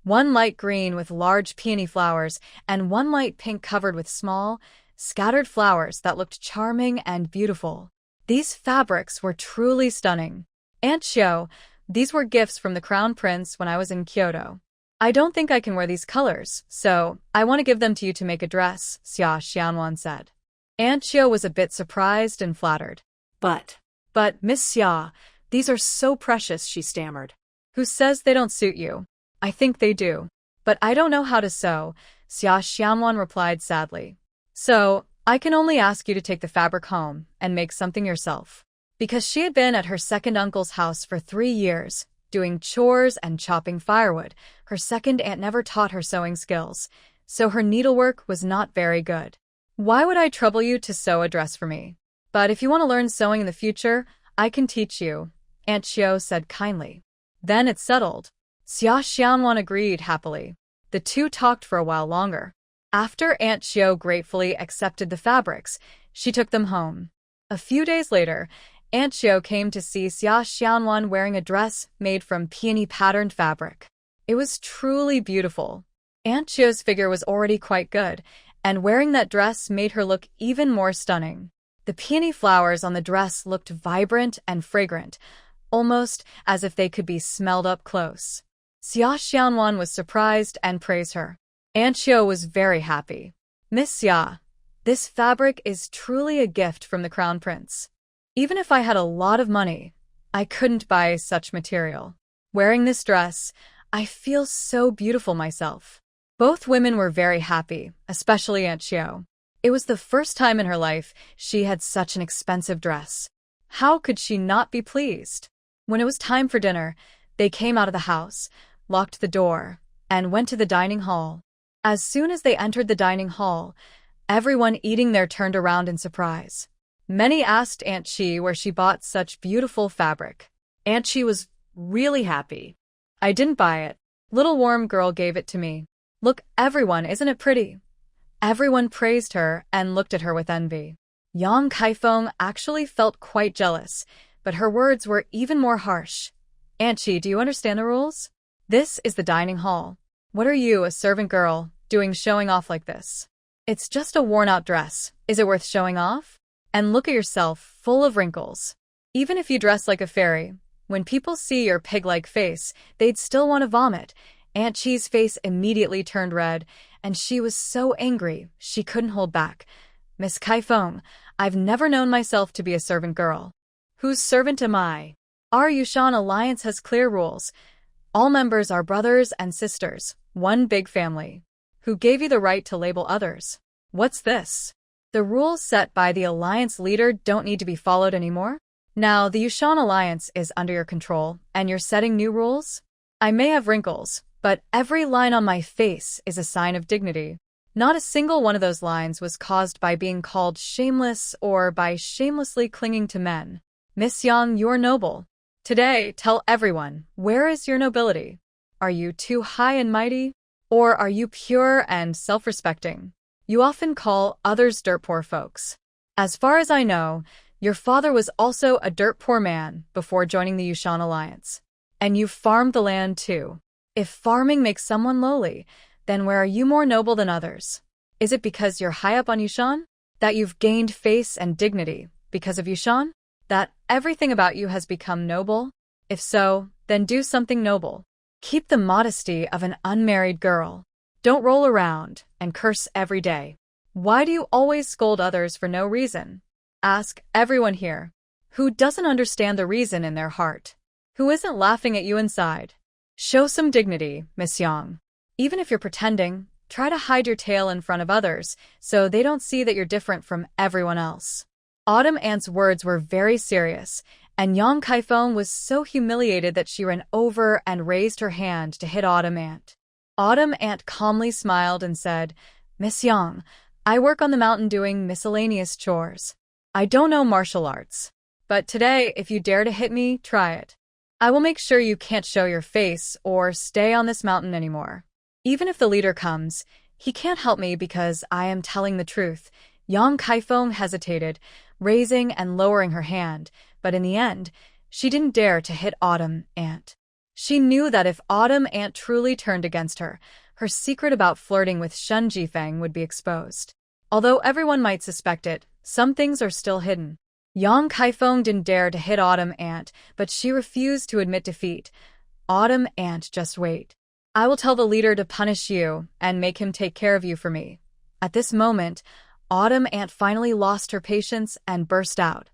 one light green with large peony flowers and one light pink covered with small, scattered flowers that looked charming and beautiful. These fabrics were truly stunning. "Aunt Chio, these were gifts from the Crown Prince when I was in Kyoto. I don't think I can wear these colors, so I want to give them to you to make a dress," Xia Xianwan said. Aunt Chio was a bit surprised and flattered. But Miss Xia, these are so precious," she stammered. "Who says they don't suit you? I think they do. But I don't know how to sew," Xia Xianwan replied sadly. "So, I can only ask you to take the fabric home and make something yourself." Because she had been at her second uncle's house for 3 years, doing chores and chopping firewood, her second aunt never taught her sewing skills, so her needlework was not very good. "Why would I trouble you to sew a dress for me? But if you want to learn sewing in the future, I can teach you," Aunt Chio said kindly. "Then it's settled." Xia Xianwan agreed happily. The two talked for a while longer. After Aunt Chio gratefully accepted the fabrics, she took them home. A few days later, Aunt Chio came to see Xia Xianwan wearing a dress made from peony-patterned fabric. It was truly beautiful. Aunt Chio's figure was already quite good, and wearing that dress made her look even more stunning. The peony flowers on the dress looked vibrant and fragrant, almost as if they could be smelled up close. Xia Xianwan was surprised and praised her. Aunt Chio was very happy. "Miss Xia, this fabric is truly a gift from the Crown Prince. Even if I had a lot of money, I couldn't buy such material. Wearing this dress, I feel so beautiful myself. Both women were very happy, especially Aunt Xiao. It was the first time in her life she had such an expensive dress. How could she not be pleased? When it was time for dinner, they came out of the house, locked the door, and went to the dining hall. As soon as they entered the dining hall, everyone eating there turned around in surprise. Many asked Aunt Chi where she bought such beautiful fabric. Aunt Chi was really happy. I didn't buy it. Little warm girl gave it to me. Look, everyone, isn't it pretty? Everyone praised her and looked at her with envy. Yang Kaifeng actually felt quite jealous, but her words were even more harsh. Aunt Chi, do you understand the rules? This is the dining hall. What are you, a servant girl, doing showing off like this? It's just a worn-out dress. Is it worth showing off? And look at yourself, full of wrinkles. Even if you dress like a fairy, when people see your pig-like face, they'd still want to vomit. Aunt Chi's face immediately turned red, and she was so angry she couldn't hold back. Miss Kaifeng, I've never known myself to be a servant girl. Whose servant am I? Our Yushan Alliance has clear rules. All members are brothers and sisters, one big family. Who gave you the right to label others? What's this? The rules set by the Alliance leader don't need to be followed anymore? Now, the Yushan Alliance is under your control, and you're setting new rules? I may have wrinkles, but every line on my face is a sign of dignity. Not a single one of those lines was caused by being called shameless or by shamelessly clinging to men. Miss Yang, you're noble. Today, tell everyone, where is your nobility? Are you too high and mighty? Or are you pure and self-respecting? You often call others dirt poor folks. As far as I know, your father was also a dirt poor man before joining the Yushan Alliance. And you farmed the land too. If farming makes someone lowly, then where are you more noble than others? Is it because you're high up on Yushan? That you've gained face and dignity because of Yushan? That everything about you has become noble? If so, then do something noble. Keep the modesty of an unmarried girl. Don't roll around and curse every day. Why do you always scold others for no reason? Ask everyone here. Who doesn't understand the reason in their heart? Who isn't laughing at you inside? Show some dignity, Miss Yang. Even if you're pretending, try to hide your tail in front of others so they don't see that you're different from everyone else. Autumn Ant's words were very serious, and Yang Kaifeng was so humiliated that she ran over and raised her hand to hit Autumn Ant. Autumn Ant calmly smiled and said, Miss Yang, I work on the mountain doing miscellaneous chores. I don't know martial arts. But today, if you dare to hit me, try it. I will make sure you can't show your face or stay on this mountain anymore. Even if the leader comes, he can't help me because I am telling the truth. Yang Kaifeng hesitated, raising and lowering her hand, but in the end, she didn't dare to hit Autumn Ant. She knew that if Autumn Ant truly turned against her, her secret about flirting with Shen Jifeng would be exposed. Although everyone might suspect it, some things are still hidden. Yang Kaifeng didn't dare to hit Autumn Ant, but she refused to admit defeat. Autumn Ant, just wait. I will tell the leader to punish you and make him take care of you for me. At this moment, Autumn Ant finally lost her patience and burst out.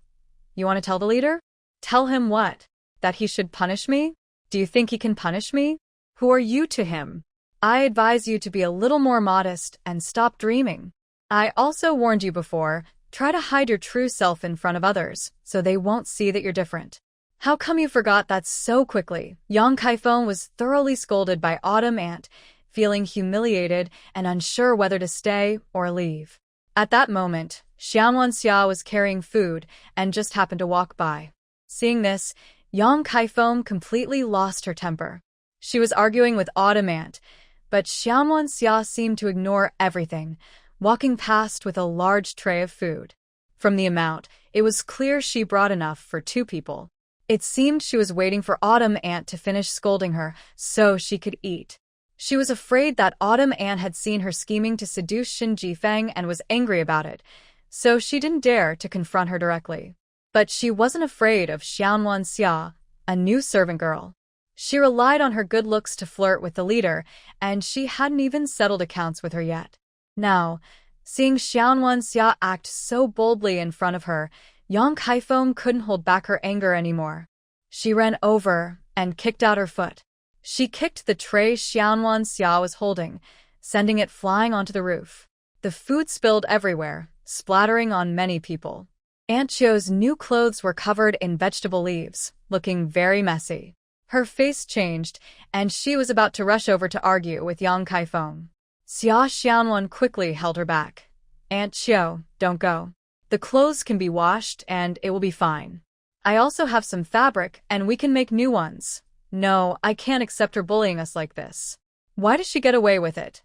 You want to tell the leader? Tell him what? That he should punish me? Do you think he can punish me? Who are you to him? I advise you to be a little more modest and stop dreaming. I also warned you before, try to hide your true self in front of others, so they won't see that you're different. How come you forgot that so quickly? Yang Kaifeng was thoroughly scolded by Autumn Ant, feeling humiliated and unsure whether to stay or leave. At that moment, Xianwan Xia was carrying food and just happened to walk by. Seeing this, Yang Kaifeng completely lost her temper. She was arguing with Autumn Ant, but Xianwan Xia seemed to ignore everything, walking past with a large tray of food. From the amount, it was clear she brought enough for 2 people. It seemed she was waiting for Autumn Ant to finish scolding her so she could eat. She was afraid that Autumn Ant had seen her scheming to seduce Shen Jifeng and was angry about it, so she didn't dare to confront her directly. But she wasn't afraid of Xianwan Xia, a new servant girl. She relied on her good looks to flirt with the leader, and she hadn't even settled accounts with her yet. Now, seeing Xianwan Xia act so boldly in front of her, Yang Kaifeng couldn't hold back her anger anymore. She ran over and kicked out her foot. She kicked the tray Xianwan Xia was holding, sending it flying onto the roof. The food spilled everywhere, splattering on many people. Aunt Chio's new clothes were covered in vegetable leaves, looking very messy. Her face changed, and she was about to rush over to argue with Yang Kaifeng. Xia Xianwan quickly held her back. Aunt Chio, don't go. The clothes can be washed, and it will be fine. I also have some fabric, and we can make new ones. No, I can't accept her bullying us like this. Why does she get away with it?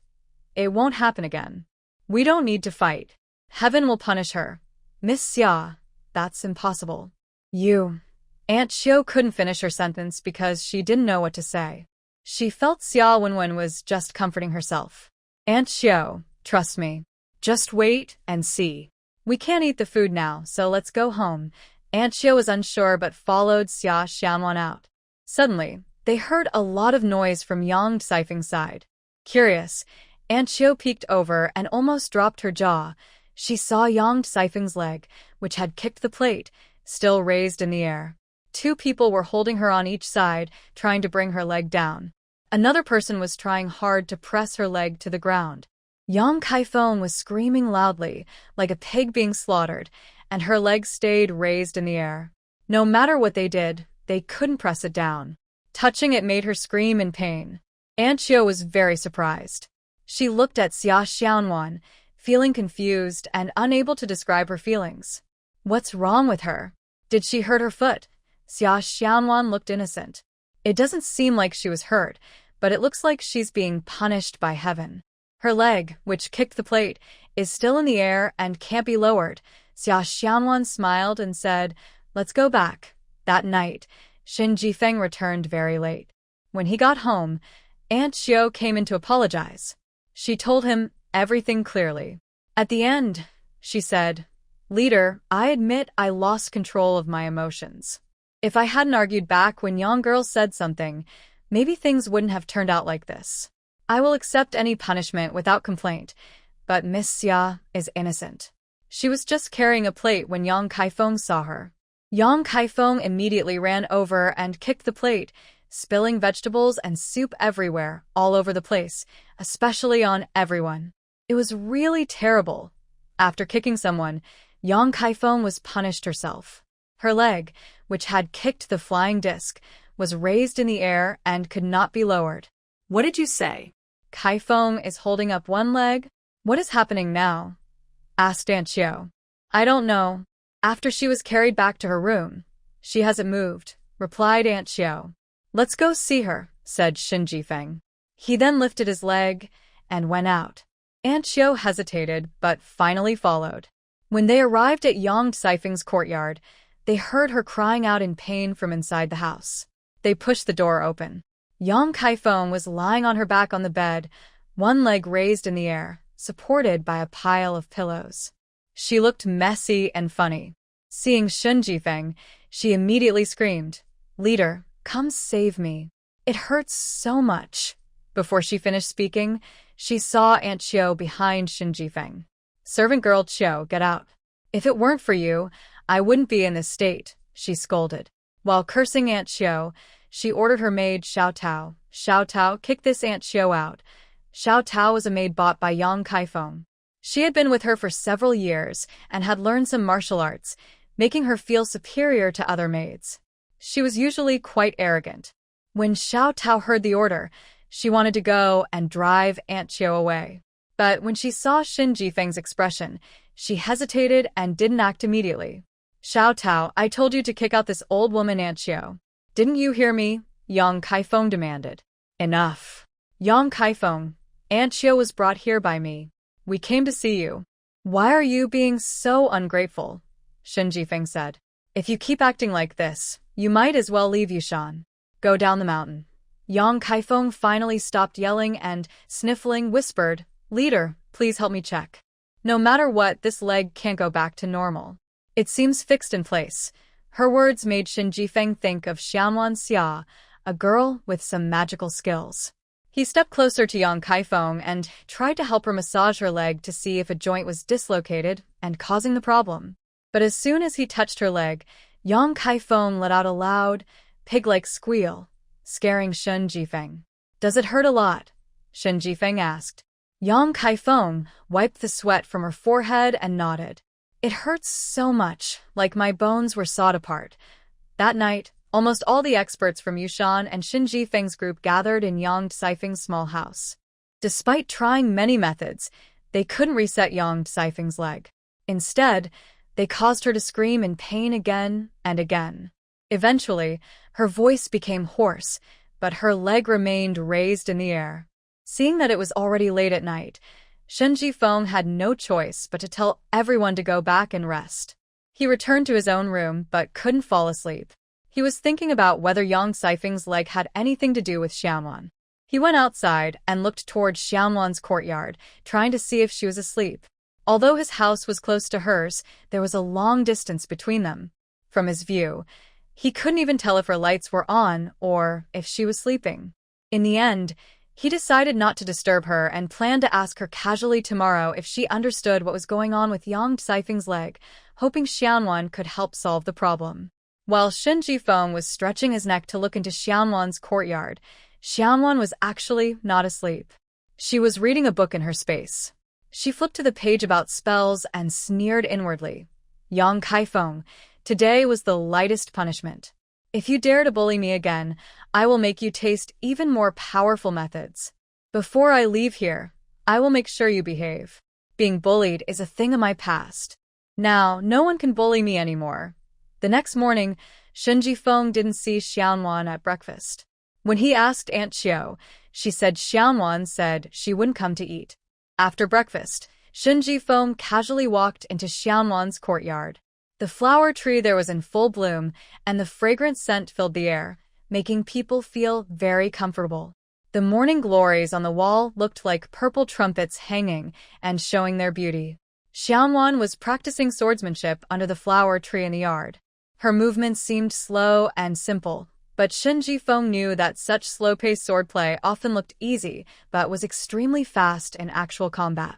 It won't happen again. We don't need to fight. Heaven will punish her. Miss Xia, that's impossible. Aunt Chio couldn't finish her sentence because she didn't know what to say. She felt Xia Wenwen was just comforting herself. Aunt Chio, trust me. Just wait and see. We can't eat the food now, so let's go home. Aunt Chio was unsure but followed Xia Xianwan out. Suddenly, they heard a lot of noise from Yang Saifeng's side. Curious, Aunt Chio peeked over and almost dropped her jaw. She saw Yang Saifeng's leg, which had kicked the plate, still raised in the air. 2 people were holding her on each side, trying to bring her leg down. Another person was trying hard to press her leg to the ground. Yang Kaifeng was screaming loudly, like a pig being slaughtered, and her leg stayed raised in the air. No matter what they did, they couldn't press it down. Touching it made her scream in pain. Aunt Chio was very surprised. She looked at Xia Xianwan, feeling confused and unable to describe her feelings. What's wrong with her? Did she hurt her foot? Xia Xianwan looked innocent. It doesn't seem like she was hurt, but it looks like she's being punished by heaven. Her leg, which kicked the plate, is still in the air and can't be lowered. Xia Xianwan smiled and said, "Let's go back." That night, Xin Jifeng returned very late. When he got home, Aunt Chio came in to apologize. She told him everything clearly. At the end, she said, "Leader, I admit I lost control of my emotions. If I hadn't argued back when young girls said something, maybe things wouldn't have turned out like this. I will accept any punishment without complaint, but Miss Xia is innocent. She was just carrying a plate when Yang Kaifeng saw her." Yang Kaifeng immediately ran over and kicked the plate, spilling vegetables and soup everywhere, all over the place, especially on everyone. It was really terrible. After kicking someone, Yang Kaifeng was punished herself. Her leg, which had kicked the flying disc, was raised in the air and could not be lowered. What did you say? Kaifeng is holding up one leg. What is happening now? Asked Aunt Chio. I don't know. After she was carried back to her room, she hasn't moved, replied Aunt Chio. Let's go see her, said Xin Jifeng. He then lifted his leg and went out. Aunt Chio hesitated but finally followed. When they arrived at Yang Saifeng's courtyard, they heard her crying out in pain from inside the house. They pushed the door open. Yang Kaifeng was lying on her back on the bed, one leg raised in the air, supported by a pile of pillows. She looked messy and funny. Seeing Xin Jifeng, she immediately screamed, "Leader, come save me. It hurts so much." Before she finished speaking, she saw Aunt Chio behind Xin Jifeng. "Servant girl Chio, get out. If it weren't for you, I wouldn't be in this state," she scolded. While cursing Aunt Chio, she ordered her maid Xiao Tao. "Xiao Tao, kick this Aunt Chio out." Xiao Tao was a maid bought by Yang Kaifeng. She had been with her for several years and had learned some martial arts, making her feel superior to other maids. She was usually quite arrogant. When Xiao Tao heard the order, she wanted to go and drive Aunt Chio away. But when she saw Xin Jifeng's expression, she hesitated and didn't act immediately. "Xiao Tao, I told you to kick out this old woman Aunt Chio. Didn't you hear me?" Yang Kaifeng demanded. "Enough. Yang Kaifeng, Aunt Chio was brought here by me. We came to see you." "Why are you being so ungrateful?" Xin Jifeng said. "If you keep acting like this, you might as well leave Yushan. Go down the mountain." Yang Kaifeng finally stopped yelling and, sniffling, whispered, "Leader, please help me check. No matter what, this leg can't go back to normal. It seems fixed in place." Her words made Xin Jifeng think of Xianwan Xia, a girl with some magical skills. He stepped closer to Yang Kaifeng and tried to help her massage her leg to see if a joint was dislocated and causing the problem. But as soon as he touched her leg, Yang Kaifeng let out a loud, pig-like squeal. scaring Shen Jifeng. Does it hurt a lot? Shen Jifeng asked. Yang Kaifeng wiped the sweat from her forehead and nodded. It hurts so much, like my bones were sawed apart. That night, almost all the experts from Yushan and Shen Jifeng's group gathered in Yang Caifeng's small house. Despite trying many methods, they couldn't reset Yang Caifeng's leg. Instead, they caused her to scream in pain again and again. Eventually, her voice became hoarse, but her leg remained raised in the air. Seeing that it was already late at night, Shen Jifeng had no choice but to tell everyone to go back and rest. He returned to his own room but couldn't fall asleep. He was thinking about whether Yang Caifeng's leg had anything to do with Xianwan. He went outside and looked toward Xianwan's courtyard, trying to see if she was asleep. Although his house was close to hers, there was a long distance between them. From his view, he couldn't even tell if her lights were on or if she was sleeping. In the end, he decided not to disturb her and planned to ask her casually tomorrow if she understood what was going on with Yang Caifeng's leg, hoping Xianwan could help solve the problem. While Shen Jifeng was stretching his neck to look into Xianwan's courtyard, Xianwan was actually not asleep. She was reading a book in her space. She flipped to the page about spells and sneered inwardly. Yang Kaifeng, today was the lightest punishment. If you dare to bully me again, I will make you taste even more powerful methods. Before I leave here, I will make sure you behave. Being bullied is a thing of my past. Now, no one can bully me anymore. The next morning, Shen Jifeng didn't see Xianwan at breakfast. When he asked Aunt Xiao, she said Xianwan said she wouldn't come to eat. After breakfast, Shen Jifeng casually walked into Xianwan's courtyard. The flower tree there was in full bloom, and the fragrant scent filled the air, making people feel very comfortable. The morning glories on the wall looked like purple trumpets hanging and showing their beauty. Xianwan was practicing swordsmanship under the flower tree in the yard. Her movements seemed slow and simple, but Shen Jifeng knew that such slow-paced swordplay often looked easy, but was extremely fast in actual combat.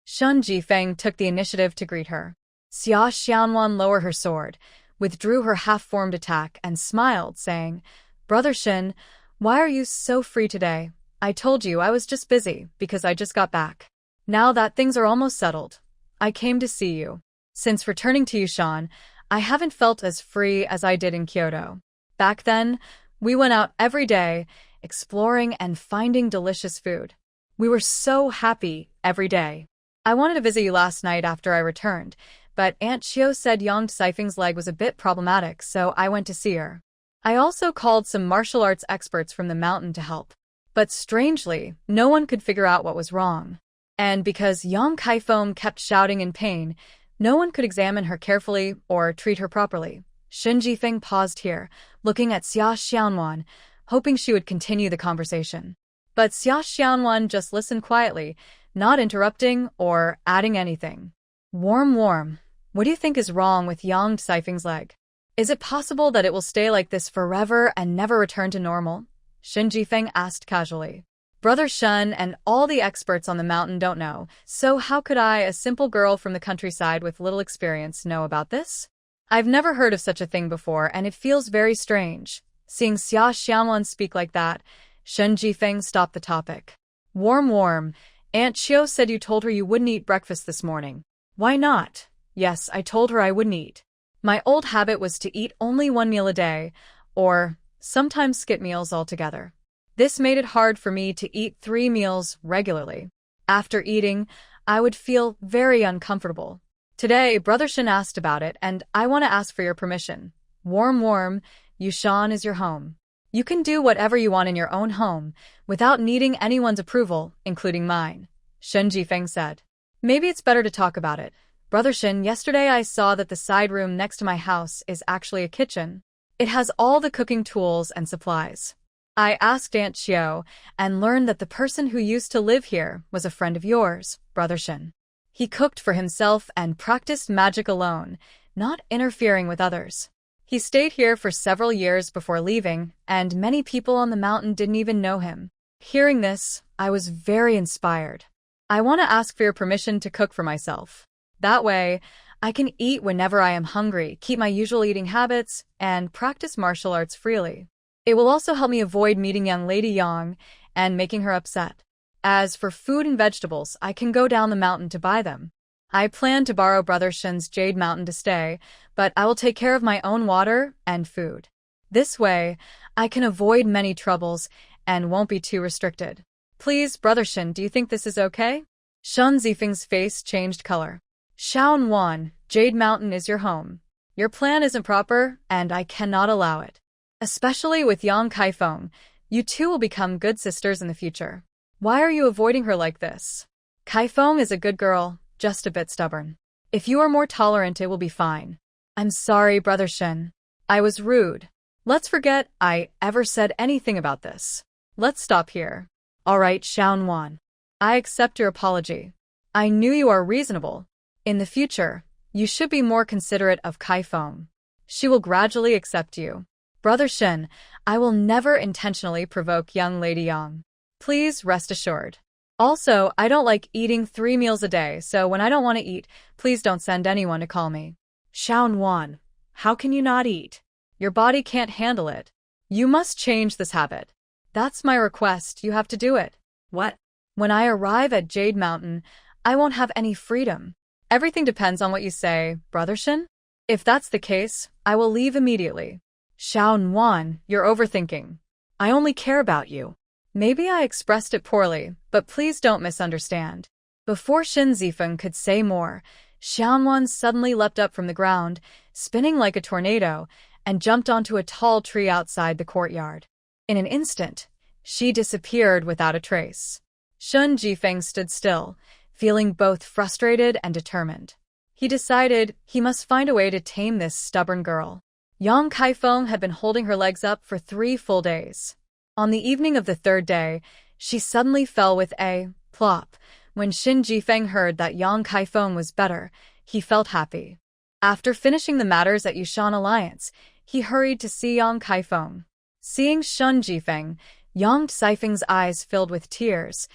Shen Jifeng took the initiative to greet her. Xia Xianwan lowered her sword, withdrew her half-formed attack, and smiled, saying, Brother Shen, why are you so free today? I told you I was just busy, because I just got back. Now that things are almost settled, I came to see you. Since returning to Yushan, I haven't felt as free as I did in Kyoto. Back then, we went out every day, exploring and finding delicious food. We were so happy every day. I wanted to visit you last night after I returned, but Aunt Xiao said Yang Caifeng's leg was a bit problematic, so I went to see her. I also called some martial arts experts from the mountain to help. But strangely, no one could figure out what was wrong. And because Yang Kaifeng kept shouting in pain, no one could examine her carefully or treat her properly. Shen Jifeng paused here, looking at Xia Xianwan, hoping she would continue the conversation. But Xia Xianwan just listened quietly, not interrupting or adding anything. Warm. What do you think is wrong with Yang Caifeng's leg? Is it possible that it will stay like this forever and never return to normal? Shen Jifeng asked casually. Brother Shen and all the experts on the mountain don't know, so how could I, a simple girl from the countryside with little experience, know about this? I've never heard of such a thing before, and it feels very strange. Seeing Xia Xianwan speak like that, Shen Jifeng stopped the topic. Warm. Aunt Xiao said you told her you wouldn't eat breakfast this morning. Why not? Yes, I told her I wouldn't eat. My old habit was to eat only one meal a day, or sometimes skip meals altogether. This made it hard for me to eat 3 meals regularly. After eating, I would feel very uncomfortable. Today, Brother Shen asked about it, and I want to ask for your permission. Warm, Yushan is your home. You can do whatever you want in your own home, without needing anyone's approval, including mine, Shen Jifeng said. Maybe it's better to talk about it. Brother Shen, yesterday I saw that the side room next to my house is actually a kitchen. It has all the cooking tools and supplies. I asked Aunt Xiao and learned that the person who used to live here was a friend of yours, Brother Shen. He cooked for himself and practiced magic alone, not interfering with others. He stayed here for several years before leaving, and many people on the mountain didn't even know him. Hearing this, I was very inspired. I want to ask for your permission to cook for myself. That way, I can eat whenever I am hungry, keep my usual eating habits, and practice martial arts freely. It will also help me avoid meeting young Lady Yang and making her upset. As for food and vegetables, I can go down the mountain to buy them. I plan to borrow Brother Shin's Jade Mountain to stay, but I will take care of my own water and food. This way, I can avoid many troubles and won't be too restricted. Please, Brother Shin, do you think this is okay? Shun Zifeng's face changed color. Xiaowan, Jade Mountain is your home. Your plan isn't proper, and I cannot allow it. Especially with Yang Kaifeng, you two will become good sisters in the future. Why are you avoiding her like this? Kaifeng is a good girl, just a bit stubborn. If you are more tolerant, it will be fine. I'm sorry, Brother Shin. I was rude. Let's forget I ever said anything about this. Let's stop here. Alright, Xiaowan. I accept your apology. I knew you are reasonable. In the future, you should be more considerate of Kaifeng. She will gradually accept you. Brother Shin, I will never intentionally provoke young Lady Yang. Please rest assured. Also, I don't like eating 3 meals a day, so when I don't want to eat, please don't send anyone to call me. Xiaowan, how can you not eat? Your body can't handle it. You must change this habit. That's my request, you have to do it. What? When I arrive at Jade Mountain, I won't have any freedom. Everything depends on what you say, Brother Shin. If that's the case, I will leave immediately. Xiaowan, you're overthinking. I only care about you. Maybe I expressed it poorly, but please don't misunderstand. Before Shin Zifeng could say more, Xiaowan suddenly leapt up from the ground, spinning like a tornado, and jumped onto a tall tree outside the courtyard. In an instant, she disappeared without a trace. Shin Zifeng stood still, feeling both frustrated and determined. He decided he must find a way to tame this stubborn girl. Yang Kaifeng had been holding her legs up for 3 full days. On the evening of the 3rd day, she suddenly fell with a plop. When Shin Zifeng heard that Yang Kaifeng was better, he felt happy. After finishing the matters at Yushan Alliance, he hurried to see Yang Kaifeng. Seeing Shin Zifeng, Yang Zifeng's eyes filled with tears.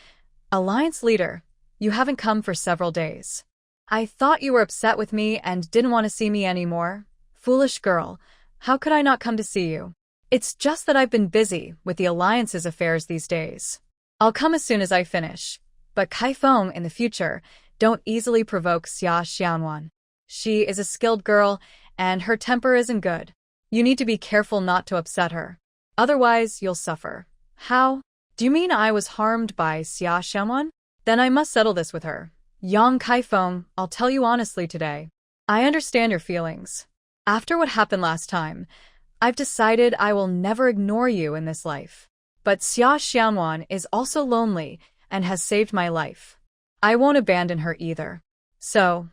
Alliance leader, you haven't come for several days. I thought you were upset with me and didn't want to see me anymore. Foolish girl, how could I not come to see you? It's just that I've been busy with the Alliance's affairs these days. I'll come as soon as I finish. But Kaifeng, in the future, don't easily provoke Xiaowan. She is a skilled girl, and her temper isn't good. You need to be careful not to upset her. Otherwise, you'll suffer. How? Do you mean I was harmed by Xiaowan? Then I must settle this with her. Yang Kaifeng, I'll tell you honestly today. I understand your feelings. After what happened last time, I've decided I will never ignore you in this life. But Xiaowan is also lonely and has saved my life. I won't abandon her either. So,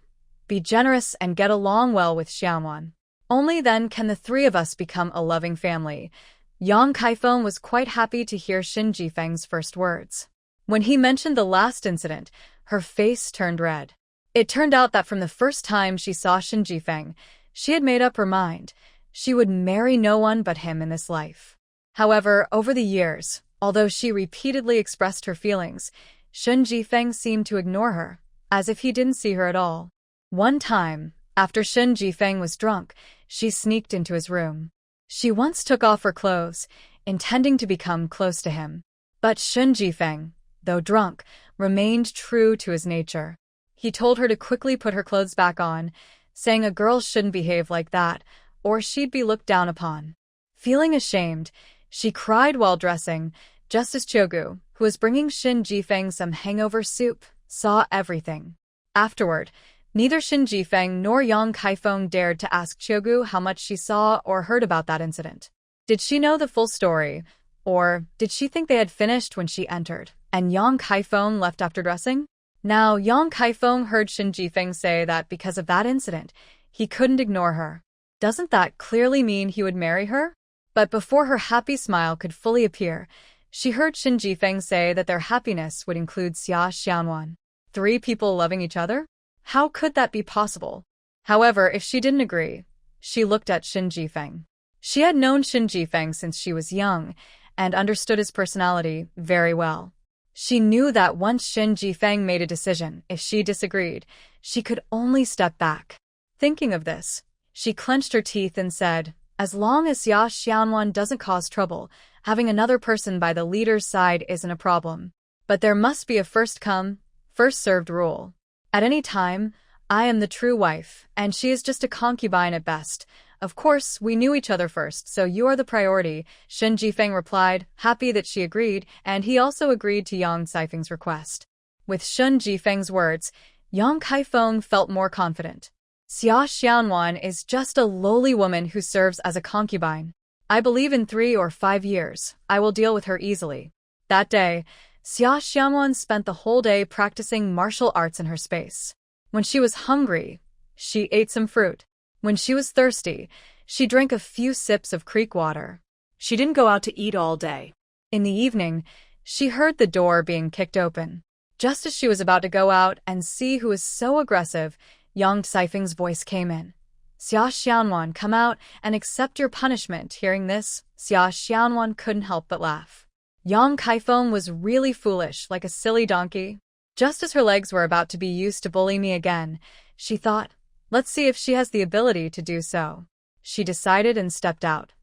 be generous and get along well with Xiaowan. Only then can the 3 of us become a loving family. Yang Kaifeng was quite happy to hear Shin Zifeng's first words. When he mentioned the last incident, her face turned red. It turned out that from the first time she saw Shin Zifeng, she had made up her mind. She would marry no one but him in this life. However, over the years, although she repeatedly expressed her feelings, Shin Zifeng seemed to ignore her, as if he didn't see her at all. One time, after Shin Zifeng was drunk, she sneaked into his room. She once took off her clothes, intending to become close to him. But Shin Zifeng, though drunk, remained true to his nature. He told her to quickly put her clothes back on, saying a girl shouldn't behave like that, or she'd be looked down upon. Feeling ashamed, she cried while dressing, just as Chogu, who was bringing Shin Zifeng some hangover soup, saw everything. Afterward, neither Shin Zifeng nor Yang Kaifeng dared to ask Chogu how much she saw or heard about that incident. Did she know the full story, or did she think they had finished when she entered, and Yang Kaifeng left after dressing? Now, Yang Kaifeng heard Shin Zifeng say that because of that incident, he couldn't ignore her. Doesn't that clearly mean he would marry her? But before her happy smile could fully appear, she heard Shin Zifeng say that their happiness would include Xiaowan. 3 people loving each other? How could that be possible? However, if she didn't agree, she looked at Shin Zifeng. She had known Shin Zifeng since she was young and understood his personality very well. She knew that once Shin Zifeng made a decision, if she disagreed, she could only step back. Thinking of this, she clenched her teeth and said, As long as Xia Xianwan doesn't cause trouble, having another person by the leader's side isn't a problem. But there must be a first come, first served rule. At any time, I am the true wife, and she is just a concubine at best. Of course, we knew each other first, so you are the priority, Shen Jifeng replied, happy that she agreed, and he also agreed to Yang Caifeng's request. With Shen Jifeng's words, Yang Caifeng felt more confident. Xia Xianwan is just a lowly woman who serves as a concubine. I believe in 3 or 5 years, I will deal with her easily. That day, Xia Xianwan spent the whole day practicing martial arts in her space. When she was hungry, she ate some fruit. When she was thirsty, she drank a few sips of creek water. She didn't go out to eat all day. In the evening, she heard the door being kicked open. Just as she was about to go out and see who was so aggressive, Yang Caifeng's voice came in. Xia Xianwan, come out and accept your punishment. Hearing this, Xia Xianwan couldn't help but laugh. Yang Caifeng was really foolish, like a silly donkey. Just as her legs were about to be used to bully me again, she thought, let's see if she has the ability to do so. She decided and stepped out.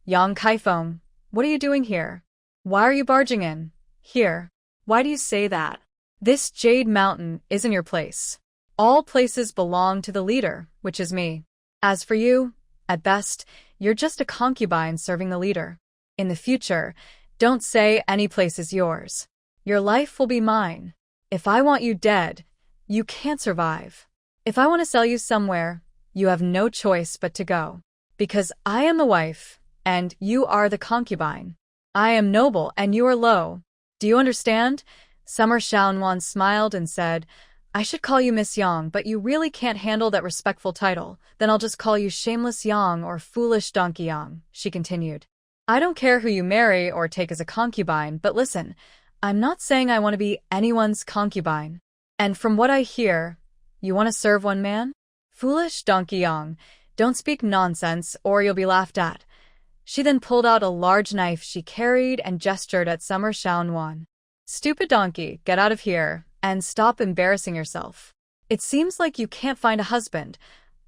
Yang Caifeng, what are you doing here? Why are you barging in? Here. Why do you say that? This Jade Mountain isn't your place. All places belong to the leader, which is me. As for you, at best, you're just a concubine serving the leader. In the future, don't say any place is yours. Your life will be mine. If I want you dead, you can't survive. If I want to sell you somewhere, you have no choice but to go. Because I am the wife, and you are the concubine. I am noble and you are low. Do you understand? Summer Xiaonuan smiled and said, I should call you Miss Yang, but you really can't handle that respectful title. Then I'll just call you Shameless Yang or Foolish Donkey Yang, she continued. I don't care who you marry or take as a concubine, but listen, I'm not saying I want to be anyone's concubine. And from what I hear, you want to serve one man? Foolish Donkey Yang, don't speak nonsense or you'll be laughed at. She then pulled out a large knife she carried and gestured at Summer Xiaonuan. Stupid donkey, get out of here, and stop embarrassing yourself. It seems like you can't find a husband,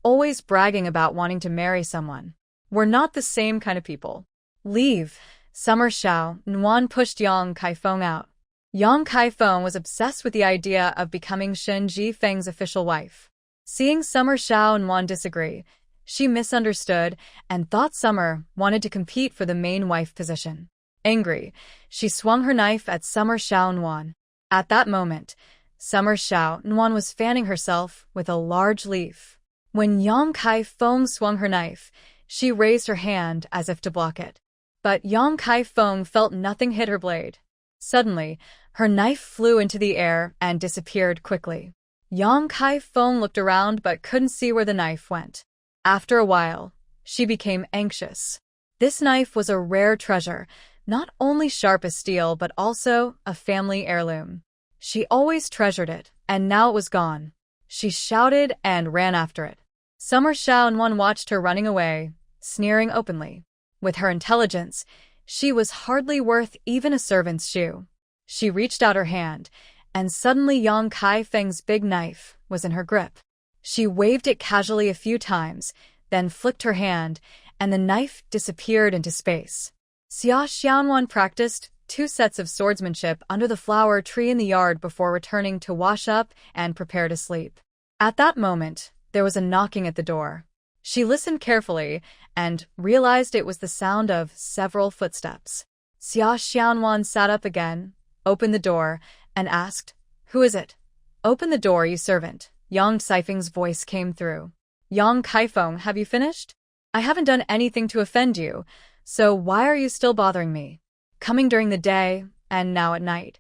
always bragging about wanting to marry someone. We're not the same kind of people. Leave. Summer Xiaonuan pushed Yang Caifeng out. Yang Caifeng was obsessed with the idea of becoming Shen Jifeng's official wife. Seeing Summer Xiaonuan disagree, she misunderstood and thought Summer wanted to compete for the main wife position. Angry, she swung her knife at Summer Xiaonuan. At that moment, Summer Xiaonuan was fanning herself with a large leaf. When Yang Caifeng swung her knife, she raised her hand as if to block it. But Yang Caifeng felt nothing hit her blade. Suddenly, her knife flew into the air and disappeared quickly. Yang Caifeng looked around but couldn't see where the knife went. After a while, she became anxious. This knife was a rare treasure, not only sharp as steel but also a family heirloom. She always treasured it, and now it was gone. She shouted and ran after it. Summer Xiaonuan watched her running away, sneering openly. With her intelligence, she was hardly worth even a servant's shoe. She reached out her hand, and suddenly Yang Caifeng's big knife was in her grip. She waved it casually a few times, then flicked her hand, and the knife disappeared into space. Xia Xianwan practiced 2 sets of swordsmanship under the flower tree in the yard before returning to wash up and prepare to sleep. At that moment, there was a knocking at the door. She listened carefully and realized it was the sound of several footsteps. Xia Xianwan sat up again, opened the door, and asked, Who is it? Open the door, you servant. Yang Caifeng's voice came through. Yang Caifeng, have you finished? I haven't done anything to offend you, so why are you still bothering me? Coming during the day, and now at night.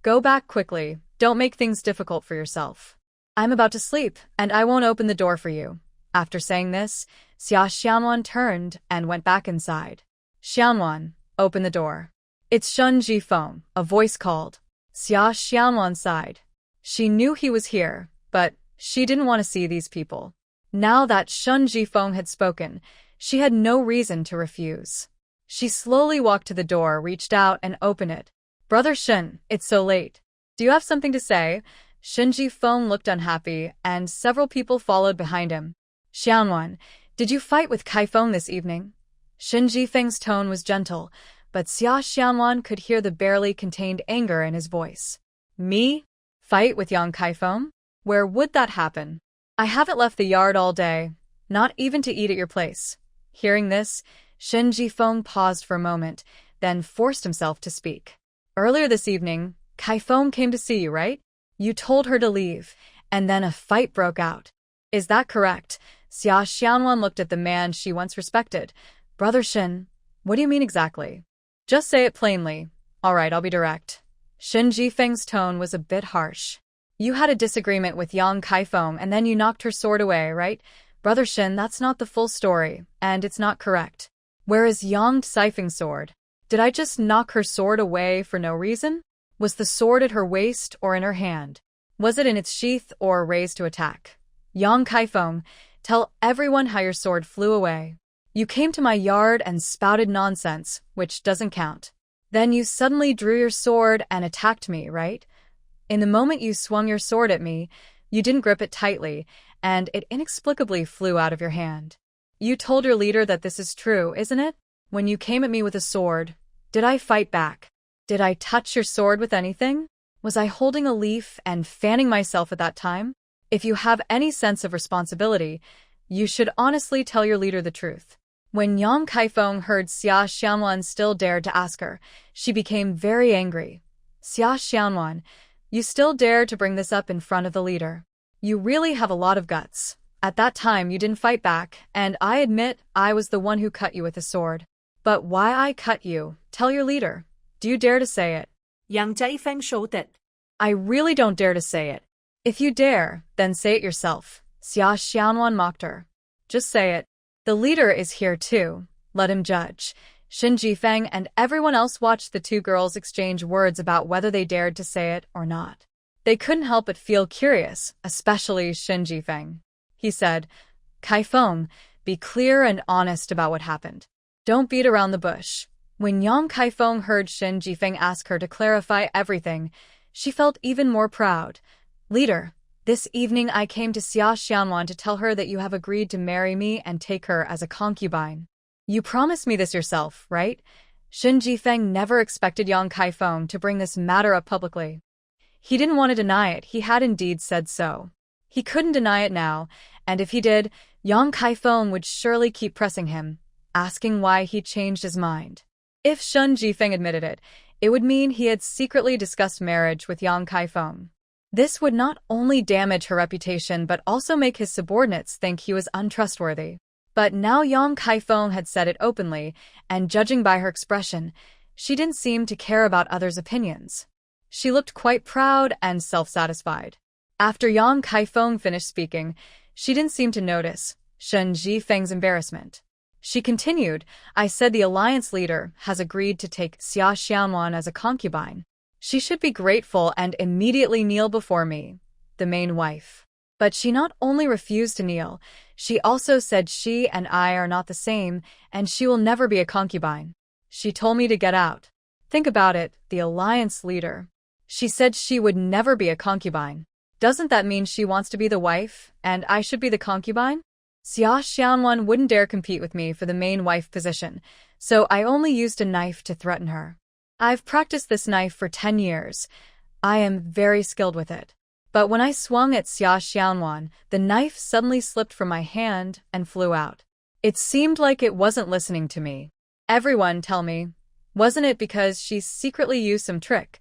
Go back quickly, don't make things difficult for yourself. I'm about to sleep, and I won't open the door for you. After saying this, Xia Xianwan turned and went back inside. Xianwan, open the door. It's Shen Jifeng, a voice called. Xia Xianwan sighed. She knew he was here, but she didn't want to see these people. Now that Shen Jifeng had spoken, she had no reason to refuse. She slowly walked to the door, reached out, and opened it. Brother Shen, it's so late. Do you have something to say? Shen Jifeng looked unhappy, and several people followed behind him. Xianwan, did you fight with Caifeng this evening? Shen Jifeng's tone was gentle, but Xia Xianwan could hear the barely contained anger in his voice. Me? Fight with Yang Kaifeng? Where would that happen? I haven't left the yard all day, not even to eat at your place. Hearing this, Shen Jifeng paused for a moment, then forced himself to speak. Earlier this evening, Kaifeng came to see you, right? You told her to leave, and then a fight broke out. Is that correct? Xia Xianwan looked at the man she once respected. Brother Shen, what do you mean exactly? Just say it plainly. All right, I'll be direct. Shen Jifeng's tone was a bit harsh. You had a disagreement with Yang Kaifeng and then you knocked her sword away, right? Brother Shen, that's not the full story, and it's not correct. Where is Yang Kaifeng's sword? Did I just knock her sword away for no reason? Was the sword at her waist or in her hand? Was it in its sheath or raised to attack? Yang Kaifeng, tell everyone how your sword flew away. You came to my yard and spouted nonsense, which doesn't count. Then you suddenly drew your sword and attacked me, right? In the moment you swung your sword at me, you didn't grip it tightly, and it inexplicably flew out of your hand. You told your leader that this is true, isn't it? When you came at me with a sword, did I fight back? Did I touch your sword with anything? Was I holding a leaf and fanning myself at that time? If you have any sense of responsibility, you should honestly tell your leader the truth. When Yang Kaifeng heard Xia Xianwan still dared to ask her, she became very angry. Xia Xianwan, you still dare to bring this up in front of the leader. You really have a lot of guts. At that time you didn't fight back, and I admit I was the one who cut you with a sword. But why I cut you, tell your leader. Do you dare to say it? Yang Kaifeng shouted. I really don't dare to say it. If you dare, then say it yourself. Xia Xianwan mocked her. Just say it. The leader is here too. Let him judge. Shen Jifeng and everyone else watched the two girls exchange words about whether they dared to say it or not. They couldn't help but feel curious, especially Shen Jifeng. He said, Kaifeng, be clear and honest about what happened. Don't beat around the bush. When Yang Kaifeng heard Shen Jifeng ask her to clarify everything, she felt even more proud. Leader, this evening I came to Xia Xianwan to tell her that you have agreed to marry me and take her as a concubine. You promised me this yourself, right? Shen Jifeng never expected Yang Kaifeng to bring this matter up publicly. He didn't want to deny it, he had indeed said so. He couldn't deny it now, and if he did, Yang Kaifeng would surely keep pressing him, asking why he changed his mind. If Shen Jifeng admitted it, it would mean he had secretly discussed marriage with Yang Kaifeng. This would not only damage her reputation but also make his subordinates think he was untrustworthy. But now Yang Kaifeng had said it openly, and judging by her expression, she didn't seem to care about others' opinions. She looked quite proud and self-satisfied. After Yang Kaifeng finished speaking, she didn't seem to notice Shen Jifeng's embarrassment. She continued, I said the alliance leader has agreed to take Xia Xianwan as a concubine. She should be grateful and immediately kneel before me, the main wife. But she not only refused to kneel, she also said she and I are not the same, and she will never be a concubine. She told me to get out. Think about it, the alliance leader. She said she would never be a concubine. Doesn't that mean she wants to be the wife, and I should be the concubine? Xia Xianwan wouldn't dare compete with me for the main wife position, so I only used a knife to threaten her. I've practiced this knife for 10 years. I am very skilled with it. But when I swung at Xia Xianwan, the knife suddenly slipped from my hand and flew out. It seemed like it wasn't listening to me. Everyone tell me, wasn't it because she secretly used some trick?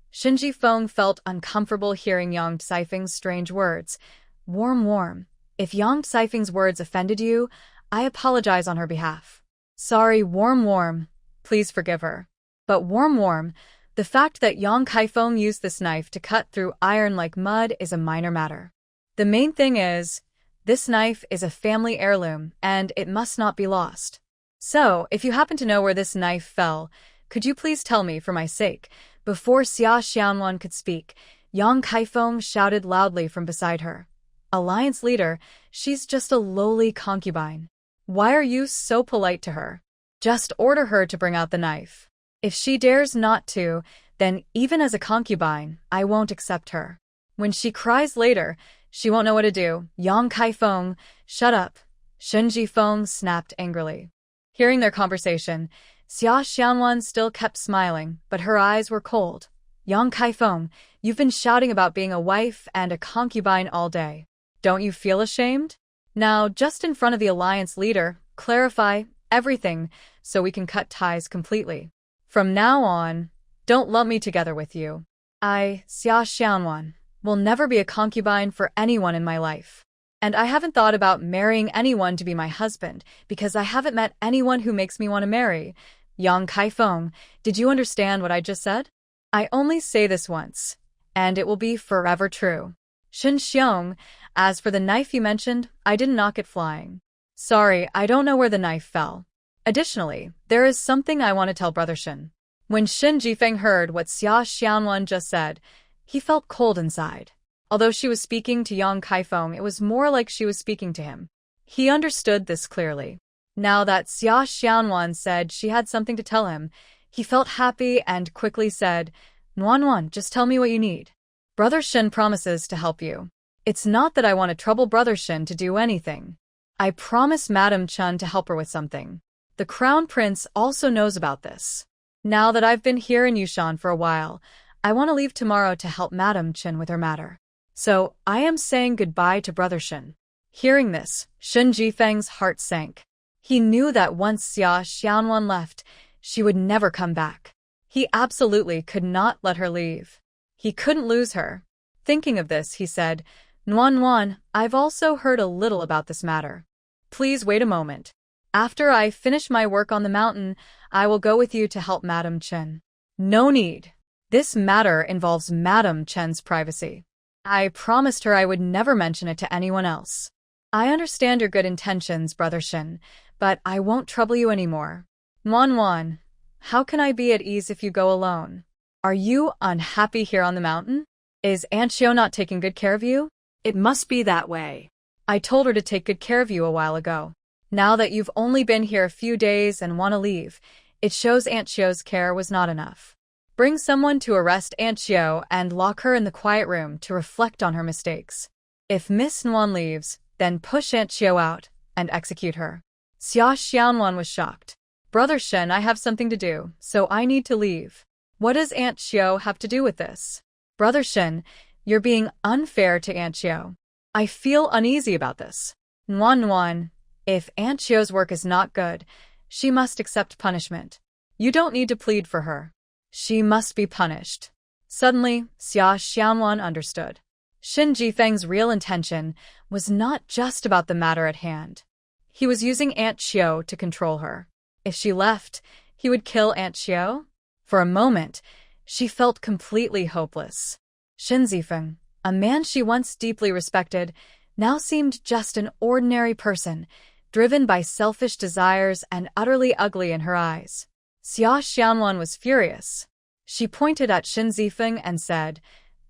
Shen Jifeng felt uncomfortable hearing Yang Kaifeng's strange words. Warm. If Yang Kaifeng's words offended you, I apologize on her behalf. Sorry, warm. Please forgive her. But warm, the fact that Yang Kaifeng used this knife to cut through iron like mud is a minor matter. The main thing is, this knife is a family heirloom, and it must not be lost. So, if you happen to know where this knife fell, could you please tell me for my sake? Before Xia Xianwan could speak, Yang Kaifeng shouted loudly from beside her. Alliance leader, she's just a lowly concubine. Why are you so polite to her? Just order her to bring out the knife. If she dares not to, then even as a concubine, I won't accept her. When she cries later, she won't know what to do. Yang Kaifeng, shut up. Shen Jifeng snapped angrily. Hearing their conversation, Xia Xianwan still kept smiling, but her eyes were cold. Yang Kaifeng, you've been shouting about being a wife and a concubine all day. Don't you feel ashamed? Now, just in front of the alliance leader, clarify everything so we can cut ties completely. From now on, don't lump me together with you. I, Xia Xianwan, will never be a concubine for anyone in my life. And I haven't thought about marrying anyone to be my husband because I haven't met anyone who makes me want to marry. Yang Kaifeng, did you understand what I just said? I only say this once, and it will be forever true. Shen Xiong, as for the knife you mentioned, I didn't knock it flying. Sorry, I don't know where the knife fell. Additionally, there is something I want to tell Brother Shen. When Shen Jifeng heard what Xia Xianwan just said, he felt cold inside. Although she was speaking to Yang Kaifeng, it was more like she was speaking to him. He understood this clearly. Now that Xia Xianwan said she had something to tell him, he felt happy and quickly said, Nuan, just tell me what you need. Brother Shen promises to help you. It's not that I want to trouble Brother Shen to do anything. I promise Madam Chen to help her with something. The Crown Prince also knows about this. Now that I've been here in Yushan for a while, I want to leave tomorrow to help Madam Chen with her matter. So, I am saying goodbye to Brother Shen. Hearing this, Shen Jifeng's heart sank. He knew that once Xia Xianwan left, she would never come back. He absolutely could not let her leave. He couldn't lose her. Thinking of this, he said, Nuan, I've also heard a little about this matter. Please wait a moment. After I finish my work on the mountain, I will go with you to help Madam Chen. No need. This matter involves Madam Chen's privacy. I promised her I would never mention it to anyone else. I understand your good intentions, Brother Shen, but I won't trouble you anymore. Nuan, how can I be at ease if you go alone? Are you unhappy here on the mountain? Is Aunt Xiao not taking good care of you? It must be that way. I told her to take good care of you a while ago. Now that you've only been here a few days and want to leave, it shows Aunt Xiao's care was not enough. Bring someone to arrest Aunt Xiao and lock her in the quiet room to reflect on her mistakes. If Miss Nuan leaves, then push Aunt Xiao out and execute her. Xia Xianwan was shocked. Brother Shen, I have something to do, so I need to leave. What does Aunt Xiao have to do with this? Brother Shen, you're being unfair to Aunt Xiao. I feel uneasy about this. Nuan, if Aunt Xiao's work is not good, she must accept punishment. You don't need to plead for her. She must be punished. Suddenly, Xia Xianwan understood. Shen Jifeng's real intention was not just about the matter at hand. He was using Aunt Xiao to control her. If she left, he would kill Aunt Xiao? For a moment, she felt completely hopeless. Shen Jifeng, a man she once deeply respected, now seemed just an ordinary person, driven by selfish desires and utterly ugly in her eyes. Xia Xianwan was furious. She pointed at Shen Jifeng and said,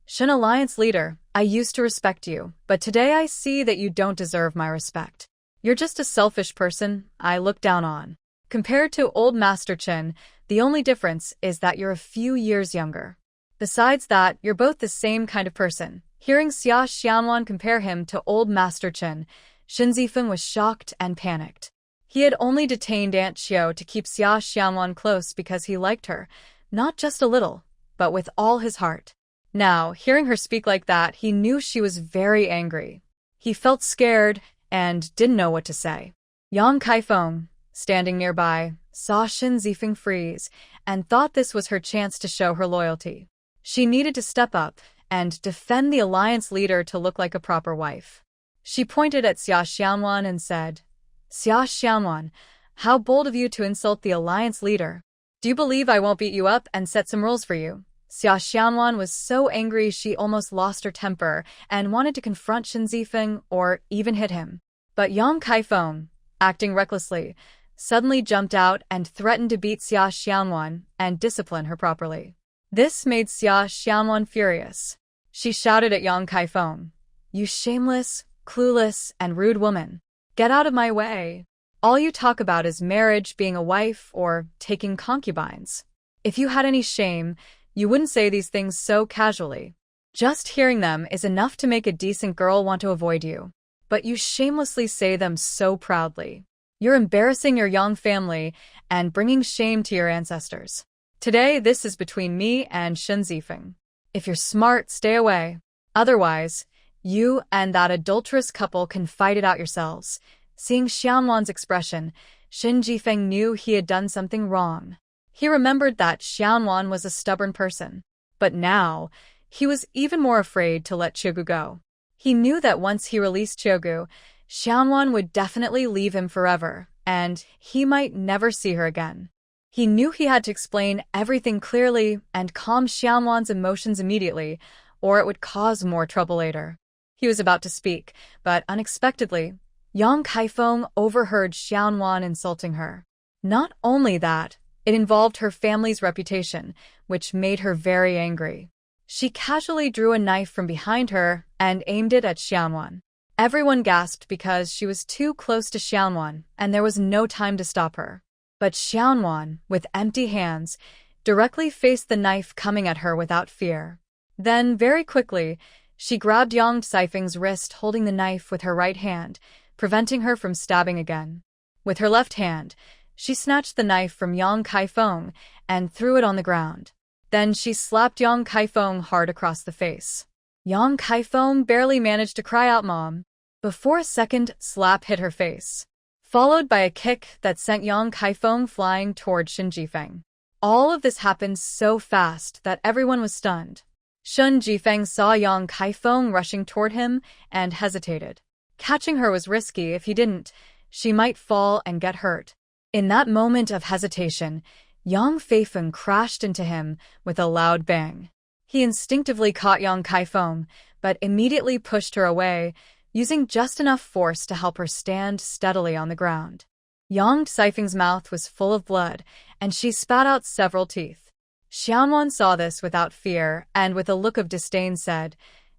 Shen Alliance leader, I used to respect you, but today I see that you don't deserve my respect. You're just a selfish person I look down on. Compared to old Master Chen, the only difference is that you're a few years younger. Besides that, you're both the same kind of person. Hearing Xia Xianwan compare him to old Master Chen, Shen Jifeng was shocked and panicked. He had only detained Aunt Xiao to keep Xia Xianwan close because he liked her, not just a little, but with all his heart. Now, hearing her speak like that, he knew she was very angry. He felt scared and didn't know what to say. Yang Kaifeng, standing nearby, saw Shen Jifeng freeze and thought this was her chance to show her loyalty. She needed to step up and defend the alliance leader to look like a proper wife. She pointed at Xia Xianwan and said, Xia Xianwan, how bold of you to insult the alliance leader. Do you believe I won't beat you up and set some rules for you? Xia Xianwan was so angry she almost lost her temper and wanted to confront Shen Jifeng or even hit him. But Yang Kaifeng, acting recklessly, suddenly jumped out and threatened to beat Xia Xianwan and discipline her properly. This made Xia Xianwan furious. She shouted at Yang Kaifeng, You shameless, clueless, and rude woman. Get out of my way. All you talk about is marriage, being a wife, or taking concubines. If you had any shame, you wouldn't say these things so casually. Just hearing them is enough to make a decent girl want to avoid you. But you shamelessly say them so proudly. You're embarrassing your Yang family and bringing shame to your ancestors. Today, this is between me and Shen Zifeng. If you're smart, stay away. Otherwise, you and that adulterous couple can fight it out yourselves. Seeing Xianwan's expression, Shen Zifeng knew he had done something wrong. He remembered that Xianwan was a stubborn person. But now, he was even more afraid to let Qiugu go. He knew that once he released Qiugu, Xianwan would definitely leave him forever, and he might never see her again. He knew he had to explain everything clearly and calm Xianwan's emotions immediately, or it would cause more trouble later. He was about to speak, but unexpectedly, Yang Kaifeng overheard Xianwan insulting her. Not only that, it involved her family's reputation, which made her very angry. She casually drew a knife from behind her and aimed it at Xianwan. Everyone gasped because she was too close to Xianwan, and there was no time to stop her. But Xianwan, with empty hands, directly faced the knife coming at her without fear. Then, very quickly, she grabbed Yang Saifeng's wrist, holding the knife with her right hand, preventing her from stabbing again. With her left hand, she snatched the knife from Yang Kaifeng and threw it on the ground. Then she slapped Yang Kaifeng hard across the face. Yang Kaifeng barely managed to cry out "Mom" before a second slap hit her face, followed by a kick that sent Yang Kaifeng flying toward Shen Zifeng. All of this happened so fast that everyone was stunned. Shen Zifeng saw Yang Kaifeng rushing toward him and hesitated. Catching her was risky. If he didn't, she might fall and get hurt. In that moment of hesitation, Yang Feifeng crashed into him with a loud bang. He instinctively caught Yang Kaifeng, but immediately pushed her away, using just enough force to help her stand steadily on the ground. Yang Saifeng's mouth was full of blood, and she spat out several teeth. Xianwan saw this without fear and with a look of disdain said,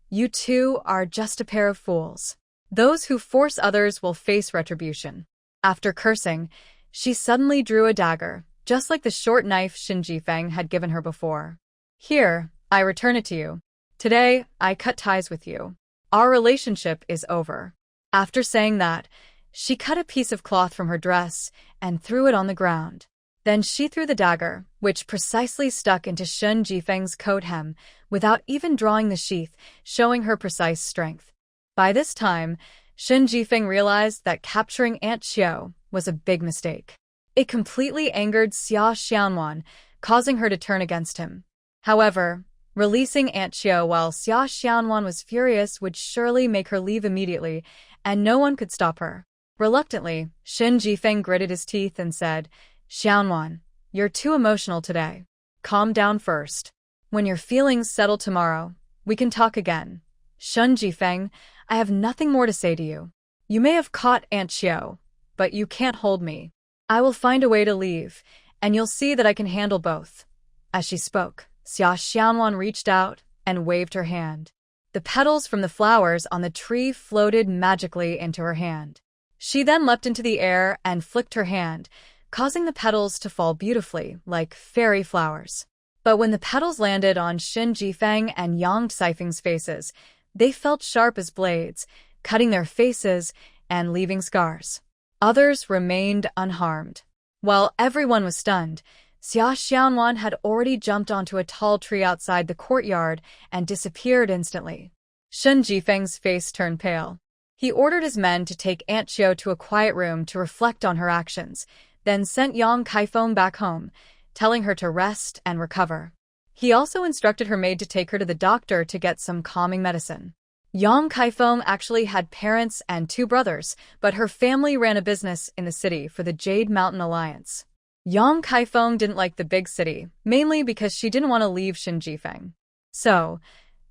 "You two are just a pair of fools. Those who force others will face retribution." After cursing, she suddenly drew a dagger, just like the short knife Shen Zifeng had given her before. "Here, I return it to you. Today, I cut ties with you. Our relationship is over." After saying that, she cut a piece of cloth from her dress and threw it on the ground. Then she threw the dagger, which precisely stuck into Shen Zifeng's coat hem, without even drawing the sheath, showing her precise strength. By this time, Shen Zifeng realized that capturing Aunt Xiao was a big mistake. It completely angered Xia Xianwan, causing her to turn against him. However, releasing Aunt Xiao while Xia Xianwan was furious would surely make her leave immediately, and no one could stop her. Reluctantly, Shen Zifeng gritted his teeth and said, "Xianwan, you're too emotional today. Calm down first. When your feelings settle tomorrow, we can talk again. Shen Zifeng, I have nothing more to say to you. You may have caught Aunt Xiao, but you can't hold me. I will find a way to leave, and you'll see that I can handle both." As she spoke, Xia Xianwan reached out and waved her hand. The petals from the flowers on the tree floated magically into her hand. She then leapt into the air and flicked her hand, causing the petals to fall beautifully, like fairy flowers. But when the petals landed on Shen Zifeng and Yang Saifeng's faces, they felt sharp as blades, cutting their faces and leaving scars. Others remained unharmed. While everyone was stunned, Xia Xianwan had already jumped onto a tall tree outside the courtyard and disappeared instantly. Shen Zifeng's face turned pale. He ordered his men to take Aunt Xiao to a quiet room to reflect on her actions, then sent Yang Kaifeng back home, telling her to rest and recover. He also instructed her maid to take her to the doctor to get some calming medicine. Yang Kaifeng actually had parents and 2 brothers, but her family ran a business in the city for the Jade Mountain Alliance. Yang Kaifeng didn't like the big city, mainly because she didn't want to leave Shen Zifeng. So,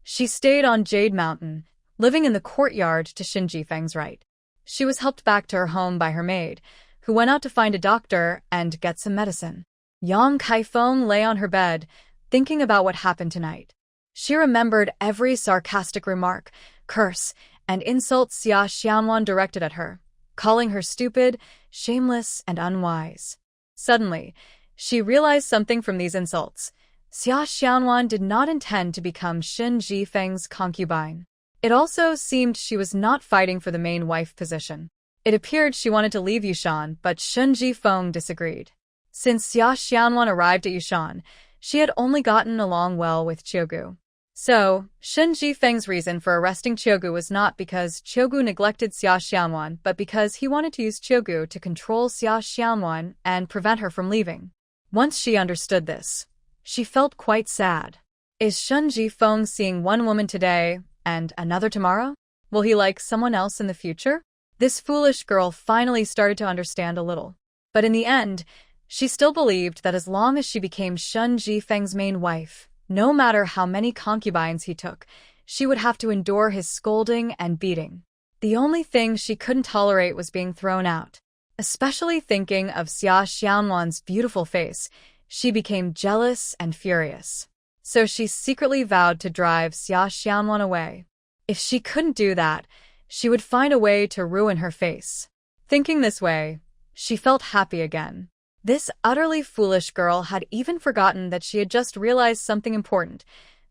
she stayed on Jade Mountain, living in the courtyard to Shen Zifeng's right. She was helped back to her home by her maid, who went out to find a doctor and get some medicine. Yang Kaifeng lay on her bed, thinking about what happened tonight. She remembered every sarcastic remark, curse, and insult Xia Xianwan directed at her, calling her stupid, shameless, and unwise. Suddenly, she realized something from these insults. Xia Xianwan did not intend to become Shen Zifeng's concubine. It also seemed she was not fighting for the main wife position. It appeared she wanted to leave Yushan, but Shun Jifeng disagreed. Since Xia Xianwan arrived at Yushan, she had only gotten along well with Qiugu. So, Shun Jifeng's reason for arresting Qiugu was not because Qiugu neglected Xia Xianwan, but because he wanted to use Qiugu to control Xia Xianwan and prevent her from leaving. Once she understood this, she felt quite sad. Is Shun Jifeng seeing one woman today and another tomorrow? Will he like someone else in the future? This foolish girl finally started to understand a little. But in the end, she still believed that as long as she became Shun Jifeng's main wife, no matter how many concubines he took, she would have to endure his scolding and beating. The only thing she couldn't tolerate was being thrown out. Especially thinking of Xia Xianwan's beautiful face, she became jealous and furious. So she secretly vowed to drive Xia Xianwan away. If she couldn't do that, she would find a way to ruin her face. Thinking this way, she felt happy again. This utterly foolish girl had even forgotten that she had just realized something important.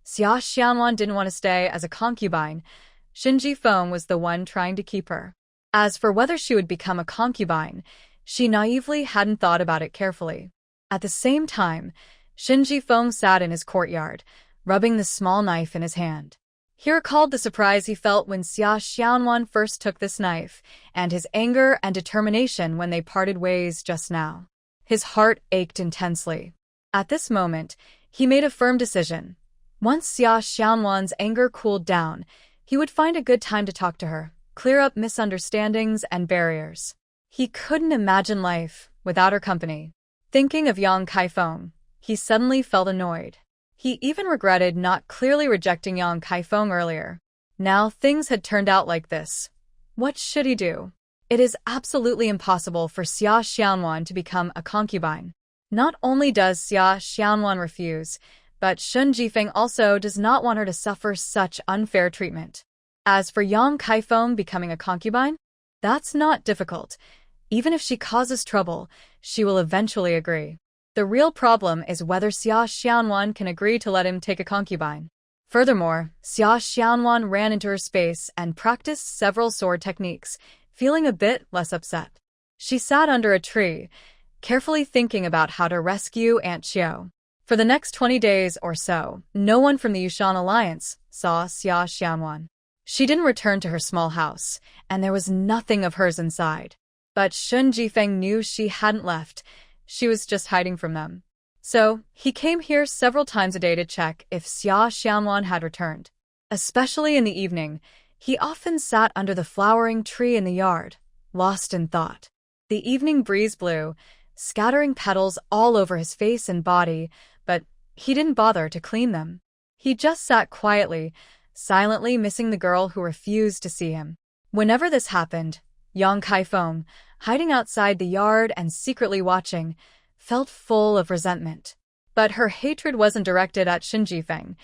Xia Xianwan didn't want to stay as a concubine. Shun Jifeng was the one trying to keep her. As for whether she would become a concubine, she naively hadn't thought about it carefully. At the same time, Shun Jifeng sat in his courtyard, rubbing the small knife in his hand. He recalled the surprise he felt when Xia Xianwan first took this knife, and his anger and determination when they parted ways just now. His heart ached intensely. At this moment, he made a firm decision. Once Xia Xianwan's anger cooled down, he would find a good time to talk to her, clear up misunderstandings and barriers. He couldn't imagine life without her company. Thinking of Yang Kaifeng, he suddenly felt annoyed. He even regretted not clearly rejecting Yang Kaifeng earlier. Now things had turned out like this. What should he do? It is absolutely impossible for Xia Xianwan to become a concubine. Not only does Xia Xianwan refuse, but Shun Jifeng also does not want her to suffer such unfair treatment. As for Yang Kaifeng becoming a concubine, that's not difficult. Even if she causes trouble, she will eventually agree. The real problem is whether Xia Xianwan can agree to let him take a concubine. Furthermore, Xia Xianwan ran into her space and practiced several sword techniques, feeling a bit less upset. She sat under a tree, carefully thinking about how to rescue Aunt Qiu. For the next 20 days or so, no one from the Yushan Alliance saw Xia Xianwan. She didn't return to her small house, and there was nothing of hers inside. But Shun Jifeng knew she hadn't left. She was just hiding from them. So, he came here several times a day to check if Xia Xianwan had returned. Especially in the evening, he often sat under the flowering tree in the yard, lost in thought. The evening breeze blew, scattering petals all over his face and body, but he didn't bother to clean them. He just sat quietly, silently missing the girl who refused to see him. Whenever this happened, Yang Kaifeng, hiding outside the yard and secretly watching, felt full of resentment. But her hatred wasn't directed at Shun Jifeng,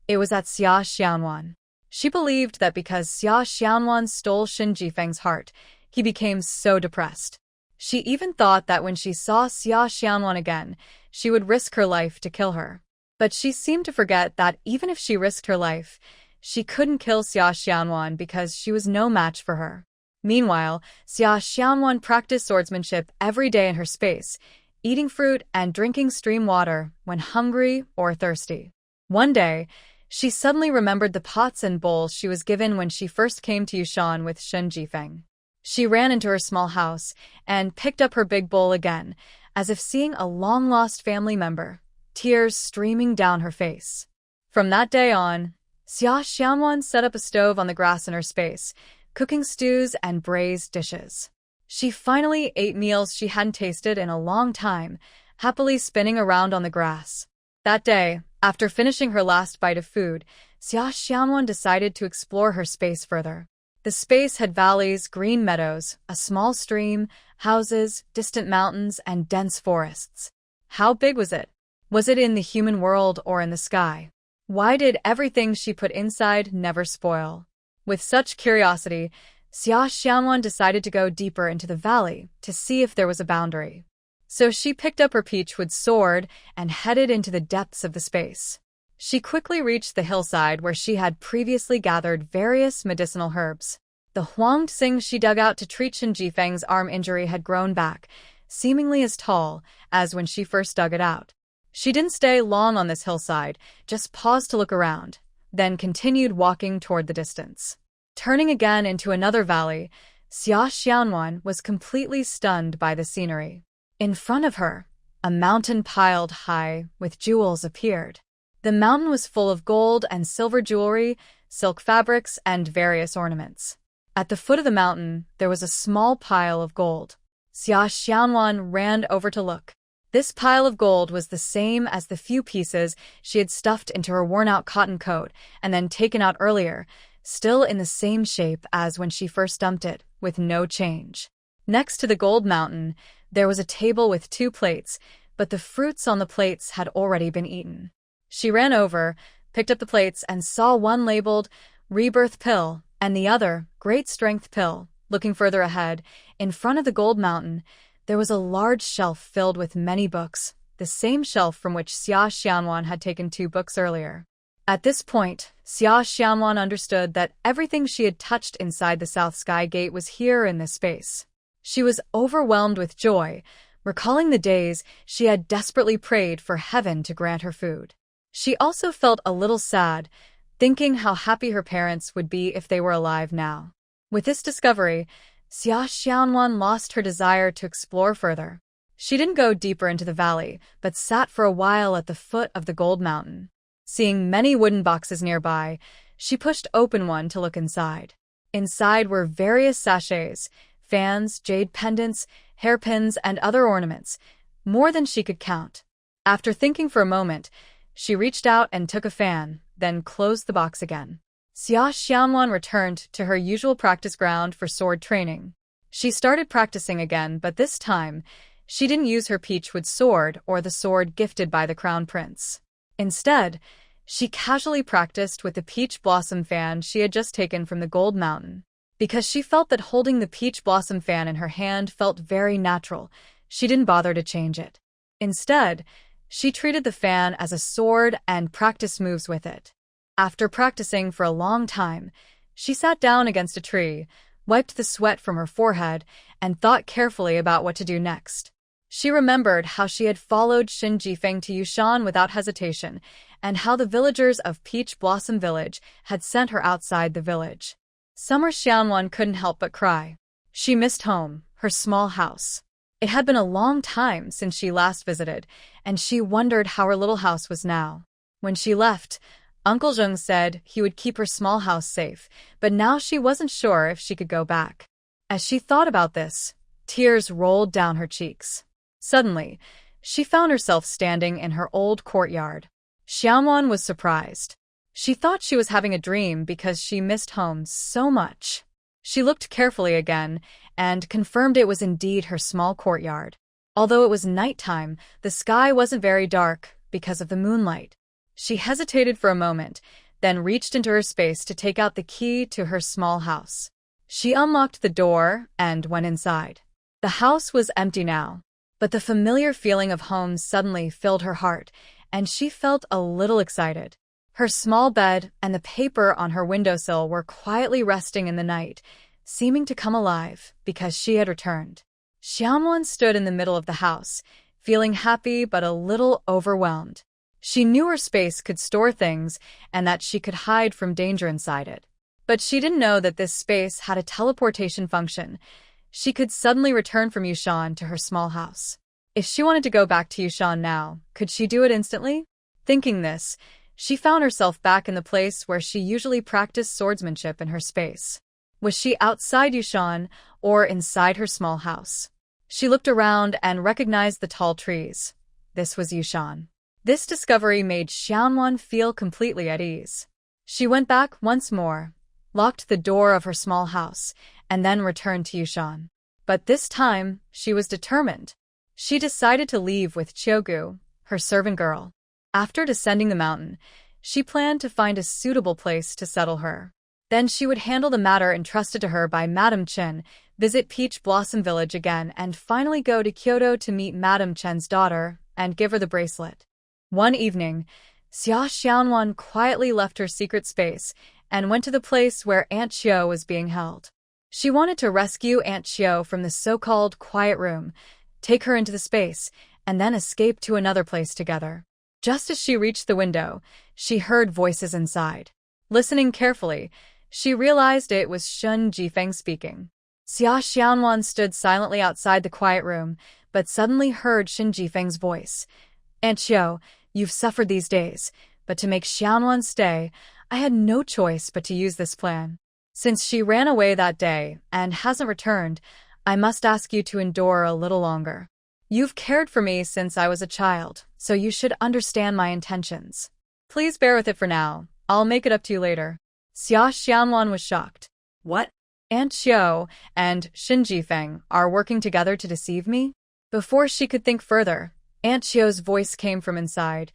it was at Xia Xianwan. She believed that because Xia Xianwan stole Shun Jifeng's heart, he became so depressed. She even thought that when she saw Xia Xianwan again, she would risk her life to kill her. But she seemed to forget that even if she risked her life, she couldn't kill Xia Xianwan because she was no match for her. Meanwhile, Xia Xianwan practiced swordsmanship every day in her space, eating fruit and drinking stream water when hungry or thirsty. One day, she suddenly remembered the pots and bowls she was given when she first came to Yushan with Shun Jifeng. She ran into her small house and picked up her big bowl again, as if seeing a long-lost family member, tears streaming down her face. From that day on, Xia Xianwan set up a stove on the grass in her space, cooking stews and braised dishes. She finally ate meals she hadn't tasted in a long time, happily spinning around on the grass. That day, after finishing her last bite of food, Xia Xianwan decided to explore her space further. The space had valleys, green meadows, a small stream, houses, distant mountains, and dense forests. How big was it? Was it in the human world or in the sky? Why did everything she put inside never spoil? With such curiosity, Xia Xianwan decided to go deeper into the valley to see if there was a boundary. So she picked up her peachwood sword and headed into the depths of the space. She quickly reached the hillside where she had previously gathered various medicinal herbs. The huanged thing she dug out to treat Shin Jifeng's arm injury had grown back, seemingly as tall as when she first dug it out. She didn't stay long on this hillside, just paused to look around, then continued walking toward the distance. Turning again into another valley, Xia Xianwan was completely stunned by the scenery. In front of her, a mountain piled high with jewels appeared. The mountain was full of gold and silver jewelry, silk fabrics, and various ornaments. At the foot of the mountain, there was a small pile of gold. Xia Xianwan ran over to look. This pile of gold was the same as the few pieces she had stuffed into her worn-out cotton coat and then taken out earlier, still in the same shape as when she first dumped it, with no change. Next to the gold mountain, there was a table with 2 plates, but the fruits on the plates had already been eaten. She ran over, picked up the plates, and saw one labeled Rebirth Pill and the other Great Strength Pill. Looking further ahead, in front of the gold mountain, there was a large shelf filled with many books, the same shelf from which Xia Xianwan had taken 2 books earlier. At this point, Xia Xianwan understood that everything she had touched inside the South Sky Gate was here in this space. She was overwhelmed with joy, recalling the days she had desperately prayed for heaven to grant her food. She also felt a little sad, thinking how happy her parents would be if they were alive now. With this discovery, Xia Xianwan lost her desire to explore further. She didn't go deeper into the valley, but sat for a while at the foot of the gold mountain. Seeing many wooden boxes nearby, she pushed open one to look inside. Inside were various sachets, fans, jade pendants, hairpins, and other ornaments, more than she could count. After thinking for a moment, she reached out and took a fan, then closed the box again. Xia Xianwan returned to her usual practice ground for sword training. She started practicing again, but this time, she didn't use her peachwood sword or the sword gifted by the crown prince. Instead, she casually practiced with the peach blossom fan she had just taken from the gold mountain. Because she felt that holding the peach blossom fan in her hand felt very natural, she didn't bother to change it. Instead, she treated the fan as a sword and practiced moves with it. After practicing for a long time, she sat down against a tree, wiped the sweat from her forehead, and thought carefully about what to do next. She remembered how she had followed Shin Jifeng to Yushan without hesitation, and how the villagers of Peach Blossom Village had sent her outside the village. Summer Xianwan couldn't help but cry. She missed home, her small house. It had been a long time since she last visited, and she wondered how her little house was now. When she left, Uncle Zheng said he would keep her small house safe, but now she wasn't sure if she could go back. As she thought about this, tears rolled down her cheeks. Suddenly, she found herself standing in her old courtyard. Xianwan was surprised. She thought she was having a dream because she missed home so much. She looked carefully again and confirmed it was indeed her small courtyard. Although it was nighttime, the sky wasn't very dark because of the moonlight. She hesitated for a moment, then reached into her space to take out the key to her small house. She unlocked the door and went inside. The house was empty now, but the familiar feeling of home suddenly filled her heart, and she felt a little excited. Her small bed and the paper on her windowsill were quietly resting in the night, seeming to come alive because she had returned. Xianwan stood in the middle of the house, feeling happy but a little overwhelmed. She knew her space could store things and that she could hide from danger inside it. But she didn't know that this space had a teleportation function. She could suddenly return from Yushan to her small house. If she wanted to go back to Yushan now, could she do it instantly? Thinking this, she found herself back in the place where she usually practiced swordsmanship in her space. Was she outside Yushan or inside her small house? She looked around and recognized the tall trees. This was Yushan. This discovery made Xianwan feel completely at ease. She went back once more, locked the door of her small house, and then returned to Yushan. But this time, she was determined. She decided to leave with Qiugu, her servant girl. After descending the mountain, she planned to find a suitable place to settle her. Then she would handle the matter entrusted to her by Madame Chen, visit Peach Blossom Village again, and finally go to Kyoto to meet Madame Chen's daughter and give her the bracelet. One evening, Xia Xianwan quietly left her secret space and went to the place where Aunt Qiu was being held. She wanted to rescue Aunt Chiu from the so-called quiet room, take her into the space, and then escape to another place together. Just as she reached the window, she heard voices inside. Listening carefully, she realized it was Shun Jifeng speaking. Xia Xianwan stood silently outside the quiet room, but suddenly heard Shun Jifeng's voice. Aunt Chiu, you've suffered these days, but to make Xianwan stay, I had no choice but to use this plan. Since she ran away that day and hasn't returned, I must ask you to endure a little longer. You've cared for me since I was a child, so you should understand my intentions. Please bear with it for now. I'll make it up to you later. Xia Xianwan was shocked. What? Aunt Chiu and Shin Jifeng are working together to deceive me? Before she could think further, Aunt Chiu's voice came from inside.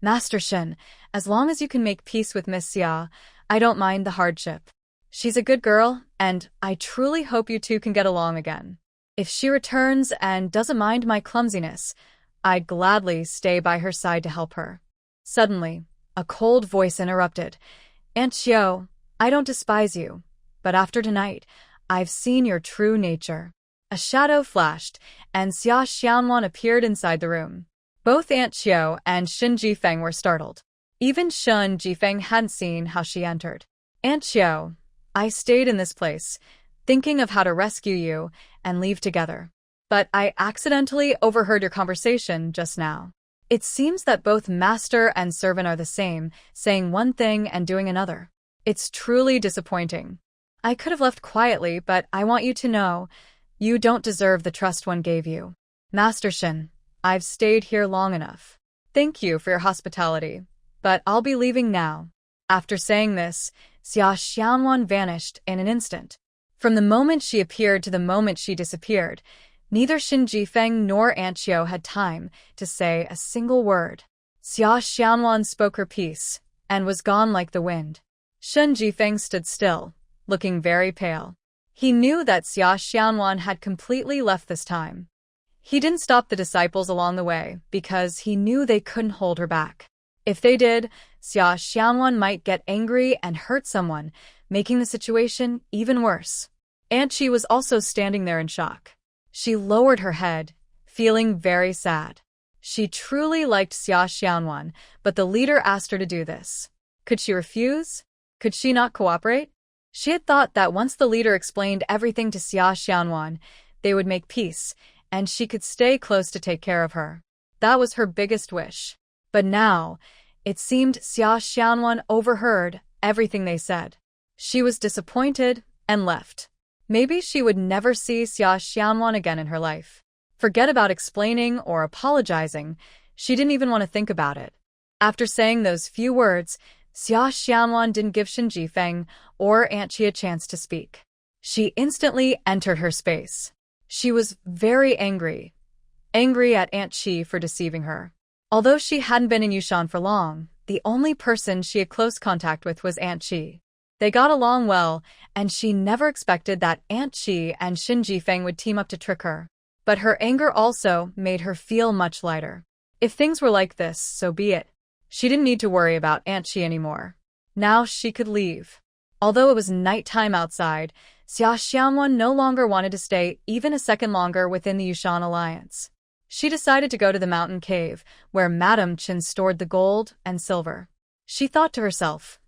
Master Shin, as long as you can make peace with Miss Xia, I don't mind the hardship. She's a good girl, and I truly hope you two can get along again. If she returns and doesn't mind my clumsiness, I'd gladly stay by her side to help her. Suddenly, a cold voice interrupted. Aunt Chiu, I don't despise you, but after tonight, I've seen your true nature. A shadow flashed, and Xia Xianwan appeared inside the room. Both Aunt Chiu and Shin Jifeng were startled. Even Shun Jifeng hadn't seen how she entered. Aunt Chiu, I stayed in this place, thinking of how to rescue you and leave together. But I accidentally overheard your conversation just now. It seems that both master and servant are the same, saying one thing and doing another. It's truly disappointing. I could have left quietly, but I want you to know, you don't deserve the trust one gave you. Master Shin, I've stayed here long enough. Thank you for your hospitality, but I'll be leaving now. After saying this, Xia Xianwan vanished in an instant. From the moment she appeared to the moment she disappeared, neither Shin Jifeng nor Aunt Chiu had time to say a single word. Xia Xianwan spoke her piece and was gone like the wind. Shin Jifeng stood still, looking very pale. He knew that Xia Xianwan had completely left this time. He didn't stop the disciples along the way because he knew they couldn't hold her back. If they did, Xia Xianwan might get angry and hurt someone, making the situation even worse. Aunt Chi was also standing there in shock. She lowered her head, feeling very sad. She truly liked Xia Xianwan, but the leader asked her to do this. Could she refuse? Could she not cooperate? She had thought that once the leader explained everything to Xia Xianwan, they would make peace, and she could stay close to take care of her. That was her biggest wish. But now, it seemed Xia Xianwan overheard everything they said. She was disappointed and left. Maybe she would never see Xia Xianwan again in her life. Forget about explaining or apologizing, she didn't even want to think about it. After saying those few words, Xia Xianwan didn't give Shin Jifeng or Aunt Chi a chance to speak. She instantly entered her space. She was very angry at Aunt Chi for deceiving her. Although she hadn't been in Yushan for long, the only person she had close contact with was Aunt Chi. They got along well, and she never expected that Aunt Chi and Shin Jifeng would team up to trick her. But her anger also made her feel much lighter. If things were like this, so be it. She didn't need to worry about Aunt Chi anymore. Now she could leave. Although it was nighttime outside, Xia Xianwan no longer wanted to stay even a second longer within the Yushan alliance. She decided to go to the mountain cave, where Madame Chen stored the gold and silver. She thought to herself,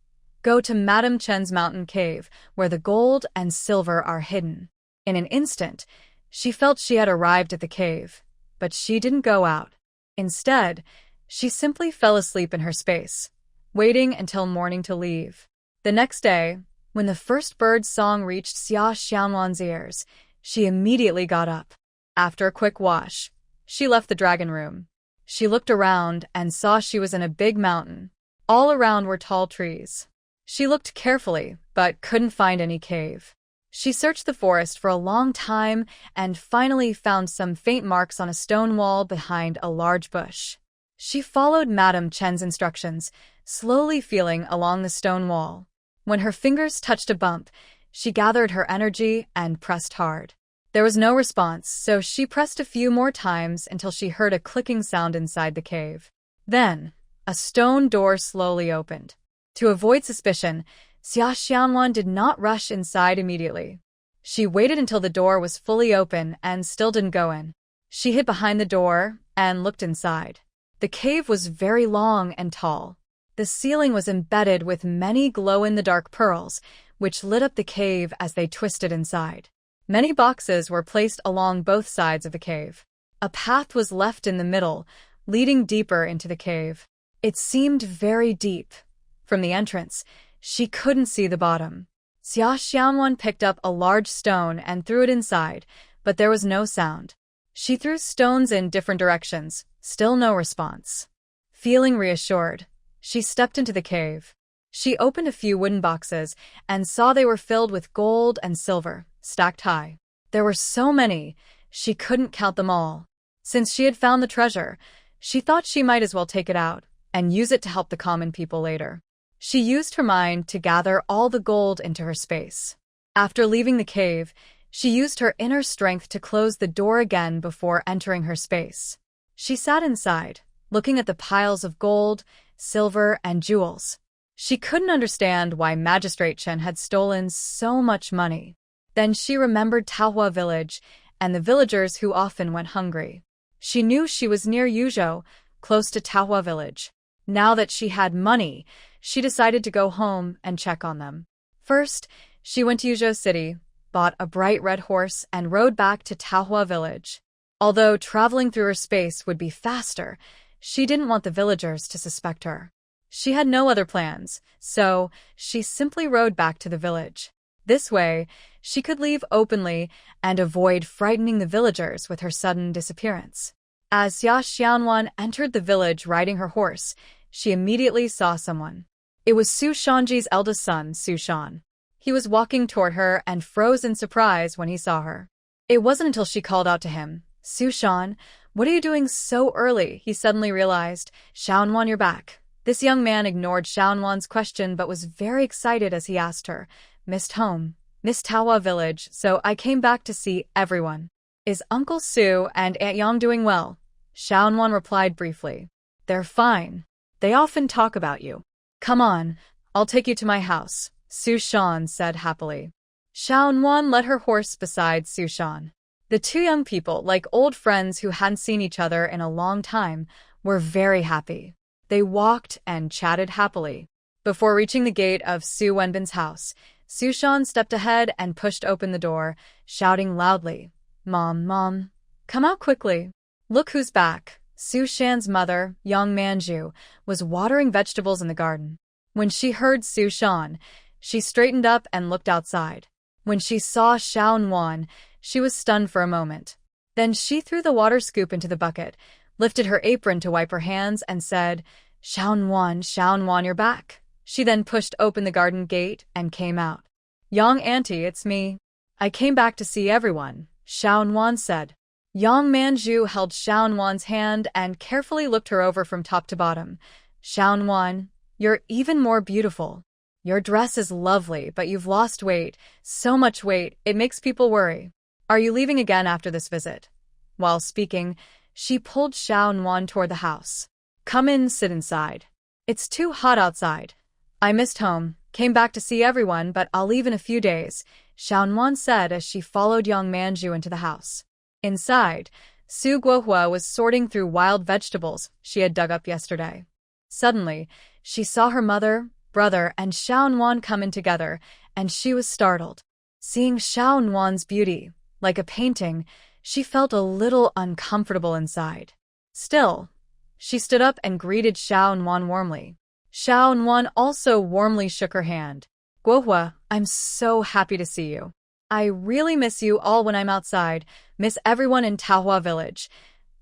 go to Madame Chen's mountain cave, where the gold and silver are hidden. In an instant, she felt she had arrived at the cave, but she didn't go out. Instead, she simply fell asleep in her space, waiting until morning to leave. The next day, when the first bird's song reached Xia Xianwan's ears, she immediately got up. After a quick wash, she left the dragon room. She looked around and saw she was in a big mountain. All around were tall trees. She looked carefully, but couldn't find any cave. She searched the forest for a long time and finally found some faint marks on a stone wall behind a large bush. She followed Madame Chen's instructions, slowly feeling along the stone wall. When her fingers touched a bump, she gathered her energy and pressed hard. There was no response, so she pressed a few more times until she heard a clicking sound inside the cave. Then, a stone door slowly opened. To avoid suspicion, Xia Xianwan did not rush inside immediately. She waited until the door was fully open and still didn't go in. She hid behind the door and looked inside. The cave was very long and tall. The ceiling was embedded with many glow-in-the-dark pearls, which lit up the cave as they twisted inside. Many boxes were placed along both sides of the cave. A path was left in the middle, leading deeper into the cave. It seemed very deep. From the entrance, she couldn't see the bottom. Xia Xianwan picked up a large stone and threw it inside, but there was no sound. She threw stones in different directions, still no response. Feeling reassured, she stepped into the cave. She opened a few wooden boxes and saw they were filled with gold and silver, stacked high. There were so many, she couldn't count them all. Since she had found the treasure, she thought she might as well take it out and use it to help the common people later. She used her mind to gather all the gold into her space. After leaving the cave, she used her inner strength to close the door again before entering her space. She sat inside, looking at the piles of gold, silver, and jewels. She couldn't understand why Magistrate Chen had stolen so much money. Then she remembered Taohua village and the villagers who often went hungry. She knew she was near Yuzhou, close to Taohua village. Now that she had money, she decided to go home and check on them. First, she went to Yuzhou City, bought a bright red horse, and rode back to Taohua village. Although traveling through her space would be faster, she didn't want the villagers to suspect her. She had no other plans, so she simply rode back to the village. This way, she could leave openly and avoid frightening the villagers with her sudden disappearance. As Xia Xianwan entered the village riding her horse, she immediately saw someone. It was Su Shanji's eldest son, Su Shan. He was walking toward her and froze in surprise when he saw her. It wasn't until she called out to him, "Su Shan, what are you doing so early?" He suddenly realized, "Xianwan, you're back." This young man ignored Xianwan's question but was very excited as he asked her, "Missed home, missed Taohua village, so I came back to see everyone. Is Uncle Su and Aunt Yang doing well?" Xianwan replied briefly. "They're fine. They often talk about you. Come on, I'll take you to my house," Su Shan said happily. Xianwan led her horse beside Su Shan. The two young people, like old friends who hadn't seen each other in a long time, were very happy. They walked and chatted happily. Before reaching the gate of Su Wenbin's house, Su Shan stepped ahead and pushed open the door, shouting loudly, "Mom, Mom, come out quickly. Look who's back." Su Shan's mother, Yang Manju, was watering vegetables in the garden. When she heard Su Shan, she straightened up and looked outside. When she saw Xianwan, she was stunned for a moment. Then she threw the water scoop into the bucket, lifted her apron to wipe her hands, and said, "Xianwan, Xianwan, you're back." She then pushed open the garden gate and came out. "Yang Auntie, it's me. I came back to see everyone," Xianwan said. Yang Manju held Xianwan's hand and carefully looked her over from top to bottom. "Xianwan, you're even more beautiful. Your dress is lovely, but you've lost weight, so much weight, it makes people worry. Are you leaving again after this visit?" While speaking, she pulled Xianwan toward the house. "Come in, sit inside. It's too hot outside. I missed home, came back to see everyone, but I'll leave in a few days," Xianwan said as she followed Yang Manju into the house. Inside, Su Guohua was sorting through wild vegetables she had dug up yesterday. Suddenly, she saw her mother, brother, and Xianwan come in together, and she was startled. Seeing Xianwan's beauty, like a painting, she felt a little uncomfortable inside. Still, she stood up and greeted Xianwan warmly. Xianwan also warmly shook her hand. "Guohua, I'm so happy to see you. I really miss you all when I'm outside, miss everyone in Taohua village."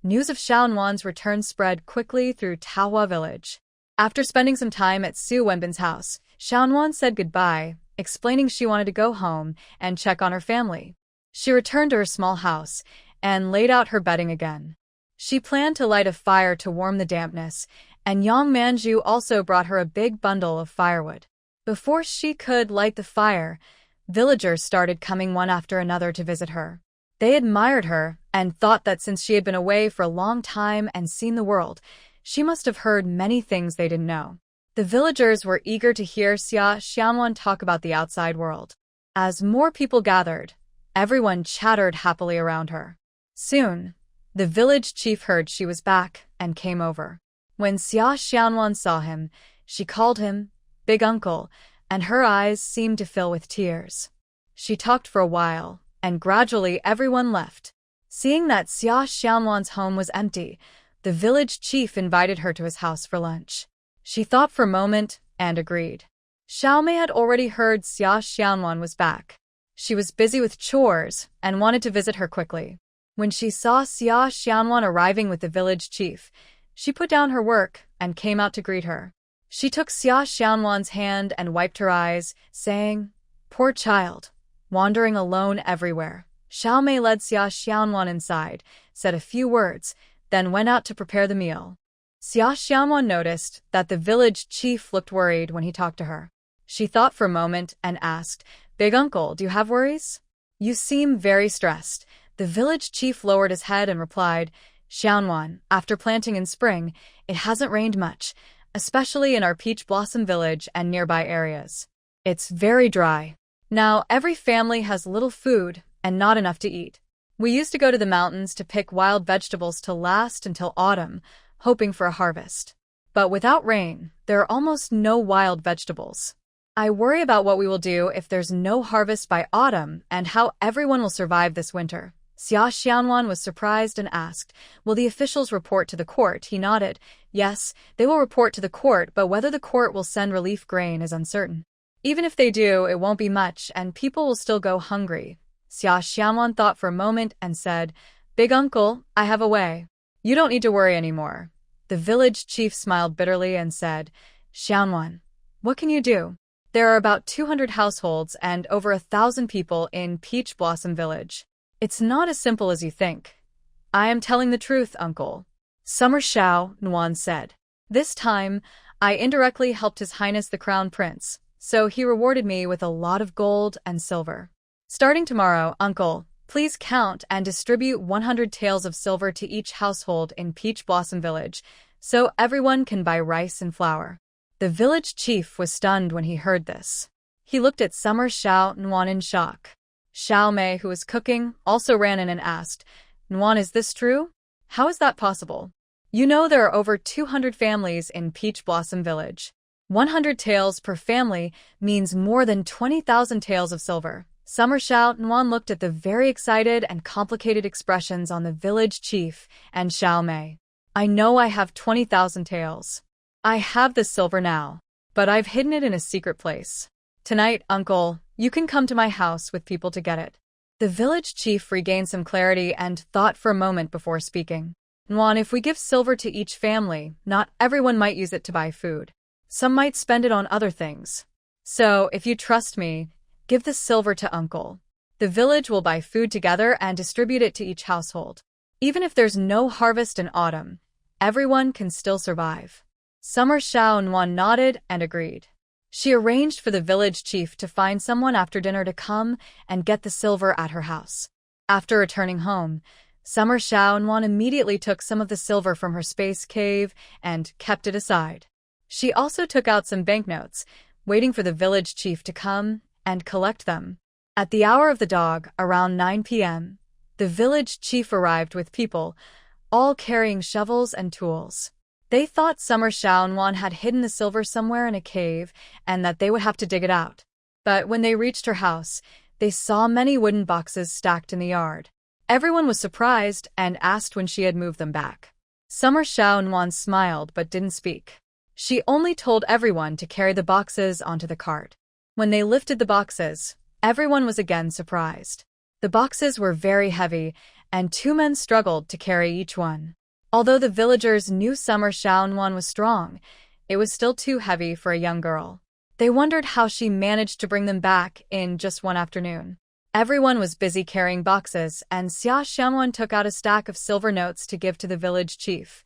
News of Xianwan's return spread quickly through Taohua village. After spending some time at Su Wenbin's house, Xianwan said goodbye, explaining she wanted to go home and check on her family. She returned to her small house and laid out her bedding again. She planned to light a fire to warm the dampness, and Yang Manju also brought her a big bundle of firewood. Before she could light the fire, villagers started coming one after another to visit her. They admired her and thought that since she had been away for a long time and seen the world, she must have heard many things they didn't know. The villagers were eager to hear Xia Xianwan talk about the outside world. As more people gathered, Everyone chattered happily around her. Soon, the village chief heard she was back and came over. When Xia Xianwan saw him, she called him Big Uncle, and her eyes seemed to fill with tears. She talked for a while, and gradually everyone left. Seeing that Xia Xianwan's home was empty, the village chief invited her to his house for lunch. She thought for a moment and agreed. Xiaomei had already heard Xia Xianwan was back. She was busy with chores and wanted to visit her quickly. When she saw Xia Xianwan arriving with the village chief, she put down her work and came out to greet her. She took Xia Xianwan's hand and wiped her eyes, saying, "Poor child, wandering alone everywhere." Xiaomei led Xia Xianwan inside, said a few words, then went out to prepare the meal. Xia Xianwan noticed that the village chief looked worried when he talked to her. She thought for a moment and asked, "Big uncle, do you have worries? You seem very stressed." The village chief lowered his head and replied, "Xianwan, after planting in spring, it hasn't rained much, especially in our peach blossom village and nearby areas. It's very dry. Now every family has little food and not enough to eat. We used to go to the mountains to pick wild vegetables to last until autumn, hoping for a harvest. But without rain, there are almost no wild vegetables. I worry about what we will do if there's no harvest by autumn and how everyone will survive this winter." Xia Xianwan was surprised and asked, "Will the officials report to the court?" He nodded. "Yes, they will report to the court, but whether the court will send relief grain is uncertain. Even if they do, it won't be much, and people will still go hungry." Xia Xianwan thought for a moment and said, "Big uncle, I have a way. You don't need to worry anymore." The village chief smiled bitterly and said, "Xianwan, what can you do? There are about 200 households and over 1,000 people in Peach Blossom Village. It's not as simple as you think." "I am telling the truth, uncle," Summer Xiao Nuan said. "This time, I indirectly helped His Highness the Crown Prince, so he rewarded me with a lot of gold and silver. Starting tomorrow, uncle, please count and distribute 100 taels of silver to each household in Peach Blossom Village, so everyone can buy rice and flour." The village chief was stunned when he heard this. He looked at Summer Xiao Nuan in shock. Xiaomei, who was cooking, also ran in and asked, "Nuan, is this true? How is that possible? You know there are over 200 families in Peach Blossom Village. 100 taels per family means more than 20,000 taels of silver." Summer Xiao Nuan looked at the very excited and complicated expressions on the village chief and Xiaomei. "I know I have 20,000 taels. I have this silver now, but I've hidden it in a secret place. Tonight, uncle, you can come to my house with people to get it." The village chief regained some clarity and thought for a moment before speaking. "Nuan, if we give silver to each family, not everyone might use it to buy food. Some might spend it on other things. So, if you trust me, give the silver to uncle. The village will buy food together and distribute it to each household. Even if there's no harvest in autumn, everyone can still survive." Summer Xiao Nuan nodded and agreed. She arranged for the village chief to find someone after dinner to come and get the silver at her house. After returning home, Summer Xiao Nuan immediately took some of the silver from her space cave and kept it aside. She also took out some banknotes, waiting for the village chief to come and collect them. At the hour of the dog, around 9 p.m., the village chief arrived with people, all carrying shovels and tools. They thought Summer Xiao Nuan had hidden the silver somewhere in a cave and that they would have to dig it out. But when they reached her house, they saw many wooden boxes stacked in the yard. Everyone was surprised and asked when she had moved them back. Summer Xiao Nuan smiled but didn't speak. She only told everyone to carry the boxes onto the cart. When they lifted the boxes, everyone was again surprised. The boxes were very heavy, and 2 men struggled to carry each one. Although the villagers knew Summer Xiao Nuan was strong, it was still too heavy for a young girl. They wondered how she managed to bring them back in just one afternoon. Everyone was busy carrying boxes, and Xia Xianwan took out a stack of silver notes to give to the village chief.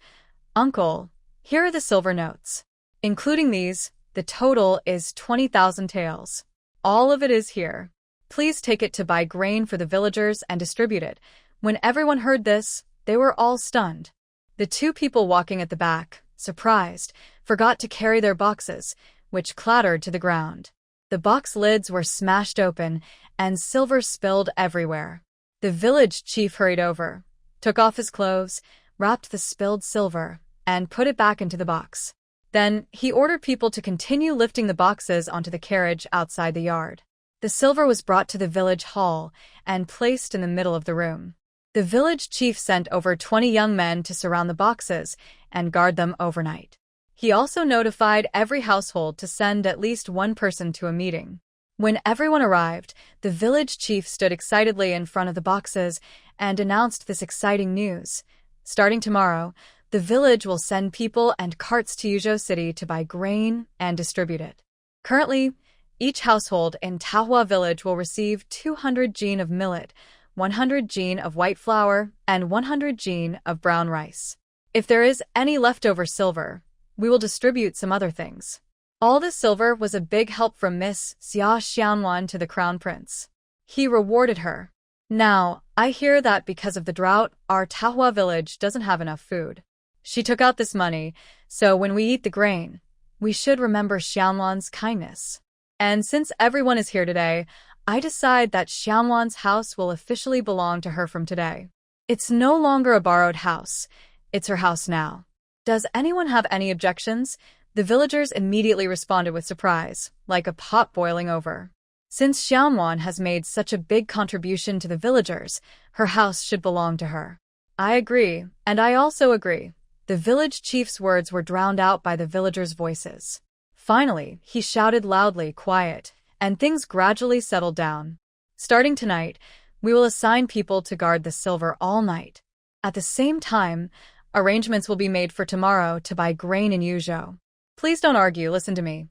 "Uncle, here are the silver notes. Including these, the total is 20,000 taels. All of it is here. Please take it to buy grain for the villagers and distribute it." When everyone heard this, they were all stunned. The 2 people walking at the back, surprised, forgot to carry their boxes, which clattered to the ground. The box lids were smashed open, and silver spilled everywhere. The village chief hurried over, took off his clothes, wrapped the spilled silver, and put it back into the box. Then, he ordered people to continue lifting the boxes onto the carriage outside the yard. The silver was brought to the village hall and placed in the middle of the room. The village chief sent over 20 young men to surround the boxes and guard them overnight. He also notified every household to send at least one person to a meeting. When everyone arrived, the village chief stood excitedly in front of the boxes and announced this exciting news. Starting tomorrow, the village will send people and carts to Yuzhou City to buy grain and distribute it. Currently, each household in Tahua village will receive 200 jin of millet, 100 jin of white flour, and 100 jin of brown rice. If there is any leftover silver, we will distribute some other things. All this silver was a big help from Miss Xia Xianwan to the crown prince. He rewarded her. Now, I hear that because of the drought, our Tahua village doesn't have enough food. She took out this money, so when we eat the grain, we should remember Xianwan's kindness. And since everyone is here today, I decide that Xianwan's house will officially belong to her from today. It's no longer a borrowed house. It's her house now. Does anyone have any objections? The villagers immediately responded with surprise, like a pot boiling over. Since Xianwan has made such a big contribution to the villagers, her house should belong to her. I agree, and I also agree. The village chief's words were drowned out by the villagers' voices. Finally, he shouted loudly, quiet, and things gradually settled down. Starting tonight, we will assign people to guard the silver all night. At the same time, arrangements will be made for tomorrow to buy grain in Yuzhou. Please don't argue, listen to me.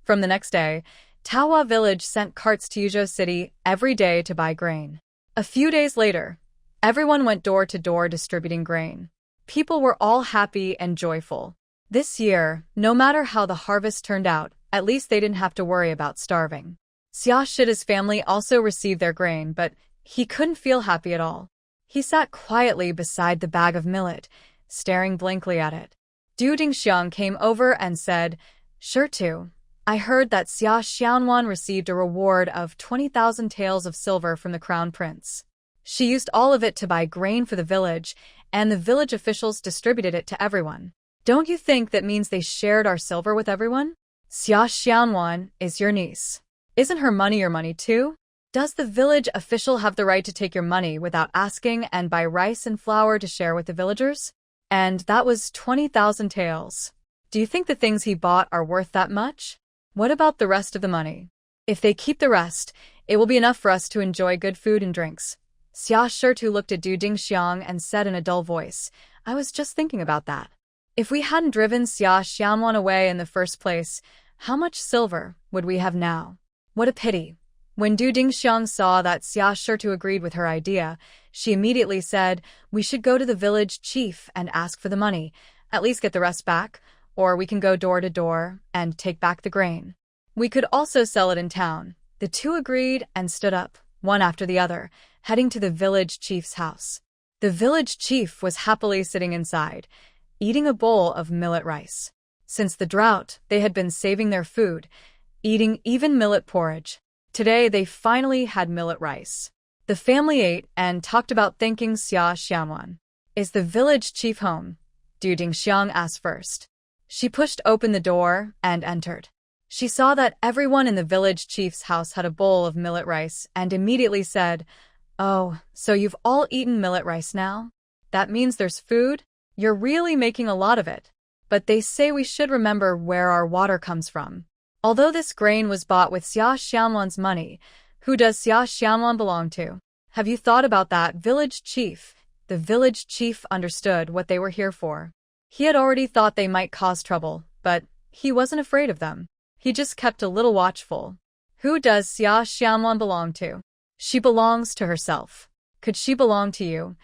From the next day, Tahua village sent carts to Yuzhou City every day to buy grain. A few days later, everyone went door to door distributing grain. People were all happy and joyful. This year, no matter how the harvest turned out, at least they didn't have to worry about starving. Xia Shida's family also received their grain, but he couldn't feel happy at all. He sat quietly beside the bag of millet, staring blankly at it. Du Dingxiang came over and said, "Sure too. I heard that Xia Xianwan received a reward of 20,000 taels of silver from the crown prince. She used all of it to buy grain for the village, and the village officials distributed it to everyone. Don't you think that means they shared our silver with everyone? Xia Xianwan is your niece. Isn't her money your money too? Does the village official have the right to take your money without asking and buy rice and flour to share with the villagers? And that was 20,000 taels. Do you think the things he bought are worth that much? What about the rest of the money? If they keep the rest, it will be enough for us to enjoy good food and drinks." Xia Shirtu looked at Du Dingxiang and said in a dull voice, "I was just thinking about that. If we hadn't driven Xia Xianwan away in the first place, how much silver would we have now? What a pity." When Du Dingxiang saw that Xia Shirtu agreed with her idea, she immediately said, "We should go to the village chief and ask for the money, at least get the rest back, or we can go door to door and take back the grain. We could also sell it in town." The two agreed and stood up, one after the other, heading to the village chief's house. The village chief was happily sitting inside, eating a bowl of millet rice. Since the drought, they had been saving their food, eating even millet porridge. Today, they finally had millet rice. The family ate and talked about thanking Xia Xianwan. "Is the village chief home?" Du Dingxiang asked first. She pushed open the door and entered. She saw that everyone in the village chief's house had a bowl of millet rice and immediately said, "Oh, so you've all eaten millet rice now? That means there's food? You're really making a lot of it. But they say we should remember where our water comes from. Although this grain was bought with Xia Xianwan's money, who does Xia Xianwan belong to? Have you thought about that, village chief?" The village chief understood what they were here for. He had already thought they might cause trouble, but he wasn't afraid of them. He just kept a little watchful. "Who does Xia Xianwan belong to?" "She belongs to herself. Could she belong to you?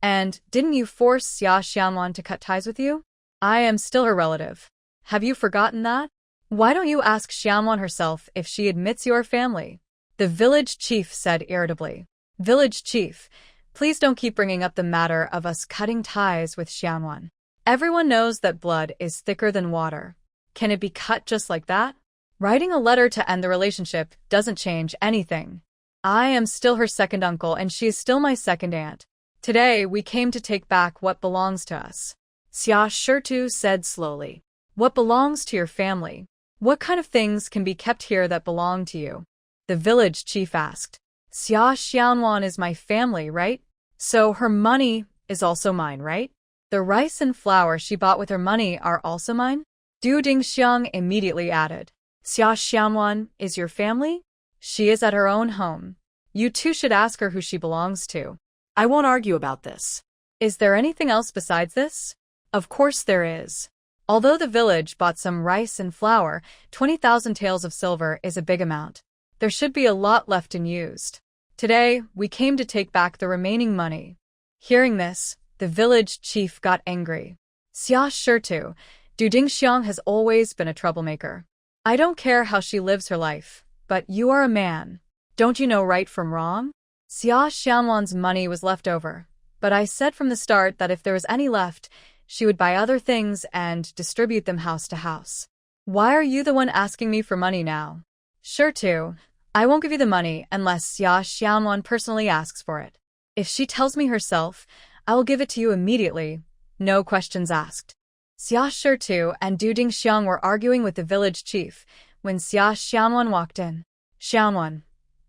And didn't you force Xia Xianwan to cut ties with you? I am still her relative. Have you forgotten that? Why don't you ask Xianwan herself if she admits your family?" The village chief said irritably. "Village chief, please don't keep bringing up the matter of us cutting ties with Xianwan. Everyone knows that blood is thicker than water. Can it be cut just like that? Writing a letter to end the relationship doesn't change anything. I am still her second uncle and she is still my second aunt. Today, we came to take back what belongs to us. Xia Shirtu said slowly. What belongs to your family? What kind of things can be kept here that belong to you? The village chief asked. Xia Xianwan is my family, right? So her money is also mine, right? The rice and flour she bought with her money are also mine? Du Dingxiang immediately added. Xia Xianwan is your family? She is at her own home. You too should ask her who she belongs to. I won't argue about this. Is there anything else besides this? Of course there is. Although the village bought some rice and flour, 20,000 taels of silver is a big amount. There should be a lot left unused. Today, we came to take back the remaining money. Hearing this, the village chief got angry. Xia Shirtu, Du Dingxiang has always been a troublemaker. I don't care how she lives her life, but you are a man. Don't you know right from wrong? Xia Xianwan's money was left over, but I said from the start that if there was any left, she would buy other things and distribute them house to house. Why are you the one asking me for money now? Shirtu, I won't give you the money unless Xia Xianwan personally asks for it. If she tells me herself, I will give it to you immediately, no questions asked. Xia Shirtu and Du Dingxiang were arguing with the village chief when Xia Xianwan walked in. Xianwan,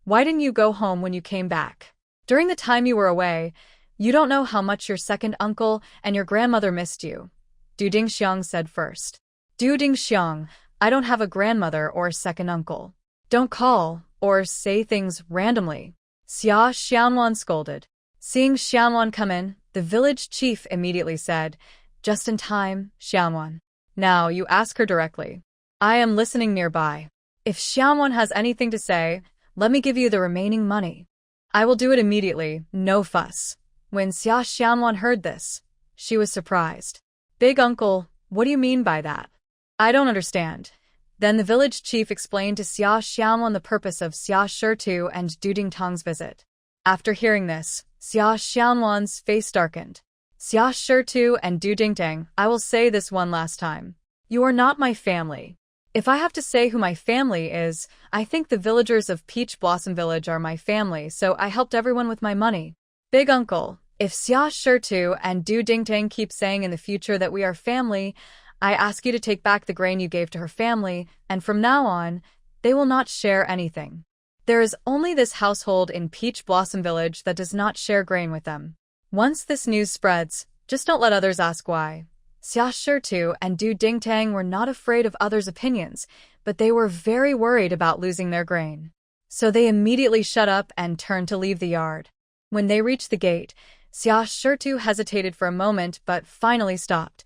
why didn't you go home when you came back? During the time you were away, you don't know how much your second uncle and your grandmother missed you. Du Dingxiang said first. Du Dingxiang, I don't have a grandmother or a second uncle. Don't call or say things randomly. Xia Xianwan scolded. Seeing Xianwan come in, the village chief immediately said, just in time, Xianwan. Now you ask her directly. I am listening nearby. If Xianwan has anything to say, let me give you the remaining money. I will do it immediately, no fuss. When Xia Xianwan heard this, she was surprised. Big uncle, what do you mean by that? I don't understand. Then the village chief explained to Xia Xianwan the purpose of Xia Shirtu and Du Dingtang's visit. After hearing this, Xia Xianwan's face darkened. Xia Shirtu and Du Dingtang, I will say this one last time. You are not my family. If I have to say who my family is, I think the villagers of Peach Blossom Village are my family, so I helped everyone with my money. Big uncle, if Xia Shirtu and Du Dingtang keep saying in the future that we are family, I ask you to take back the grain you gave to her family, and from now on, they will not share anything. There is only this household in Peach Blossom Village that does not share grain with them. Once this news spreads, just don't let others ask why. Xia Shirtu and Du Dingtang were not afraid of others' opinions, but they were very worried about losing their grain. So they immediately shut up and turned to leave the yard. When they reached the gate, Xia Shirtu hesitated for a moment but finally stopped.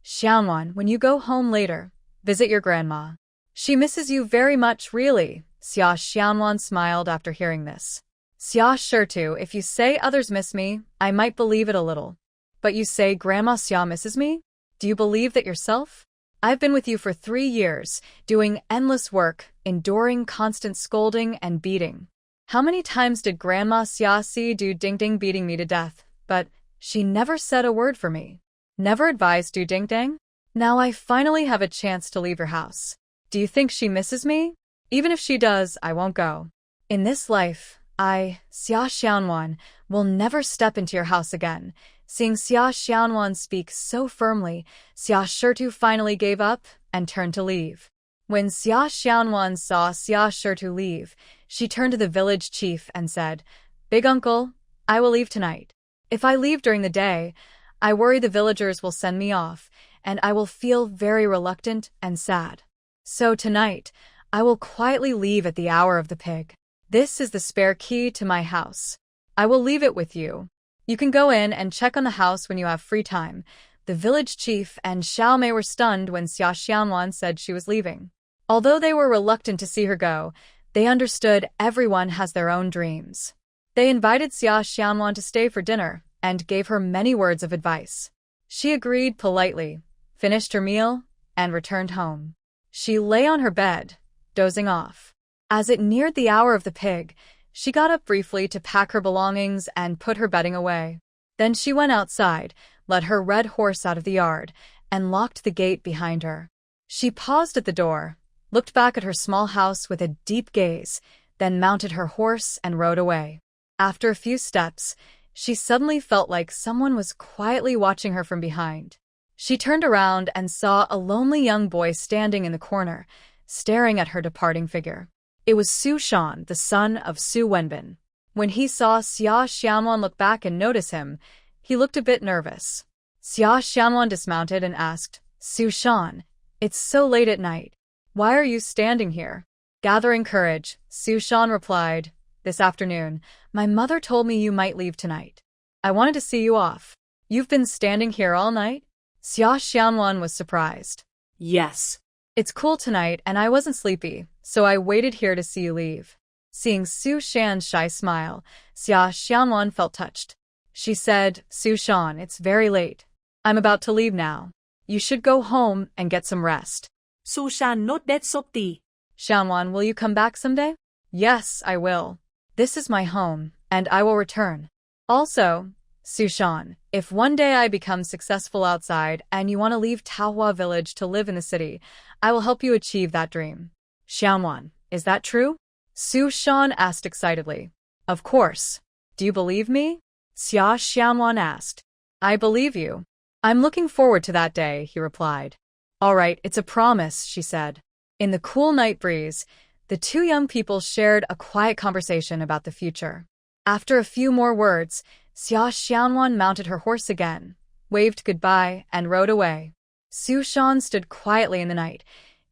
Xianwan, when you go home later, visit your grandma. She misses you very much, really. Xia Xianwan smiled after hearing this. Xia Shirtu, if you say others miss me, I might believe it a little. But you say Grandma Xia misses me? Do you believe that yourself? I've been with you for 3 years, doing endless work, enduring constant scolding and beating. How many times did Grandma Xia see Du Dingtang beating me to death? But she never said a word for me. Never advised Du Dingtang? Now I finally have a chance to leave your house. Do you think she misses me? Even if she does, I won't go. In this life, I, Xia Xianwan, will never step into your house again. Seeing Xia Xianwan speak so firmly, Xia Shirtu finally gave up and turned to leave. When Xia Xianwan saw Xia Shirtu leave, she turned to the village chief and said, Big uncle, I will leave tonight. If I leave during the day, I worry the villagers will send me off, and I will feel very reluctant and sad. So tonight, I will quietly leave at the hour of the pig. This is the spare key to my house. I will leave it with you. You can go in and check on the house when you have free time. The village chief and Xiao Mei were stunned when Xia Xianwan said she was leaving. Although they were reluctant to see her go, they understood everyone has their own dreams. They invited Xia Xianwan to stay for dinner and gave her many words of advice. She agreed politely, finished her meal, and returned home. She lay on her bed, dozing off. As it neared the hour of the pig, she got up briefly to pack her belongings and put her bedding away. Then she went outside, led her red horse out of the yard, and locked the gate behind her. She paused at the door, looked back at her small house with a deep gaze, then mounted her horse and rode away. After a few steps, she suddenly felt like someone was quietly watching her from behind. She turned around and saw a lonely young boy standing in the corner, staring at her departing figure. It was Su Shan, the son of Su Wenbin. When he saw Xia Xianwan look back and notice him, he looked a bit nervous. Xia Xianwan dismounted and asked, "Su Shan, it's so late at night. Why are you standing here?" Gathering courage, Su Shan replied, "This afternoon, my mother told me you might leave tonight. I wanted to see you off. You've been standing here all night?" Xia Xianwan was surprised. Yes. "It's cool tonight and I wasn't sleepy, so I waited here to see you leave." Seeing Su Shan's shy smile, Xia Xianwan felt touched. She said, "Su Shan, it's very late. I'm about to leave now. You should go home and get some rest." Su Shan not dead sopti. "Xianwan, will you come back someday?" "Yes, I will. This is my home, and I will return. Also, Su Shan, if one day I become successful outside and you want to leave Taohua village to live in the city, I will help you achieve that dream." "Xianwan, is that true?" Su Shan asked excitedly. "Of course. Do you believe me?" Xia Xianwan asked. "I believe you. I'm looking forward to that day," he replied. "All right, it's a promise," she said. In the cool night breeze, the two young people shared a quiet conversation about the future. After a few more words, Xia Xianwan mounted her horse again, waved goodbye, and rode away. Su Shan stood quietly in the night.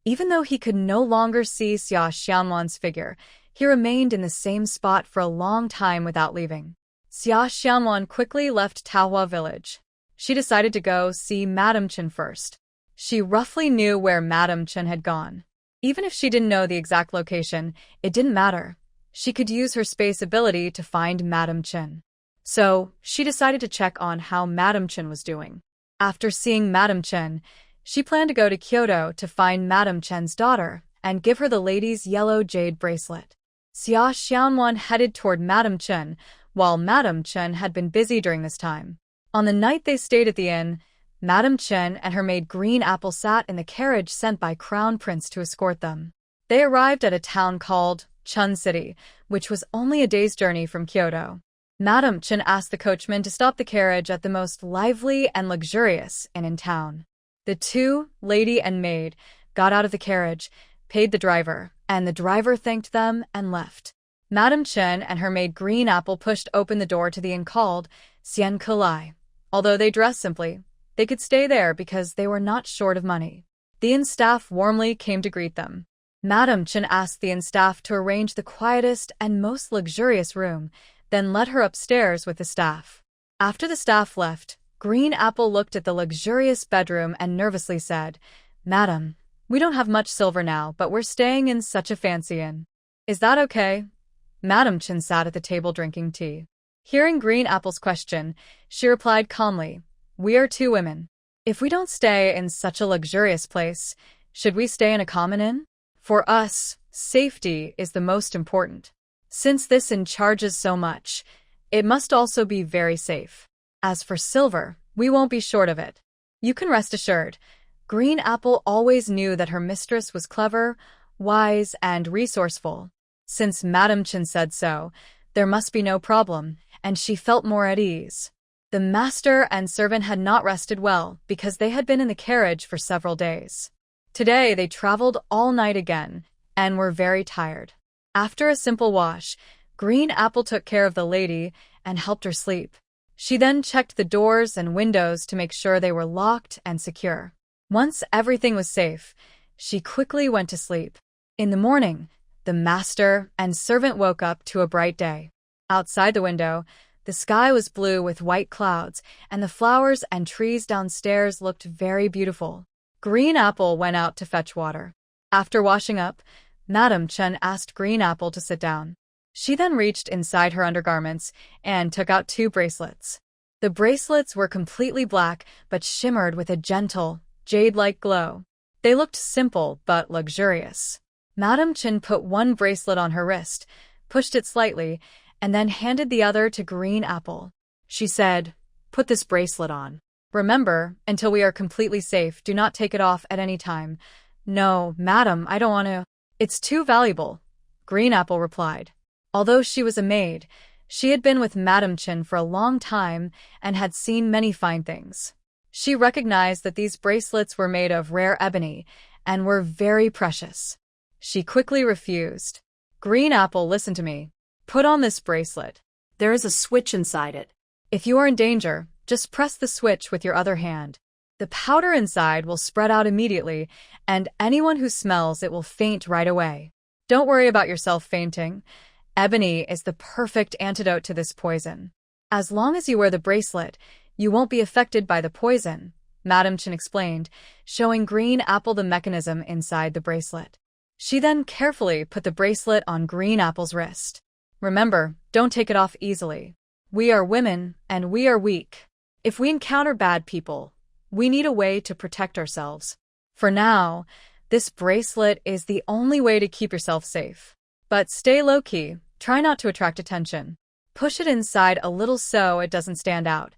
Even though he could no longer see Xia Xianwan's figure, he remained in the same spot for a long time without leaving. Xia Xianwan quickly left Taohua village. She decided to go see Madame Chen first. She roughly knew where Madame Chen had gone. Even if she didn't know the exact location, it didn't matter. She could use her space ability to find Madame Chen. So, she decided to check on how Madame Chen was doing. After seeing Madame Chen, she planned to go to Kyoto to find Madame Chen's daughter and give her the lady's yellow jade bracelet. Xia Xianwan headed toward Madame Chen, while Madame Chen had been busy during this time. On the night they stayed at the inn, Madame Chen and her maid Green Apple sat in the carriage sent by Crown Prince to escort them. They arrived at a town called Chun City, which was only a day's journey from Kyoto. Madame Chen asked the coachman to stop the carriage at the most lively and luxurious inn in town. The two, lady and maid, got out of the carriage, paid the driver, and the driver thanked them and left. Madame Chen and her maid Green Apple pushed open the door to the inn called Xian Kulai. Although they dressed simply, they could stay there because they were not short of money. The inn staff warmly came to greet them. Madame Chen asked the inn staff to arrange the quietest and most luxurious room, then led her upstairs with the staff. After the staff left, Green Apple looked at the luxurious bedroom and nervously said, "Madam, we don't have much silver now, but we're staying in such a fancy inn. Is that okay?" Madame Chen sat at the table drinking tea. Hearing Green Apple's question, she replied calmly, "We are two women. If we don't stay in such a luxurious place, should we stay in a common inn? For us, safety is the most important. Since this inn charges so much, it must also be very safe. As for silver, we won't be short of it. You can rest assured." Green Apple always knew that her mistress was clever, wise, and resourceful. Since Madame Chen said so, there must be no problem, and she felt more at ease. The master and servant had not rested well because they had been in the carriage for several days. Today they traveled all night again and were very tired. After a simple wash, Green Apple took care of the lady and helped her sleep. She then checked the doors and windows to make sure they were locked and secure. Once everything was safe, she quickly went to sleep. In the morning, the master and servant woke up to a bright day. Outside the window, the sky was blue with white clouds, and the flowers and trees downstairs looked very beautiful. Green Apple went out to fetch water. After washing up, Madame Chen asked Green Apple to sit down. She then reached inside her undergarments and took out two bracelets. The bracelets were completely black but shimmered with a gentle, jade-like glow. They looked simple but luxurious. Madame Chen put one bracelet on her wrist, pushed it slightly, and then handed the other to Green Apple. She said, "Put this bracelet on. Remember, until we are completely safe, do not take it off at any time." "No, madam, I don't want to. It's too valuable." Green Apple replied. Although she was a maid, she had been with Madam Chin for a long time and had seen many fine things. She recognized that these bracelets were made of rare ebony and were very precious. She quickly refused. Green Apple, listen to me. Put on this bracelet. There is a switch inside it. If you are in danger, just press the switch with your other hand. The powder inside will spread out immediately, and anyone who smells it will faint right away. Don't worry about yourself fainting. Ebony is the perfect antidote to this poison. As long as you wear the bracelet, you won't be affected by the poison, Madam Chin explained, showing Green Apple the mechanism inside the bracelet. She then carefully put the bracelet on Green Apple's wrist. Remember, don't take it off easily. We are women, and we are weak. If we encounter bad people, we need a way to protect ourselves. For now, this bracelet is the only way to keep yourself safe. But stay low-key, try not to attract attention. Push it inside a little so it doesn't stand out.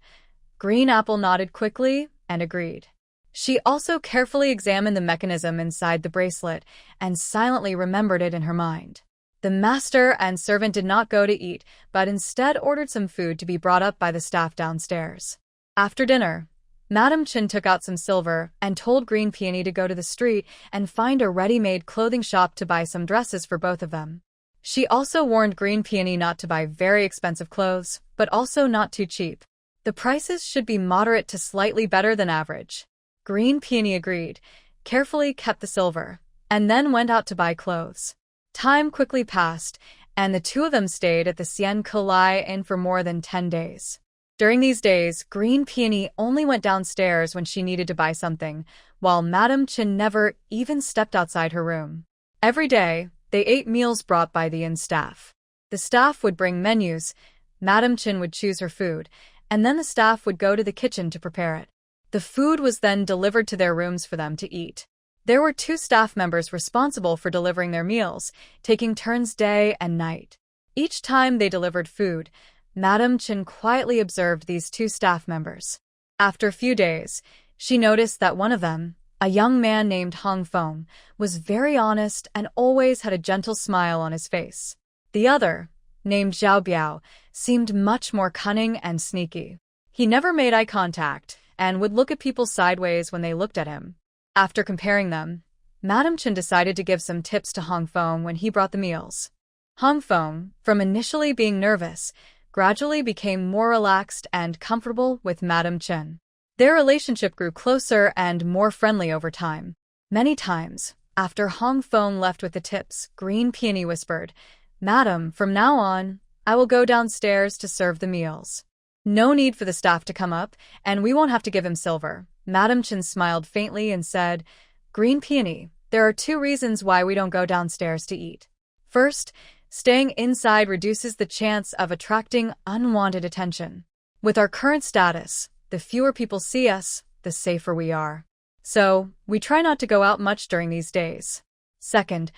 Green Apple nodded quickly and agreed. She also carefully examined the mechanism inside the bracelet and silently remembered it in her mind. The master and servant did not go to eat, but instead ordered some food to be brought up by the staff downstairs. After dinner, Madam Chin took out some silver and told Green Peony to go to the street and find a ready-made clothing shop to buy some dresses for both of them. She also warned Green Peony not to buy very expensive clothes, but also not too cheap. The prices should be moderate to slightly better than average. Green Peony agreed, carefully kept the silver, and then went out to buy clothes. Time quickly passed, and the two of them stayed at the Sien Kalai Inn for more than 10 days. During these days, Green Peony only went downstairs when she needed to buy something, while Madam Chin never even stepped outside her room. Every day, they ate meals brought by the inn staff. The staff would bring menus, Madam Chin would choose her food, and then the staff would go to the kitchen to prepare it. The food was then delivered to their rooms for them to eat. There were 2 staff members responsible for delivering their meals, taking turns day and night. Each time they delivered food, Madam Chin quietly observed these 2 staff members. After a few days, she noticed that one of them, a young man named Hong Fong, was very honest and always had a gentle smile on his face. The other, named Zhao Biao, seemed much more cunning and sneaky. He never made eye contact and would look at people sideways when they looked at him. After comparing them, Madam Chin decided to give some tips to Hong Fong when he brought the meals. Hong Fong, from initially being nervous, gradually became more relaxed and comfortable with Madam Chin. Their relationship grew closer and more friendly over time. Many times, after Hong Fong left with the tips, Green Peony whispered, "Madam, from now on, I will go downstairs to serve the meals. No need for the staff to come up, and we won't have to give him silver." Madam Chin smiled faintly and said, "Green Peony, there are 2 reasons why we don't go downstairs to eat. First, staying inside reduces the chance of attracting unwanted attention. With our current status, the fewer people see us, the safer we are. So, we try not to go out much during these days. Second,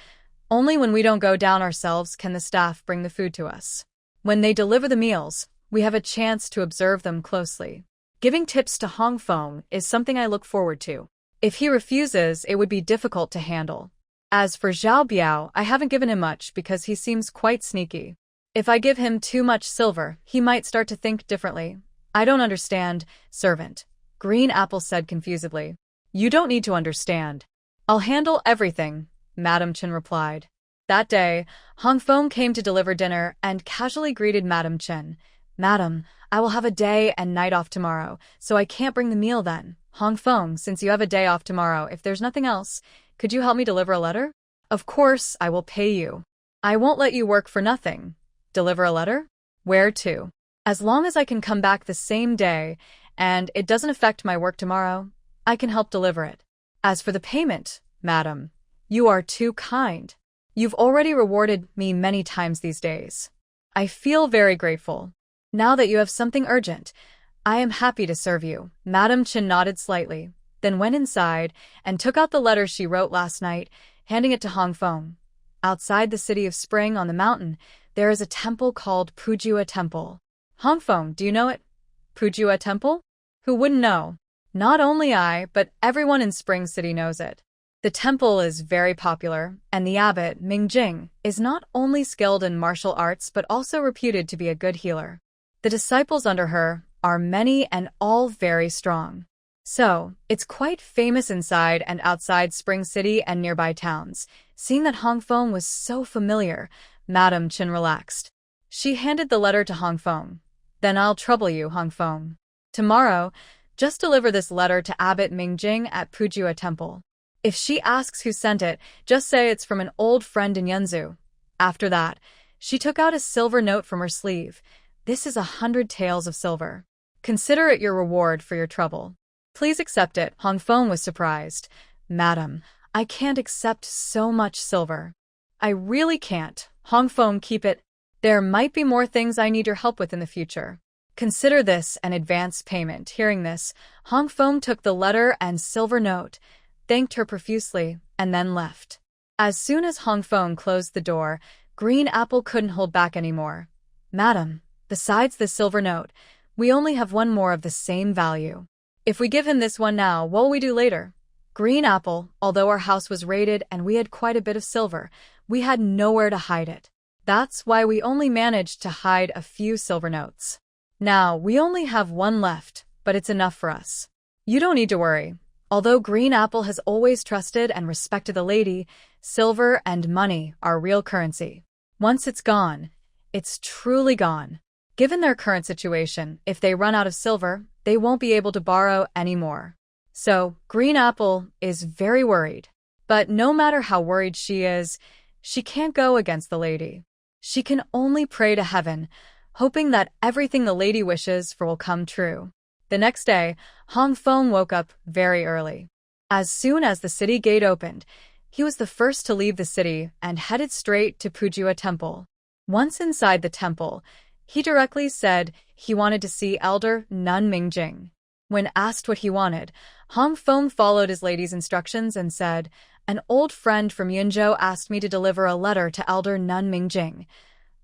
only when we don't go down ourselves can the staff bring the food to us. When they deliver the meals, we have a chance to observe them closely. Giving tips to Hong Fong is something I look forward to. If he refuses, it would be difficult to handle. As for Zhao Biao, I haven't given him much because he seems quite sneaky. If I give him too much silver, he might start to think differently." "I don't understand, servant," Green Apple said confusedly. "You don't need to understand. I'll handle everything," Madam Chin replied. That day, Hong Fong came to deliver dinner and casually greeted Madam Chin. "Madam, I will have a day and night off tomorrow, so I can't bring the meal then. Hong Fong, since you have a day off tomorrow, if there's nothing else, could you help me deliver a letter?" "Of course, I will pay you. I won't let you work for nothing. Deliver a letter? Where to? As long as I can come back the same day, and it doesn't affect my work tomorrow, I can help deliver it. As for the payment, madam, you are too kind. You've already rewarded me many times these days. I feel very grateful. Now that you have something urgent, I am happy to serve you." Madam Chin nodded slightly, then went inside and took out the letter she wrote last night, handing it to Hong Fong. Outside the city of Spring on the mountain, there is a temple called Pujua Temple. "Hong Fong, do you know it? Pujua Temple? Who wouldn't know? Not only I, but everyone in Spring City knows it. The temple is very popular, and the abbot, Mingjing, is not only skilled in martial arts but also reputed to be a good healer. The disciples under her are many and all very strong. So, it's quite famous inside and outside Spring City and nearby towns. Seeing that Hong Feng was so familiar, Madame Chen relaxed. She handed the letter to Hong Feng. Then I'll trouble you, Hong Feng. Tomorrow, just deliver this letter to Abbot Mingjing at Pujua Temple. If she asks who sent it, just say it's from an old friend in Yunzu. After that, she took out a silver note from her sleeve. This is 100 taels of silver. Consider it your reward for your trouble. Please accept it. Hong Feng was surprised. Madam, I can't accept so much silver. I really can't. Hong Feng, keep it. There might be more things I need your help with in the future. Consider this an advance payment. Hearing this, Hong Feng took the letter and silver note, thanked her profusely, and then left. As soon as Hong Feng closed the door, Green Apple couldn't hold back anymore. Madam, besides the silver note, we only have one more of the same value. If we give him this one now, what will we do later? Green Apple, although our house was raided and we had quite a bit of silver, we had nowhere to hide it. That's why we only managed to hide a few silver notes. Now, we only have one left, but it's enough for us. You don't need to worry. Although Green Apple has always trusted and respected the lady, silver and money are real currency. Once it's gone, it's truly gone. Given their current situation, if they run out of silver, they won't be able to borrow anymore. So, Green Apple is very worried. But no matter how worried she is, she can't go against the lady. She can only pray to heaven, hoping that everything the lady wishes for will come true. The next day, Hong Feng woke up very early. As soon as the city gate opened, he was the first to leave the city and headed straight to Pujua Temple. Once inside the temple, he directly said he wanted to see Elder Nun Mingjing. When asked what he wanted, Hong Feng followed his lady's instructions and said, "An old friend from Yunzhou asked me to deliver a letter to Elder Nun Mingjing."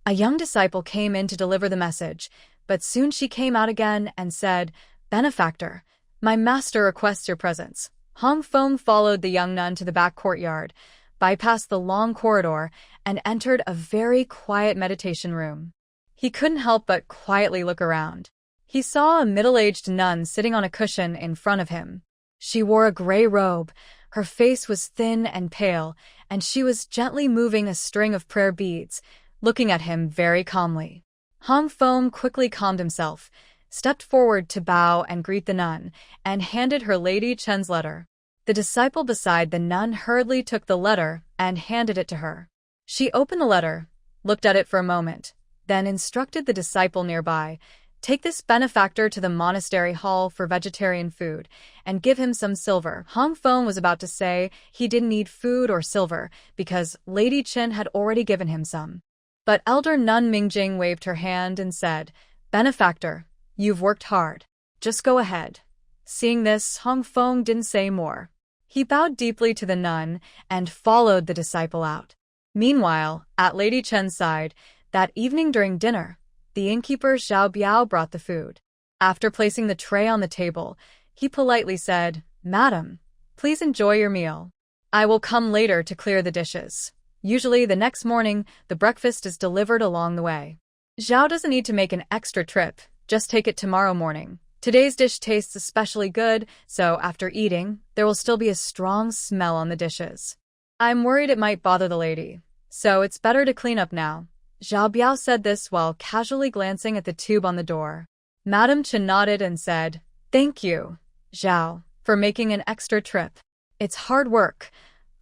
A young disciple came in to deliver the message, but soon she came out again and said, "Benefactor, my master requests your presence." Hong Feng followed the young nun to the back courtyard, bypassed the long corridor, and entered a very quiet meditation room. He couldn't help but quietly look around. He saw a middle-aged nun sitting on a cushion in front of him. She wore a gray robe, her face was thin and pale, and she was gently moving a string of prayer beads, looking at him very calmly. Hong Feng quickly calmed himself, stepped forward to bow and greet the nun, and handed her Lady Chen's letter. The disciple beside the nun hurriedly took the letter and handed it to her. She opened the letter, looked at it for a moment, then instructed the disciple nearby, "Take this benefactor to the monastery hall for vegetarian food, and give him some silver." Hong Feng was about to say he didn't need food or silver, because Lady Chen had already given him some. But Elder Nun Mingjing waved her hand and said, "Benefactor, you've worked hard. Just go ahead." Seeing this, Hong Feng didn't say more. He bowed deeply to the nun and followed the disciple out. Meanwhile, at Lady Chen's side, that evening during dinner, the innkeeper Xiao Biao brought the food. After placing the tray on the table, he politely said, "Madam, please enjoy your meal. I will come later to clear the dishes." Usually the next morning, the breakfast is delivered along the way. Xiao doesn't need to make an extra trip, just take it tomorrow morning. Today's dish tastes especially good, so after eating, there will still be a strong smell on the dishes. I'm worried it might bother the lady, so it's better to clean up now. Xiao Biao said this while casually glancing at the tube on the door. Madame Chen nodded and said, "Thank you, Xiao, for making an extra trip. It's hard work.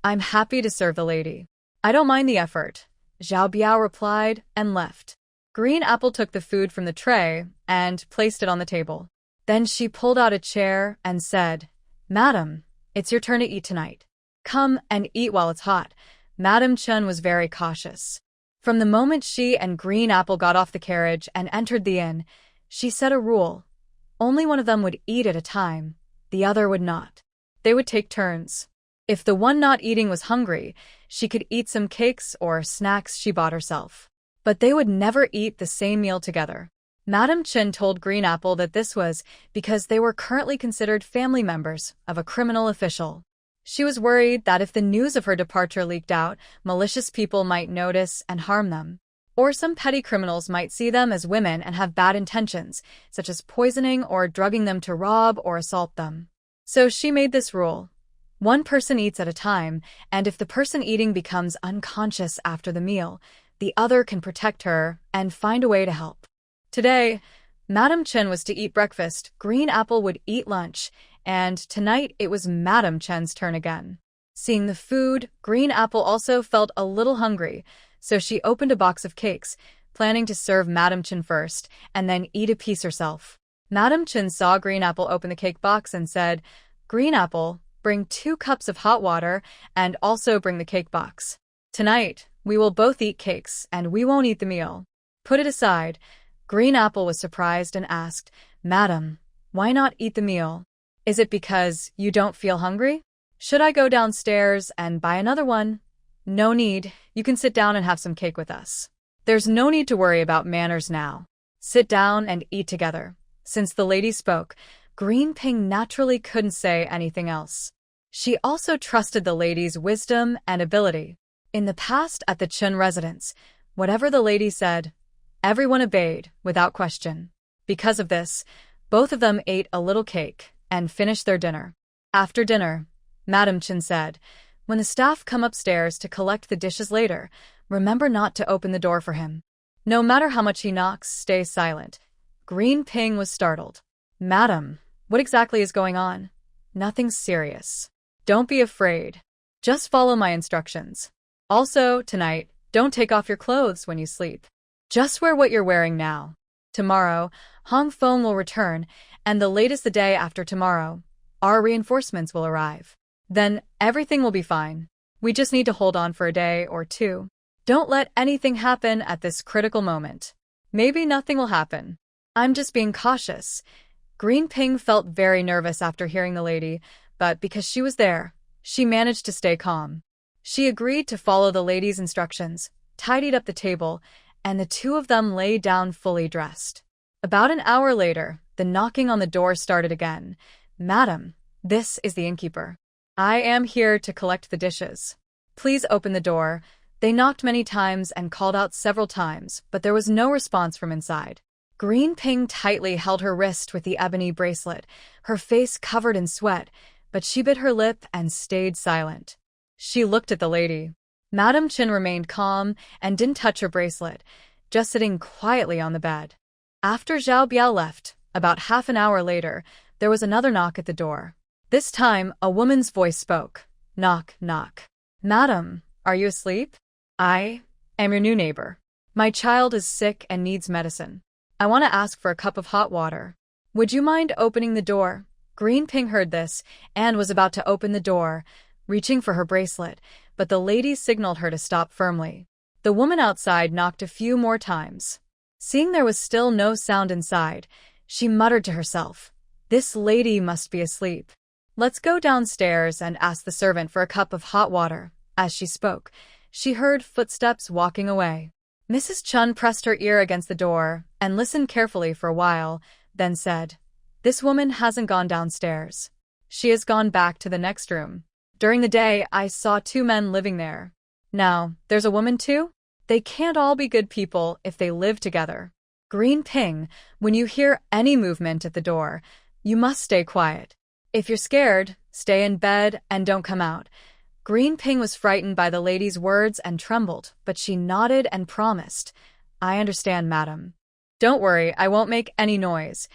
I'm happy to serve the lady." "I don't mind the effort," Xiao Biao replied and left. Green Apple took the food from the tray and placed it on the table. Then she pulled out a chair and said, "Madam, it's your turn to eat tonight. Come and eat while it's hot." Madame Chen was very cautious. From the moment she and Green Apple got off the carriage and entered the inn, she set a rule. Only one of them would eat at a time, the other would not. They would take turns. If the one not eating was hungry, she could eat some cakes or snacks she bought herself. But they would never eat the same meal together. Madame Chen told Green Apple that this was because they were currently considered family members of a criminal official. She was worried that if the news of her departure leaked out, malicious people might notice and harm them. Or some petty criminals might see them as women and have bad intentions, such as poisoning or drugging them to rob or assault them. So she made this rule. One person eats at a time, and if the person eating becomes unconscious after the meal, the other can protect her and find a way to help. Today, Madam Chen was to eat breakfast, Green Apple would eat lunch, and tonight it was Madam Chen's turn again. Seeing the food, Green Apple also felt a little hungry, so she opened a box of cakes, planning to serve Madam Chen first, and then eat a piece herself. Madam Chen saw Green Apple open the cake box and said, "Green Apple, bring 2 cups of hot water and also bring the cake box. Tonight, we will both eat cakes and we won't eat the meal." Put it aside. Green Apple was surprised and asked, "Madam, why not eat the meal? Is it because you don't feel hungry? Should I go downstairs and buy another one?" "No need, you can sit down and have some cake with us. There's no need to worry about manners now. Sit down and eat together." Since the lady spoke, Green Ping naturally couldn't say anything else. She also trusted the lady's wisdom and ability. In the past at the Chun residence, whatever the lady said, everyone obeyed without question. Because of this, both of them ate a little cake and finished their dinner. After dinner, Madam Chen said, "When the staff come upstairs to collect the dishes later, remember not to open the door for him. No matter how much he knocks, stay silent." Green Ping was startled. "Madam, what exactly is going on?" "Nothing serious. Don't be afraid. Just follow my instructions. Also, tonight, don't take off your clothes when you sleep. Just wear what you're wearing now. Tomorrow, Hong Feng will return, and the latest the day after tomorrow, our reinforcements will arrive. Then everything will be fine. We just need to hold on for a day or two. Don't let anything happen at this critical moment. Maybe nothing will happen. I'm just being cautious." Green Ping felt very nervous after hearing the lady, but because she was there, she managed to stay calm. She agreed to follow the lady's instructions, tidied up the table, and the two of them lay down fully dressed. About an hour later, the knocking on the door started again. "Madam, this is the innkeeper. I am here to collect the dishes. Please open the door." They knocked many times and called out several times, but there was no response from inside. Green Ping tightly held her wrist with the ebony bracelet, her face covered in sweat, but she bit her lip and stayed silent. She looked at the lady. Madam Chen remained calm and didn't touch her bracelet, just sitting quietly on the bed. After Zhao Biao left, about half an hour later, there was another knock at the door. This time, a woman's voice spoke. "Knock, knock. Madam, are you asleep? I am your new neighbor. My child is sick and needs medicine. I want to ask for a cup of hot water. Would you mind opening the door?" Green Ping heard this and was about to open the door, reaching for her bracelet, but the lady signaled her to stop firmly. The woman outside knocked a few more times. Seeing there was still no sound inside, she muttered to herself, "This lady must be asleep. Let's go downstairs and ask the servant for a cup of hot water." As she spoke, she heard footsteps walking away. Mrs. Chun pressed her ear against the door and listened carefully for a while, then said, "This woman hasn't gone downstairs. She has gone back to the next room. During the day, I saw 2 men living there. Now, there's a woman too? They can't all be good people if they live together. Green Ping, when you hear any movement at the door, you must stay quiet. If you're scared, stay in bed and don't come out." Green Ping was frightened by the lady's words and trembled, but she nodded and promised, "I understand, madam. Don't worry, I won't make any noise."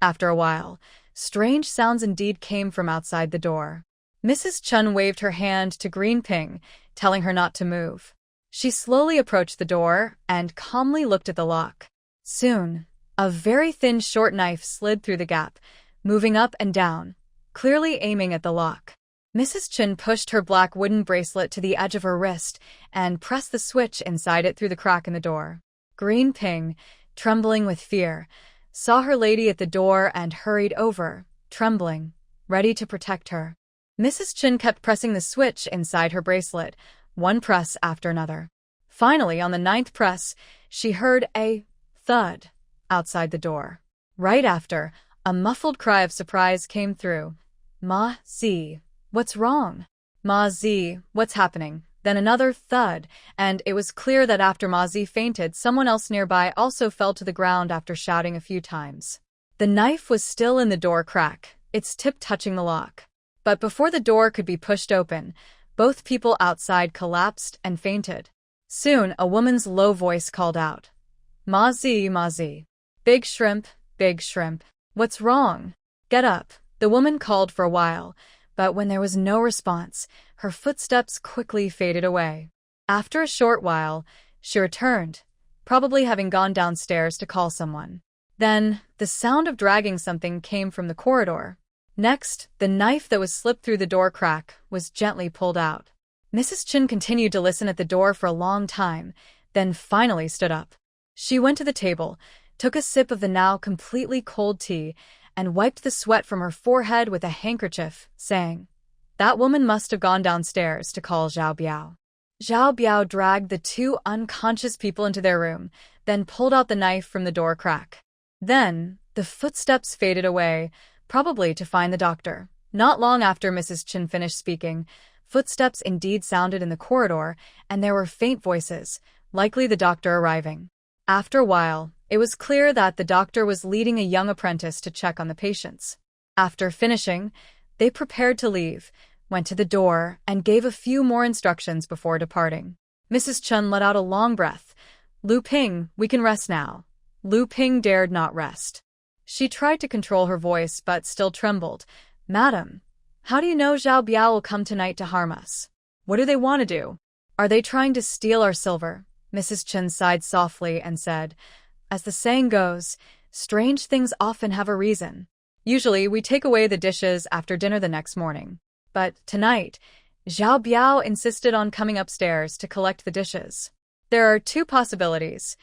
After a while, strange sounds indeed came from outside the door. Mrs. Chun waved her hand to Green Ping, telling her not to move. She slowly approached the door and calmly looked at the lock. Soon, a very thin short knife slid through the gap, moving up and down, clearly aiming at the lock. Mrs. Chun pushed her black wooden bracelet to the edge of her wrist and pressed the switch inside it through the crack in the door. Green Ping, trembling with fear, saw her lady at the door and hurried over, trembling, ready to protect her. Mrs. Chun kept pressing the switch inside her bracelet, one press after another. Finally, on the 9th press, she heard a thud outside the door. Right after, a muffled cry of surprise came through. "Ma, see. What's wrong?" Ma Zi, what's happening? Then another thud, and it was clear that after Ma Zi fainted, someone else nearby also fell to the ground after shouting a few times. The knife was still in the door crack, its tip touching the lock. But before the door could be pushed open, both people outside collapsed and fainted. Soon, a woman's low voice called out, Ma Zi, Ma Zi. Big shrimp, big shrimp. What's wrong? Get up. The woman called for a while, but when there was no response, her footsteps quickly faded away. After a short while, she returned, probably having gone downstairs to call someone. Then, the sound of dragging something came from the corridor. Next, the knife that was slipped through the door crack was gently pulled out. Mrs. Chen continued to listen at the door for a long time, then finally stood up. She went to the table, took a sip of the now completely cold tea, and wiped the sweat from her forehead with a handkerchief, saying, "That woman must have gone downstairs to call Zhao Biao." Zhao Biao dragged the two unconscious people into their room, then pulled out the knife from the door crack. Then, the footsteps faded away, probably to find the doctor. Not long after Mrs. Chen finished speaking, footsteps indeed sounded in the corridor, and there were faint voices, likely the doctor arriving. After a while, it was clear that the doctor was leading a young apprentice to check on the patients. After finishing, they prepared to leave, went to the door, and gave a few more instructions before departing. Mrs. Chen let out a long breath. "Lu Ping, we can rest now." Lu Ping dared not rest. She tried to control her voice but still trembled. "Madam, how do you know Zhao Biao will come tonight to harm us? What do they want to do? Are they trying to steal our silver?" Mrs. Chen sighed softly and said, "As the saying goes, strange things often have a reason. Usually we take away the dishes after dinner the next morning. But tonight, Zhao Biao insisted on coming upstairs to collect the dishes. There are two possibilities.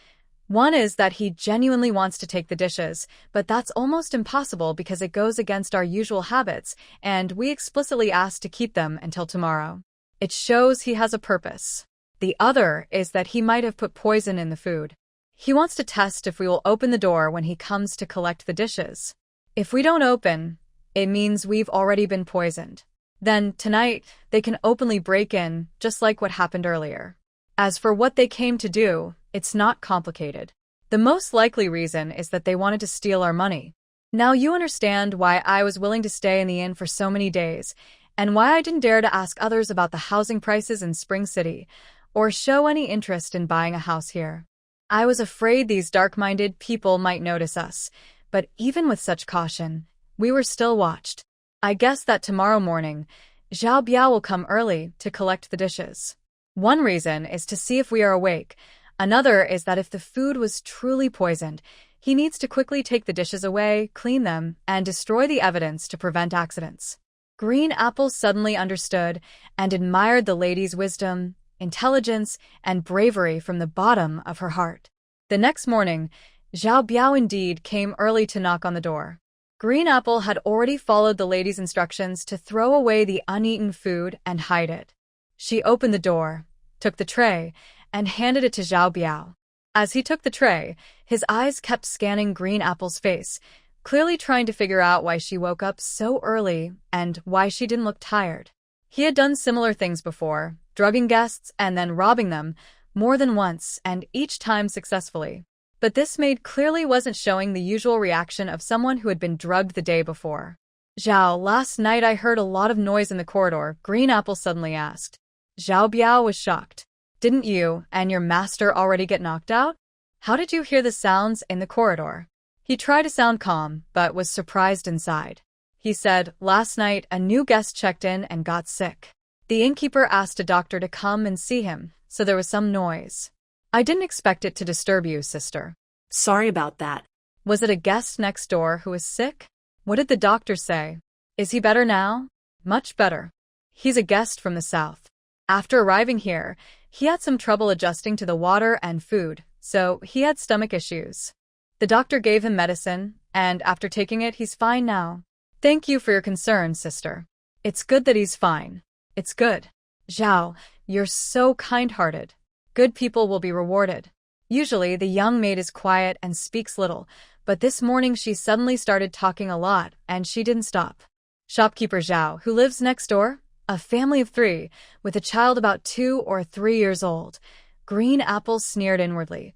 One is that he genuinely wants to take the dishes, but that's almost impossible because it goes against our usual habits, and we explicitly asked to keep them until tomorrow. It shows he has a purpose. The other is that he might have put poison in the food. He wants to test if we will open the door when he comes to collect the dishes. If we don't open, it means we've already been poisoned. Then, tonight, they can openly break in, just like what happened earlier. As for what they came to do, it's not complicated. The most likely reason is that they wanted to steal our money. Now you understand why I was willing to stay in the inn for so many days, and why I didn't dare to ask others about the housing prices in Spring City, or show any interest in buying a house here. I was afraid these dark-minded people might notice us, but even with such caution, we were still watched. I guess that tomorrow morning, Zhao Biao will come early to collect the dishes. One reason is to see if we are awake. Another is that if the food was truly poisoned, he needs to quickly take the dishes away, clean them, and destroy the evidence to prevent accidents." Green Apple suddenly understood and admired the lady's wisdom, intelligence, and bravery from the bottom of her heart. The next morning, Zhao Biao indeed came early to knock on the door. Green Apple had already followed the lady's instructions to throw away the uneaten food and hide it. She opened the door, took the tray, and handed it to Zhao Biao. As he took the tray, his eyes kept scanning Green Apple's face, clearly trying to figure out why she woke up so early and why she didn't look tired. He had done similar things before, drugging guests and then robbing them, more than once and each time successfully. But this maid clearly wasn't showing the usual reaction of someone who had been drugged the day before. "Zhao, last night I heard a lot of noise in the corridor," Green Apple suddenly asked. Zhao Biao was shocked. "Didn't you and your master already get knocked out? How did you hear the sounds in the corridor?" He tried to sound calm, but was surprised inside. He said, "Last night a new guest checked in and got sick. The innkeeper asked a doctor to come and see him, so there was some noise. I didn't expect it to disturb you, sister." "Sorry about that." "Was it a guest next door who was sick? What did the doctor say? Is he better now?" "Much better. He's a guest from the south. After arriving here, he had some trouble adjusting to the water and food, so he had stomach issues. The doctor gave him medicine, and after taking it, he's fine now. Thank you for your concern, sister. It's good that he's fine. It's good. Zhao, you're so kind-hearted. Good people will be rewarded." Usually, the young maid is quiet and speaks little, but this morning she suddenly started talking a lot, and she didn't stop. "Shopkeeper Zhao, who lives next door?" A family of 3, with a child about 2 or 3 years old. Green Apple sneered inwardly.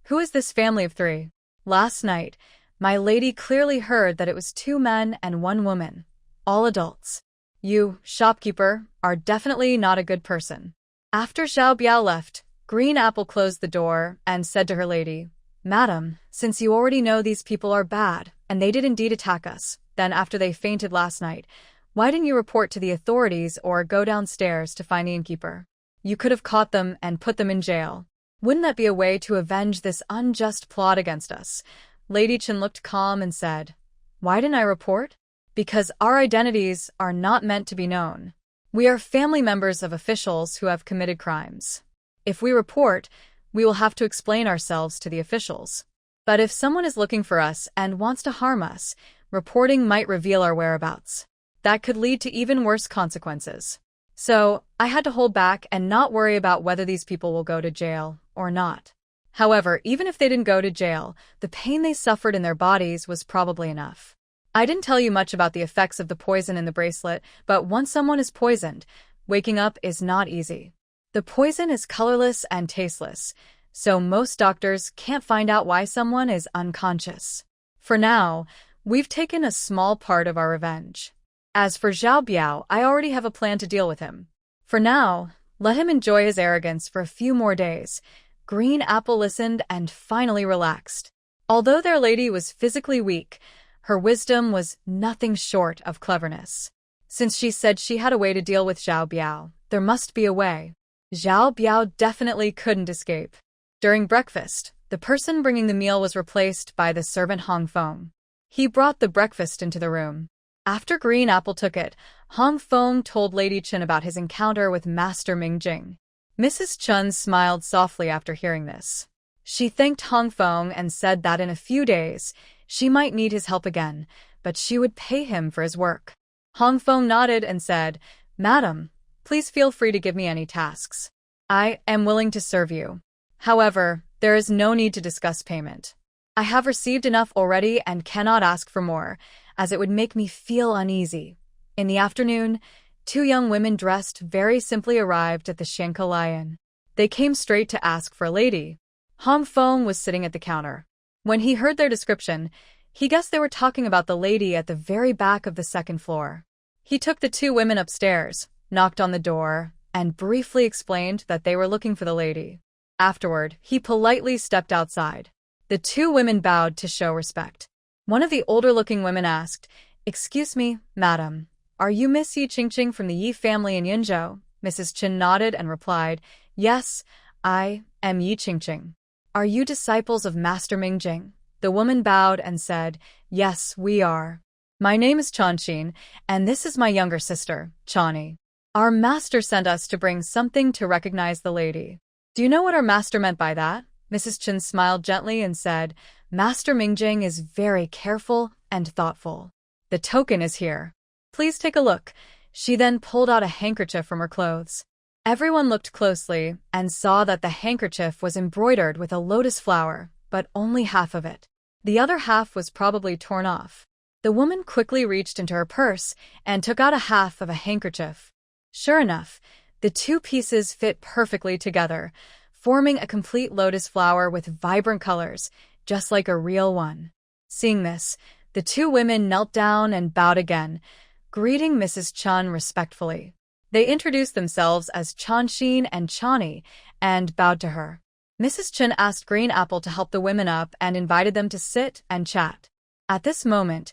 Who is this family of 3? Last night, my lady clearly heard that it was 2 men and 1 woman, all adults. You, shopkeeper, are definitely not a good person. After Xiao Biao left, Green Apple closed the door and said to her lady, Madam, since you already know these people are bad, and they did indeed attack us, then after they fainted last night, why didn't you report to the authorities or go downstairs to find the innkeeper? You could have caught them and put them in jail. Wouldn't that be a way to avenge this unjust plot against us? Lady Chen looked calm and said, Why didn't I report? Because our identities are not meant to be known. We are family members of officials who have committed crimes. If we report, we will have to explain ourselves to the officials. But if someone is looking for us and wants to harm us, reporting might reveal our whereabouts. That could lead to even worse consequences. So, I had to hold back and not worry about whether these people will go to jail or not. However, even if they didn't go to jail, the pain they suffered in their bodies was probably enough. I didn't tell you much about the effects of the poison in the bracelet, but once someone is poisoned, waking up is not easy. The poison is colorless and tasteless, so most doctors can't find out why someone is unconscious. For now, we've taken a small part of our revenge. As for Xiao Biao, I already have a plan to deal with him. For now, let him enjoy his arrogance for a few more days. Green Apple listened and finally relaxed. Although their lady was physically weak, her wisdom was nothing short of cleverness. Since she said she had a way to deal with Xiao Biao, there must be a way. Xiao Biao definitely couldn't escape. During breakfast, the person bringing the meal was replaced by the servant Hong Feng. He brought the breakfast into the room. After Green Apple took it, Hong Feng told Lady Chen about his encounter with Master Ming Jing. Mrs. Chen smiled softly after hearing this. She thanked Hong Feng and said that in a few days, she might need his help again, but she would pay him for his work. Hong Feng nodded and said, Madam, please feel free to give me any tasks. I am willing to serve you. However, there is no need to discuss payment. I have received enough already and cannot ask for more, as it would make me feel uneasy. In the afternoon, 2 young women dressed very simply arrived at the Shanka Lion. They came straight to ask for a lady. Hong Feng was sitting at the counter. When he heard their description, he guessed they were talking about the lady at the very back of the 2nd floor. He took the 2 women upstairs, knocked on the door, and briefly explained that they were looking for the lady. Afterward, he politely stepped outside. The 2 women bowed to show respect. One of the older-looking women asked, Excuse me, madam, are you Miss Yi Qingqing from the Yi family in Yinzhou? Mrs. Chen nodded and replied, Yes, I am Yi Qingqing. Are you disciples of Master Ming Jing? The woman bowed and said, Yes, we are. My name is Chanxin, and this is my younger sister, Chani. Our master sent us to bring something to recognize the lady. Do you know what our master meant by that? Mrs. Chen smiled gently and said, Master Mingjing is very careful and thoughtful. The token is here. Please take a look. She then pulled out a handkerchief from her clothes. Everyone looked closely and saw that the handkerchief was embroidered with a lotus flower, but only half of it. The other half was probably torn off. The woman quickly reached into her purse and took out a half of a handkerchief. Sure enough, the 2 pieces fit perfectly together, forming a complete lotus flower with vibrant colors, just like a real one. Seeing this, the 2 women knelt down and bowed again, greeting Mrs. Chen respectfully. They introduced themselves as Chanxin and Chani and bowed to her. Mrs. Chen asked Green Apple to help the women up and invited them to sit and chat. At this moment,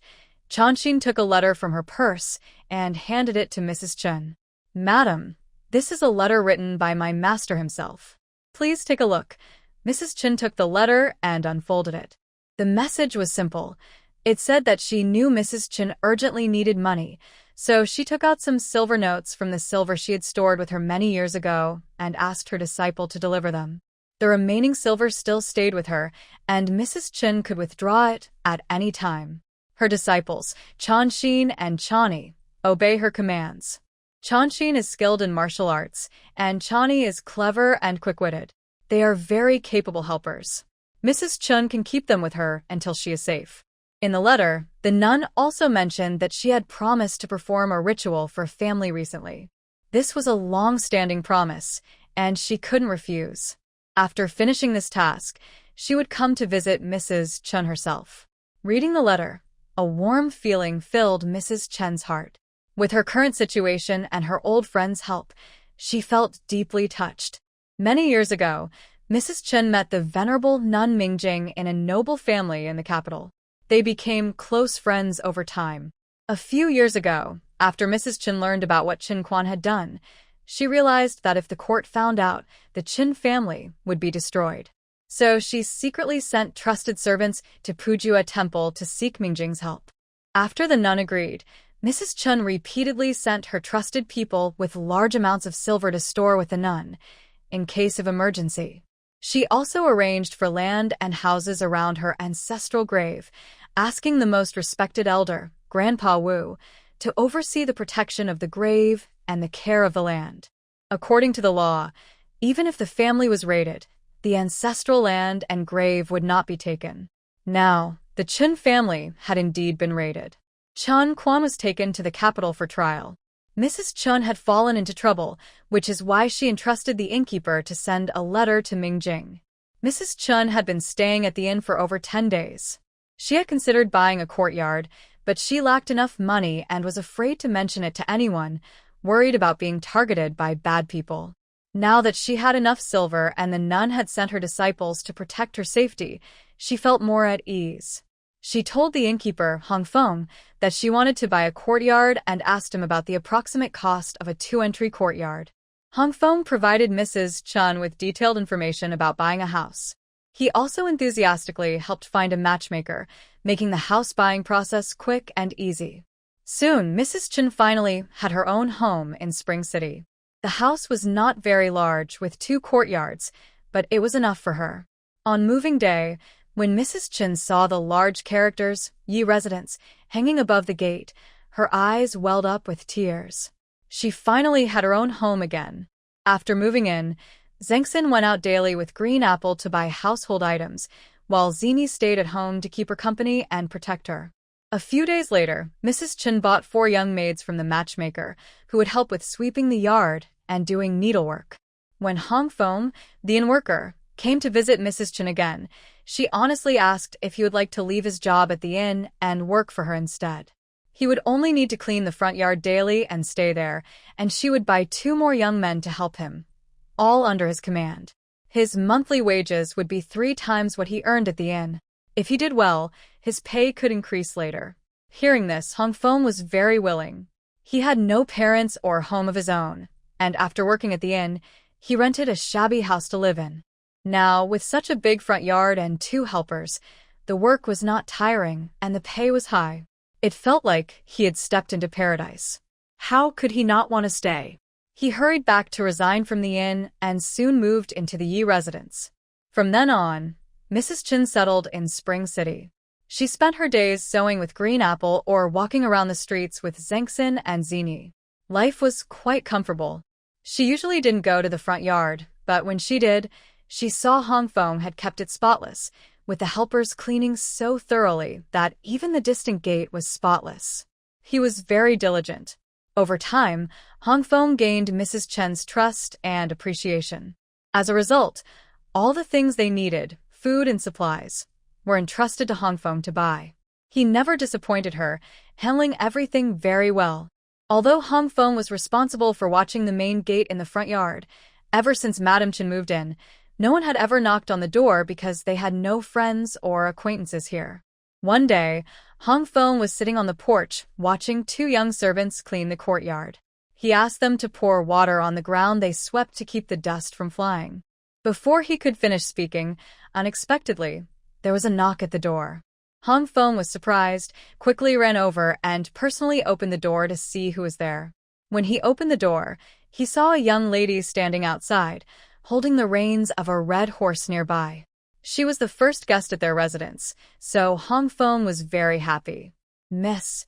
Chanxin took a letter from her purse and handed it to Mrs. Chen. Madam, this is a letter written by my master himself. Please take a look. Mrs. Chen took the letter and unfolded it. The message was simple. It said that she knew Mrs. Chen urgently needed money, so she took out some silver notes from the silver she had stored with her many years ago and asked her disciple to deliver them. The remaining silver still stayed with her, and Mrs. Chen could withdraw it at any time. Her disciples, Chanxin and Chani, obey her commands. Chanxin is skilled in martial arts, and Chani is clever and quick-witted. They are very capable helpers. Mrs. Chen can keep them with her until she is safe. In the letter, the nun also mentioned that she had promised to perform a ritual for family recently. This was a long-standing promise, and she couldn't refuse. After finishing this task, she would come to visit Mrs. Chen herself. Reading the letter, a warm feeling filled Mrs. Chen's heart. With her current situation and her old friend's help, she felt deeply touched. Many years ago, Mrs. Chen met the venerable nun Mingjing in a noble family in the capital. They became close friends over time. A few years ago, after Mrs. Chen learned about what Qin Quan had done, she realized that if the court found out, the Qin family would be destroyed. So she secretly sent trusted servants to Pujua Temple to seek Mingjing's help. After the nun agreed, Mrs. Chen repeatedly sent her trusted people with large amounts of silver to store with the nun, in case of emergency. She also arranged for land and houses around her ancestral grave, asking the most respected elder, Grandpa Wu, to oversee the protection of the grave and the care of the land. According to the law, even if the family was raided, the ancestral land and grave would not be taken. Now, the Qin family had indeed been raided. Qin Quan was taken to the capital for trial. Mrs. Chen had fallen into trouble, which is why she entrusted the innkeeper to send a letter to Mingjing. Mrs. Chen had been staying at the inn for over 10 days. She had considered buying a courtyard, but she lacked enough money and was afraid to mention it to anyone, worried about being targeted by bad people. Now that she had enough silver and the nun had sent her disciples to protect her safety, she felt more at ease. She told the innkeeper, Hong Feng, that she wanted to buy a courtyard and asked him about the approximate cost of a 2-entry courtyard. Hong Feng provided Mrs. Chen with detailed information about buying a house. He also enthusiastically helped find a matchmaker, making the house buying process quick and easy. Soon, Mrs. Chen finally had her own home in Spring City. The house was not very large with 2 courtyards, but it was enough for her. On moving day, when Mrs. Chen saw the large characters, Yi Residence, hanging above the gate, her eyes welled up with tears. She finally had her own home again. After moving in, Zengxin went out daily with Green Apple to buy household items, while Zini stayed at home to keep her company and protect her. A few days later, Mrs. Chen bought 4 young maids from the matchmaker, who would help with sweeping the yard and doing needlework. When Hong Feng, the inn worker, came to visit Mrs. Chen again, she honestly asked if he would like to leave his job at the inn and work for her instead. He would only need to clean the front yard daily and stay there, and she would buy 2 more young men to help him, all under his command. His monthly wages would be 3 times what he earned at the inn. If he did well, his pay could increase later. Hearing this, Hong Feng was very willing. He had no parents or home of his own, and after working at the inn, he rented a shabby house to live in. Now, with such a big front yard and 2 helpers, the work was not tiring and the pay was high. It felt like he had stepped into paradise. How could he not want to stay? He hurried back to resign from the inn and soon moved into the Yi residence. From then on, Mrs. Chen settled in Spring City. She spent her days sewing with Green Apple or walking around the streets with Zengxin and Zini. Life was quite comfortable. She usually didn't go to the front yard, but when she did, she saw Hong Feng had kept it spotless, with the helpers cleaning so thoroughly that even the distant gate was spotless. He was very diligent. Over time, Hong Feng gained Mrs. Chen's trust and appreciation. As a result, all the things they needed, food and supplies, were entrusted to Hong Feng to buy. He never disappointed her, handling everything very well. Although Hong Feng was responsible for watching the main gate in the front yard, ever since Madame Chen moved in, no one had ever knocked on the door because they had no friends or acquaintances here. One day, Hong Feng was sitting on the porch watching 2 young servants clean the courtyard. He asked them to pour water on the ground they swept to keep the dust from flying. Before he could finish speaking, unexpectedly, there was a knock at the door. Hong Feng was surprised, quickly ran over and personally opened the door to see who was there. When he opened the door, he saw a young lady standing outside, holding the reins of a red horse nearby. She was the first guest at their residence, so Hong Feng was very happy. "Miss,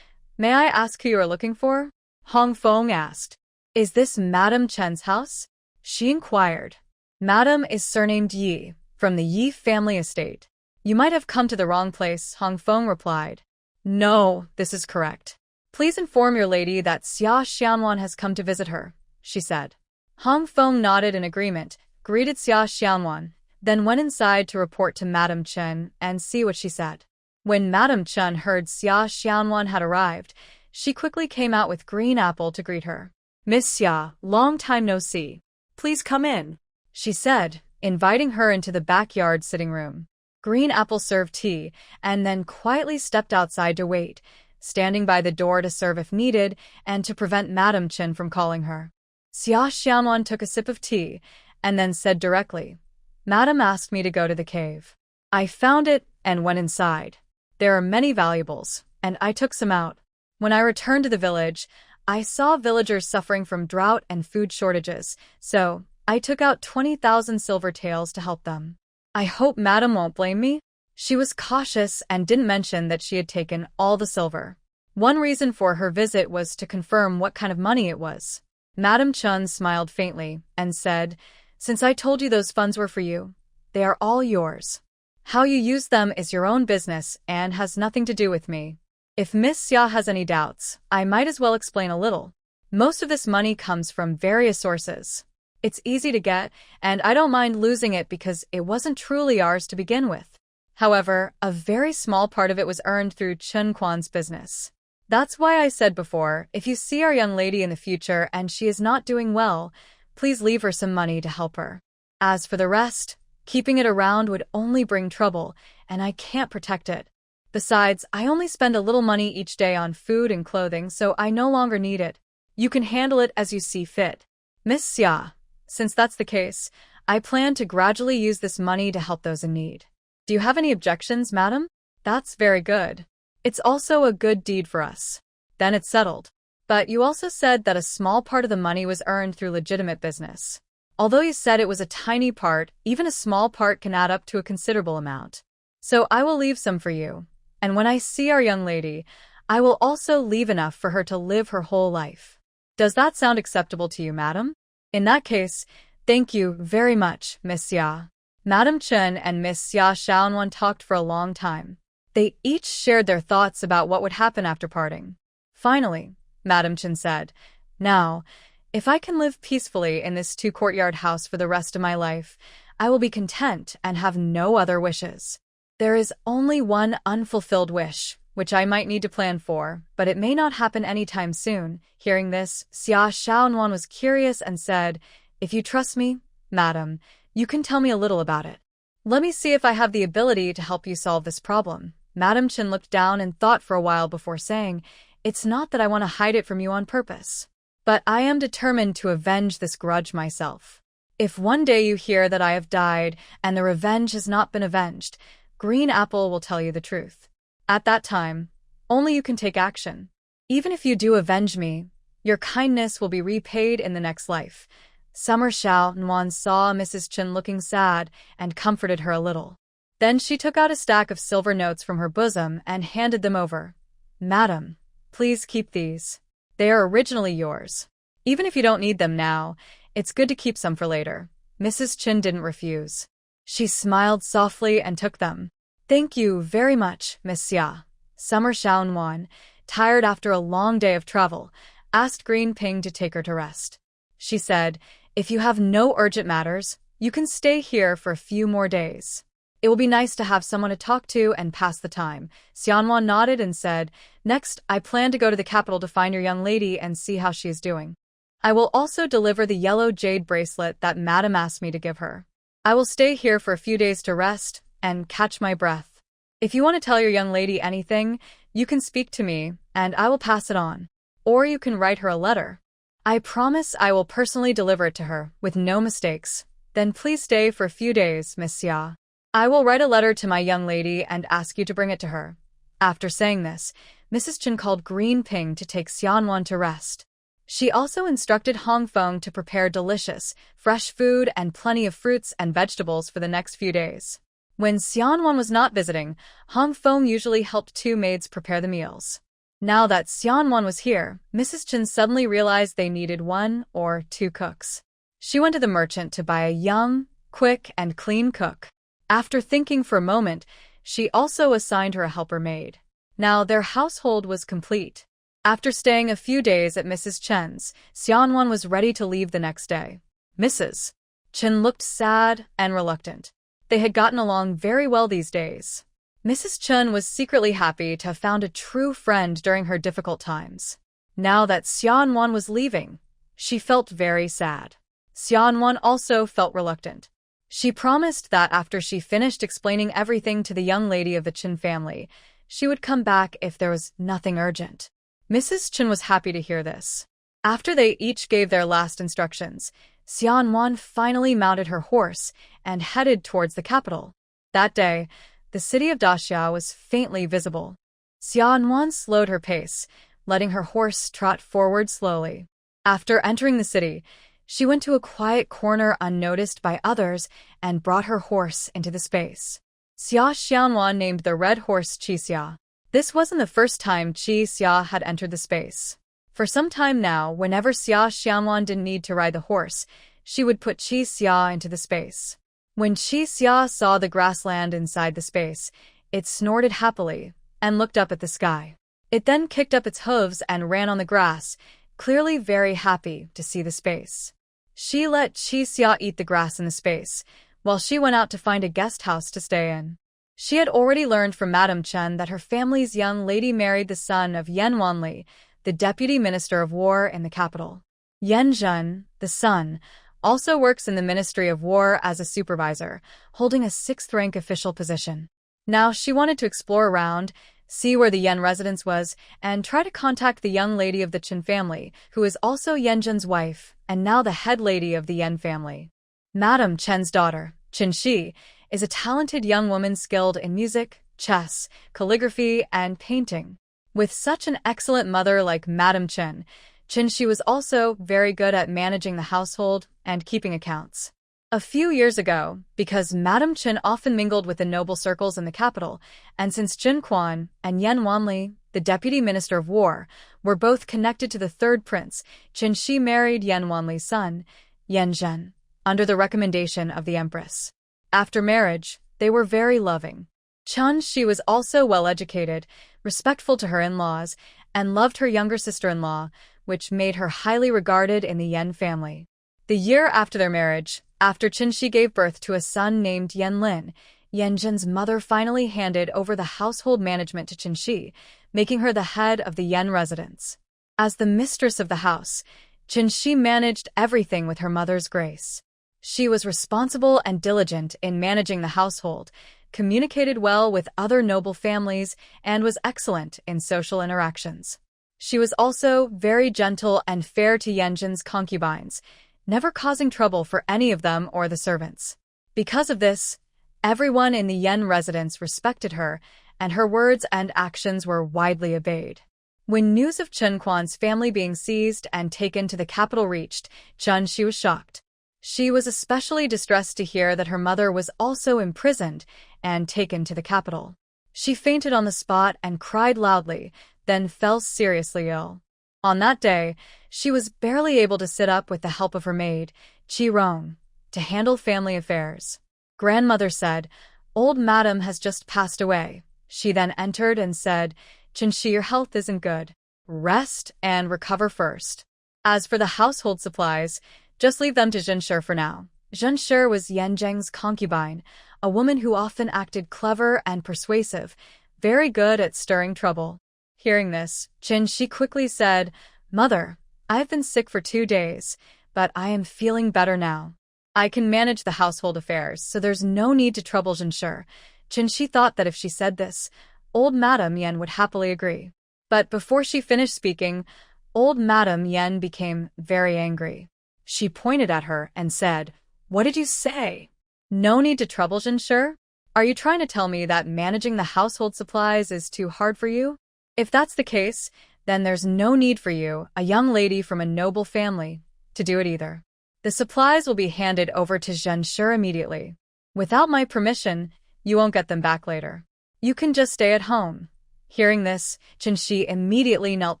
may I ask who you are looking for?" Hong Feng asked. "Is this Madame Chen's house?" She inquired. "Madame is surnamed Yi, from the Yi family estate." "You might have come to the wrong place," Hong Feng replied. "No, this is correct. Please inform your lady that Xia Xianwan has come to visit her. she said. Hong Feng nodded in agreement, greeted Xia Xianwan, then went inside to report to Madame Chen and see what she said. When Madame Chen heard Xia Xianwan had arrived, she quickly came out with green apple to greet her. "Miss Xia, long time no see. Please come in," she said, inviting her into the backyard sitting room. Green apple served tea, and then quietly stepped outside to wait, standing by the door to serve if needed and to prevent Madame Chen from calling her. Xia Xianwan took a sip of tea, and then said directly, "Madame asked me to go to the cave. I found it and went inside. There are many valuables, and I took some out. When I returned to the village, I saw villagers suffering from drought and food shortages, so I took out 20,000 silver taels to help them. I hope Madame won't blame me." She was cautious and didn't mention that she had taken all the silver. One reason for her visit was to confirm what kind of money it was. Madame Chen smiled faintly and said, "Since I told you those funds were for you, they are all yours. How you use them is your own business and has nothing to do with me. If Miss Xia has any doubts, I might as well explain a little. Most of this money comes from various sources. It's easy to get, and I don't mind losing it because it wasn't truly ours to begin with. However, a very small part of it was earned through Chen Quan's business. That's why I said before, if you see our young lady in the future and she is not doing well, please leave her some money to help her. As for the rest, keeping it around would only bring trouble, and I can't protect it. Besides, I only spend a little money each day on food and clothing, so I no longer need it. You can handle it as you see fit. Miss Xia, since that's the case, I plan to gradually use this money to help those in need. Do you have any objections, madam? That's very good. It's also a good deed for us. Then it's settled. But you also said that a small part of the money was earned through legitimate business. Although you said it was a tiny part, even a small part can add up to a considerable amount. So I will leave some for you. And when I see our young lady, I will also leave enough for her to live her whole life. Does that sound acceptable to you, madam? In that case, thank you very much, Miss Xia." Madame Chen and Miss Xia Xiaonan talked for a long time. They each shared their thoughts about what would happen after parting. Finally, Madame Chen said, "Now, if I can live peacefully in this two-courtyard house for the rest of my life, I will be content and have no other wishes. There is only one unfulfilled wish, which I might need to plan for, but it may not happen anytime soon." Hearing this, Xia Xiaonan was curious and said, "If you trust me, madam, you can tell me a little about it. Let me see if I have the ability to help you solve this problem." Madame Chen looked down and thought for a while before saying, "It's not that I want to hide it from you on purpose, but I am determined to avenge this grudge myself. If one day you hear that I have died and the revenge has not been avenged, Green Apple will tell you the truth. At that time, only you can take action. Even if you do avenge me, your kindness will be repaid in the next life." Summer Xiaonan saw Mrs. Chen looking sad and comforted her a little. Then she took out a stack of silver notes from her bosom and handed them over. "Madam, please keep these. They are originally yours. Even if you don't need them now, it's good to keep some for later." Mrs. Chen didn't refuse. She smiled softly and took them. "Thank you very much, Miss Xia." Summer Xiaonan, tired after a long day of travel, asked Green Ping to take her to rest. She said, "If you have no urgent matters, you can stay here for a few more days. It will be nice to have someone to talk to and pass the time." Xianwan nodded and said, "Next, I plan to go to the capital to find your young lady and see how she is doing. I will also deliver the yellow jade bracelet that Madame asked me to give her. I will stay here for a few days to rest and catch my breath. If you want to tell your young lady anything, you can speak to me, and I will pass it on. Or you can write her a letter. I promise I will personally deliver it to her, with no mistakes. Then please stay for a few days, Miss Xia. I will write a letter to my young lady and ask you to bring it to her." After saying this, Mrs. Chen called Green Ping to take Xianwan to rest. She also instructed Hong Feng to prepare delicious, fresh food and plenty of fruits and vegetables for the next few days. When Xianwan was not visiting, Hong Feng usually helped two maids prepare the meals. Now that Xianwan was here, Mrs. Chen suddenly realized they needed one or two cooks. She went to the merchant to buy a young, quick, and clean cook. After thinking for a moment, she also assigned her a helper maid. Now their household was complete. After staying a few days at Mrs. Chen's, Xianwan was ready to leave the next day. Mrs. Chen looked sad and reluctant. They had gotten along very well these days. Mrs. Chen was secretly happy to have found a true friend during her difficult times. Now that Xianwan was leaving, she felt very sad. Xianwan also felt reluctant. She promised that after she finished explaining everything to the young lady of the Chen family, she would come back if there was nothing urgent. Mrs. Chen was happy to hear this. After they each gave their last instructions, Xianwan finally mounted her horse and headed towards the capital. That day, the city of Daxia was faintly visible. Xianwan slowed her pace, letting her horse trot forward slowly. After entering the city, she went to a quiet corner unnoticed by others and brought her horse into the space. Xia Xianwan named the red horse Qixia. This wasn't the first time Qixia had entered the space. For some time now, whenever Xia Xianwan didn't need to ride the horse, she would put Qixia into the space. When Qixia saw the grassland inside the space, it snorted happily and looked up at the sky. It then kicked up its hooves and ran on the grass, clearly very happy to see the space. She let Qixia eat the grass in the space, while she went out to find a guest house to stay in. She had already learned from Madame Chen that her family's young lady married the son of Yan Wanli, the deputy minister of war in the capital. Yan Zhen, the son, also works in the Ministry of War as a supervisor, holding a 6th-rank official position. Now she wanted to explore around, see where the Yan residence was, and try to contact the young lady of the Chen family, who is also Yan Zhen's wife, and now the head lady of the Yan family. Madame Chen's daughter, Chen Shi, is a talented young woman skilled in music, chess, calligraphy, and painting. With such an excellent mother like Madame Chen, Chen Shi was also very good at managing the household and keeping accounts. A few years ago, because Madame Chen often mingled with the noble circles in the capital, and since Jin Quan and Yan Wanli, the deputy minister of war, were both connected to the third prince, Chen Shi married Yan Wanli's son, Yan Zhen, under the recommendation of the empress. After marriage, they were very loving. Chen Shi was also well-educated, respectful to her in-laws, and loved her younger sister-in-law, which made her highly regarded in the Yan family. The year after their marriage, after Chen Shi gave birth to a son named Yan Lin, Yan Zhen's mother finally handed over the household management to Chen Shi, making her the head of the Yan residence. As the mistress of the house, Chen Shi managed everything with her mother's grace. She was responsible and diligent in managing the household, communicated well with other noble families, and was excellent in social interactions. She was also very gentle and fair to Yan Zhen's concubines, never causing trouble for any of them or the servants. Because of this, everyone in the Yan residence respected her, and her words and actions were widely obeyed. When news of Chen Quan's family being seized and taken to the capital reached, Chen Shi was shocked. She was especially distressed to hear that her mother was also imprisoned and taken to the capital. She fainted on the spot and cried loudly, then fell seriously ill. On that day, she was barely able to sit up with the help of her maid, Qi Rong, to handle family affairs. Grandmother said, "Old madam has just passed away." She then entered and said, "Chen Shi, your health isn't good. Rest and recover first. As for the household supplies, just leave them to Zhenshi for now." Zhenshi was Yan Zheng's concubine, a woman who often acted clever and persuasive, very good at stirring trouble. Hearing this, Chen Shi quickly said, "Mother, I have been sick for 2 days, but I am feeling better now. I can manage the household affairs, so there's no need to trouble Zhenshi." Chen Shi thought that if she said this, old Madame Yan would happily agree. But before she finished speaking, old Madame Yan became very angry. She pointed at her and said, "What did you say? No need to trouble Zhenshi? Are you trying to tell me that managing the household supplies is too hard for you? If that's the case, then there's no need for you, a young lady from a noble family, to do it either. The supplies will be handed over to Zhenshi immediately. Without my permission, you won't get them back later. You can just stay at home." Hearing this, Chen Shi immediately knelt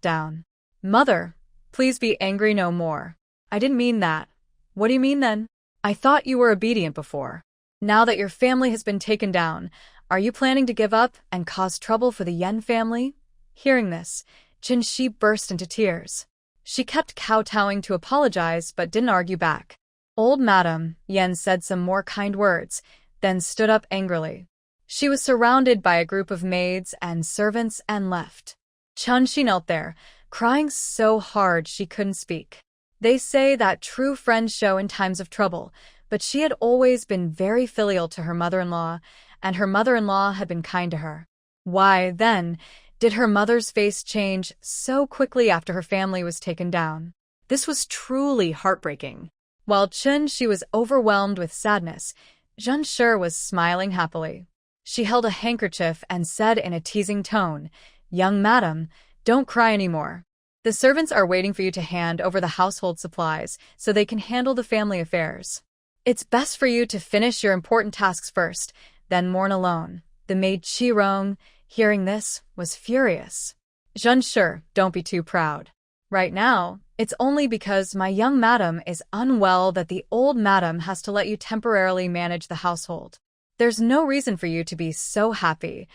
down. "Mother, please be angry no more. I didn't mean that." "What do you mean then? I thought you were obedient before. Now that your family has been taken down, are you planning to give up and cause trouble for the Yan family?" Hearing this, Qinshi burst into tears. She kept kowtowing to apologize but didn't argue back. Old Madam Yen said some more kind words, then stood up angrily. She was surrounded by a group of maids and servants and left. Qinshi knelt there, crying so hard she couldn't speak. They say that true friends show in times of trouble, but she had always been very filial to her mother-in-law, and her mother-in-law had been kind to her. Why, then, did her mother's face change so quickly after her family was taken down? This was truly heartbreaking. While Qinshi was overwhelmed with sadness, Zhenshi was smiling happily. She held a handkerchief and said in a teasing tone, "Young madam, don't cry anymore. The servants are waiting for you to hand over the household supplies so they can handle the family affairs. It's best for you to finish your important tasks first, then mourn alone." The maid Qirong, hearing this, was furious. "Zhenshi, don't be too proud. Right now, it's only because my young madam is unwell that the old madam has to let you temporarily manage the household. There's no reason for you to be so happy.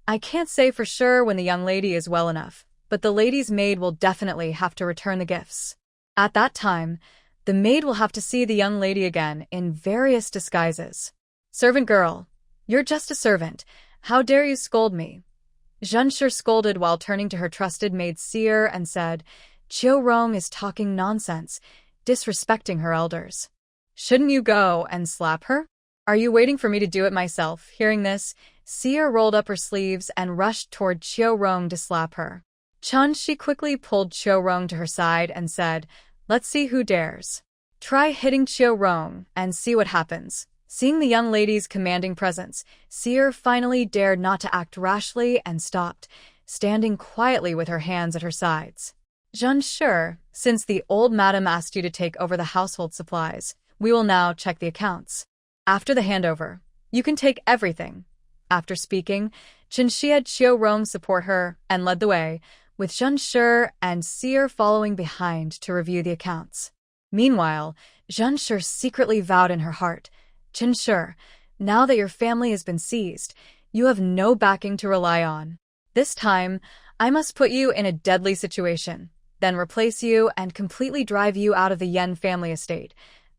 I can't say for sure when the young lady is well enough, but the lady's maid will definitely have to return the gifts. At that time, the maid will have to see the young lady again in various disguises. Servant girl, you're just a servant. How dare you scold me?" Zhenshi scolded while turning to her trusted maid Seer and said, "Qirong is talking nonsense, disrespecting her elders. Shouldn't you go and slap her? Are you waiting for me to do it myself?" Hearing this, Seer rolled up her sleeves and rushed toward Qirong to slap her. Qinshi quickly pulled Qirong to her side and said, "Let's see who dares. Try hitting Qirong and see what happens." Seeing the young lady's commanding presence, Seer finally dared not to act rashly and stopped, standing quietly with her hands at her sides. "Zhenshi, since the old madam asked you to take over the household supplies, we will now check the accounts. After the handover, you can take everything." After speaking, Qinshi had Qirong support her and led the way, with Zhenshi and Seer following behind to review the accounts. Meanwhile, Zhenshi secretly vowed in her heart, "Qinshi, now that your family has been seized, you have no backing to rely on. This time, I must put you in a deadly situation, then replace you and completely drive you out of the Yen family estate."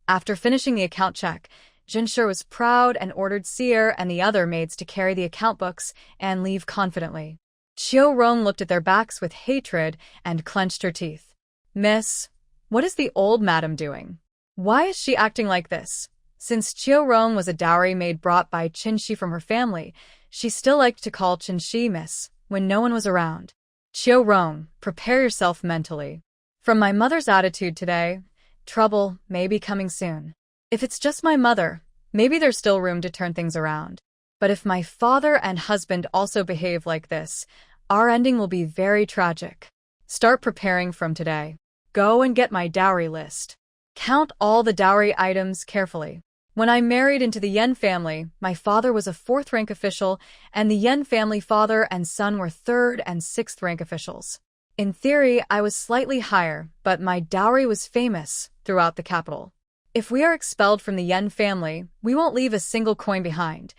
After finishing the account check, Zhenshi was proud and ordered Seer and the other maids to carry the account books and leave confidently. Qirong looked at their backs with hatred and clenched her teeth. "Miss, what is the old madam doing? Why is she acting like this?" Since Qirong was a dowry maid brought by Qinshi from her family, she still liked to call Qinshi Miss when no one was around. "Qirong, prepare yourself mentally. From my mother's attitude today, trouble may be coming soon. If it's just my mother, maybe there's still room to turn things around. But if my father and husband also behave like this, our ending will be very tragic. Start preparing from today. Go and get my dowry list. Count all the dowry items carefully. When I married into the Yen family, my father was a 4th rank official, and the Yen family father and son were 3rd and 6th rank officials. In theory, I was slightly higher, but my dowry was famous throughout the capital. If we are expelled from the Yen family, we won't leave a single coin behind."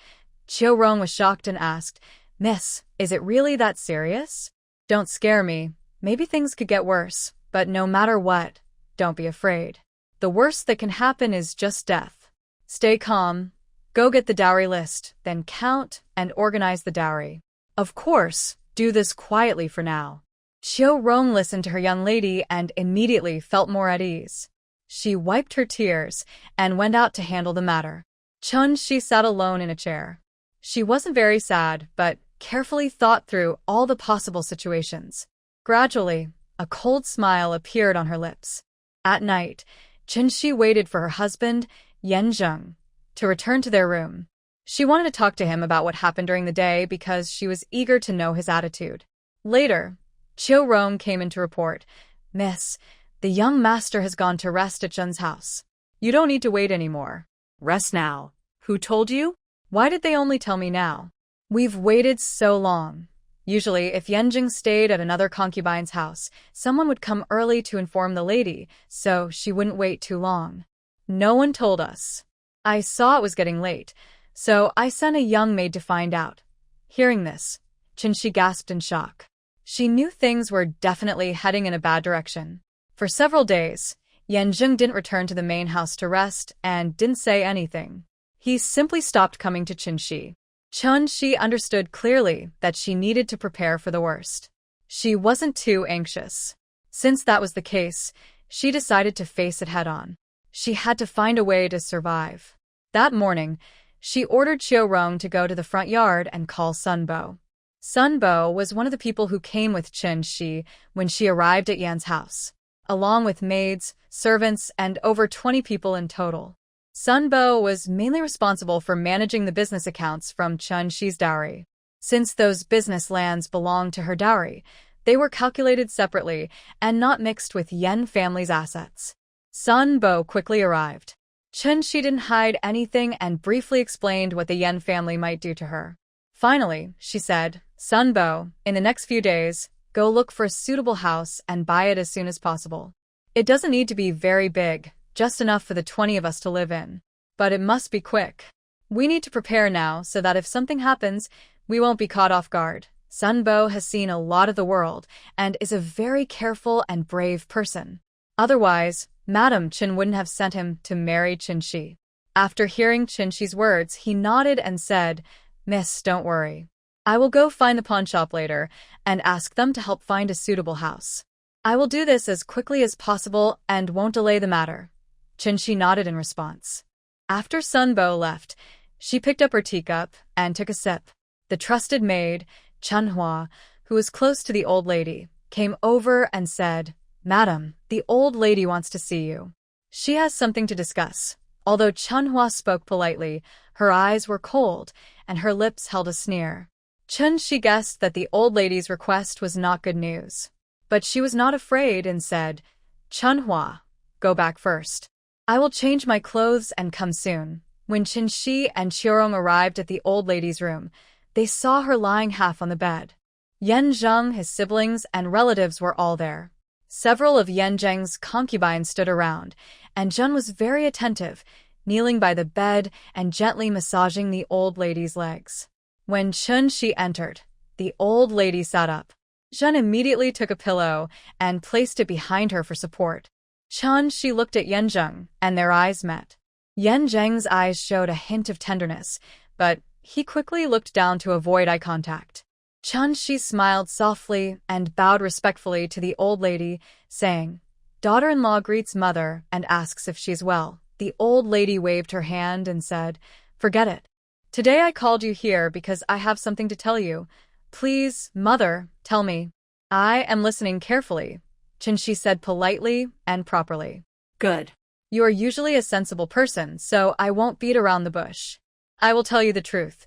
Qirong was shocked and asked, "Miss, is it really that serious?" "Don't scare me. Maybe things could get worse, but no matter what, don't be afraid. The worst that can happen is just death. Stay calm. Go get the dowry list, then count and organize the dowry. Of course, do this quietly for now." Qirong listened to her young lady and immediately felt more at ease. She wiped her tears and went out to handle the matter. Qinshi sat alone in a chair. She wasn't very sad, but carefully thought through all the possible situations. Gradually, a cold smile appeared on her lips. At night, Qinshi waited for her husband, Yanzheng, to return to their room. She wanted to talk to him about what happened during the day because she was eager to know his attitude. Later, Qirong came in to report, "Miss, the young master has gone to rest at Zhen's house. You don't need to wait anymore." "Rest now. Who told you?" "Why did they only tell me now? We've waited so long. Usually, if Yanjing stayed at another concubine's house, someone would come early to inform the lady, so she wouldn't wait too long. No one told us. I saw it was getting late, so I sent a young maid to find out." Hearing this, Qinshi gasped in shock. She knew things were definitely heading in a bad direction. For several days, Yanjing didn't return to the main house to rest and didn't say anything. He simply stopped coming to Qinshi. Qinshi understood clearly that she needed to prepare for the worst. She wasn't too anxious. Since that was the case, she decided to face it head-on. She had to find a way to survive. That morning, she ordered Qiurong to go to the front yard and call Sunbo. Sunbo was one of the people who came with Qinshi when she arrived at Yan's house, along with maids, servants, and over 20 people in total. Sunbo was mainly responsible for managing the business accounts from Qinshi's dowry. Since those business lands belonged to her dowry, they were calculated separately and not mixed with Yan family's assets. Sunbo quickly arrived. Qinshi didn't hide anything and briefly explained what the Yan family might do to her. Finally, she said, Sunbo, in the next few days, go look for a suitable house and buy it as soon as possible. It doesn't need to be very big, just enough for the 20 of us to live in. But it must be quick. We need to prepare now so that if something happens, we won't be caught off guard. Sunbo has seen a lot of the world and is a very careful and brave person. Otherwise, Madam Qin wouldn't have sent him to marry Qinshi. After hearing Qinshi's words, he nodded and said, Miss, don't worry. I will go find the pawnshop later and ask them to help find a suitable house. I will do this as quickly as possible and won't delay the matter. Qinshi nodded in response. After Sunbo left, she picked up her teacup and took a sip. The trusted maid, Chunhua, who was close to the old lady, came over and said, Madam, the old lady wants to see you. She has something to discuss. Although Chunhua spoke politely, her eyes were cold and her lips held a sneer. Qinshi guessed that the old lady's request was not good news. But she was not afraid and said, Chunhua, go back first. I will change my clothes and come soon. When Qinshi and Qiurong arrived at the old lady's room, they saw her lying half on the bed. Yanzheng, his siblings, and relatives were all there. Several of Yanzheng's concubines stood around, and Zhen was very attentive, kneeling by the bed and gently massaging the old lady's legs. When Qinshi entered, the old lady sat up. Zhen immediately took a pillow and placed it behind her for support. Qinshi looked at Yanzheng, and their eyes met. Yanzheng's eyes showed a hint of tenderness, but he quickly looked down to avoid eye contact. Qinshi smiled softly and bowed respectfully to the old lady, saying, Daughter-in-law greets mother and asks if she's well. The old lady waved her hand and said, Forget it. Today I called you here because I have something to tell you. Please, mother, tell me. I am listening carefully, Qinshi said politely and properly. Good. You are usually a sensible person, so I won't beat around the bush. I will tell you the truth.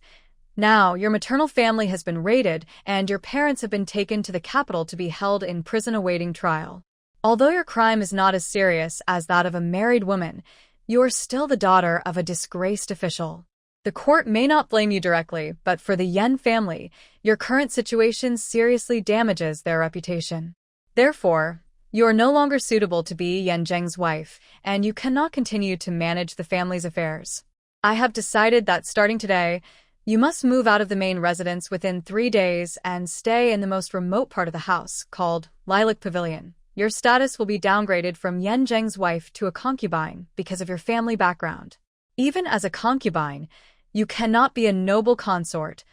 Now, your maternal family has been raided, and your parents have been taken to the capital to be held in prison awaiting trial. Although your crime is not as serious as that of a married woman, you are still the daughter of a disgraced official. The court may not blame you directly, but for the Yan family, your current situation seriously damages their reputation. Therefore, you are no longer suitable to be Yanzheng's wife, and you cannot continue to manage the family's affairs. I have decided that starting today, you must move out of the main residence within 3 days and stay in the most remote part of the house, called Lilac Pavilion. Your status will be downgraded from Yanzheng's wife to a concubine because of your family background. Even as a concubine, you cannot be a noble consort,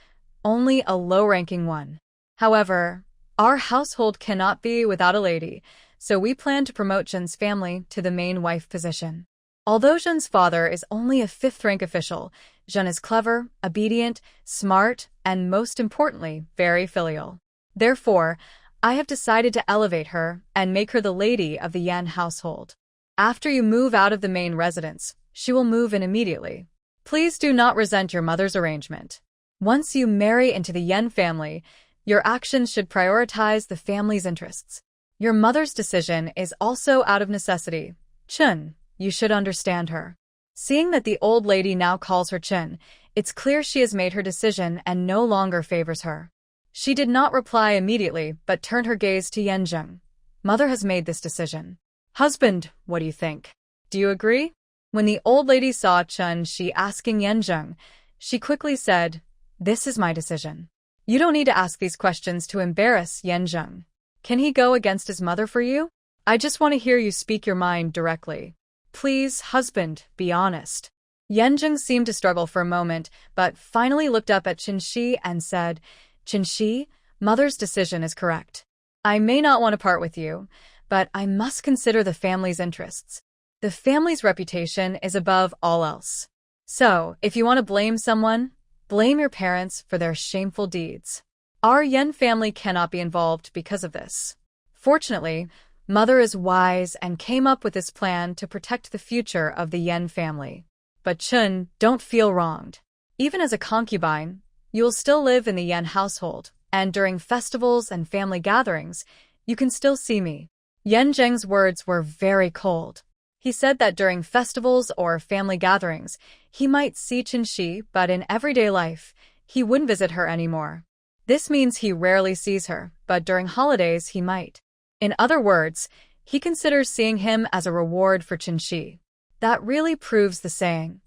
only a low-ranking one. However, our household cannot be without a lady, so we plan to promote Zhen's family to the main wife position. Although Zhen's father is only a 5th-rank official, Zhen is clever, obedient, smart, and most importantly, very filial. Therefore, I have decided to elevate her and make her the lady of the Yan household. After you move out of the main residence, she will move in immediately. Please do not resent your mother's arrangement. Once you marry into the Yan family, your actions should prioritize the family's interests. Your mother's decision is also out of necessity. Qin, you should understand her. Seeing that the old lady now calls her Qin, it's clear she has made her decision and no longer favors her. She did not reply immediately, but turned her gaze to Yanzheng. Mother has made this decision. Husband, what do you think? Do you agree? When the old lady saw Qinshi asking Yanzheng, she quickly said, This is my decision. You don't need to ask these questions to embarrass Yanzheng. Can he go against his mother for you? I just want to hear you speak your mind directly. Please, husband, be honest. Yanzheng seemed to struggle for a moment, but finally looked up at Qinshi and said, Qinshi, mother's decision is correct. I may not want to part with you, but I must consider the family's interests. The family's reputation is above all else. So, if you want to blame someone, blame your parents for their shameful deeds. Our Yan family cannot be involved because of this. Fortunately, mother is wise and came up with this plan to protect the future of the Yan family. But Chun, don't feel wronged. Even as a concubine, you will still live in the Yan household, and during festivals and family gatherings, you can still see me. Yan Zheng's words were very cold. He said that during festivals or family gatherings, he might see Qinshi, but in everyday life, he wouldn't visit her anymore. This means he rarely sees her, but during holidays he might. In other words, he considers seeing him as a reward for Qinshi. That really proves the saying.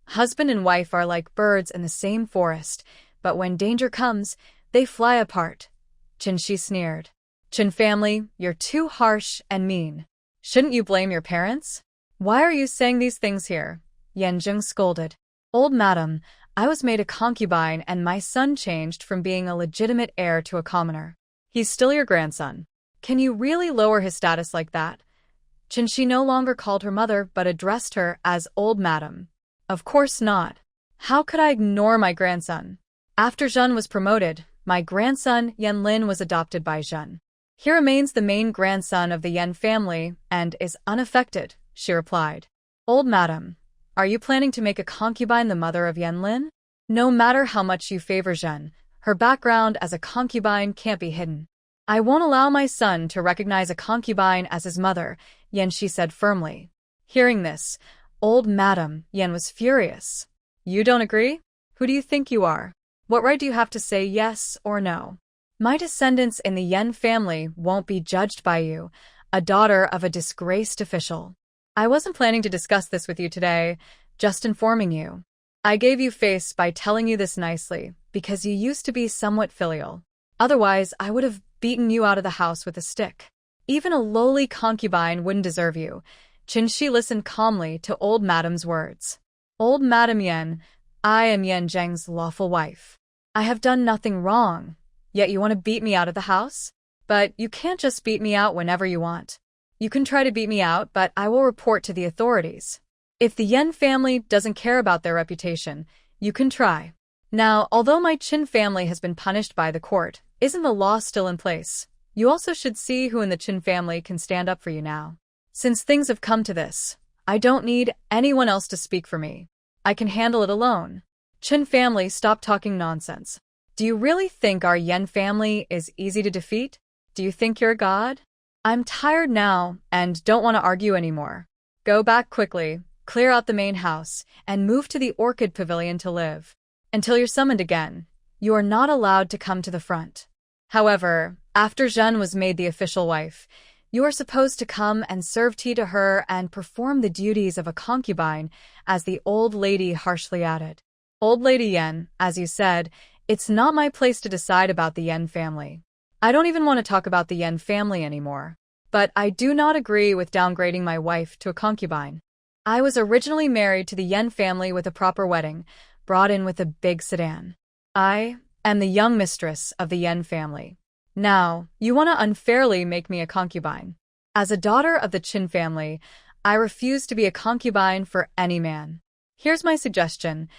Husband and wife are like birds in the same forest, but when danger comes, they fly apart. Qinshi sneered. Qin family, you're too harsh and mean. Shouldn't you blame your parents? Why are you saying these things here? Yanzheng scolded. Old madam, I was made a concubine and my son changed from being a legitimate heir to a commoner. He's still your grandson. Can you really lower his status like that? Qinshi no longer called her mother but addressed her as old madam. Of course not. How could I ignore my grandson? After Zhen was promoted, my grandson Yanlin was adopted by Zhen. He remains the main grandson of the Yan family and is unaffected, she replied. Old madam, are you planning to make a concubine the mother of Yanlin? No matter how much you favor Zhen, her background as a concubine can't be hidden. I won't allow my son to recognize a concubine as his mother, Yanxi said firmly. Hearing this, old madam Yan was furious. You don't agree? Who do you think you are? What right do you have to say yes or no? My descendants in the Yan family won't be judged by you, a daughter of a disgraced official. I wasn't planning to discuss this with you today, just informing you. I gave you face by telling you this nicely, because you used to be somewhat filial. Otherwise, I would have beaten you out of the house with a stick. Even a lowly concubine wouldn't deserve you. Qinshi listened calmly to old madam's words. Old madam Yan, I am Yan Zheng's lawful wife. I have done nothing wrong, yet you want to beat me out of the house? But you can't just beat me out whenever you want. You can try to beat me out, but I will report to the authorities. If the Yan family doesn't care about their reputation, you can try. Now, although my Qin family has been punished by the court, isn't the law still in place? You also should see who in the Qin family can stand up for you now. Since things have come to this, I don't need anyone else to speak for me. I can handle it alone. Qin family, stop talking nonsense. Do you really think our Yan family is easy to defeat? Do you think you're a god? I'm tired now and don't want to argue anymore. Go back quickly, clear out the main house, and move to the orchid pavilion to live. Until you're summoned again, you are not allowed to come to the front. However, after Zhen was made the official wife, you are supposed to come and serve tea to her and perform the duties of a concubine, as the old lady harshly added. Old lady Yan, as you said, it's not my place to decide about the Yan family. I don't even want to talk about the Yan family anymore. But I do not agree with downgrading my wife to a concubine. I was originally married to the Yan family with a proper wedding, brought in with a big sedan. I am the young mistress of the Yan family. Now, you want to unfairly make me a concubine. As a daughter of the Qin family, I refuse to be a concubine for any man. Here's my suggestion.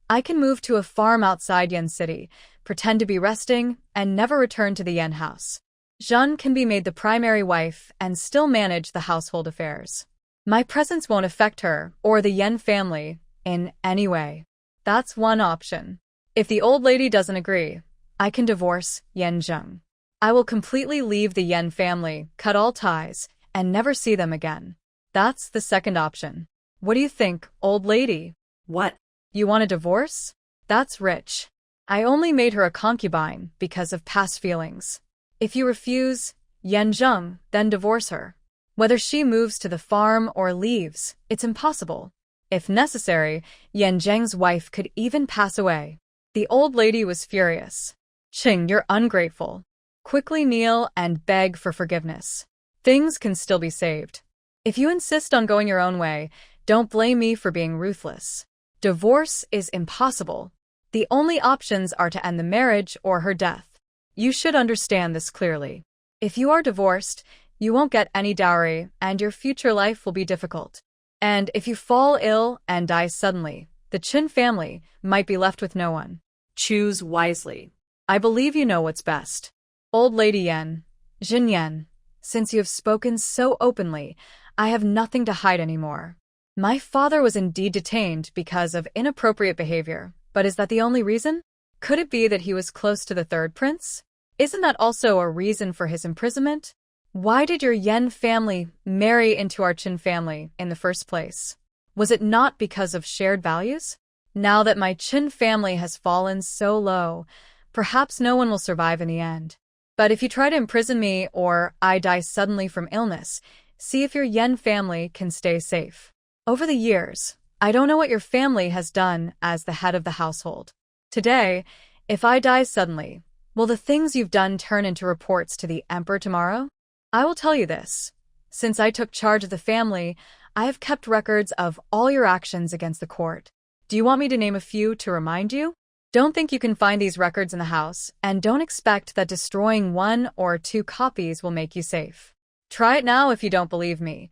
I can move to a farm outside Yan City, pretend to be resting, and never return to the Yan house. Zhen can be made the primary wife and still manage the household affairs. My presence won't affect her or the Yan family in any way. That's one option. If the old lady doesn't agree, I can divorce Yan Zheng. I will completely leave the Yan family, cut all ties, and never see them again. That's the second option. What do you think, old lady? What? You want a divorce? That's rich. I only made her a concubine because of past feelings. If you refuse, Yan Zheng, then divorce her. Whether she moves to the farm or leaves, it's impossible. If necessary, Yan Zheng's wife could even pass away. The old lady was furious. Qing, you're ungrateful. Quickly kneel and beg for forgiveness. Things can still be saved. If you insist on going your own way, don't blame me for being ruthless. Divorce is impossible. The only options are to end the marriage or her death. You should understand this clearly. If you are divorced, you won't get any dowry and your future life will be difficult. And if you fall ill and die suddenly, the Qin family might be left with no one. Choose wisely. I believe you know what's best. Old Lady Yan, Jin Yan, since you have spoken so openly, I have nothing to hide anymore. My father was indeed detained because of inappropriate behavior, but is that the only reason? Could it be that he was close to the third prince? Isn't that also a reason for his imprisonment? Why did your Yan family marry into our Qin family in the first place? Was it not because of shared values? Now that my Qin family has fallen so low, perhaps no one will survive in the end. But if you try to imprison me or I die suddenly from illness, see if your Yan family can stay safe. Over the years, I don't know what your family has done as the head of the household. Today, if I die suddenly, will the things you've done turn into reports to the emperor tomorrow? I will tell you this. Since I took charge of the family, I have kept records of all your actions against the court. Do you want me to name a few to remind you? Don't think you can find these records in the house, and don't expect that destroying 1 or 2 copies will make you safe. Try it now if you don't believe me.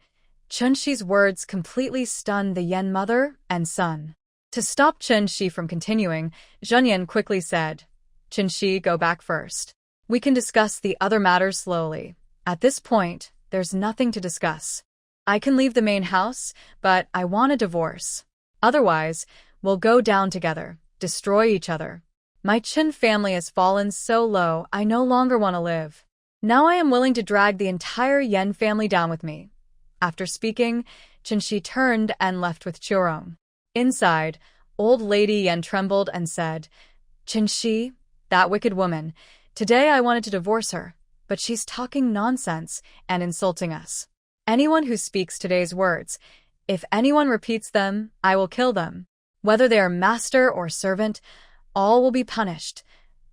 Chunxi's words completely stunned the Yan mother and son. To stop Chunxi from continuing, Zhenyan quickly said, Chunxi, go back first. We can discuss the other matters slowly. At this point, there's nothing to discuss. I can leave the main house, but I want a divorce. Otherwise, we'll go down together, destroy each other. My Qin family has fallen so low, I no longer want to live. Now I am willing to drag the entire Yan family down with me. After speaking, Chunxi turned and left with Chiurong. Inside, old lady Yan trembled and said, Chunxi, that wicked woman, today I wanted to divorce her, but she's talking nonsense and insulting us. Anyone who speaks today's words, if anyone repeats them, I will kill them. Whether they are master or servant, all will be punished.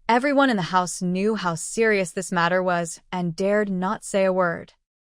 Everyone in the house knew how serious this matter was and dared not say a word.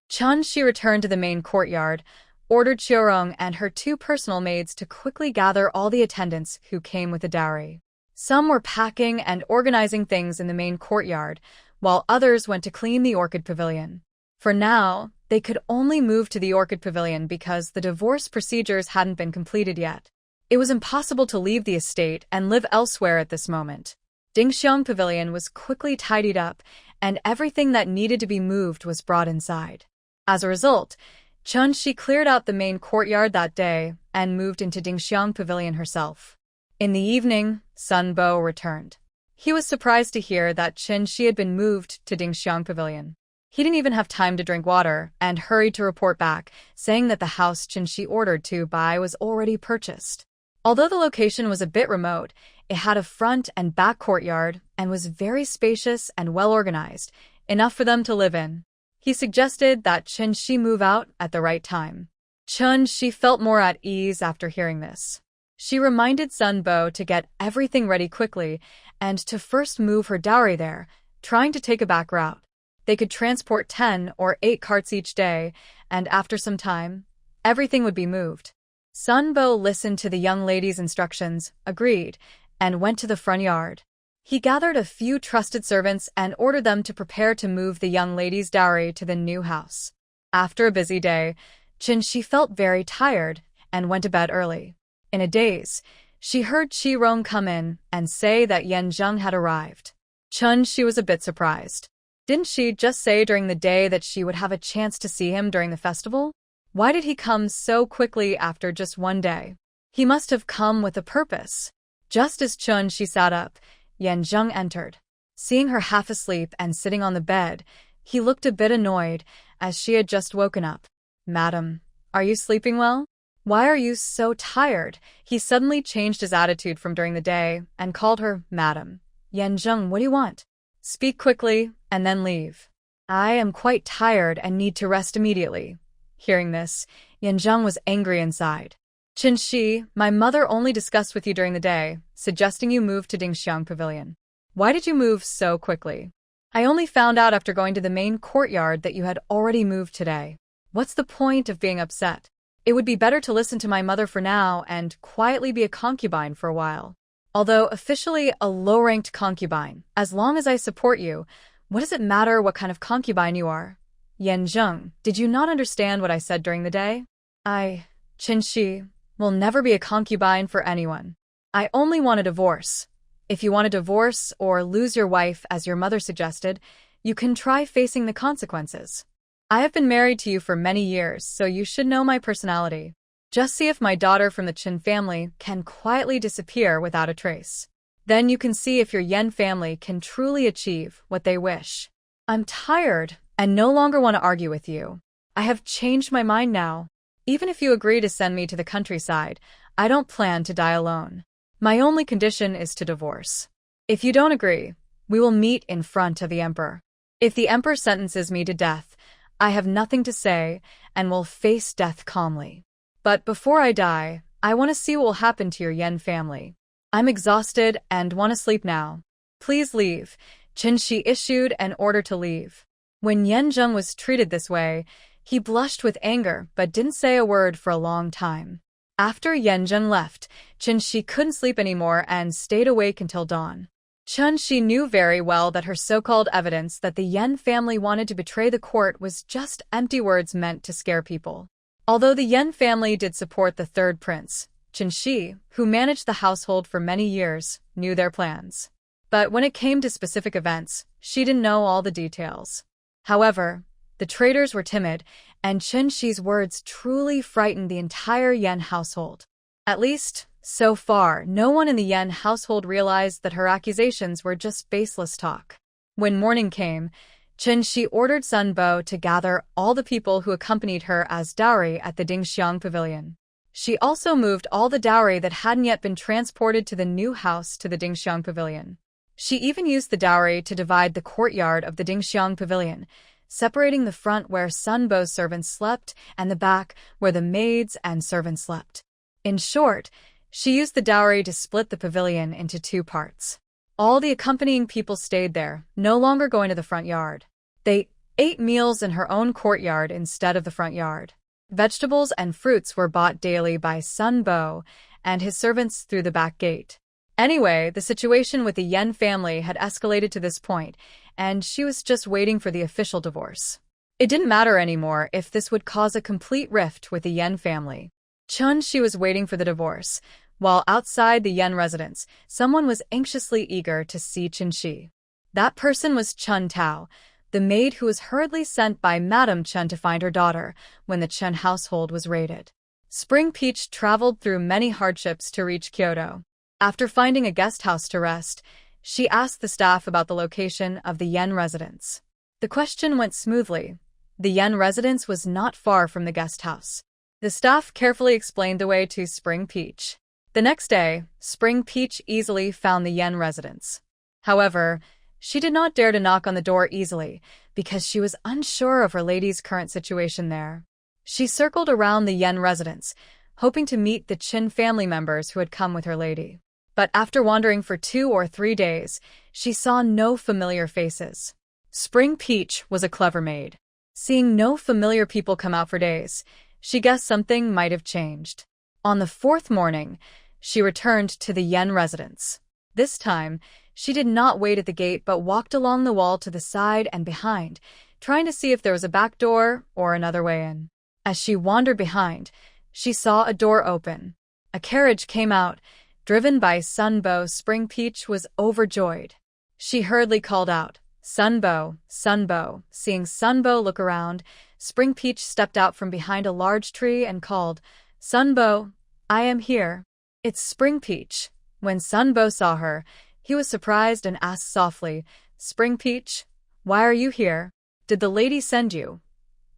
Chunxi returned to the main courtyard, ordered Chiurong and her 2 personal maids to quickly gather all the attendants who came with the dowry. Some were packing and organizing things in the main courtyard, while others went to clean the orchid pavilion. For now, they could only move to the orchid pavilion because the divorce procedures hadn't been completed yet. It was impossible to leave the estate and live elsewhere at this moment. Dingxiang Pavilion was quickly tidied up, and everything that needed to be moved was brought inside. As a result, Chunxi cleared out the main courtyard that day and moved into Dingxiang Pavilion herself. In the evening, Sun Bo returned. He was surprised to hear that Chunxi had been moved to Dingxiang Pavilion. He didn't even have time to drink water and hurried to report back, saying that the house Chunxi ordered to buy was already purchased. Although the location was a bit remote, it had a front and back courtyard and was very spacious and well-organized, enough for them to live in. He suggested that Chunxi move out at the right time. Chunxi felt more at ease after hearing this. She reminded Sun Bo to get everything ready quickly and to first move her dowry there, trying to take a back route. They could transport 10 or 8 carts each day, and after some time, everything would be moved. Sun Bo listened to the young lady's instructions, agreed, and went to the front yard. He gathered a few trusted servants and ordered them to prepare to move the young lady's dowry to the new house. After a busy day, Chunxi felt very tired and went to bed early. In a daze, she heard Chiurong come in and say that Yan Zheng had arrived. Chunxi was a bit surprised. Didn't she just say during the day that she would have a chance to see him during the festival? Why did he come so quickly after just one day? He must have come with a purpose. Just as Chunxi sat up, Yan Zheng entered. Seeing her half asleep and sitting on the bed, he looked a bit annoyed, as she had just woken up. Madam, are you sleeping well? Why are you so tired? He suddenly changed his attitude from during the day and called her Madam. Yan Zheng, what do you want? Speak quickly, and then leave. I am quite tired and need to rest immediately. Hearing this, Yan Zheng was angry inside. Chunxi, my mother only discussed with you during the day, suggesting you move to Dingxiang Pavilion. Why did you move so quickly? I only found out after going to the main courtyard that you had already moved today. What's the point of being upset? It would be better to listen to my mother for now and quietly be a concubine for a while. Although officially a low-ranked concubine, as long as I support you, what does it matter what kind of concubine you are? Yan Zheng, did you not understand what I said during the day? Qin Shi, will never be a concubine for anyone. I only want a divorce. If you want a divorce or lose your wife, as your mother suggested, you can try facing the consequences. I have been married to you for many years, so you should know my personality. Just see if my daughter from the Qin family can quietly disappear without a trace. Then you can see if your Yan family can truly achieve what they wish. I'm tired and no longer want to argue with you. I have changed my mind now. Even if you agree to send me to the countryside, I don't plan to die alone. My only condition is to divorce. If you don't agree, we will meet in front of the emperor. If the emperor sentences me to death, I have nothing to say and will face death calmly. But before I die, I want to see what will happen to your Yan family. I'm exhausted and want to sleep now. Please leave. Qin Shi issued an order to leave. When Yan Zheng was treated this way, he blushed with anger but didn't say a word for a long time. After Yan Zheng left, Qin Shi couldn't sleep anymore and stayed awake until dawn. Qin Shi knew very well that her so-called evidence that the Yan family wanted to betray the court was just empty words meant to scare people. Although the Yan family did support the third prince, Qin Shi, who managed the household for many years, knew their plans. But when it came to specific events, she didn't know all the details. However, the traitors were timid, and Qin Shi's words truly frightened the entire Yan household. At least, so far, no one in the Yan household realized that her accusations were just baseless talk. When morning came, Qin Shi ordered Sun Bo to gather all the people who accompanied her as dowry at the Dingxiang Pavilion. She also moved all the dowry that hadn't yet been transported to the new house to the Dingxiang Pavilion. She even used the dowry to divide the courtyard of the Dingxiang Pavilion, separating the front where Sun Bo's servants slept and the back where the maids and servants slept. In short, she used the dowry to split the pavilion into two parts. All the accompanying people stayed there, no longer going to the front yard. They ate meals in her own courtyard instead of the front yard. Vegetables and fruits were bought daily by Sun Bo and his servants through the back gate. Anyway, the situation with the Yan family had escalated to this point, and she was just waiting for the official divorce. It didn't matter anymore if this would cause a complete rift with the Yan family. Qin Shi was waiting for the divorce, while outside the Yan residence, someone was anxiously eager to see Qin Shi. That person was Chen Tao, the maid who was hurriedly sent by Madame Chen to find her daughter when the Chen household was raided. Spring Peach traveled through many hardships to reach Kyoto. After finding a guest house to rest, she asked the staff about the location of the Yan residence. The question went smoothly. The Yan residence was not far from the guest house. The staff carefully explained the way to Spring Peach. The next day, Spring Peach easily found the Yan residence. However, she did not dare to knock on the door easily because she was unsure of her lady's current situation there. She circled around the Yan residence, hoping to meet the Qin family members who had come with her lady. But after wandering for 2 or 3 days, she saw no familiar faces. Spring Peach was a clever maid. Seeing no familiar people come out for days, she guessed something might have changed. On the 4th morning, she returned to the Yan residence. This time, she did not wait at the gate but walked along the wall to the side and behind, trying to see if there was a back door or another way in. As she wandered behind, she saw a door open. A carriage came out, driven by Sun Bo. Spring Peach was overjoyed. She hurriedly called out, Sun Bo, Sun Bo. Seeing Sun Bo look around, Spring Peach stepped out from behind a large tree and called, Sun Bo, I am here. It's Spring Peach. When Sun Bo saw her, he was surprised and asked softly, Spring Peach, why are you here? Did the lady send you?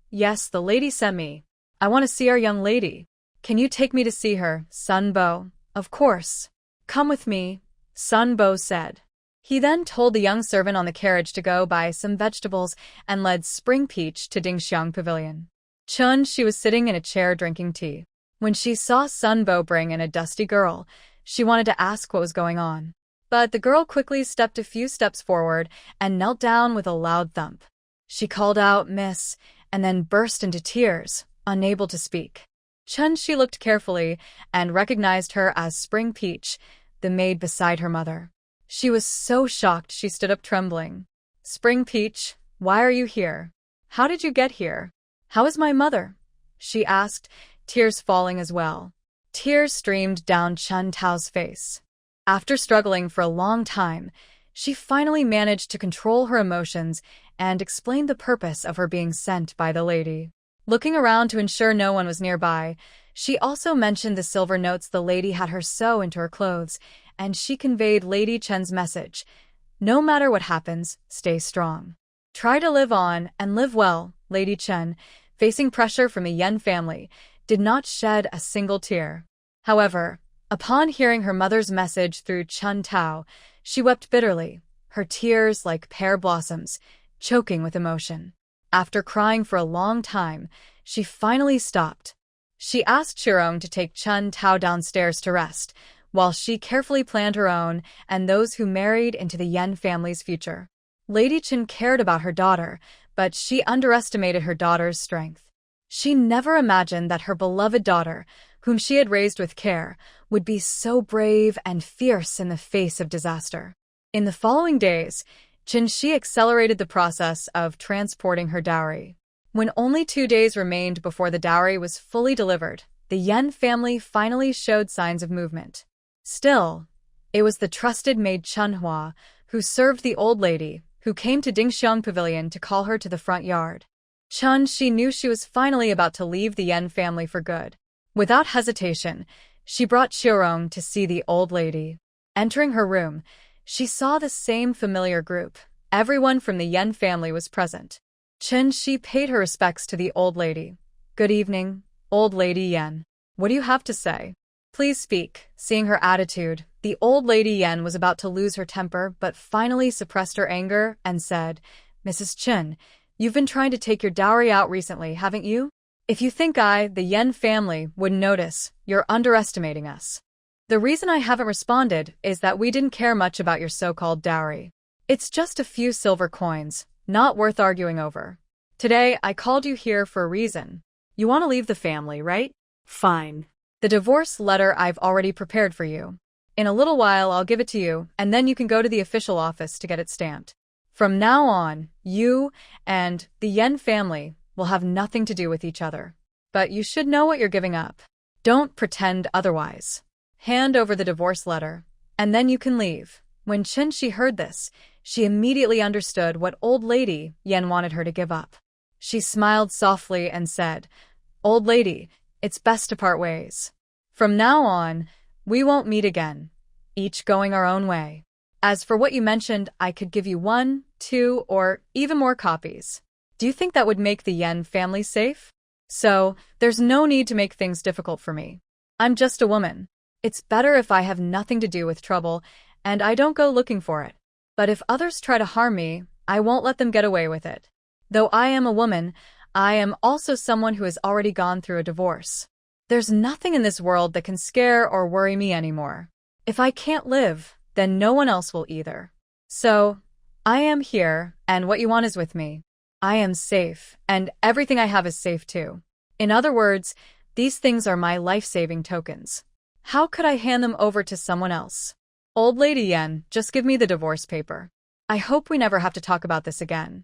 Yes, the lady sent me. I want to see our young lady. Can you take me to see her, Sun Bo? Of course. Come with me, Sun Bo said. He then told the young servant on the carriage to go buy some vegetables and led Spring Peach to Dingxiang Pavilion. Qin Shi was sitting in a chair drinking tea. When she saw Sun Bo bring in a dusty girl, she wanted to ask what was going on. But the girl quickly stepped a few steps forward and knelt down with a loud thump. She called out, "Miss," and then burst into tears, unable to speak. Chun-Shi looked carefully and recognized her as Spring Peach, the maid beside her mother. She was so shocked she stood up trembling. "Spring Peach, why are you here? How did you get here? How is my mother?" she asked, tears falling as well. Tears streamed down Chun Tao's face. After struggling for a long time, she finally managed to control her emotions and explained the purpose of her being sent by the lady. Looking around to ensure no one was nearby, she also mentioned the silver notes the lady had her sew into her clothes, and she conveyed Lady Chen's message: "No matter what happens, stay strong. Try to live on and live well." Lady Chen, facing pressure from the Yen family, did not shed a single tear. However, upon hearing her mother's message through Chun Tao, she wept bitterly, her tears like pear blossoms, choking with emotion. After crying for a long time, she finally stopped. She asked Shirong to take Chun Tao downstairs to rest, while she carefully planned her own and those who married into the Yen family's future. Lady Chen cared about her daughter, but she underestimated her daughter's strength. She never imagined that her beloved daughter, whom she had raised with care, would be so brave and fierce in the face of disaster. In the following days, Qin-shi accelerated the process of transporting her dowry. When only 2 days remained before the dowry was fully delivered, the Yen family finally showed signs of movement. Still, it was the trusted maid Chunhua who served the old lady, who came to Dingxiang Pavilion to call her to the front yard. Chun-shi knew she was finally about to leave the Yen family for good. Without hesitation, she brought Shirong to see the old lady. Entering her room, she saw the same familiar group. Everyone from the Yen family was present. Qin-shi paid her respects to the old lady. "Good evening, old lady Yen. What do you have to say? Please speak." Seeing her attitude, the old lady Yen was about to lose her temper but finally suppressed her anger and said, "Mrs. Qin, you've been trying to take your dowry out recently, haven't you? If you think the Yen family, wouldn't notice, you're underestimating us. The reason I haven't responded is that we didn't care much about your so-called dowry. It's just a few silver coins, not worth arguing over. Today, I called you here for a reason. You want to leave the family, right? Fine. The divorce letter I've already prepared for you. In a little while, I'll give it to you, and then you can go to the official office to get it stamped. From now on, you and the Yen family will have nothing to do with each other. But you should know what you're giving up. Don't pretend otherwise. Hand over the divorce letter, and then you can leave." When Qin-shi heard this, she immediately understood what old lady Yen wanted her to give up. She smiled softly and said, "Old lady, it's best to part ways. From now on, we won't meet again, each going our own way. As for what you mentioned, I could give you 1, 2, or even more copies. Do you think that would make the Yen family safe? So, there's no need to make things difficult for me. I'm just a woman. It's better if I have nothing to do with trouble, and I don't go looking for it. But if others try to harm me, I won't let them get away with it. Though I am a woman, I am also someone who has already gone through a divorce. There's nothing in this world that can scare or worry me anymore. If I can't live, then no one else will either. So, I am here, and what you want is with me. I am safe, and everything I have is safe too. In other words, these things are my life-saving tokens. How could I hand them over to someone else? Old lady Yen, just give me the divorce paper. I hope we never have to talk about this again."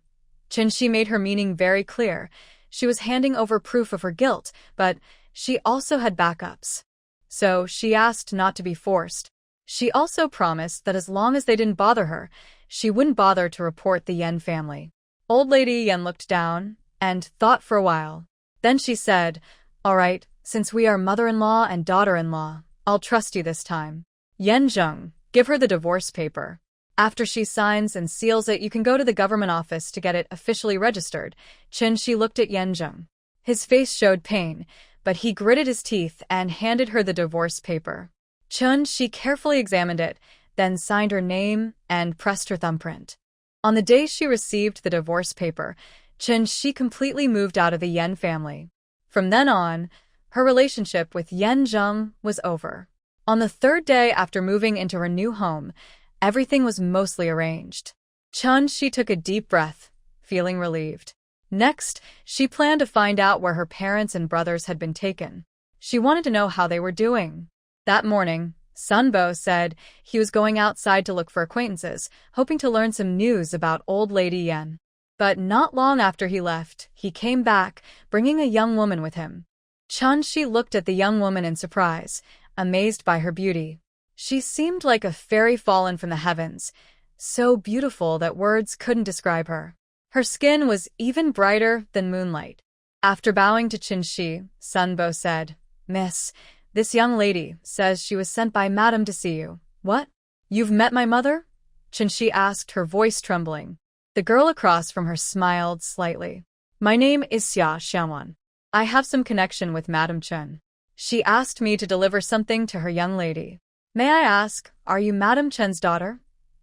Qin-shi made her meaning very clear. She was handing over proof of her guilt, but she also had backups. So she asked not to be forced. She also promised that as long as they didn't bother her, she wouldn't bother to report the Yen family. Old lady Yen looked down and thought for a while. Then she said, "All right, since we are mother-in-law and daughter-in-law, I'll trust you this time. Yen Zheng, give her the divorce paper. After she signs and seals it, you can go to the government office to get it officially registered." Qin-shi looked at Yen Zheng. His face showed pain, but he gritted his teeth and handed her the divorce paper. Qin-shi carefully examined it, then signed her name and pressed her thumbprint. On the day she received the divorce paper, Qin-shi completely moved out of the Yen family. From then on, her relationship with Yen Zheng was over. On the 3rd day after moving into her new home, Everything was mostly arranged. She took a deep breath, feeling relieved. Next, she planned to find out where her parents and brothers had been taken. She wanted to know how they were doing. That morning, Sunbo said he was going outside to look for acquaintances, hoping to learn some news about old Lady Yen. But not long after he left, he came back, bringing a young woman with him. Shi looked at the young woman in surprise, amazed by her beauty. She seemed like a fairy fallen from the heavens, so beautiful that words couldn't describe her. Her skin was even brighter than moonlight. After bowing to Shi, Sunbo said, "Miss, this young lady says she was sent by Madam to see you." "What? You've met my mother?" Shi asked, her voice trembling. The girl across from her smiled slightly. "My name is Xianwan. I have some connection with Madam Chen. She asked me to deliver something to her young lady. May I ask, are you Madam Chen's daughter?"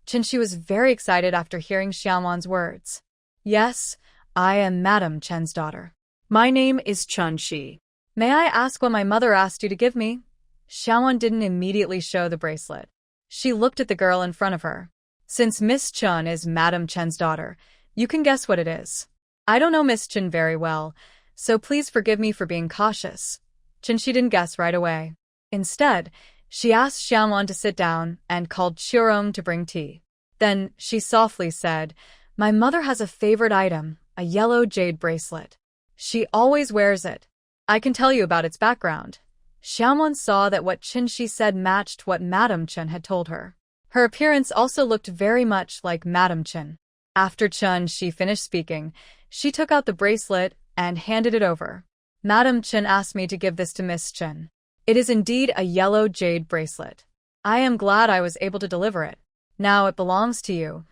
Shi was very excited after hearing Xianwan's words. "Yes, I am Madam Chen's daughter. My name is Shi. May I ask what my mother asked you to give me?" Xianwan didn't immediately show the bracelet. She looked at the girl in front of her. "Since Miss Chen is Madam Chen's daughter, you can guess what it is. I don't know Miss Chen very well, so please forgive me for being cautious." Shi didn't guess right away. Instead, she asked Xianwan to sit down and called Chirong to bring tea. Then she softly said, "My mother has a favorite item, a yellow jade bracelet. She always wears it. I can tell you about its background." Xianwan saw that what Shi said matched what Madam Chen had told her. Her appearance also looked very much like Madam Chen. After Shi finished speaking, she took out the bracelet and handed it over. "Madam Chen asked me to give this to Miss Chen. It is indeed a yellow jade bracelet. I am glad I was able to deliver it. Now it belongs to you."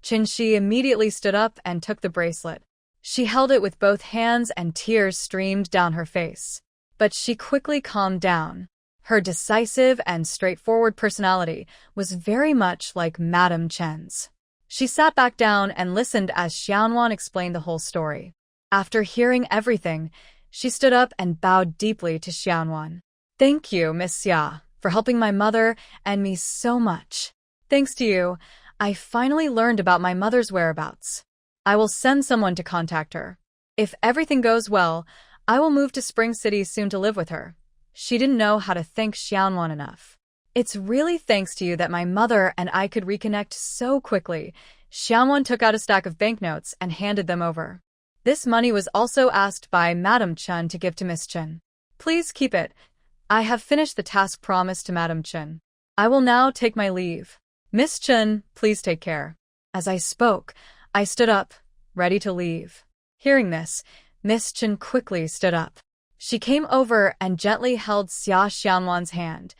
Shi immediately stood up and took the bracelet. She held it with both hands and tears streamed down her face. But she quickly calmed down. Her decisive and straightforward personality was very much like Madam Chen's. She sat back down and listened as Xianwan explained the whole story. After hearing everything, she stood up and bowed deeply to Xianwan. "Thank you, Miss Xia, for helping my mother and me so much. Thanks to you, I finally learned about my mother's whereabouts. I will send someone to contact her. If everything goes well, I will move to Spring City soon to live with her." She didn't know how to thank Xianwan enough. "It's really thanks to you that my mother and I could reconnect so quickly." Xianwan took out a stack of banknotes and handed them over. This money was also asked by Madam Chen to give to Miss Chen. "Please keep it. I have finished the task promised to Madam Chen. I will now take my leave. Miss Chen, please take care." As I spoke, I stood up, ready to leave. Hearing this, Miss Chen quickly stood up. She came over and gently held Xianwan's hand.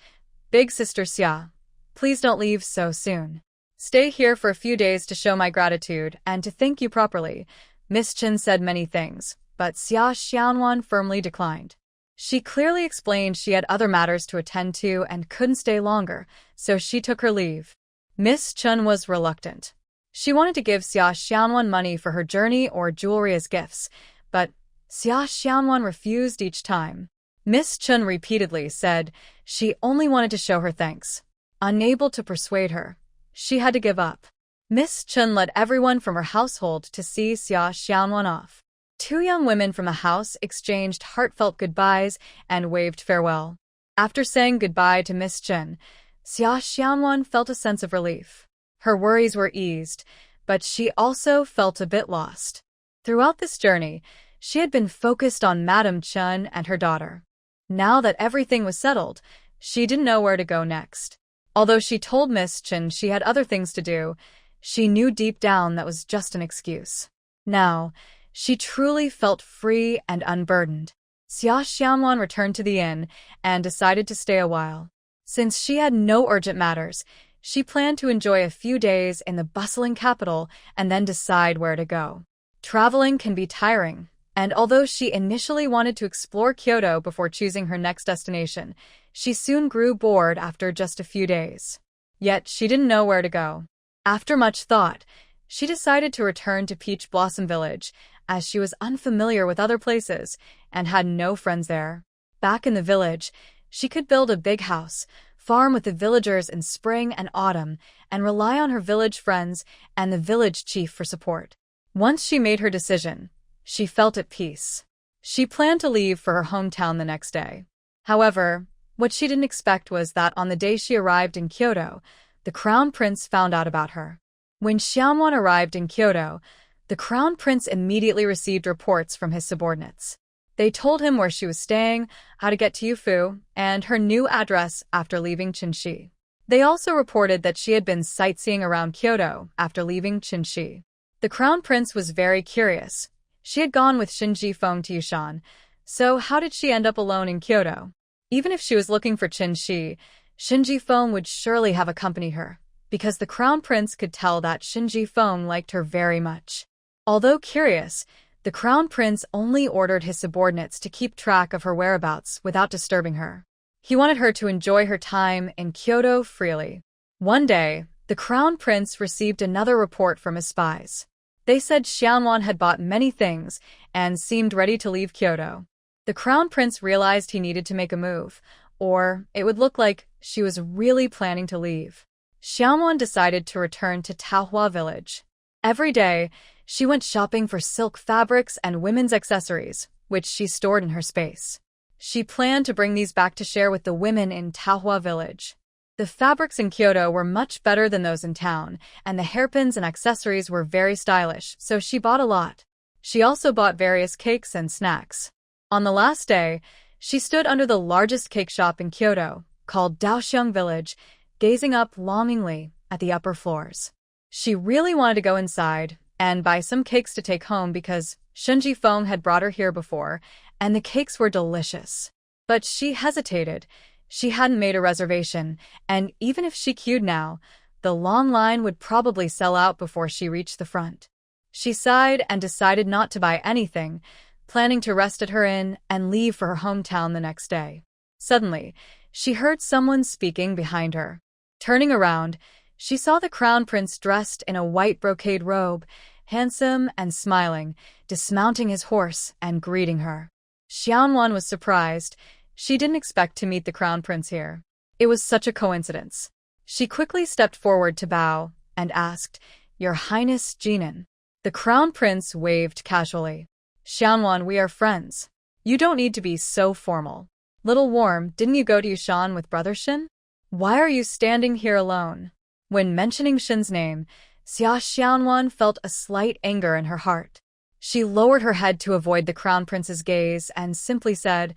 "Big sister Xia, please don't leave so soon. Stay here for a few days to show my gratitude and to thank you properly." Miss Chen said many things, but Xianwan firmly declined. She clearly explained she had other matters to attend to and couldn't stay longer, so she took her leave. Miss Chen was reluctant. She wanted to give Xianwan money for her journey or jewelry as gifts, but Xianwan refused each time. Miss Chen repeatedly said she only wanted to show her thanks. Unable to persuade her, she had to give up. Miss Chen led everyone from her household to see Xianwan off. Two young women from the house exchanged heartfelt goodbyes and waved farewell. After saying goodbye to Miss Chen, Xianwan felt a sense of relief. Her worries were eased, but she also felt a bit lost. Throughout this journey, she had been focused on Madam Chen and her daughter. Now that everything was settled, she didn't know where to go next. Although she told Miss Chen she had other things to do, she knew deep down that was just an excuse. Now, she truly felt free and unburdened. Xianwan returned to the inn and decided to stay a while. Since she had no urgent matters, she planned to enjoy a few days in the bustling capital and then decide where to go. Traveling can be tiring, and although she initially wanted to explore Kyoto before choosing her next destination, she soon grew bored after just a few days. Yet she didn't know where to go. After much thought, she decided to return to Peach Blossom Village, as she was unfamiliar with other places and had no friends there. Back in the village, she could build a big house, farm with the villagers in spring and autumn, and rely on her village friends and the village chief for support. Once she made her decision, she felt at peace. She planned to leave for her hometown the next day. However, what she didn't expect was that on the day she arrived in Kyoto, the crown prince found out about her. When Xianwan arrived in Kyoto, the crown prince immediately received reports from his subordinates. They told him where she was staying, how to get to Yufu, and her new address after leaving Qinshi. They also reported that she had been sightseeing around Kyoto after leaving Qinshi. The crown prince was very curious. She had gone with Shinji Feng to Yushan, so how did she end up alone in Kyoto? Even if she was looking for Qinshi, Shinji Feng would surely have accompanied her, because the crown prince could tell that Shinji Feng liked her very much. Although curious, the crown prince only ordered his subordinates to keep track of her whereabouts without disturbing her. He wanted her to enjoy her time in Kyoto freely. One day, the crown prince received another report from his spies. They said Xianwan had bought many things and seemed ready to leave Kyoto. The crown prince realized he needed to make a move, or it would look like she was really planning to leave. Xianwan decided to return to Taohua village. Every day, she went shopping for silk fabrics and women's accessories, which she stored in her space. She planned to bring these back to share with the women in Taohua village. The fabrics in Kyoto were much better than those in town, and the hairpins and accessories were very stylish, so she bought a lot. She also bought various cakes and snacks. On the last day, she stood under the largest cake shop in Kyoto, called Daoxiang Village, gazing up longingly at the upper floors. She really wanted to go inside and buy some cakes to take home because Shinji Feng had brought her here before, and the cakes were delicious. But she hesitated. She hadn't made a reservation, and even if she queued now, the long line would probably sell out before she reached the front. She sighed and decided not to buy anything, planning to rest at her inn and leave for her hometown the next day. Suddenly, she heard someone speaking behind her. Turning around, she saw the crown prince dressed in a white brocade robe, handsome and smiling, dismounting his horse and greeting her. Xianwan was surprised. She didn't expect to meet the crown prince here. It was such a coincidence. She quickly stepped forward to bow and asked, "Your Highness Jinan." The crown prince waved casually. "Xianwan, we are friends. You don't need to be so formal. Little warm, didn't you go to Yushan with Brother Shin? Why are you standing here alone?" When mentioning Shin's name, Xia Xianwan felt a slight anger in her heart. She lowered her head to avoid the crown prince's gaze and simply said,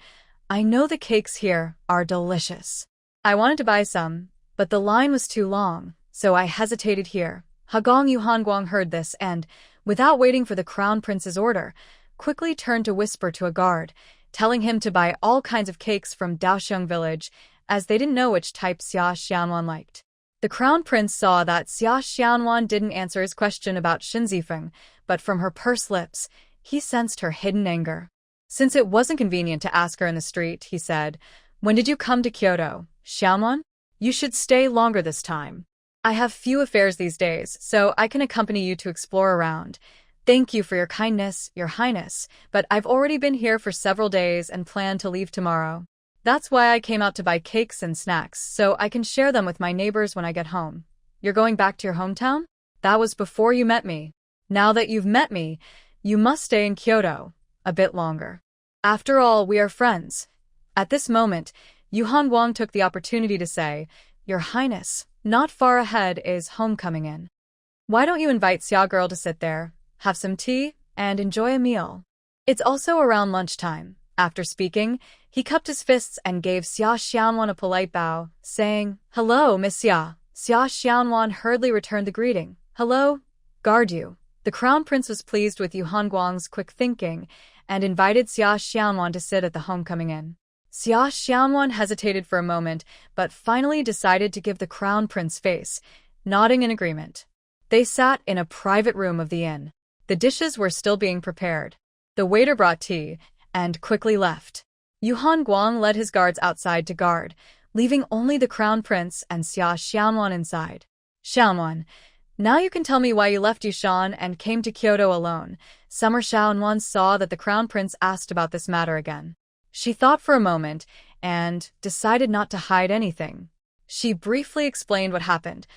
"I know the cakes here are delicious. I wanted to buy some, but the line was too long, so I hesitated here." Hagong Yuhanguang heard this and, without waiting for the crown prince's order, quickly turned to whisper to a guard, telling him to buy all kinds of cakes from Daoxiang village, as they didn't know which type Xia Xianwan liked. The crown prince saw that Xia Xianwan didn't answer his question about Shinzifeng, but from her pursed lips, he sensed her hidden anger. Since it wasn't convenient to ask her in the street, he said, "When did you come to Kyoto, Xianwan? You should stay longer this time. I have few affairs these days, so I can accompany you to explore around. Thank you for your kindness, Your Highness, but I've already been here for several days and plan to leave tomorrow. That's why I came out to buy cakes and snacks, so I can share them with my neighbors when I get home. You're going back to your hometown? That was before you met me. Now that you've met me, you must stay in Kyoto a bit longer. After all, we are friends." At this moment, Yuhan Guang took the opportunity to say, "Your Highness, not far ahead is homecoming inn. Why don't you invite Xia girl to sit there, have some tea, and enjoy a meal? It's also around lunchtime." After speaking, he cupped his fists and gave Xia Xianwan a polite bow, saying, "Hello, Miss Xia." Xia Xianwan hurriedly returned the greeting. "Hello, guard you." The crown prince was pleased with Yuhan Guang's quick thinking and invited Xia Xianwan to sit at the homecoming inn. Xia Xianwan hesitated for a moment, but finally decided to give the crown prince face, nodding in agreement. They sat in a private room of the inn. The dishes were still being prepared. The waiter brought tea and quickly left. Yuhan Guang led his guards outside to guard, leaving only the crown prince and Xia Xianwan inside. "Xianwan, now you can tell me why you left Yushan and came to Kyoto alone." Summer Xianwan saw that the crown prince asked about this matter again. She thought for a moment and decided not to hide anything. She briefly explained what happened,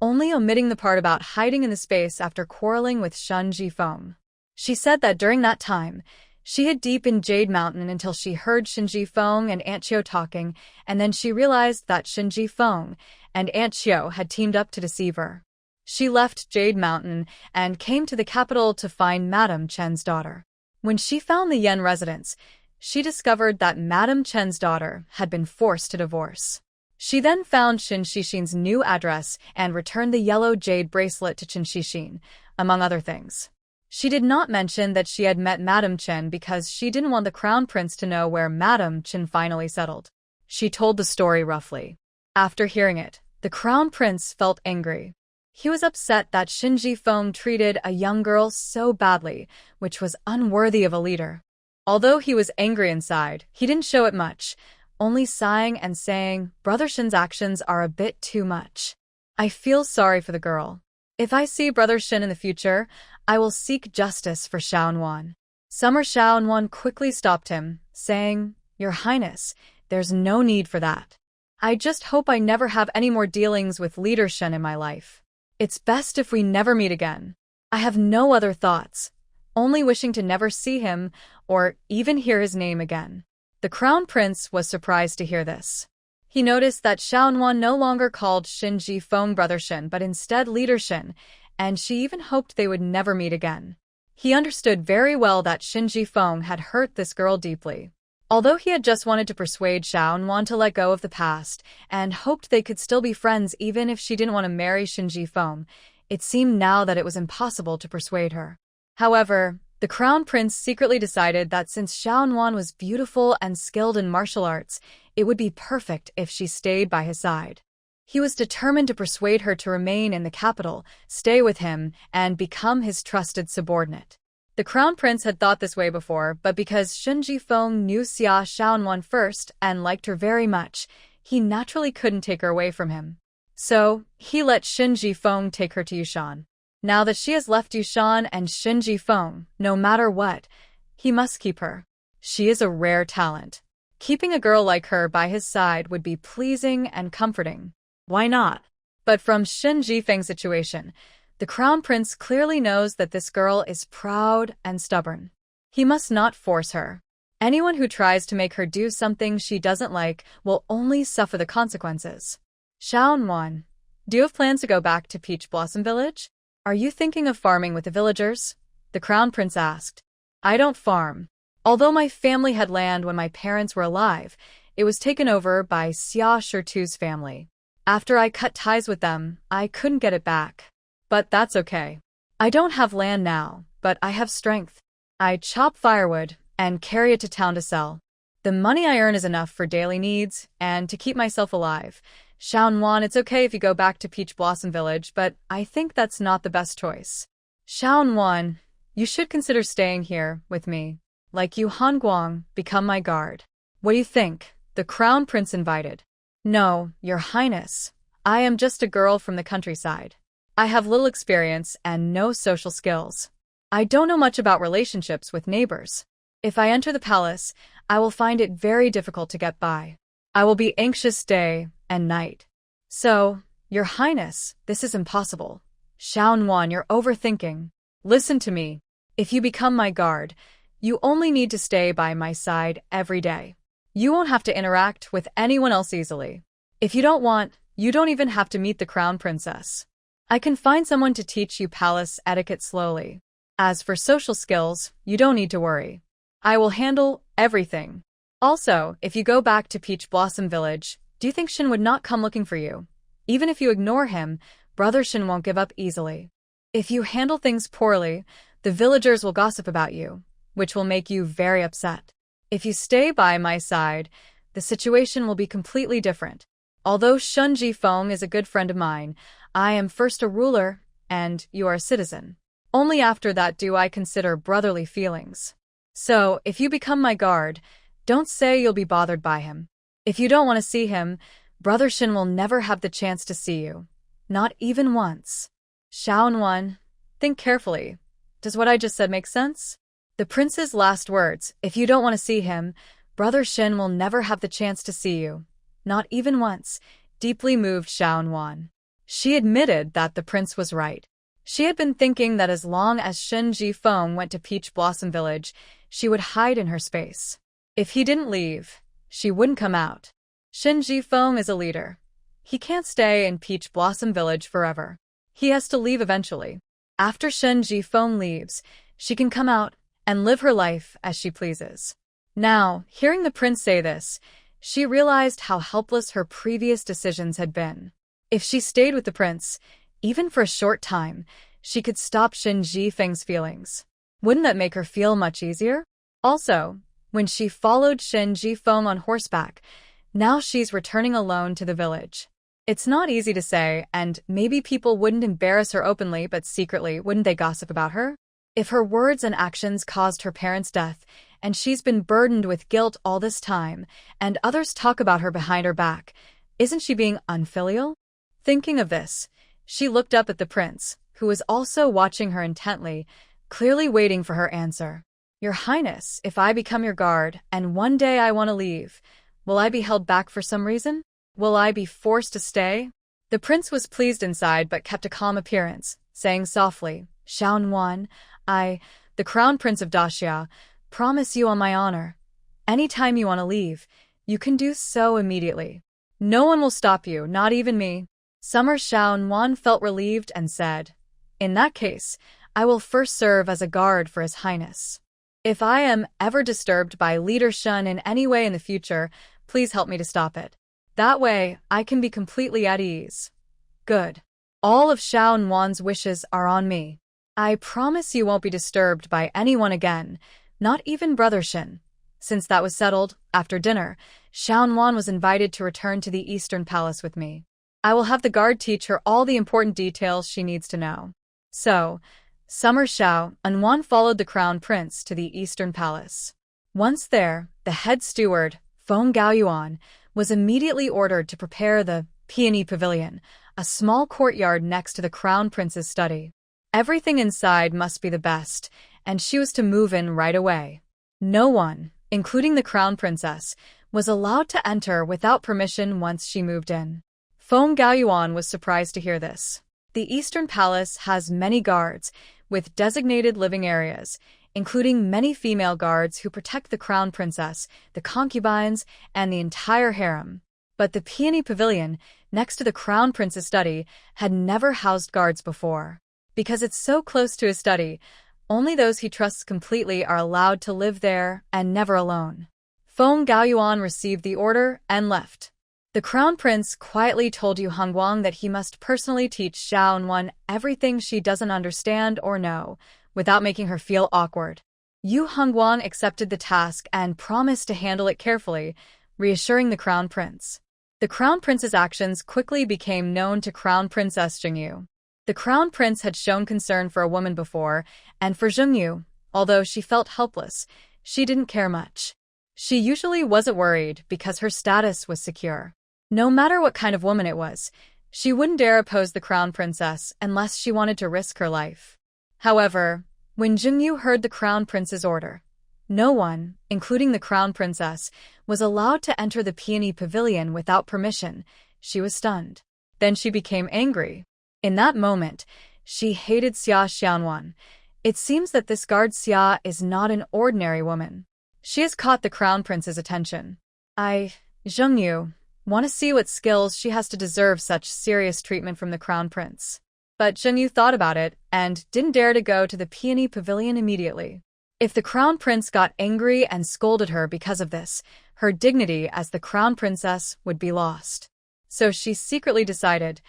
only omitting the part about hiding in the space after quarreling with Shun Jifeng. She said that during that time, she hid deep in Jade Mountain until she heard Shin Jifeng and Aunt Qiu talking, and then she realized that Shin Jifeng and Aunt Qiu had teamed up to deceive her. She left Jade Mountain and came to the capital to find Madame Chen's daughter. When she found the Yen residence, she discovered that Madame Chen's daughter had been forced to divorce. She then found Qin Shixin's new address and returned the yellow jade bracelet to Qin Shixin, among other things. She did not mention that she had met Madame Chen because she didn't want the crown prince to know where Madame Chen finally settled. She told the story roughly. After hearing it, the crown prince felt angry. He was upset that Shin Jifeng treated a young girl so badly, which was unworthy of a leader. Although he was angry inside, he didn't show it much, only sighing and saying, "Brother Shin's actions are a bit too much. I feel sorry for the girl. If I see Brother Shin in the future, I will seek justice for Xiaonan." Summer Xiaonan quickly stopped him, saying, "Your Highness, there's no need for that. I just hope I never have any more dealings with Leader Shen in my life. It's best if we never meet again. I have no other thoughts, only wishing to never see him or even hear his name again." The crown prince was surprised to hear this. He noticed that Xiaonan no longer called Shin Jifeng Brother Shin but instead Leader Shin, and she even hoped they would never meet again. He understood very well that Shin Jifeng had hurt this girl deeply. Although he had just wanted to persuade Xiaonan to let go of the past and hoped they could still be friends even if she didn't want to marry Shin Jifeng, it seemed now that it was impossible to persuade her. However, the crown prince secretly decided that since Xiaonan was beautiful and skilled in martial arts, it would be perfect if she stayed by his side. He was determined to persuade her to remain in the capital, stay with him, and become his trusted subordinate. The crown prince had thought this way before, but because Shin Jifeng knew Xia Xiaonan first and liked her very much, he naturally couldn't take her away from him. So, he let Shin Jifeng take her to Yushan. Now that she has left Yushan and Shin Jifeng, no matter what, he must keep her. She is a rare talent. Keeping a girl like her by his side would be pleasing and comforting. Why not? But from Shin Jifeng's situation, the crown prince clearly knows that this girl is proud and stubborn. He must not force her. Anyone who tries to make her do something she doesn't like will only suffer the consequences. Xiaonan, do you have plans to go back to Peach Blossom Village? Are you thinking of farming with the villagers? The crown prince asked. I don't farm. Although my family had land when my parents were alive, it was taken over by Xia Shitu's family. After I cut ties with them, I couldn't get it back. But that's okay. I don't have land now, but I have strength. I chop firewood and carry it to town to sell. The money I earn is enough for daily needs and to keep myself alive. Xiaonan, it's okay if you go back to Peach Blossom Village, but I think that's not the best choice. Xiaonan, you should consider staying here with me. Like you, Hanguang, become my guard. What do you think? The crown prince invited. No, your highness. I am just a girl from the countryside. I have little experience and no social skills. I don't know much about relationships with neighbors. If I enter the palace, I will find it very difficult to get by. I will be anxious day and night. So, your highness, this is impossible. Xiaonan, you're overthinking. Listen to me. If you become my guard, you only need to stay by my side every day. You won't have to interact with anyone else easily. If you don't want, you don't even have to meet the crown princess. I can find someone to teach you palace etiquette slowly. As for social skills, you don't need to worry. I will handle everything. Also, if you go back to Peach Blossom Village, do you think Shin would not come looking for you? Even if you ignore him, Brother Shin won't give up easily. If you handle things poorly, the villagers will gossip about you, which will make you very upset. If you stay by my side, the situation will be completely different. Although Shun Jifeng is a good friend of mine, I am first a ruler, and you are a citizen. Only after that do I consider brotherly feelings. So, if you become my guard, don't say you'll be bothered by him. If you don't want to see him, Brother Shin will never have the chance to see you. Not even once. Xiaonan, think carefully. Does what I just said make sense? The prince's last words, if you don't want to see him, Brother Shin will never have the chance to see you. Not even once, deeply moved Xiaonan. She admitted that the prince was right. She had been thinking that as long as Shen Jifeng went to Peach Blossom Village, she would hide in her space. If he didn't leave, she wouldn't come out. Shen Jifeng is a leader. He can't stay in Peach Blossom Village forever. He has to leave eventually. After Shen Jifeng leaves, she can come out and live her life as she pleases. Now, hearing the prince say this, she realized how helpless her previous decisions had been. If she stayed with the prince, even for a short time, she could stop Shen Jifeng's feelings. Wouldn't that make her feel much easier? Also, when she followed Shen Jifeng on horseback, now she's returning alone to the village. It's not easy to say, and maybe people wouldn't embarrass her openly, but secretly, wouldn't they gossip about her? If her words and actions caused her parents' death, and she's been burdened with guilt all this time, and others talk about her behind her back, isn't she being unfilial? Thinking of this, she looked up at the prince, who was also watching her intently, clearly waiting for her answer. Your Highness, if I become your guard, and one day I want to leave, will I be held back for some reason? Will I be forced to stay? The prince was pleased inside but kept a calm appearance, saying softly, Xiaonan, the crown prince of Daxia, promise you on my honor. Any time you want to leave, you can do so immediately. No one will stop you, not even me. Summer Xiaonan felt relieved and said, in that case, I will first serve as a guard for His Highness. If I am ever disturbed by Leader Shen in any way in the future, please help me to stop it. That way, I can be completely at ease. Good. All of Xiaonan's wishes are on me. I promise you won't be disturbed by anyone again, not even Brother Shen. Since that was settled, after dinner, Xiaonan was invited to return to the Eastern Palace with me. I will have the guard teach her all the important details she needs to know. So, Summer Xiaonan followed the crown prince to the Eastern Palace. Once there, the head steward, Feng Gaoyuan, was immediately ordered to prepare the Peony Pavilion, a small courtyard next to the crown prince's study. Everything inside must be the best, and she was to move in right away. No one, including the crown princess, was allowed to enter without permission once she moved in. Feng Gaoyuan was surprised to hear this. The Eastern Palace has many guards, with designated living areas, including many female guards who protect the crown princess, the concubines, and the entire harem. But the Peony Pavilion, next to the crown prince's study, had never housed guards before. Because it's so close to his study, only those he trusts completely are allowed to live there and never alone. Feng Gaoyuan received the order and left. The crown prince quietly told Yu Hongguang that he must personally teach Xiaonan everything she doesn't understand or know, without making her feel awkward. Yu Hongguang accepted the task and promised to handle it carefully, reassuring the crown prince. The crown prince's actions quickly became known to Crown Princess Jingyu. The crown prince had shown concern for a woman before, and for Jingyu, although she felt helpless, she didn't care much. She usually wasn't worried because her status was secure. No matter what kind of woman it was, she wouldn't dare oppose the crown princess unless she wanted to risk her life. However, when Jingyu heard the crown prince's order, no one, including the crown princess, was allowed to enter the Peony Pavilion without permission. She was stunned. Then she became angry. In that moment, she hated Xia Xiaonan. It seems that this guard Xia is not an ordinary woman. She has caught the crown prince's attention. Jingyu, want to see what skills she has to deserve such serious treatment from the crown prince. But Jingyu thought about it and didn't dare to go to the Peony Pavilion immediately. If the crown prince got angry and scolded her because of this, her dignity as the crown princess would be lost. So she secretly decided,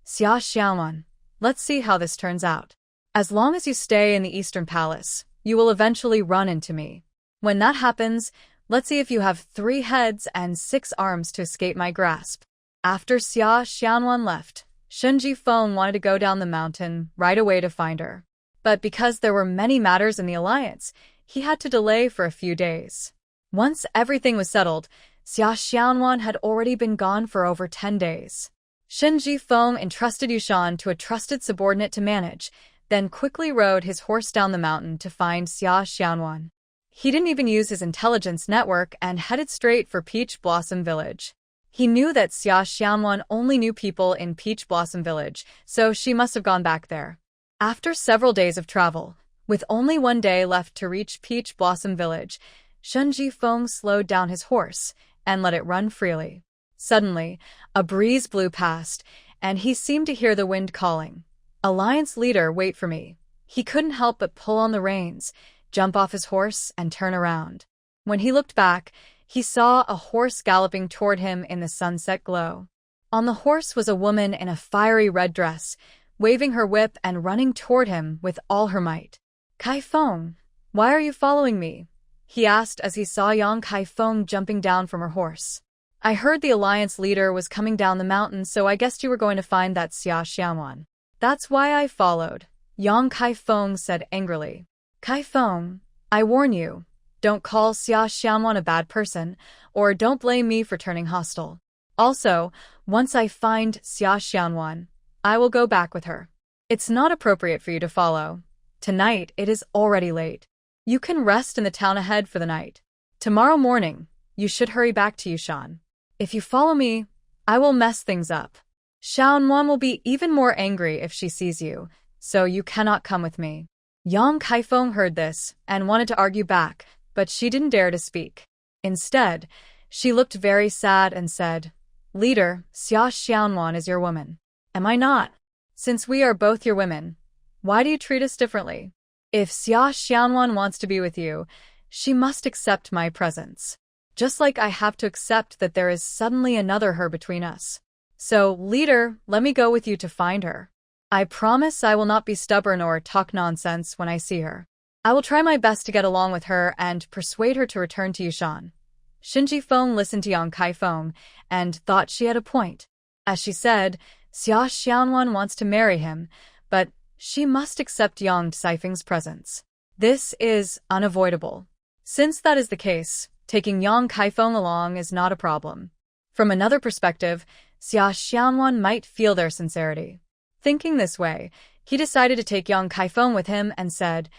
Xia Xiaonan, let's see how this turns out. As long as you stay in the Eastern Palace, you will eventually run into me. When that happens, let's see if you have 3 heads and 6 arms to escape my grasp. After Xia Xiaonan left, Shen Jifeng wanted to go down the mountain right away to find her. But because there were many matters in the alliance, he had to delay for a few days. Once everything was settled, Xia Xiaonan had already been gone for over 10 days. Shen Jifeng entrusted Yushan to a trusted subordinate to manage, then quickly rode his horse down the mountain to find Xia Xiaonan. He didn't even use his intelligence network and headed straight for Peach Blossom Village. He knew that Xia Xianwan only knew people in Peach Blossom Village, so she must have gone back there. After several days of travel, with only one day left to reach Peach Blossom Village, Shen Jifeng slowed down his horse and let it run freely. Suddenly, a breeze blew past, and he seemed to hear the wind calling, "Alliance leader, wait for me." He couldn't help but pull on the reins, jump off his horse, and turn around. When he looked back, he saw a horse galloping toward him in the sunset glow. On the horse was a woman in a fiery red dress, waving her whip and running toward him with all her might. "Kaifeng, why are you following me?" he asked as he saw young Kaifeng jumping down from her horse. "I heard the Alliance leader was coming down the mountain, so I guessed you were going to find that Xia Xianwan. That's why I followed," Yang Kaifeng said angrily. "Kaifeng, I warn you, don't call Xia Xianwan a bad person, or don't blame me for turning hostile. Also, once I find Xia Xianwan, I will go back with her. It's not appropriate for you to follow. Tonight it is already late. You can rest in the town ahead for the night. Tomorrow morning, you should hurry back to Yushan. If you follow me, I will mess things up. Xianwan will be even more angry if she sees you, so you cannot come with me." Yang Kaifeng heard this and wanted to argue back, but she didn't dare to speak. Instead, she looked very sad and said, "Leader, Xia Xianwan is your woman. Am I not? Since we are both your women, why do you treat us differently? If Xia Xianwan wants to be with you, she must accept my presence. Just like I have to accept that there is suddenly another her between us. So, leader, let me go with you to find her. I promise I will not be stubborn or talk nonsense when I see her. I will try my best to get along with her and persuade her to return to Yushan." Shen Jifeng listened to Yang Kaifeng and thought she had a point. As she said, Xia Xianwan wants to marry him, but she must accept Yang Saifeng's presence. This is unavoidable. Since that is the case, taking Yang Kaifeng along is not a problem. From another perspective, Xia Xianwan might feel their sincerity. Thinking this way, he decided to take Yang Kaifeng with him and said,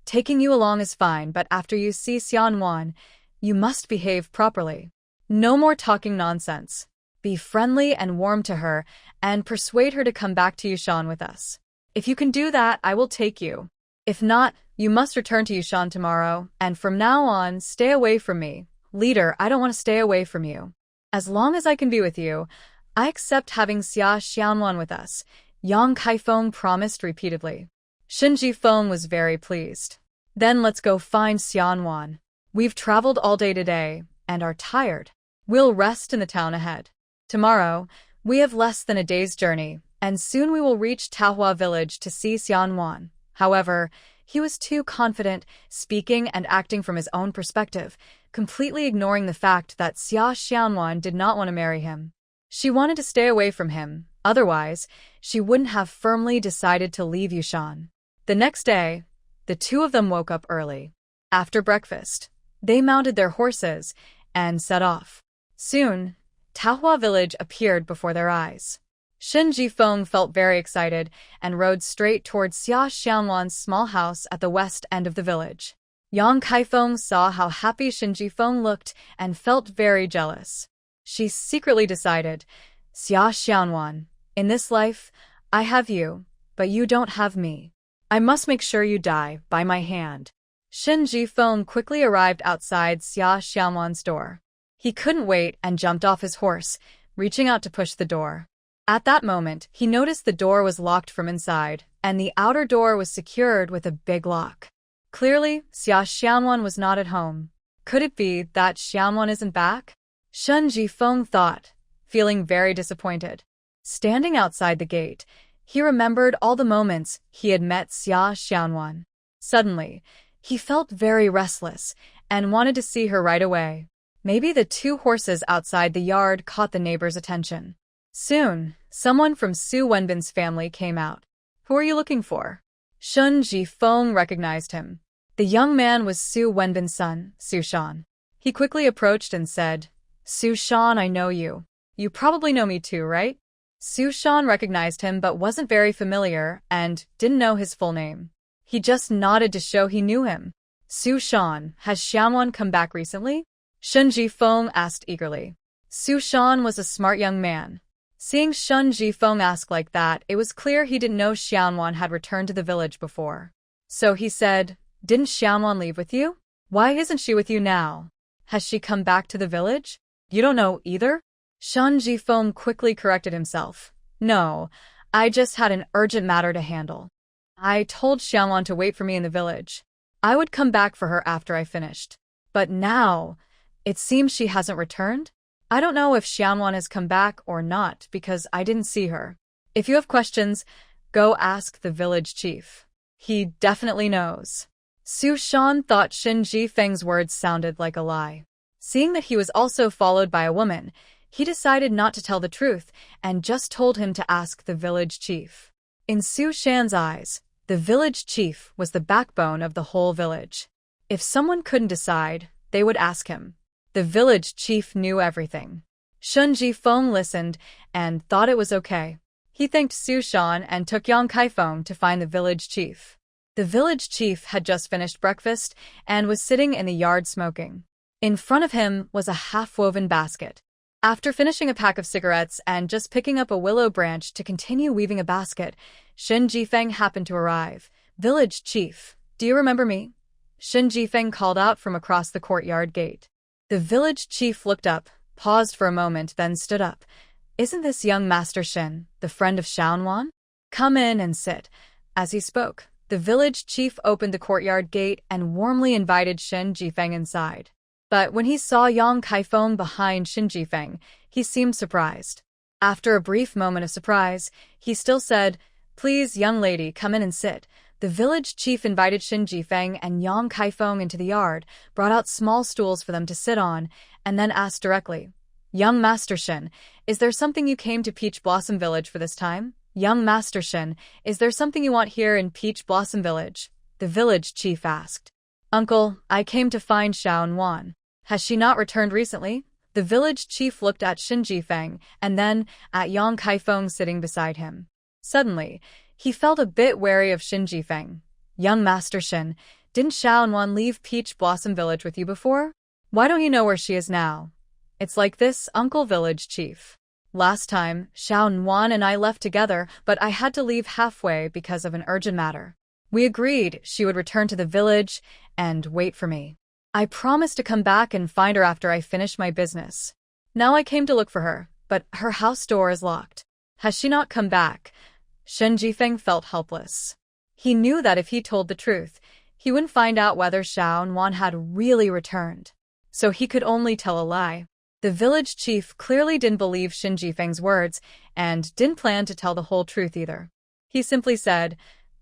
"Taking you along is fine, but after you see Xianwan, you must behave properly. No more talking nonsense. Be friendly and warm to her, and persuade her to come back to Yushan with us. If you can do that, I will take you. If not, you must return to Yushan tomorrow, and from now on, stay away from me. Leader, I don't want to stay away from you. As long as I can be with you, I accept having Xia Xianwan with us," Yang Kaifeng promised repeatedly. Shen Jifeng was very pleased. "Then let's go find Xianwan. We've traveled all day today, and are tired. We'll rest in the town ahead. Tomorrow, we have less than a day's journey, and soon we will reach Taohua village to see Xianwan." However, he was too confident, speaking and acting from his own perspective, completely ignoring the fact that Xia Xianwan did not want to marry him. She wanted to stay away from him, otherwise, she wouldn't have firmly decided to leave Yushan. The next day, the two of them woke up early. After breakfast, they mounted their horses and set off. Soon, Taohua village appeared before their eyes. Shen Jifeng felt very excited and rode straight towards Xia Xianwan's small house at the west end of the village. Yang Kaifeng saw how happy Shen Jifeng looked and felt very jealous. She secretly decided, "Xia Xianwan, in this life, I have you, but you don't have me. I must make sure you die by my hand." Shen Jifeng quickly arrived outside Xia Xianwan's door. He couldn't wait and jumped off his horse, reaching out to push the door. At that moment, he noticed the door was locked from inside, and the outer door was secured with a big lock. Clearly, Xia Xianwan was not at home. Could it be that Xianwan isn't back? Shen Jifeng thought, feeling very disappointed. Standing outside the gate, he remembered all the moments he had met Xia Xianwan. Suddenly, he felt very restless and wanted to see her right away. Maybe the two horses outside the yard caught the neighbor's attention. Soon, someone from Su Wenbin's family came out. "Who are you looking for?" Shen Jifeng recognized him. The young man was Su Wenbin's son, Su Shan. He quickly approached and said, "Su Shan, I know you. You probably know me too, right?" Su Shan recognized him but wasn't very familiar and didn't know his full name. He just nodded to show he knew him. "Su Shan, has Xianwan come back recently?" Shen Jifeng asked eagerly. Su Shan was a smart young man. Seeing Shun Jifeng ask like that, it was clear he didn't know Xiaonan had returned to the village before. So he said, "Didn't Xiaonan leave with you? Why isn't she with you now? Has she come back to the village? You don't know either?" Shun Jifeng quickly corrected himself. "No, I just had an urgent matter to handle. I told Xiaonan to wait for me in the village. I would come back for her after I finished. But now, it seems she hasn't returned? I don't know if Xiaonan has come back or not because I didn't see her. If you have questions, go ask the village chief. He definitely knows." Su Shan thought Shin Jifeng's words sounded like a lie. Seeing that he was also followed by a woman, he decided not to tell the truth and just told him to ask the village chief. In Su Shan's eyes, the village chief was the backbone of the whole village. If someone couldn't decide, they would ask him. The village chief knew everything. Shun Jifeng listened and thought it was okay. He thanked Su Shan and took Yang Kaifeng to find the village chief. The village chief had just finished breakfast and was sitting in the yard smoking. In front of him was a half-woven basket. After finishing a pack of cigarettes and just picking up a willow branch to continue weaving a basket, Shin Jifeng happened to arrive. "Village chief, do you remember me?" Shin Jifeng called out from across the courtyard gate. The village chief looked up, paused for a moment, then stood up. "Isn't this young Master Shin, the friend of Xiaonan? Come in and sit." As he spoke, the village chief opened the courtyard gate and warmly invited Shin Jifeng inside. But when he saw Yang Kaifeng behind Shin Jifeng, he seemed surprised. After a brief moment of surprise, he still said, "Please, young lady, come in and sit." The village chief invited Shin Jifeng and Yang Kaifeng into the yard, brought out small stools for them to sit on, and then asked directly, "Young Master Shin, is there something you came to Peach Blossom Village for this time? Young Master Shin, is there something you want here in Peach Blossom Village?" The village chief asked. "Uncle, I came to find Xiaonan. Has she not returned recently?" The village chief looked at Shin Jifeng and then at Yang Kaifeng sitting beside him. Suddenly, he felt a bit wary of Shin Jifeng. "Young Master Shin, didn't Xiaonan leave Peach Blossom Village with you before? Why don't you know where she is now?" "It's like this, Uncle Village Chief. Last time, Xiaonan and I left together, but I had to leave halfway because of an urgent matter. We agreed she would return to the village and wait for me. I promised to come back and find her after I finished my business. Now I came to look for her, but her house door is locked. Has she not come back?" Shin Jifeng felt helpless. He knew that if he told the truth, he wouldn't find out whether Xiaonan had really returned. So he could only tell a lie. The village chief clearly didn't believe Shin Jifeng's words and didn't plan to tell the whole truth either. He simply said,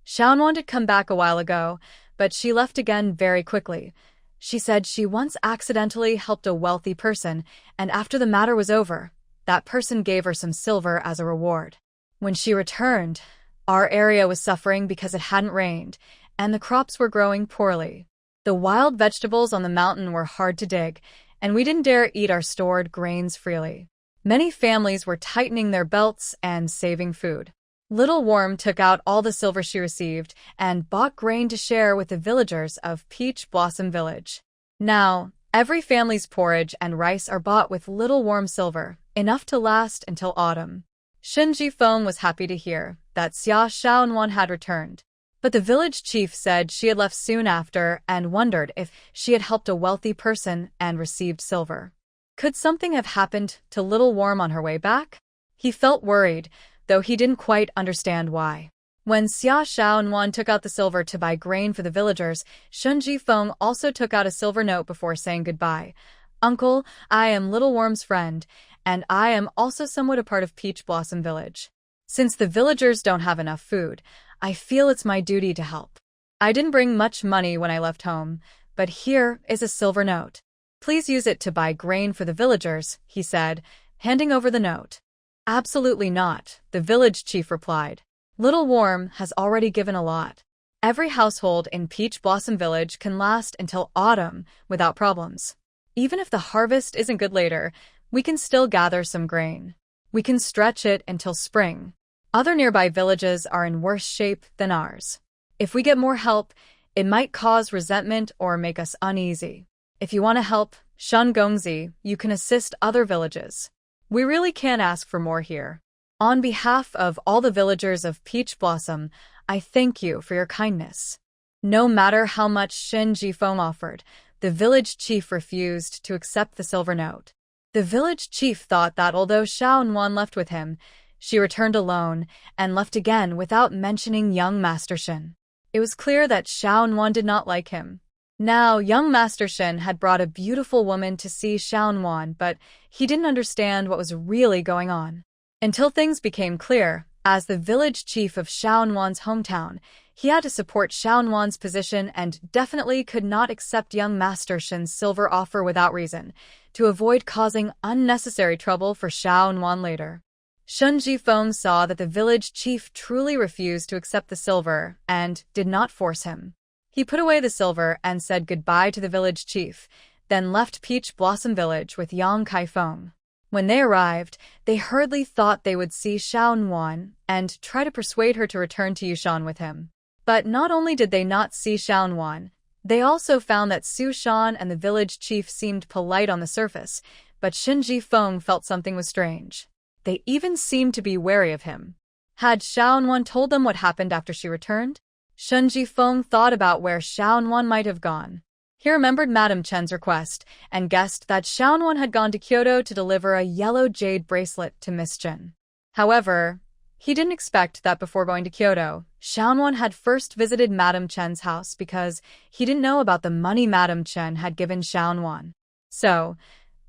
"Xiaonan did come back a while ago, but she left again very quickly. She said she once accidentally helped a wealthy person, and after the matter was over, that person gave her some silver as a reward. When she returned, our area was suffering because it hadn't rained, and the crops were growing poorly. The wild vegetables on the mountain were hard to dig, and we didn't dare eat our stored grains freely. Many families were tightening their belts and saving food. Little Worm took out all the silver she received and bought grain to share with the villagers of Peach Blossom Village. Now, every family's porridge and rice are bought with Little Worm silver, enough to last until autumn." Shin Jifeng was happy to hear that Xia Xiaonan had returned. But the village chief said she had left soon after and wondered if she had helped a wealthy person and received silver. Could something have happened to Little Worm on her way back? He felt worried, though he didn't quite understand why. When Xia Xiaonan took out the silver to buy grain for the villagers, Shin Jifeng also took out a silver note before saying goodbye. "Uncle, I am Little Worm's friend, and I am also somewhat a part of Peach Blossom Village. Since the villagers don't have enough food, I feel it's my duty to help. I didn't bring much money when I left home, but here is a silver note. Please use it to buy grain for the villagers," he said, handing over the note. "Absolutely not," the village chief replied. "Little Worm has already given a lot. Every household in Peach Blossom Village can last until autumn without problems. Even if the harvest isn't good later, we can still gather some grain. We can stretch it until spring. Other nearby villages are in worse shape than ours. If we get more help, it might cause resentment or make us uneasy. If you want to help, Shangongzi, you can assist other villages. We really can't ask for more here. On behalf of all the villagers of Peach Blossom, I thank you for your kindness." No matter how much Shen Jifeng offered, the village chief refused to accept the silver note. The village chief thought that although Xiao Nuan left with him, she returned alone and left again without mentioning young Master Shen. It was clear that Xiao Nuan did not like him. Now, young Master Shen had brought a beautiful woman to see Xiao Nuan, but he didn't understand what was really going on. Until things became clear, as the village chief of Xiao Nuan's hometown, he had to support Xiao Nuan's position and definitely could not accept young Master Shen's silver offer without reason, to avoid causing unnecessary trouble for Xiao Nuan later. Shen Jifeng saw that the village chief truly refused to accept the silver and did not force him. He put away the silver and said goodbye to the village chief, then left Peach Blossom Village with Yang Kaifeng. When they arrived, they hurriedly thought they would see Xiao Nuan and try to persuade her to return to Yushan with him. But not only did they not see Xiao Nuan, they also found that Su Shan and the village chief seemed polite on the surface, but Shen Jifeng felt something was strange. They even seemed to be wary of him. Had Xiao Nuan told them what happened after she returned? Shen Jifeng thought about where Xiao Nuan might have gone. He remembered Madame Chen's request and guessed that Xiao Nuan had gone to Kyoto to deliver a yellow jade bracelet to Miss Chen. However, he didn't expect that before going to Kyoto, Xiao Nuan had first visited Madame Chen's house because he didn't know about the money Madame Chen had given Xiao Nuan. So,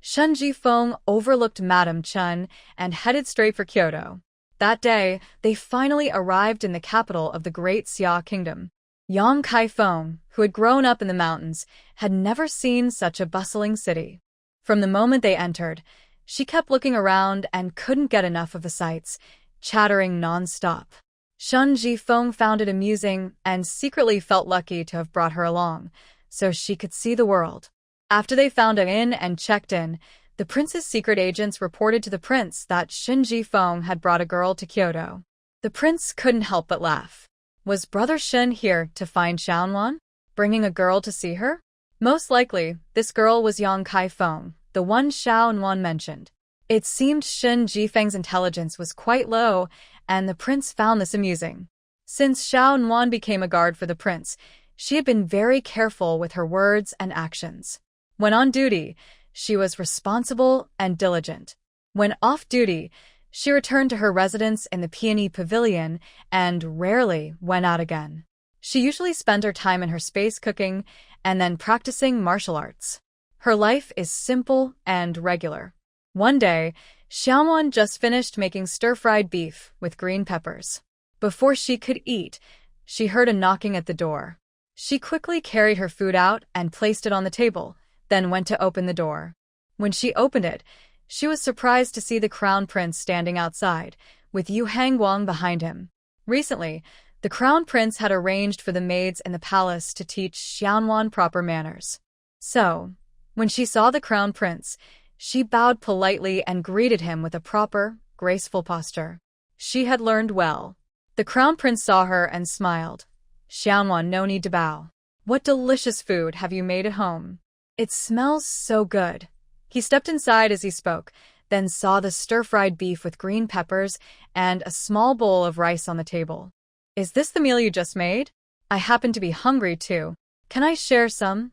Shen Jifeng overlooked Madame Chen and headed straight for Kyoto. That day, they finally arrived in the capital of the Great Xia Kingdom. Yang Kaifeng, who had grown up in the mountains, had never seen such a bustling city. From the moment they entered, she kept looking around and couldn't get enough of the sights, chattering non-stop. Shen Jifeng found it amusing and secretly felt lucky to have brought her along, so she could see the world. After they found an inn and checked in, the prince's secret agents reported to the prince that Shen Jifeng had brought a girl to Kyoto. The prince couldn't help but laugh. Was Brother Shen here to find Xiao Nuan, bringing a girl to see her? Most likely, this girl was Yang Kaifeng, the one Xiao Nuan mentioned. It seemed Shen Jifeng's intelligence was quite low, and the prince found this amusing. Since Xiao Nuan became a guard for the prince, she had been very careful with her words and actions. When on duty, she was responsible and diligent. When off duty, she returned to her residence in the Peony Pavilion and rarely went out again. She usually spent her time in her space cooking and then practicing martial arts. Her life is simple and regular. One day, Xiaonuan just finished making stir-fried beef with green peppers. Before she could eat, she heard a knocking at the door. She quickly carried her food out and placed it on the table, then went to open the door. When she opened it, she was surprised to see the crown prince standing outside, with Yu Hangguang behind him. Recently, the crown prince had arranged for the maids in the palace to teach Xiaonuan proper manners. So, when she saw the crown prince, she bowed politely and greeted him with a proper, graceful posture. She had learned well. The crown prince saw her and smiled. "Xiaonuan, no need to bow. What delicious food have you made at home? It smells so good." He stepped inside as he spoke, then saw the stir-fried beef with green peppers and a small bowl of rice on the table. "Is this the meal you just made? I happen to be hungry too. Can I share some?"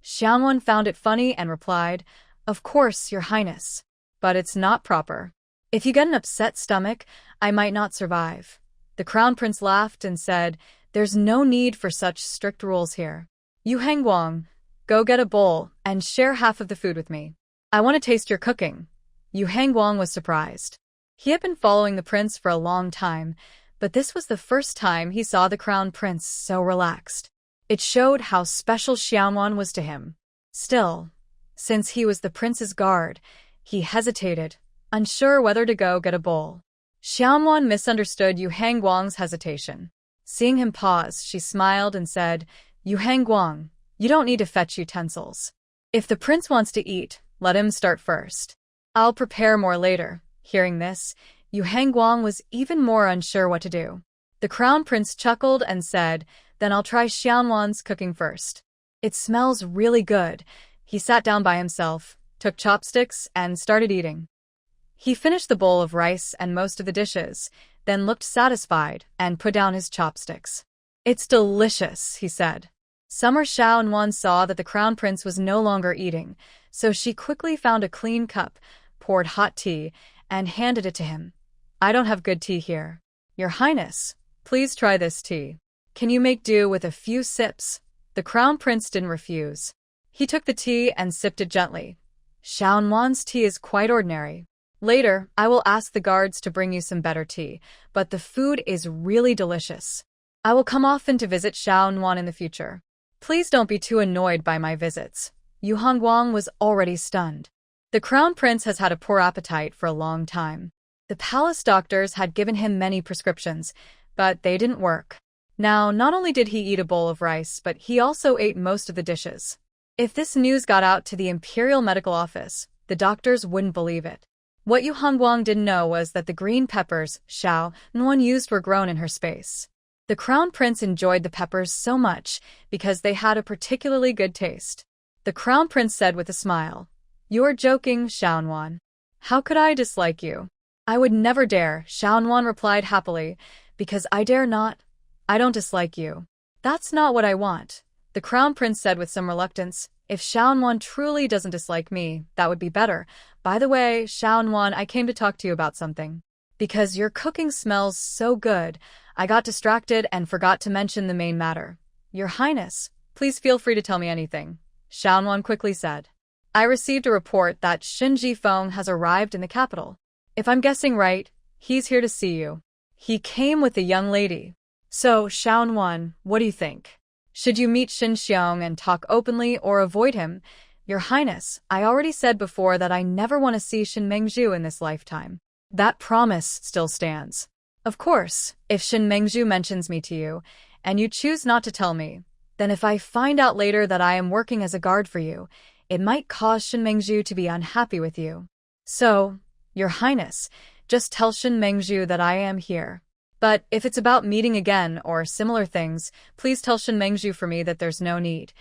Xiaonuan found it funny and replied, "Of course, Your Highness. But it's not proper. If you get an upset stomach, I might not survive." The crown prince laughed and said, "There's no need for such strict rules here. Yu Hangguang, go get a bowl and share half of the food with me. I want to taste your cooking." Yu Hangguang was surprised. He had been following the prince for a long time, but this was the first time he saw the crown prince so relaxed. It showed how special Xiaonuan was to him. Still, since he was the prince's guard, he hesitated, unsure whether to go get a bowl. Xiaonuan misunderstood Yu Hangguang's hesitation. Seeing him pause, she smiled and said, "Yu Hangguang, you don't need to fetch utensils. If the prince wants to eat, let him start first. I'll prepare more later." Hearing this, Yu Hangguang was even more unsure what to do. The crown prince chuckled and said, "Then I'll try Xiaonuan's cooking first. It smells really good. He sat down by himself, took chopsticks, and started eating. He finished the bowl of rice and most of the dishes, then looked satisfied and put down his chopsticks. "It's delicious," he said. Summer Xiaonan saw that the crown prince was no longer eating, so she quickly found a clean cup, poured hot tea, and handed it to him. "I don't have good tea here. Your Highness, please try this tea. Can you make do with a few sips?" The crown prince didn't refuse. He took the tea and sipped it gently. "Xiaonuan's tea is quite ordinary. Later, I will ask the guards to bring you some better tea, but the food is really delicious. I will come often to visit Xiaonuan in the future. Please don't be too annoyed by my visits." Yu Hongguang was already stunned. The crown prince has had a poor appetite for a long time. The palace doctors had given him many prescriptions, but they didn't work. Now, not only did he eat a bowl of rice, but he also ate most of the dishes. If this news got out to the Imperial Medical Office, the doctors wouldn't believe it. What Yu Hongguang didn't know was that the green peppers Xiaonuan used were grown in her space. The crown prince enjoyed the peppers so much because they had a particularly good taste. The crown prince said with a smile, "You're joking, Xiaonuan. How could I dislike you?" "I would never dare," Xiaonuan replied happily, "because I dare not. I don't dislike you." "That's not what I want," the crown prince said with some reluctance. "If Xiaonuan truly doesn't dislike me, that would be better. By the way, Xiaonuan, I came to talk to you about something. Because your cooking smells so good, I got distracted and forgot to mention the main matter." "Your Highness, please feel free to tell me anything," Xiaonuan quickly said. "I received a report that Shin Jifeng has arrived in the capital. If I'm guessing right, he's here to see you. He came with a young lady. So, Xiaonuan, what do you think? Should you meet Shin Xiong and talk openly or avoid him?" "Your Highness, I already said before that I never want to see Shin Mengzhu in this lifetime. That promise still stands. Of course, if Shin Mengzhu mentions me to you, and you choose not to tell me, then if I find out later that I am working as a guard for you, it might cause Shin Mengzhu to be unhappy with you. So, Your Highness, just tell Shin Mengzhu that I am here. But if it's about meeting again or similar things, please tell Shin Mengzhu for me that there's no need.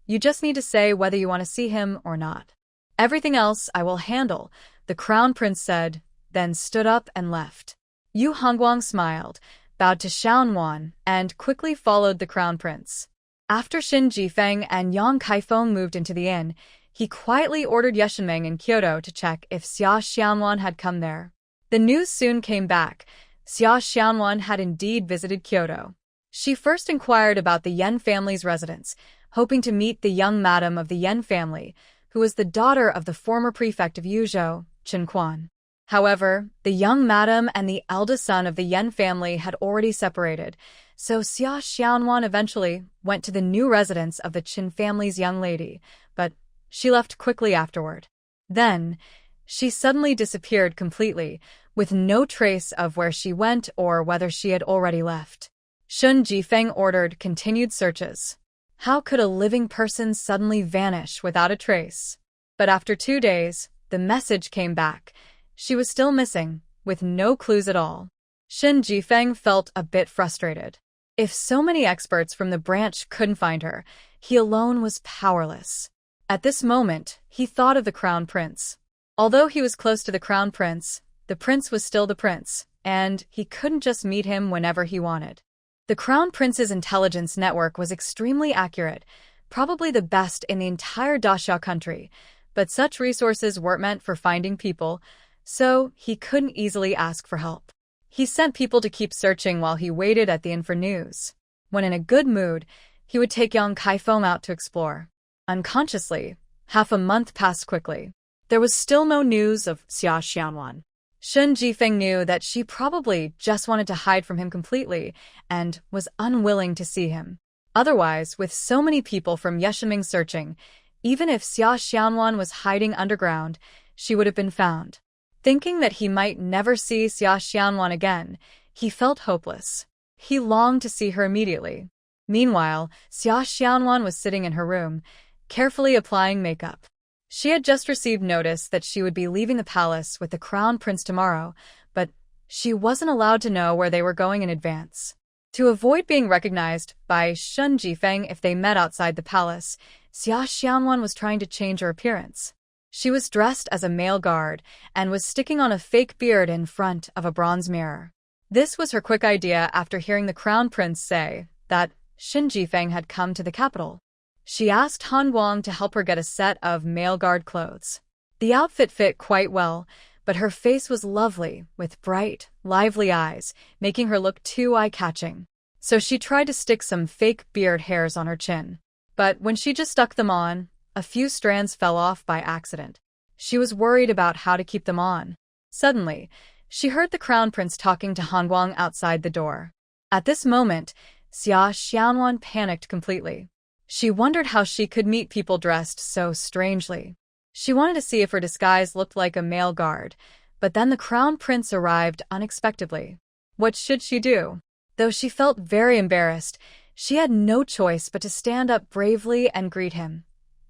You just need to say whether you want to see him or not. Everything else I will handle," the crown prince said, then stood up and left. Yu Hongguang smiled, bowed to Xiaonuan, and quickly followed the crown prince. After Shin Jifeng and Yang Kaifeng moved into the inn, he quietly ordered Yeshenmeng in Kyoto to check if Xia Xianwan had come there. The news soon came back. Xia Xianwan had indeed visited Kyoto. She first inquired about the Yen family's residence, hoping to meet the young madam of the Yen family, who was the daughter of the former prefect of Yuzhou, Chen Quan. However, the young madam and the eldest son of the Yen family had already separated, so Xia Xianwan eventually went to the new residence of the Qin family's young lady, but she left quickly afterward. Then, she suddenly disappeared completely, with no trace of where she went or whether she had already left. Shun Jifeng ordered continued searches. How could a living person suddenly vanish without a trace? But after 2 days, the message came back. She was still missing, with no clues at all. Shin Jifeng felt a bit frustrated. If so many experts from the branch couldn't find her, he alone was powerless. At this moment, he thought of the crown prince. Although he was close to the crown prince, the prince was still the prince, and he couldn't just meet him whenever he wanted. The crown prince's intelligence network was extremely accurate, probably the best in the entire Dachau country, but such resources weren't meant for finding people, so he couldn't easily ask for help. He sent people to keep searching while he waited at the inn for news. When in a good mood, he would take Yang Kaifeng out to explore. Unconsciously, half a month passed quickly. There was still no news of Xia Xianwan. Shun Jifeng knew that she probably just wanted to hide from him completely and was unwilling to see him. Otherwise, with so many people from Yeshiming searching, even if Xia Xianwan was hiding underground, she would have been found. Thinking that he might never see Xia Xianwan again, he felt hopeless. He longed to see her immediately. Meanwhile, Xia Xianwan was sitting in her room, carefully applying makeup. She had just received notice that she would be leaving the palace with the crown prince tomorrow, but she wasn't allowed to know where they were going in advance. To avoid being recognized by Shun Jifeng if they met outside the palace, Xia Xianwan was trying to change her appearance. She was dressed as a male guard and was sticking on a fake beard in front of a bronze mirror. This was her quick idea after hearing the crown prince say that Shin Jifeng had come to the capital. She asked Han Guang to help her get a set of male guard clothes. The outfit fit quite well, but her face was lovely, with bright, lively eyes, making her look too eye-catching. So she tried to stick some fake beard hairs on her chin. But when she just stuck them on, a few strands fell off by accident. She was worried about how to keep them on. Suddenly, she heard the crown prince talking to Han Guang outside the door. At this moment, Xia Xianwan panicked completely. She wondered how she could meet people dressed so strangely. She wanted to see if her disguise looked like a male guard, but then the crown prince arrived unexpectedly. What should she do? Though she felt very embarrassed, she had no choice but to stand up bravely and greet him.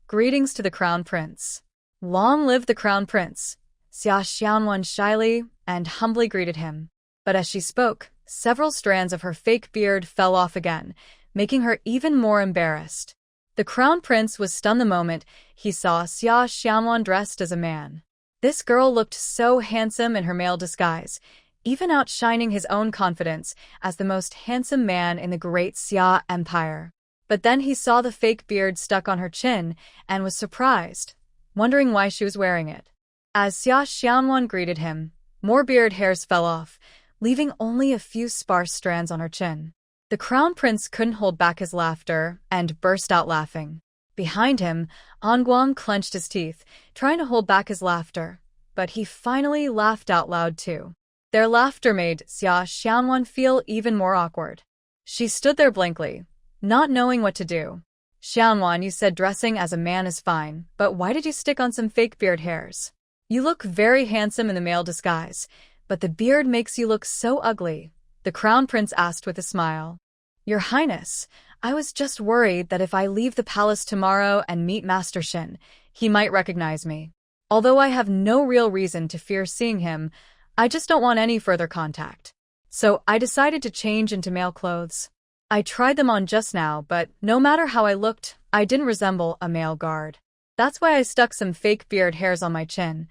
Greetings to the crown prince. Long live the crown prince. Xia Xianwan shyly and humbly greeted him. But as she spoke, several strands of her fake beard fell off again, making her even more embarrassed. The crown prince was stunned the moment he saw Xia Xianwan dressed as a man. This girl looked so handsome in her male disguise, even outshining his own confidence as the most handsome man in the great Xia Empire. But then he saw the fake beard stuck on her chin and was surprised, wondering why she was wearing it. As Xia Xianwan greeted him, more beard hairs fell off, leaving only a few sparse strands on her chin. The crown prince couldn't hold back his laughter and burst out laughing. Behind him, An Guang clenched his teeth, trying to hold back his laughter, but he finally laughed out loud too. Their laughter made Xia Xianwan feel even more awkward. She stood there blankly, not knowing what to do. Xianwan, you said dressing as a man is fine, but why did you stick on some fake beard hairs? You look very handsome in the male disguise, but the beard makes you look so ugly, the crown prince asked with a smile. Your Highness, I was just worried that if I leave the palace tomorrow and meet Master Shin, he might recognize me. Although I have no real reason to fear seeing him, I just don't want any further contact. So I decided to change into male clothes. I tried them on just now, but no matter how I looked, I didn't resemble a male guard. That's why I stuck some fake beard hairs on my chin.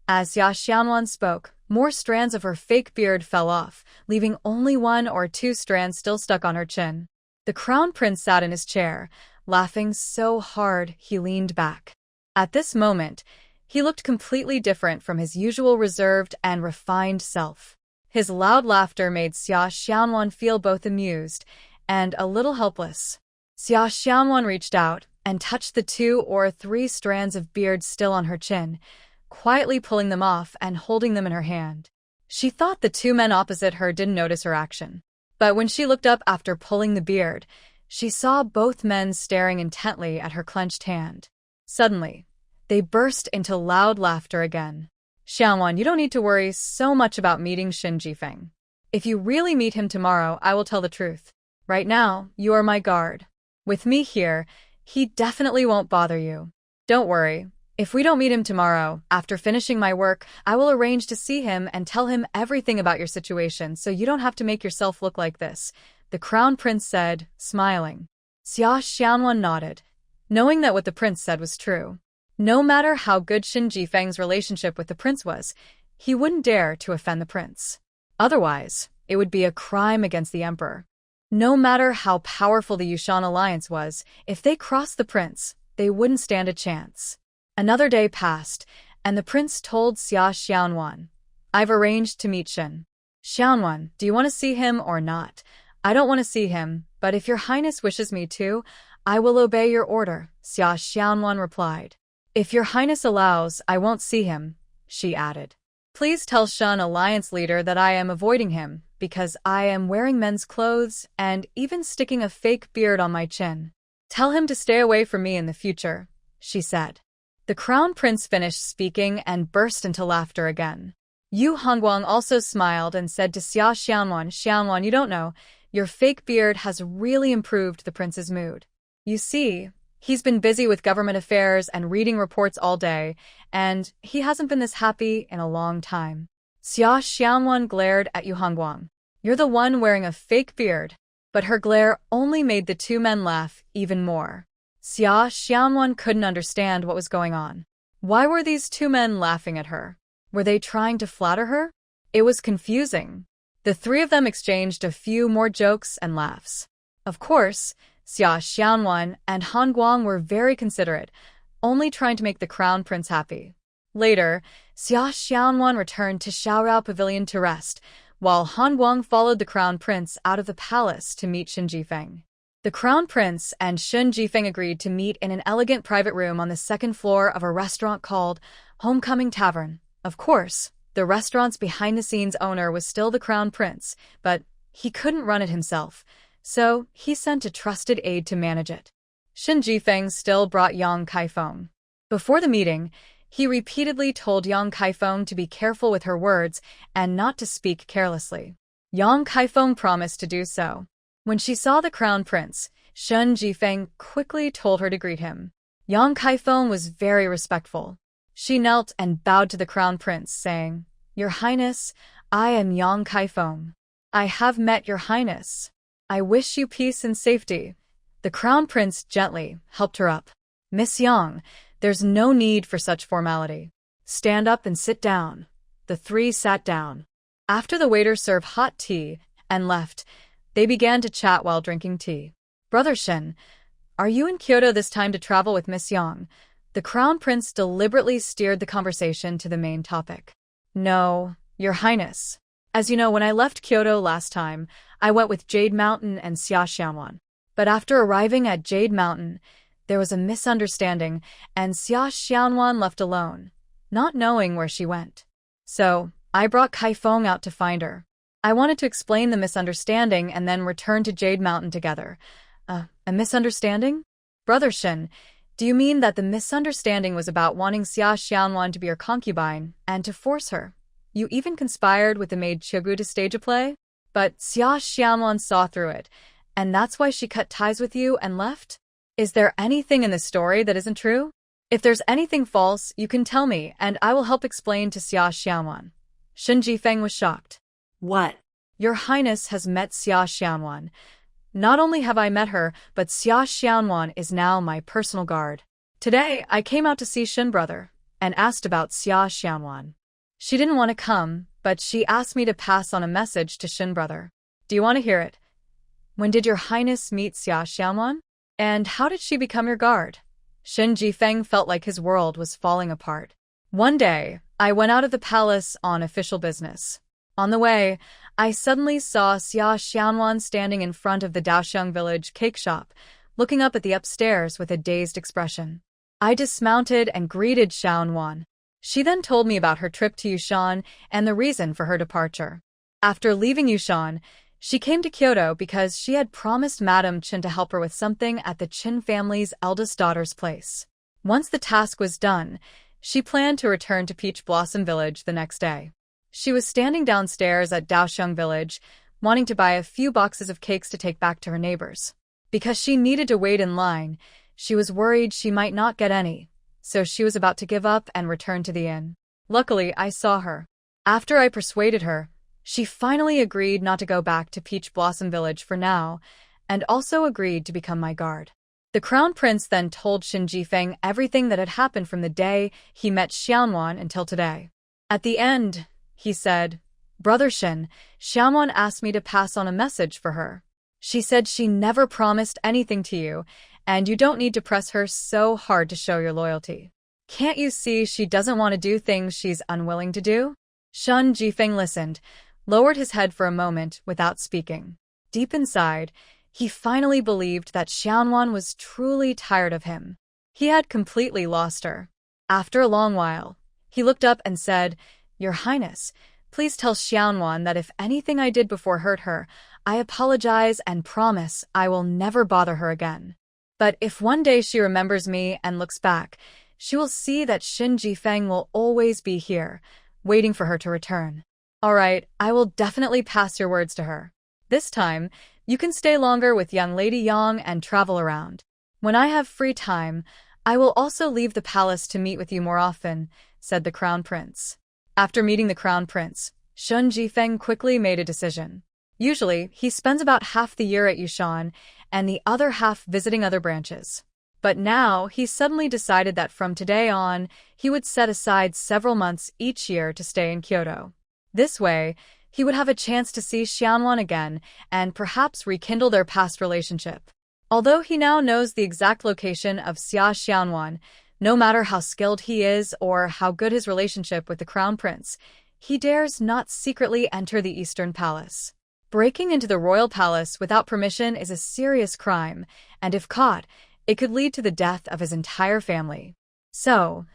As Xia Xianwan spoke, more strands of her fake beard fell off, leaving only 1 or 2 strands still stuck on her chin. The crown prince sat in his chair, laughing so hard he leaned back. At this moment, he looked completely different from his usual reserved and refined self. His loud laughter made Xia Xianwan feel both amused and a little helpless. Xia Xianwan reached out and touched the 2 or 3 strands of beard still on her chin, quietly pulling them off and holding them in her hand. She thought the 2 men opposite her didn't notice her action. But when she looked up after pulling the beard, she saw both men staring intently at her clenched hand. Suddenly, they burst into loud laughter again. Xianwan, you don't need to worry so much about meeting Shin Jifeng. If you really meet him tomorrow, I will tell the truth. Right now, you are my guard. With me here, he definitely won't bother you. Don't worry. If we don't meet him tomorrow, after finishing my work, I will arrange to see him and tell him everything about your situation so you don't have to make yourself look like this, the crown prince said, smiling. Xia Xianwan nodded, knowing that what the prince said was true. No matter how good Shin Jifeng's relationship with the prince was, he wouldn't dare to offend the prince. Otherwise, it would be a crime against the emperor. No matter how powerful the Yushan alliance was, if they crossed the prince, they wouldn't stand a chance. Another day passed, and the prince told Xia Xianwan, I've arranged to meet Shin. Xianwan, do you want to see him or not? I don't want to see him, but if your highness wishes me to, I will obey your order, Xia Xianwan replied. If your highness allows, I won't see him, she added. Please tell Shun alliance leader that I am avoiding him, because I am wearing men's clothes and even sticking a fake beard on my chin. Tell him to stay away from me in the future, she said. The crown prince finished speaking and burst into laughter again. Yu Hongguang also smiled and said to Xia Xianwan, Xianwan, you don't know, your fake beard has really improved the prince's mood. You see, he's been busy with government affairs and reading reports all day, and he hasn't been this happy in a long time. Xia Xianwan glared at Yu Hongguang. You're the one wearing a fake beard. But her glare only made the two men laugh even more. Xia Xianwan couldn't understand what was going on. Why were these two men laughing at her? Were they trying to flatter her? It was confusing. The three of them exchanged a few more jokes and laughs. Of course, Xia Xianwan and Han Guang were very considerate, only trying to make the crown prince happy. Later, Xia Xianwan returned to Xiaorao Pavilion to rest, while Han Guang followed the crown prince out of the palace to meet Xin Jifeng. The crown prince and Xin Jifeng agreed to meet in an elegant private room on the second floor of a restaurant called Homecoming Tavern. Of course, the restaurant's behind-the-scenes owner was still the crown prince, but he couldn't run it himself, so he sent a trusted aide to manage it. Xin Jifeng still brought Yang Kaifeng. Before the meeting, he repeatedly told Yang Kaifeng to be careful with her words and not to speak carelessly. Yang Kaifeng promised to do so. When she saw the crown prince, Xin Jifeng quickly told her to greet him. Yang Kaifeng was very respectful. She knelt and bowed to the crown prince, saying, "Your Highness, I am Yang Kaifeng. I have met your Highness. I wish you peace and safety." The crown prince gently helped her up. "Miss Yang, there's no need for such formality. Stand up and sit down." The three sat down. After the waiter served hot tea and left, they began to chat while drinking tea. "Brother Xin, are you in Kyoto this time to travel with Miss Yang?" The crown prince deliberately steered the conversation to the main topic. "No, your Highness. As you know, when I left Kyoto last time, I went with Jade Mountain and Xia Xianwan. But after arriving at Jade Mountain, there was a misunderstanding, and Xia Xianwan left alone, not knowing where she went. So, I brought Kaifeng out to find her. I wanted to explain the misunderstanding and then return to Jade Mountain together." A misunderstanding? Brother Xin, do you mean that the misunderstanding was about wanting Xia Xianwan to be your concubine and to force her? You even conspired with the maid Chegu to stage a play? But Xia Xianwan saw through it, and that's why she cut ties with you and left? Is there anything in this story that isn't true? If there's anything false, you can tell me, and I will help explain to Xia Xianwan. Xin Jifeng was shocked. What? Your Highness has met Xia Xianwan. Not only have I met her, but Xia Xianwan is now my personal guard. Today, I came out to see Xin brother and asked about Xia Xianwan. She didn't want to come, but she asked me to pass on a message to Xin brother. Do you want to hear it? When did your Highness meet Xia Xianwan? And how did she become your guard? Xin Jifeng felt like his world was falling apart. One day, I went out of the palace on official business. On the way, I suddenly saw Xia Xianwan standing in front of the Daoxiang village cake shop, looking up at the upstairs with a dazed expression. I dismounted and greeted Xianwan. She then told me about her trip to Yushan and the reason for her departure. After leaving Yushan, she came to Kyoto because she had promised Madame Qin to help her with something at the Qin family's eldest daughter's place. Once the task was done, she planned to return to Peach Blossom Village the next day. She was standing downstairs at Daoxiang Village, wanting to buy a few boxes of cakes to take back to her neighbors. Because she needed to wait in line, she was worried she might not get any, so she was about to give up and return to the inn. Luckily, I saw her. After I persuaded her, she finally agreed not to go back to Peach Blossom Village for now, and also agreed to become my guard. The crown prince then told Xin Jifeng everything that had happened from the day he met Xianwan until today. At the end, he said, "Brother Xin, Xianwan asked me to pass on a message for her. She said she never promised anything to you, and you don't need to press her so hard to show your loyalty. Can't you see she doesn't want to do things she's unwilling to do?" Xin Jifeng listened, lowered his head for a moment without speaking. Deep inside, he finally believed that Xianwan was truly tired of him. He had completely lost her. After a long while, he looked up and said, "Your Highness, please tell Xianwan that if anything I did before hurt her, I apologize and promise I will never bother her again. But if one day she remembers me and looks back, she will see that Xin Jifeng will always be here, waiting for her to return." "All right, I will definitely pass your words to her. This time, you can stay longer with young Lady Yang and travel around. When I have free time, I will also leave the palace to meet with you more often," said the crown prince. After meeting the crown prince, Xin Jifeng quickly made a decision. Usually, he spends about half the year at Yushan and the other half visiting other branches. But now, he suddenly decided that from today on, he would set aside several months each year to stay in Kyoto. This way, he would have a chance to see Xianwan again and perhaps rekindle their past relationship. Although he now knows the exact location of Xia Xianwan, no matter how skilled he is or how good his relationship with the crown prince, he dares not secretly enter the Eastern Palace. Breaking into the royal palace without permission is a serious crime, and if caught, it could lead to the death of his entire family. So,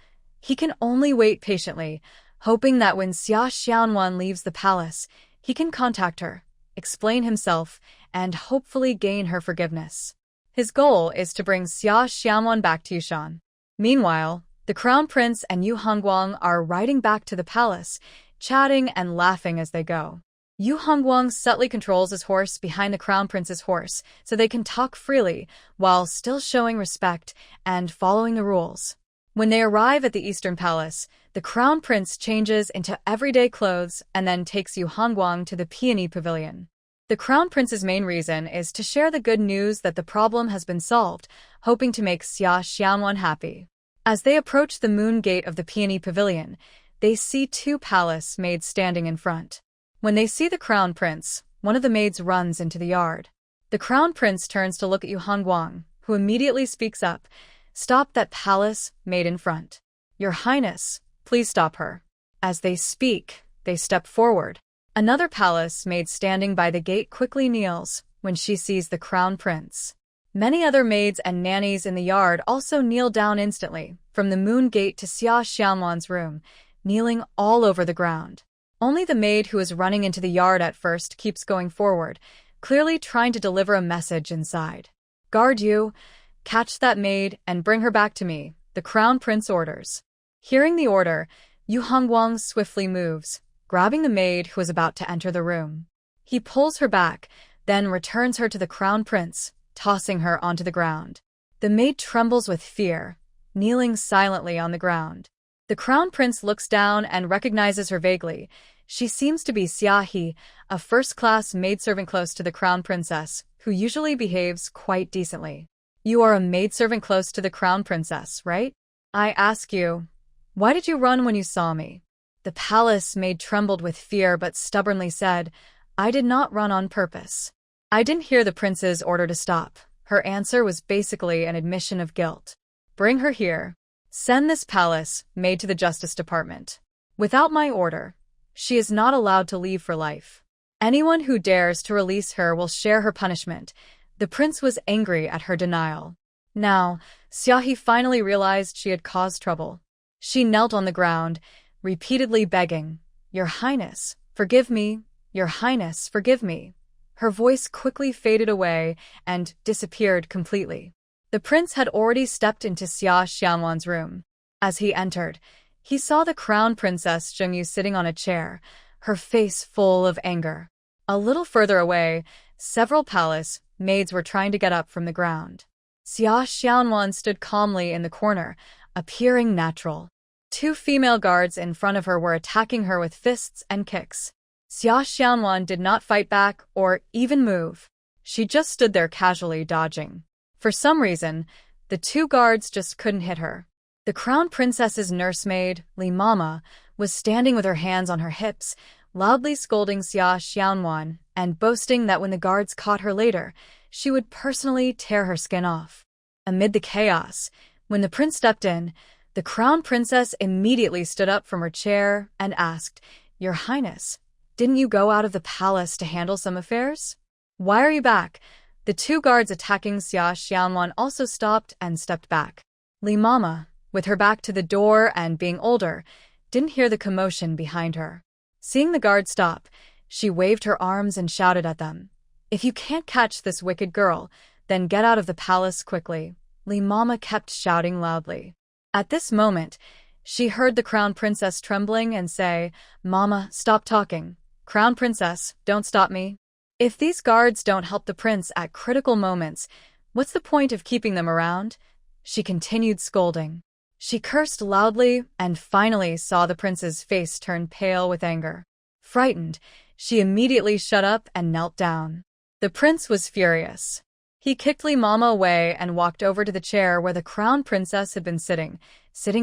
he can only wait patiently, hoping that when Xia Xianwan leaves the palace, he can contact her, explain himself, and hopefully gain her forgiveness. His goal is to bring Xia Xianwan back to Yushan. Meanwhile, the crown prince and Yu Hongguang are riding back to the palace, chatting and laughing as they go. Yu Hongguang subtly controls his horse behind the crown prince's horse so they can talk freely while still showing respect and following the rules. When they arrive at the Eastern Palace, the crown prince changes into everyday clothes and then takes Yu Hongguang to the Peony Pavilion. The crown prince's main reason is to share the good news that the problem has been solved, hoping to make Xia Xianwan happy. As they approach the moon gate of the Peony Pavilion, they see two palace maids standing in front. When they see the crown prince, one of the maids runs into the yard. The crown prince turns to look at Yu Hongguang, who immediately speaks up. "Stop that palace maid in front. Your Highness, please stop her." As they speak, they step forward. Another palace maid standing by the gate quickly kneels when she sees the crown prince. Many other maids and nannies in the yard also kneel down instantly, from the moon gate to Xia Xianwan's room, kneeling all over the ground. Only the maid who is running into the yard at first keeps going forward, clearly trying to deliver a message inside. "Guard you, catch that maid and bring her back to me," the crown prince orders. Hearing the order, Yu Hongguang swiftly moves, grabbing the maid who is about to enter the room. He pulls her back, then returns her to the crown prince, tossing her onto the ground. The maid trembles with fear, kneeling silently on the ground. The crown prince looks down and recognizes her vaguely. She seems to be Xia He, a first-class maidservant close to the crown princess, who usually behaves quite decently. "You are a maidservant close to the crown princess, right? I ask you, why did you run when you saw me?" The palace maid trembled with fear but stubbornly said, "I did not run on purpose. I didn't hear the prince's order to stop." Her answer was basically an admission of guilt. "Bring her here. Send this palace maid to the Justice Department. Without my order, she is not allowed to leave for life. Anyone who dares to release her will share her punishment." The prince was angry at her denial. Now, Xia He finally realized she had caused trouble. She knelt on the ground, repeatedly begging, "Your Highness, forgive me. Your Highness, forgive me." Her voice quickly faded away and disappeared completely. The prince had already stepped into Xia Xianwan's room. As he entered, he saw the crown princess Zhengyu sitting on a chair, her face full of anger. A little further away, several palace maids were trying to get up from the ground. Xia Xianwan stood calmly in the corner, appearing natural. Two female guards in front of her were attacking her with fists and kicks. Xia Xianwan did not fight back or even move. She just stood there casually dodging. For some reason, the two guards just couldn't hit her. The crown princess's nursemaid, Li Mama, was standing with her hands on her hips, loudly scolding Xia Xianwan and boasting that when the guards caught her later, she would personally tear her skin off. Amid the chaos, when the prince stepped in, the crown princess immediately stood up from her chair and asked, "Your Highness, didn't you go out of the palace to handle some affairs? Why are you back?" The two guards attacking Xia Xianwan also stopped and stepped back. Li Mama, with her back to the door and being older, didn't hear the commotion behind her. Seeing the guards stop, she waved her arms and shouted at them, "If you can't catch this wicked girl, then get out of the palace quickly." Li Mama kept shouting loudly. At this moment, she heard the crown princess trembling and say, "Mama, stop talking. Crown princess, don't stop me. If these guards don't help the prince at critical moments, what's the point of keeping them around?" She continued scolding. She cursed loudly and finally saw the prince's face turn pale with anger. Frightened, she immediately shut up and knelt down. The prince was furious. He kicked Li Mama away and walked over to the chair where the crown princess had been sitting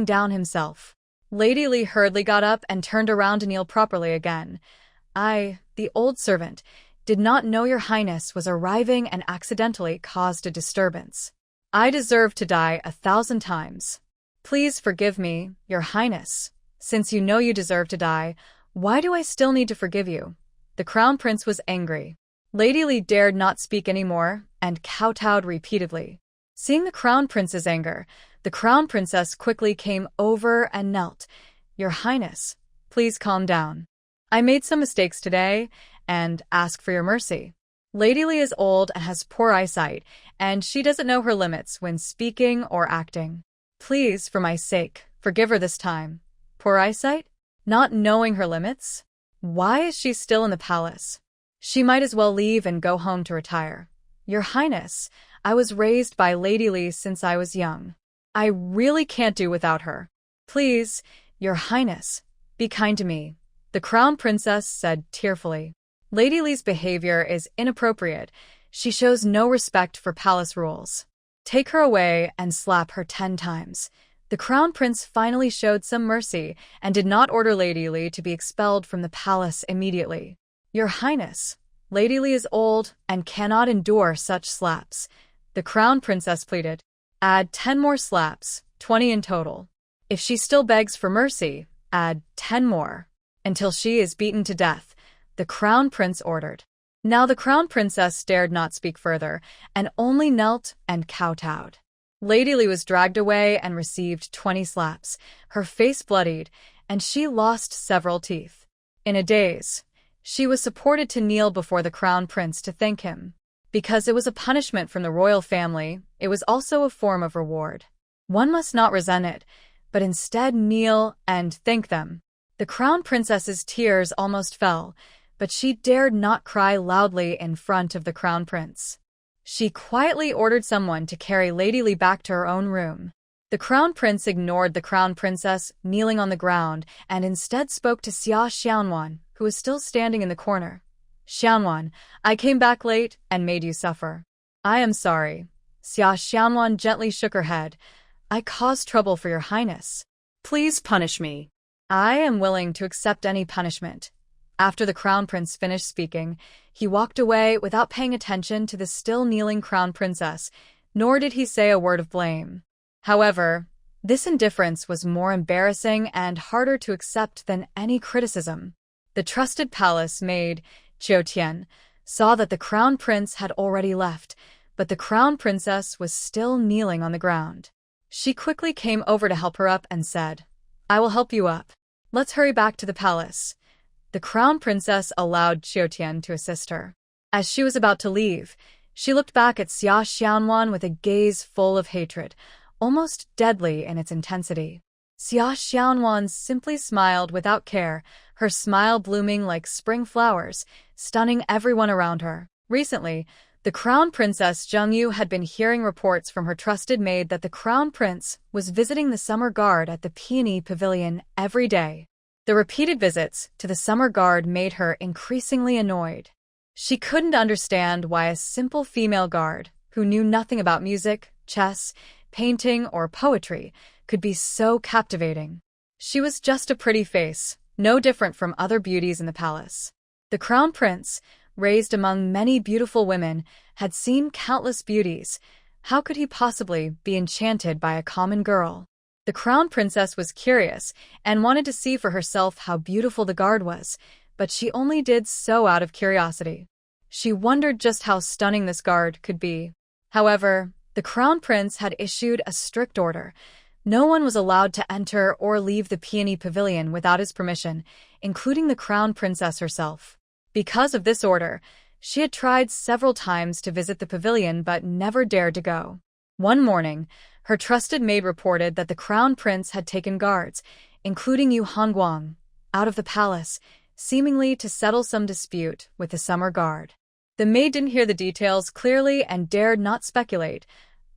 down himself. Lady Li hurriedly got up and turned around to kneel properly again. I, the old servant, did not know your highness was arriving and accidentally caused a disturbance. I deserve to die 1,000 times. Please forgive me, your highness. Since you know you deserve to die, why do I still need to forgive you? The crown prince was angry. Lady Li dared not speak anymore and kowtowed repeatedly. Seeing the crown prince's anger, the crown princess quickly came over and knelt. Your highness, please calm down. I made some mistakes today and ask for your mercy. Lady Li is old and has poor eyesight, and she doesn't know her limits when speaking or acting. Please, for my sake, forgive her this time. Poor eyesight? Not knowing her limits? Why is she still in the palace? She might as well leave and go home to retire. Your highness, I was raised by Lady Li since I was young. I really can't do without her. Please, your highness, be kind to me, the crown princess said tearfully. Lady Li's behavior is inappropriate. She shows no respect for palace rules. Take her away and slap her 10 times. The crown prince finally showed some mercy and did not order Lady Li to be expelled from the palace immediately. Your highness, Lady Li is old and cannot endure such slaps. The crown princess pleaded. Add 10 more slaps, 20 in total. If she still begs for mercy, add 10 more, until she is beaten to death, the crown prince ordered. Now the crown princess dared not speak further and only knelt and kowtowed. Lady Li was dragged away and received 20 slaps. Her face bloodied, and she lost several teeth. In a daze, she was supported to kneel before the crown prince to thank him. Because it was a punishment from the royal family, it was also a form of reward. One must not resent it, but instead kneel and thank them. The crown princess's tears almost fell, but she dared not cry loudly in front of the crown prince. She quietly ordered someone to carry Lady Li back to her own room. The crown prince ignored the crown princess kneeling on the ground and instead spoke to Xia Xianwan, who was still standing in the corner. Xianwan, I came back late and made you suffer. I am sorry. Xia Xianwan gently shook her head. I caused trouble for your highness. Please punish me. I am willing to accept any punishment. After the crown prince finished speaking, he walked away without paying attention to the still kneeling crown princess, nor did he say a word of blame. However, this indifference was more embarrassing and harder to accept than any criticism. The trusted palace maid, Qiu Tian, saw that the crown prince had already left, but the crown princess was still kneeling on the ground. She quickly came over to help her up and said, I will help you up. Let's hurry back to the palace. The crown princess allowed Qiu Tian to assist her. As she was about to leave, she looked back at Xia Xianwan with a gaze full of hatred, almost deadly in its intensity. Xia Xianwan simply smiled without care, her smile blooming like spring flowers, stunning everyone around her. Recently, the crown princess Zhengyu had been hearing reports from her trusted maid that the crown prince was visiting the summer guard at the Peony Pavilion every day. The repeated visits to the summer guard made her increasingly annoyed. She couldn't understand why a simple female guard, who knew nothing about music, chess, painting, or poetry, could be so captivating. She was just a pretty face, no different from other beauties in the palace. The crown prince, raised among many beautiful women, had seen countless beauties. How could he possibly be enchanted by a common girl? The crown princess was curious and wanted to see for herself how beautiful the guard was, but she only did so out of curiosity. She wondered just how stunning this guard could be. However, the crown prince had issued a strict order. No one was allowed to enter or leave the Peony Pavilion without his permission, including the crown princess herself. Because of this order, she had tried several times to visit the pavilion but never dared to go. One morning, her trusted maid reported that the crown prince had taken guards, including Yu Hongguang, out of the palace, seemingly to settle some dispute with the summer guard. The maid didn't hear the details clearly and dared not speculate,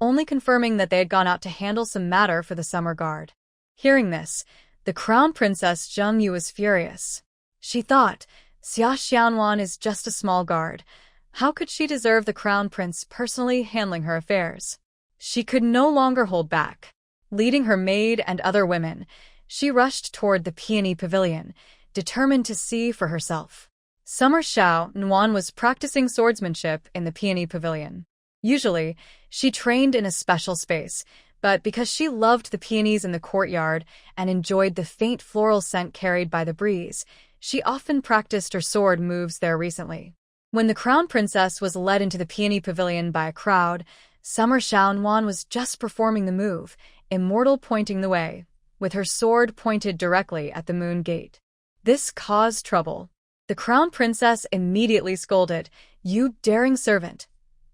only confirming that they had gone out to handle some matter for the summer guard. Hearing this, the crown princess Zhengyu was furious. She thought, Xia Xianwan is just a small guard. How could she deserve the crown prince personally handling her affairs? She could no longer hold back. Leading her maid and other women, she rushed toward the peony pavilion, determined to see for herself. Summer Xiao Nuan was practicing swordsmanship in the peony pavilion. Usually, she trained in a special space, but because she loved the peonies in the courtyard and enjoyed the faint floral scent carried by the breeze, she often practiced her sword moves there recently. When the crown princess was led into the peony pavilion by a crowd, Summer Xiaonuan was just performing the move, immortal pointing the way, with her sword pointed directly at the moon gate. This caused trouble. The crown princess immediately scolded, "You daring servant!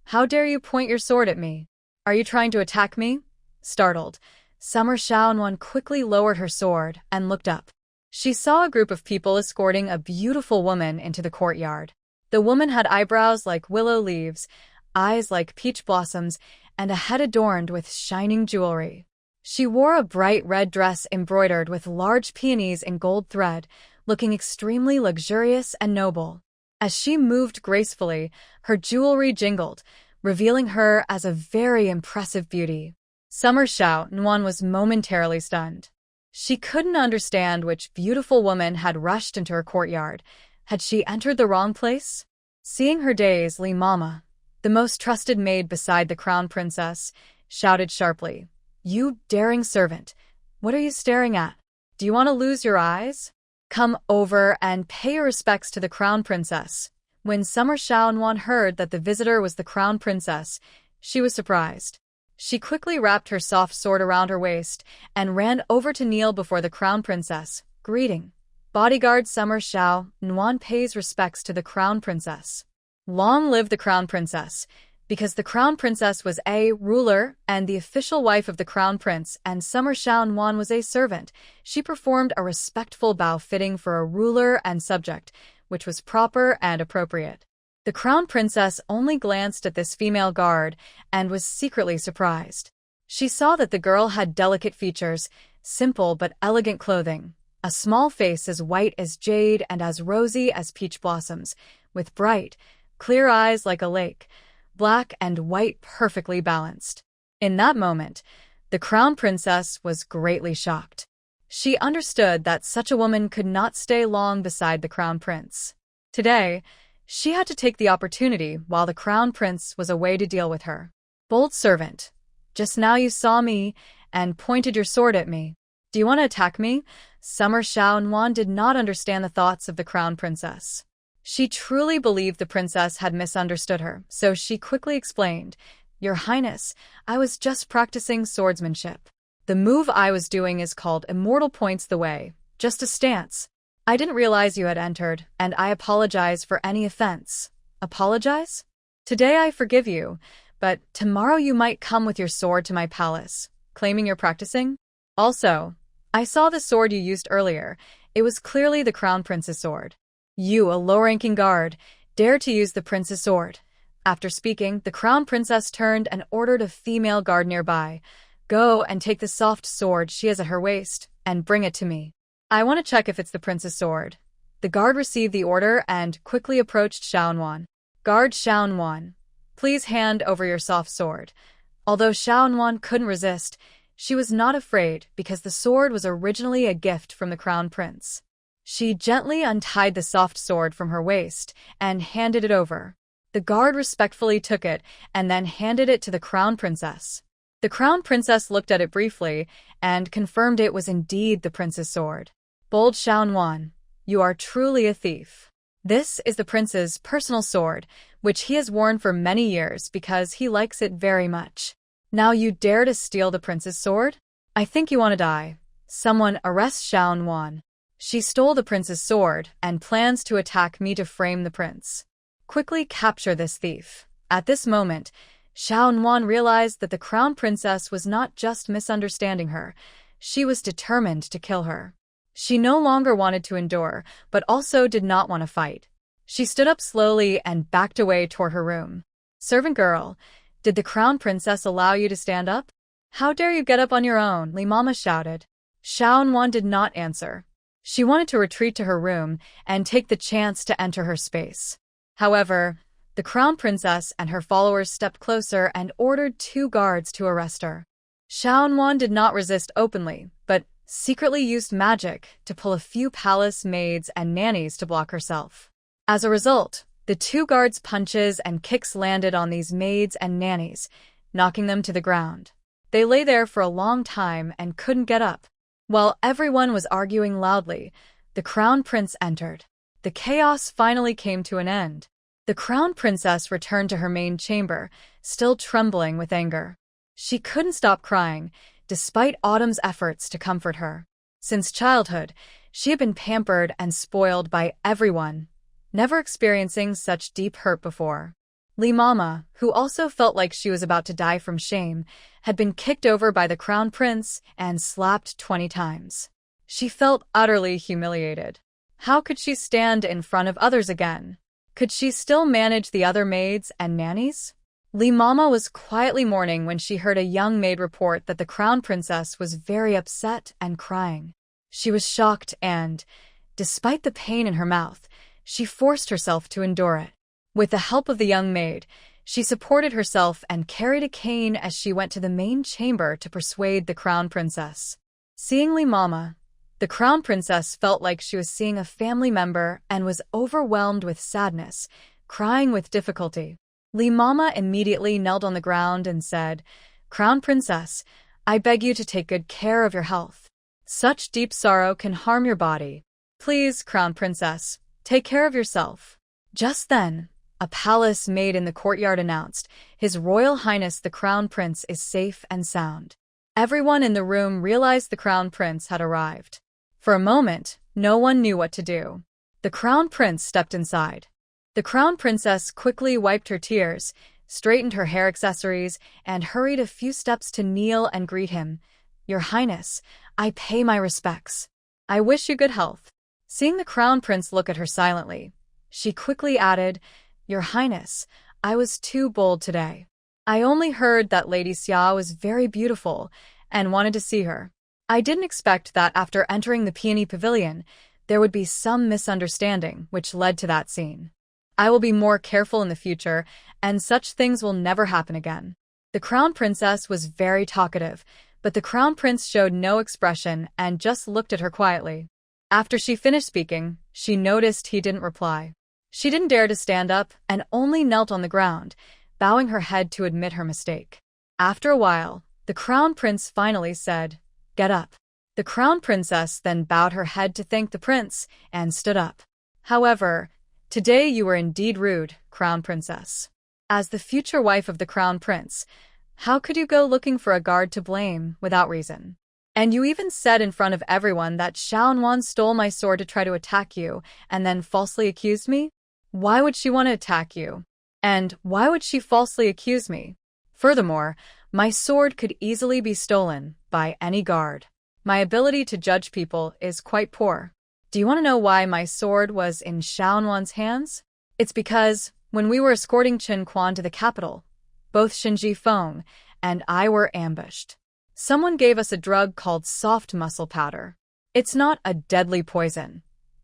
How dare you point your sword at me? Are you trying to attack me?" Startled, Summer Xiaonuan quickly lowered her sword and looked up. She saw a group of people escorting a beautiful woman into the courtyard. The woman had eyebrows like willow leaves, eyes like peach blossoms, and a head adorned with shining jewelry. She wore a bright red dress embroidered with large peonies in gold thread, looking extremely luxurious and noble. As she moved gracefully, her jewelry jingled, revealing her as a very impressive beauty. Summer Xiao Nuan was momentarily stunned. She couldn't understand which beautiful woman had rushed into her courtyard. Had she entered the wrong place? Seeing her daze, Li Mama, the most trusted maid beside the crown princess, shouted sharply, "You daring servant! What are you staring at? Do you want to lose your eyes? Come over and pay your respects to the crown princess." When Summer Xiaonuan heard that the visitor was the crown princess, she was surprised. She quickly wrapped her soft sword around her waist and ran over to kneel before the crown princess, greeting. Bodyguard Summer Xiao Nuan pays respects to the crown princess. Long live the crown princess, because the crown princess was a ruler and the official wife of the crown prince, and Summer Xiao Nuan was a servant. She performed a respectful bow fitting for a ruler and subject, which was proper and appropriate. The crown princess only glanced at this female guard and was secretly surprised. She saw that the girl had delicate features, simple but elegant clothing, a small face as white as jade and as rosy as peach blossoms, with bright, clear eyes like a lake, black and white perfectly balanced. In that moment, the crown princess was greatly shocked. She understood that such a woman could not stay long beside the crown prince. Today, she had to take the opportunity while the crown prince was away to deal with her. "Bold servant, just now you saw me and pointed your sword at me. Do you want to attack me?" Summer Xiaonuan did not understand the thoughts of the crown princess. She truly believed the princess had misunderstood her, so she quickly explained, "Your Highness, I was just practicing swordsmanship. The move I was doing is called Immortal Points the Way, just a stance. I didn't realize you had entered, and I apologize for any offense." "Apologize? Today I forgive you, but tomorrow you might come with your sword to my palace, claiming you're practicing? Also, I saw the sword you used earlier. It was clearly the crown prince's sword. You, a low-ranking guard, dare to use the prince's sword." After speaking, the crown princess turned and ordered a female guard nearby, "Go and take the soft sword she has at her waist, and bring it to me. I want to check if it's the prince's sword." The guard received the order and quickly approached Xiaonuan. "Guard Xiaonuan, please hand over your soft sword." Although Xiaonuan couldn't resist, she was not afraid because the sword was originally a gift from the crown prince. She gently untied the soft sword from her waist and handed it over. The guard respectfully took it and then handed it to the crown princess. The crown princess looked at it briefly and confirmed it was indeed the prince's sword. "Bold Xiaonuan, you are truly a thief. This is the prince's personal sword, which he has worn for many years because he likes it very much. Now you dare to steal the prince's sword? I think you want to die. Someone arrest Xiaonuan. She stole the prince's sword and plans to attack me to frame the prince. Quickly capture this thief." At this moment, Xiaonuan realized that the crown princess was not just misunderstanding her, she was determined to kill her. She no longer wanted to endure, but also did not want to fight. She stood up slowly and backed away toward her room. "Servant girl, did the crown princess allow you to stand up? How dare you get up on your own?" Li Mama shouted. Xiaonuan did not answer. She wanted to retreat to her room and take the chance to enter her space. However, the crown princess and her followers stepped closer and ordered 2 guards to arrest her. Xiaonan did not resist openly, but secretly used magic to pull a few palace maids and nannies to block herself. As a result, the 2 guards' punches and kicks landed on these maids and nannies, knocking them to the ground. They lay there for a long time and couldn't get up. While everyone was arguing loudly, the crown prince entered. The chaos finally came to an end. The crown princess returned to her main chamber, still trembling with anger. She couldn't stop crying, despite Autumn's efforts to comfort her. Since childhood, she had been pampered and spoiled by everyone, never experiencing such deep hurt before. Li Mama, who also felt like she was about to die from shame, had been kicked over by the crown prince and slapped 20 times. She felt utterly humiliated. How could she stand in front of others again? Could she still manage the other maids and nannies? Li Mama was quietly mourning when she heard a young maid report that the crown princess was very upset and crying. She was shocked and, despite the pain in her mouth, she forced herself to endure it. With the help of the young maid, she supported herself and carried a cane as she went to the main chamber to persuade the crown princess. Seeing Li Mama, the crown princess felt like she was seeing a family member and was overwhelmed with sadness, crying with difficulty. Li Mama immediately knelt on the ground and said, "Crown princess, I beg you to take good care of your health. Such deep sorrow can harm your body. Please, crown princess, take care of yourself." Just then, a palace maid in the courtyard announced, "His Royal Highness the Crown Prince is safe and sound." Everyone in the room realized the Crown Prince had arrived. For a moment, no one knew what to do. The Crown Prince stepped inside. The Crown Princess quickly wiped her tears, straightened her hair accessories, and hurried a few steps to kneel and greet him. "Your Highness, I pay my respects. I wish you good health." Seeing the Crown Prince look at her silently, she quickly added, "Your Highness, I was too bold today. I only heard that Lady Xia was very beautiful and wanted to see her. I didn't expect that after entering the Peony Pavilion, there would be some misunderstanding which led to that scene. I will be more careful in the future, and such things will never happen again." The Crown Princess was very talkative, but the Crown Prince showed no expression and just looked at her quietly. After she finished speaking, she noticed he didn't reply. She didn't dare to stand up and only knelt on the ground, bowing her head to admit her mistake. After a while, the Crown Prince finally said, "Get up." The Crown Princess then bowed her head to thank the prince and stood up. "However, today you were indeed rude, Crown Princess. As the future wife of the Crown Prince, how could you go looking for a guard to blame without reason? And you even said in front of everyone that Xiaonan stole my sword to try to attack you and then falsely accused me? Why would she want to attack you? And why would she falsely accuse me? Furthermore, my sword could easily be stolen by any guard. My ability to judge people is quite poor. Do you want to know why my sword was in Xiaonwan's hands? It's because, when we were escorting Chen Quan to the capital, both Shinji Feng and I were ambushed. Someone gave us a drug called soft muscle powder. It's not a deadly poison.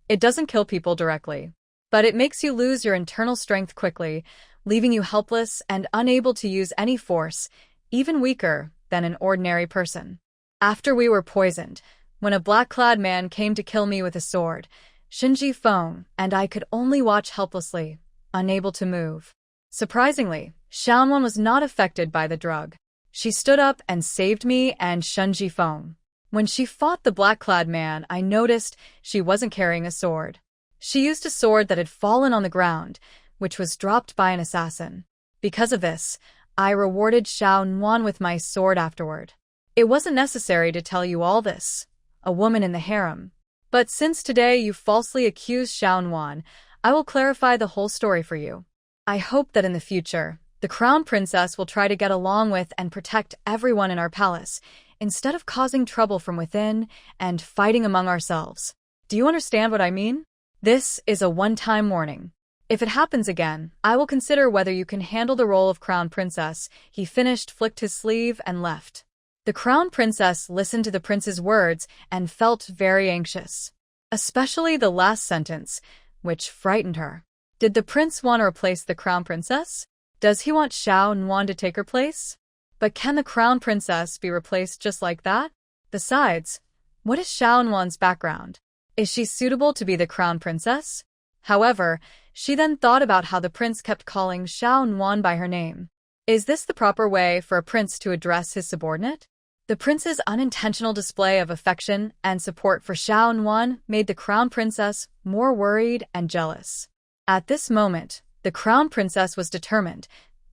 It doesn't kill people directly, but it makes you lose your internal strength quickly, leaving you helpless and unable to use any force, even weaker than an ordinary person. After we were poisoned, when a black-clad man came to kill me with a sword, Shinji Feng and I could only watch helplessly, unable to move. Surprisingly, Xiaonan was not affected by the drug. She stood up and saved me and Shinji Feng. When she fought the black-clad man, I noticed she wasn't carrying a sword. She used a sword that had fallen on the ground, which was dropped by an assassin. Because of this, I rewarded Xiaonan with my sword afterward. It wasn't necessary to tell you all this, a woman in the harem. But since today you falsely accused Xiaonan, I will clarify the whole story for you. I hope that in the future, the Crown Princess will try to get along with and protect everyone in our palace, instead of causing trouble from within and fighting among ourselves. Do you understand what I mean? This is a one-time warning. If it happens again, I will consider whether you can handle the role of Crown Princess." He finished, flicked his sleeve, and left. The Crown Princess listened to the prince's words and felt very anxious. especially the last sentence, which frightened her. Did the prince want to replace the crown princess? Does he want Xiao Nuan to take her place? But can the crown princess be replaced just like that? Besides, what is Xiao Nuan's background? Is she suitable to be the crown princess? However, she then thought about how the prince kept calling Xiao Nuan by her name. Is this the proper way for a prince to address his subordinate? The prince's unintentional display of affection and support for Xiao Nuan made the crown princess more worried and jealous. At this moment, the crown princess was determined.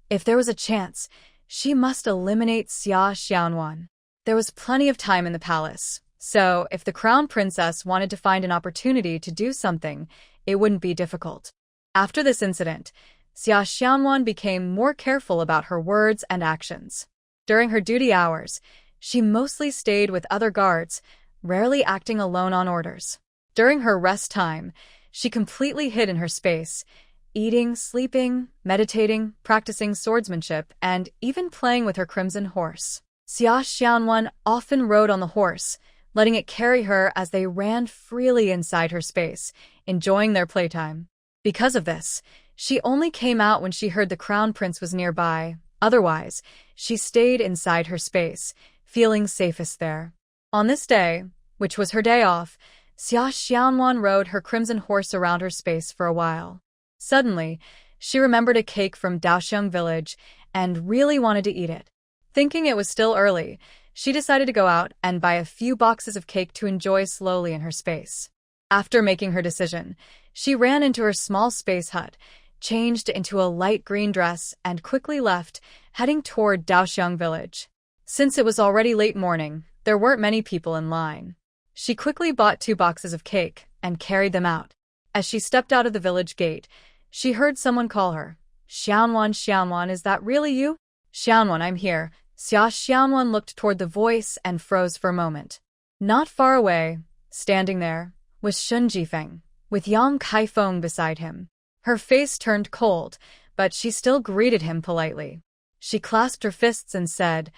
If there was a chance, she must eliminate Xia Xiaonuan. There was plenty of time in the palace, so if the crown princess wanted to find an opportunity to do something, it wouldn't be difficult. After this incident, Xia Xiaonuan became more careful about her words and actions. During her duty hours, she mostly stayed with other guards, rarely acting alone on orders. During her rest time, she completely hid in her space, eating, sleeping, meditating, practicing swordsmanship, and even playing with her crimson horse. Xia Xiaonuan often rode on the horse, letting it carry her as they ran freely inside her space, enjoying their playtime. Because of this, she only came out when she heard the crown prince was nearby. Otherwise, she stayed inside her space, feeling safest there. On this day, which was her day off, Xia Xiaonuan rode her crimson horse around her space for a while. Suddenly, she remembered a cake from Daoxiang village and really wanted to eat it. Thinking it was still early, she decided to go out and buy a few boxes of cake to enjoy slowly in her space. After making her decision, she ran into her small space hut, changed into a light green dress, and quickly left, heading toward Daoxiang village. Since it was already late morning, there weren't many people in line. She quickly bought 2 boxes of cake and carried them out. As she stepped out of the village gate, she heard someone call her. Xiaonuan, Xiaonuan, is that really you? Xiaonuan, I'm here. Xia Xiaonuan looked toward the voice and froze for a moment. Not far away, standing there, was Shun Jifeng, with Yang Kaifeng beside him. Her face turned cold, but she still greeted him politely. She clasped her fists and said,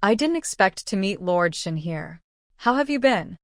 I didn't expect to meet Lord Shen here. How have you been?